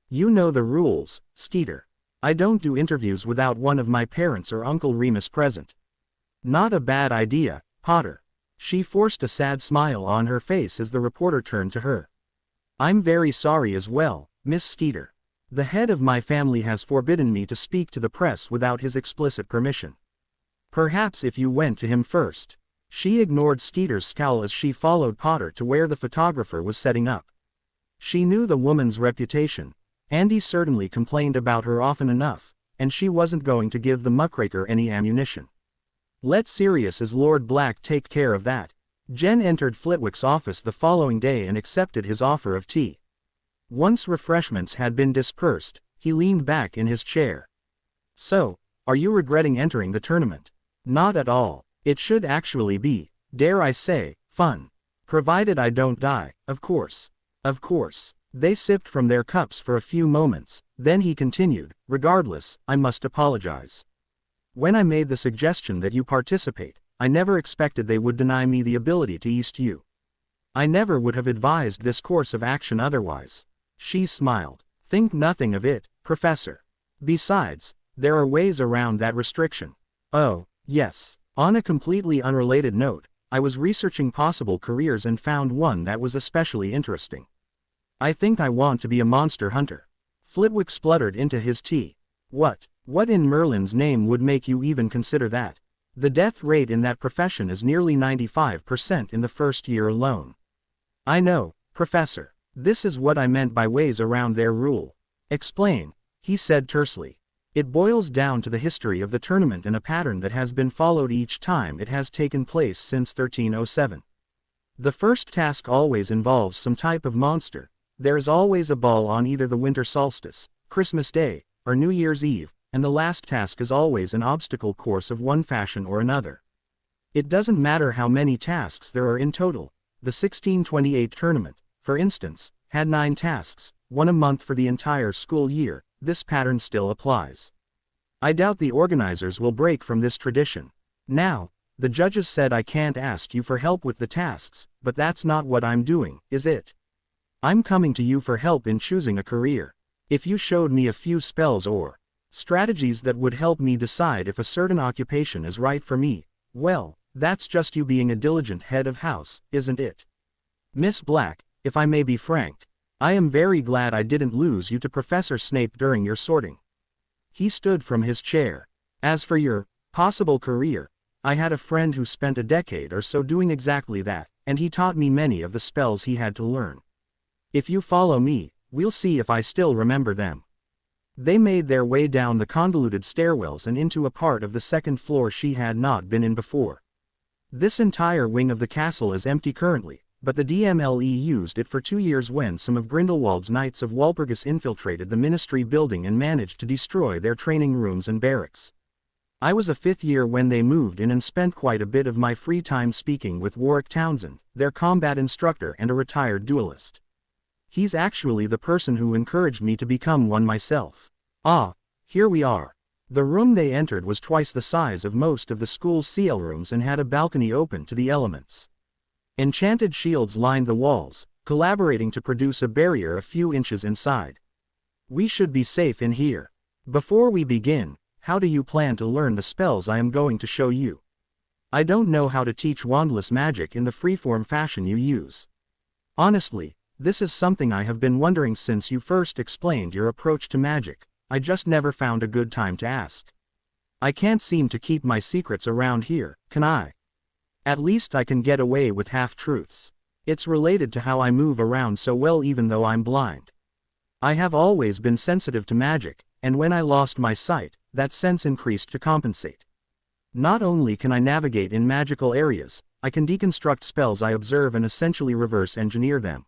You know the rules, Skeeter. I don't do interviews without one of my parents or Uncle Remus present. Not a bad idea, Potter. She forced a sad smile on her face as the reporter turned to her. I'm very sorry as well, Miss Skeeter. The head of my family has forbidden me to speak to the press without his explicit permission. Perhaps if you went to him first. She ignored Skeeter's scowl as she followed Potter to where the photographer was setting up. She knew the woman's reputation. Andy certainly complained about her often enough, and she wasn't going to give the muckraker any ammunition. Let Sirius as Lord Black take care of that. Jen entered Flitwick's office the following day and accepted his offer of tea. Once refreshments had been dispersed, he leaned back in his chair. So, are you regretting entering the tournament? Not at all. It should actually be, dare I say, fun. Provided I don't die, of course. Of course. They sipped from their cups for a few moments, then he continued, regardless, I must apologize. When I made the suggestion that you participate, I never expected they would deny me the ability to east you. I never would have advised this course of action otherwise. She smiled. Think nothing of it, Professor. Besides, there are ways around that restriction. Oh, yes. On a completely unrelated note, I was researching possible careers and found one that was especially interesting. I think I want to be a monster hunter. Flitwick spluttered into his tea. What in Merlin's name would make you even consider that? The death rate in that profession is nearly 95% in the first year alone. I know, Professor. This is what I meant by ways around their rule. Explain, he said tersely. It boils down to the history of the tournament and a pattern that has been followed each time it has taken place since 1307. The first task always involves some type of monster. There is always a ball on either the winter solstice, Christmas Day, or New Year's Eve, and the last task is always an obstacle course of one fashion or another. It doesn't matter how many tasks there are in total. The 1628 tournament, for instance, had 9 tasks, one a month for the entire school year. This pattern still applies. I doubt the organizers will break from this tradition. Now, the judges said I can't ask you for help with the tasks, but that's not what I'm doing, is it? I'm coming to you for help in choosing a career. If you showed me a few spells or strategies that would help me decide if a certain occupation is right for me, Well, that's just you being a diligent head of house, isn't it? Miss Black, if I may be frank, I am very glad I didn't lose you to Professor Snape during your sorting. He stood from his chair. As for your possible career, I had a friend who spent a decade or so doing exactly that, and he taught me many of the spells he had to learn. If you follow me, we'll see if I still remember them. They made their way down the convoluted stairwells and into a part of the second floor she had not been in before. This entire wing of the castle is empty currently, but the DMLE used it for 2 years when some of Grindelwald's Knights of Walpurgis infiltrated the Ministry building and managed to destroy their training rooms and barracks. I was a 5th year when they moved in and spent quite a bit of my free time speaking with Warwick Townsend, their combat instructor and a retired duelist. He's actually the person who encouraged me to become one myself. Ah, here we are. The room they entered was twice the size of most of the school's CL rooms and had a balcony open to the elements. Enchanted shields lined the walls, collaborating to produce a barrier a few inches inside. We should be safe in here. Before we begin, how do you plan to learn the spells I am going to show you? I don't know how to teach wandless magic in the freeform fashion you use. Honestly, this is something I have been wondering since you first explained your approach to magic. I just never found a good time to ask. I can't seem to keep my secrets around here, can I? At least I can get away with half-truths. It's related to how I move around so well even though I'm blind. I have always been sensitive to magic, and when I lost my sight, that sense increased to compensate. Not only can I navigate in magical areas, I can deconstruct spells I observe and essentially reverse engineer them.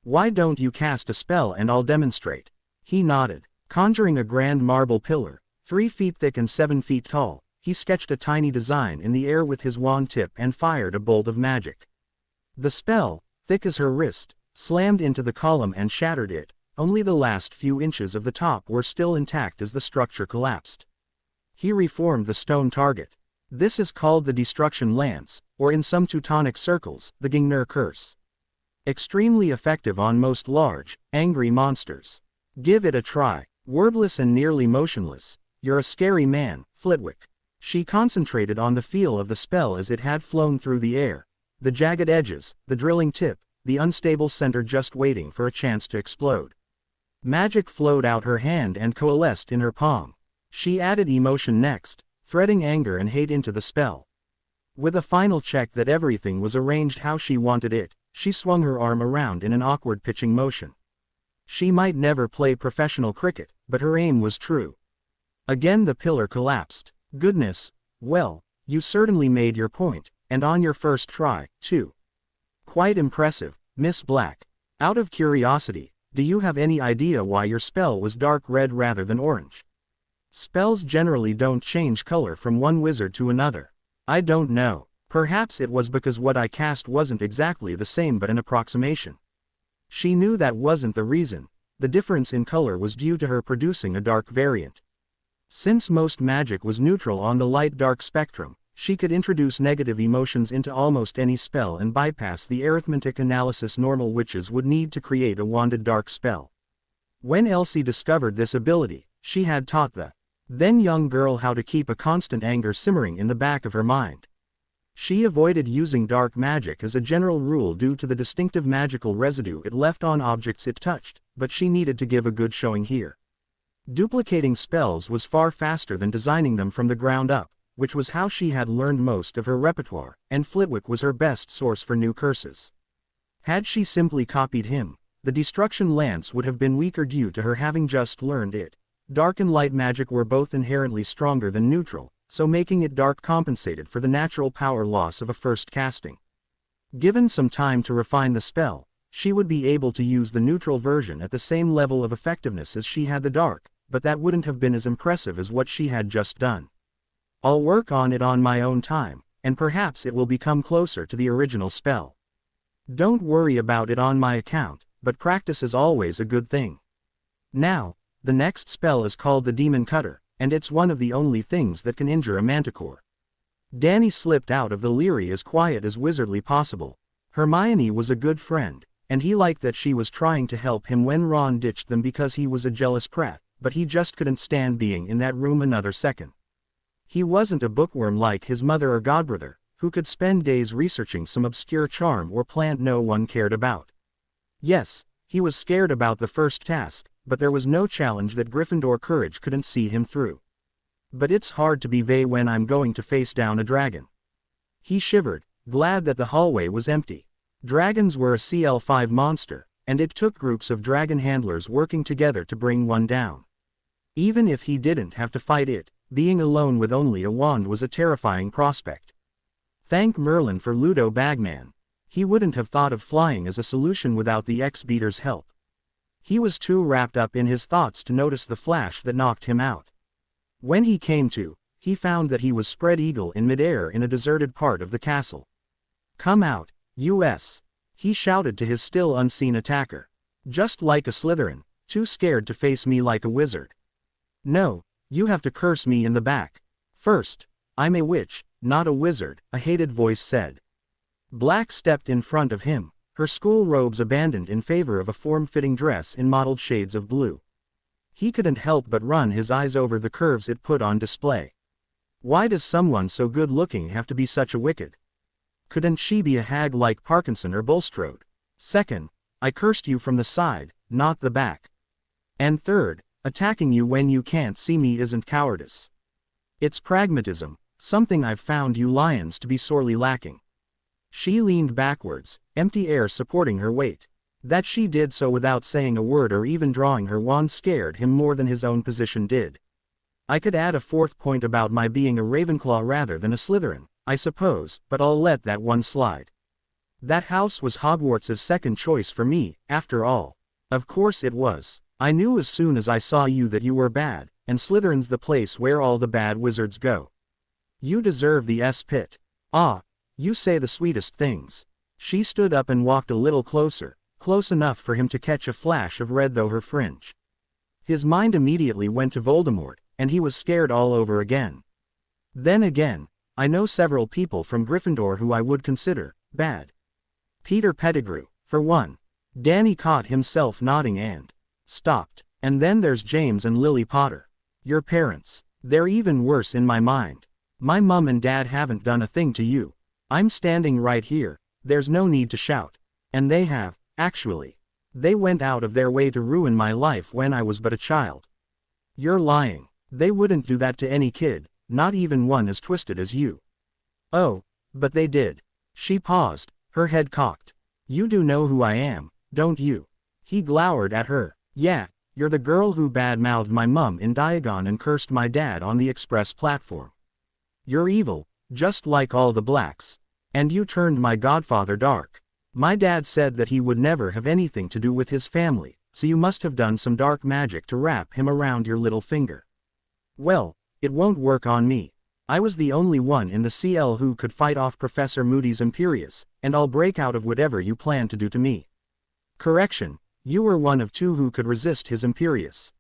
Why don't you cast a spell and I'll demonstrate? He nodded. Conjuring a grand marble pillar, 3 feet thick and 7 feet tall, he sketched a tiny design in the air with his wand tip and fired a bolt of magic. The spell, thick as her wrist, slammed into the column and shattered it. Only the last few inches of the top were still intact as the structure collapsed. He reformed the stone target. This is called the Destruction Lance, or in some Teutonic circles, the Gingnir Curse. Extremely effective on most large, angry monsters. Give it a try. Wordless and nearly motionless, you're a scary man, Flitwick. She concentrated on the feel of the spell as it had flown through the air. The jagged edges, the drilling tip, the unstable center just waiting for a chance to explode. Magic flowed out her hand and coalesced in her palm. She added emotion next, threading anger and hate into the spell. With a final check that everything was arranged how she wanted it, she swung her arm around in an awkward pitching motion. She might never play professional cricket, but her aim was true. Again the pillar collapsed. Goodness, well, you certainly made your point, and on your first try, too. Quite impressive, Miss Black. Out of curiosity, do you have any idea why your spell was dark red rather than orange? Spells generally don't change color from one wizard to another. I don't know. Perhaps it was because what I cast wasn't exactly the same but an approximation. She knew that wasn't the reason. The difference in color was due to her producing a dark variant. Since most magic was neutral on the light-dark spectrum, she could introduce negative emotions into almost any spell and bypass the arithmetic analysis normal witches would need to create a wanded dark spell. When Elsie discovered this ability, she had taught the then young girl how to keep a constant anger simmering in the back of her mind. She avoided using dark magic as a general rule due to the distinctive magical residue it left on objects it touched, but she needed to give a good showing here. Duplicating spells was far faster than designing them from the ground up, which was how she had learned most of her repertoire, and Flitwick was her best source for new curses. Had she simply copied him, the Destruction Lance would have been weaker due to her having just learned it. Dark and light magic were both inherently stronger than neutral, so making it dark compensated for the natural power loss of a first casting. Given some time to refine the spell, she would be able to use the neutral version at the same level of effectiveness as she had the dark, but that wouldn't have been as impressive as what she had just done. I'll work on it on my own time, and perhaps it will become closer to the original spell. Don't worry about it on my account, but practice is always a good thing. Now, the next spell is called the Demon Cutter, and it's one of the only things that can injure a manticore. Danny slipped out of the Leary as quiet as wizardly possible. Hermione was a good friend, and he liked that she was trying to help him when Ron ditched them because he was a jealous prat, but he just couldn't stand being in that room another second. He wasn't a bookworm like his mother or godbrother, who could spend days researching some obscure charm or plant no one cared about. Yes, he was scared about the first task, but there was no challenge that Gryffindor courage couldn't see him through. But it's hard to be vague when I'm going to face down a dragon. He shivered, glad that the hallway was empty. Dragons were a CL5 monster, and it took groups of dragon handlers working together to bring one down. Even if he didn't have to fight it, being alone with only a wand was a terrifying prospect. Thank Merlin for Ludo Bagman. He wouldn't have thought of flying as a solution without the X-Beater's help. He was too wrapped up in his thoughts to notice the flash that knocked him out. When he came to, he found that he was spread eagle in midair in a deserted part of the castle. "Come out, US!" he shouted to his still unseen attacker. "Just like a Slytherin, too scared to face me like a wizard." "No, you have to curse me in the back. First, I'm a witch, not a wizard," a hated voice said. Black stepped in front of him, her school robes abandoned in favor of a form-fitting dress in mottled shades of blue. He couldn't help but run his eyes over the curves it put on display. Why does someone so good-looking have to be such a wicked? Couldn't she be a hag like Parkinson or Bulstrode? Second, I cursed you from the side, not the back. And third, attacking you when you can't see me isn't cowardice. It's pragmatism, something I've found you lions to be sorely lacking. She leaned backwards, empty air supporting her weight. That she did so without saying a word or even drawing her wand scared him more than his own position did. I could add a fourth point about my being a Ravenclaw rather than a Slytherin, I suppose, but I'll let that one slide. That house was Hogwarts' second choice for me, after all. Of course it was. I knew as soon as I saw you that you were bad, and Slytherin's the place where all the bad wizards go. You deserve the S-pit. Ah, you say the sweetest things. She stood up and walked a little closer, close enough for him to catch a flash of red through her fringe. His mind immediately went to Voldemort, and he was scared all over again. Then again, I know several people from Gryffindor who I would consider bad. Peter Pettigrew, for one. Danny caught himself nodding and stopped. And then there's James and Lily Potter. Your parents. They're even worse in my mind. My mum and dad haven't done a thing to you. I'm standing right here, there's no need to shout. And they have, actually. They went out of their way to ruin my life when I was but a child. You're lying. They wouldn't do that to any kid, not even one as twisted as you. Oh, but they did. She paused, her head cocked. You do know who I am, don't you? He glowered at her. Yeah, you're the girl who bad-mouthed my mum in Diagon and cursed my dad on the express platform. You're evil, just like all the Blacks. And you turned my godfather dark. My dad said that he would never have anything to do with his family, so you must have done some dark magic to wrap him around your little finger. Well, it won't work on me. I was the only one in the CL who could fight off Professor Moody's Imperius, and I'll break out of whatever you plan to do to me. Correction, you were one of two who could resist his Imperius.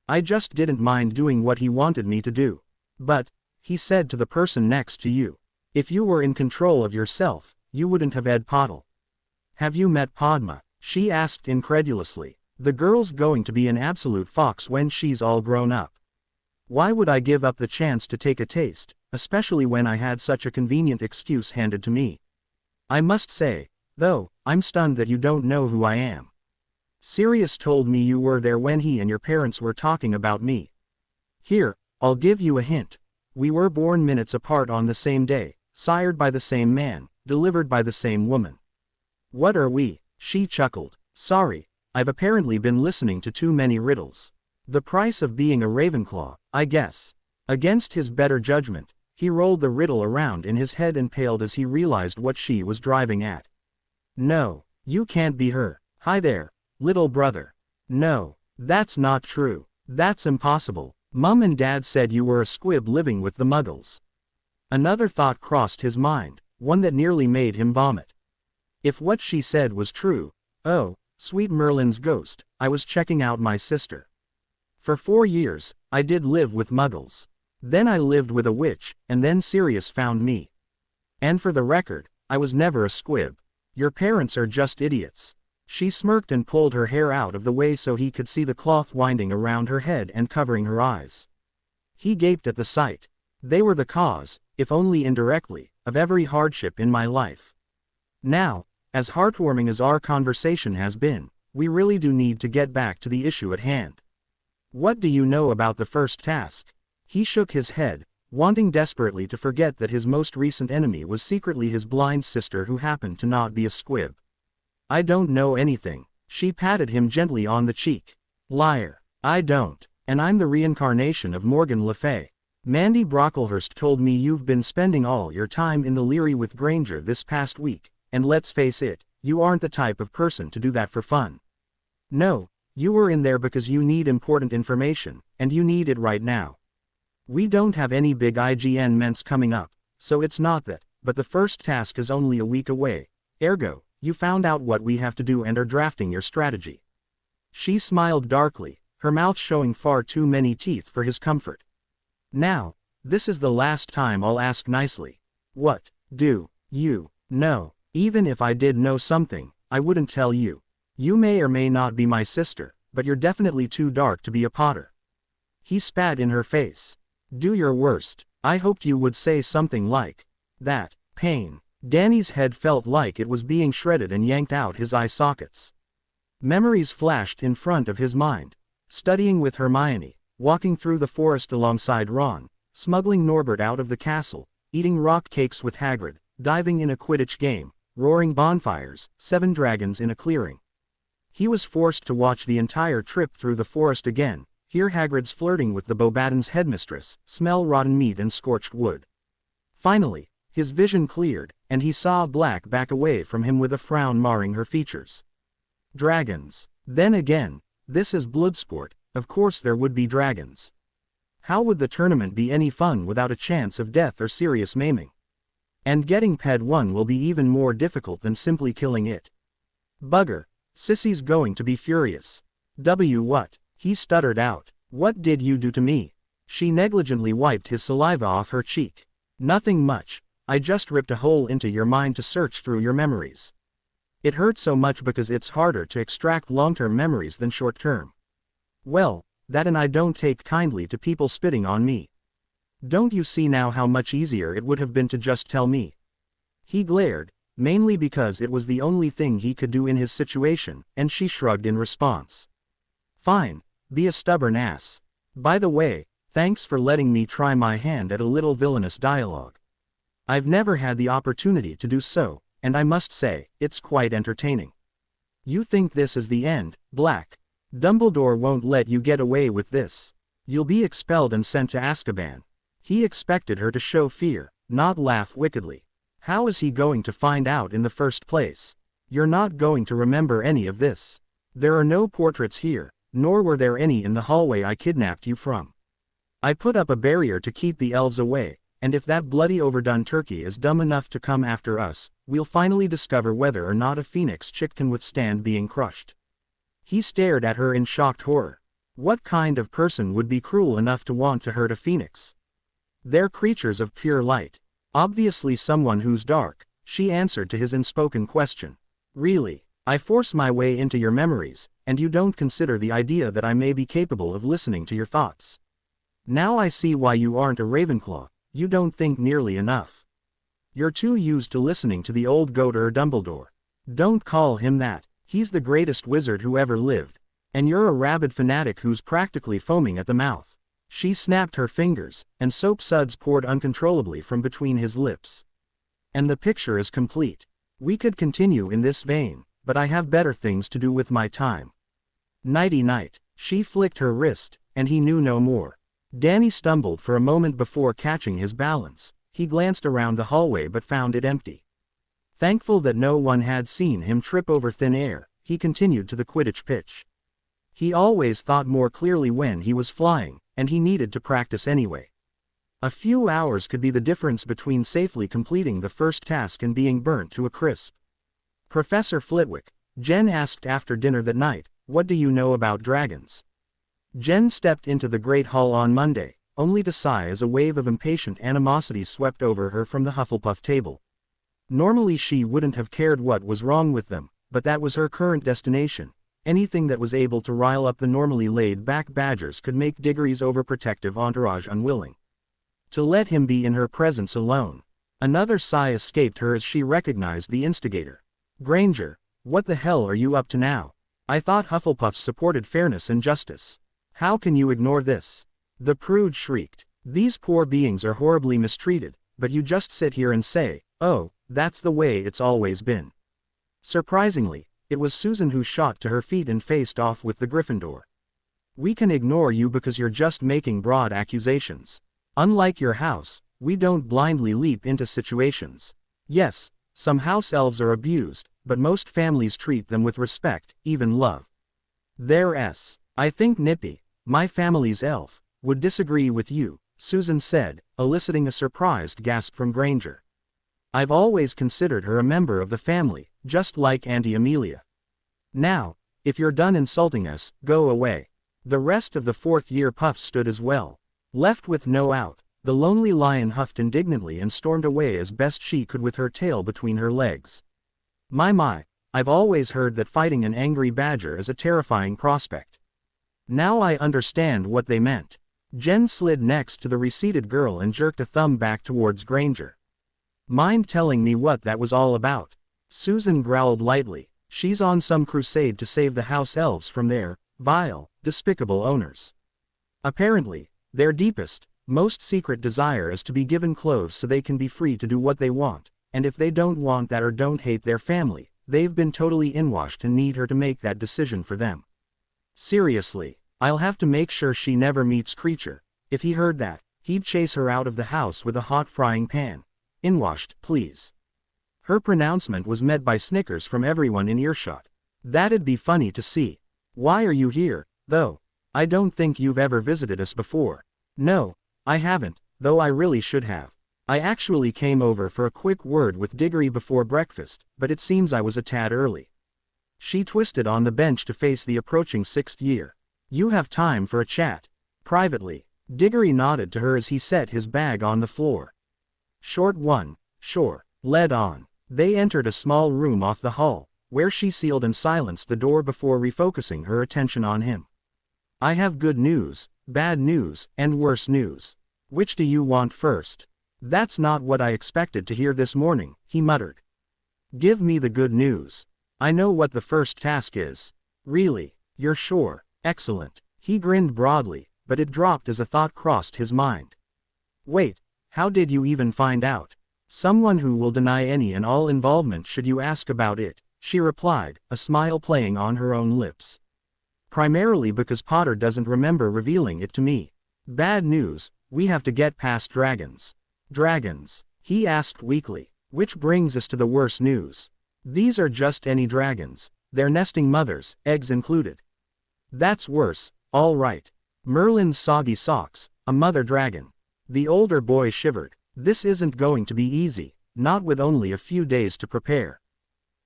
I just didn't mind doing what he wanted me to do. But, he said to the person next to you, if you were in control of yourself, you wouldn't have Ed Pottle. Have you met Padma? She asked incredulously. The girl's going to be an absolute fox when she's all grown up. Why would I give up the chance to take a taste, especially when I had such a convenient excuse handed to me? I must say, though, I'm stunned that you don't know who I am. Sirius told me you were there when he and your parents were talking about me. Here, I'll give you a hint. We were born minutes apart on the same day, sired by the same man, delivered by the same woman. What are we? She chuckled. Sorry, I've apparently been listening to too many riddles. The price of being a Ravenclaw, I guess. Against his better judgment, he rolled the riddle around in his head and paled as he realized what she was driving at. No, you can't be her. Hi there, little brother. No, that's not true. That's impossible. Mum and Dad said you were a squib living with the Muggles. Another thought crossed his mind, one that nearly made him vomit. If what she said was true, oh, sweet Merlin's ghost, I was checking out my sister. For 4 years, I did live with Muggles. Then I lived with a witch, and then Sirius found me. And for the record, I was never a squib. Your parents are just idiots. She smirked and pulled her hair out of the way so he could see the cloth winding around her head and covering her eyes. He gaped at the sight. They were the cause, if only indirectly, of every hardship in my life. Now, as heartwarming as our conversation has been, we really do need to get back to the issue at hand. What do you know about the first task? He shook his head, wanting desperately to forget that his most recent enemy was secretly his blind sister who happened to not be a squib. I don't know anything. She patted him gently on the cheek. Liar. I don't. And I'm the reincarnation of Morgan Le Fay. Mandy Brocklehurst told me you've been spending all your time in the Leary with Granger this past week, and let's face it, you aren't the type of person to do that for fun. No, you were in there because you need important information, and you need it right now. We don't have any big IGN ments coming up, so it's not that, but the first task is only a week away. Ergo, you found out what we have to do and are drafting your strategy. She smiled darkly, her mouth showing far too many teeth for his comfort. Now, this is the last time I'll ask nicely. What do you know? Even if I did know something, I wouldn't tell you. You may or may not be my sister, but you're definitely too dark to be a Potter. He spat in her face. Do your worst. I hoped you would say something like that. Pain. Danny's head felt like it was being shredded and yanked out his eye sockets. Memories flashed in front of his mind. Studying with Hermione, walking through the forest alongside Ron, smuggling Norbert out of the castle, eating rock cakes with Hagrid, diving in a Quidditch game, roaring bonfires, 7 dragons in a clearing. He was forced to watch the entire trip through the forest again, hear Hagrid's flirting with the Beauxbatons headmistress, smell rotten meat and scorched wood. Finally, his vision cleared, and he saw Black back away from him with a frown marring her features. Dragons. Then again, this is Bloodsport, of course there would be dragons. How would the tournament be any fun without a chance of death or serious maiming? And getting Ped 1 will be even more difficult than simply killing it. Bugger. Sissy's going to be furious. What? He stuttered out. What did you do to me? She negligently wiped his saliva off her cheek. Nothing much. I just ripped a hole into your mind to search through your memories. It hurt so much because it's harder to extract long-term memories than short-term. Well, that and I don't take kindly to people spitting on me. Don't you see now how much easier it would have been to just tell me? He glared, mainly because it was the only thing he could do in his situation, and she shrugged in response. Fine, be a stubborn ass. By the way, thanks for letting me try my hand at a little villainous dialogue. I've never had the opportunity to do so, and I must say, it's quite entertaining. You think this is the end, Black? Dumbledore won't let you get away with this. You'll be expelled and sent to Azkaban. He expected her to show fear, not laugh wickedly. How is he going to find out in the first place? You're not going to remember any of this. There are no portraits here, nor were there any in the hallway I kidnapped you from. I put up a barrier to keep the elves away, and if that bloody overdone turkey is dumb enough to come after us, we'll finally discover whether or not a phoenix chick can withstand being crushed. He stared at her in shocked horror. What kind of person would be cruel enough to want to hurt a phoenix? They're creatures of pure light. Obviously someone who's dark, she answered to his unspoken question. Really, I force my way into your memories, and you don't consider the idea that I may be capable of listening to your thoughts. Now I see why you aren't a Ravenclaw. You don't think nearly enough. You're too used to listening to the old Goddaughter Dumbledore. Don't call him that. He's the greatest wizard who ever lived. And you're a rabid fanatic who's practically foaming at the mouth. She snapped her fingers, and soap suds poured uncontrollably from between his lips. And the picture is complete. We could continue in this vein, but I have better things to do with my time. Nighty-night. She flicked her wrist, and he knew no more. Danny stumbled for a moment before catching his balance. He glanced around the hallway but found it empty. Thankful that no one had seen him trip over thin air, he continued to the Quidditch pitch. He always thought more clearly when he was flying, and he needed to practice anyway. A few hours could be the difference between safely completing the first task and being burnt to a crisp. Professor Flitwick, Jen asked after dinner that night, what do you know about dragons? Jen stepped into the Great Hall on Monday, only to sigh as a wave of impatient animosity swept over her from the Hufflepuff table. Normally she wouldn't have cared what was wrong with them, but that was her current destination. Anything that was able to rile up the normally laid-back Badgers could make Diggory's overprotective entourage unwilling. To let him be in her presence alone. Another sigh escaped her as she recognized the instigator. Granger, what the hell are you up to now? I thought Hufflepuff supported fairness and justice. How can you ignore this? The prude shrieked. These poor beings are horribly mistreated, but you just sit here and say, oh, that's the way it's always been. Surprisingly, it was Susan who shot to her feet and faced off with the Gryffindor. We can ignore you because you're just making broad accusations. Unlike your house, we don't blindly leap into situations. Yes, some house elves are abused, but most families treat them with respect, even love. I think Nippy, my family's elf, would disagree with you, Susan said, eliciting a surprised gasp from Granger. I've always considered her a member of the family, just like Auntie Amelia. Now, if you're done insulting us, go away. The rest of the fourth-year puffs stood as well. Left with no out, the lonely lion huffed indignantly and stormed away as best she could with her tail between her legs. My, I've always heard that fighting an angry badger is a terrifying prospect. Now I understand what they meant. Jen slid next to the receded girl and jerked a thumb back towards Granger. Mind telling me what that was all about? Susan growled lightly. She's on some crusade to save the house elves from their vile, despicable owners. Apparently, their deepest, most secret desire is to be given clothes so they can be free to do what they want, and if they don't want that or don't hate their family, they've been totally inwashed and need her to make that decision for them. Seriously, I'll have to make sure she never meets Creature. If he heard that, he'd chase her out of the house with a hot frying pan. Inwashed, please. Her pronouncement was met by snickers from everyone in earshot. That'd be funny to see. Why are you here, though? I don't think you've ever visited us before. No, I haven't, though I really should have. I actually came over for a quick word with Diggory before breakfast, but it seems I was a tad early. She twisted on the bench to face the approaching sixth year. You have time for a chat. Privately. Diggory nodded to her as he set his bag on the floor. Short one, sure, led on. They entered a small room off the hall, where she sealed and silenced the door before refocusing her attention on him. I have good news, bad news, and worse news. Which do you want first? That's not what I expected to hear this morning, he muttered. Give me the good news. I know what the first task is. Really, you're sure? Excellent. He grinned broadly, but it dropped as a thought crossed his mind. Wait, how did you even find out? Someone who will deny any and all involvement should you ask about it, she replied, a smile playing on her own lips. Primarily because Potter doesn't remember revealing it to me. Bad news, we have to get past dragons. Dragons? He asked weakly. Which brings us to the worst news. These are just any dragons. They're nesting mothers, eggs included. That's worse, all right. Merlin's soggy socks, a mother dragon. The older boy shivered. This isn't going to be easy, not with only a few days to prepare.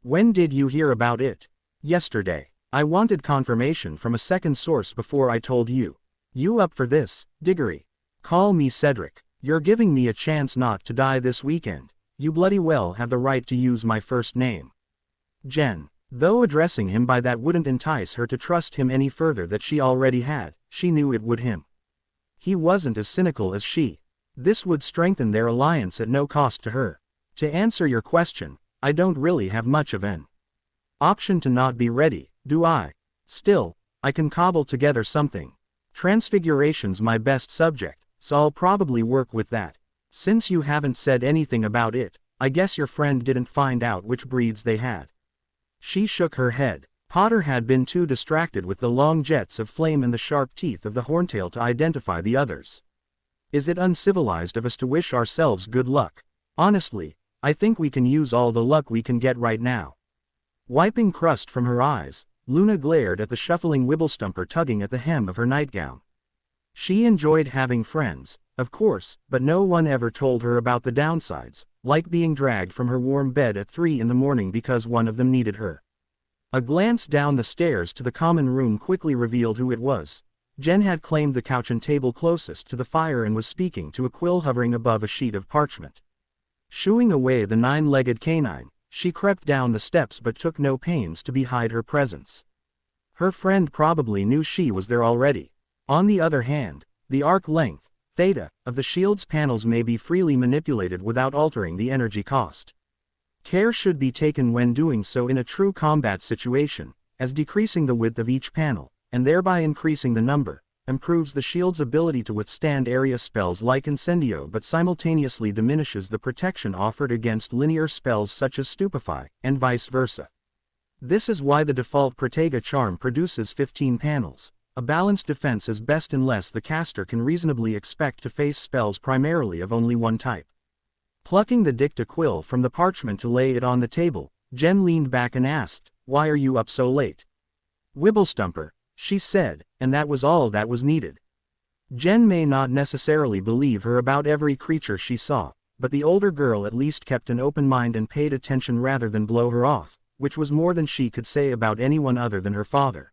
When did you hear about it? Yesterday. I wanted confirmation from a second source before I told you. You up for this, Diggory? Call me Cedric. You're giving me a chance not to die this weekend. You bloody well have the right to use my first name. Jen. Though addressing him by that wouldn't entice her to trust him any further that she already had, she knew it would him. He wasn't as cynical as she. This would strengthen their alliance at no cost to her. To answer your question, I don't really have much of an option to not be ready, do I? Still, I can cobble together something. Transfiguration's my best subject, so I'll probably work with that. Since you haven't said anything about it, I guess your friend didn't find out which breeds they had. She shook her head. Potter had been too distracted with the long jets of flame and the sharp teeth of the horntail to identify the others. Is it uncivilized of us to wish ourselves good luck? Honestly, I think we can use all the luck we can get right now. Wiping crust from her eyes, Luna glared at the shuffling Wibblestumper tugging at the hem of her nightgown. She enjoyed having friends, of course, but no one ever told her about the downsides, like being dragged from her warm bed at 3 in the morning because one of them needed her. A glance down the stairs to the common room quickly revealed who it was. Jen had claimed the couch and table closest to the fire and was speaking to a quill hovering above a sheet of parchment. Shooing away the 9-legged canine, she crept down the steps but took no pains to hide her presence. Her friend probably knew she was there already. On the other hand, the arc length, theta, of the shield's panels may be freely manipulated without altering the energy cost. Care should be taken when doing so in a true combat situation, as decreasing the width of each panel, and thereby increasing the number, improves the shield's ability to withstand area spells like Incendio but simultaneously diminishes the protection offered against linear spells such as Stupefy, and vice versa. This is why the default Protega charm produces 15 panels. A balanced defense is best unless the caster can reasonably expect to face spells primarily of only one type. Plucking the dicta quill from the parchment to lay it on the table, Jen leaned back and asked, "Why are you up so late?" "Wibblestumper," she said, and that was all that was needed. Jen may not necessarily believe her about every creature she saw, but the older girl at least kept an open mind and paid attention rather than blow her off, which was more than she could say about anyone other than her father.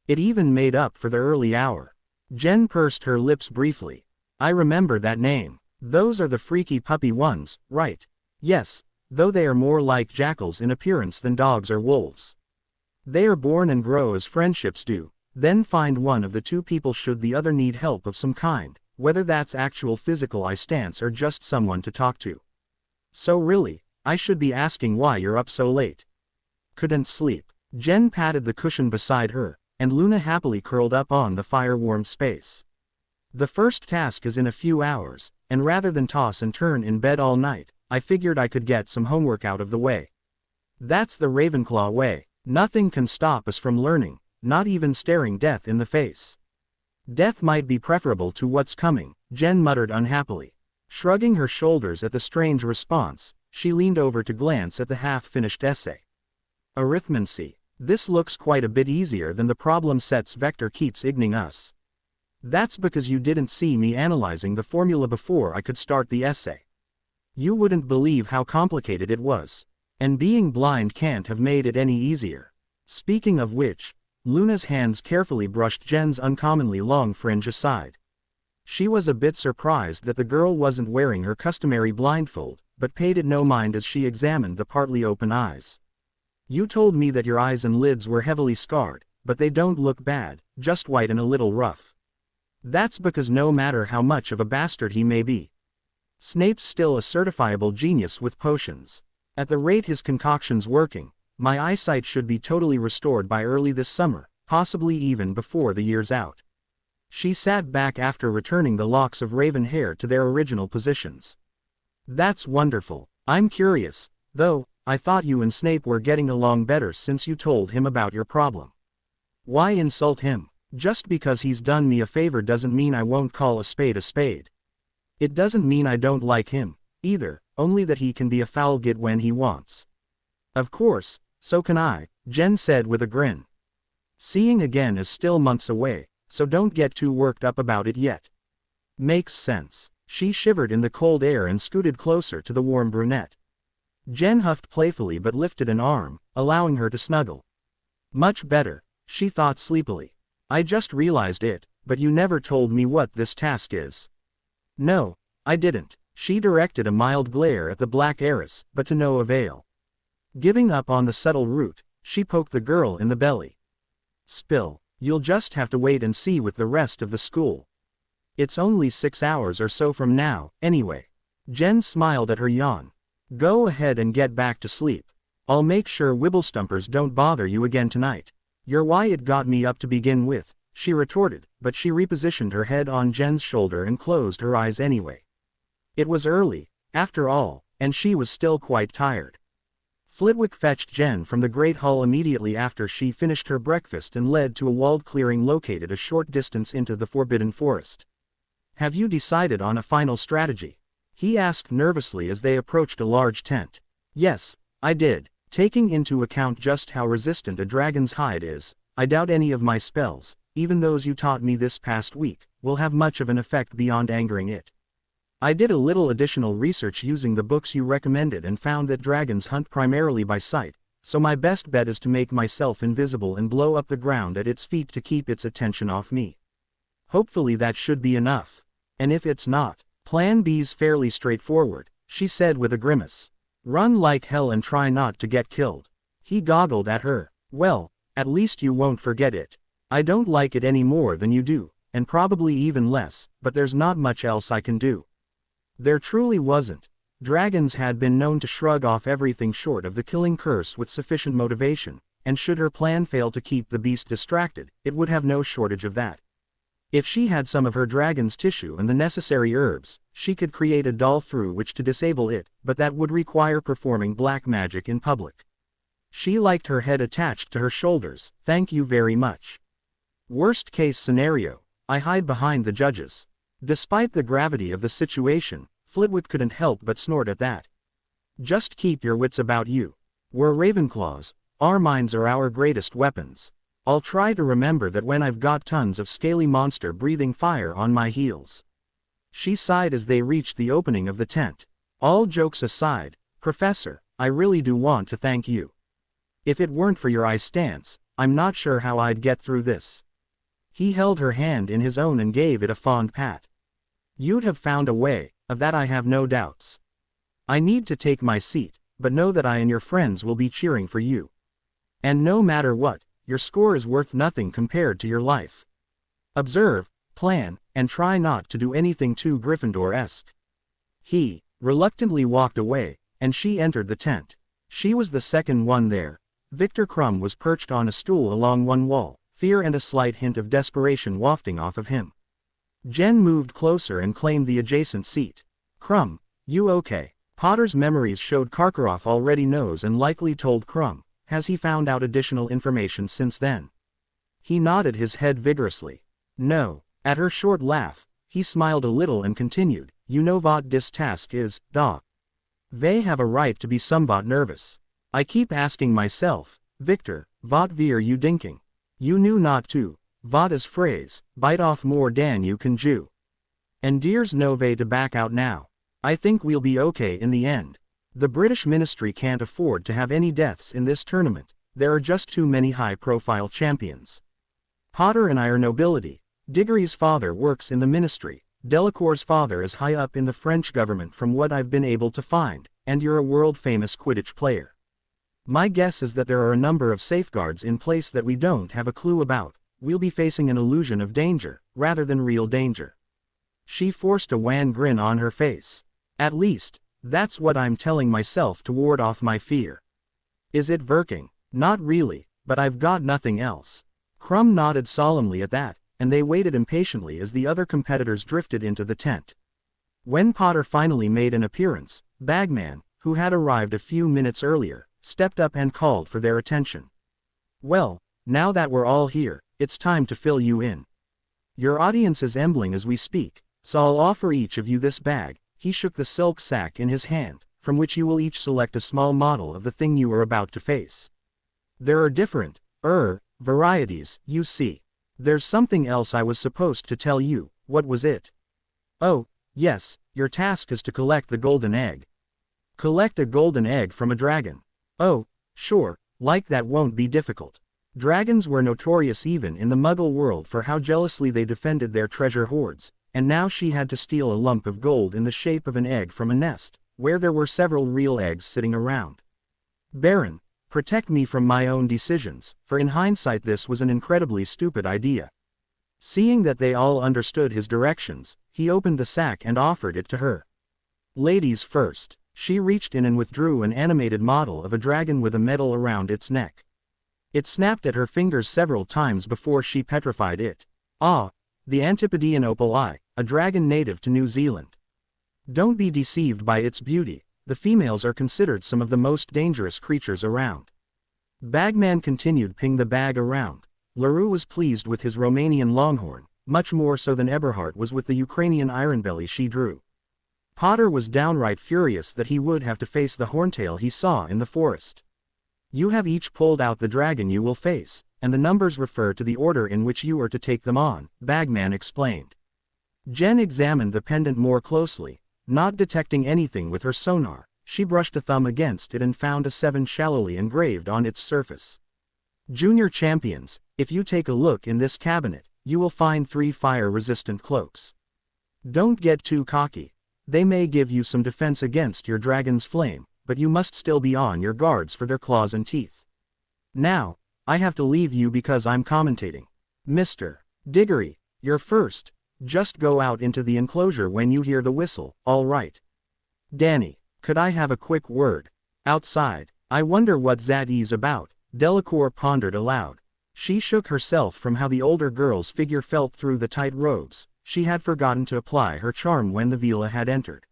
It even made up for the early hour. Jen pursed her lips briefly. "I remember that name. Those are the freaky puppy ones, right?" "Yes, though they are more like jackals in appearance than dogs or wolves. They are born and grow as friendships do, then find one of the two people should the other need help of some kind, whether that's actual physical eye stance or just someone to talk to. So really, I should be asking why you're up so late." "Couldn't sleep." Jen patted the cushion beside her, and Luna happily curled up on the fire-warm space. "The first task is in a few hours, and rather than toss and turn in bed all night, I figured I could get some homework out of the way. That's the Ravenclaw way. Nothing can stop us from learning, not even staring death in the face." "Death might be preferable to what's coming," Jen muttered unhappily. Shrugging her shoulders at the strange response, she leaned over to glance at the half-finished essay. "Arithmancy. This looks quite a bit easier than the problem sets Vector keeps ignoring us." "That's because you didn't see me analyzing the formula before I could start the essay. You wouldn't believe how complicated it was. And being blind can't have made it any easier. Speaking of which," Luna's hands carefully brushed Jen's uncommonly long fringe aside. She was a bit surprised that the girl wasn't wearing her customary blindfold, but paid it no mind as she examined the partly open eyes. "You told me that your eyes and lids were heavily scarred, but they don't look bad, just white and a little rough. That's because no matter how much of a bastard he may be, Snape's still a certifiable genius with potions. At the rate his concoction's working, my eyesight should be totally restored by early this summer, possibly even before the year's out." She sat back after returning the locks of raven hair to their original positions. "That's wonderful. I'm curious, though, I thought you and Snape were getting along better since you told him about your problem." "Why insult him? Just because he's done me a favor doesn't mean I won't call a spade a spade. It doesn't mean I don't like him, either, only that he can be a foul git when he wants." "Of course, so can I," Jen said with a grin. "Seeing again is still months away, so don't get too worked up about it yet." "Makes sense." She shivered in the cold air and scooted closer to the warm brunette. Jen huffed playfully but lifted an arm, allowing her to snuggle. "Much better," she thought sleepily. "I just realized it, but you never told me what this task is." "No, I didn't." She directed a mild glare at the black heiress, but to no avail. Giving up on the subtle route, she poked the girl in the belly. "Spill. You'll just have to wait and see with the rest of the school. It's only 6 hours or so from now, anyway." Jen smiled at her yawn. "Go ahead and get back to sleep. I'll make sure Wibblestumpers don't bother you again tonight." "You're why it got me up to begin with," she retorted, but she repositioned her head on Jen's shoulder and closed her eyes anyway. It was early, after all, and she was still quite tired. Flitwick fetched Jen from the Great Hall immediately after she finished her breakfast and led to a walled clearing located a short distance into the Forbidden Forest. "Have you decided on a final strategy?" he asked nervously as they approached a large tent. "Yes, I did. Taking into account just how resistant a dragon's hide is, I doubt any of my spells, even those you taught me this past week, will have much of an effect beyond angering it. I did a little additional research using the books you recommended and found that dragons hunt primarily by sight, so my best bet is to make myself invisible and blow up the ground at its feet to keep its attention off me. Hopefully that should be enough. And if it's not, Plan B's fairly straightforward," she said with a grimace. "Run like hell and try not to get killed." He goggled at her. "Well, at least you won't forget it. I don't like it any more than you do, and probably even less, but there's not much else I can do. There truly wasn't. Dragons had been known to shrug off everything short of the killing curse with sufficient motivation, and should her plan fail to keep the beast distracted, it would have no shortage of that. If she had some of her dragon's tissue and the necessary herbs, she could create a doll through which to disable it, but that would require performing black magic in public. She liked her head attached to her shoulders, thank you very much. Worst case scenario, I hide behind the judges. Despite the gravity of the situation, Flitwick couldn't help but snort at that. Just keep your wits about you. We're Ravenclaws, our minds are our greatest weapons. I'll try to remember that when I've got tons of scaly monster breathing fire on my heels. She sighed as they reached the opening of the tent. All jokes aside, Professor, I really do want to thank you. If it weren't for your eye stance, I'm not sure how I'd get through this. He held her hand in his own and gave it a fond pat. You'd have found a way, of that I have no doubts. I need to take my seat, but know that I and your friends will be cheering for you. And no matter what, your score is worth nothing compared to your life. Observe, plan, and try not to do anything too Gryffindor-esque. He reluctantly walked away, and she entered the tent. She was the second one there. Victor Crumb was perched on a stool along one wall, fear and a slight hint of desperation wafting off of him. Jen moved closer and claimed the adjacent seat. Crumb, you okay? Potter's memories showed Karkaroff already knows and likely told Crumb. Has he found out additional information since then? He nodded his head vigorously. No. At her short laugh, he smiled a little and continued, you know what this task is, da. They have a right to be somewhat nervous. I keep asking myself, Victor, what were you thinking? You knew not to. What is phrase, bite off more than you can chew. And there's no way to back out now. I think we'll be okay in the end. The British ministry can't afford to have any deaths in this tournament, there are just too many high-profile champions. Potter and I are nobility. Diggory's father works in the ministry, Delacour's father is high up in the French government from what I've been able to find, and you're a world-famous Quidditch player. My guess is that there are a number of safeguards in place that we don't have a clue about. We'll be facing an illusion of danger, rather than real danger. She forced a wan grin on her face. At least, that's what I'm telling myself to ward off my fear. Is it working? Not really, but I've got nothing else. Crumb nodded solemnly at that, and they waited impatiently as the other competitors drifted into the tent. When Potter finally made an appearance, Bagman, who had arrived a few minutes earlier, stepped up and called for their attention. Well, now that we're all here, it's time to fill you in. Your audience is embling as we speak, so I'll offer each of you this bag. He shook the silk sack in his hand, from which you will each select a small model of the thing you are about to face. There are different, varieties, you see. There's something else I was supposed to tell you, what was it? Oh, yes, your task is to collect the golden egg. Collect a golden egg from a dragon. Oh, sure, like that won't be difficult. Dragons were notorious even in the Muggle world for how jealously they defended their treasure hoards, and now she had to steal a lump of gold in the shape of an egg from a nest, where there were several real eggs sitting around. Baron, protect me from my own decisions, for in hindsight this was an incredibly stupid idea. Seeing that they all understood his directions, he opened the sack and offered it to her. Ladies first. She reached in and withdrew an animated model of a dragon with a medal around its neck. It snapped at her fingers several times before she petrified it. Ah, the Antipodean opal eye, a dragon native to New Zealand. Don't be deceived by its beauty, the females are considered some of the most dangerous creatures around. Bagman continued ping the bag around. LaRue was pleased with his Romanian longhorn, much more so than Eberhard was with the Ukrainian ironbelly she drew. Potter was downright furious that he would have to face the horntail he saw in the forest. You have each pulled out the dragon you will face, and the numbers refer to the order in which you are to take them on, Bagman explained. Jen examined the pendant more closely, not detecting anything with her sonar. She brushed a thumb against it and found a 7 shallowly engraved on its surface. Junior champions, if you take a look in this cabinet, you will find 3 fire-resistant cloaks. Don't get too cocky. They may give you some defense against your dragon's flame, but you must still be on your guards for their claws and teeth. Now, I have to leave you because I'm commentating. Mr. Diggory, You're first. Just go out into the enclosure when you hear the whistle, all right? Danny, could I have a quick word? Outside. I wonder what Zadie's about, Delacour pondered aloud. She shook herself from how the older girl's figure felt through the tight robes. She had forgotten to apply her charm when the villa had entered.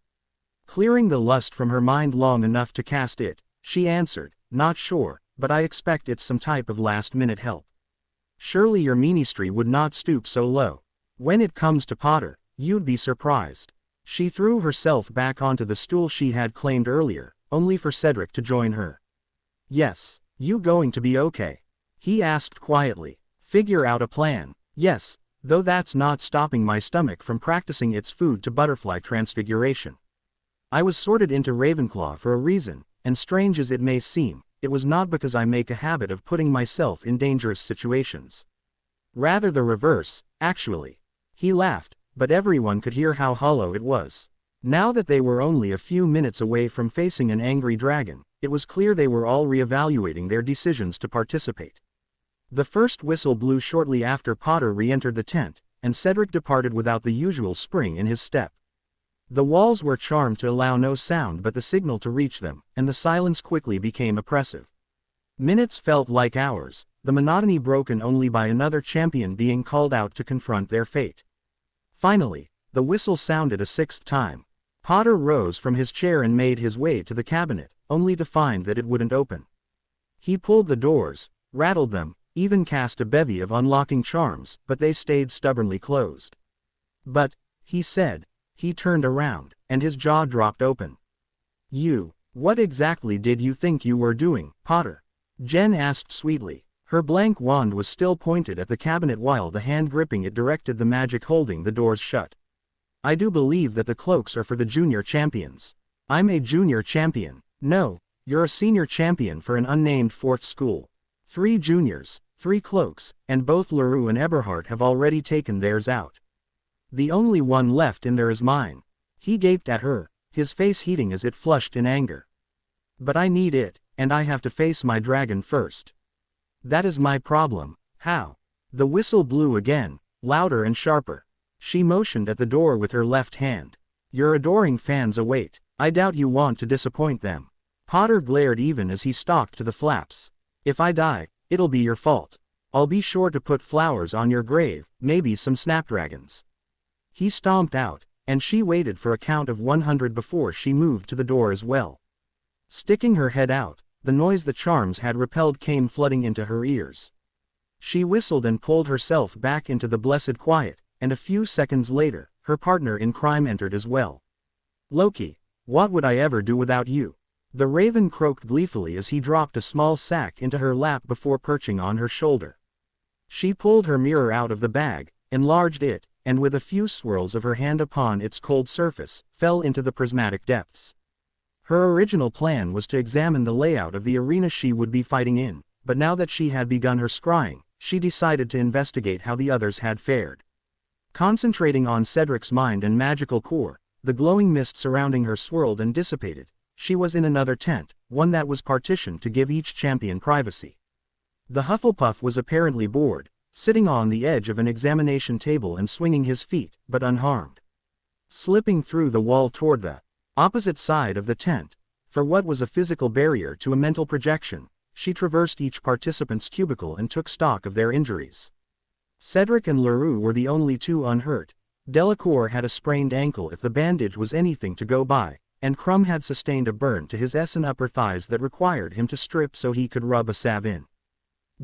Clearing the lust from her mind long enough to cast it, she answered, not sure, but I expect it's some type of last-minute help. Surely your ministry would not stoop so low. When it comes to Potter, you'd be surprised. She threw herself back onto the stool she had claimed earlier, only for Cedric to join her. Yes, you going to be okay? He asked quietly. Figure out a plan. Yes, though that's not stopping my stomach from practicing its food to butterfly transfiguration. I was sorted into Ravenclaw for a reason, and strange as it may seem, it was not because I make a habit of putting myself in dangerous situations. Rather the reverse, actually. He laughed, but everyone could hear how hollow it was. Now that they were only a few minutes away from facing an angry dragon, it was clear they were all reevaluating their decisions to participate. The first whistle blew shortly after Potter re-entered the tent, and Cedric departed without the usual spring in his step. The walls were charmed to allow no sound but the signal to reach them, and the silence quickly became oppressive. Minutes felt like hours, the monotony broken only by another champion being called out to confront their fate. Finally, the whistle sounded a sixth time. Potter rose from his chair and made his way to the cabinet, only to find that it wouldn't open. He pulled the doors, rattled them, even cast a bevy of unlocking charms, but they stayed stubbornly closed. But, he said. He turned around, and his jaw dropped open. What exactly did you think you were doing, Potter? Jen asked sweetly. Her blank wand was still pointed at the cabinet while the hand gripping it directed the magic holding the doors shut. I do believe that the cloaks are for the junior champions. I'm a junior champion. No, you're a senior champion for an unnamed fourth school. 3 juniors, 3 cloaks, and both Leroux and Eberhard have already taken theirs out. The only one left in there is mine. He gaped at her, his face heating as it flushed in anger. But I need it, and I have to face my dragon first. That is my problem. How? The whistle blew again, louder and sharper. She motioned at the door with her left hand. Your adoring fans await. I doubt you want to disappoint them. Potter glared even as he stalked to the flaps. If I die, it'll be your fault. I'll be sure to put flowers on your grave, maybe some snapdragons. He stomped out, and she waited for a count of 100 before she moved to the door as well. Sticking her head out, the noise the charms had repelled came flooding into her ears. She whistled and pulled herself back into the blessed quiet, and a few seconds later, her partner in crime entered as well. Loki, what would I ever do without you? The raven croaked gleefully as he dropped a small sack into her lap before perching on her shoulder. She pulled her mirror out of the bag, enlarged it, and with a few swirls of her hand upon its cold surface, fell into the prismatic depths. Her original plan was to examine the layout of the arena she would be fighting in, but now that she had begun her scrying, she decided to investigate how the others had fared. Concentrating on Cedric's mind and magical core, the glowing mist surrounding her swirled and dissipated. She was in another tent, one that was partitioned to give each champion privacy. The Hufflepuff was apparently bored, sitting on the edge of an examination table and swinging his feet, but unharmed. Slipping through the wall toward the opposite side of the tent, for what was a physical barrier to a mental projection, she traversed each participant's cubicle and took stock of their injuries. Cedric and Leroux were the only 2 unhurt. Delacour had a sprained ankle if the bandage was anything to go by, and Crumb had sustained a burn to his S and upper thighs that required him to strip so he could rub a salve in.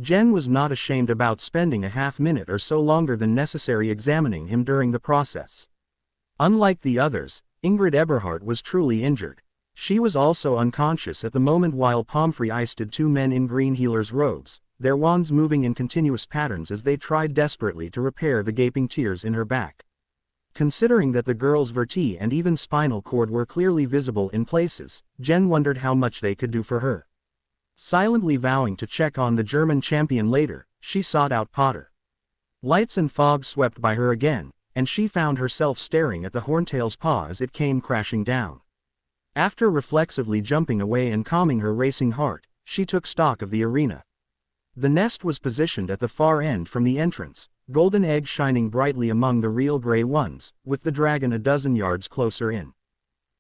Jen was not ashamed about spending a half-minute or so longer than necessary examining him during the process. Unlike the others, Ingrid Eberhard was truly injured. She was also unconscious at the moment while Pomfrey iced 2 men in green healer's robes, their wands moving in continuous patterns as they tried desperately to repair the gaping tears in her back. Considering that the girl's vertebra and even spinal cord were clearly visible in places, Jen wondered how much they could do for her. Silently vowing to check on the German champion later, she sought out Potter. Lights and fog swept by her again, and she found herself staring at the horntail's paw as it came crashing down. After reflexively jumping away and calming her racing heart, she took stock of the arena. The nest was positioned at the far end from the entrance, golden eggs shining brightly among the real gray ones, with the dragon a dozen yards closer in.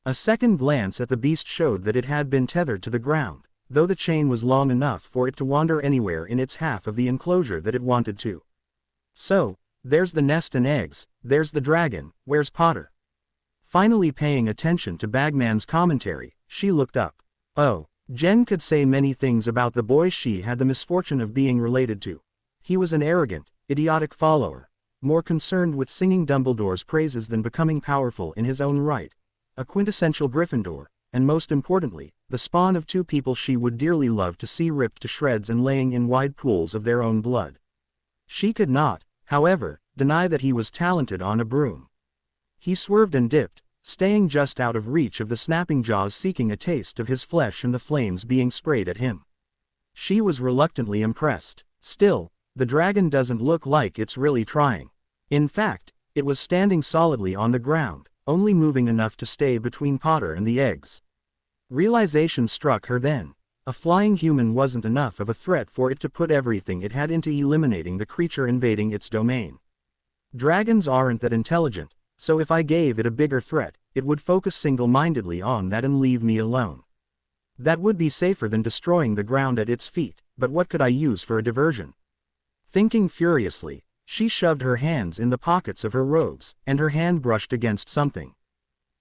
A second glance at the beast showed that it had been tethered to the ground, though the chain was long enough for it to wander anywhere in its half of the enclosure that it wanted to. So, there's the nest and eggs, there's the dragon, where's Potter? Finally paying attention to Bagman's commentary, she looked up. Oh, Jen could say many things about the boy she had the misfortune of being related to. He was an arrogant, idiotic follower, more concerned with singing Dumbledore's praises than becoming powerful in his own right, a quintessential Gryffindor, and most importantly, the spawn of two people she would dearly love to see ripped to shreds and laying in wide pools of their own blood. She could not, however, deny that he was talented on a broom. He swerved and dipped, staying just out of reach of the snapping jaws seeking a taste of his flesh and the flames being sprayed at him. She was reluctantly impressed. Still, the dragon doesn't look like it's really trying. In fact, it was standing solidly on the ground, only moving enough to stay between Potter and the eggs. Realization struck her then. A flying human wasn't enough of a threat for it to put everything it had into eliminating the creature invading its domain. Dragons aren't that intelligent, so if I gave it a bigger threat, it would focus single-mindedly on that and leave me alone. That would be safer than destroying the ground at its feet, but what could I use for a diversion? Thinking furiously, she shoved her hands in the pockets of her robes, and her hand brushed against something.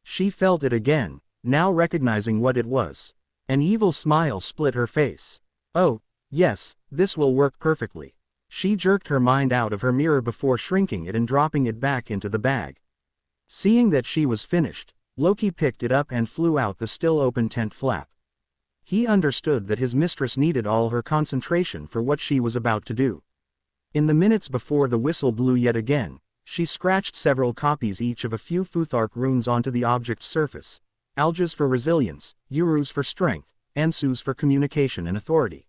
She felt it again, now recognizing what it was. An evil smile split her face. Oh, yes, this will work perfectly. She jerked her mind out of her mirror before shrinking it and dropping it back into the bag. Seeing that she was finished, Loki picked it up and flew out the still open tent flap. He understood that his mistress needed all her concentration for what she was about to do. In the minutes before the whistle blew yet again, she scratched several copies each of a few Futhark runes onto the object's surface. Aljas for resilience, Urus for strength, Ansus for communication and authority.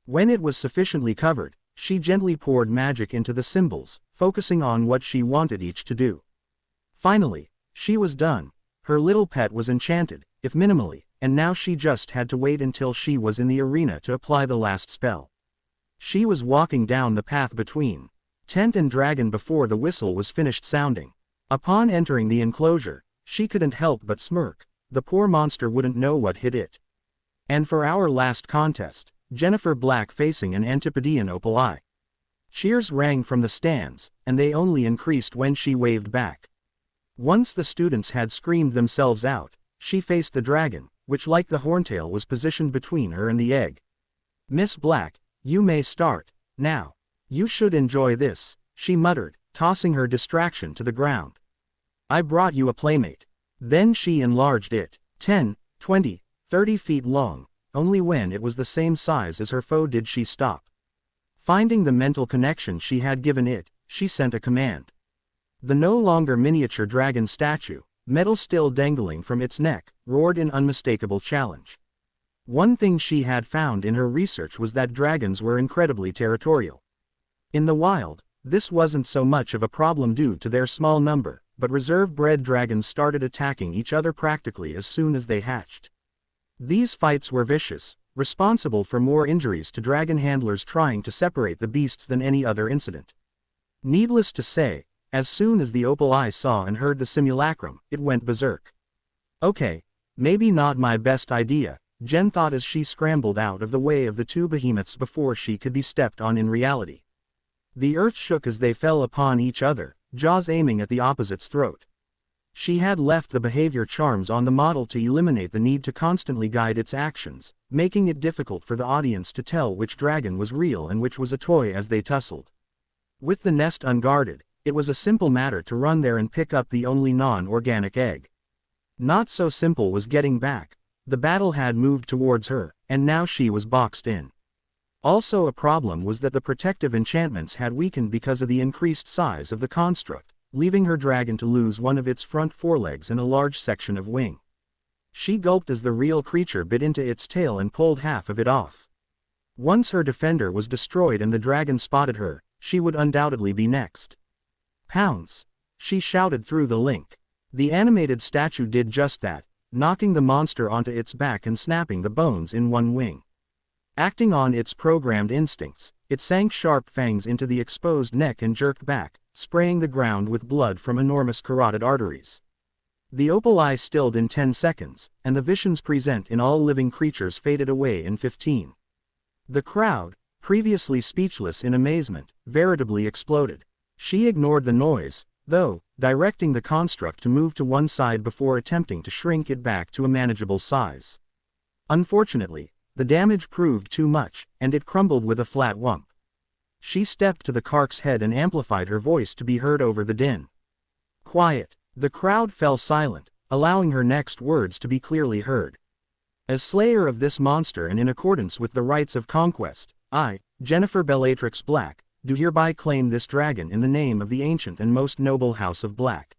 When it was sufficiently covered, she gently poured magic into the symbols, focusing on what she wanted each to do. Finally, she was done. Her little pet was enchanted, if minimally, and now she just had to wait until she was in the arena to apply the last spell. She was walking down the path between tent and dragon before the whistle was finished sounding. Upon entering the enclosure, she couldn't help but smirk. The poor monster wouldn't know what hit it. And for our last contest, Jennifer Black facing an Antipodean opal eye. Cheers rang from the stands, and they only increased when she waved back. Once the students had screamed themselves out, she faced the dragon, which like the horntail was positioned between her and the egg. "Miss Black, you may start, now. You should enjoy this," she muttered, tossing her distraction to the ground. "I brought you a playmate." Then she enlarged it, 10, 20, 30 feet long, only when it was the same size as her foe did she stop. Finding the mental connection she had given it, she sent a command. The no longer miniature dragon statue, metal still dangling from its neck, roared in unmistakable challenge. One thing she had found in her research was that dragons were incredibly territorial. In the wild, this wasn't so much of a problem due to their small number, but reserve-bred dragons started attacking each other practically as soon as they hatched. These fights were vicious, responsible for more injuries to dragon handlers trying to separate the beasts than any other incident. Needless to say, as soon as the opal eye saw and heard the simulacrum, it went berserk. Okay, maybe not my best idea, Jen thought as she scrambled out of the way of the two behemoths before she could be stepped on in reality. The earth shook as they fell upon each other, jaws aiming at the opposite's throat. She had left the behavior charms on the model to eliminate the need to constantly guide its actions, making it difficult for the audience to tell which dragon was real and which was a toy as they tussled. With the nest unguarded, it was a simple matter to run there and pick up the only non-organic egg. Not so simple was getting back. The battle had moved towards her, and now she was boxed in. Also a problem was that the protective enchantments had weakened because of the increased size of the construct, leaving her dragon to lose one of its front forelegs and a large section of wing. She gulped as the real creature bit into its tail and pulled half of it off. Once her defender was destroyed and the dragon spotted her, she would undoubtedly be next. "Pounce!" she shouted through the link. The animated statue did just that, knocking the monster onto its back and snapping the bones in one wing. Acting on its programmed instincts, It sank sharp fangs into the exposed neck and jerked back, spraying the ground with blood from enormous carotid arteries. The opal eye stilled in 10 seconds, and the visions present in all living creatures faded away in 15. The crowd, previously speechless in amazement, veritably exploded. She ignored the noise, though, directing the construct to move to one side before attempting to shrink it back to a manageable size. Unfortunately, the damage proved too much, and it crumbled with a flat whump. She stepped to the carcass head and amplified her voice to be heard over the din. Quiet. The crowd fell silent, allowing her next words to be clearly heard. As slayer of this monster and in accordance with the rites of conquest, I, Jennifer Bellatrix Black, do hereby claim this dragon in the name of the ancient and most noble House of Black.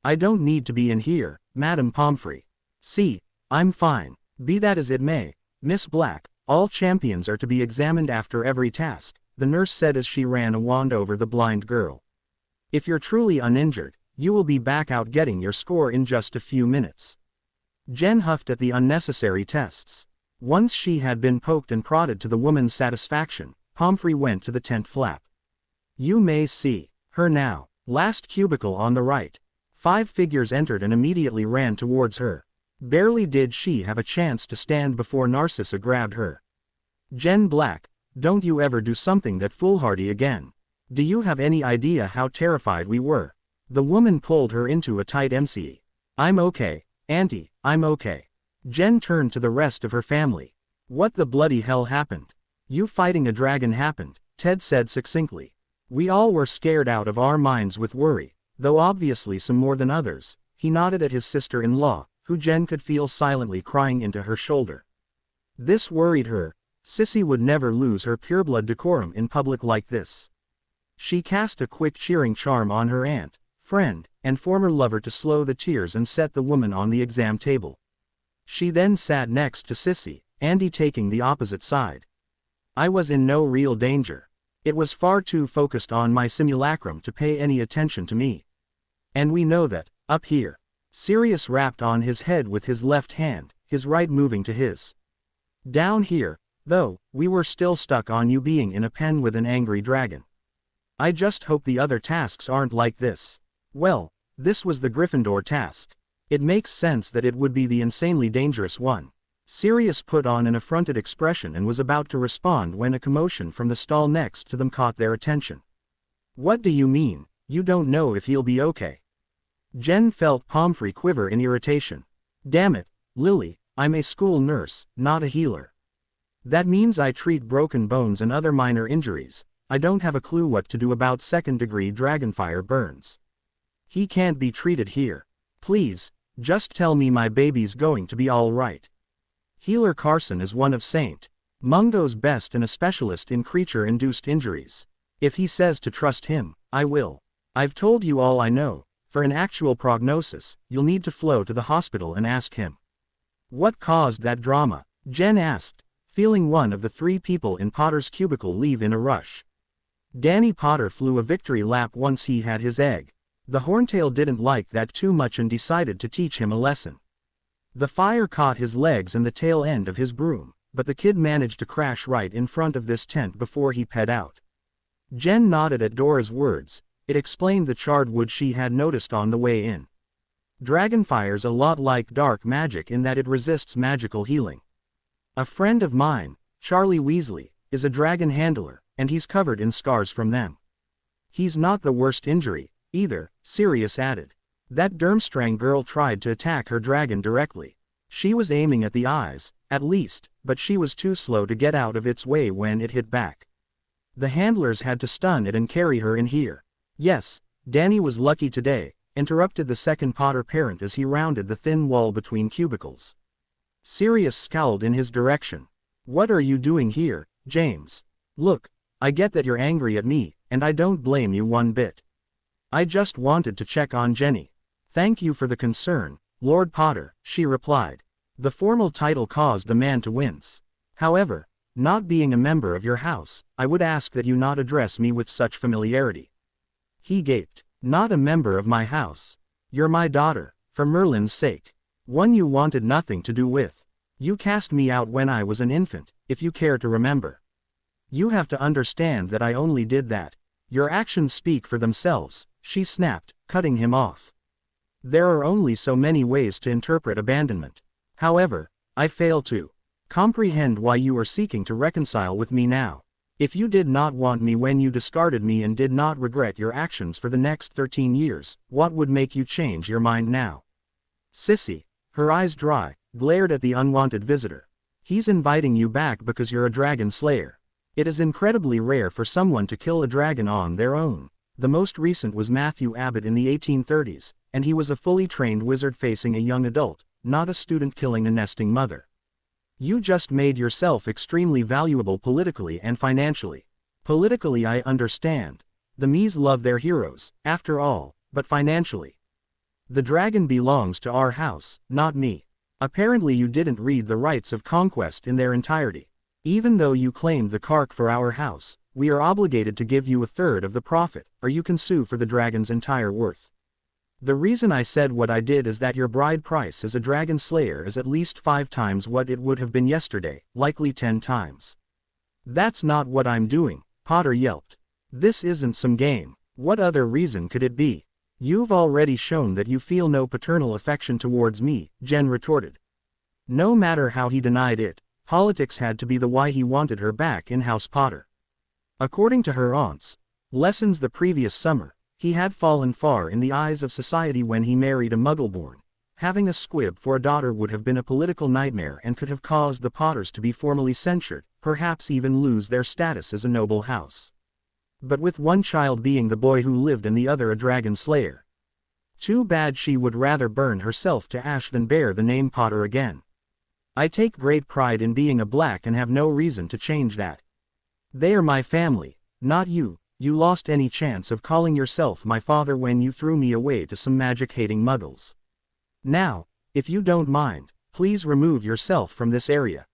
I don't need to be in here, Madame Pomfrey. See, I'm fine. Be that as it may, Miss Black, all champions are to be examined after every task, the nurse said as she ran a wand over the blind girl. If you're truly uninjured, you will be back out getting your score in just a few minutes. Jen huffed at the unnecessary tests. Once she had been poked and prodded to the woman's satisfaction, Pomfrey went to the tent flap. You may see her now. Last cubicle on the right. 5 figures entered and immediately ran towards her. Barely did she have a chance to stand before Narcissa grabbed her. Jen Black, don't you ever do something that foolhardy again. Do you have any idea how terrified we were? The woman pulled her into a tight MCE. I'm okay, Auntie, I'm okay. Jen turned to the rest of her family. What the bloody hell happened? You fighting a dragon happened, Ted said succinctly. We all were scared out of our minds with worry, though obviously some more than others. He nodded at his sister-in-law, who Jen could feel silently crying into her shoulder. This worried her. Sissy would never lose her pureblood decorum in public like this. She cast a quick cheering charm on her aunt, friend, and former lover to slow the tears and set the woman on the exam table. She then sat next to Sissy, Andy taking the opposite side. I was in no real danger. It was far too focused on my simulacrum to pay any attention to me. And we know that, up here. Sirius rapped on his head with his left hand, his right moving to his. Down here, though, we were still stuck on you being in a pen with an angry dragon. I just hope the other tasks aren't like this. Well, this was the Gryffindor task. It makes sense that it would be the insanely dangerous one. Sirius put on an affronted expression and was about to respond when a commotion from the stall next to them caught their attention. What do you mean, you don't know if he'll be okay? Jen felt Pomfrey quiver in irritation. Damn it, Lily, I'm a school nurse, not a healer. That means I treat broken bones and other minor injuries. I don't have a clue what to do about second-degree dragonfire burns. He can't be treated here. Please, just tell me my baby's going to be all right. Healer Carson is one of St. Mungo's best and a specialist in creature-induced injuries. If he says to trust him, I will. I've told you all I know. For an actual prognosis, you'll need to flow to the hospital and ask him. What caused that drama? Jen asked, feeling one of the 3 people in Potter's cubicle leave in a rush. Danny Potter flew a victory lap once he had his egg. The Horntail didn't like that too much and decided to teach him a lesson. The fire caught his legs and the tail end of his broom, but the kid managed to crash right in front of this tent before he ped out. Jen nodded at Dora's words. It explained the charred wood she had noticed on the way in. Dragonfire's a lot like dark magic in that it resists magical healing. A friend of mine, Charlie Weasley, is a dragon handler, and he's covered in scars from them. He's not the worst injury, either, Sirius added. That Durmstrang girl tried to attack her dragon directly. She was aiming at the eyes, at least, but she was too slow to get out of its way when it hit back. The handlers had to stun it and carry her in here. Yes, Danny was lucky today, interrupted the second Potter parent as he rounded the thin wall between cubicles. Sirius scowled in his direction. What are you doing here, James? Look, I get that you're angry at me, and I don't blame you one bit. I just wanted to check on Jenny. Thank you for the concern, Lord Potter, she replied. The formal title caused the man to wince. However, not being a member of your house, I would ask that you not address me with such familiarity. He gaped. Not a member of my house. You're my daughter, for Merlin's sake. One you wanted nothing to do with. You cast me out when I was an infant, if you care to remember. You have to understand that I only did that. Your actions speak for themselves, she snapped, cutting him off. There are only so many ways to interpret abandonment. However, I fail to comprehend why you are seeking to reconcile with me now. If you did not want me when you discarded me and did not regret your actions for the next 13 years, what would make you change your mind now? Sissy, her eyes dry, glared at the unwanted visitor. He's inviting you back because you're a dragon slayer. It is incredibly rare for someone to kill a dragon on their own. The most recent was Matthew Abbott in the 1830s, and he was a fully trained wizard facing a young adult, not a student killing a nesting mother. You just made yourself extremely valuable politically and financially. Politically, I understand. The Mies love their heroes, after all, but financially. The dragon belongs to our house, not me. Apparently you didn't read the rights of conquest in their entirety. Even though you claimed the Kark for our house, we are obligated to give you a third of the profit, or you can sue for the dragon's entire worth. The reason I said what I did is that your bride price as a dragon slayer is at least 5 times what it would have been yesterday, likely 10 times. That's not what I'm doing, Potter yelped. This isn't some game. What other reason could it be? You've already shown that you feel no paternal affection towards me, Jen retorted. No matter how he denied it, politics had to be the why he wanted her back in House Potter. According to her aunts, lessons the previous summer, he had fallen far in the eyes of society when he married a Muggleborn. Having a squib for a daughter would have been a political nightmare and could have caused the Potters to be formally censured, perhaps even lose their status as a noble house. But with one child being the boy who lived and the other a dragon slayer. Too bad she would rather burn herself to ash than bear the name Potter again. I take great pride in being a Black and have no reason to change that. They are my family, not you. You lost any chance of calling yourself my father when you threw me away to some magic-hating muggles. Now, if you don't mind, please remove yourself from this area.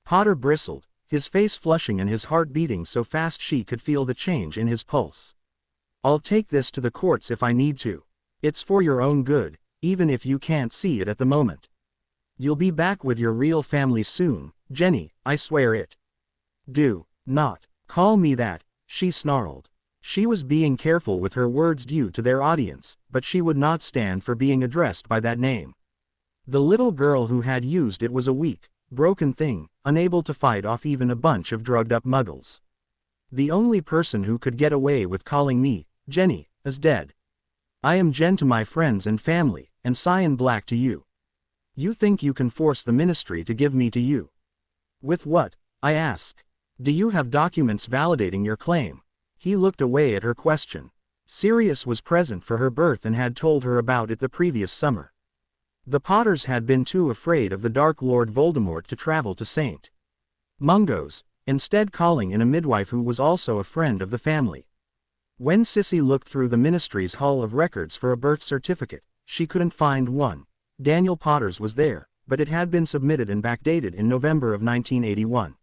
Potter bristled, his face flushing and his heart beating so fast she could feel the change in his pulse. I'll take this to the courts if I need to. It's for your own good, even if you can't see it at the moment. You'll be back with your real family soon, Jenny, I swear it. Do not call me that, she snarled. She was being careful with her words due to their audience, but she would not stand for being addressed by that name. The little girl who had used it was a weak, broken thing, unable to fight off even a bunch of drugged-up muggles. The only person who could get away with calling me, Jenny, is dead. I am Jen to my friends and family, and Sirius Black to you. You think you can force the ministry to give me to you? With what? I ask. Do you have documents validating your claim? He looked away at her question. Sirius was present for her birth and had told her about it the previous summer. The Potters had been too afraid of the Dark Lord Voldemort to travel to St. Mungo's, instead calling in a midwife who was also a friend of the family. When Sissy looked through the ministry's hall of records for a birth certificate, she couldn't find one. Daniel Potter's was there, but it had been submitted and backdated in November of 1981.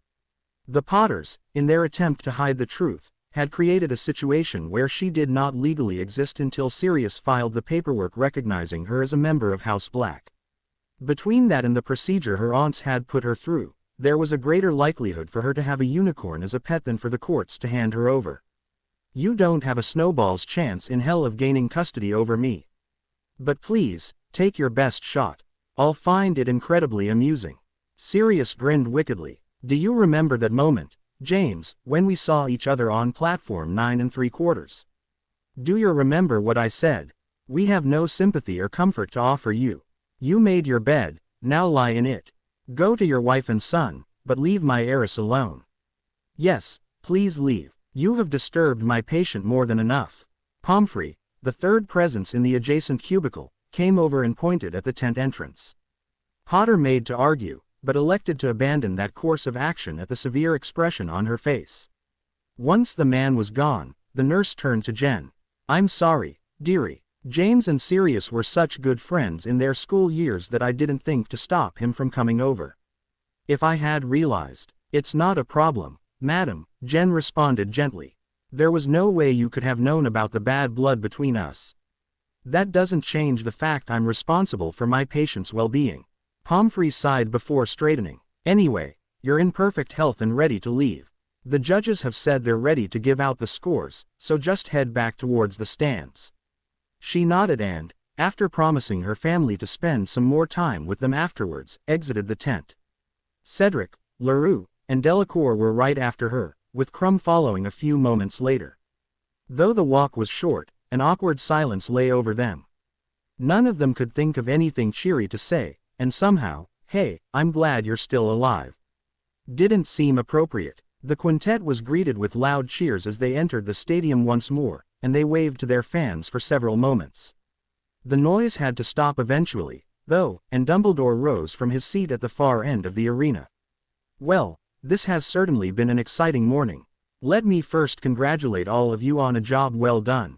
The Potters, in their attempt to hide the truth, had created a situation where she did not legally exist until Sirius filed the paperwork recognizing her as a member of House Black. Between that and the procedure her aunts had put her through, there was a greater likelihood for her to have a unicorn as a pet than for the courts to hand her over. You don't have a snowball's chance in hell of gaining custody over me. But please, take your best shot. I'll find it incredibly amusing. Sirius grinned wickedly. Do you remember that moment, James, when we saw each other on platform 9 3/4? Do you remember what I said? We have no sympathy or comfort to offer you. You made your bed, now lie in it. Go to your wife and son, but leave my heiress alone. Yes, please leave. You have disturbed my patient more than enough. Pomfrey, the third presence in the adjacent cubicle, came over and pointed at the tent entrance. Potter made to argue, but elected to abandon that course of action at the severe expression on her face. Once the man was gone, the nurse turned to Jen. I'm sorry, dearie. James and Sirius were such good friends in their school years that I didn't think to stop him from coming over. If I had realized, it's not a problem, madam, Jen responded gently. There was no way you could have known about the bad blood between us. That doesn't change the fact I'm responsible for my patient's well-being. Pomfrey sighed before straightening. Anyway, you're in perfect health and ready to leave. The judges have said they're ready to give out the scores, so just head back towards the stands. She nodded and, after promising her family to spend some more time with them afterwards, exited the tent. Cedric, Leroux, and Delacour were right after her, with Crumb following a few moments later. Though the walk was short, an awkward silence lay over them. None of them could think of anything cheery to say, and somehow, "Hey, I'm glad you're still alive," didn't seem appropriate. The quintet was greeted with loud cheers as they entered the stadium once more, and they waved to their fans for several moments. The noise had to stop eventually, though, and Dumbledore rose from his seat at the far end of the arena. "Well, this has certainly been an exciting morning. Let me first congratulate all of you on a job well done."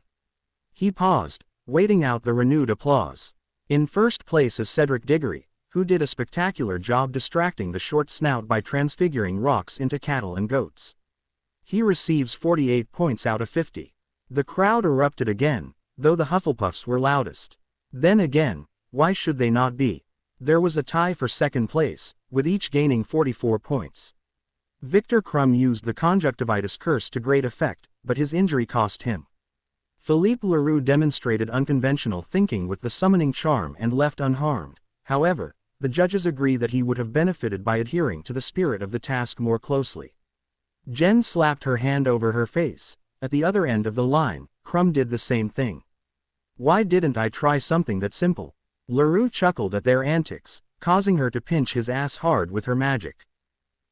He paused, waiting out the renewed applause. In first place is Cedric Diggory, who did a spectacular job distracting the short snout by transfiguring rocks into cattle and goats. He receives 48 points out of 50. The crowd erupted again, though the Hufflepuffs were loudest. Then again, why should they not be? There was a tie for second place, with each gaining 44 points. Victor Crumb used the conjunctivitis curse to great effect, but his injury cost him. Philippe Leroux demonstrated unconventional thinking with the summoning charm and left unharmed. However, the judges agree that he would have benefited by adhering to the spirit of the task more closely. Jen slapped her hand over her face. At the other end of the line, Crumb did the same thing. "Why didn't I try something that simple?" Leroux chuckled at their antics, causing her to pinch his ass hard with her magic.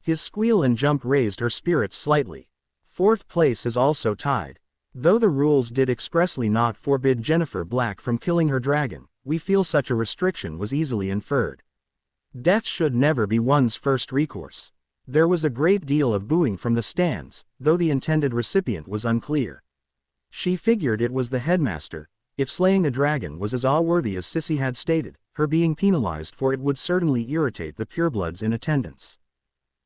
His squeal and jump raised her spirits slightly. Fourth place is also tied. Though the rules did expressly not forbid Jennifer Black from killing her dragon, we feel such a restriction was easily inferred. Death should never be one's first recourse. There was a great deal of booing from the stands, though the intended recipient was unclear. She figured it was the headmaster. If slaying a dragon was as awe-worthy as Sissy had stated, her being penalized for it would certainly irritate the purebloods in attendance.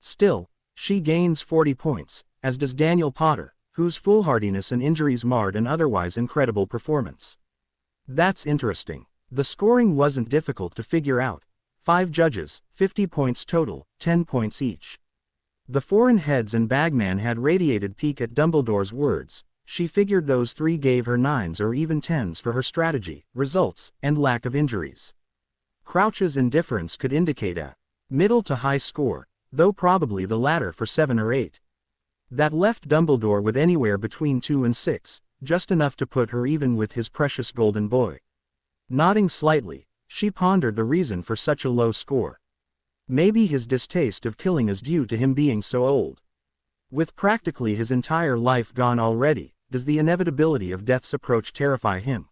Still, she gains 40 points, as does Daniel Potter, whose foolhardiness and injuries marred an otherwise incredible performance. That's interesting. The scoring wasn't difficult to figure out. 5 judges, 50 points total, 10 points each. The foreign heads and Bagman had radiated pique at Dumbledore's words. She figured those 3 gave her 9s or even 10s for her strategy, results, and lack of injuries. Crouch's indifference could indicate a middle to high score, though probably the latter for 7 or 8. That left Dumbledore with anywhere between 2 and 6, just enough to put her even with his precious golden boy. Nodding slightly, she pondered the reason for such a low score. Maybe his distaste of killing is due to him being so old. With practically his entire life gone already, does the inevitability of death's approach terrify him?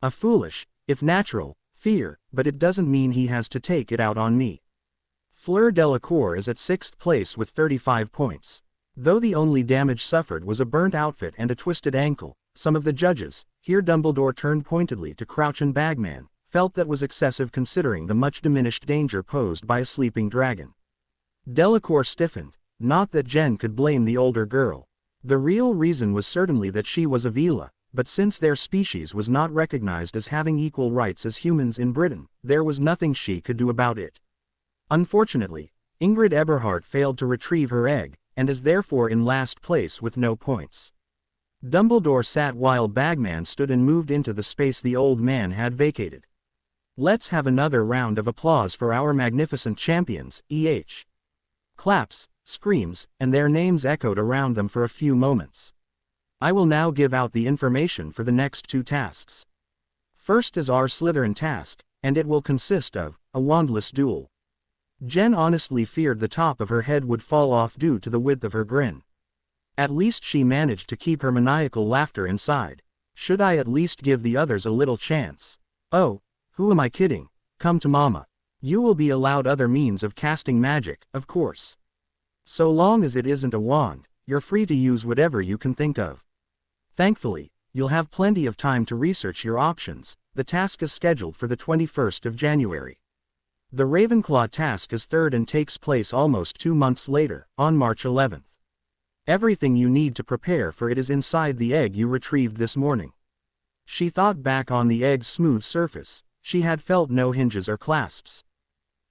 A foolish, if natural, fear, but it doesn't mean he has to take it out on me. Fleur Delacour is at 6th place with 35 points. Though the only damage suffered was a burnt outfit and a twisted ankle, some of the judges, here Dumbledore turned pointedly to Crouch and Bagman, felt that was excessive considering the much diminished danger posed by a sleeping dragon. Delacour stiffened, not that Jen could blame the older girl. The real reason was certainly that she was a Vila, but since their species was not recognized as having equal rights as humans in Britain, there was nothing she could do about it. Unfortunately, Ingrid Eberhardt failed to retrieve her egg, and is therefore in last place with no points. Dumbledore sat while Bagman stood and moved into the space the old man had vacated. "Let's have another round of applause for our magnificent champions, E.H." Claps, screams, and their names echoed around them for a few moments. I will now give out the information for the next 2 tasks. First is our Slytherin task, and it will consist of a wandless duel. Jen honestly feared the top of her head would fall off due to the width of her grin. At least she managed to keep her maniacal laughter inside. Should I at least give the others a little chance? Oh, who am I kidding? Come to mama. You will be allowed other means of casting magic, of course. So long as it isn't a wand, you're free to use whatever you can think of. Thankfully, you'll have plenty of time to research your options. The task is scheduled for the 21st of January. The Ravenclaw task is third and takes place almost 2 months later, on March 11th. Everything you need to prepare for it is inside the egg you retrieved this morning. She thought back on the egg's smooth surface. She had felt no hinges or clasps.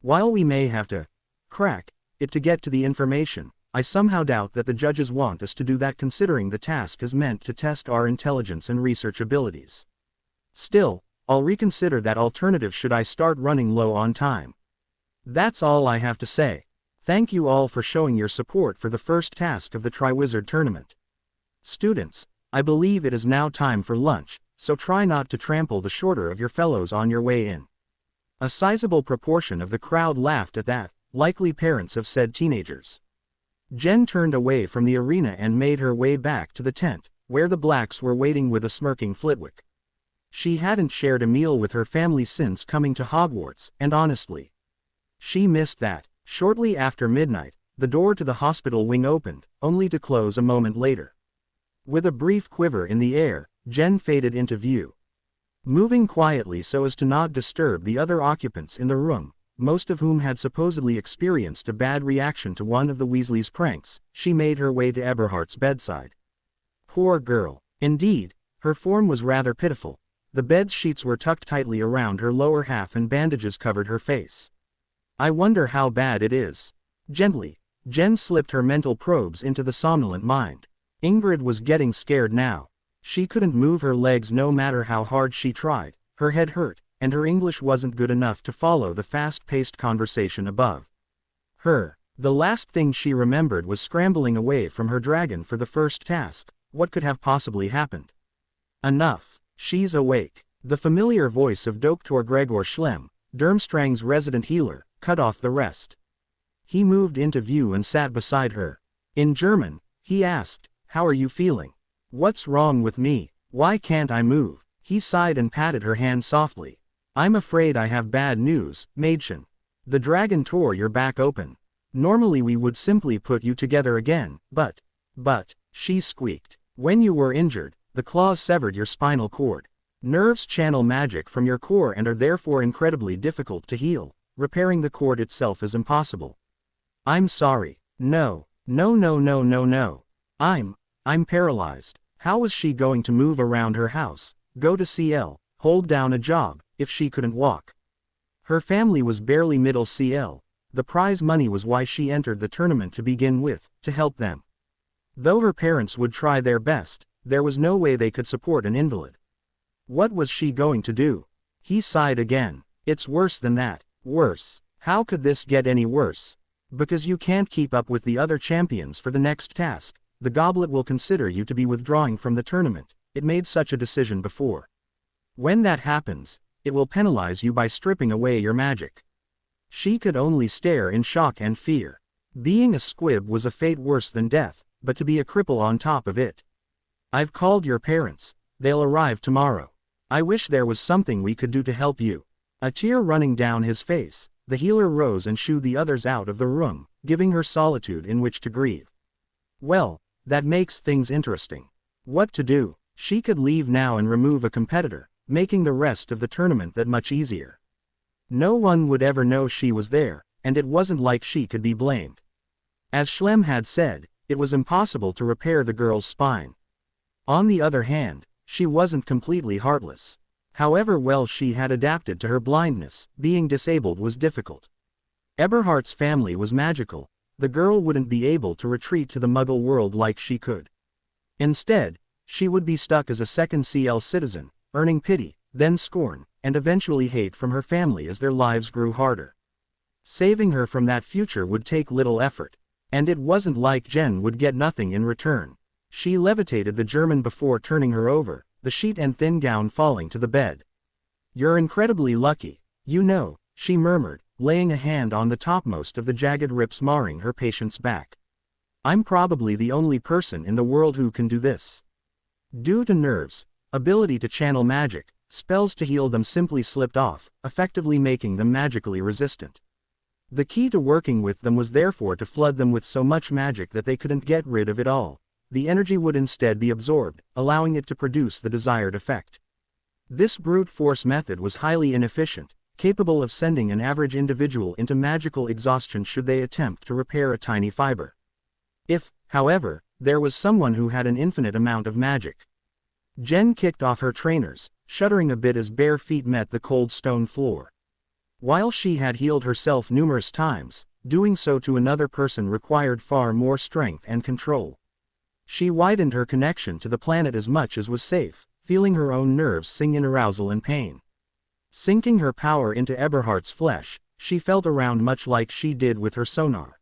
While we may have to crack it to get to the information, I somehow doubt that the judges want us to do that, considering the task is meant to test our intelligence and research abilities. Still, I'll reconsider that alternative should I start running low on time. That's all I have to say. Thank you all for showing your support for the first task of the Triwizard Tournament. Students, I believe it is now time for lunch, so try not to trample the shorter of your fellows on your way in. A sizable proportion of the crowd laughed at that, likely parents of said teenagers. Jen turned away from the arena and made her way back to the tent, where the Blacks were waiting with a smirking Flitwick. She hadn't shared a meal with her family since coming to Hogwarts, and honestly, she missed that. Shortly after midnight, the door to the hospital wing opened, only to close a moment later. With a brief quiver in the air, Jen faded into view. Moving quietly so as to not disturb the other occupants in the room, most of whom had supposedly experienced a bad reaction to one of the Weasleys' pranks, she made her way to Eberhardt's bedside. Poor girl. Indeed, her form was rather pitiful. The bed sheets were tucked tightly around her lower half and bandages covered her face. I wonder how bad it is. Gently, Jen slipped her mental probes into the somnolent mind. Ingrid was getting scared now. She couldn't move her legs no matter how hard she tried, her head hurt, and her English wasn't good enough to follow the fast-paced conversation above. The last thing she remembered was scrambling away from her dragon for the first task. What could have possibly happened? Enough. She's awake. The familiar voice of Dr. Gregor Schlem, Durmstrang's resident healer, cut off the rest. He moved into view and sat beside her. In German, he asked, "How are you feeling? What's wrong with me? Why can't I move?" He sighed and patted her hand softly. "I'm afraid I have bad news, Mädchen. The dragon tore your back open. Normally we would simply put you together again, but, she squeaked. When you were injured, the claws severed your spinal cord. Nerves channel magic from your core and are therefore incredibly difficult to heal. Repairing the cord itself is impossible." "I'm sorry. No. I'm paralyzed." How was she going to move around her house, go to CL, hold down a job, if she couldn't walk? Her family was barely middle CL. The prize money was why she entered the tournament to begin with, to help them. Though her parents would try their best, there was no way they could support an invalid. What was she going to do? He sighed again. "It's worse than that. Worse. How could this get any worse? Because you can't keep up with the other champions for the next task, the goblet will consider you to be withdrawing from the tournament. It made such a decision before. When that happens, it will penalize you by stripping away your magic." She could only stare in shock and fear. Being a squib was a fate worse than death, but to be a cripple on top of it. "I've called your parents. They'll arrive tomorrow. I wish there was something we could do to help you." A tear running down his face, the healer rose and shooed the others out of the room, giving her solitude in which to grieve. Well, that makes things interesting. What to do? She could leave now and remove a competitor, making the rest of the tournament that much easier. No one would ever know she was there, and it wasn't like she could be blamed. As Schlem had said, it was impossible to repair the girl's spine. On the other hand, she wasn't completely heartless. However well she had adapted to her blindness, being disabled was difficult. Eberhardt's family was magical. The girl wouldn't be able to retreat to the Muggle world like she could. Instead, she would be stuck as a second CL citizen, earning pity, then scorn, and eventually hate from her family as their lives grew harder. Saving her from that future would take little effort. And it wasn't like Jen would get nothing in return. She levitated the German before turning her over, the sheet and thin gown falling to the bed. "You're incredibly lucky, you know," she murmured, laying a hand on the topmost of the jagged rips marring her patient's back. "I'm probably the only person in the world who can do this." Due to nerves, ability to channel magic, spells to heal them simply slipped off, effectively making them magically resistant. The key to working with them was therefore to flood them with so much magic that they couldn't get rid of it all. The energy would instead be absorbed, allowing it to produce the desired effect. This brute force method was highly inefficient, capable of sending an average individual into magical exhaustion should they attempt to repair a tiny fiber. If, however, there was someone who had an infinite amount of magic. Jen kicked off her trainers, shuddering a bit as bare feet met the cold stone floor. While she had healed herself numerous times, doing so to another person required far more strength and control. She widened her connection to the planet as much as was safe, feeling her own nerves sing in arousal and pain. Sinking her power into Eberhardt's flesh, she felt around much like she did with her sonar.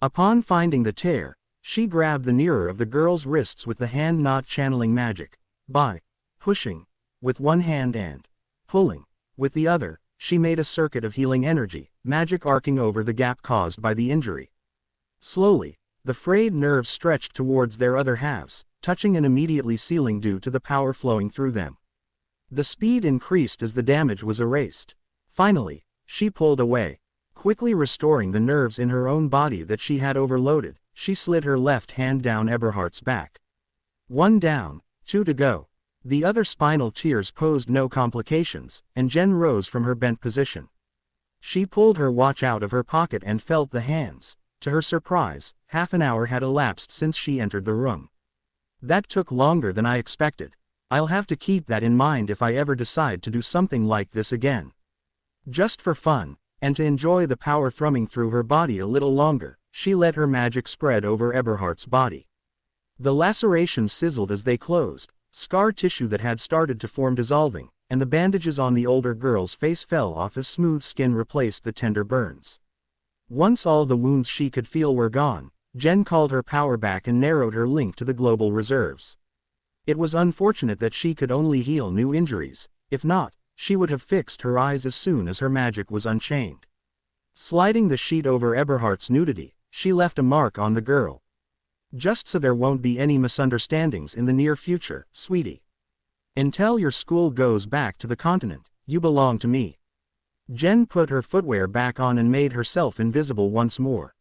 Upon finding the tear, she grabbed the nearer of the girl's wrists with the hand, not channeling magic. By pushing with one hand and pulling with the other, she made a circuit of healing energy, magic arcing over the gap caused by the injury. Slowly, the frayed nerves stretched towards their other halves, touching and immediately sealing due to the power flowing through them. The speed increased as the damage was erased. Finally, she pulled away. Quickly restoring the nerves in her own body that she had overloaded, she slid her left hand down Eberhardt's back. 1 down, 2 to go. The other spinal tears posed no complications, and Jen rose from her bent position. She pulled her watch out of her pocket and felt the hands. To her surprise, half an hour had elapsed since she entered the room. That took longer than I expected. I'll have to keep that in mind if I ever decide to do something like this again. Just for fun, and to enjoy the power thrumming through her body a little longer, she let her magic spread over Eberhardt's body. The lacerations sizzled as they closed, scar tissue that had started to form dissolving, and the bandages on the older girl's face fell off as smooth skin replaced the tender burns. Once all the wounds she could feel were gone, Jen called her power back and narrowed her link to the global reserves. It was unfortunate that she could only heal new injuries. If not, she would have fixed her eyes as soon as her magic was unchained. Sliding the sheet over Eberhardt's nudity, she left a mark on the girl. Just so there won't be any misunderstandings in the near future, sweetie. Until your school goes back to the continent, you belong to me. Jen put her footwear back on and made herself invisible once more.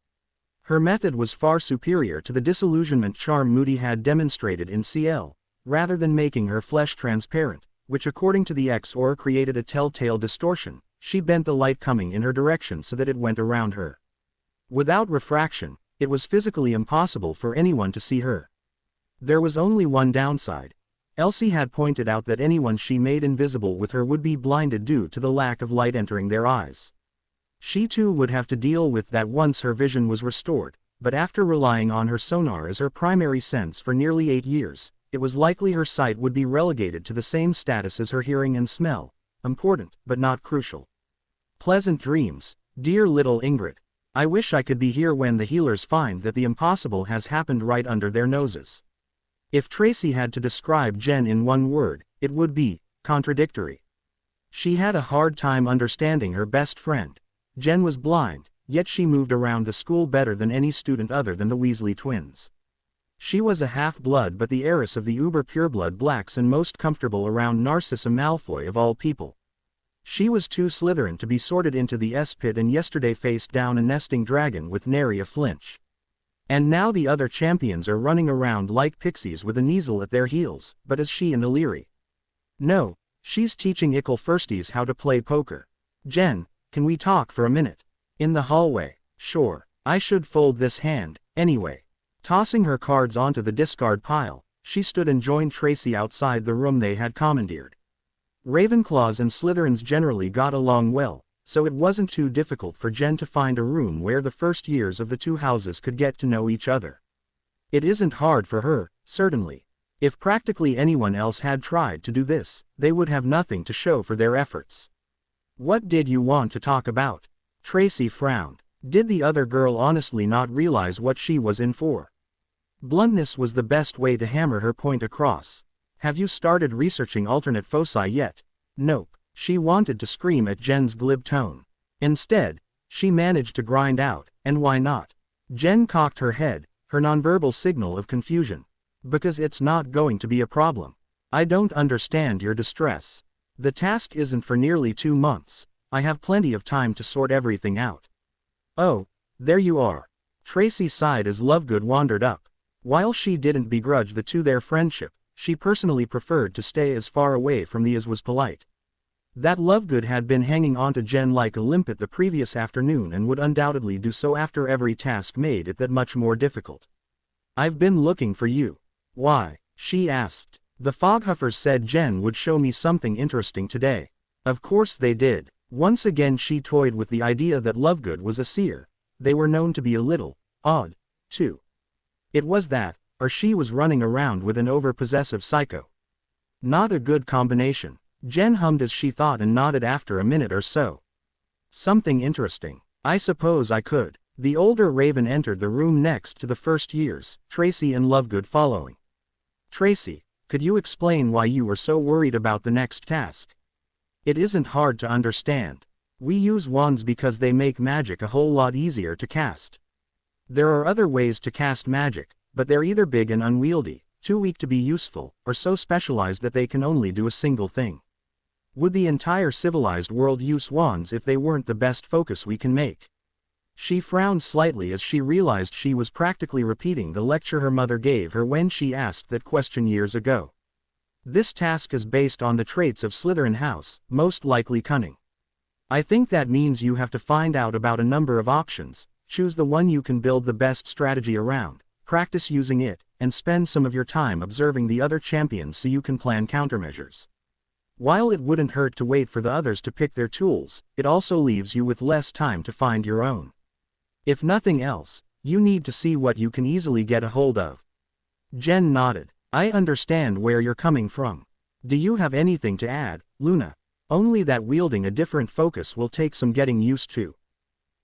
Her method was far superior to the disillusionment charm Moody had demonstrated in CL, rather than making her flesh transparent, which according to the XOR created a telltale distortion. She bent the light coming in her direction so that it went around her. Without refraction, it was physically impossible for anyone to see her. There was only one downside. Elsie had pointed out that anyone she made invisible with her would be blinded due to the lack of light entering their eyes. She too would have to deal with that once her vision was restored, but after relying on her sonar as her primary sense for nearly 8 years, it was likely her sight would be relegated to the same status as her hearing and smell, important, but not crucial. Pleasant dreams, dear little Ingrid. I wish I could be here when the healers find that the impossible has happened right under their noses. If Tracy had to describe Jen in one word, it would be contradictory. She had a hard time understanding her best friend. Jen was blind, yet she moved around the school better than any student other than the Weasley twins. She was a half-blood but the heiress of the uber pureblood Blacks and most comfortable around Narcissa Malfoy of all people. She was too Slytherin to be sorted into the S-pit and yesterday faced down a nesting dragon with nary a flinch. And now the other champions are running around like pixies with a Kneasel at their heels, but is she an Illyri? No, she's teaching Ickle firsties how to play poker. Jen, can we talk for a minute? In the hallway. Sure, I should fold this hand, anyway. Tossing her cards onto the discard pile, she stood and joined Tracy outside the room they had commandeered. Ravenclaws and Slytherins generally got along well, so it wasn't too difficult for Jen to find a room where the first years of the two houses could get to know each other. It isn't hard for her, certainly. If practically anyone else had tried to do this, they would have nothing to show for their efforts. What did you want to talk about? Tracy frowned. Did the other girl honestly not realize what she was in for? Bluntness was the best way to hammer her point across. Have you started researching alternate foci yet? Nope. She wanted to scream at Jen's glib tone. Instead, she managed to grind out, and why not? Jen cocked her head, her nonverbal signal of confusion. Because it's not going to be a problem. I don't understand your distress. The task isn't for nearly 2 months. I have plenty of time to sort everything out. Oh, there you are. Tracy sighed as Lovegood wandered up. While she didn't begrudge the two their friendship, she personally preferred to stay as far away from the as was polite. That Lovegood had been hanging on to Jen like a limpet the previous afternoon and would undoubtedly do so after every task made it that much more difficult. I've been looking for you. Why? She asked. The Foghuffers said Jen would show me something interesting today. Of course they did. Once again she toyed with the idea that Lovegood was a seer. they were known to be a little odd, too. It was that, or she was running around with an over-possessive psycho. Not a good combination. Jen hummed as she thought and nodded after a minute or so. Something interesting. I suppose I could. The older Raven entered the room next to the first years, Tracy and Lovegood following. Tracy, could you explain why you were so worried about the next task? It isn't hard to understand. We use wands because they make magic a whole lot easier to cast. There are other ways to cast magic, but they're either big and unwieldy, too weak to be useful, or so specialized that they can only do a single thing. Would the entire civilized world use wands if they weren't the best focus we can make? She frowned slightly as she realized she was practically repeating the lecture her mother gave her when she asked that question years ago. This task is based on the traits of Slytherin House, most likely cunning. I think that means you have to find out about a number of options, choose the one you can build the best strategy around, practice using it, and spend some of your time observing the other champions so you can plan countermeasures. While it wouldn't hurt to wait for the others to pick their tools, it also leaves you with less time to find your own. If nothing else, you need to see what you can easily get a hold of. Jen nodded. I understand where you're coming from. Do you have anything to add, Luna? Only that wielding a different focus will take some getting used to.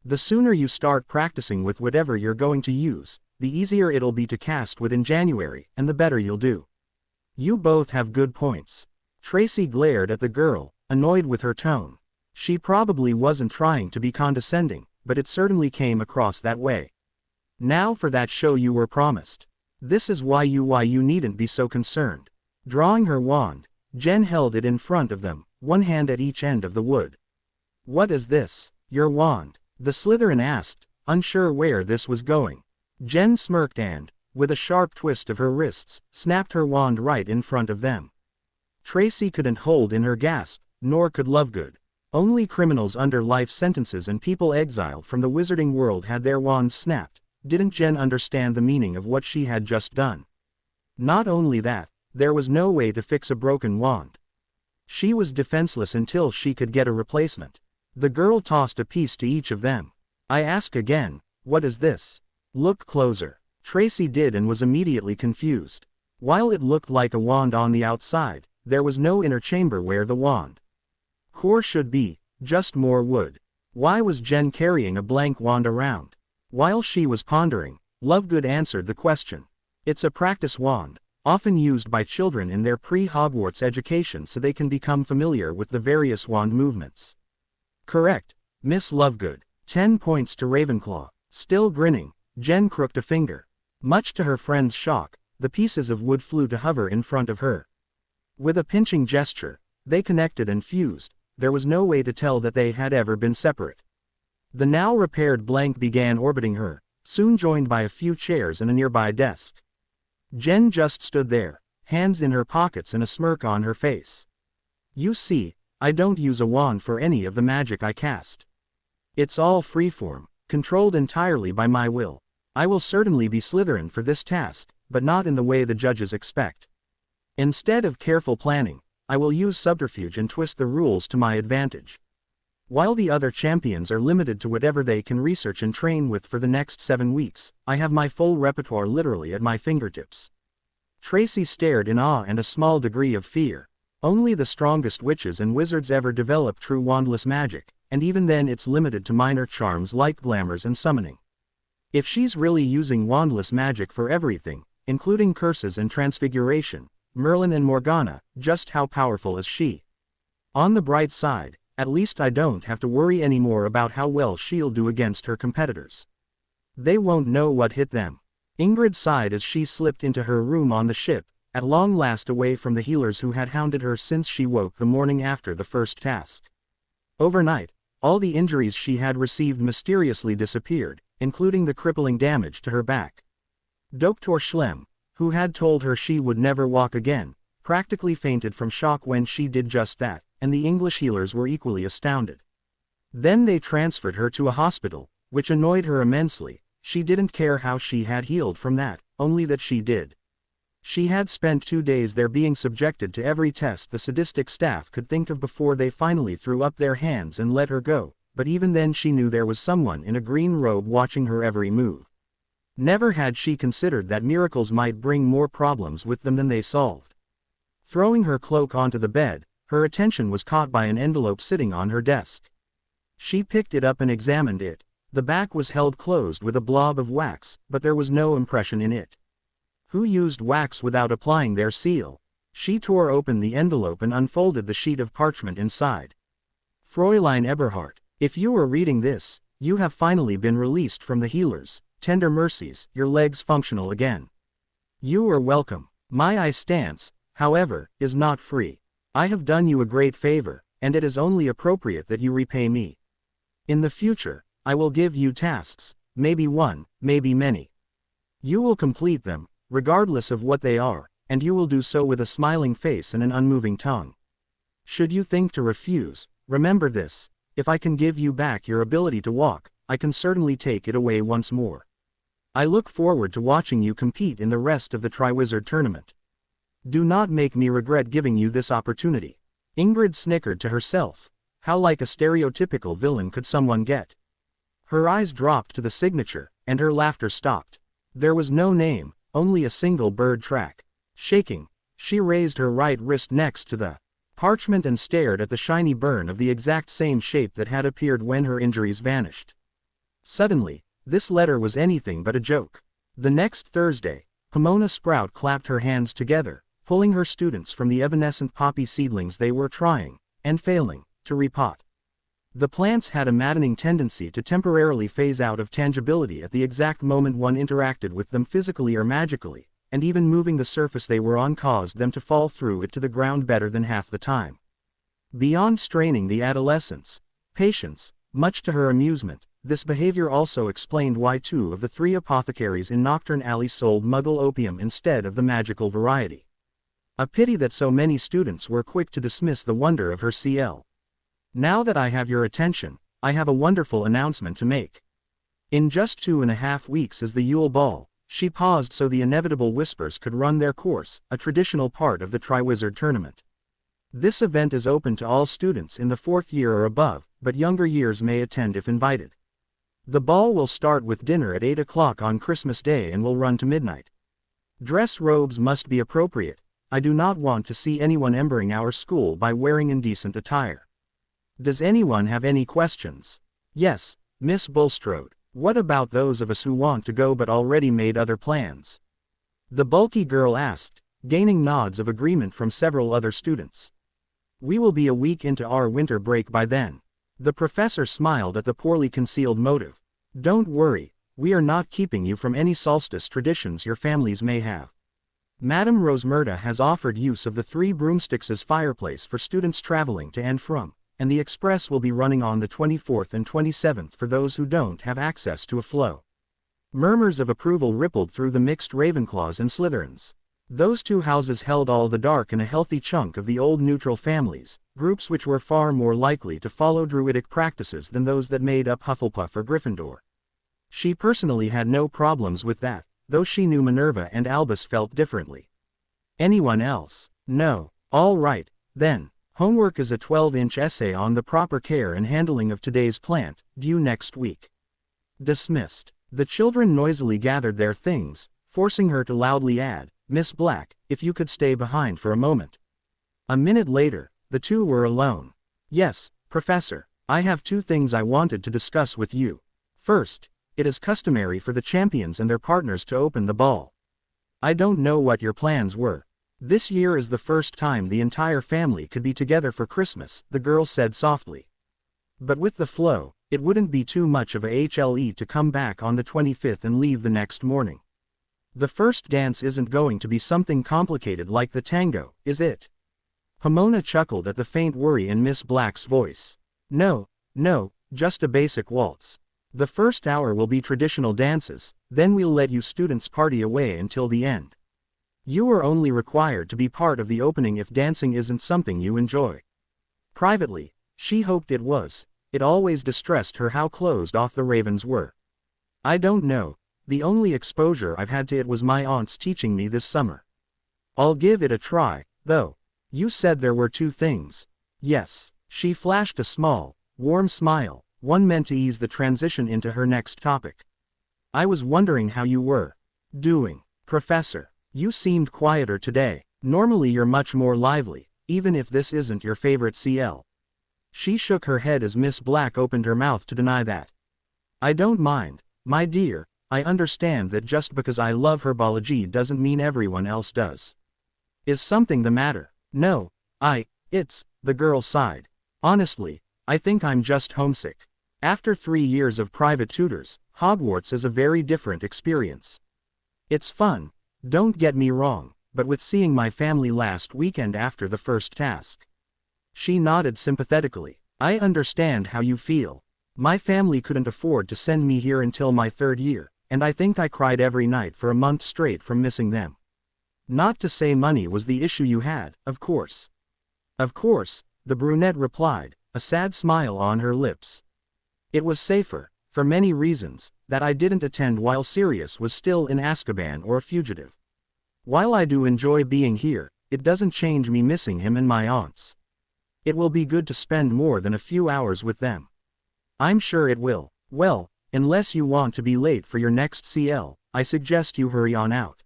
The sooner you start practicing with whatever you're going to use, the easier it'll be to cast within January, and the better you'll do. You both have good points. Tracy glared at the girl, annoyed with her tone. She probably wasn't trying to be condescending, but it certainly came across that way. Now for that show you were promised. This is why you needn't be so concerned. Drawing her wand, Jen held it in front of them, one hand at each end of the wood. What is this? Your wand? The Slytherin asked, unsure where this was going. Jen smirked and, with a sharp twist of her wrists, snapped her wand right in front of them. Tracy couldn't hold in her gasp, nor could Lovegood. Only criminals under life sentences and people exiled from the wizarding world had their wands snapped. Didn't Jen understand the meaning of what she had just done? Not only that, there was no way to fix a broken wand. She was defenseless until she could get a replacement. The girl tossed a piece to each of them. I ask again, what is this? Look closer. Tracy did and was immediately confused. While it looked like a wand on the outside, there was no inner chamber where the wand core should be, just more wood. Why was Jen carrying a blank wand around? While she was pondering, Lovegood answered the question. It's a practice wand, often used by children in their pre-Hogwarts education so they can become familiar with the various wand movements. Correct, Miss Lovegood. 10 points to Ravenclaw. Still grinning, Jen crooked a finger. Much to her friend's shock, the pieces of wood flew to hover in front of her. With a pinching gesture, they connected and fused. There was no way to tell that they had ever been separate. The now repaired blank began orbiting her, soon joined by a few chairs and a nearby desk. Jen just stood there, hands in her pockets and a smirk on her face. You see, I don't use a wand for any of the magic I cast. It's all freeform, controlled entirely by my will. I will certainly be Slytherin for this task, but not in the way the judges expect. Instead of careful planning, I will use subterfuge and twist the rules to my advantage. While the other champions are limited to whatever they can research and train with for the next 7 weeks, I have my full repertoire literally at my fingertips. Tracy stared in awe and a small degree of fear. Only the strongest witches and wizards ever develop true wandless magic, and even then it's limited to minor charms like glamours and summoning. If she's really using wandless magic for everything, including curses and transfiguration, Merlin and Morgana, just how powerful is she? On the bright side, at least I don't have to worry anymore about how well she'll do against her competitors. They won't know what hit them. Ingrid sighed as she slipped into her room on the ship, at long last away from the healers who had hounded her since she woke the morning after the first task. Overnight, all the injuries she had received mysteriously disappeared, including the crippling damage to her back. Dr. Schlem, who had told her she would never walk again, practically fainted from shock when she did just that, and the English healers were equally astounded. Then they transferred her to a hospital, which annoyed her immensely. She didn't care how she had healed from that, only that she did. She had spent 2 days there being subjected to every test the sadistic staff could think of before they finally threw up their hands and let her go, but even then she knew there was someone in a green robe watching her every move. Never had she considered that miracles might bring more problems with them than they solved. Throwing her cloak onto the bed, her attention was caught by an envelope sitting on her desk. She picked it up and examined it. The back was held closed with a blob of wax, but there was no impression in it. Who used wax without applying their seal? She tore open the envelope and unfolded the sheet of parchment inside. Fräulein Eberhardt, if you are reading this, you have finally been released from the healers. Tender mercies, your legs functional again. You are welcome. My eye stance, however, is not free. I have done you a great favor, and it is only appropriate that you repay me. In the future, I will give you tasks, maybe one, maybe many. You will complete them, regardless of what they are, and you will do so with a smiling face and an unmoving tongue. Should you think to refuse, remember this: if I can give you back your ability to walk, I can certainly take it away once more. I look forward to watching you compete in the rest of the Triwizard Tournament. Do not make me regret giving you this opportunity. Ingrid snickered to herself. How like a stereotypical villain could someone get? Her eyes dropped to the signature, and her laughter stopped. There was no name, only a single bird track. Shaking, she raised her right wrist next to the parchment and stared at the shiny burn of the exact same shape that had appeared when her injuries vanished. Suddenly, this letter was anything but a joke. The next Thursday, Pomona Sprout clapped her hands together, pulling her students from the evanescent poppy seedlings they were trying, and failing, to repot. The plants had a maddening tendency to temporarily phase out of tangibility at the exact moment one interacted with them physically or magically, and even moving the surface they were on caused them to fall through it to the ground better than half the time. Beyond straining the adolescents' patience, much to her amusement, this behavior also explained why 2 of the 3 apothecaries in Nocturne Alley sold Muggle opium instead of the magical variety. A pity that so many students were quick to dismiss the wonder of her CL. Now that I have your attention, I have a wonderful announcement to make. In just 2.5 weeks is the Yule Ball. She paused so the inevitable whispers could run their course, a traditional part of the Triwizard Tournament. This event is open to all students in the 4th year or above, but younger years may attend if invited. The ball will start with dinner at 8 o'clock on Christmas Day and will run to midnight. Dress robes must be appropriate. I do not want to see anyone embering our school by wearing indecent attire. Does anyone have any questions? Yes, Miss Bulstrode. What about those of us who want to go but already made other plans? The bulky girl asked, gaining nods of agreement from several other students. We will be a week into our winter break by then. The professor smiled at the poorly concealed motive. Don't worry, we are not keeping you from any solstice traditions your families may have. Madame Rosmerta has offered use of the 3 broomsticks as fireplace for students traveling to and from, and the express will be running on the 24th and 27th for those who don't have access to a flow. Murmurs of approval rippled through the mixed Ravenclaws and Slytherins. Those 2 houses held all the dark and a healthy chunk of the old neutral families, groups which were far more likely to follow druidic practices than those that made up Hufflepuff or Gryffindor. She personally had no problems with that, though she knew Minerva and Albus felt differently. Anyone else? No. All right, then. Homework is a 12-inch essay on the proper care and handling of today's plant, due next week. Dismissed. The children noisily gathered their things, forcing her to loudly add, Miss Black, if you could stay behind for a moment. A minute later, the 2 were alone. Yes, Professor, I have 2 things I wanted to discuss with you. First, it is customary for the champions and their partners to open the ball. I don't know what your plans were. This year is the first time the entire family could be together for Christmas, the girl said softly. But with the flow, it wouldn't be too much of a HLE to come back on the 25th and leave the next morning. The first dance isn't going to be something complicated like the tango, is it? Pomona chuckled at the faint worry in Miss Black's voice. No, just a basic waltz. The first hour will be traditional dances, then we'll let you students party away until the end. You are only required to be part of the opening if dancing isn't something you enjoy. Privately, she hoped it was. It always distressed her how closed off the Ravens were. I don't know. The only exposure I've had to it was my aunts teaching me this summer. I'll give it a try, though. You said there were 2 things. Yes. She flashed a small, warm smile, one meant to ease the transition into her next topic. I was wondering how you were doing, Professor. You seemed quieter today. Normally you're much more lively, even if this isn't your favorite CL. She shook her head as Miss Black opened her mouth to deny that. I don't mind, my dear. I understand that just because I love herbology doesn't mean everyone else does. Is something the matter? No, the girl sighed. Honestly, I think I'm just homesick. After 3 years of private tutors, Hogwarts is a very different experience. It's fun, don't get me wrong, but with seeing my family last weekend after the first task. She nodded sympathetically. I understand how you feel. My family couldn't afford to send me here until my 3rd year, and I think I cried every night for a month straight from missing them. Not to say money was the issue you had, of course. Of course, the brunette replied, a sad smile on her lips. It was safer, for many reasons, that I didn't attend while Sirius was still in Azkaban or a fugitive. While I do enjoy being here, it doesn't change me missing him and my aunts. It will be good to spend more than a few hours with them. I'm sure it will. Well, unless you want to be late for your next CL, I suggest you hurry on out.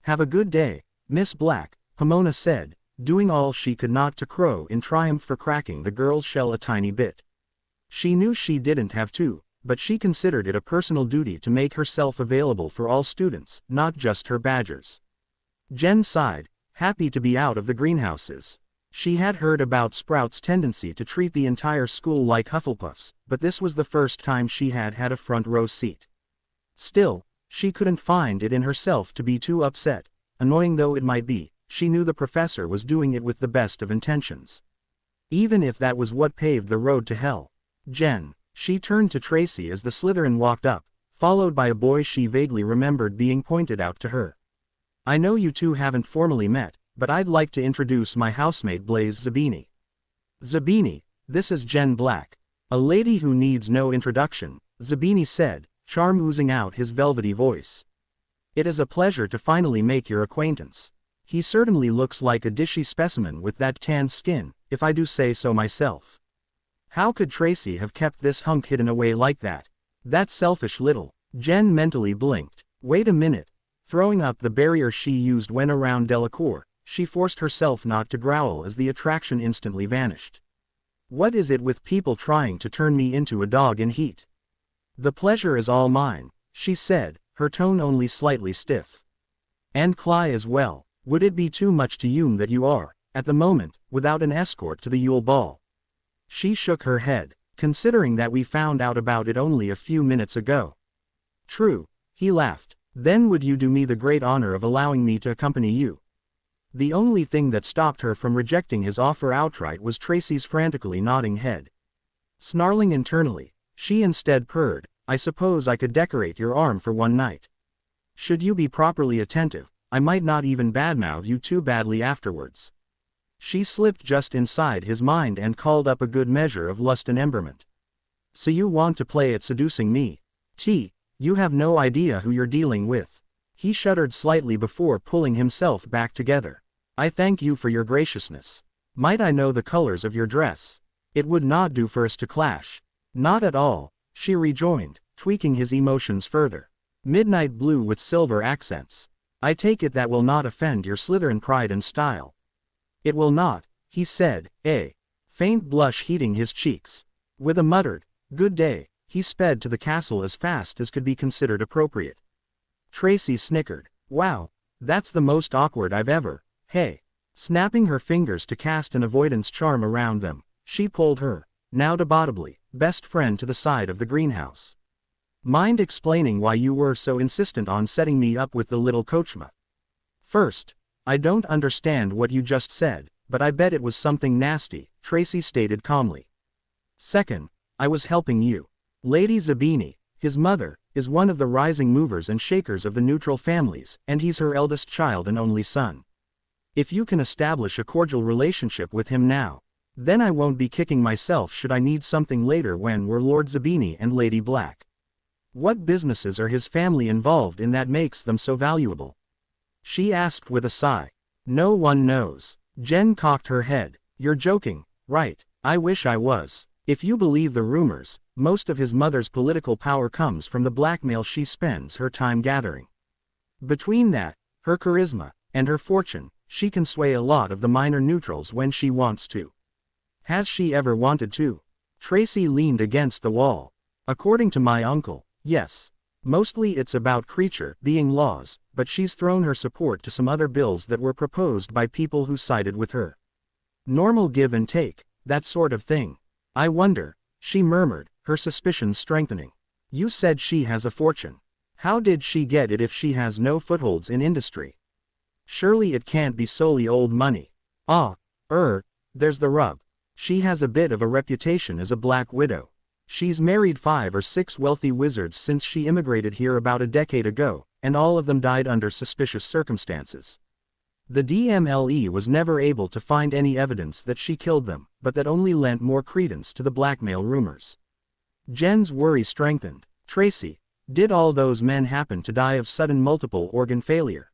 Have a good day, Miss Black, Pomona said, doing all she could not to crow in triumph for cracking the girl's shell a tiny bit. She knew she didn't have to, but she considered it a personal duty to make herself available for all students, not just her badgers. Jen sighed, happy to be out of the greenhouses. She had heard about Sprout's tendency to treat the entire school like Hufflepuffs, but this was the first time she had had a front row seat. Still, she couldn't find it in herself to be too upset. Annoying though it might be, she knew the professor was doing it with the best of intentions. Even if that was what paved the road to hell. Jen, she turned to Tracy as the Slytherin walked up, followed by a boy she vaguely remembered being pointed out to her. I know you two haven't formally met, but I'd like to introduce my housemate Blaise Zabini. Zabini, this is Jen Black. A lady who needs no introduction, Zabini said, charm oozing out his velvety voice. It is a pleasure to finally make your acquaintance. He certainly looks like a dishy specimen with that tanned skin, if I do say so myself. How could Tracy have kept this hunk hidden away like that? That selfish little. Jen mentally blinked. Wait a minute. Throwing up the barrier she used when around Delacour, she forced herself not to growl as the attraction instantly vanished. What is it with people trying to turn me into a dog in heat? The pleasure is all mine, she said, her tone only slightly stiff. And Cly as well. Would it be too much to you that you are, at the moment, without an escort to the Yule Ball? She shook her head, considering that we found out about it only a few minutes ago. True, he laughed. Then would you do me the great honor of allowing me to accompany you? The only thing that stopped her from rejecting his offer outright was Tracy's frantically nodding head. Snarling internally, she instead purred, I suppose I could decorate your arm for one night. Should you be properly attentive, I might not even badmouth you too badly afterwards. She slipped just inside his mind and called up a good measure of lust and emberment. So you want to play at seducing me? You have no idea who you're dealing with. He shuddered slightly before pulling himself back together. I thank you for your graciousness. Might I know the colors of your dress? It would not do for us to clash. Not at all, she rejoined, tweaking his emotions further. Midnight blue with silver accents. I take it that will not offend your Slytherin pride and style. It will not, he said, a faint blush heating his cheeks. With a muttered, good day, he sped to the castle as fast as could be considered appropriate. Tracy snickered. Wow, that's the most awkward I've ever, hey. Snapping her fingers to cast an avoidance charm around them, she pulled her, now debatably, best friend to the side of the greenhouse. Mind explaining why you were so insistent on setting me up with the little Kochma? First, I don't understand what you just said, but I bet it was something nasty, Tracy stated calmly. Second, I was helping you. Lady Zabini, his mother, is one of the rising movers and shakers of the neutral families, and he's her eldest child and only son. If you can establish a cordial relationship with him now, then I won't be kicking myself should I need something later when we're Lord Zabini and Lady Black. What businesses are his family involved in that makes them so valuable? She asked with a sigh. No one knows. Jen cocked her head. You're joking, right? I wish I was. If you believe the rumors, Most of his mother's political power comes from the blackmail she spends her time gathering. Between that, her charisma, and her fortune, she can sway a lot of the minor neutrals when she wants to. Has she ever wanted to? Tracy leaned against the wall. According to my uncle, yes. Mostly it's about creature being laws, but she's thrown her support to some other bills that were proposed by people who sided with her. Normal give and take, that sort of thing. I wonder, she murmured, her suspicions strengthening. You said she has a fortune. How did she get it if she has no footholds in industry? Surely it can't be solely old money. There's the rub. She has a bit of a reputation as a black widow. She's married 5 or 6 wealthy wizards since she immigrated here about a decade ago, and all of them died under suspicious circumstances. The DMLE was never able to find any evidence that she killed them, but that only lent more credence to the blackmail rumors. Jen's worry strengthened. Tracy, did all those men happen to die of sudden multiple organ failure?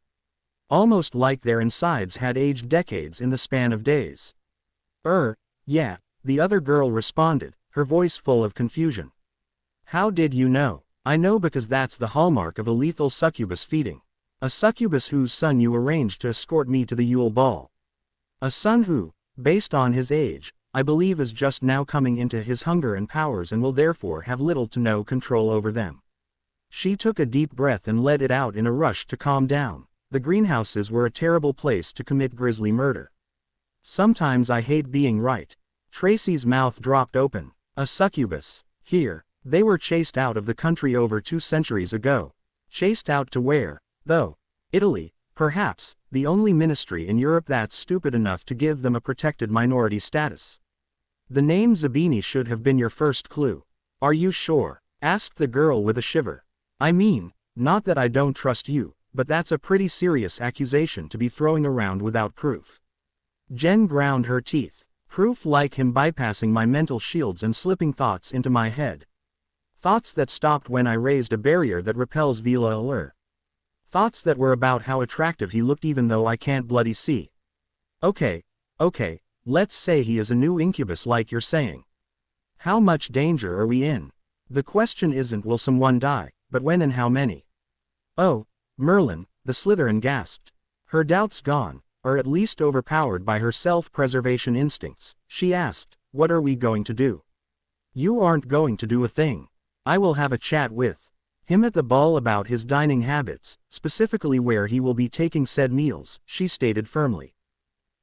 Almost like their insides had aged decades in the span of days. Yeah, the other girl responded, her voice full of confusion. How did you know? I know because that's the hallmark of a lethal succubus feeding. A succubus whose son you arranged to escort me to the Yule Ball. A son who, based on his age, I believe is just now coming into his hunger and powers and will therefore have little to no control over them. She took a deep breath and let it out in a rush to calm down. The greenhouses were a terrible place to commit grisly murder. Sometimes I hate being right. Tracy's mouth dropped open. A succubus. Here. They were chased out of the country over 2 centuries ago. Chased out to where, though? Italy, perhaps, the only ministry in Europe that's stupid enough to give them a protected minority status. The name Zabini should have been your first clue. Are you sure? Asked the girl with a shiver. I mean, not that I don't trust you, but that's a pretty serious accusation to be throwing around without proof. Jen ground her teeth. Proof like him bypassing my mental shields and slipping thoughts into my head. Thoughts that stopped when I raised a barrier that repels Vila Allure. Thoughts that were about how attractive he looked even though I can't bloody see. Okay, let's say he is a new incubus like you're saying. How much danger are we in? The question isn't will someone die, but when and how many. Oh, Merlin, the Slytherin gasped. Her doubts gone, or at least overpowered by her self-preservation instincts, she asked, what are we going to do? You aren't going to do a thing. I will have a chat with him at the ball about his dining habits, specifically where he will be taking said meals, she stated firmly.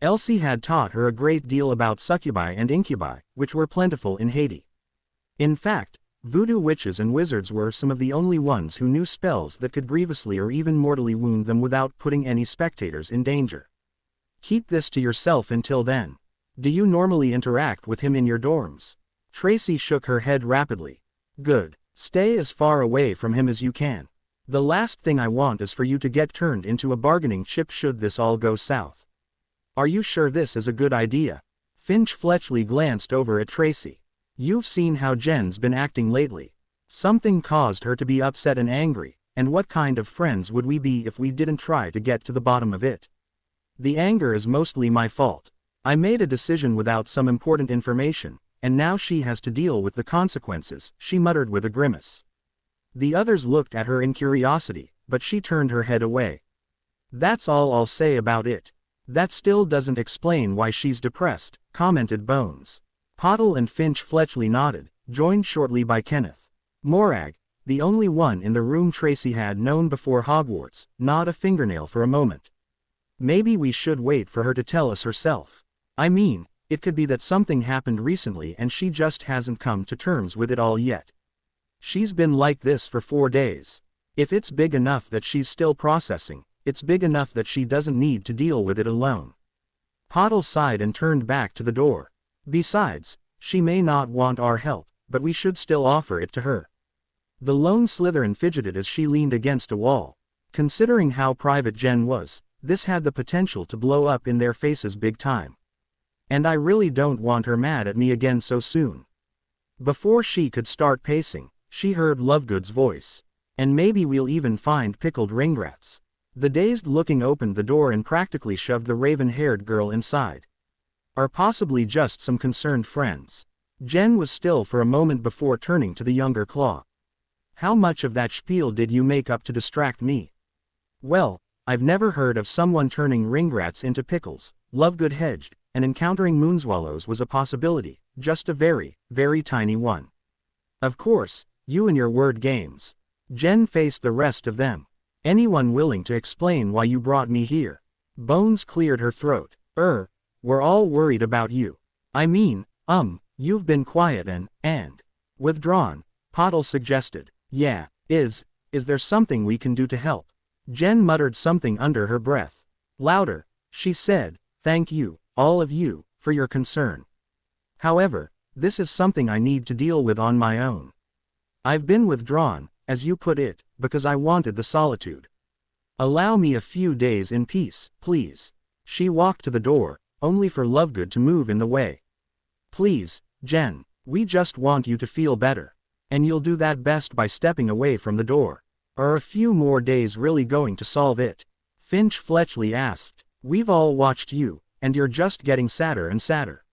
Elsie had taught her a great deal about succubi and incubi, which were plentiful in Haiti. In fact, voodoo witches and wizards were some of the only ones who knew spells that could grievously or even mortally wound them without putting any spectators in danger. Keep this to yourself until then. Do you normally interact with him in your dorms? Tracy shook her head rapidly. Good. Stay as far away from him as you can. The last thing I want is for you to get turned into a bargaining chip should this all go south. Are you sure this is a good idea? Finch Fletchley glanced over at Tracy. You've seen how Jen's been acting lately. Something caused her to be upset and angry, and what kind of friends would we be if we didn't try to get to the bottom of it? The anger is mostly my fault. I made a decision without some important information, and now she has to deal with the consequences, she muttered with a grimace. The others looked at her in curiosity, but she turned her head away. That's all I'll say about it. That still doesn't explain why she's depressed, commented Bones. Pottle and Finch Fletchley nodded, joined shortly by Kenneth. Morag, the only one in the room Tracy had known before Hogwarts, gnawed a fingernail for a moment. Maybe we should wait for her to tell us herself. I mean, it could be that something happened recently and she just hasn't come to terms with it all yet. She's been like this for 4 days. If it's big enough that she's still processing, it's big enough that she doesn't need to deal with it alone. Pottle sighed and turned back to the door. Besides, she may not want our help, but we should still offer it to her. The lone Slytherin fidgeted as she leaned against a wall. Considering how private Jen was, this had the potential to blow up in their faces big time. And I really don't want her mad at me again so soon. Before she could start pacing, she heard Lovegood's voice. And maybe we'll even find pickled ringrats. The dazed-looking opened the door and practically shoved the raven-haired girl inside. Or possibly just some concerned friends. Jen was still for a moment before turning to the younger Claw. How much of that spiel did you make up to distract me? Well, I've never heard of someone turning ringrats into pickles. Lovegood hedged, and encountering moonswallows was a possibility, just a very, very tiny one. Of course, you and your word games. Jen faced the rest of them. Anyone willing to explain why you brought me here? Bones cleared her throat. We're all worried about you. I mean, you've been quiet and withdrawn, Pottle suggested. Yeah, is there something we can do to help? Jen muttered something under her breath. Louder, she said, thank you, all of you, for your concern. However, this is something I need to deal with on my own. I've been withdrawn, as you put it, because I wanted the solitude. Allow me a few days in peace, please. She walked to the door, only for Lovegood to move in the way. Please, Jen, we just want you to feel better. And you'll do that best by stepping away from the door. Are a few more days really going to solve it? Finch Fletchley asked. We've all watched you, and you're just getting sadder and sadder.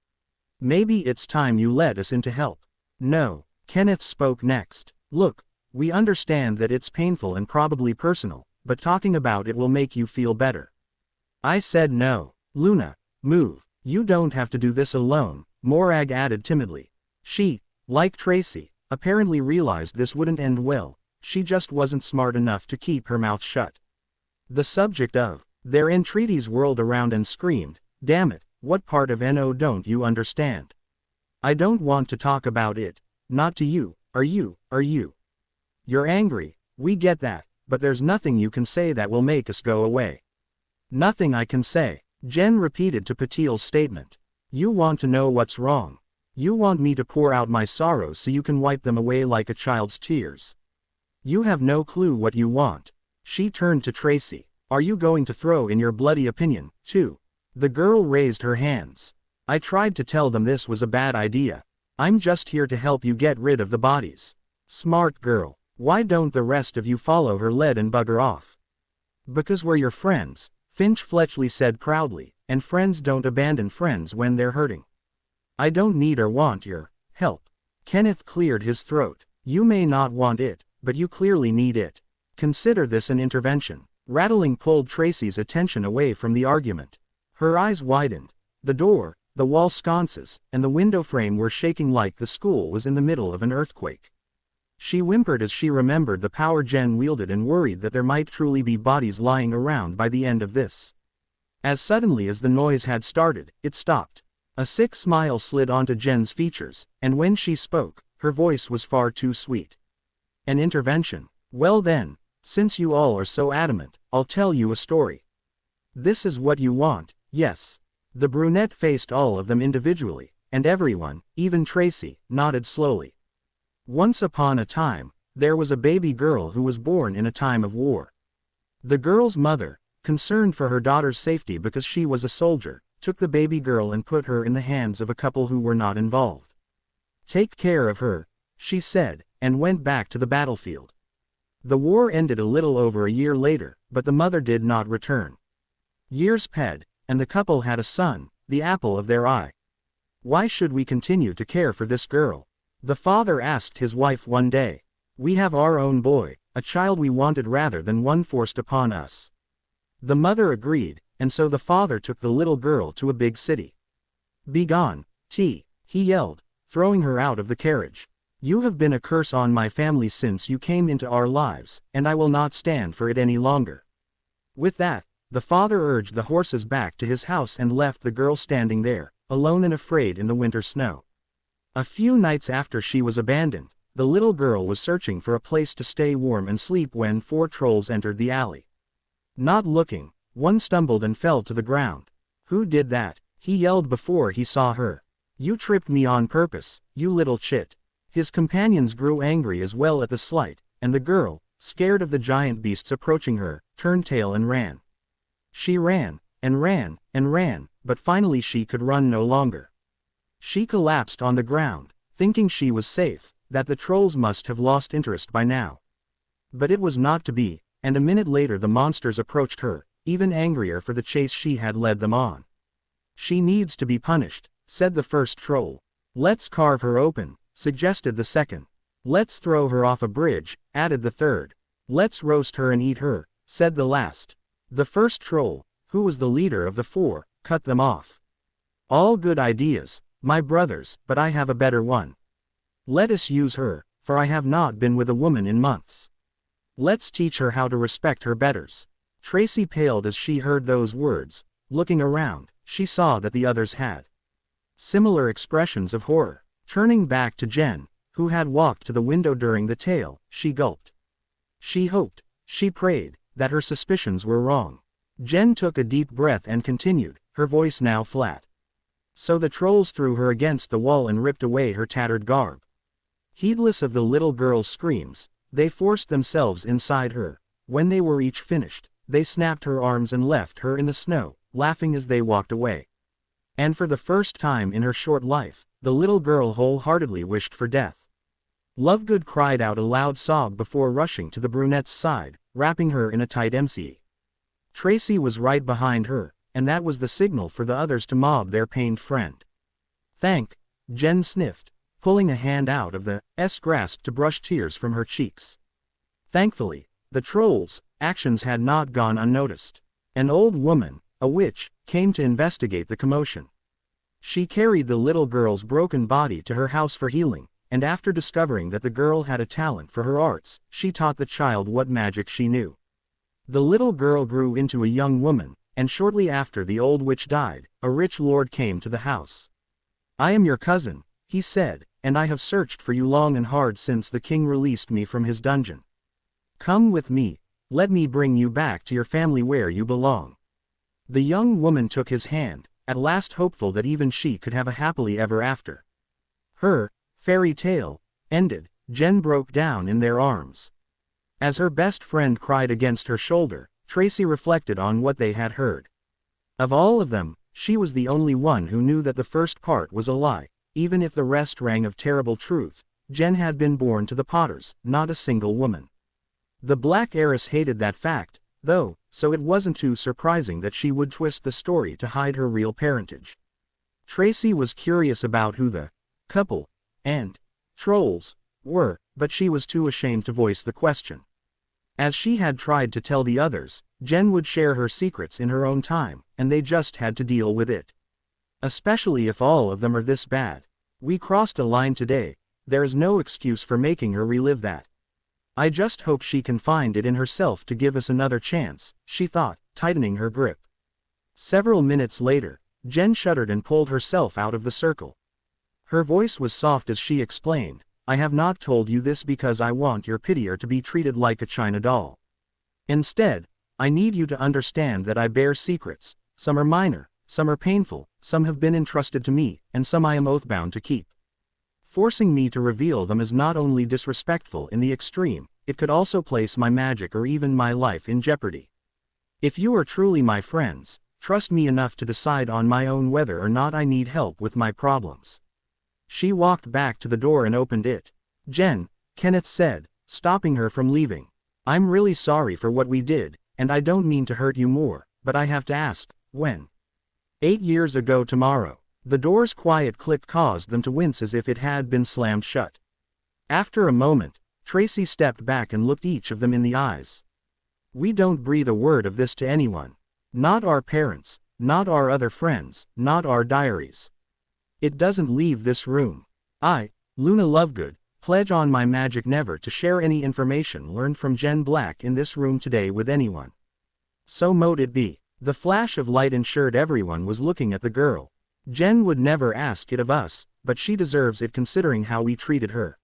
Maybe it's time you let us in to help. No, Kenneth spoke next. Look, we understand that it's painful and probably personal, but talking about it will make you feel better. I said no. Luna, move. You don't have to do this alone, Morag added timidly. She, like Tracy, apparently realized this wouldn't end well. She just wasn't smart enough to keep her mouth shut. The subject of their entreaties whirled around and screamed, damn it, what part of NO don't you understand? I don't want to talk about it. Not to you, are you? You're angry, we get that, but there's nothing you can say that will make us go away. Nothing I can say, Jen repeated to Patil's statement. You want to know what's wrong. You want me to pour out my sorrows so you can wipe them away like a child's tears. You have no clue what you want. She turned to Tracy. Are you going to throw in your bloody opinion, too? The girl raised her hands. I tried to tell them this was a bad idea. I'm just here to help you get rid of the bodies. Smart girl. Why don't the rest of you follow her lead and bugger off? Because we're your friends, Finch Fletchley said proudly, and friends don't abandon friends when they're hurting. I don't need or want your help. Kenneth cleared his throat. You may not want it, but you clearly need it. Consider this an intervention. Rattling pulled Tracy's attention away from the argument. Her eyes widened. The door, the wall sconces, and the window frame were shaking like the school was in the middle of an earthquake. She whimpered as she remembered the power Jen wielded and worried that there might truly be bodies lying around by the end of this. As suddenly as the noise had started, it stopped. A sick smile slid onto Jen's features, and when she spoke, her voice was far too sweet. An intervention. Well then, since you all are so adamant, I'll tell you a story. This is what you want, yes. The brunette faced all of them individually, and everyone, even Tracy, nodded slowly. Once upon a time, there was a baby girl who was born in a time of war. The girl's mother, concerned for her daughter's safety because she was a soldier, took the baby girl and put her in the hands of a couple who were not involved. Take care of her, she said, and went back to the battlefield. The war ended a little over a year later, but the mother did not return. Years passed, and the couple had a son, the apple of their eye. Why should we continue to care for this girl? The father asked his wife one day. We have our own boy, a child we wanted rather than one forced upon us. The mother agreed, and so the father took the little girl to a big city. Begone, he yelled, throwing her out of the carriage. You have been a curse on my family since you came into our lives, and I will not stand for it any longer. With that, the father urged the horses back to his house and left the girl standing there, alone and afraid in the winter snow. A few nights after she was abandoned, the little girl was searching for a place to stay warm and sleep when 4 trolls entered the alley. Not looking, one stumbled and fell to the ground. Who did that? He yelled before he saw her. You tripped me on purpose, you little chit. His companions grew angry as well at the slight, and the girl, scared of the giant beasts approaching her, turned tail and ran. She ran, and ran, and ran, but finally she could run no longer. She collapsed on the ground, thinking she was safe, that the trolls must have lost interest by now. But it was not to be, and a minute later the monsters approached her, even angrier for the chase she had led them on. She needs to be punished, said the first troll. Let's carve her open, suggested the second. Let's throw her off a bridge, added the third. Let's roast her and eat her, said the last. The first troll, who was the leader of the four, cut them off. All good ideas, my brothers, but I have a better one. Let us use her, for I have not been with a woman in months. Let's teach her how to respect her betters. Tracy paled as she heard those words. Looking around, she saw that the others had similar expressions of horror. Turning back to Jen, who had walked to the window during the tale, she gulped. She hoped, she prayed, that her suspicions were wrong. Jen took a deep breath and continued, her voice now flat. So the trolls threw her against the wall and ripped away her tattered garb. Heedless of the little girl's screams, they forced themselves inside her. When they were each finished, they snapped her arms and left her in the snow, laughing as they walked away. And for the first time in her short life, the little girl wholeheartedly wished for death. Lovegood cried out a loud sob before rushing to the brunette's side, wrapping her in a tight MC. Tracy was right behind her, and that was the signal for the others to mob their pained friend. Thank, Jen sniffed, pulling a hand out of the grasp to brush tears from her cheeks. Thankfully, the trolls' actions had not gone unnoticed. An old woman, a witch, came to investigate the commotion. She carried the little girl's broken body to her house for healing, and after discovering that the girl had a talent for her arts, she taught the child what magic she knew. The little girl grew into a young woman, and shortly after the old witch died, a rich lord came to the house. I am your cousin, he said, and I have searched for you long and hard since the king released me from his dungeon. Come with me, let me bring you back to your family where you belong. The young woman took his hand, at last hopeful that even she could have a happily ever after. Her fairy tale ended, Jen broke down in their arms. As her best friend cried against her shoulder, Tracy reflected on what they had heard. Of all of them, she was the only one who knew that the first part was a lie, even if the rest rang of terrible truth. Jen had been born to the Potters, not a single woman. The Black heiress hated that fact, though, so it wasn't too surprising that she would twist the story to hide her real parentage. Tracy was curious about who the couple and trolls were, but she was too ashamed to voice the question. As she had tried to tell the others, Jen would share her secrets in her own time, and they just had to deal with it. Especially if all of them are this bad. We crossed a line today, there is no excuse for making her relive that. I just hope she can find it in herself to give us another chance, she thought, tightening her grip. Several minutes later, Jen shuddered and pulled herself out of the circle. Her voice was soft as she explained, I have not told you this because I want your pitier to be treated like a china doll. Instead, I need you to understand that I bear secrets, some are minor, some are painful, some have been entrusted to me, and some I am oath-bound to keep. Forcing me to reveal them is not only disrespectful in the extreme, it could also place my magic or even my life in jeopardy. If you are truly my friends, trust me enough to decide on my own whether or not I need help with my problems. She walked back to the door and opened it. Jen, Kenneth said, stopping her from leaving. I'm really sorry for what we did, and I don't mean to hurt you more, but I have to ask, when? 8 years ago tomorrow. The door's quiet click caused them to wince as if it had been slammed shut. After a moment, Tracy stepped back and looked each of them in the eyes. We don't breathe a word of this to anyone. Not our parents, not our other friends, not our diaries. It doesn't leave this room. I, Luna Lovegood, pledge on my magic never to share any information learned from Jen Black in this room today with anyone. So mote it be. The flash of light ensured everyone was looking at the girl. Jen would never ask it of us, but she deserves it considering how we treated her.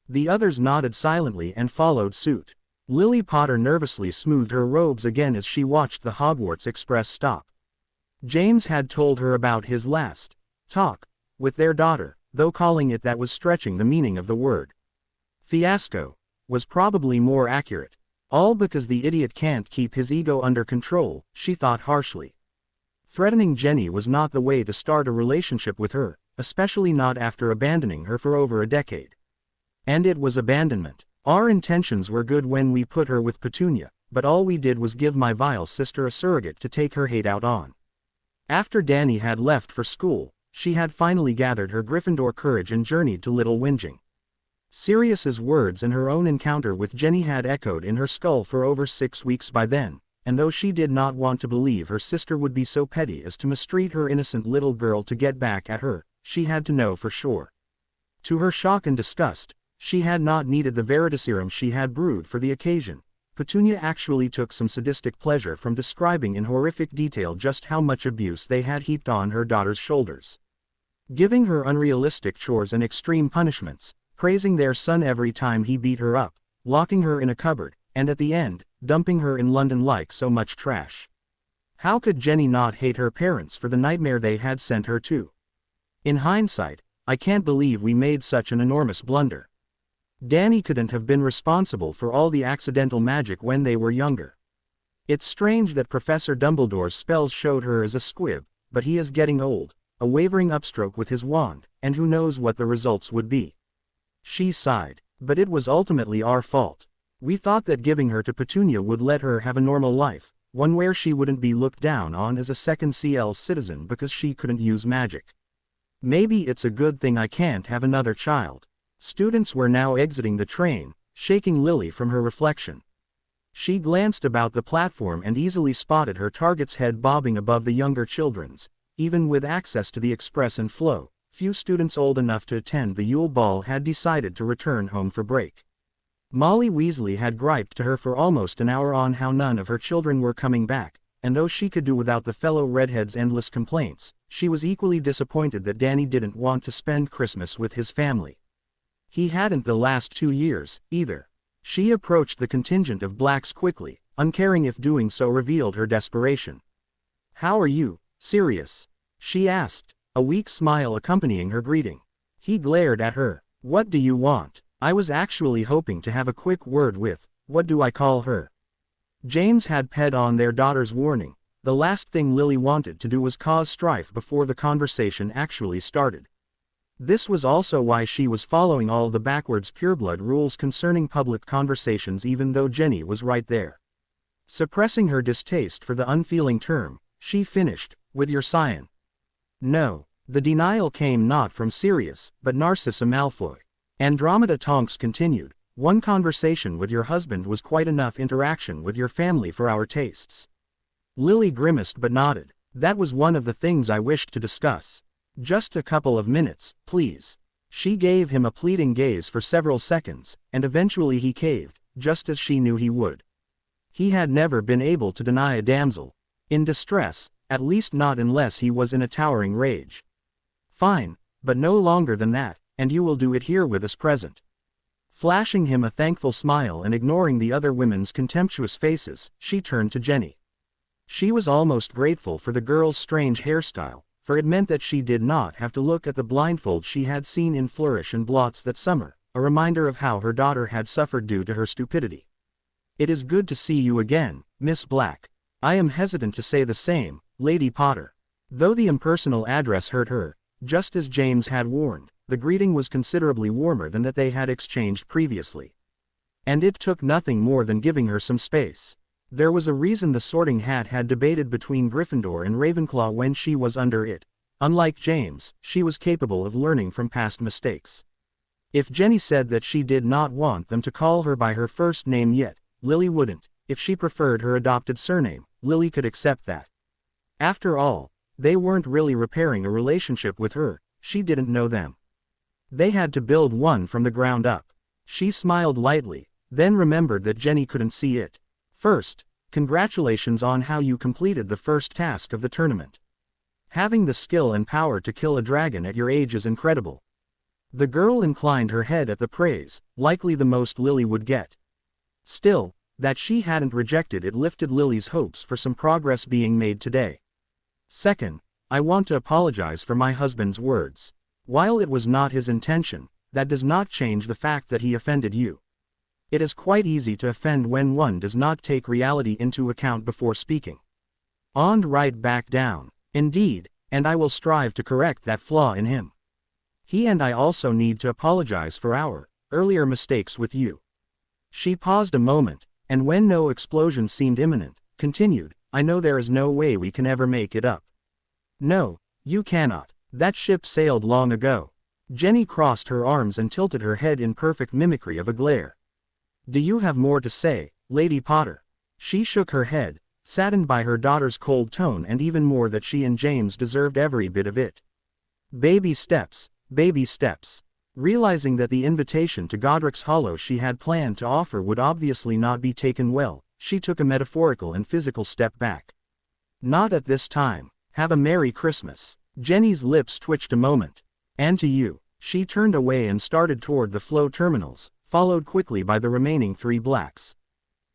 The others nodded silently and followed suit. Lily Potter nervously smoothed her robes again as she watched the Hogwarts Express stop. James had told her about his last talk with their daughter, though calling it that was stretching the meaning of the word. Fiasco was probably more accurate. All because the idiot can't keep his ego under control, she thought harshly. Threatening Jenny was not the way to start a relationship with her, especially not after abandoning her for over a decade. And it was abandonment. Our intentions were good when we put her with Petunia, but all we did was give my vile sister a surrogate to take her hate out on. After Danny had left for school, she had finally gathered her Gryffindor courage and journeyed to Little Whinging. Sirius's words and her own encounter with Jenny had echoed in her skull for over 6 weeks by then, and though she did not want to believe her sister would be so petty as to mistreat her innocent little girl to get back at her, she had to know for sure. To her shock and disgust, she had not needed the veritaserum she had brewed for the occasion. Petunia actually took some sadistic pleasure from describing in horrific detail just how much abuse they had heaped on her daughter's shoulders. Giving her unrealistic chores and extreme punishments, praising their son every time he beat her up, locking her in a cupboard, and at the end, dumping her in London like so much trash. How could Jenny not hate her parents for the nightmare they had sent her to? In hindsight, I can't believe we made such an enormous blunder. Danny couldn't have been responsible for all the accidental magic when they were younger. It's strange that Professor Dumbledore's spells showed her as a squib, but he is getting old, a wavering upstroke with his wand, and who knows what the results would be. She sighed, but it was ultimately our fault. We thought that giving her to Petunia would let her have a normal life, one where she wouldn't be looked down on as a second CL citizen because she couldn't use magic. Maybe it's a good thing I can't have another child. Students were now exiting the train, shaking Lily from her reflection. She glanced about the platform and easily spotted her target's head bobbing above the younger children's. Even with access to the express and flow, few students old enough to attend the Yule Ball had decided to return home for break. Molly Weasley had griped to her for almost an hour on how none of her children were coming back, and though she could do without the fellow redhead's endless complaints, she was equally disappointed that Danny didn't want to spend Christmas with his family. He hadn't the last 2 years, either. She approached the contingent of Blacks quickly, uncaring if doing so revealed her desperation. "How are you, Sirius?" she asked, a weak smile accompanying her greeting. He glared at her. "What do you want?" "I was actually hoping to have a quick word with, what do I call her?" James had ped on their daughter's warning. The last thing Lily wanted to do was cause strife before the conversation actually started. This was also why she was following all the backwards pureblood rules concerning public conversations even though Jenny was right there. Suppressing her distaste for the unfeeling term, she finished, "With your scion." No, the denial came not from Sirius, but Narcissa Malfoy. Andromeda Tonks continued, "One conversation with your husband was quite enough interaction with your family for our tastes." Lily grimaced but nodded. "That was one of the things I wished to discuss. Just a couple of minutes, please." She gave him a pleading gaze for several seconds, and eventually he caved, just as she knew he would. He had never been able to deny a damsel in distress, at least not unless he was in a towering rage. "Fine, but no longer than that, and you will do it here with us present." Flashing him a thankful smile and ignoring the other women's contemptuous faces, she turned to Jenny. She was almost grateful for the girl's strange hairstyle, for it meant that she did not have to look at the blindfold she had seen in Flourish and Blots that summer, a reminder of how her daughter had suffered due to her stupidity. "It is good to see you again, Miss Black. I am hesitant to say the same, Lady Potter." Though the impersonal address hurt her, just as James had warned, the greeting was considerably warmer than that they had exchanged previously. And it took nothing more than giving her some space. There was a reason the Sorting Hat had debated between Gryffindor and Ravenclaw when she was under it. Unlike James, she was capable of learning from past mistakes. If Jenny said that she did not want them to call her by her first name yet, Lily wouldn't. If she preferred her adopted surname, Lily could accept that. After all, they weren't really repairing a relationship with her, she didn't know them. They had to build one from the ground up. She smiled lightly, then remembered that Jenny couldn't see it. "First, congratulations on how you completed the first task of the tournament. Having the skill and power to kill a dragon at your age is incredible." The girl inclined her head at the praise, likely the most Lily would get. Still, that she hadn't rejected it lifted Lily's hopes for some progress being made today. "Second, I want to apologize for my husband's words. While it was not his intention, that does not change the fact that he offended you. It is quite easy to offend when one does not take reality into account before speaking. And right back down. Indeed, and I will strive to correct that flaw in him. He and I also need to apologize for our earlier mistakes with you." She paused a moment, and when no explosion seemed imminent, continued, "I know there is no way we can ever make it up." "No, you cannot. That ship sailed long ago. Jenny crossed her arms and tilted her head in perfect mimicry of a glare. Do you have more to say, Lady Potter? She shook her head, saddened by her daughter's cold tone and even more that she and James deserved every bit of it. Baby steps, baby steps. Realizing that the invitation to Godric's Hollow she had planned to offer would obviously not be taken well, she took a metaphorical and physical step back. Not at this time. Have a Merry Christmas. Jenny's lips twitched a moment. And to you. She turned away and started toward the flow terminals, followed quickly by the remaining 3 blacks.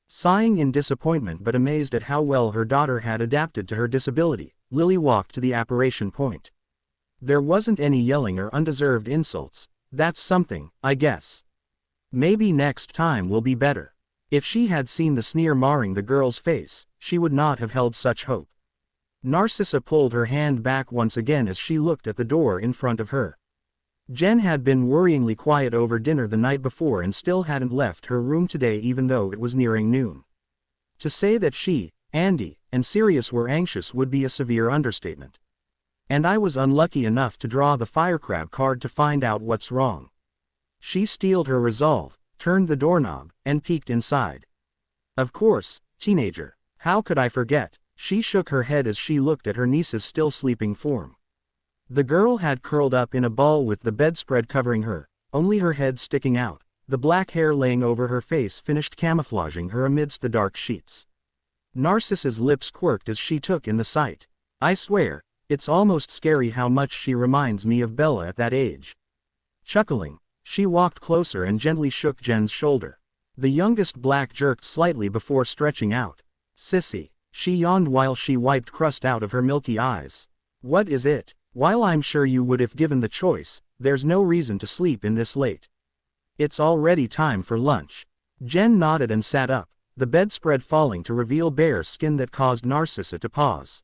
Sighing in disappointment but amazed at how well her daughter had adapted to her disability, Lily walked to the apparition point. There wasn't any yelling or undeserved insults. That's something, I guess. Maybe next time will be better. If she had seen the sneer marring the girl's face, she would not have held such hope. Narcissa pulled her hand back once again as she looked at the door in front of her. Jen had been worryingly quiet over dinner the night before and still hadn't left her room today even though it was nearing noon. To say that she, Andy, and Sirius were anxious would be a severe understatement. And I was unlucky enough to draw the firecrab card to find out what's wrong. She steeled her resolve, turned the doorknob, and peeked inside. Of course, teenager. How could I forget? She shook her head as she looked at her niece's still sleeping form. The girl had curled up in a ball with the bedspread covering her, only her head sticking out, the black hair laying over her face finished camouflaging her amidst the dark sheets. Narcissa's lips quirked as she took in the sight. I swear, it's almost scary how much she reminds me of Bella at that age. Chuckling, she walked closer and gently shook Jen's shoulder. The youngest black jerked slightly before stretching out. Sissy. She yawned while she wiped crust out of her milky eyes. What is it? While I'm sure you would if given the choice, there's no reason to sleep in this late. It's already time for lunch. Jen nodded and sat up, the bedspread falling to reveal bare skin that caused Narcissa to pause.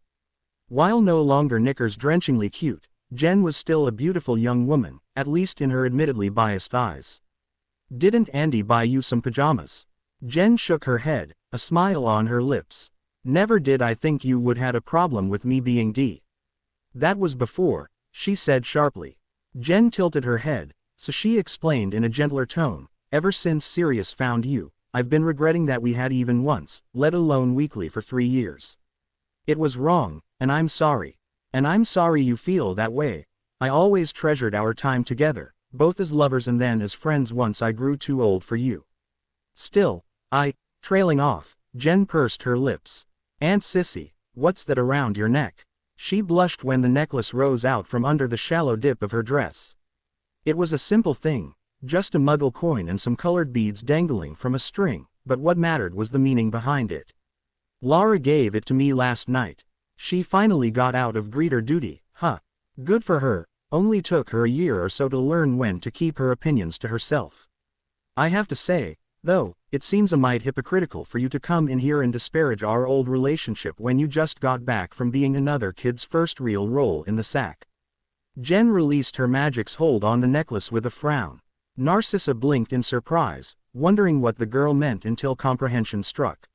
While no longer knickers drenchingly cute, Jen was still a beautiful young woman, at least in her admittedly biased eyes. Didn't Andy buy you some pajamas? Jen shook her head, a smile on her lips. Never did I think you would had a problem with me being D. That was before, she said sharply. Jen tilted her head, so she explained in a gentler tone, ever since Sirius found you, I've been regretting that we had even once, let alone weekly for 3 years. It was wrong, and I'm sorry. And I'm sorry you feel that way. I always treasured our time together, both as lovers and then as friends once I grew too old for you. Still, trailing off, Jen pursed her lips. Aunt Sissy, what's that around your neck? She blushed when the necklace rose out from under the shallow dip of her dress. It was a simple thing, just a muggle coin and some colored beads dangling from a string, but what mattered was the meaning behind it. Laura gave it to me last night. She finally got out of greeter duty, huh? Good for her, only took her a year or so to learn when to keep her opinions to herself. I have to say, though, it seems a mite hypocritical for you to come in here and disparage our old relationship when you just got back from being another kid's first real role in the sack. Jen released her magic's hold on the necklace with a frown. Narcissa blinked in surprise, wondering what the girl meant until comprehension struck.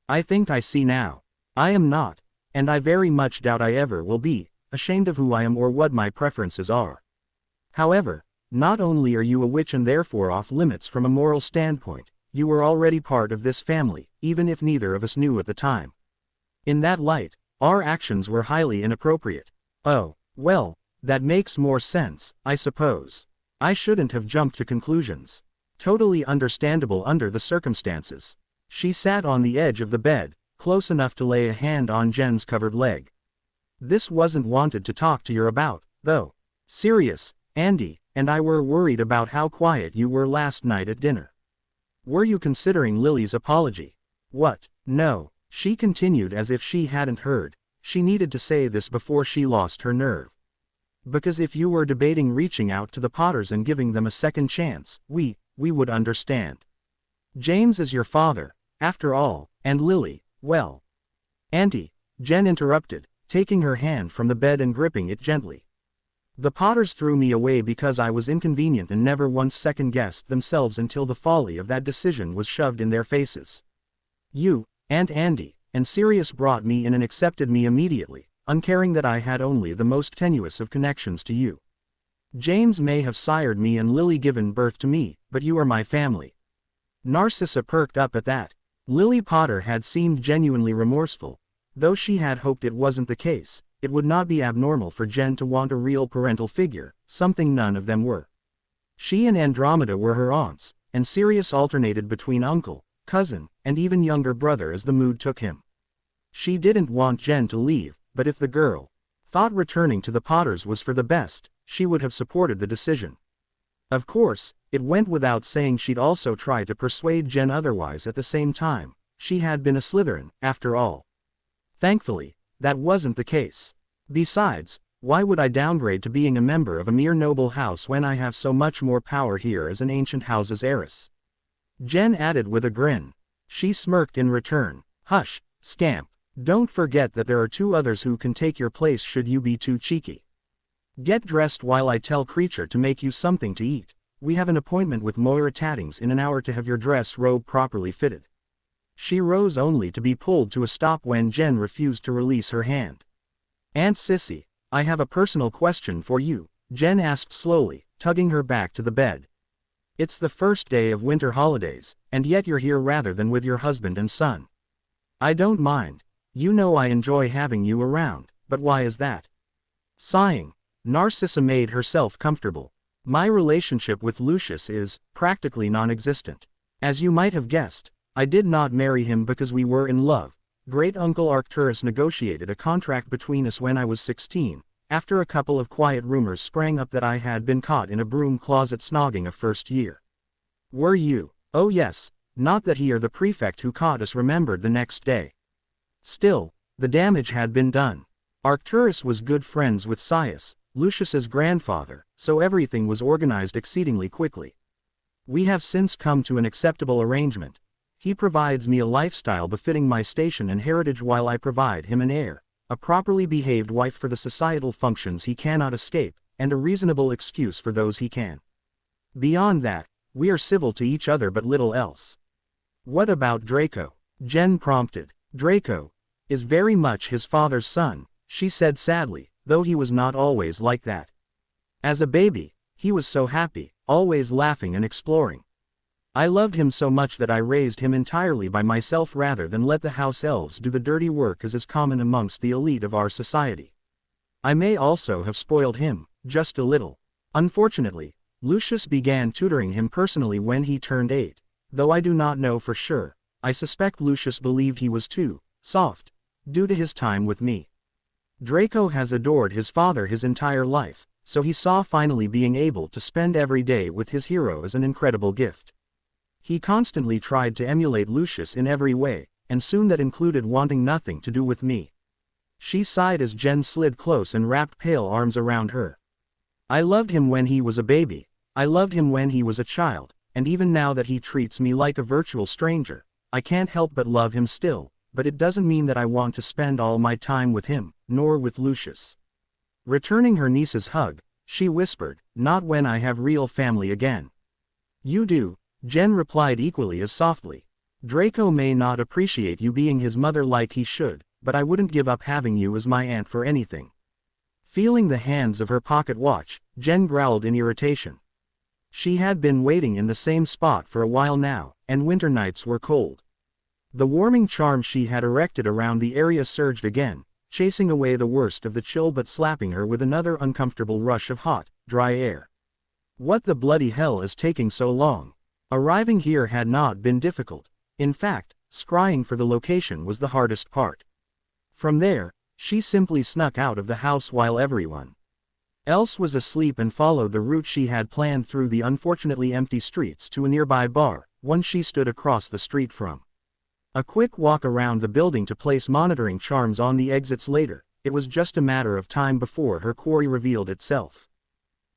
I think I see now. I am not, and I very much doubt I ever will be, ashamed of who I am or what my preferences are. However, not only are you a witch and therefore off limits from a moral standpoint, you were already part of this family, even if neither of us knew at the time. In that light, our actions were highly inappropriate. Oh, well, that makes more sense, I suppose. I shouldn't have jumped to conclusions. Totally understandable under the circumstances. She sat on the edge of the bed, close enough to lay a hand on Jen's covered leg. This wasn't wanted to talk to you about, though. Sirius, Andy, and I were worried about how quiet you were last night at dinner. Were you considering Lily's apology? What? No, she continued as if she hadn't heard. She needed to say this before she lost her nerve. Because if you were debating reaching out to the Potters and giving them a second chance, we would understand. James is your father, after all, and Lily, well. Auntie, Jen interrupted, taking her hand from the bed and gripping it gently. The Potters threw me away because I was inconvenient and never once second-guessed themselves until the folly of that decision was shoved in their faces. You, Aunt Andy, and Sirius brought me in and accepted me immediately, uncaring that I had only the most tenuous of connections to you. James may have sired me and Lily given birth to me, but you are my family. Narcissa perked up at that. Lily Potter had seemed genuinely remorseful. Though she had hoped it wasn't the case, it would not be abnormal for Jen to want a real parental figure, something none of them were. She and Andromeda were her aunts, and Sirius alternated between uncle, cousin, and even younger brother as the mood took him. She didn't want Jen to leave, but if the girl thought returning to the Potters was for the best, she would have supported the decision. Of course, it went without saying she'd also try to persuade Jen otherwise at the same time. She had been a Slytherin, after all. Thankfully, that wasn't the case. Besides, why would I downgrade to being a member of a mere noble house when I have so much more power here as an ancient house's heiress? Jen added with a grin. She smirked in return. Hush, scamp. Don't forget that there are 2 others who can take your place should you be too cheeky. Get dressed while I tell Creature to make you something to eat. We have an appointment with Moira Tattings in an hour to have your dress robe properly fitted. She rose only to be pulled to a stop when Jen refused to release her hand. Aunt Sissy, I have a personal question for you, Jen asked slowly, tugging her back to the bed. It's the first day of winter holidays, and yet you're here rather than with your husband and son. I don't mind. You know I enjoy having you around, but why is that? Sighing, Narcissa made herself comfortable. My relationship with Lucius is practically non-existent. As you might have guessed, I did not marry him because we were in love. Great Uncle Arcturus negotiated a contract between us when I was 16, after a couple of quiet rumors sprang up that I had been caught in a broom closet snogging a first year. Were you? Oh yes, not that he or the prefect who caught us remembered the next day. Still, the damage had been done. Arcturus was good friends with Sirius, Lucius's grandfather, so everything was organized exceedingly quickly. We have since come to an acceptable arrangement. He provides me a lifestyle befitting my station and heritage while I provide him an heir, a properly behaved wife for the societal functions he cannot escape, and a reasonable excuse for those he can. Beyond that, we are civil to each other but little else. What about Draco? Jen prompted. Draco is very much his father's son, she said sadly, though he was not always like that. As a baby, he was so happy, always laughing and exploring. I loved him so much that I raised him entirely by myself rather than let the house elves do the dirty work as is common amongst the elite of our society. I may also have spoiled him, just a little. Unfortunately, Lucius began tutoring him personally when he turned 8, though I do not know for sure. I suspect Lucius believed he was too soft, due to his time with me. Draco has adored his father his entire life, so he saw finally being able to spend every day with his hero as an incredible gift. He constantly tried to emulate Lucius in every way, and soon that included wanting nothing to do with me. She sighed as Jen slid close and wrapped pale arms around her. I loved him when he was a baby, I loved him when he was a child, and even now that he treats me like a virtual stranger, I can't help but love him still, but it doesn't mean that I want to spend all my time with him, nor with Lucius. Returning her niece's hug, she whispered, not when I have real family again. You do, Jen replied equally as softly. Draco may not appreciate you being his mother like he should, but I wouldn't give up having you as my aunt for anything. Feeling the hands of her pocket watch, Jen growled in irritation. She had been waiting in the same spot for a while now, and winter nights were cold. The warming charm she had erected around the area surged again, chasing away the worst of the chill but slapping her with another uncomfortable rush of hot, dry air. What the bloody hell is taking so long? Arriving here had not been difficult. In fact, scrying for the location was the hardest part. From there, she simply snuck out of the house while everyone else was asleep and followed the route she had planned through the unfortunately empty streets to a nearby bar, one she stood across the street from. A quick walk around the building to place monitoring charms on the exits later, it was just a matter of time before her quarry revealed itself.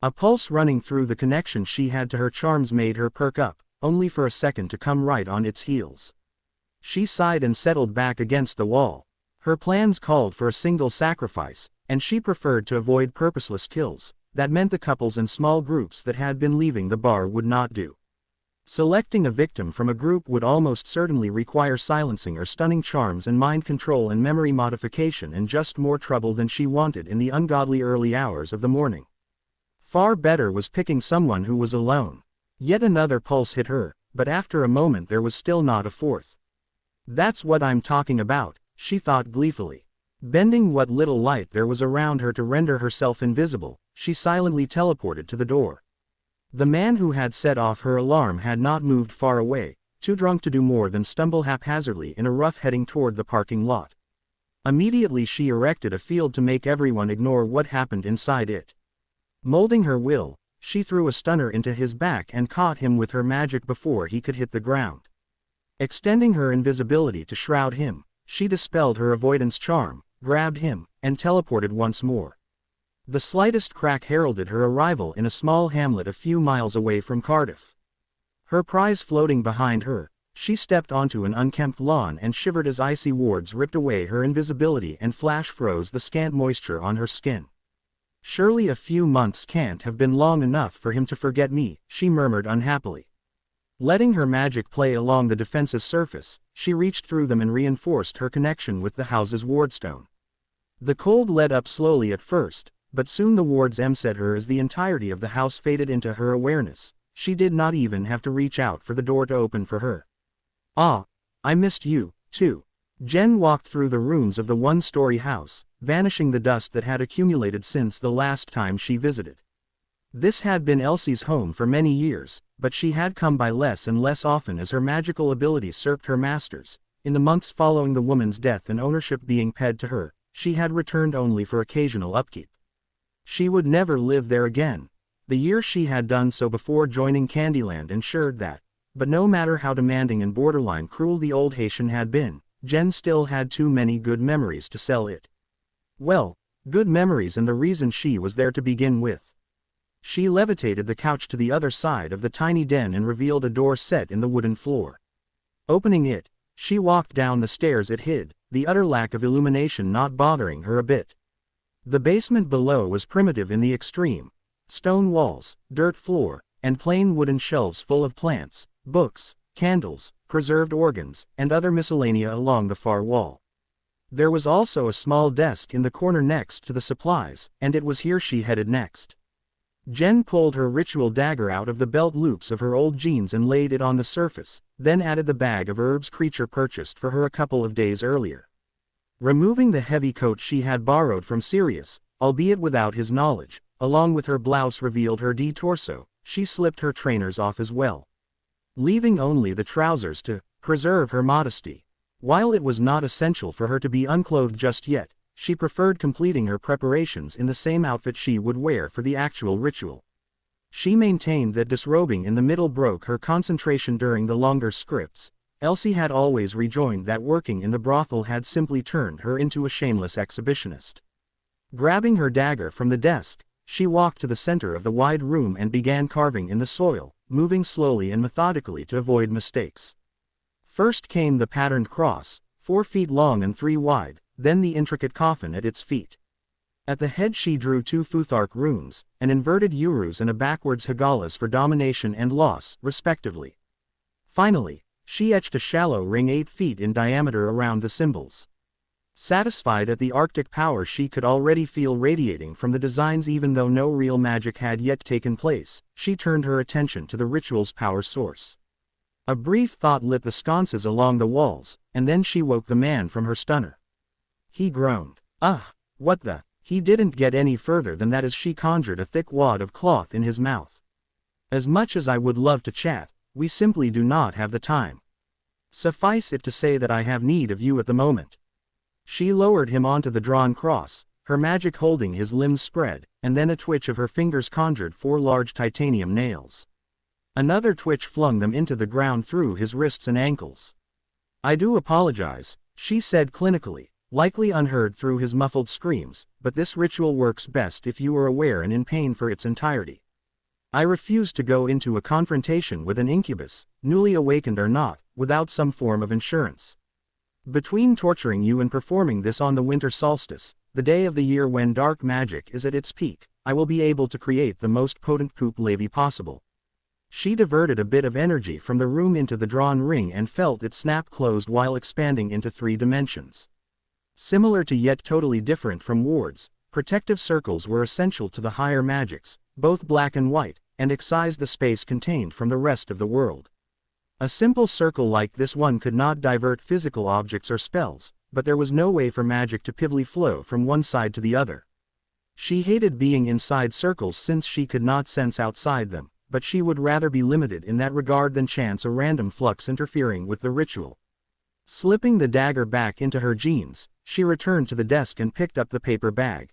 A pulse running through the connection she had to her charms made her perk up, only for a second to come right on its heels. She sighed and settled back against the wall. Her plans called for a single sacrifice, and she preferred to avoid purposeless kills. That meant the couples and small groups that had been leaving the bar would not do. Selecting a victim from a group would almost certainly require silencing or stunning charms and mind control and memory modification, and just more trouble than she wanted in the ungodly early hours of the morning. Far better was picking someone who was alone. Yet another pulse hit her, but after a moment there was still not a fourth. That's what I'm talking about, she thought gleefully. Bending what little light there was around her to render herself invisible, she silently teleported to the door. The man who had set off her alarm had not moved far away, too drunk to do more than stumble haphazardly in a rough heading toward the parking lot. Immediately she erected a field to make everyone ignore what happened inside it. Molding her will, she threw a stunner into his back and caught him with her magic before he could hit the ground. Extending her invisibility to shroud him, she dispelled her avoidance charm, grabbed him, and teleported once more. The slightest crack heralded her arrival in a small hamlet a few miles away from Cardiff. Her prize floating behind her, she stepped onto an unkempt lawn and shivered as icy wards ripped away her invisibility and flash froze the scant moisture on her skin. Surely a few months can't have been long enough for him to forget me, she murmured unhappily. Letting her magic play along the defense's surface, she reached through them and reinforced her connection with the house's wardstone. The cold led up slowly at first, but soon the wards emset her as the entirety of the house faded into her awareness. She did not even have to reach out for the door to open for her. Ah, I missed you, too. Jen walked through the rooms of the one-story house, vanishing the dust that had accumulated since the last time she visited. This had been Elsie's home for many years, but she had come by less and less often as her magical abilities served her masters. In the months following the woman's death and ownership being paid to her, she had returned only for occasional upkeep. She would never live there again. The year she had done so before joining Candyland ensured that. But no matter how demanding and borderline cruel the old Haitian had been, Jen still had too many good memories to sell it. Well, good memories and the reason she was there to begin with. She levitated the couch to the other side of the tiny den and revealed a door set in the wooden floor. Opening it, she walked down the stairs it hid, the utter lack of illumination not bothering her a bit. The basement below was primitive in the extreme. Stone walls, dirt floor, and plain wooden shelves full of plants, books, candles, preserved organs, and other miscellanea along the far wall. There was also a small desk in the corner next to the supplies, and it was here she headed next. Jen pulled her ritual dagger out of the belt loops of her old jeans and laid it on the surface, then added the bag of herbs creature purchased for her a couple of days earlier. Removing the heavy coat she had borrowed from Sirius, albeit without his knowledge, along with her blouse revealed her torso, she slipped her trainers off as well, leaving only the trousers to preserve her modesty. While it was not essential for her to be unclothed just yet, she preferred completing her preparations in the same outfit she would wear for the actual ritual. She maintained that disrobing in the middle broke her concentration during the longer scripts. Elsie had always rejoined that working in the brothel had simply turned her into a shameless exhibitionist. Grabbing her dagger from the desk, she walked to the center of the wide room and began carving in the soil, moving slowly and methodically to avoid mistakes. First came the patterned cross, 4 feet long and 3 wide, then the intricate coffin at its feet. At the head she drew 2 Futhark runes, an inverted urus and a backwards Hagalas for domination and loss, respectively. Finally, she etched a shallow ring 8 feet in diameter around the symbols. Satisfied at the arctic power she could already feel radiating from the designs even though no real magic had yet taken place, she turned her attention to the ritual's power source. A brief thought lit the sconces along the walls, and then she woke the man from her stunner. He groaned. What the? He didn't get any further than that as she conjured a thick wad of cloth in his mouth. As much as I would love to chat, we simply do not have the time. Suffice it to say that I have need of you at the moment. She lowered him onto the drawn cross, her magic holding his limbs spread, and then a twitch of her fingers conjured 4 large titanium nails. Another twitch flung them into the ground through his wrists and ankles. I do apologize, she said clinically, likely unheard through his muffled screams, but this ritual works best if you are aware and in pain for its entirety. I refuse to go into a confrontation with an incubus, newly awakened or not, without some form of insurance. Between torturing you and performing this on the winter solstice, the day of the year when dark magic is at its peak, I will be able to create the most potent coup levy possible. She diverted a bit of energy from the room into the drawn ring and felt it snap closed while expanding into 3 dimensions. Similar to yet totally different from wards, protective circles were essential to the higher magics, both black and white, and excised the space contained from the rest of the world. A simple circle like this one could not divert physical objects or spells, but there was no way for magic to pivotally flow from one side to the other. She hated being inside circles since she could not sense outside them, but she would rather be limited in that regard than chance a random flux interfering with the ritual. Slipping the dagger back into her jeans, she returned to the desk and picked up the paper bag.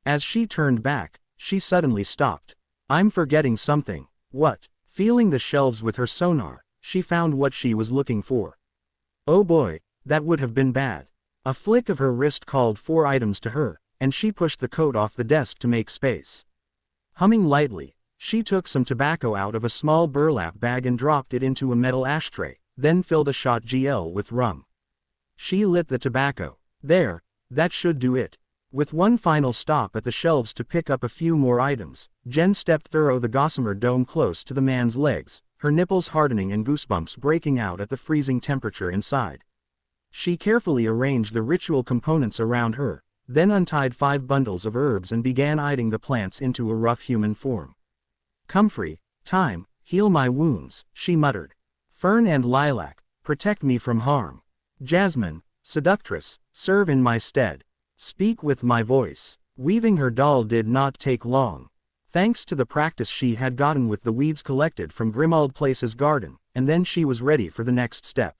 As she turned back, she suddenly stopped. "I'm forgetting something." "What?" Feeling the shelves with her sonar, she found what she was looking for. Oh boy, that would have been bad. A flick of her wrist called 4 items to her, and she pushed the coat off the desk to make space. Humming lightly, she took some tobacco out of a small burlap bag and dropped it into a metal ashtray, then filled a shot GL with rum. She lit the tobacco. There, that should do it. With one final stop at the shelves to pick up a few more items, Jen stepped through the gossamer dome close to the man's legs, her nipples hardening and goosebumps breaking out at the freezing temperature inside. She carefully arranged the ritual components around her, then untied 5 bundles of herbs and began eyeing the plants into a rough human form. "Comfrey, thyme, heal my wounds," she muttered. "Fern and lilac, protect me from harm. Jasmine, seductress, serve in my stead. Speak with my voice." Weaving her doll did not take long. Thanks to the practice she had gotten with the weeds collected from Grimald Place's garden, and then she was ready for the next step.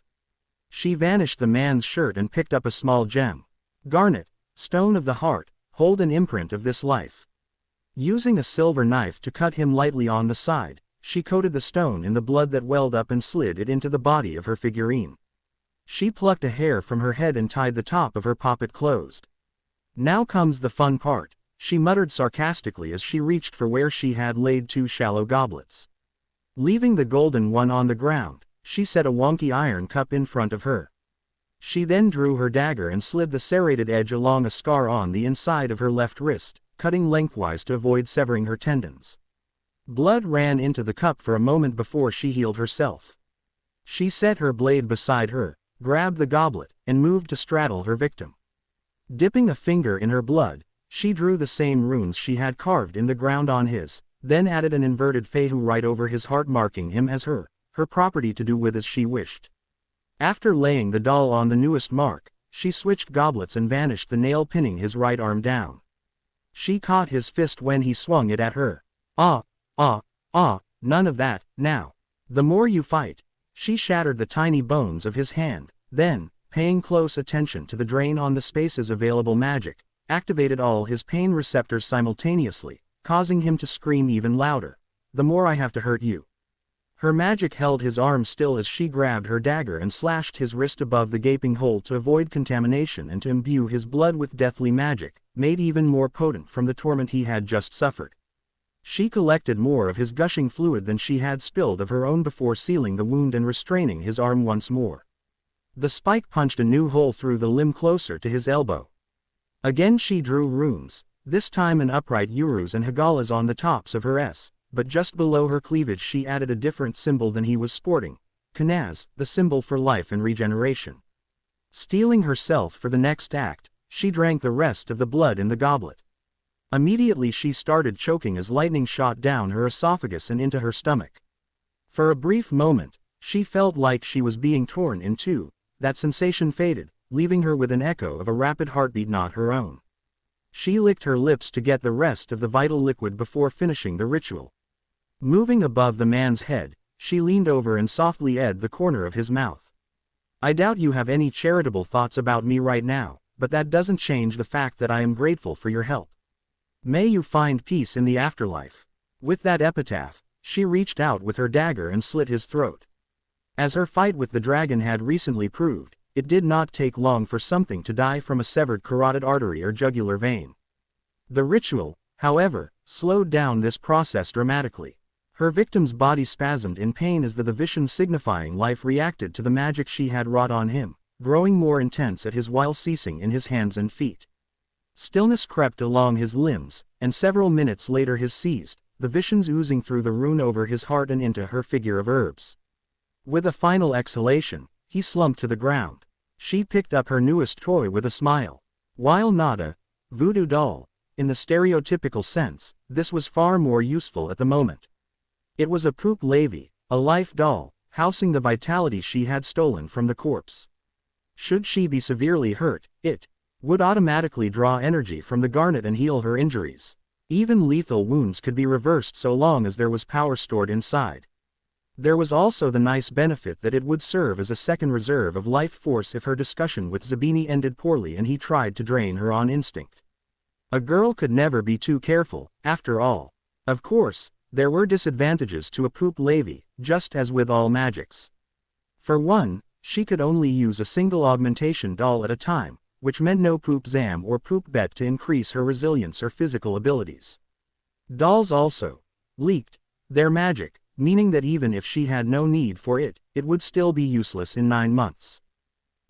She vanished the man's shirt and picked up a small gem. "Garnet, stone of the heart, hold an imprint of this life." Using a silver knife to cut him lightly on the side, she coated the stone in the blood that welled up and slid it into the body of her figurine. She plucked a hair from her head and tied the top of her poppet closed. "Now comes the fun part," she muttered sarcastically as she reached for where she had laid 2 shallow goblets. Leaving the golden one on the ground, she set a wonky iron cup in front of her. She then drew her dagger and slid the serrated edge along a scar on the inside of her left wrist, cutting lengthwise to avoid severing her tendons. Blood ran into the cup for a moment before she healed herself. She set her blade beside her, grabbed the goblet, and moved to straddle her victim. Dipping a finger in her blood, she drew the same runes she had carved in the ground on his, then added an inverted Fehu right over his heart, marking him as her property to do with as she wished. After laying the doll on the newest mark, she switched goblets and vanished, the nail pinning his right arm down. She caught his fist when he swung it at her. None of that, now. The more you fight." She shattered the tiny bones of his hand, then, paying close attention to the drain on the space's available magic, activated all his pain receptors simultaneously, causing him to scream even louder. "The more I have to hurt you." Her magic held his arm still as she grabbed her dagger and slashed his wrist above the gaping hole to avoid contamination and to imbue his blood with deathly magic, made even more potent from the torment he had just suffered. She collected more of his gushing fluid than she had spilled of her own before sealing the wound and restraining his arm once more. The spike punched a new hole through the limb closer to his elbow. Again she drew runes, this time an upright Urus and Hagalas on the tops of her S, but just below her cleavage she added a different symbol than he was sporting, Kanaz, the symbol for life and regeneration. Steeling herself for the next act, she drank the rest of the blood in the goblet. Immediately she started choking as lightning shot down her esophagus and into her stomach. For a brief moment, she felt like she was being torn in two. That sensation faded, leaving her with an echo of a rapid heartbeat not her own. She licked her lips to get the rest of the vital liquid before finishing the ritual. Moving above the man's head, she leaned over and softly edged the corner of his mouth. "I doubt you have any charitable thoughts about me right now, but that doesn't change the fact that I am grateful for your help. May you find peace in the afterlife." With that epitaph, she reached out with her dagger and slit his throat. As her fight with the dragon had recently proved, it did not take long for something to die from a severed carotid artery or jugular vein. The ritual, however, slowed down this process dramatically. Her victim's body spasmed in pain as the vision signifying life reacted to the magic she had wrought on him, growing more intense at his while ceasing in his hands and feet. Stillness crept along his limbs, and several minutes later his seized, the visions oozing through the rune over his heart and into her figure of herbs. With a final exhalation, he slumped to the ground. She picked up her newest toy with a smile. While not a voodoo doll, in the stereotypical sense, this was far more useful at the moment. It was a poop levy, a life doll, housing the vitality she had stolen from the corpse. Should she be severely hurt, it would automatically draw energy from the garnet and heal her injuries. Even lethal wounds could be reversed so long as there was power stored inside. There was also the nice benefit that it would serve as a second reserve of life force if her discussion with Zabini ended poorly and he tried to drain her on instinct. A girl could never be too careful, after all. Of course, there were disadvantages to a poop levy, just as with all magics. For one, she could only use a single augmentation doll at a time, which meant no poop zam or poop bet to increase her resilience or physical abilities. Dolls also leaked their magic, meaning that even if she had no need for it, it would still be useless in 9 months.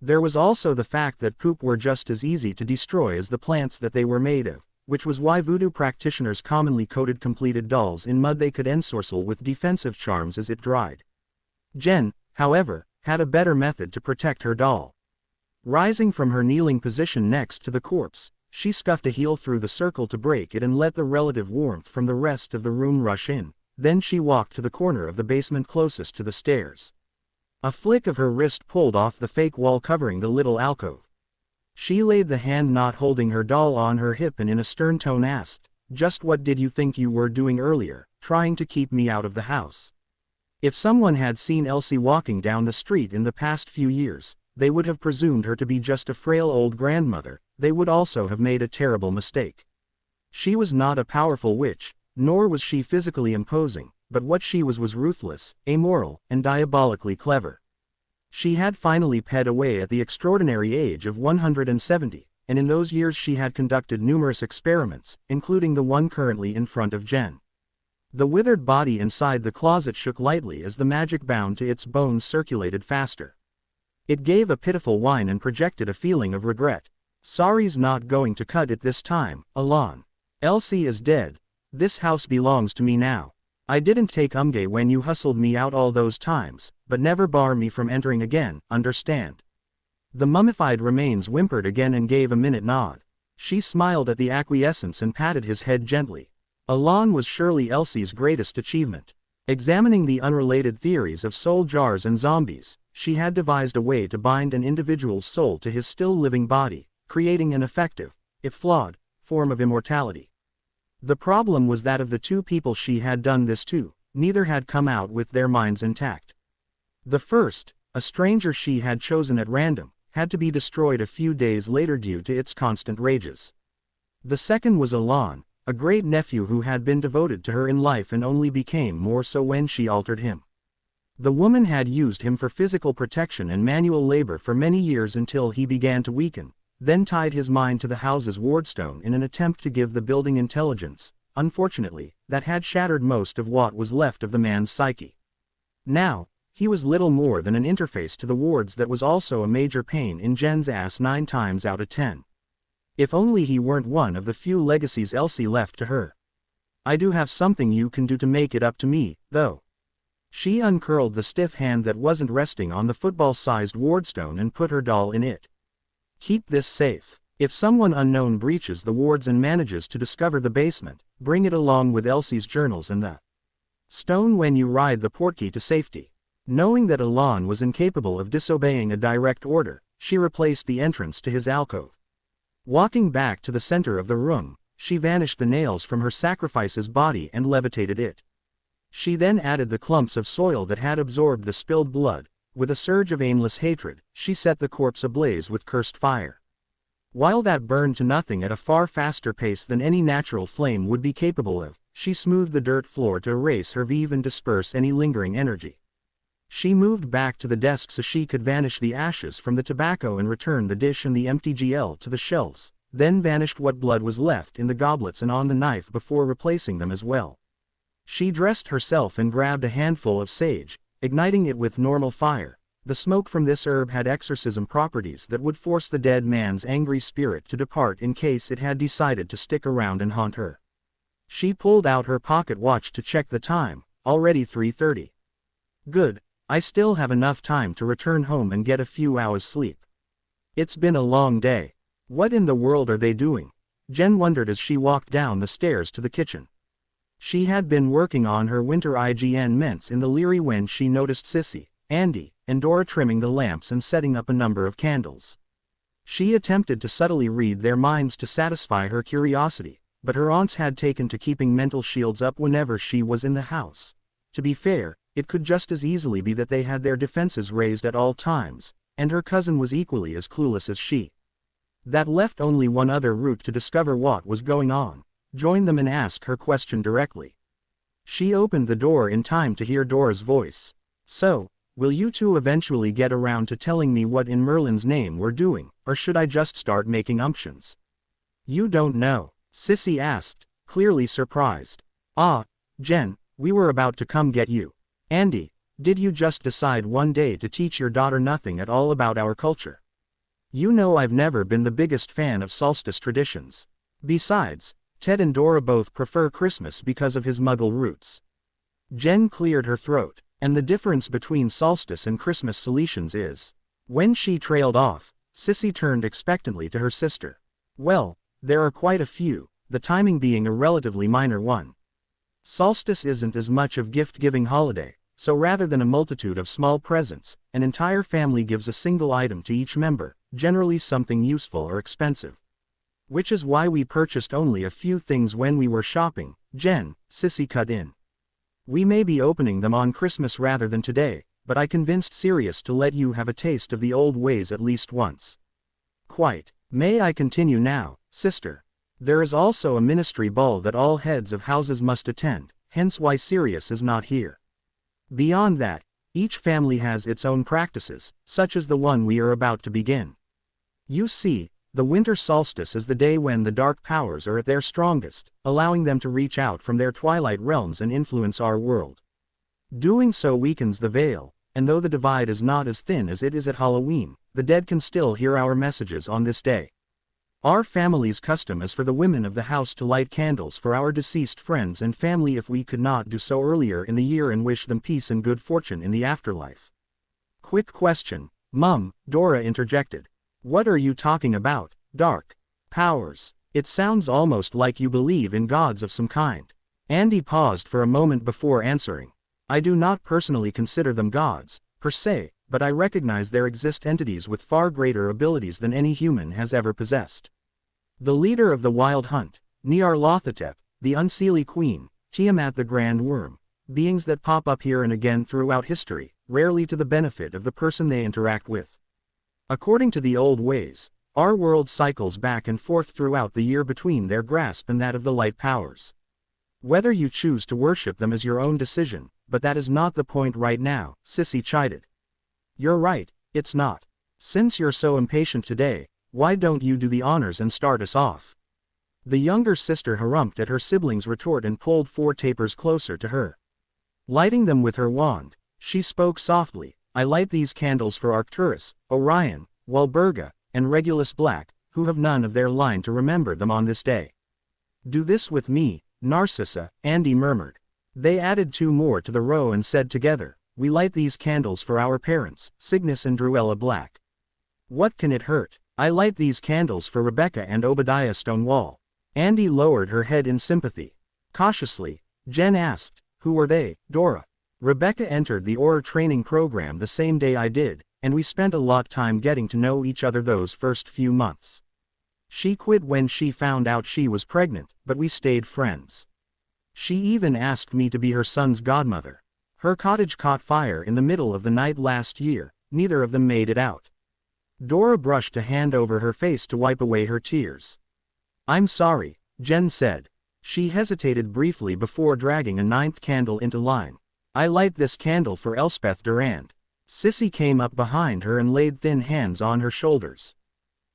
There was also the fact that poop were just as easy to destroy as the plants that they were made of, which was why voodoo practitioners commonly coated completed dolls in mud they could ensorcel with defensive charms as it dried. Jen, however, had a better method to protect her doll. Rising from her kneeling position next to the corpse, she scuffed a heel through the circle to break it and let the relative warmth from the rest of the room rush in. Then she walked to the corner of the basement closest to the stairs. A flick of her wrist pulled off the fake wall covering the little alcove. She laid the hand not holding her doll on her hip and in a stern tone asked, "Just what did you think you were doing earlier, trying to keep me out of the house?" If someone had seen Elsie walking down the street in the past few years, they would have presumed her to be just a frail old grandmother. They would also have made a terrible mistake. She was not a powerful witch, nor was she physically imposing, but what she was ruthless, amoral, and diabolically clever. She had finally paid away at the extraordinary age of 170, and in those years she had conducted numerous experiments, including the one currently in front of Jen. The withered body inside the closet shook lightly as the magic bound to its bones circulated faster. It gave a pitiful whine and projected a feeling of regret. "Sorry's not going to cut it this time, Alon. Elsie is dead. This house belongs to me now. I didn't take Umge when you hustled me out all those times, but never bar me from entering again, understand?" The mummified remains whimpered again and gave a minute nod. She smiled at the acquiescence and patted his head gently. Alon was surely Elsie's greatest achievement. Examining the unrelated theories of soul jars and zombies, she had devised a way to bind an individual's soul to his still-living body, creating an effective, if flawed, form of immortality. The problem was that of the two people she had done this to, neither had come out with their minds intact. The first, a stranger she had chosen at random, had to be destroyed a few days later due to its constant rages. The second was Alon, a great nephew who had been devoted to her in life and only became more so when she altered him. The woman had used him for physical protection and manual labor for many years until he began to weaken, then tied his mind to the house's wardstone in an attempt to give the building intelligence, unfortunately, that had shattered most of what was left of the man's psyche. Now, he was little more than an interface to the wards that was also a major pain in Jen's ass 9 times out of 10. If only he weren't one of the few legacies Elsie left to her. "I do have something you can do to make it up to me, though." She uncurled the stiff hand that wasn't resting on the football-sized wardstone and put her doll in it. "Keep this safe. If someone unknown breaches the wards and manages to discover the basement, bring it along with Elsie's journals and the stone when you ride the portkey to safety." Knowing that Alon was incapable of disobeying a direct order, she replaced the entrance to his alcove. Walking back to the center of the room, she vanished the nails from her sacrifice's body and levitated it. She then added the clumps of soil that had absorbed the spilled blood. With a surge of aimless hatred, she set the corpse ablaze with cursed fire. While that burned to nothing at a far faster pace than any natural flame would be capable of, she smoothed the dirt floor to erase her vive and disperse any lingering energy. She moved back to the desk so she could vanish the ashes from the tobacco and return the dish and the empty GL to the shelves, then vanished what blood was left in the goblets and on the knife before replacing them as well. She dressed herself and grabbed a handful of sage, igniting it with normal fire. The smoke from this herb had exorcism properties that would force the dead man's angry spirit to depart in case it had decided to stick around and haunt her. She pulled out her pocket watch to check the time, already 3:30. Good, I still have enough time to return home and get a few hours sleep. It's been a long day. What in the world are they doing? Jen wondered as she walked down the stairs to the kitchen. She had been working on her winter IGN ments in the Leary when she noticed Sissy, Andy, and Dora trimming the lamps and setting up a number of candles. She attempted to subtly read their minds to satisfy her curiosity, but her aunts had taken to keeping mental shields up whenever she was in the house. To be fair, it could just as easily be that they had their defenses raised at all times, and her cousin was equally as clueless as she. That left only one other route to discover what was going on: join them and ask her question directly. She opened the door in time to hear Dora's voice. So, will you two eventually get around to telling me what in Merlin's name we're doing, or should I just start making umptions? You don't know, Sissy asked, clearly surprised. Ah, Jen, we were about to come get you. Andy, did you just decide one day to teach your daughter nothing at all about our culture? You know I've never been the biggest fan of solstice traditions. Besides, Ted and Dora both prefer Christmas because of his Muggle roots. Jen cleared her throat, and the difference between solstice and Christmas solutions is. When she trailed off, Sissy turned expectantly to her sister. Well, there are quite a few, the timing being a relatively minor one. Solstice isn't as much of gift-giving holiday, so rather than a multitude of small presents, an entire family gives a single item to each member, generally something useful or expensive. Which is why we purchased only a few things when we were shopping, Jen, Sissy cut in. We may be opening them on Christmas rather than today, but I convinced Sirius to let you have a taste of the old ways at least once. Quite. May I continue now, sister? There is also a ministry ball that all heads of houses must attend, hence why Sirius is not here. Beyond that, each family has its own practices, such as the one we are about to begin. You see, the winter solstice is the day when the dark powers are at their strongest, allowing them to reach out from their twilight realms and influence our world. Doing so weakens the veil, and though the divide is not as thin as it is at Halloween, the dead can still hear our messages on this day. Our family's custom is for the women of the house to light candles for our deceased friends and family if we could not do so earlier in the year, and wish them peace and good fortune in the afterlife. Quick question, Mum, Dora interjected. What are you talking about? Dark powers. It sounds almost like you believe in gods of some kind. Andy paused for a moment before answering. I do not personally consider them gods, per se, but I recognize there exist entities with far greater abilities than any human has ever possessed. The leader of the Wild Hunt, Nyarlathotep, the Unseelie Queen, Tiamat the Grand Worm, beings that pop up here and again throughout history, rarely to the benefit of the person they interact with. According to the old ways, our world cycles back and forth throughout the year between their grasp and that of the light powers. Whether you choose to worship them is your own decision, but that is not the point right now, Sissy chided. You're right, it's not. Since you're so impatient today, why don't you do the honors and start us off? The younger sister harumphed at her sibling's retort and pulled 4 tapers closer to her. Lighting them with her wand, she spoke softly. I light these candles for Arcturus, Orion, Walburga, and Regulus Black, who have none of their line to remember them on this day. Do this with me, Narcissa, Andy murmured. They added 2 more to the row and said together, we light these candles for our parents, Cygnus and Druella Black. What can it hurt? I light these candles for Rebecca and Obadiah Stonewall. Andy lowered her head in sympathy. Cautiously, Jen asked, who are they, Dora? Rebecca entered the Auror training program the same day I did, and we spent a lot time getting to know each other those first few months. She quit when she found out she was pregnant, but we stayed friends. She even asked me to be her son's godmother. Her cottage caught fire in the middle of the night last year, neither of them made it out. Dora brushed a hand over her face to wipe away her tears. I'm sorry, Jen said. She hesitated briefly before dragging a 9th candle into line. I light this candle for Elspeth Durand. Sissy came up behind her and laid thin hands on her shoulders.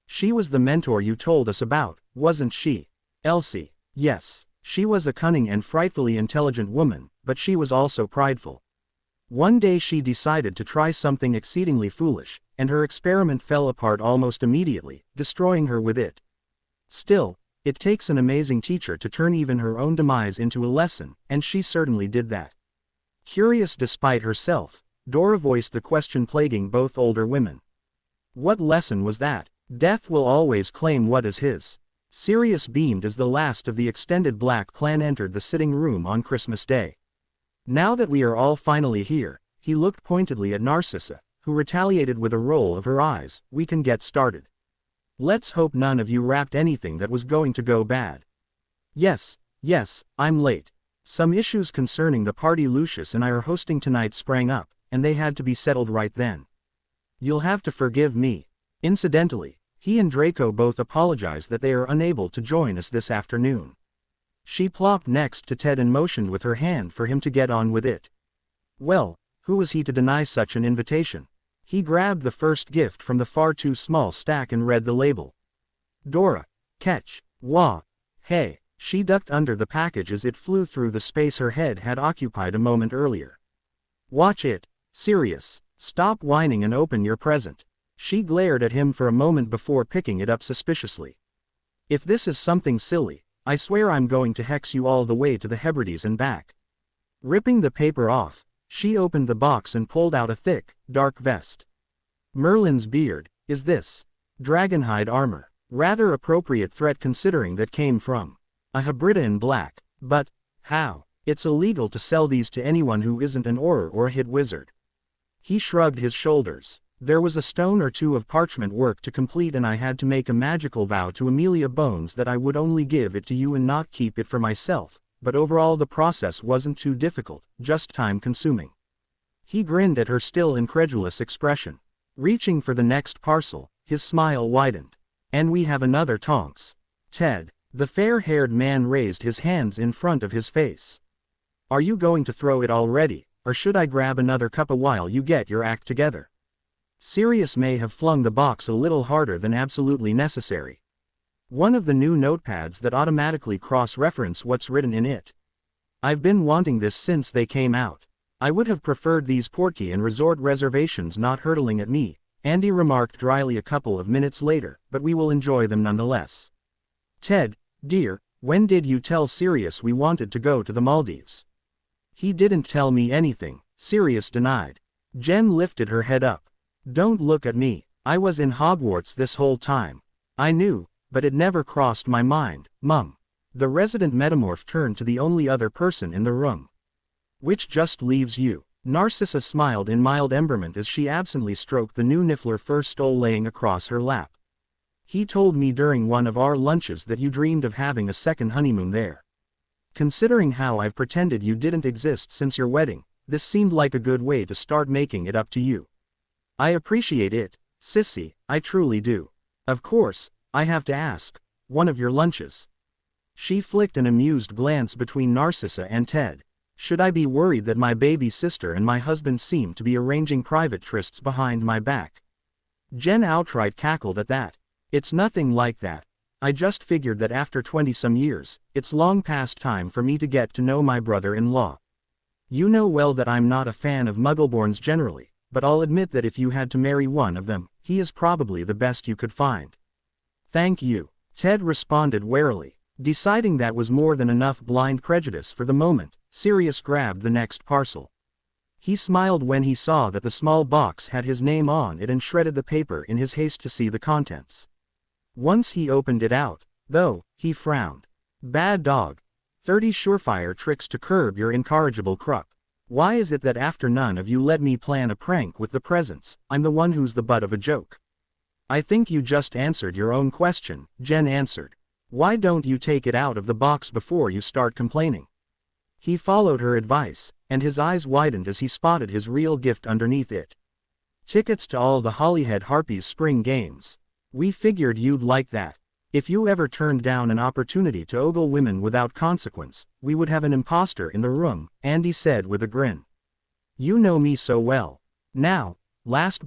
She was the mentor you told us about, wasn't she? Elsie. Yes, she was a cunning and frightfully intelligent woman, but she was also prideful. One day she decided to try something exceedingly foolish, and her experiment fell apart almost immediately, destroying her with it. Still, It takes an amazing teacher to turn even her own demise into a lesson, and she certainly did that. Curious despite herself, Dora voiced the question plaguing both older women. What lesson was that? Death will always claim what is his. Sirius beamed as the last of the extended Black clan entered the sitting room on Christmas Day. Now that we are all finally here, he looked pointedly at Narcissa, who retaliated with a roll of her eyes. We can get started. Let's hope none of you wrapped anything that was going to go bad. Yes, I'm late. Some issues concerning the party Lucius and I are hosting tonight sprang up, and they had to be settled right then. You'll have to forgive me. Incidentally, he and Draco both apologized that they are unable to join us this afternoon. She plopped next to Ted and motioned with her hand for him to get on with it. Well, who was he to deny such an invitation? He grabbed the first gift from the far too small stack and read the label. Dora. Catch. Wah. Hey. She ducked under the package as it flew through the space her head had occupied a moment earlier. Watch it. Sirius. Stop whining and open your present. She glared at him for a moment before picking it up suspiciously. If this is something silly, I swear I'm going to hex you all the way to the Hebrides and back. Ripping the paper off, she opened the box and pulled out a thick, dark vest. Merlin's beard. Is this dragonhide armor? Rather appropriate threat considering that came from a Hebrida in black. But how? It's illegal to sell these to anyone who isn't an Auror or a hit wizard. He shrugged his shoulders. There was a stone or two of parchment work to complete and I had to make a magical vow to Amelia Bones that I would only give it to you and not keep it for myself, but overall the process wasn't too difficult, just time-consuming. He grinned at her still incredulous expression. Reaching for the next parcel, his smile widened. And we have another Tonks. Ted. The fair-haired man raised his hands in front of his face. Are you going to throw it already, or should I grab another cuppa while you get your act together? Sirius may have flung the box a little harder than absolutely necessary. One of the new notepads that automatically cross-reference what's written in it. I've been wanting this since they came out. I would have preferred these Portkey and resort reservations not hurtling at me, Andy remarked dryly a couple of minutes later, but we will enjoy them nonetheless. Ted, dear, when did you tell Sirius we wanted to go to the Maldives? He didn't tell me anything, Sirius denied. Jen lifted her head up. Don't look at me, I was in Hogwarts this whole time. I knew, but it never crossed my mind, Mum. The resident metamorph turned to the only other person in the room. Which just leaves you. Narcissa smiled in mild emberment as she absently stroked the new Niffler fur stole laying across her lap. He told me during one of our lunches that you dreamed of having a second honeymoon there. Considering how I've pretended you didn't exist since your wedding, this seemed like a good way to start making it up to you. I appreciate it, Sissy, I truly do. Of course, I have to ask, one of your lunches? She flicked an amused glance between Narcissa and Ted. Should I be worried that my baby sister and my husband seem to be arranging private trysts behind my back? Jen outright cackled at that. It's nothing like that. I just figured that after 20-some years, it's long past time for me to get to know my brother-in-law. You know well that I'm not a fan of Muggleborns generally, but I'll admit that if you had to marry one of them, he is probably the best you could find. Thank you, Ted responded warily. Deciding that was more than enough blind prejudice for the moment, Sirius grabbed the next parcel. He smiled when he saw that the small box had his name on it and shredded the paper in his haste to see the contents. Once he opened it out, though, he frowned. Bad dog. 30 surefire tricks to curb your incorrigible crop. Why is it that after none of you let me plan a prank with the presents, I'm the one who's the butt of a joke? I think you just answered your own question, Jen answered. Why don't you take it out of the box before you start complaining? He followed her advice, and his eyes widened as he spotted his real gift underneath it. Tickets to all the Holyhead Harpies spring games. We figured you'd like that. If you ever turned down an opportunity to ogle women without consequence, we would have an imposter in the room, Andy said with a grin. You know me so well. Now, last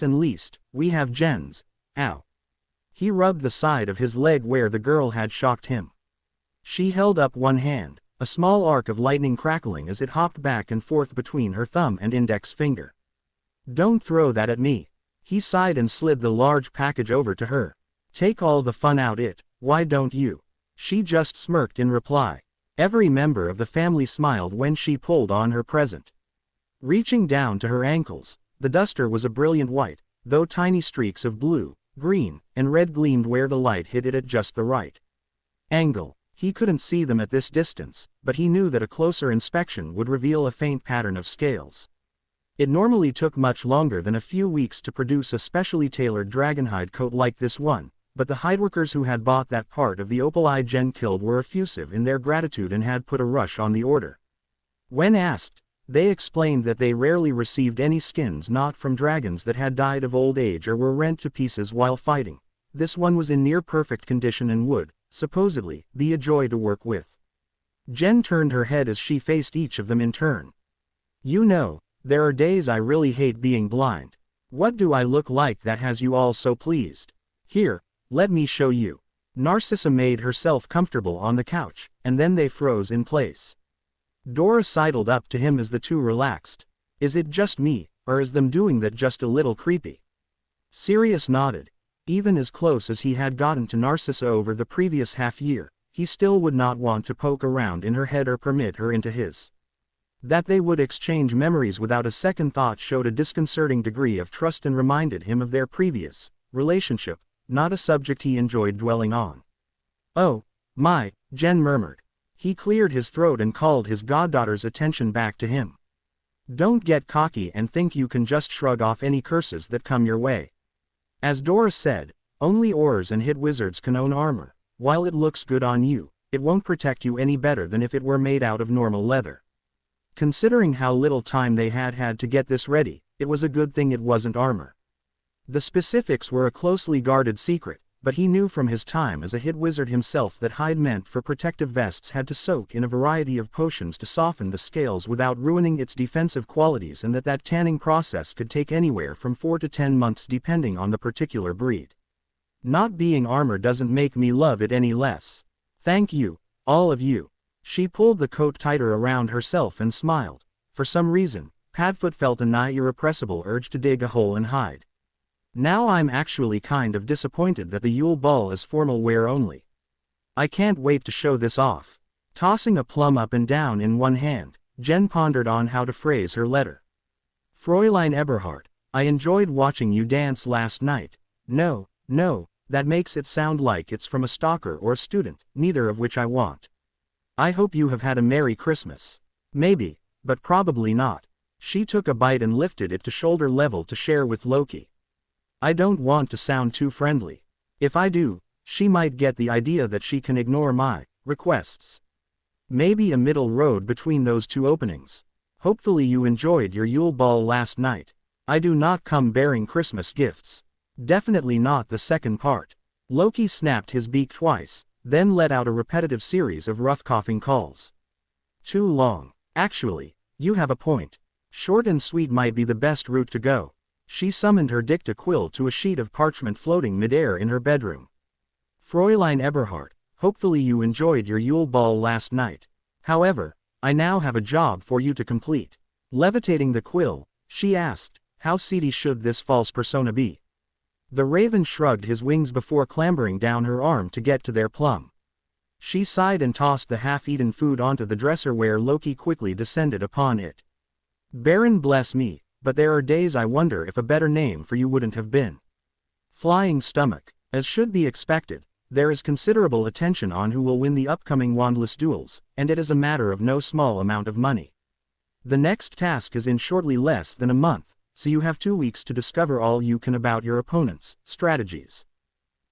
and least, we have Jen's. Ow. He rubbed the side of his leg where the girl had shocked him. She held up one hand, a small arc of lightning crackling as it hopped back and forth between her thumb and index finger. Don't throw that at me. He sighed and slid the large package over to her. Take all the fun out it, Why don't you? She just smirked in reply. Every member of the family smiled when she pulled on her present. Reaching down to her ankles, the duster was a brilliant white, though tiny streaks of blue, green, and red gleamed where the light hit it at just the right angle. He couldn't see them at this distance, but he knew that a closer inspection would reveal a faint pattern of scales. It normally took much longer than a few weeks to produce a specially tailored dragonhide coat like this one, but the hideworkers who had bought that part of the opal eye Jen killed were effusive in their gratitude and had put a rush on the order. When asked, they explained that they rarely received any skins not from dragons that had died of old age or were rent to pieces while fighting. This one was in near perfect condition and would, supposedly, be a joy to work with. Jen turned her head as she faced each of them in turn. You know, there are days I really hate being blind. What do I look like that has you all so pleased? Here, let me show you. Narcissa made herself comfortable on the couch, and then they froze in place. Dora sidled up to him as the two relaxed. Is it just me, or is them doing that just a little creepy? Sirius nodded. Even as close as he had gotten to Narcissa over the previous half-year, he still would not want to poke around in her head or permit her into his. That they would exchange memories without a second thought showed a disconcerting degree of trust and reminded him of their previous relationship, not a subject he enjoyed dwelling on. Oh, my, Jen murmured. He cleared his throat and called his goddaughter's attention back to him. Don't get cocky and think you can just shrug off any curses that come your way. As Dora said, only Aurors and hit wizards can own armor. While it looks good on you, it won't protect you any better than if it were made out of normal leather. Considering how little time they had had to get this ready, it was a good thing it wasn't armor. The specifics were a closely guarded secret, but he knew from his time as a hit wizard himself that hide meant for protective vests had to soak in a variety of potions to soften the scales without ruining its defensive qualities, and that tanning process could take anywhere from 4 to 10 months depending on the particular breed. Not being armor doesn't make me love it any less. Thank you, all of you. She pulled the coat tighter around herself and smiled. For some reason, Padfoot felt a nigh irrepressible urge to dig a hole and hide. Now I'm actually kind of disappointed that the Yule Ball is formal wear only. I can't wait to show this off. Tossing a plum up and down in one hand, Jen pondered on how to phrase her letter. Fräulein Eberhard, I enjoyed watching you dance last night. No, that makes it sound like it's from a stalker or a student, neither of which I want. I hope you have had a Merry Christmas. Maybe, but probably not. She took a bite and lifted it to shoulder level to share with Loki. I don't want to sound too friendly. If I do, she might get the idea that she can ignore my requests. Maybe a middle road between those two openings. Hopefully you enjoyed your Yule Ball last night. I do not come bearing Christmas gifts. Definitely not the second part. Loki snapped his beak twice, then let out a repetitive series of rough coughing calls. Too long. Actually, you have a point. Short and sweet might be the best route to go. She summoned her dicta quill to a sheet of parchment floating midair in her bedroom. Fräulein Eberhard, hopefully you enjoyed your Yule Ball last night. However, I now have a job for you to complete. Levitating the quill, she asked, how seedy should this false persona be? The raven shrugged his wings before clambering down her arm to get to their plum. She sighed and tossed the half-eaten food onto the dresser where Loki quickly descended upon it. Baron bless me, but there are days I wonder if a better name for you wouldn't have been. Flying Stomach. As should be expected, there is considerable attention on who will win the upcoming wandless duels, and it is a matter of no small amount of money. The next task is in shortly less than a month, so you have 2 weeks to discover all you can about your opponent's strategies.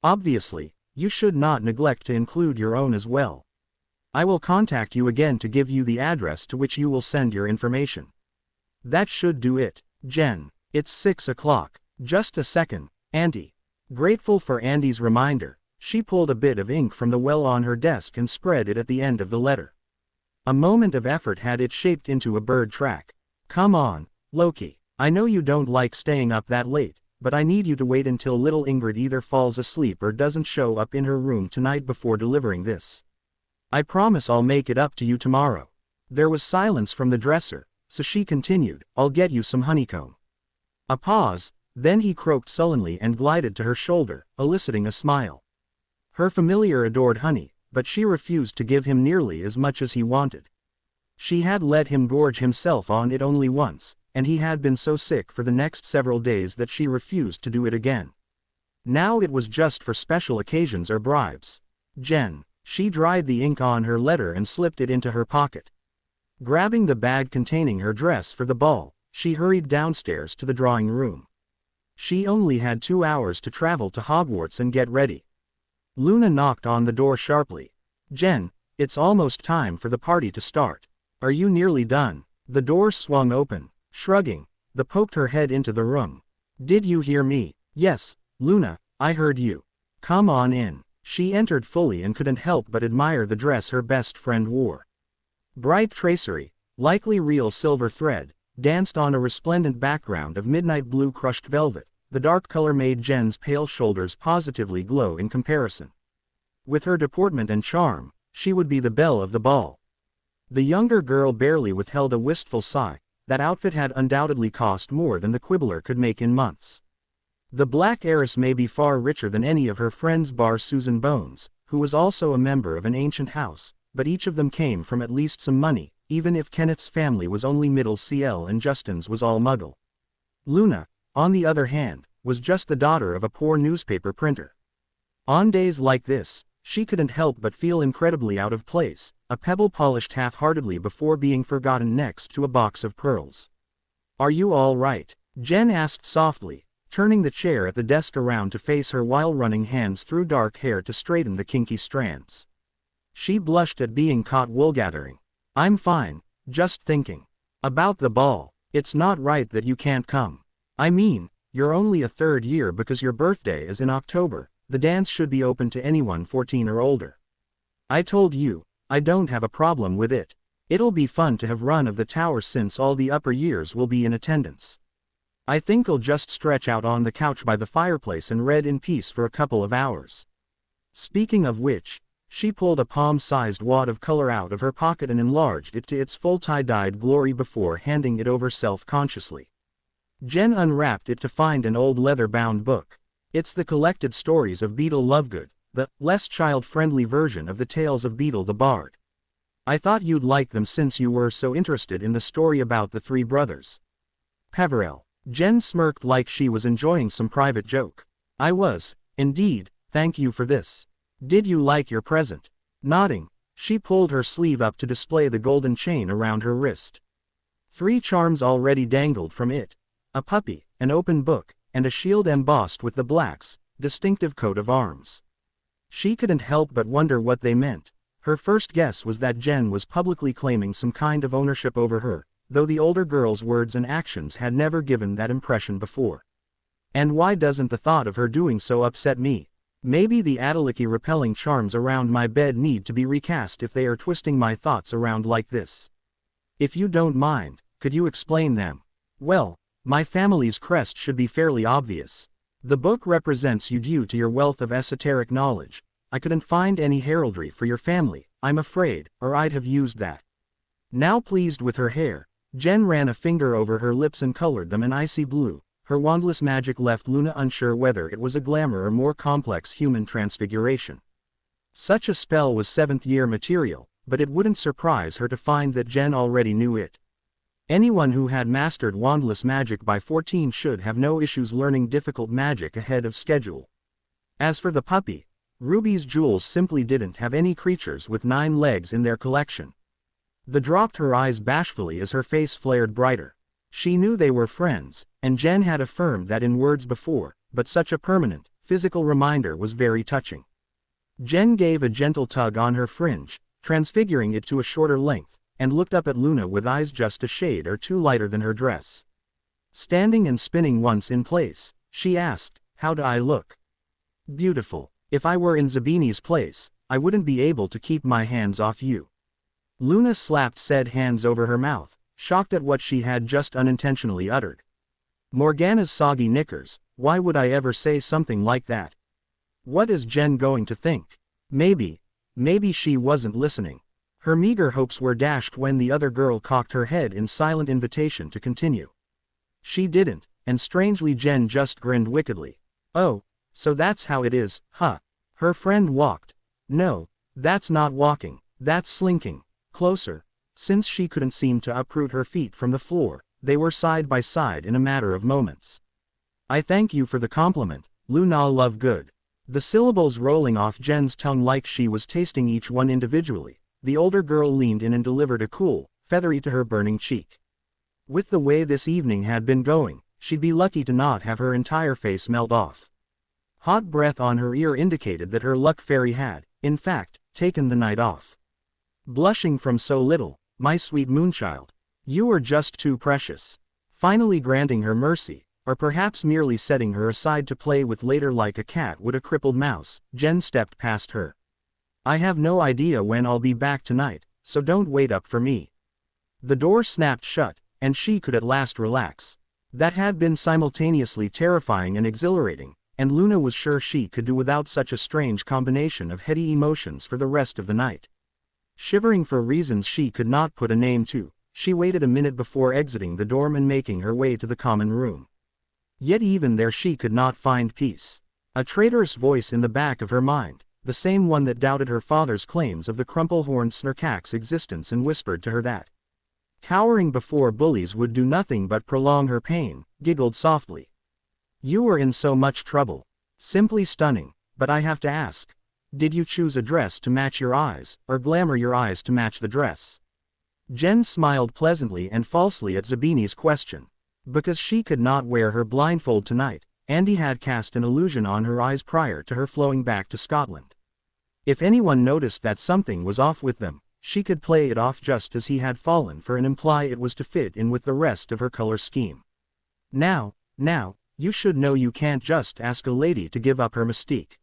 Obviously, you should not neglect to include your own as well. I will contact you again to give you the address to which you will send your information. That should do it, Jen. It's 6 o'clock. Just a second, Auntie. Grateful for Andy's reminder, she pulled a bit of ink from the well on her desk and spread it at the end of the letter. A moment of effort had it shaped into a bird track. Come on, Loki. I know you don't like staying up that late, but I need you to wait until little Ingrid either falls asleep or doesn't show up in her room tonight before delivering this. I promise I'll make it up to you tomorrow. There was silence from the dresser, so she continued, I'll get you some honeycomb. A pause, then he croaked sullenly and glided to her shoulder, eliciting a smile. Her familiar adored honey, but she refused to give him nearly as much as he wanted. She had let him gorge himself on it only once, and he had been so sick for the next several days that she refused to do it again. Now it was just for special occasions or bribes. Jen. She dried the ink on her letter and slipped it into her pocket. Grabbing the bag containing her dress for the ball, she hurried downstairs to the drawing room. She only had 2 hours to travel to Hogwarts and get ready. Luna knocked on the door sharply. Jen, it's almost time for the party to start. Are you nearly done? The door swung open. Shrugging, the poked her head into the room. Did you hear me? Yes, Luna, I heard you. Come on in. She entered fully and couldn't help but admire the dress her best friend wore. Bright tracery, likely real silver thread, danced on a resplendent background of midnight blue crushed velvet. The dark color made Jen's pale shoulders positively glow in comparison. With her deportment and charm, she would be the belle of the ball. The younger girl barely withheld a wistful sigh. That outfit had undoubtedly cost more than the quibbler could make in months. The Black heiress may be far richer than any of her friends bar Susan Bones, who was also a member of an ancient house, but each of them came from at least some money, even if Kenneth's family was only middle CL and Justin's was all muggle. Luna, on the other hand, was just the daughter of a poor newspaper printer. On days like this, she couldn't help but feel incredibly out of place, a pebble polished half-heartedly before being forgotten next to a box of pearls. Are you all right? Jen asked softly, turning the chair at the desk around to face her while running hands through dark hair to straighten the kinky strands. She blushed at being caught wool-gathering. I'm fine, just thinking. About the ball. It's not right that you can't come. I mean, you're only a third year because your birthday is in October. The dance should be open to anyone 14 or older. I told you, I don't have a problem with it. It'll be fun to have run of the tower since all the upper years will be in attendance. I think I'll just stretch out on the couch by the fireplace and read in peace for a couple of hours. Speaking of which, she pulled a palm-sized wad of color out of her pocket and enlarged it to its full tie-dyed glory before handing it over self-consciously. Jen unwrapped it to find an old leather-bound book. It's the collected stories of Beetle Lovegood, the less child-friendly version of the tales of Beetle the Bard. I thought you'd like them since you were so interested in the story about the 3 brothers. Peverell. Jen smirked like she was enjoying some private joke. I was, indeed, thank you for this. Did you like your present? Nodding, she pulled her sleeve up to display the golden chain around her wrist. 3 charms already dangled from it. A puppy, an open book, and a shield embossed with the Black's distinctive coat of arms. She couldn't help but wonder what they meant. Her first guess was that Jen was publicly claiming some kind of ownership over her, though the older girl's words and actions had never given that impression before. And why doesn't the thought of her doing so upset me? Maybe the Adelicky repelling charms around my bed need to be recast if they are twisting my thoughts around like this. If you don't mind, could you explain them? Well, my family's crest should be fairly obvious. The book represents you due to your wealth of esoteric knowledge. I couldn't find any heraldry for your family, I'm afraid, or I'd have used that. Now pleased with her hair, Jen ran a finger over her lips and colored them an icy blue. Her wandless magic left Luna unsure whether it was a glamour or more complex human transfiguration. Such a spell was 7th-year material, but it wouldn't surprise her to find that Jen already knew it. Anyone who had mastered wandless magic by 14 should have no issues learning difficult magic ahead of schedule. As for the puppy, Ruby's jewels simply didn't have any creatures with 9 legs in their collection. The dropped her eyes bashfully as her face flared brighter. She knew they were friends, and Jen had affirmed that in words before, but such a permanent, physical reminder was very touching. Jen gave a gentle tug on her fringe, transfiguring it to a shorter length, and looked up at Luna with eyes just a shade or 2 lighter than her dress. Standing and spinning once in place, she asked, "How do I look?" "Beautiful. If I were in Zabini's place, I wouldn't be able to keep my hands off you." Luna slapped said hands over her mouth, shocked at what she had just unintentionally uttered. Morgana's soggy knickers, why would I ever say something like that? What is Jen going to think? Maybe she wasn't listening. Her meager hopes were dashed when the other girl cocked her head in silent invitation to continue. She didn't, and strangely Jen just grinned wickedly. "Oh, so that's how it is, huh? Her friend walked. No, that's not walking, that's slinking. Closer. Since she couldn't seem to uproot her feet from the floor, they were side by side in a matter of moments. I thank you for the compliment, Luna Lovegood. The syllables rolling off Jen's tongue like she was tasting each one individually, the older girl leaned in and delivered a cool, feathery to her burning cheek. With the way this evening had been going, she'd be lucky to not have her entire face melt off. Hot breath on her ear indicated that her luck fairy had, in fact, taken the night off. Blushing from so little, my sweet moonchild. You are just too precious. Finally granting her mercy, or perhaps merely setting her aside to play with later like a cat would a crippled mouse, Jen stepped past her. I have no idea when I'll be back tonight, so don't wait up for me. The door snapped shut, and she could at last relax. That had been simultaneously terrifying and exhilarating, and Luna was sure she could do without such a strange combination of heady emotions for the rest of the night. Shivering for reasons she could not put a name to, she waited a minute before exiting the dorm and making her way to the common room. Yet even there she could not find peace. A traitorous voice in the back of her mind, the same one that doubted her father's claims of the crumple-horned Snurkak's existence and whispered to her that cowering before bullies would do nothing but prolong her pain, giggled softly. You are in so much trouble. Simply stunning, but I have to ask. Did you choose a dress to match your eyes, or glamour your eyes to match the dress? Jen smiled pleasantly and falsely at Zabini's question. Because she could not wear her blindfold tonight, Andy had cast an illusion on her eyes prior to her flowing back to Scotland. If anyone noticed that something was off with them, she could play it off just as he had fallen for and imply it was to fit in with the rest of her color scheme. Now, you should know you can't just ask a lady to give up her mystique.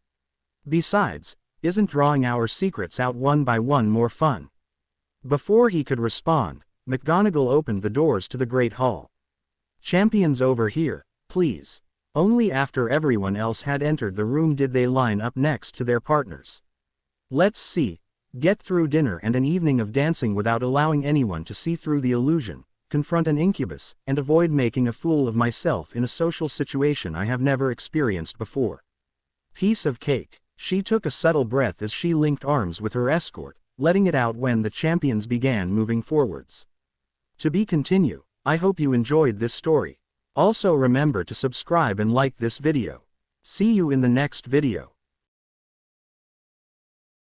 Besides, isn't drawing our secrets out one by one more fun? Before he could respond, McGonagall opened the doors to the Great Hall. Champions over here, please. Only after everyone else had entered the room did they line up next to their partners. Let's see. Get through dinner and an evening of dancing without allowing anyone to see through the illusion, confront an incubus, and avoid making a fool of myself in a social situation I have never experienced before. Piece of cake. She took a subtle breath as she linked arms with her escort, letting it out when the champions began moving forwards. To be continued. I hope you enjoyed this story. Also remember to subscribe and like this video. See you in the next video.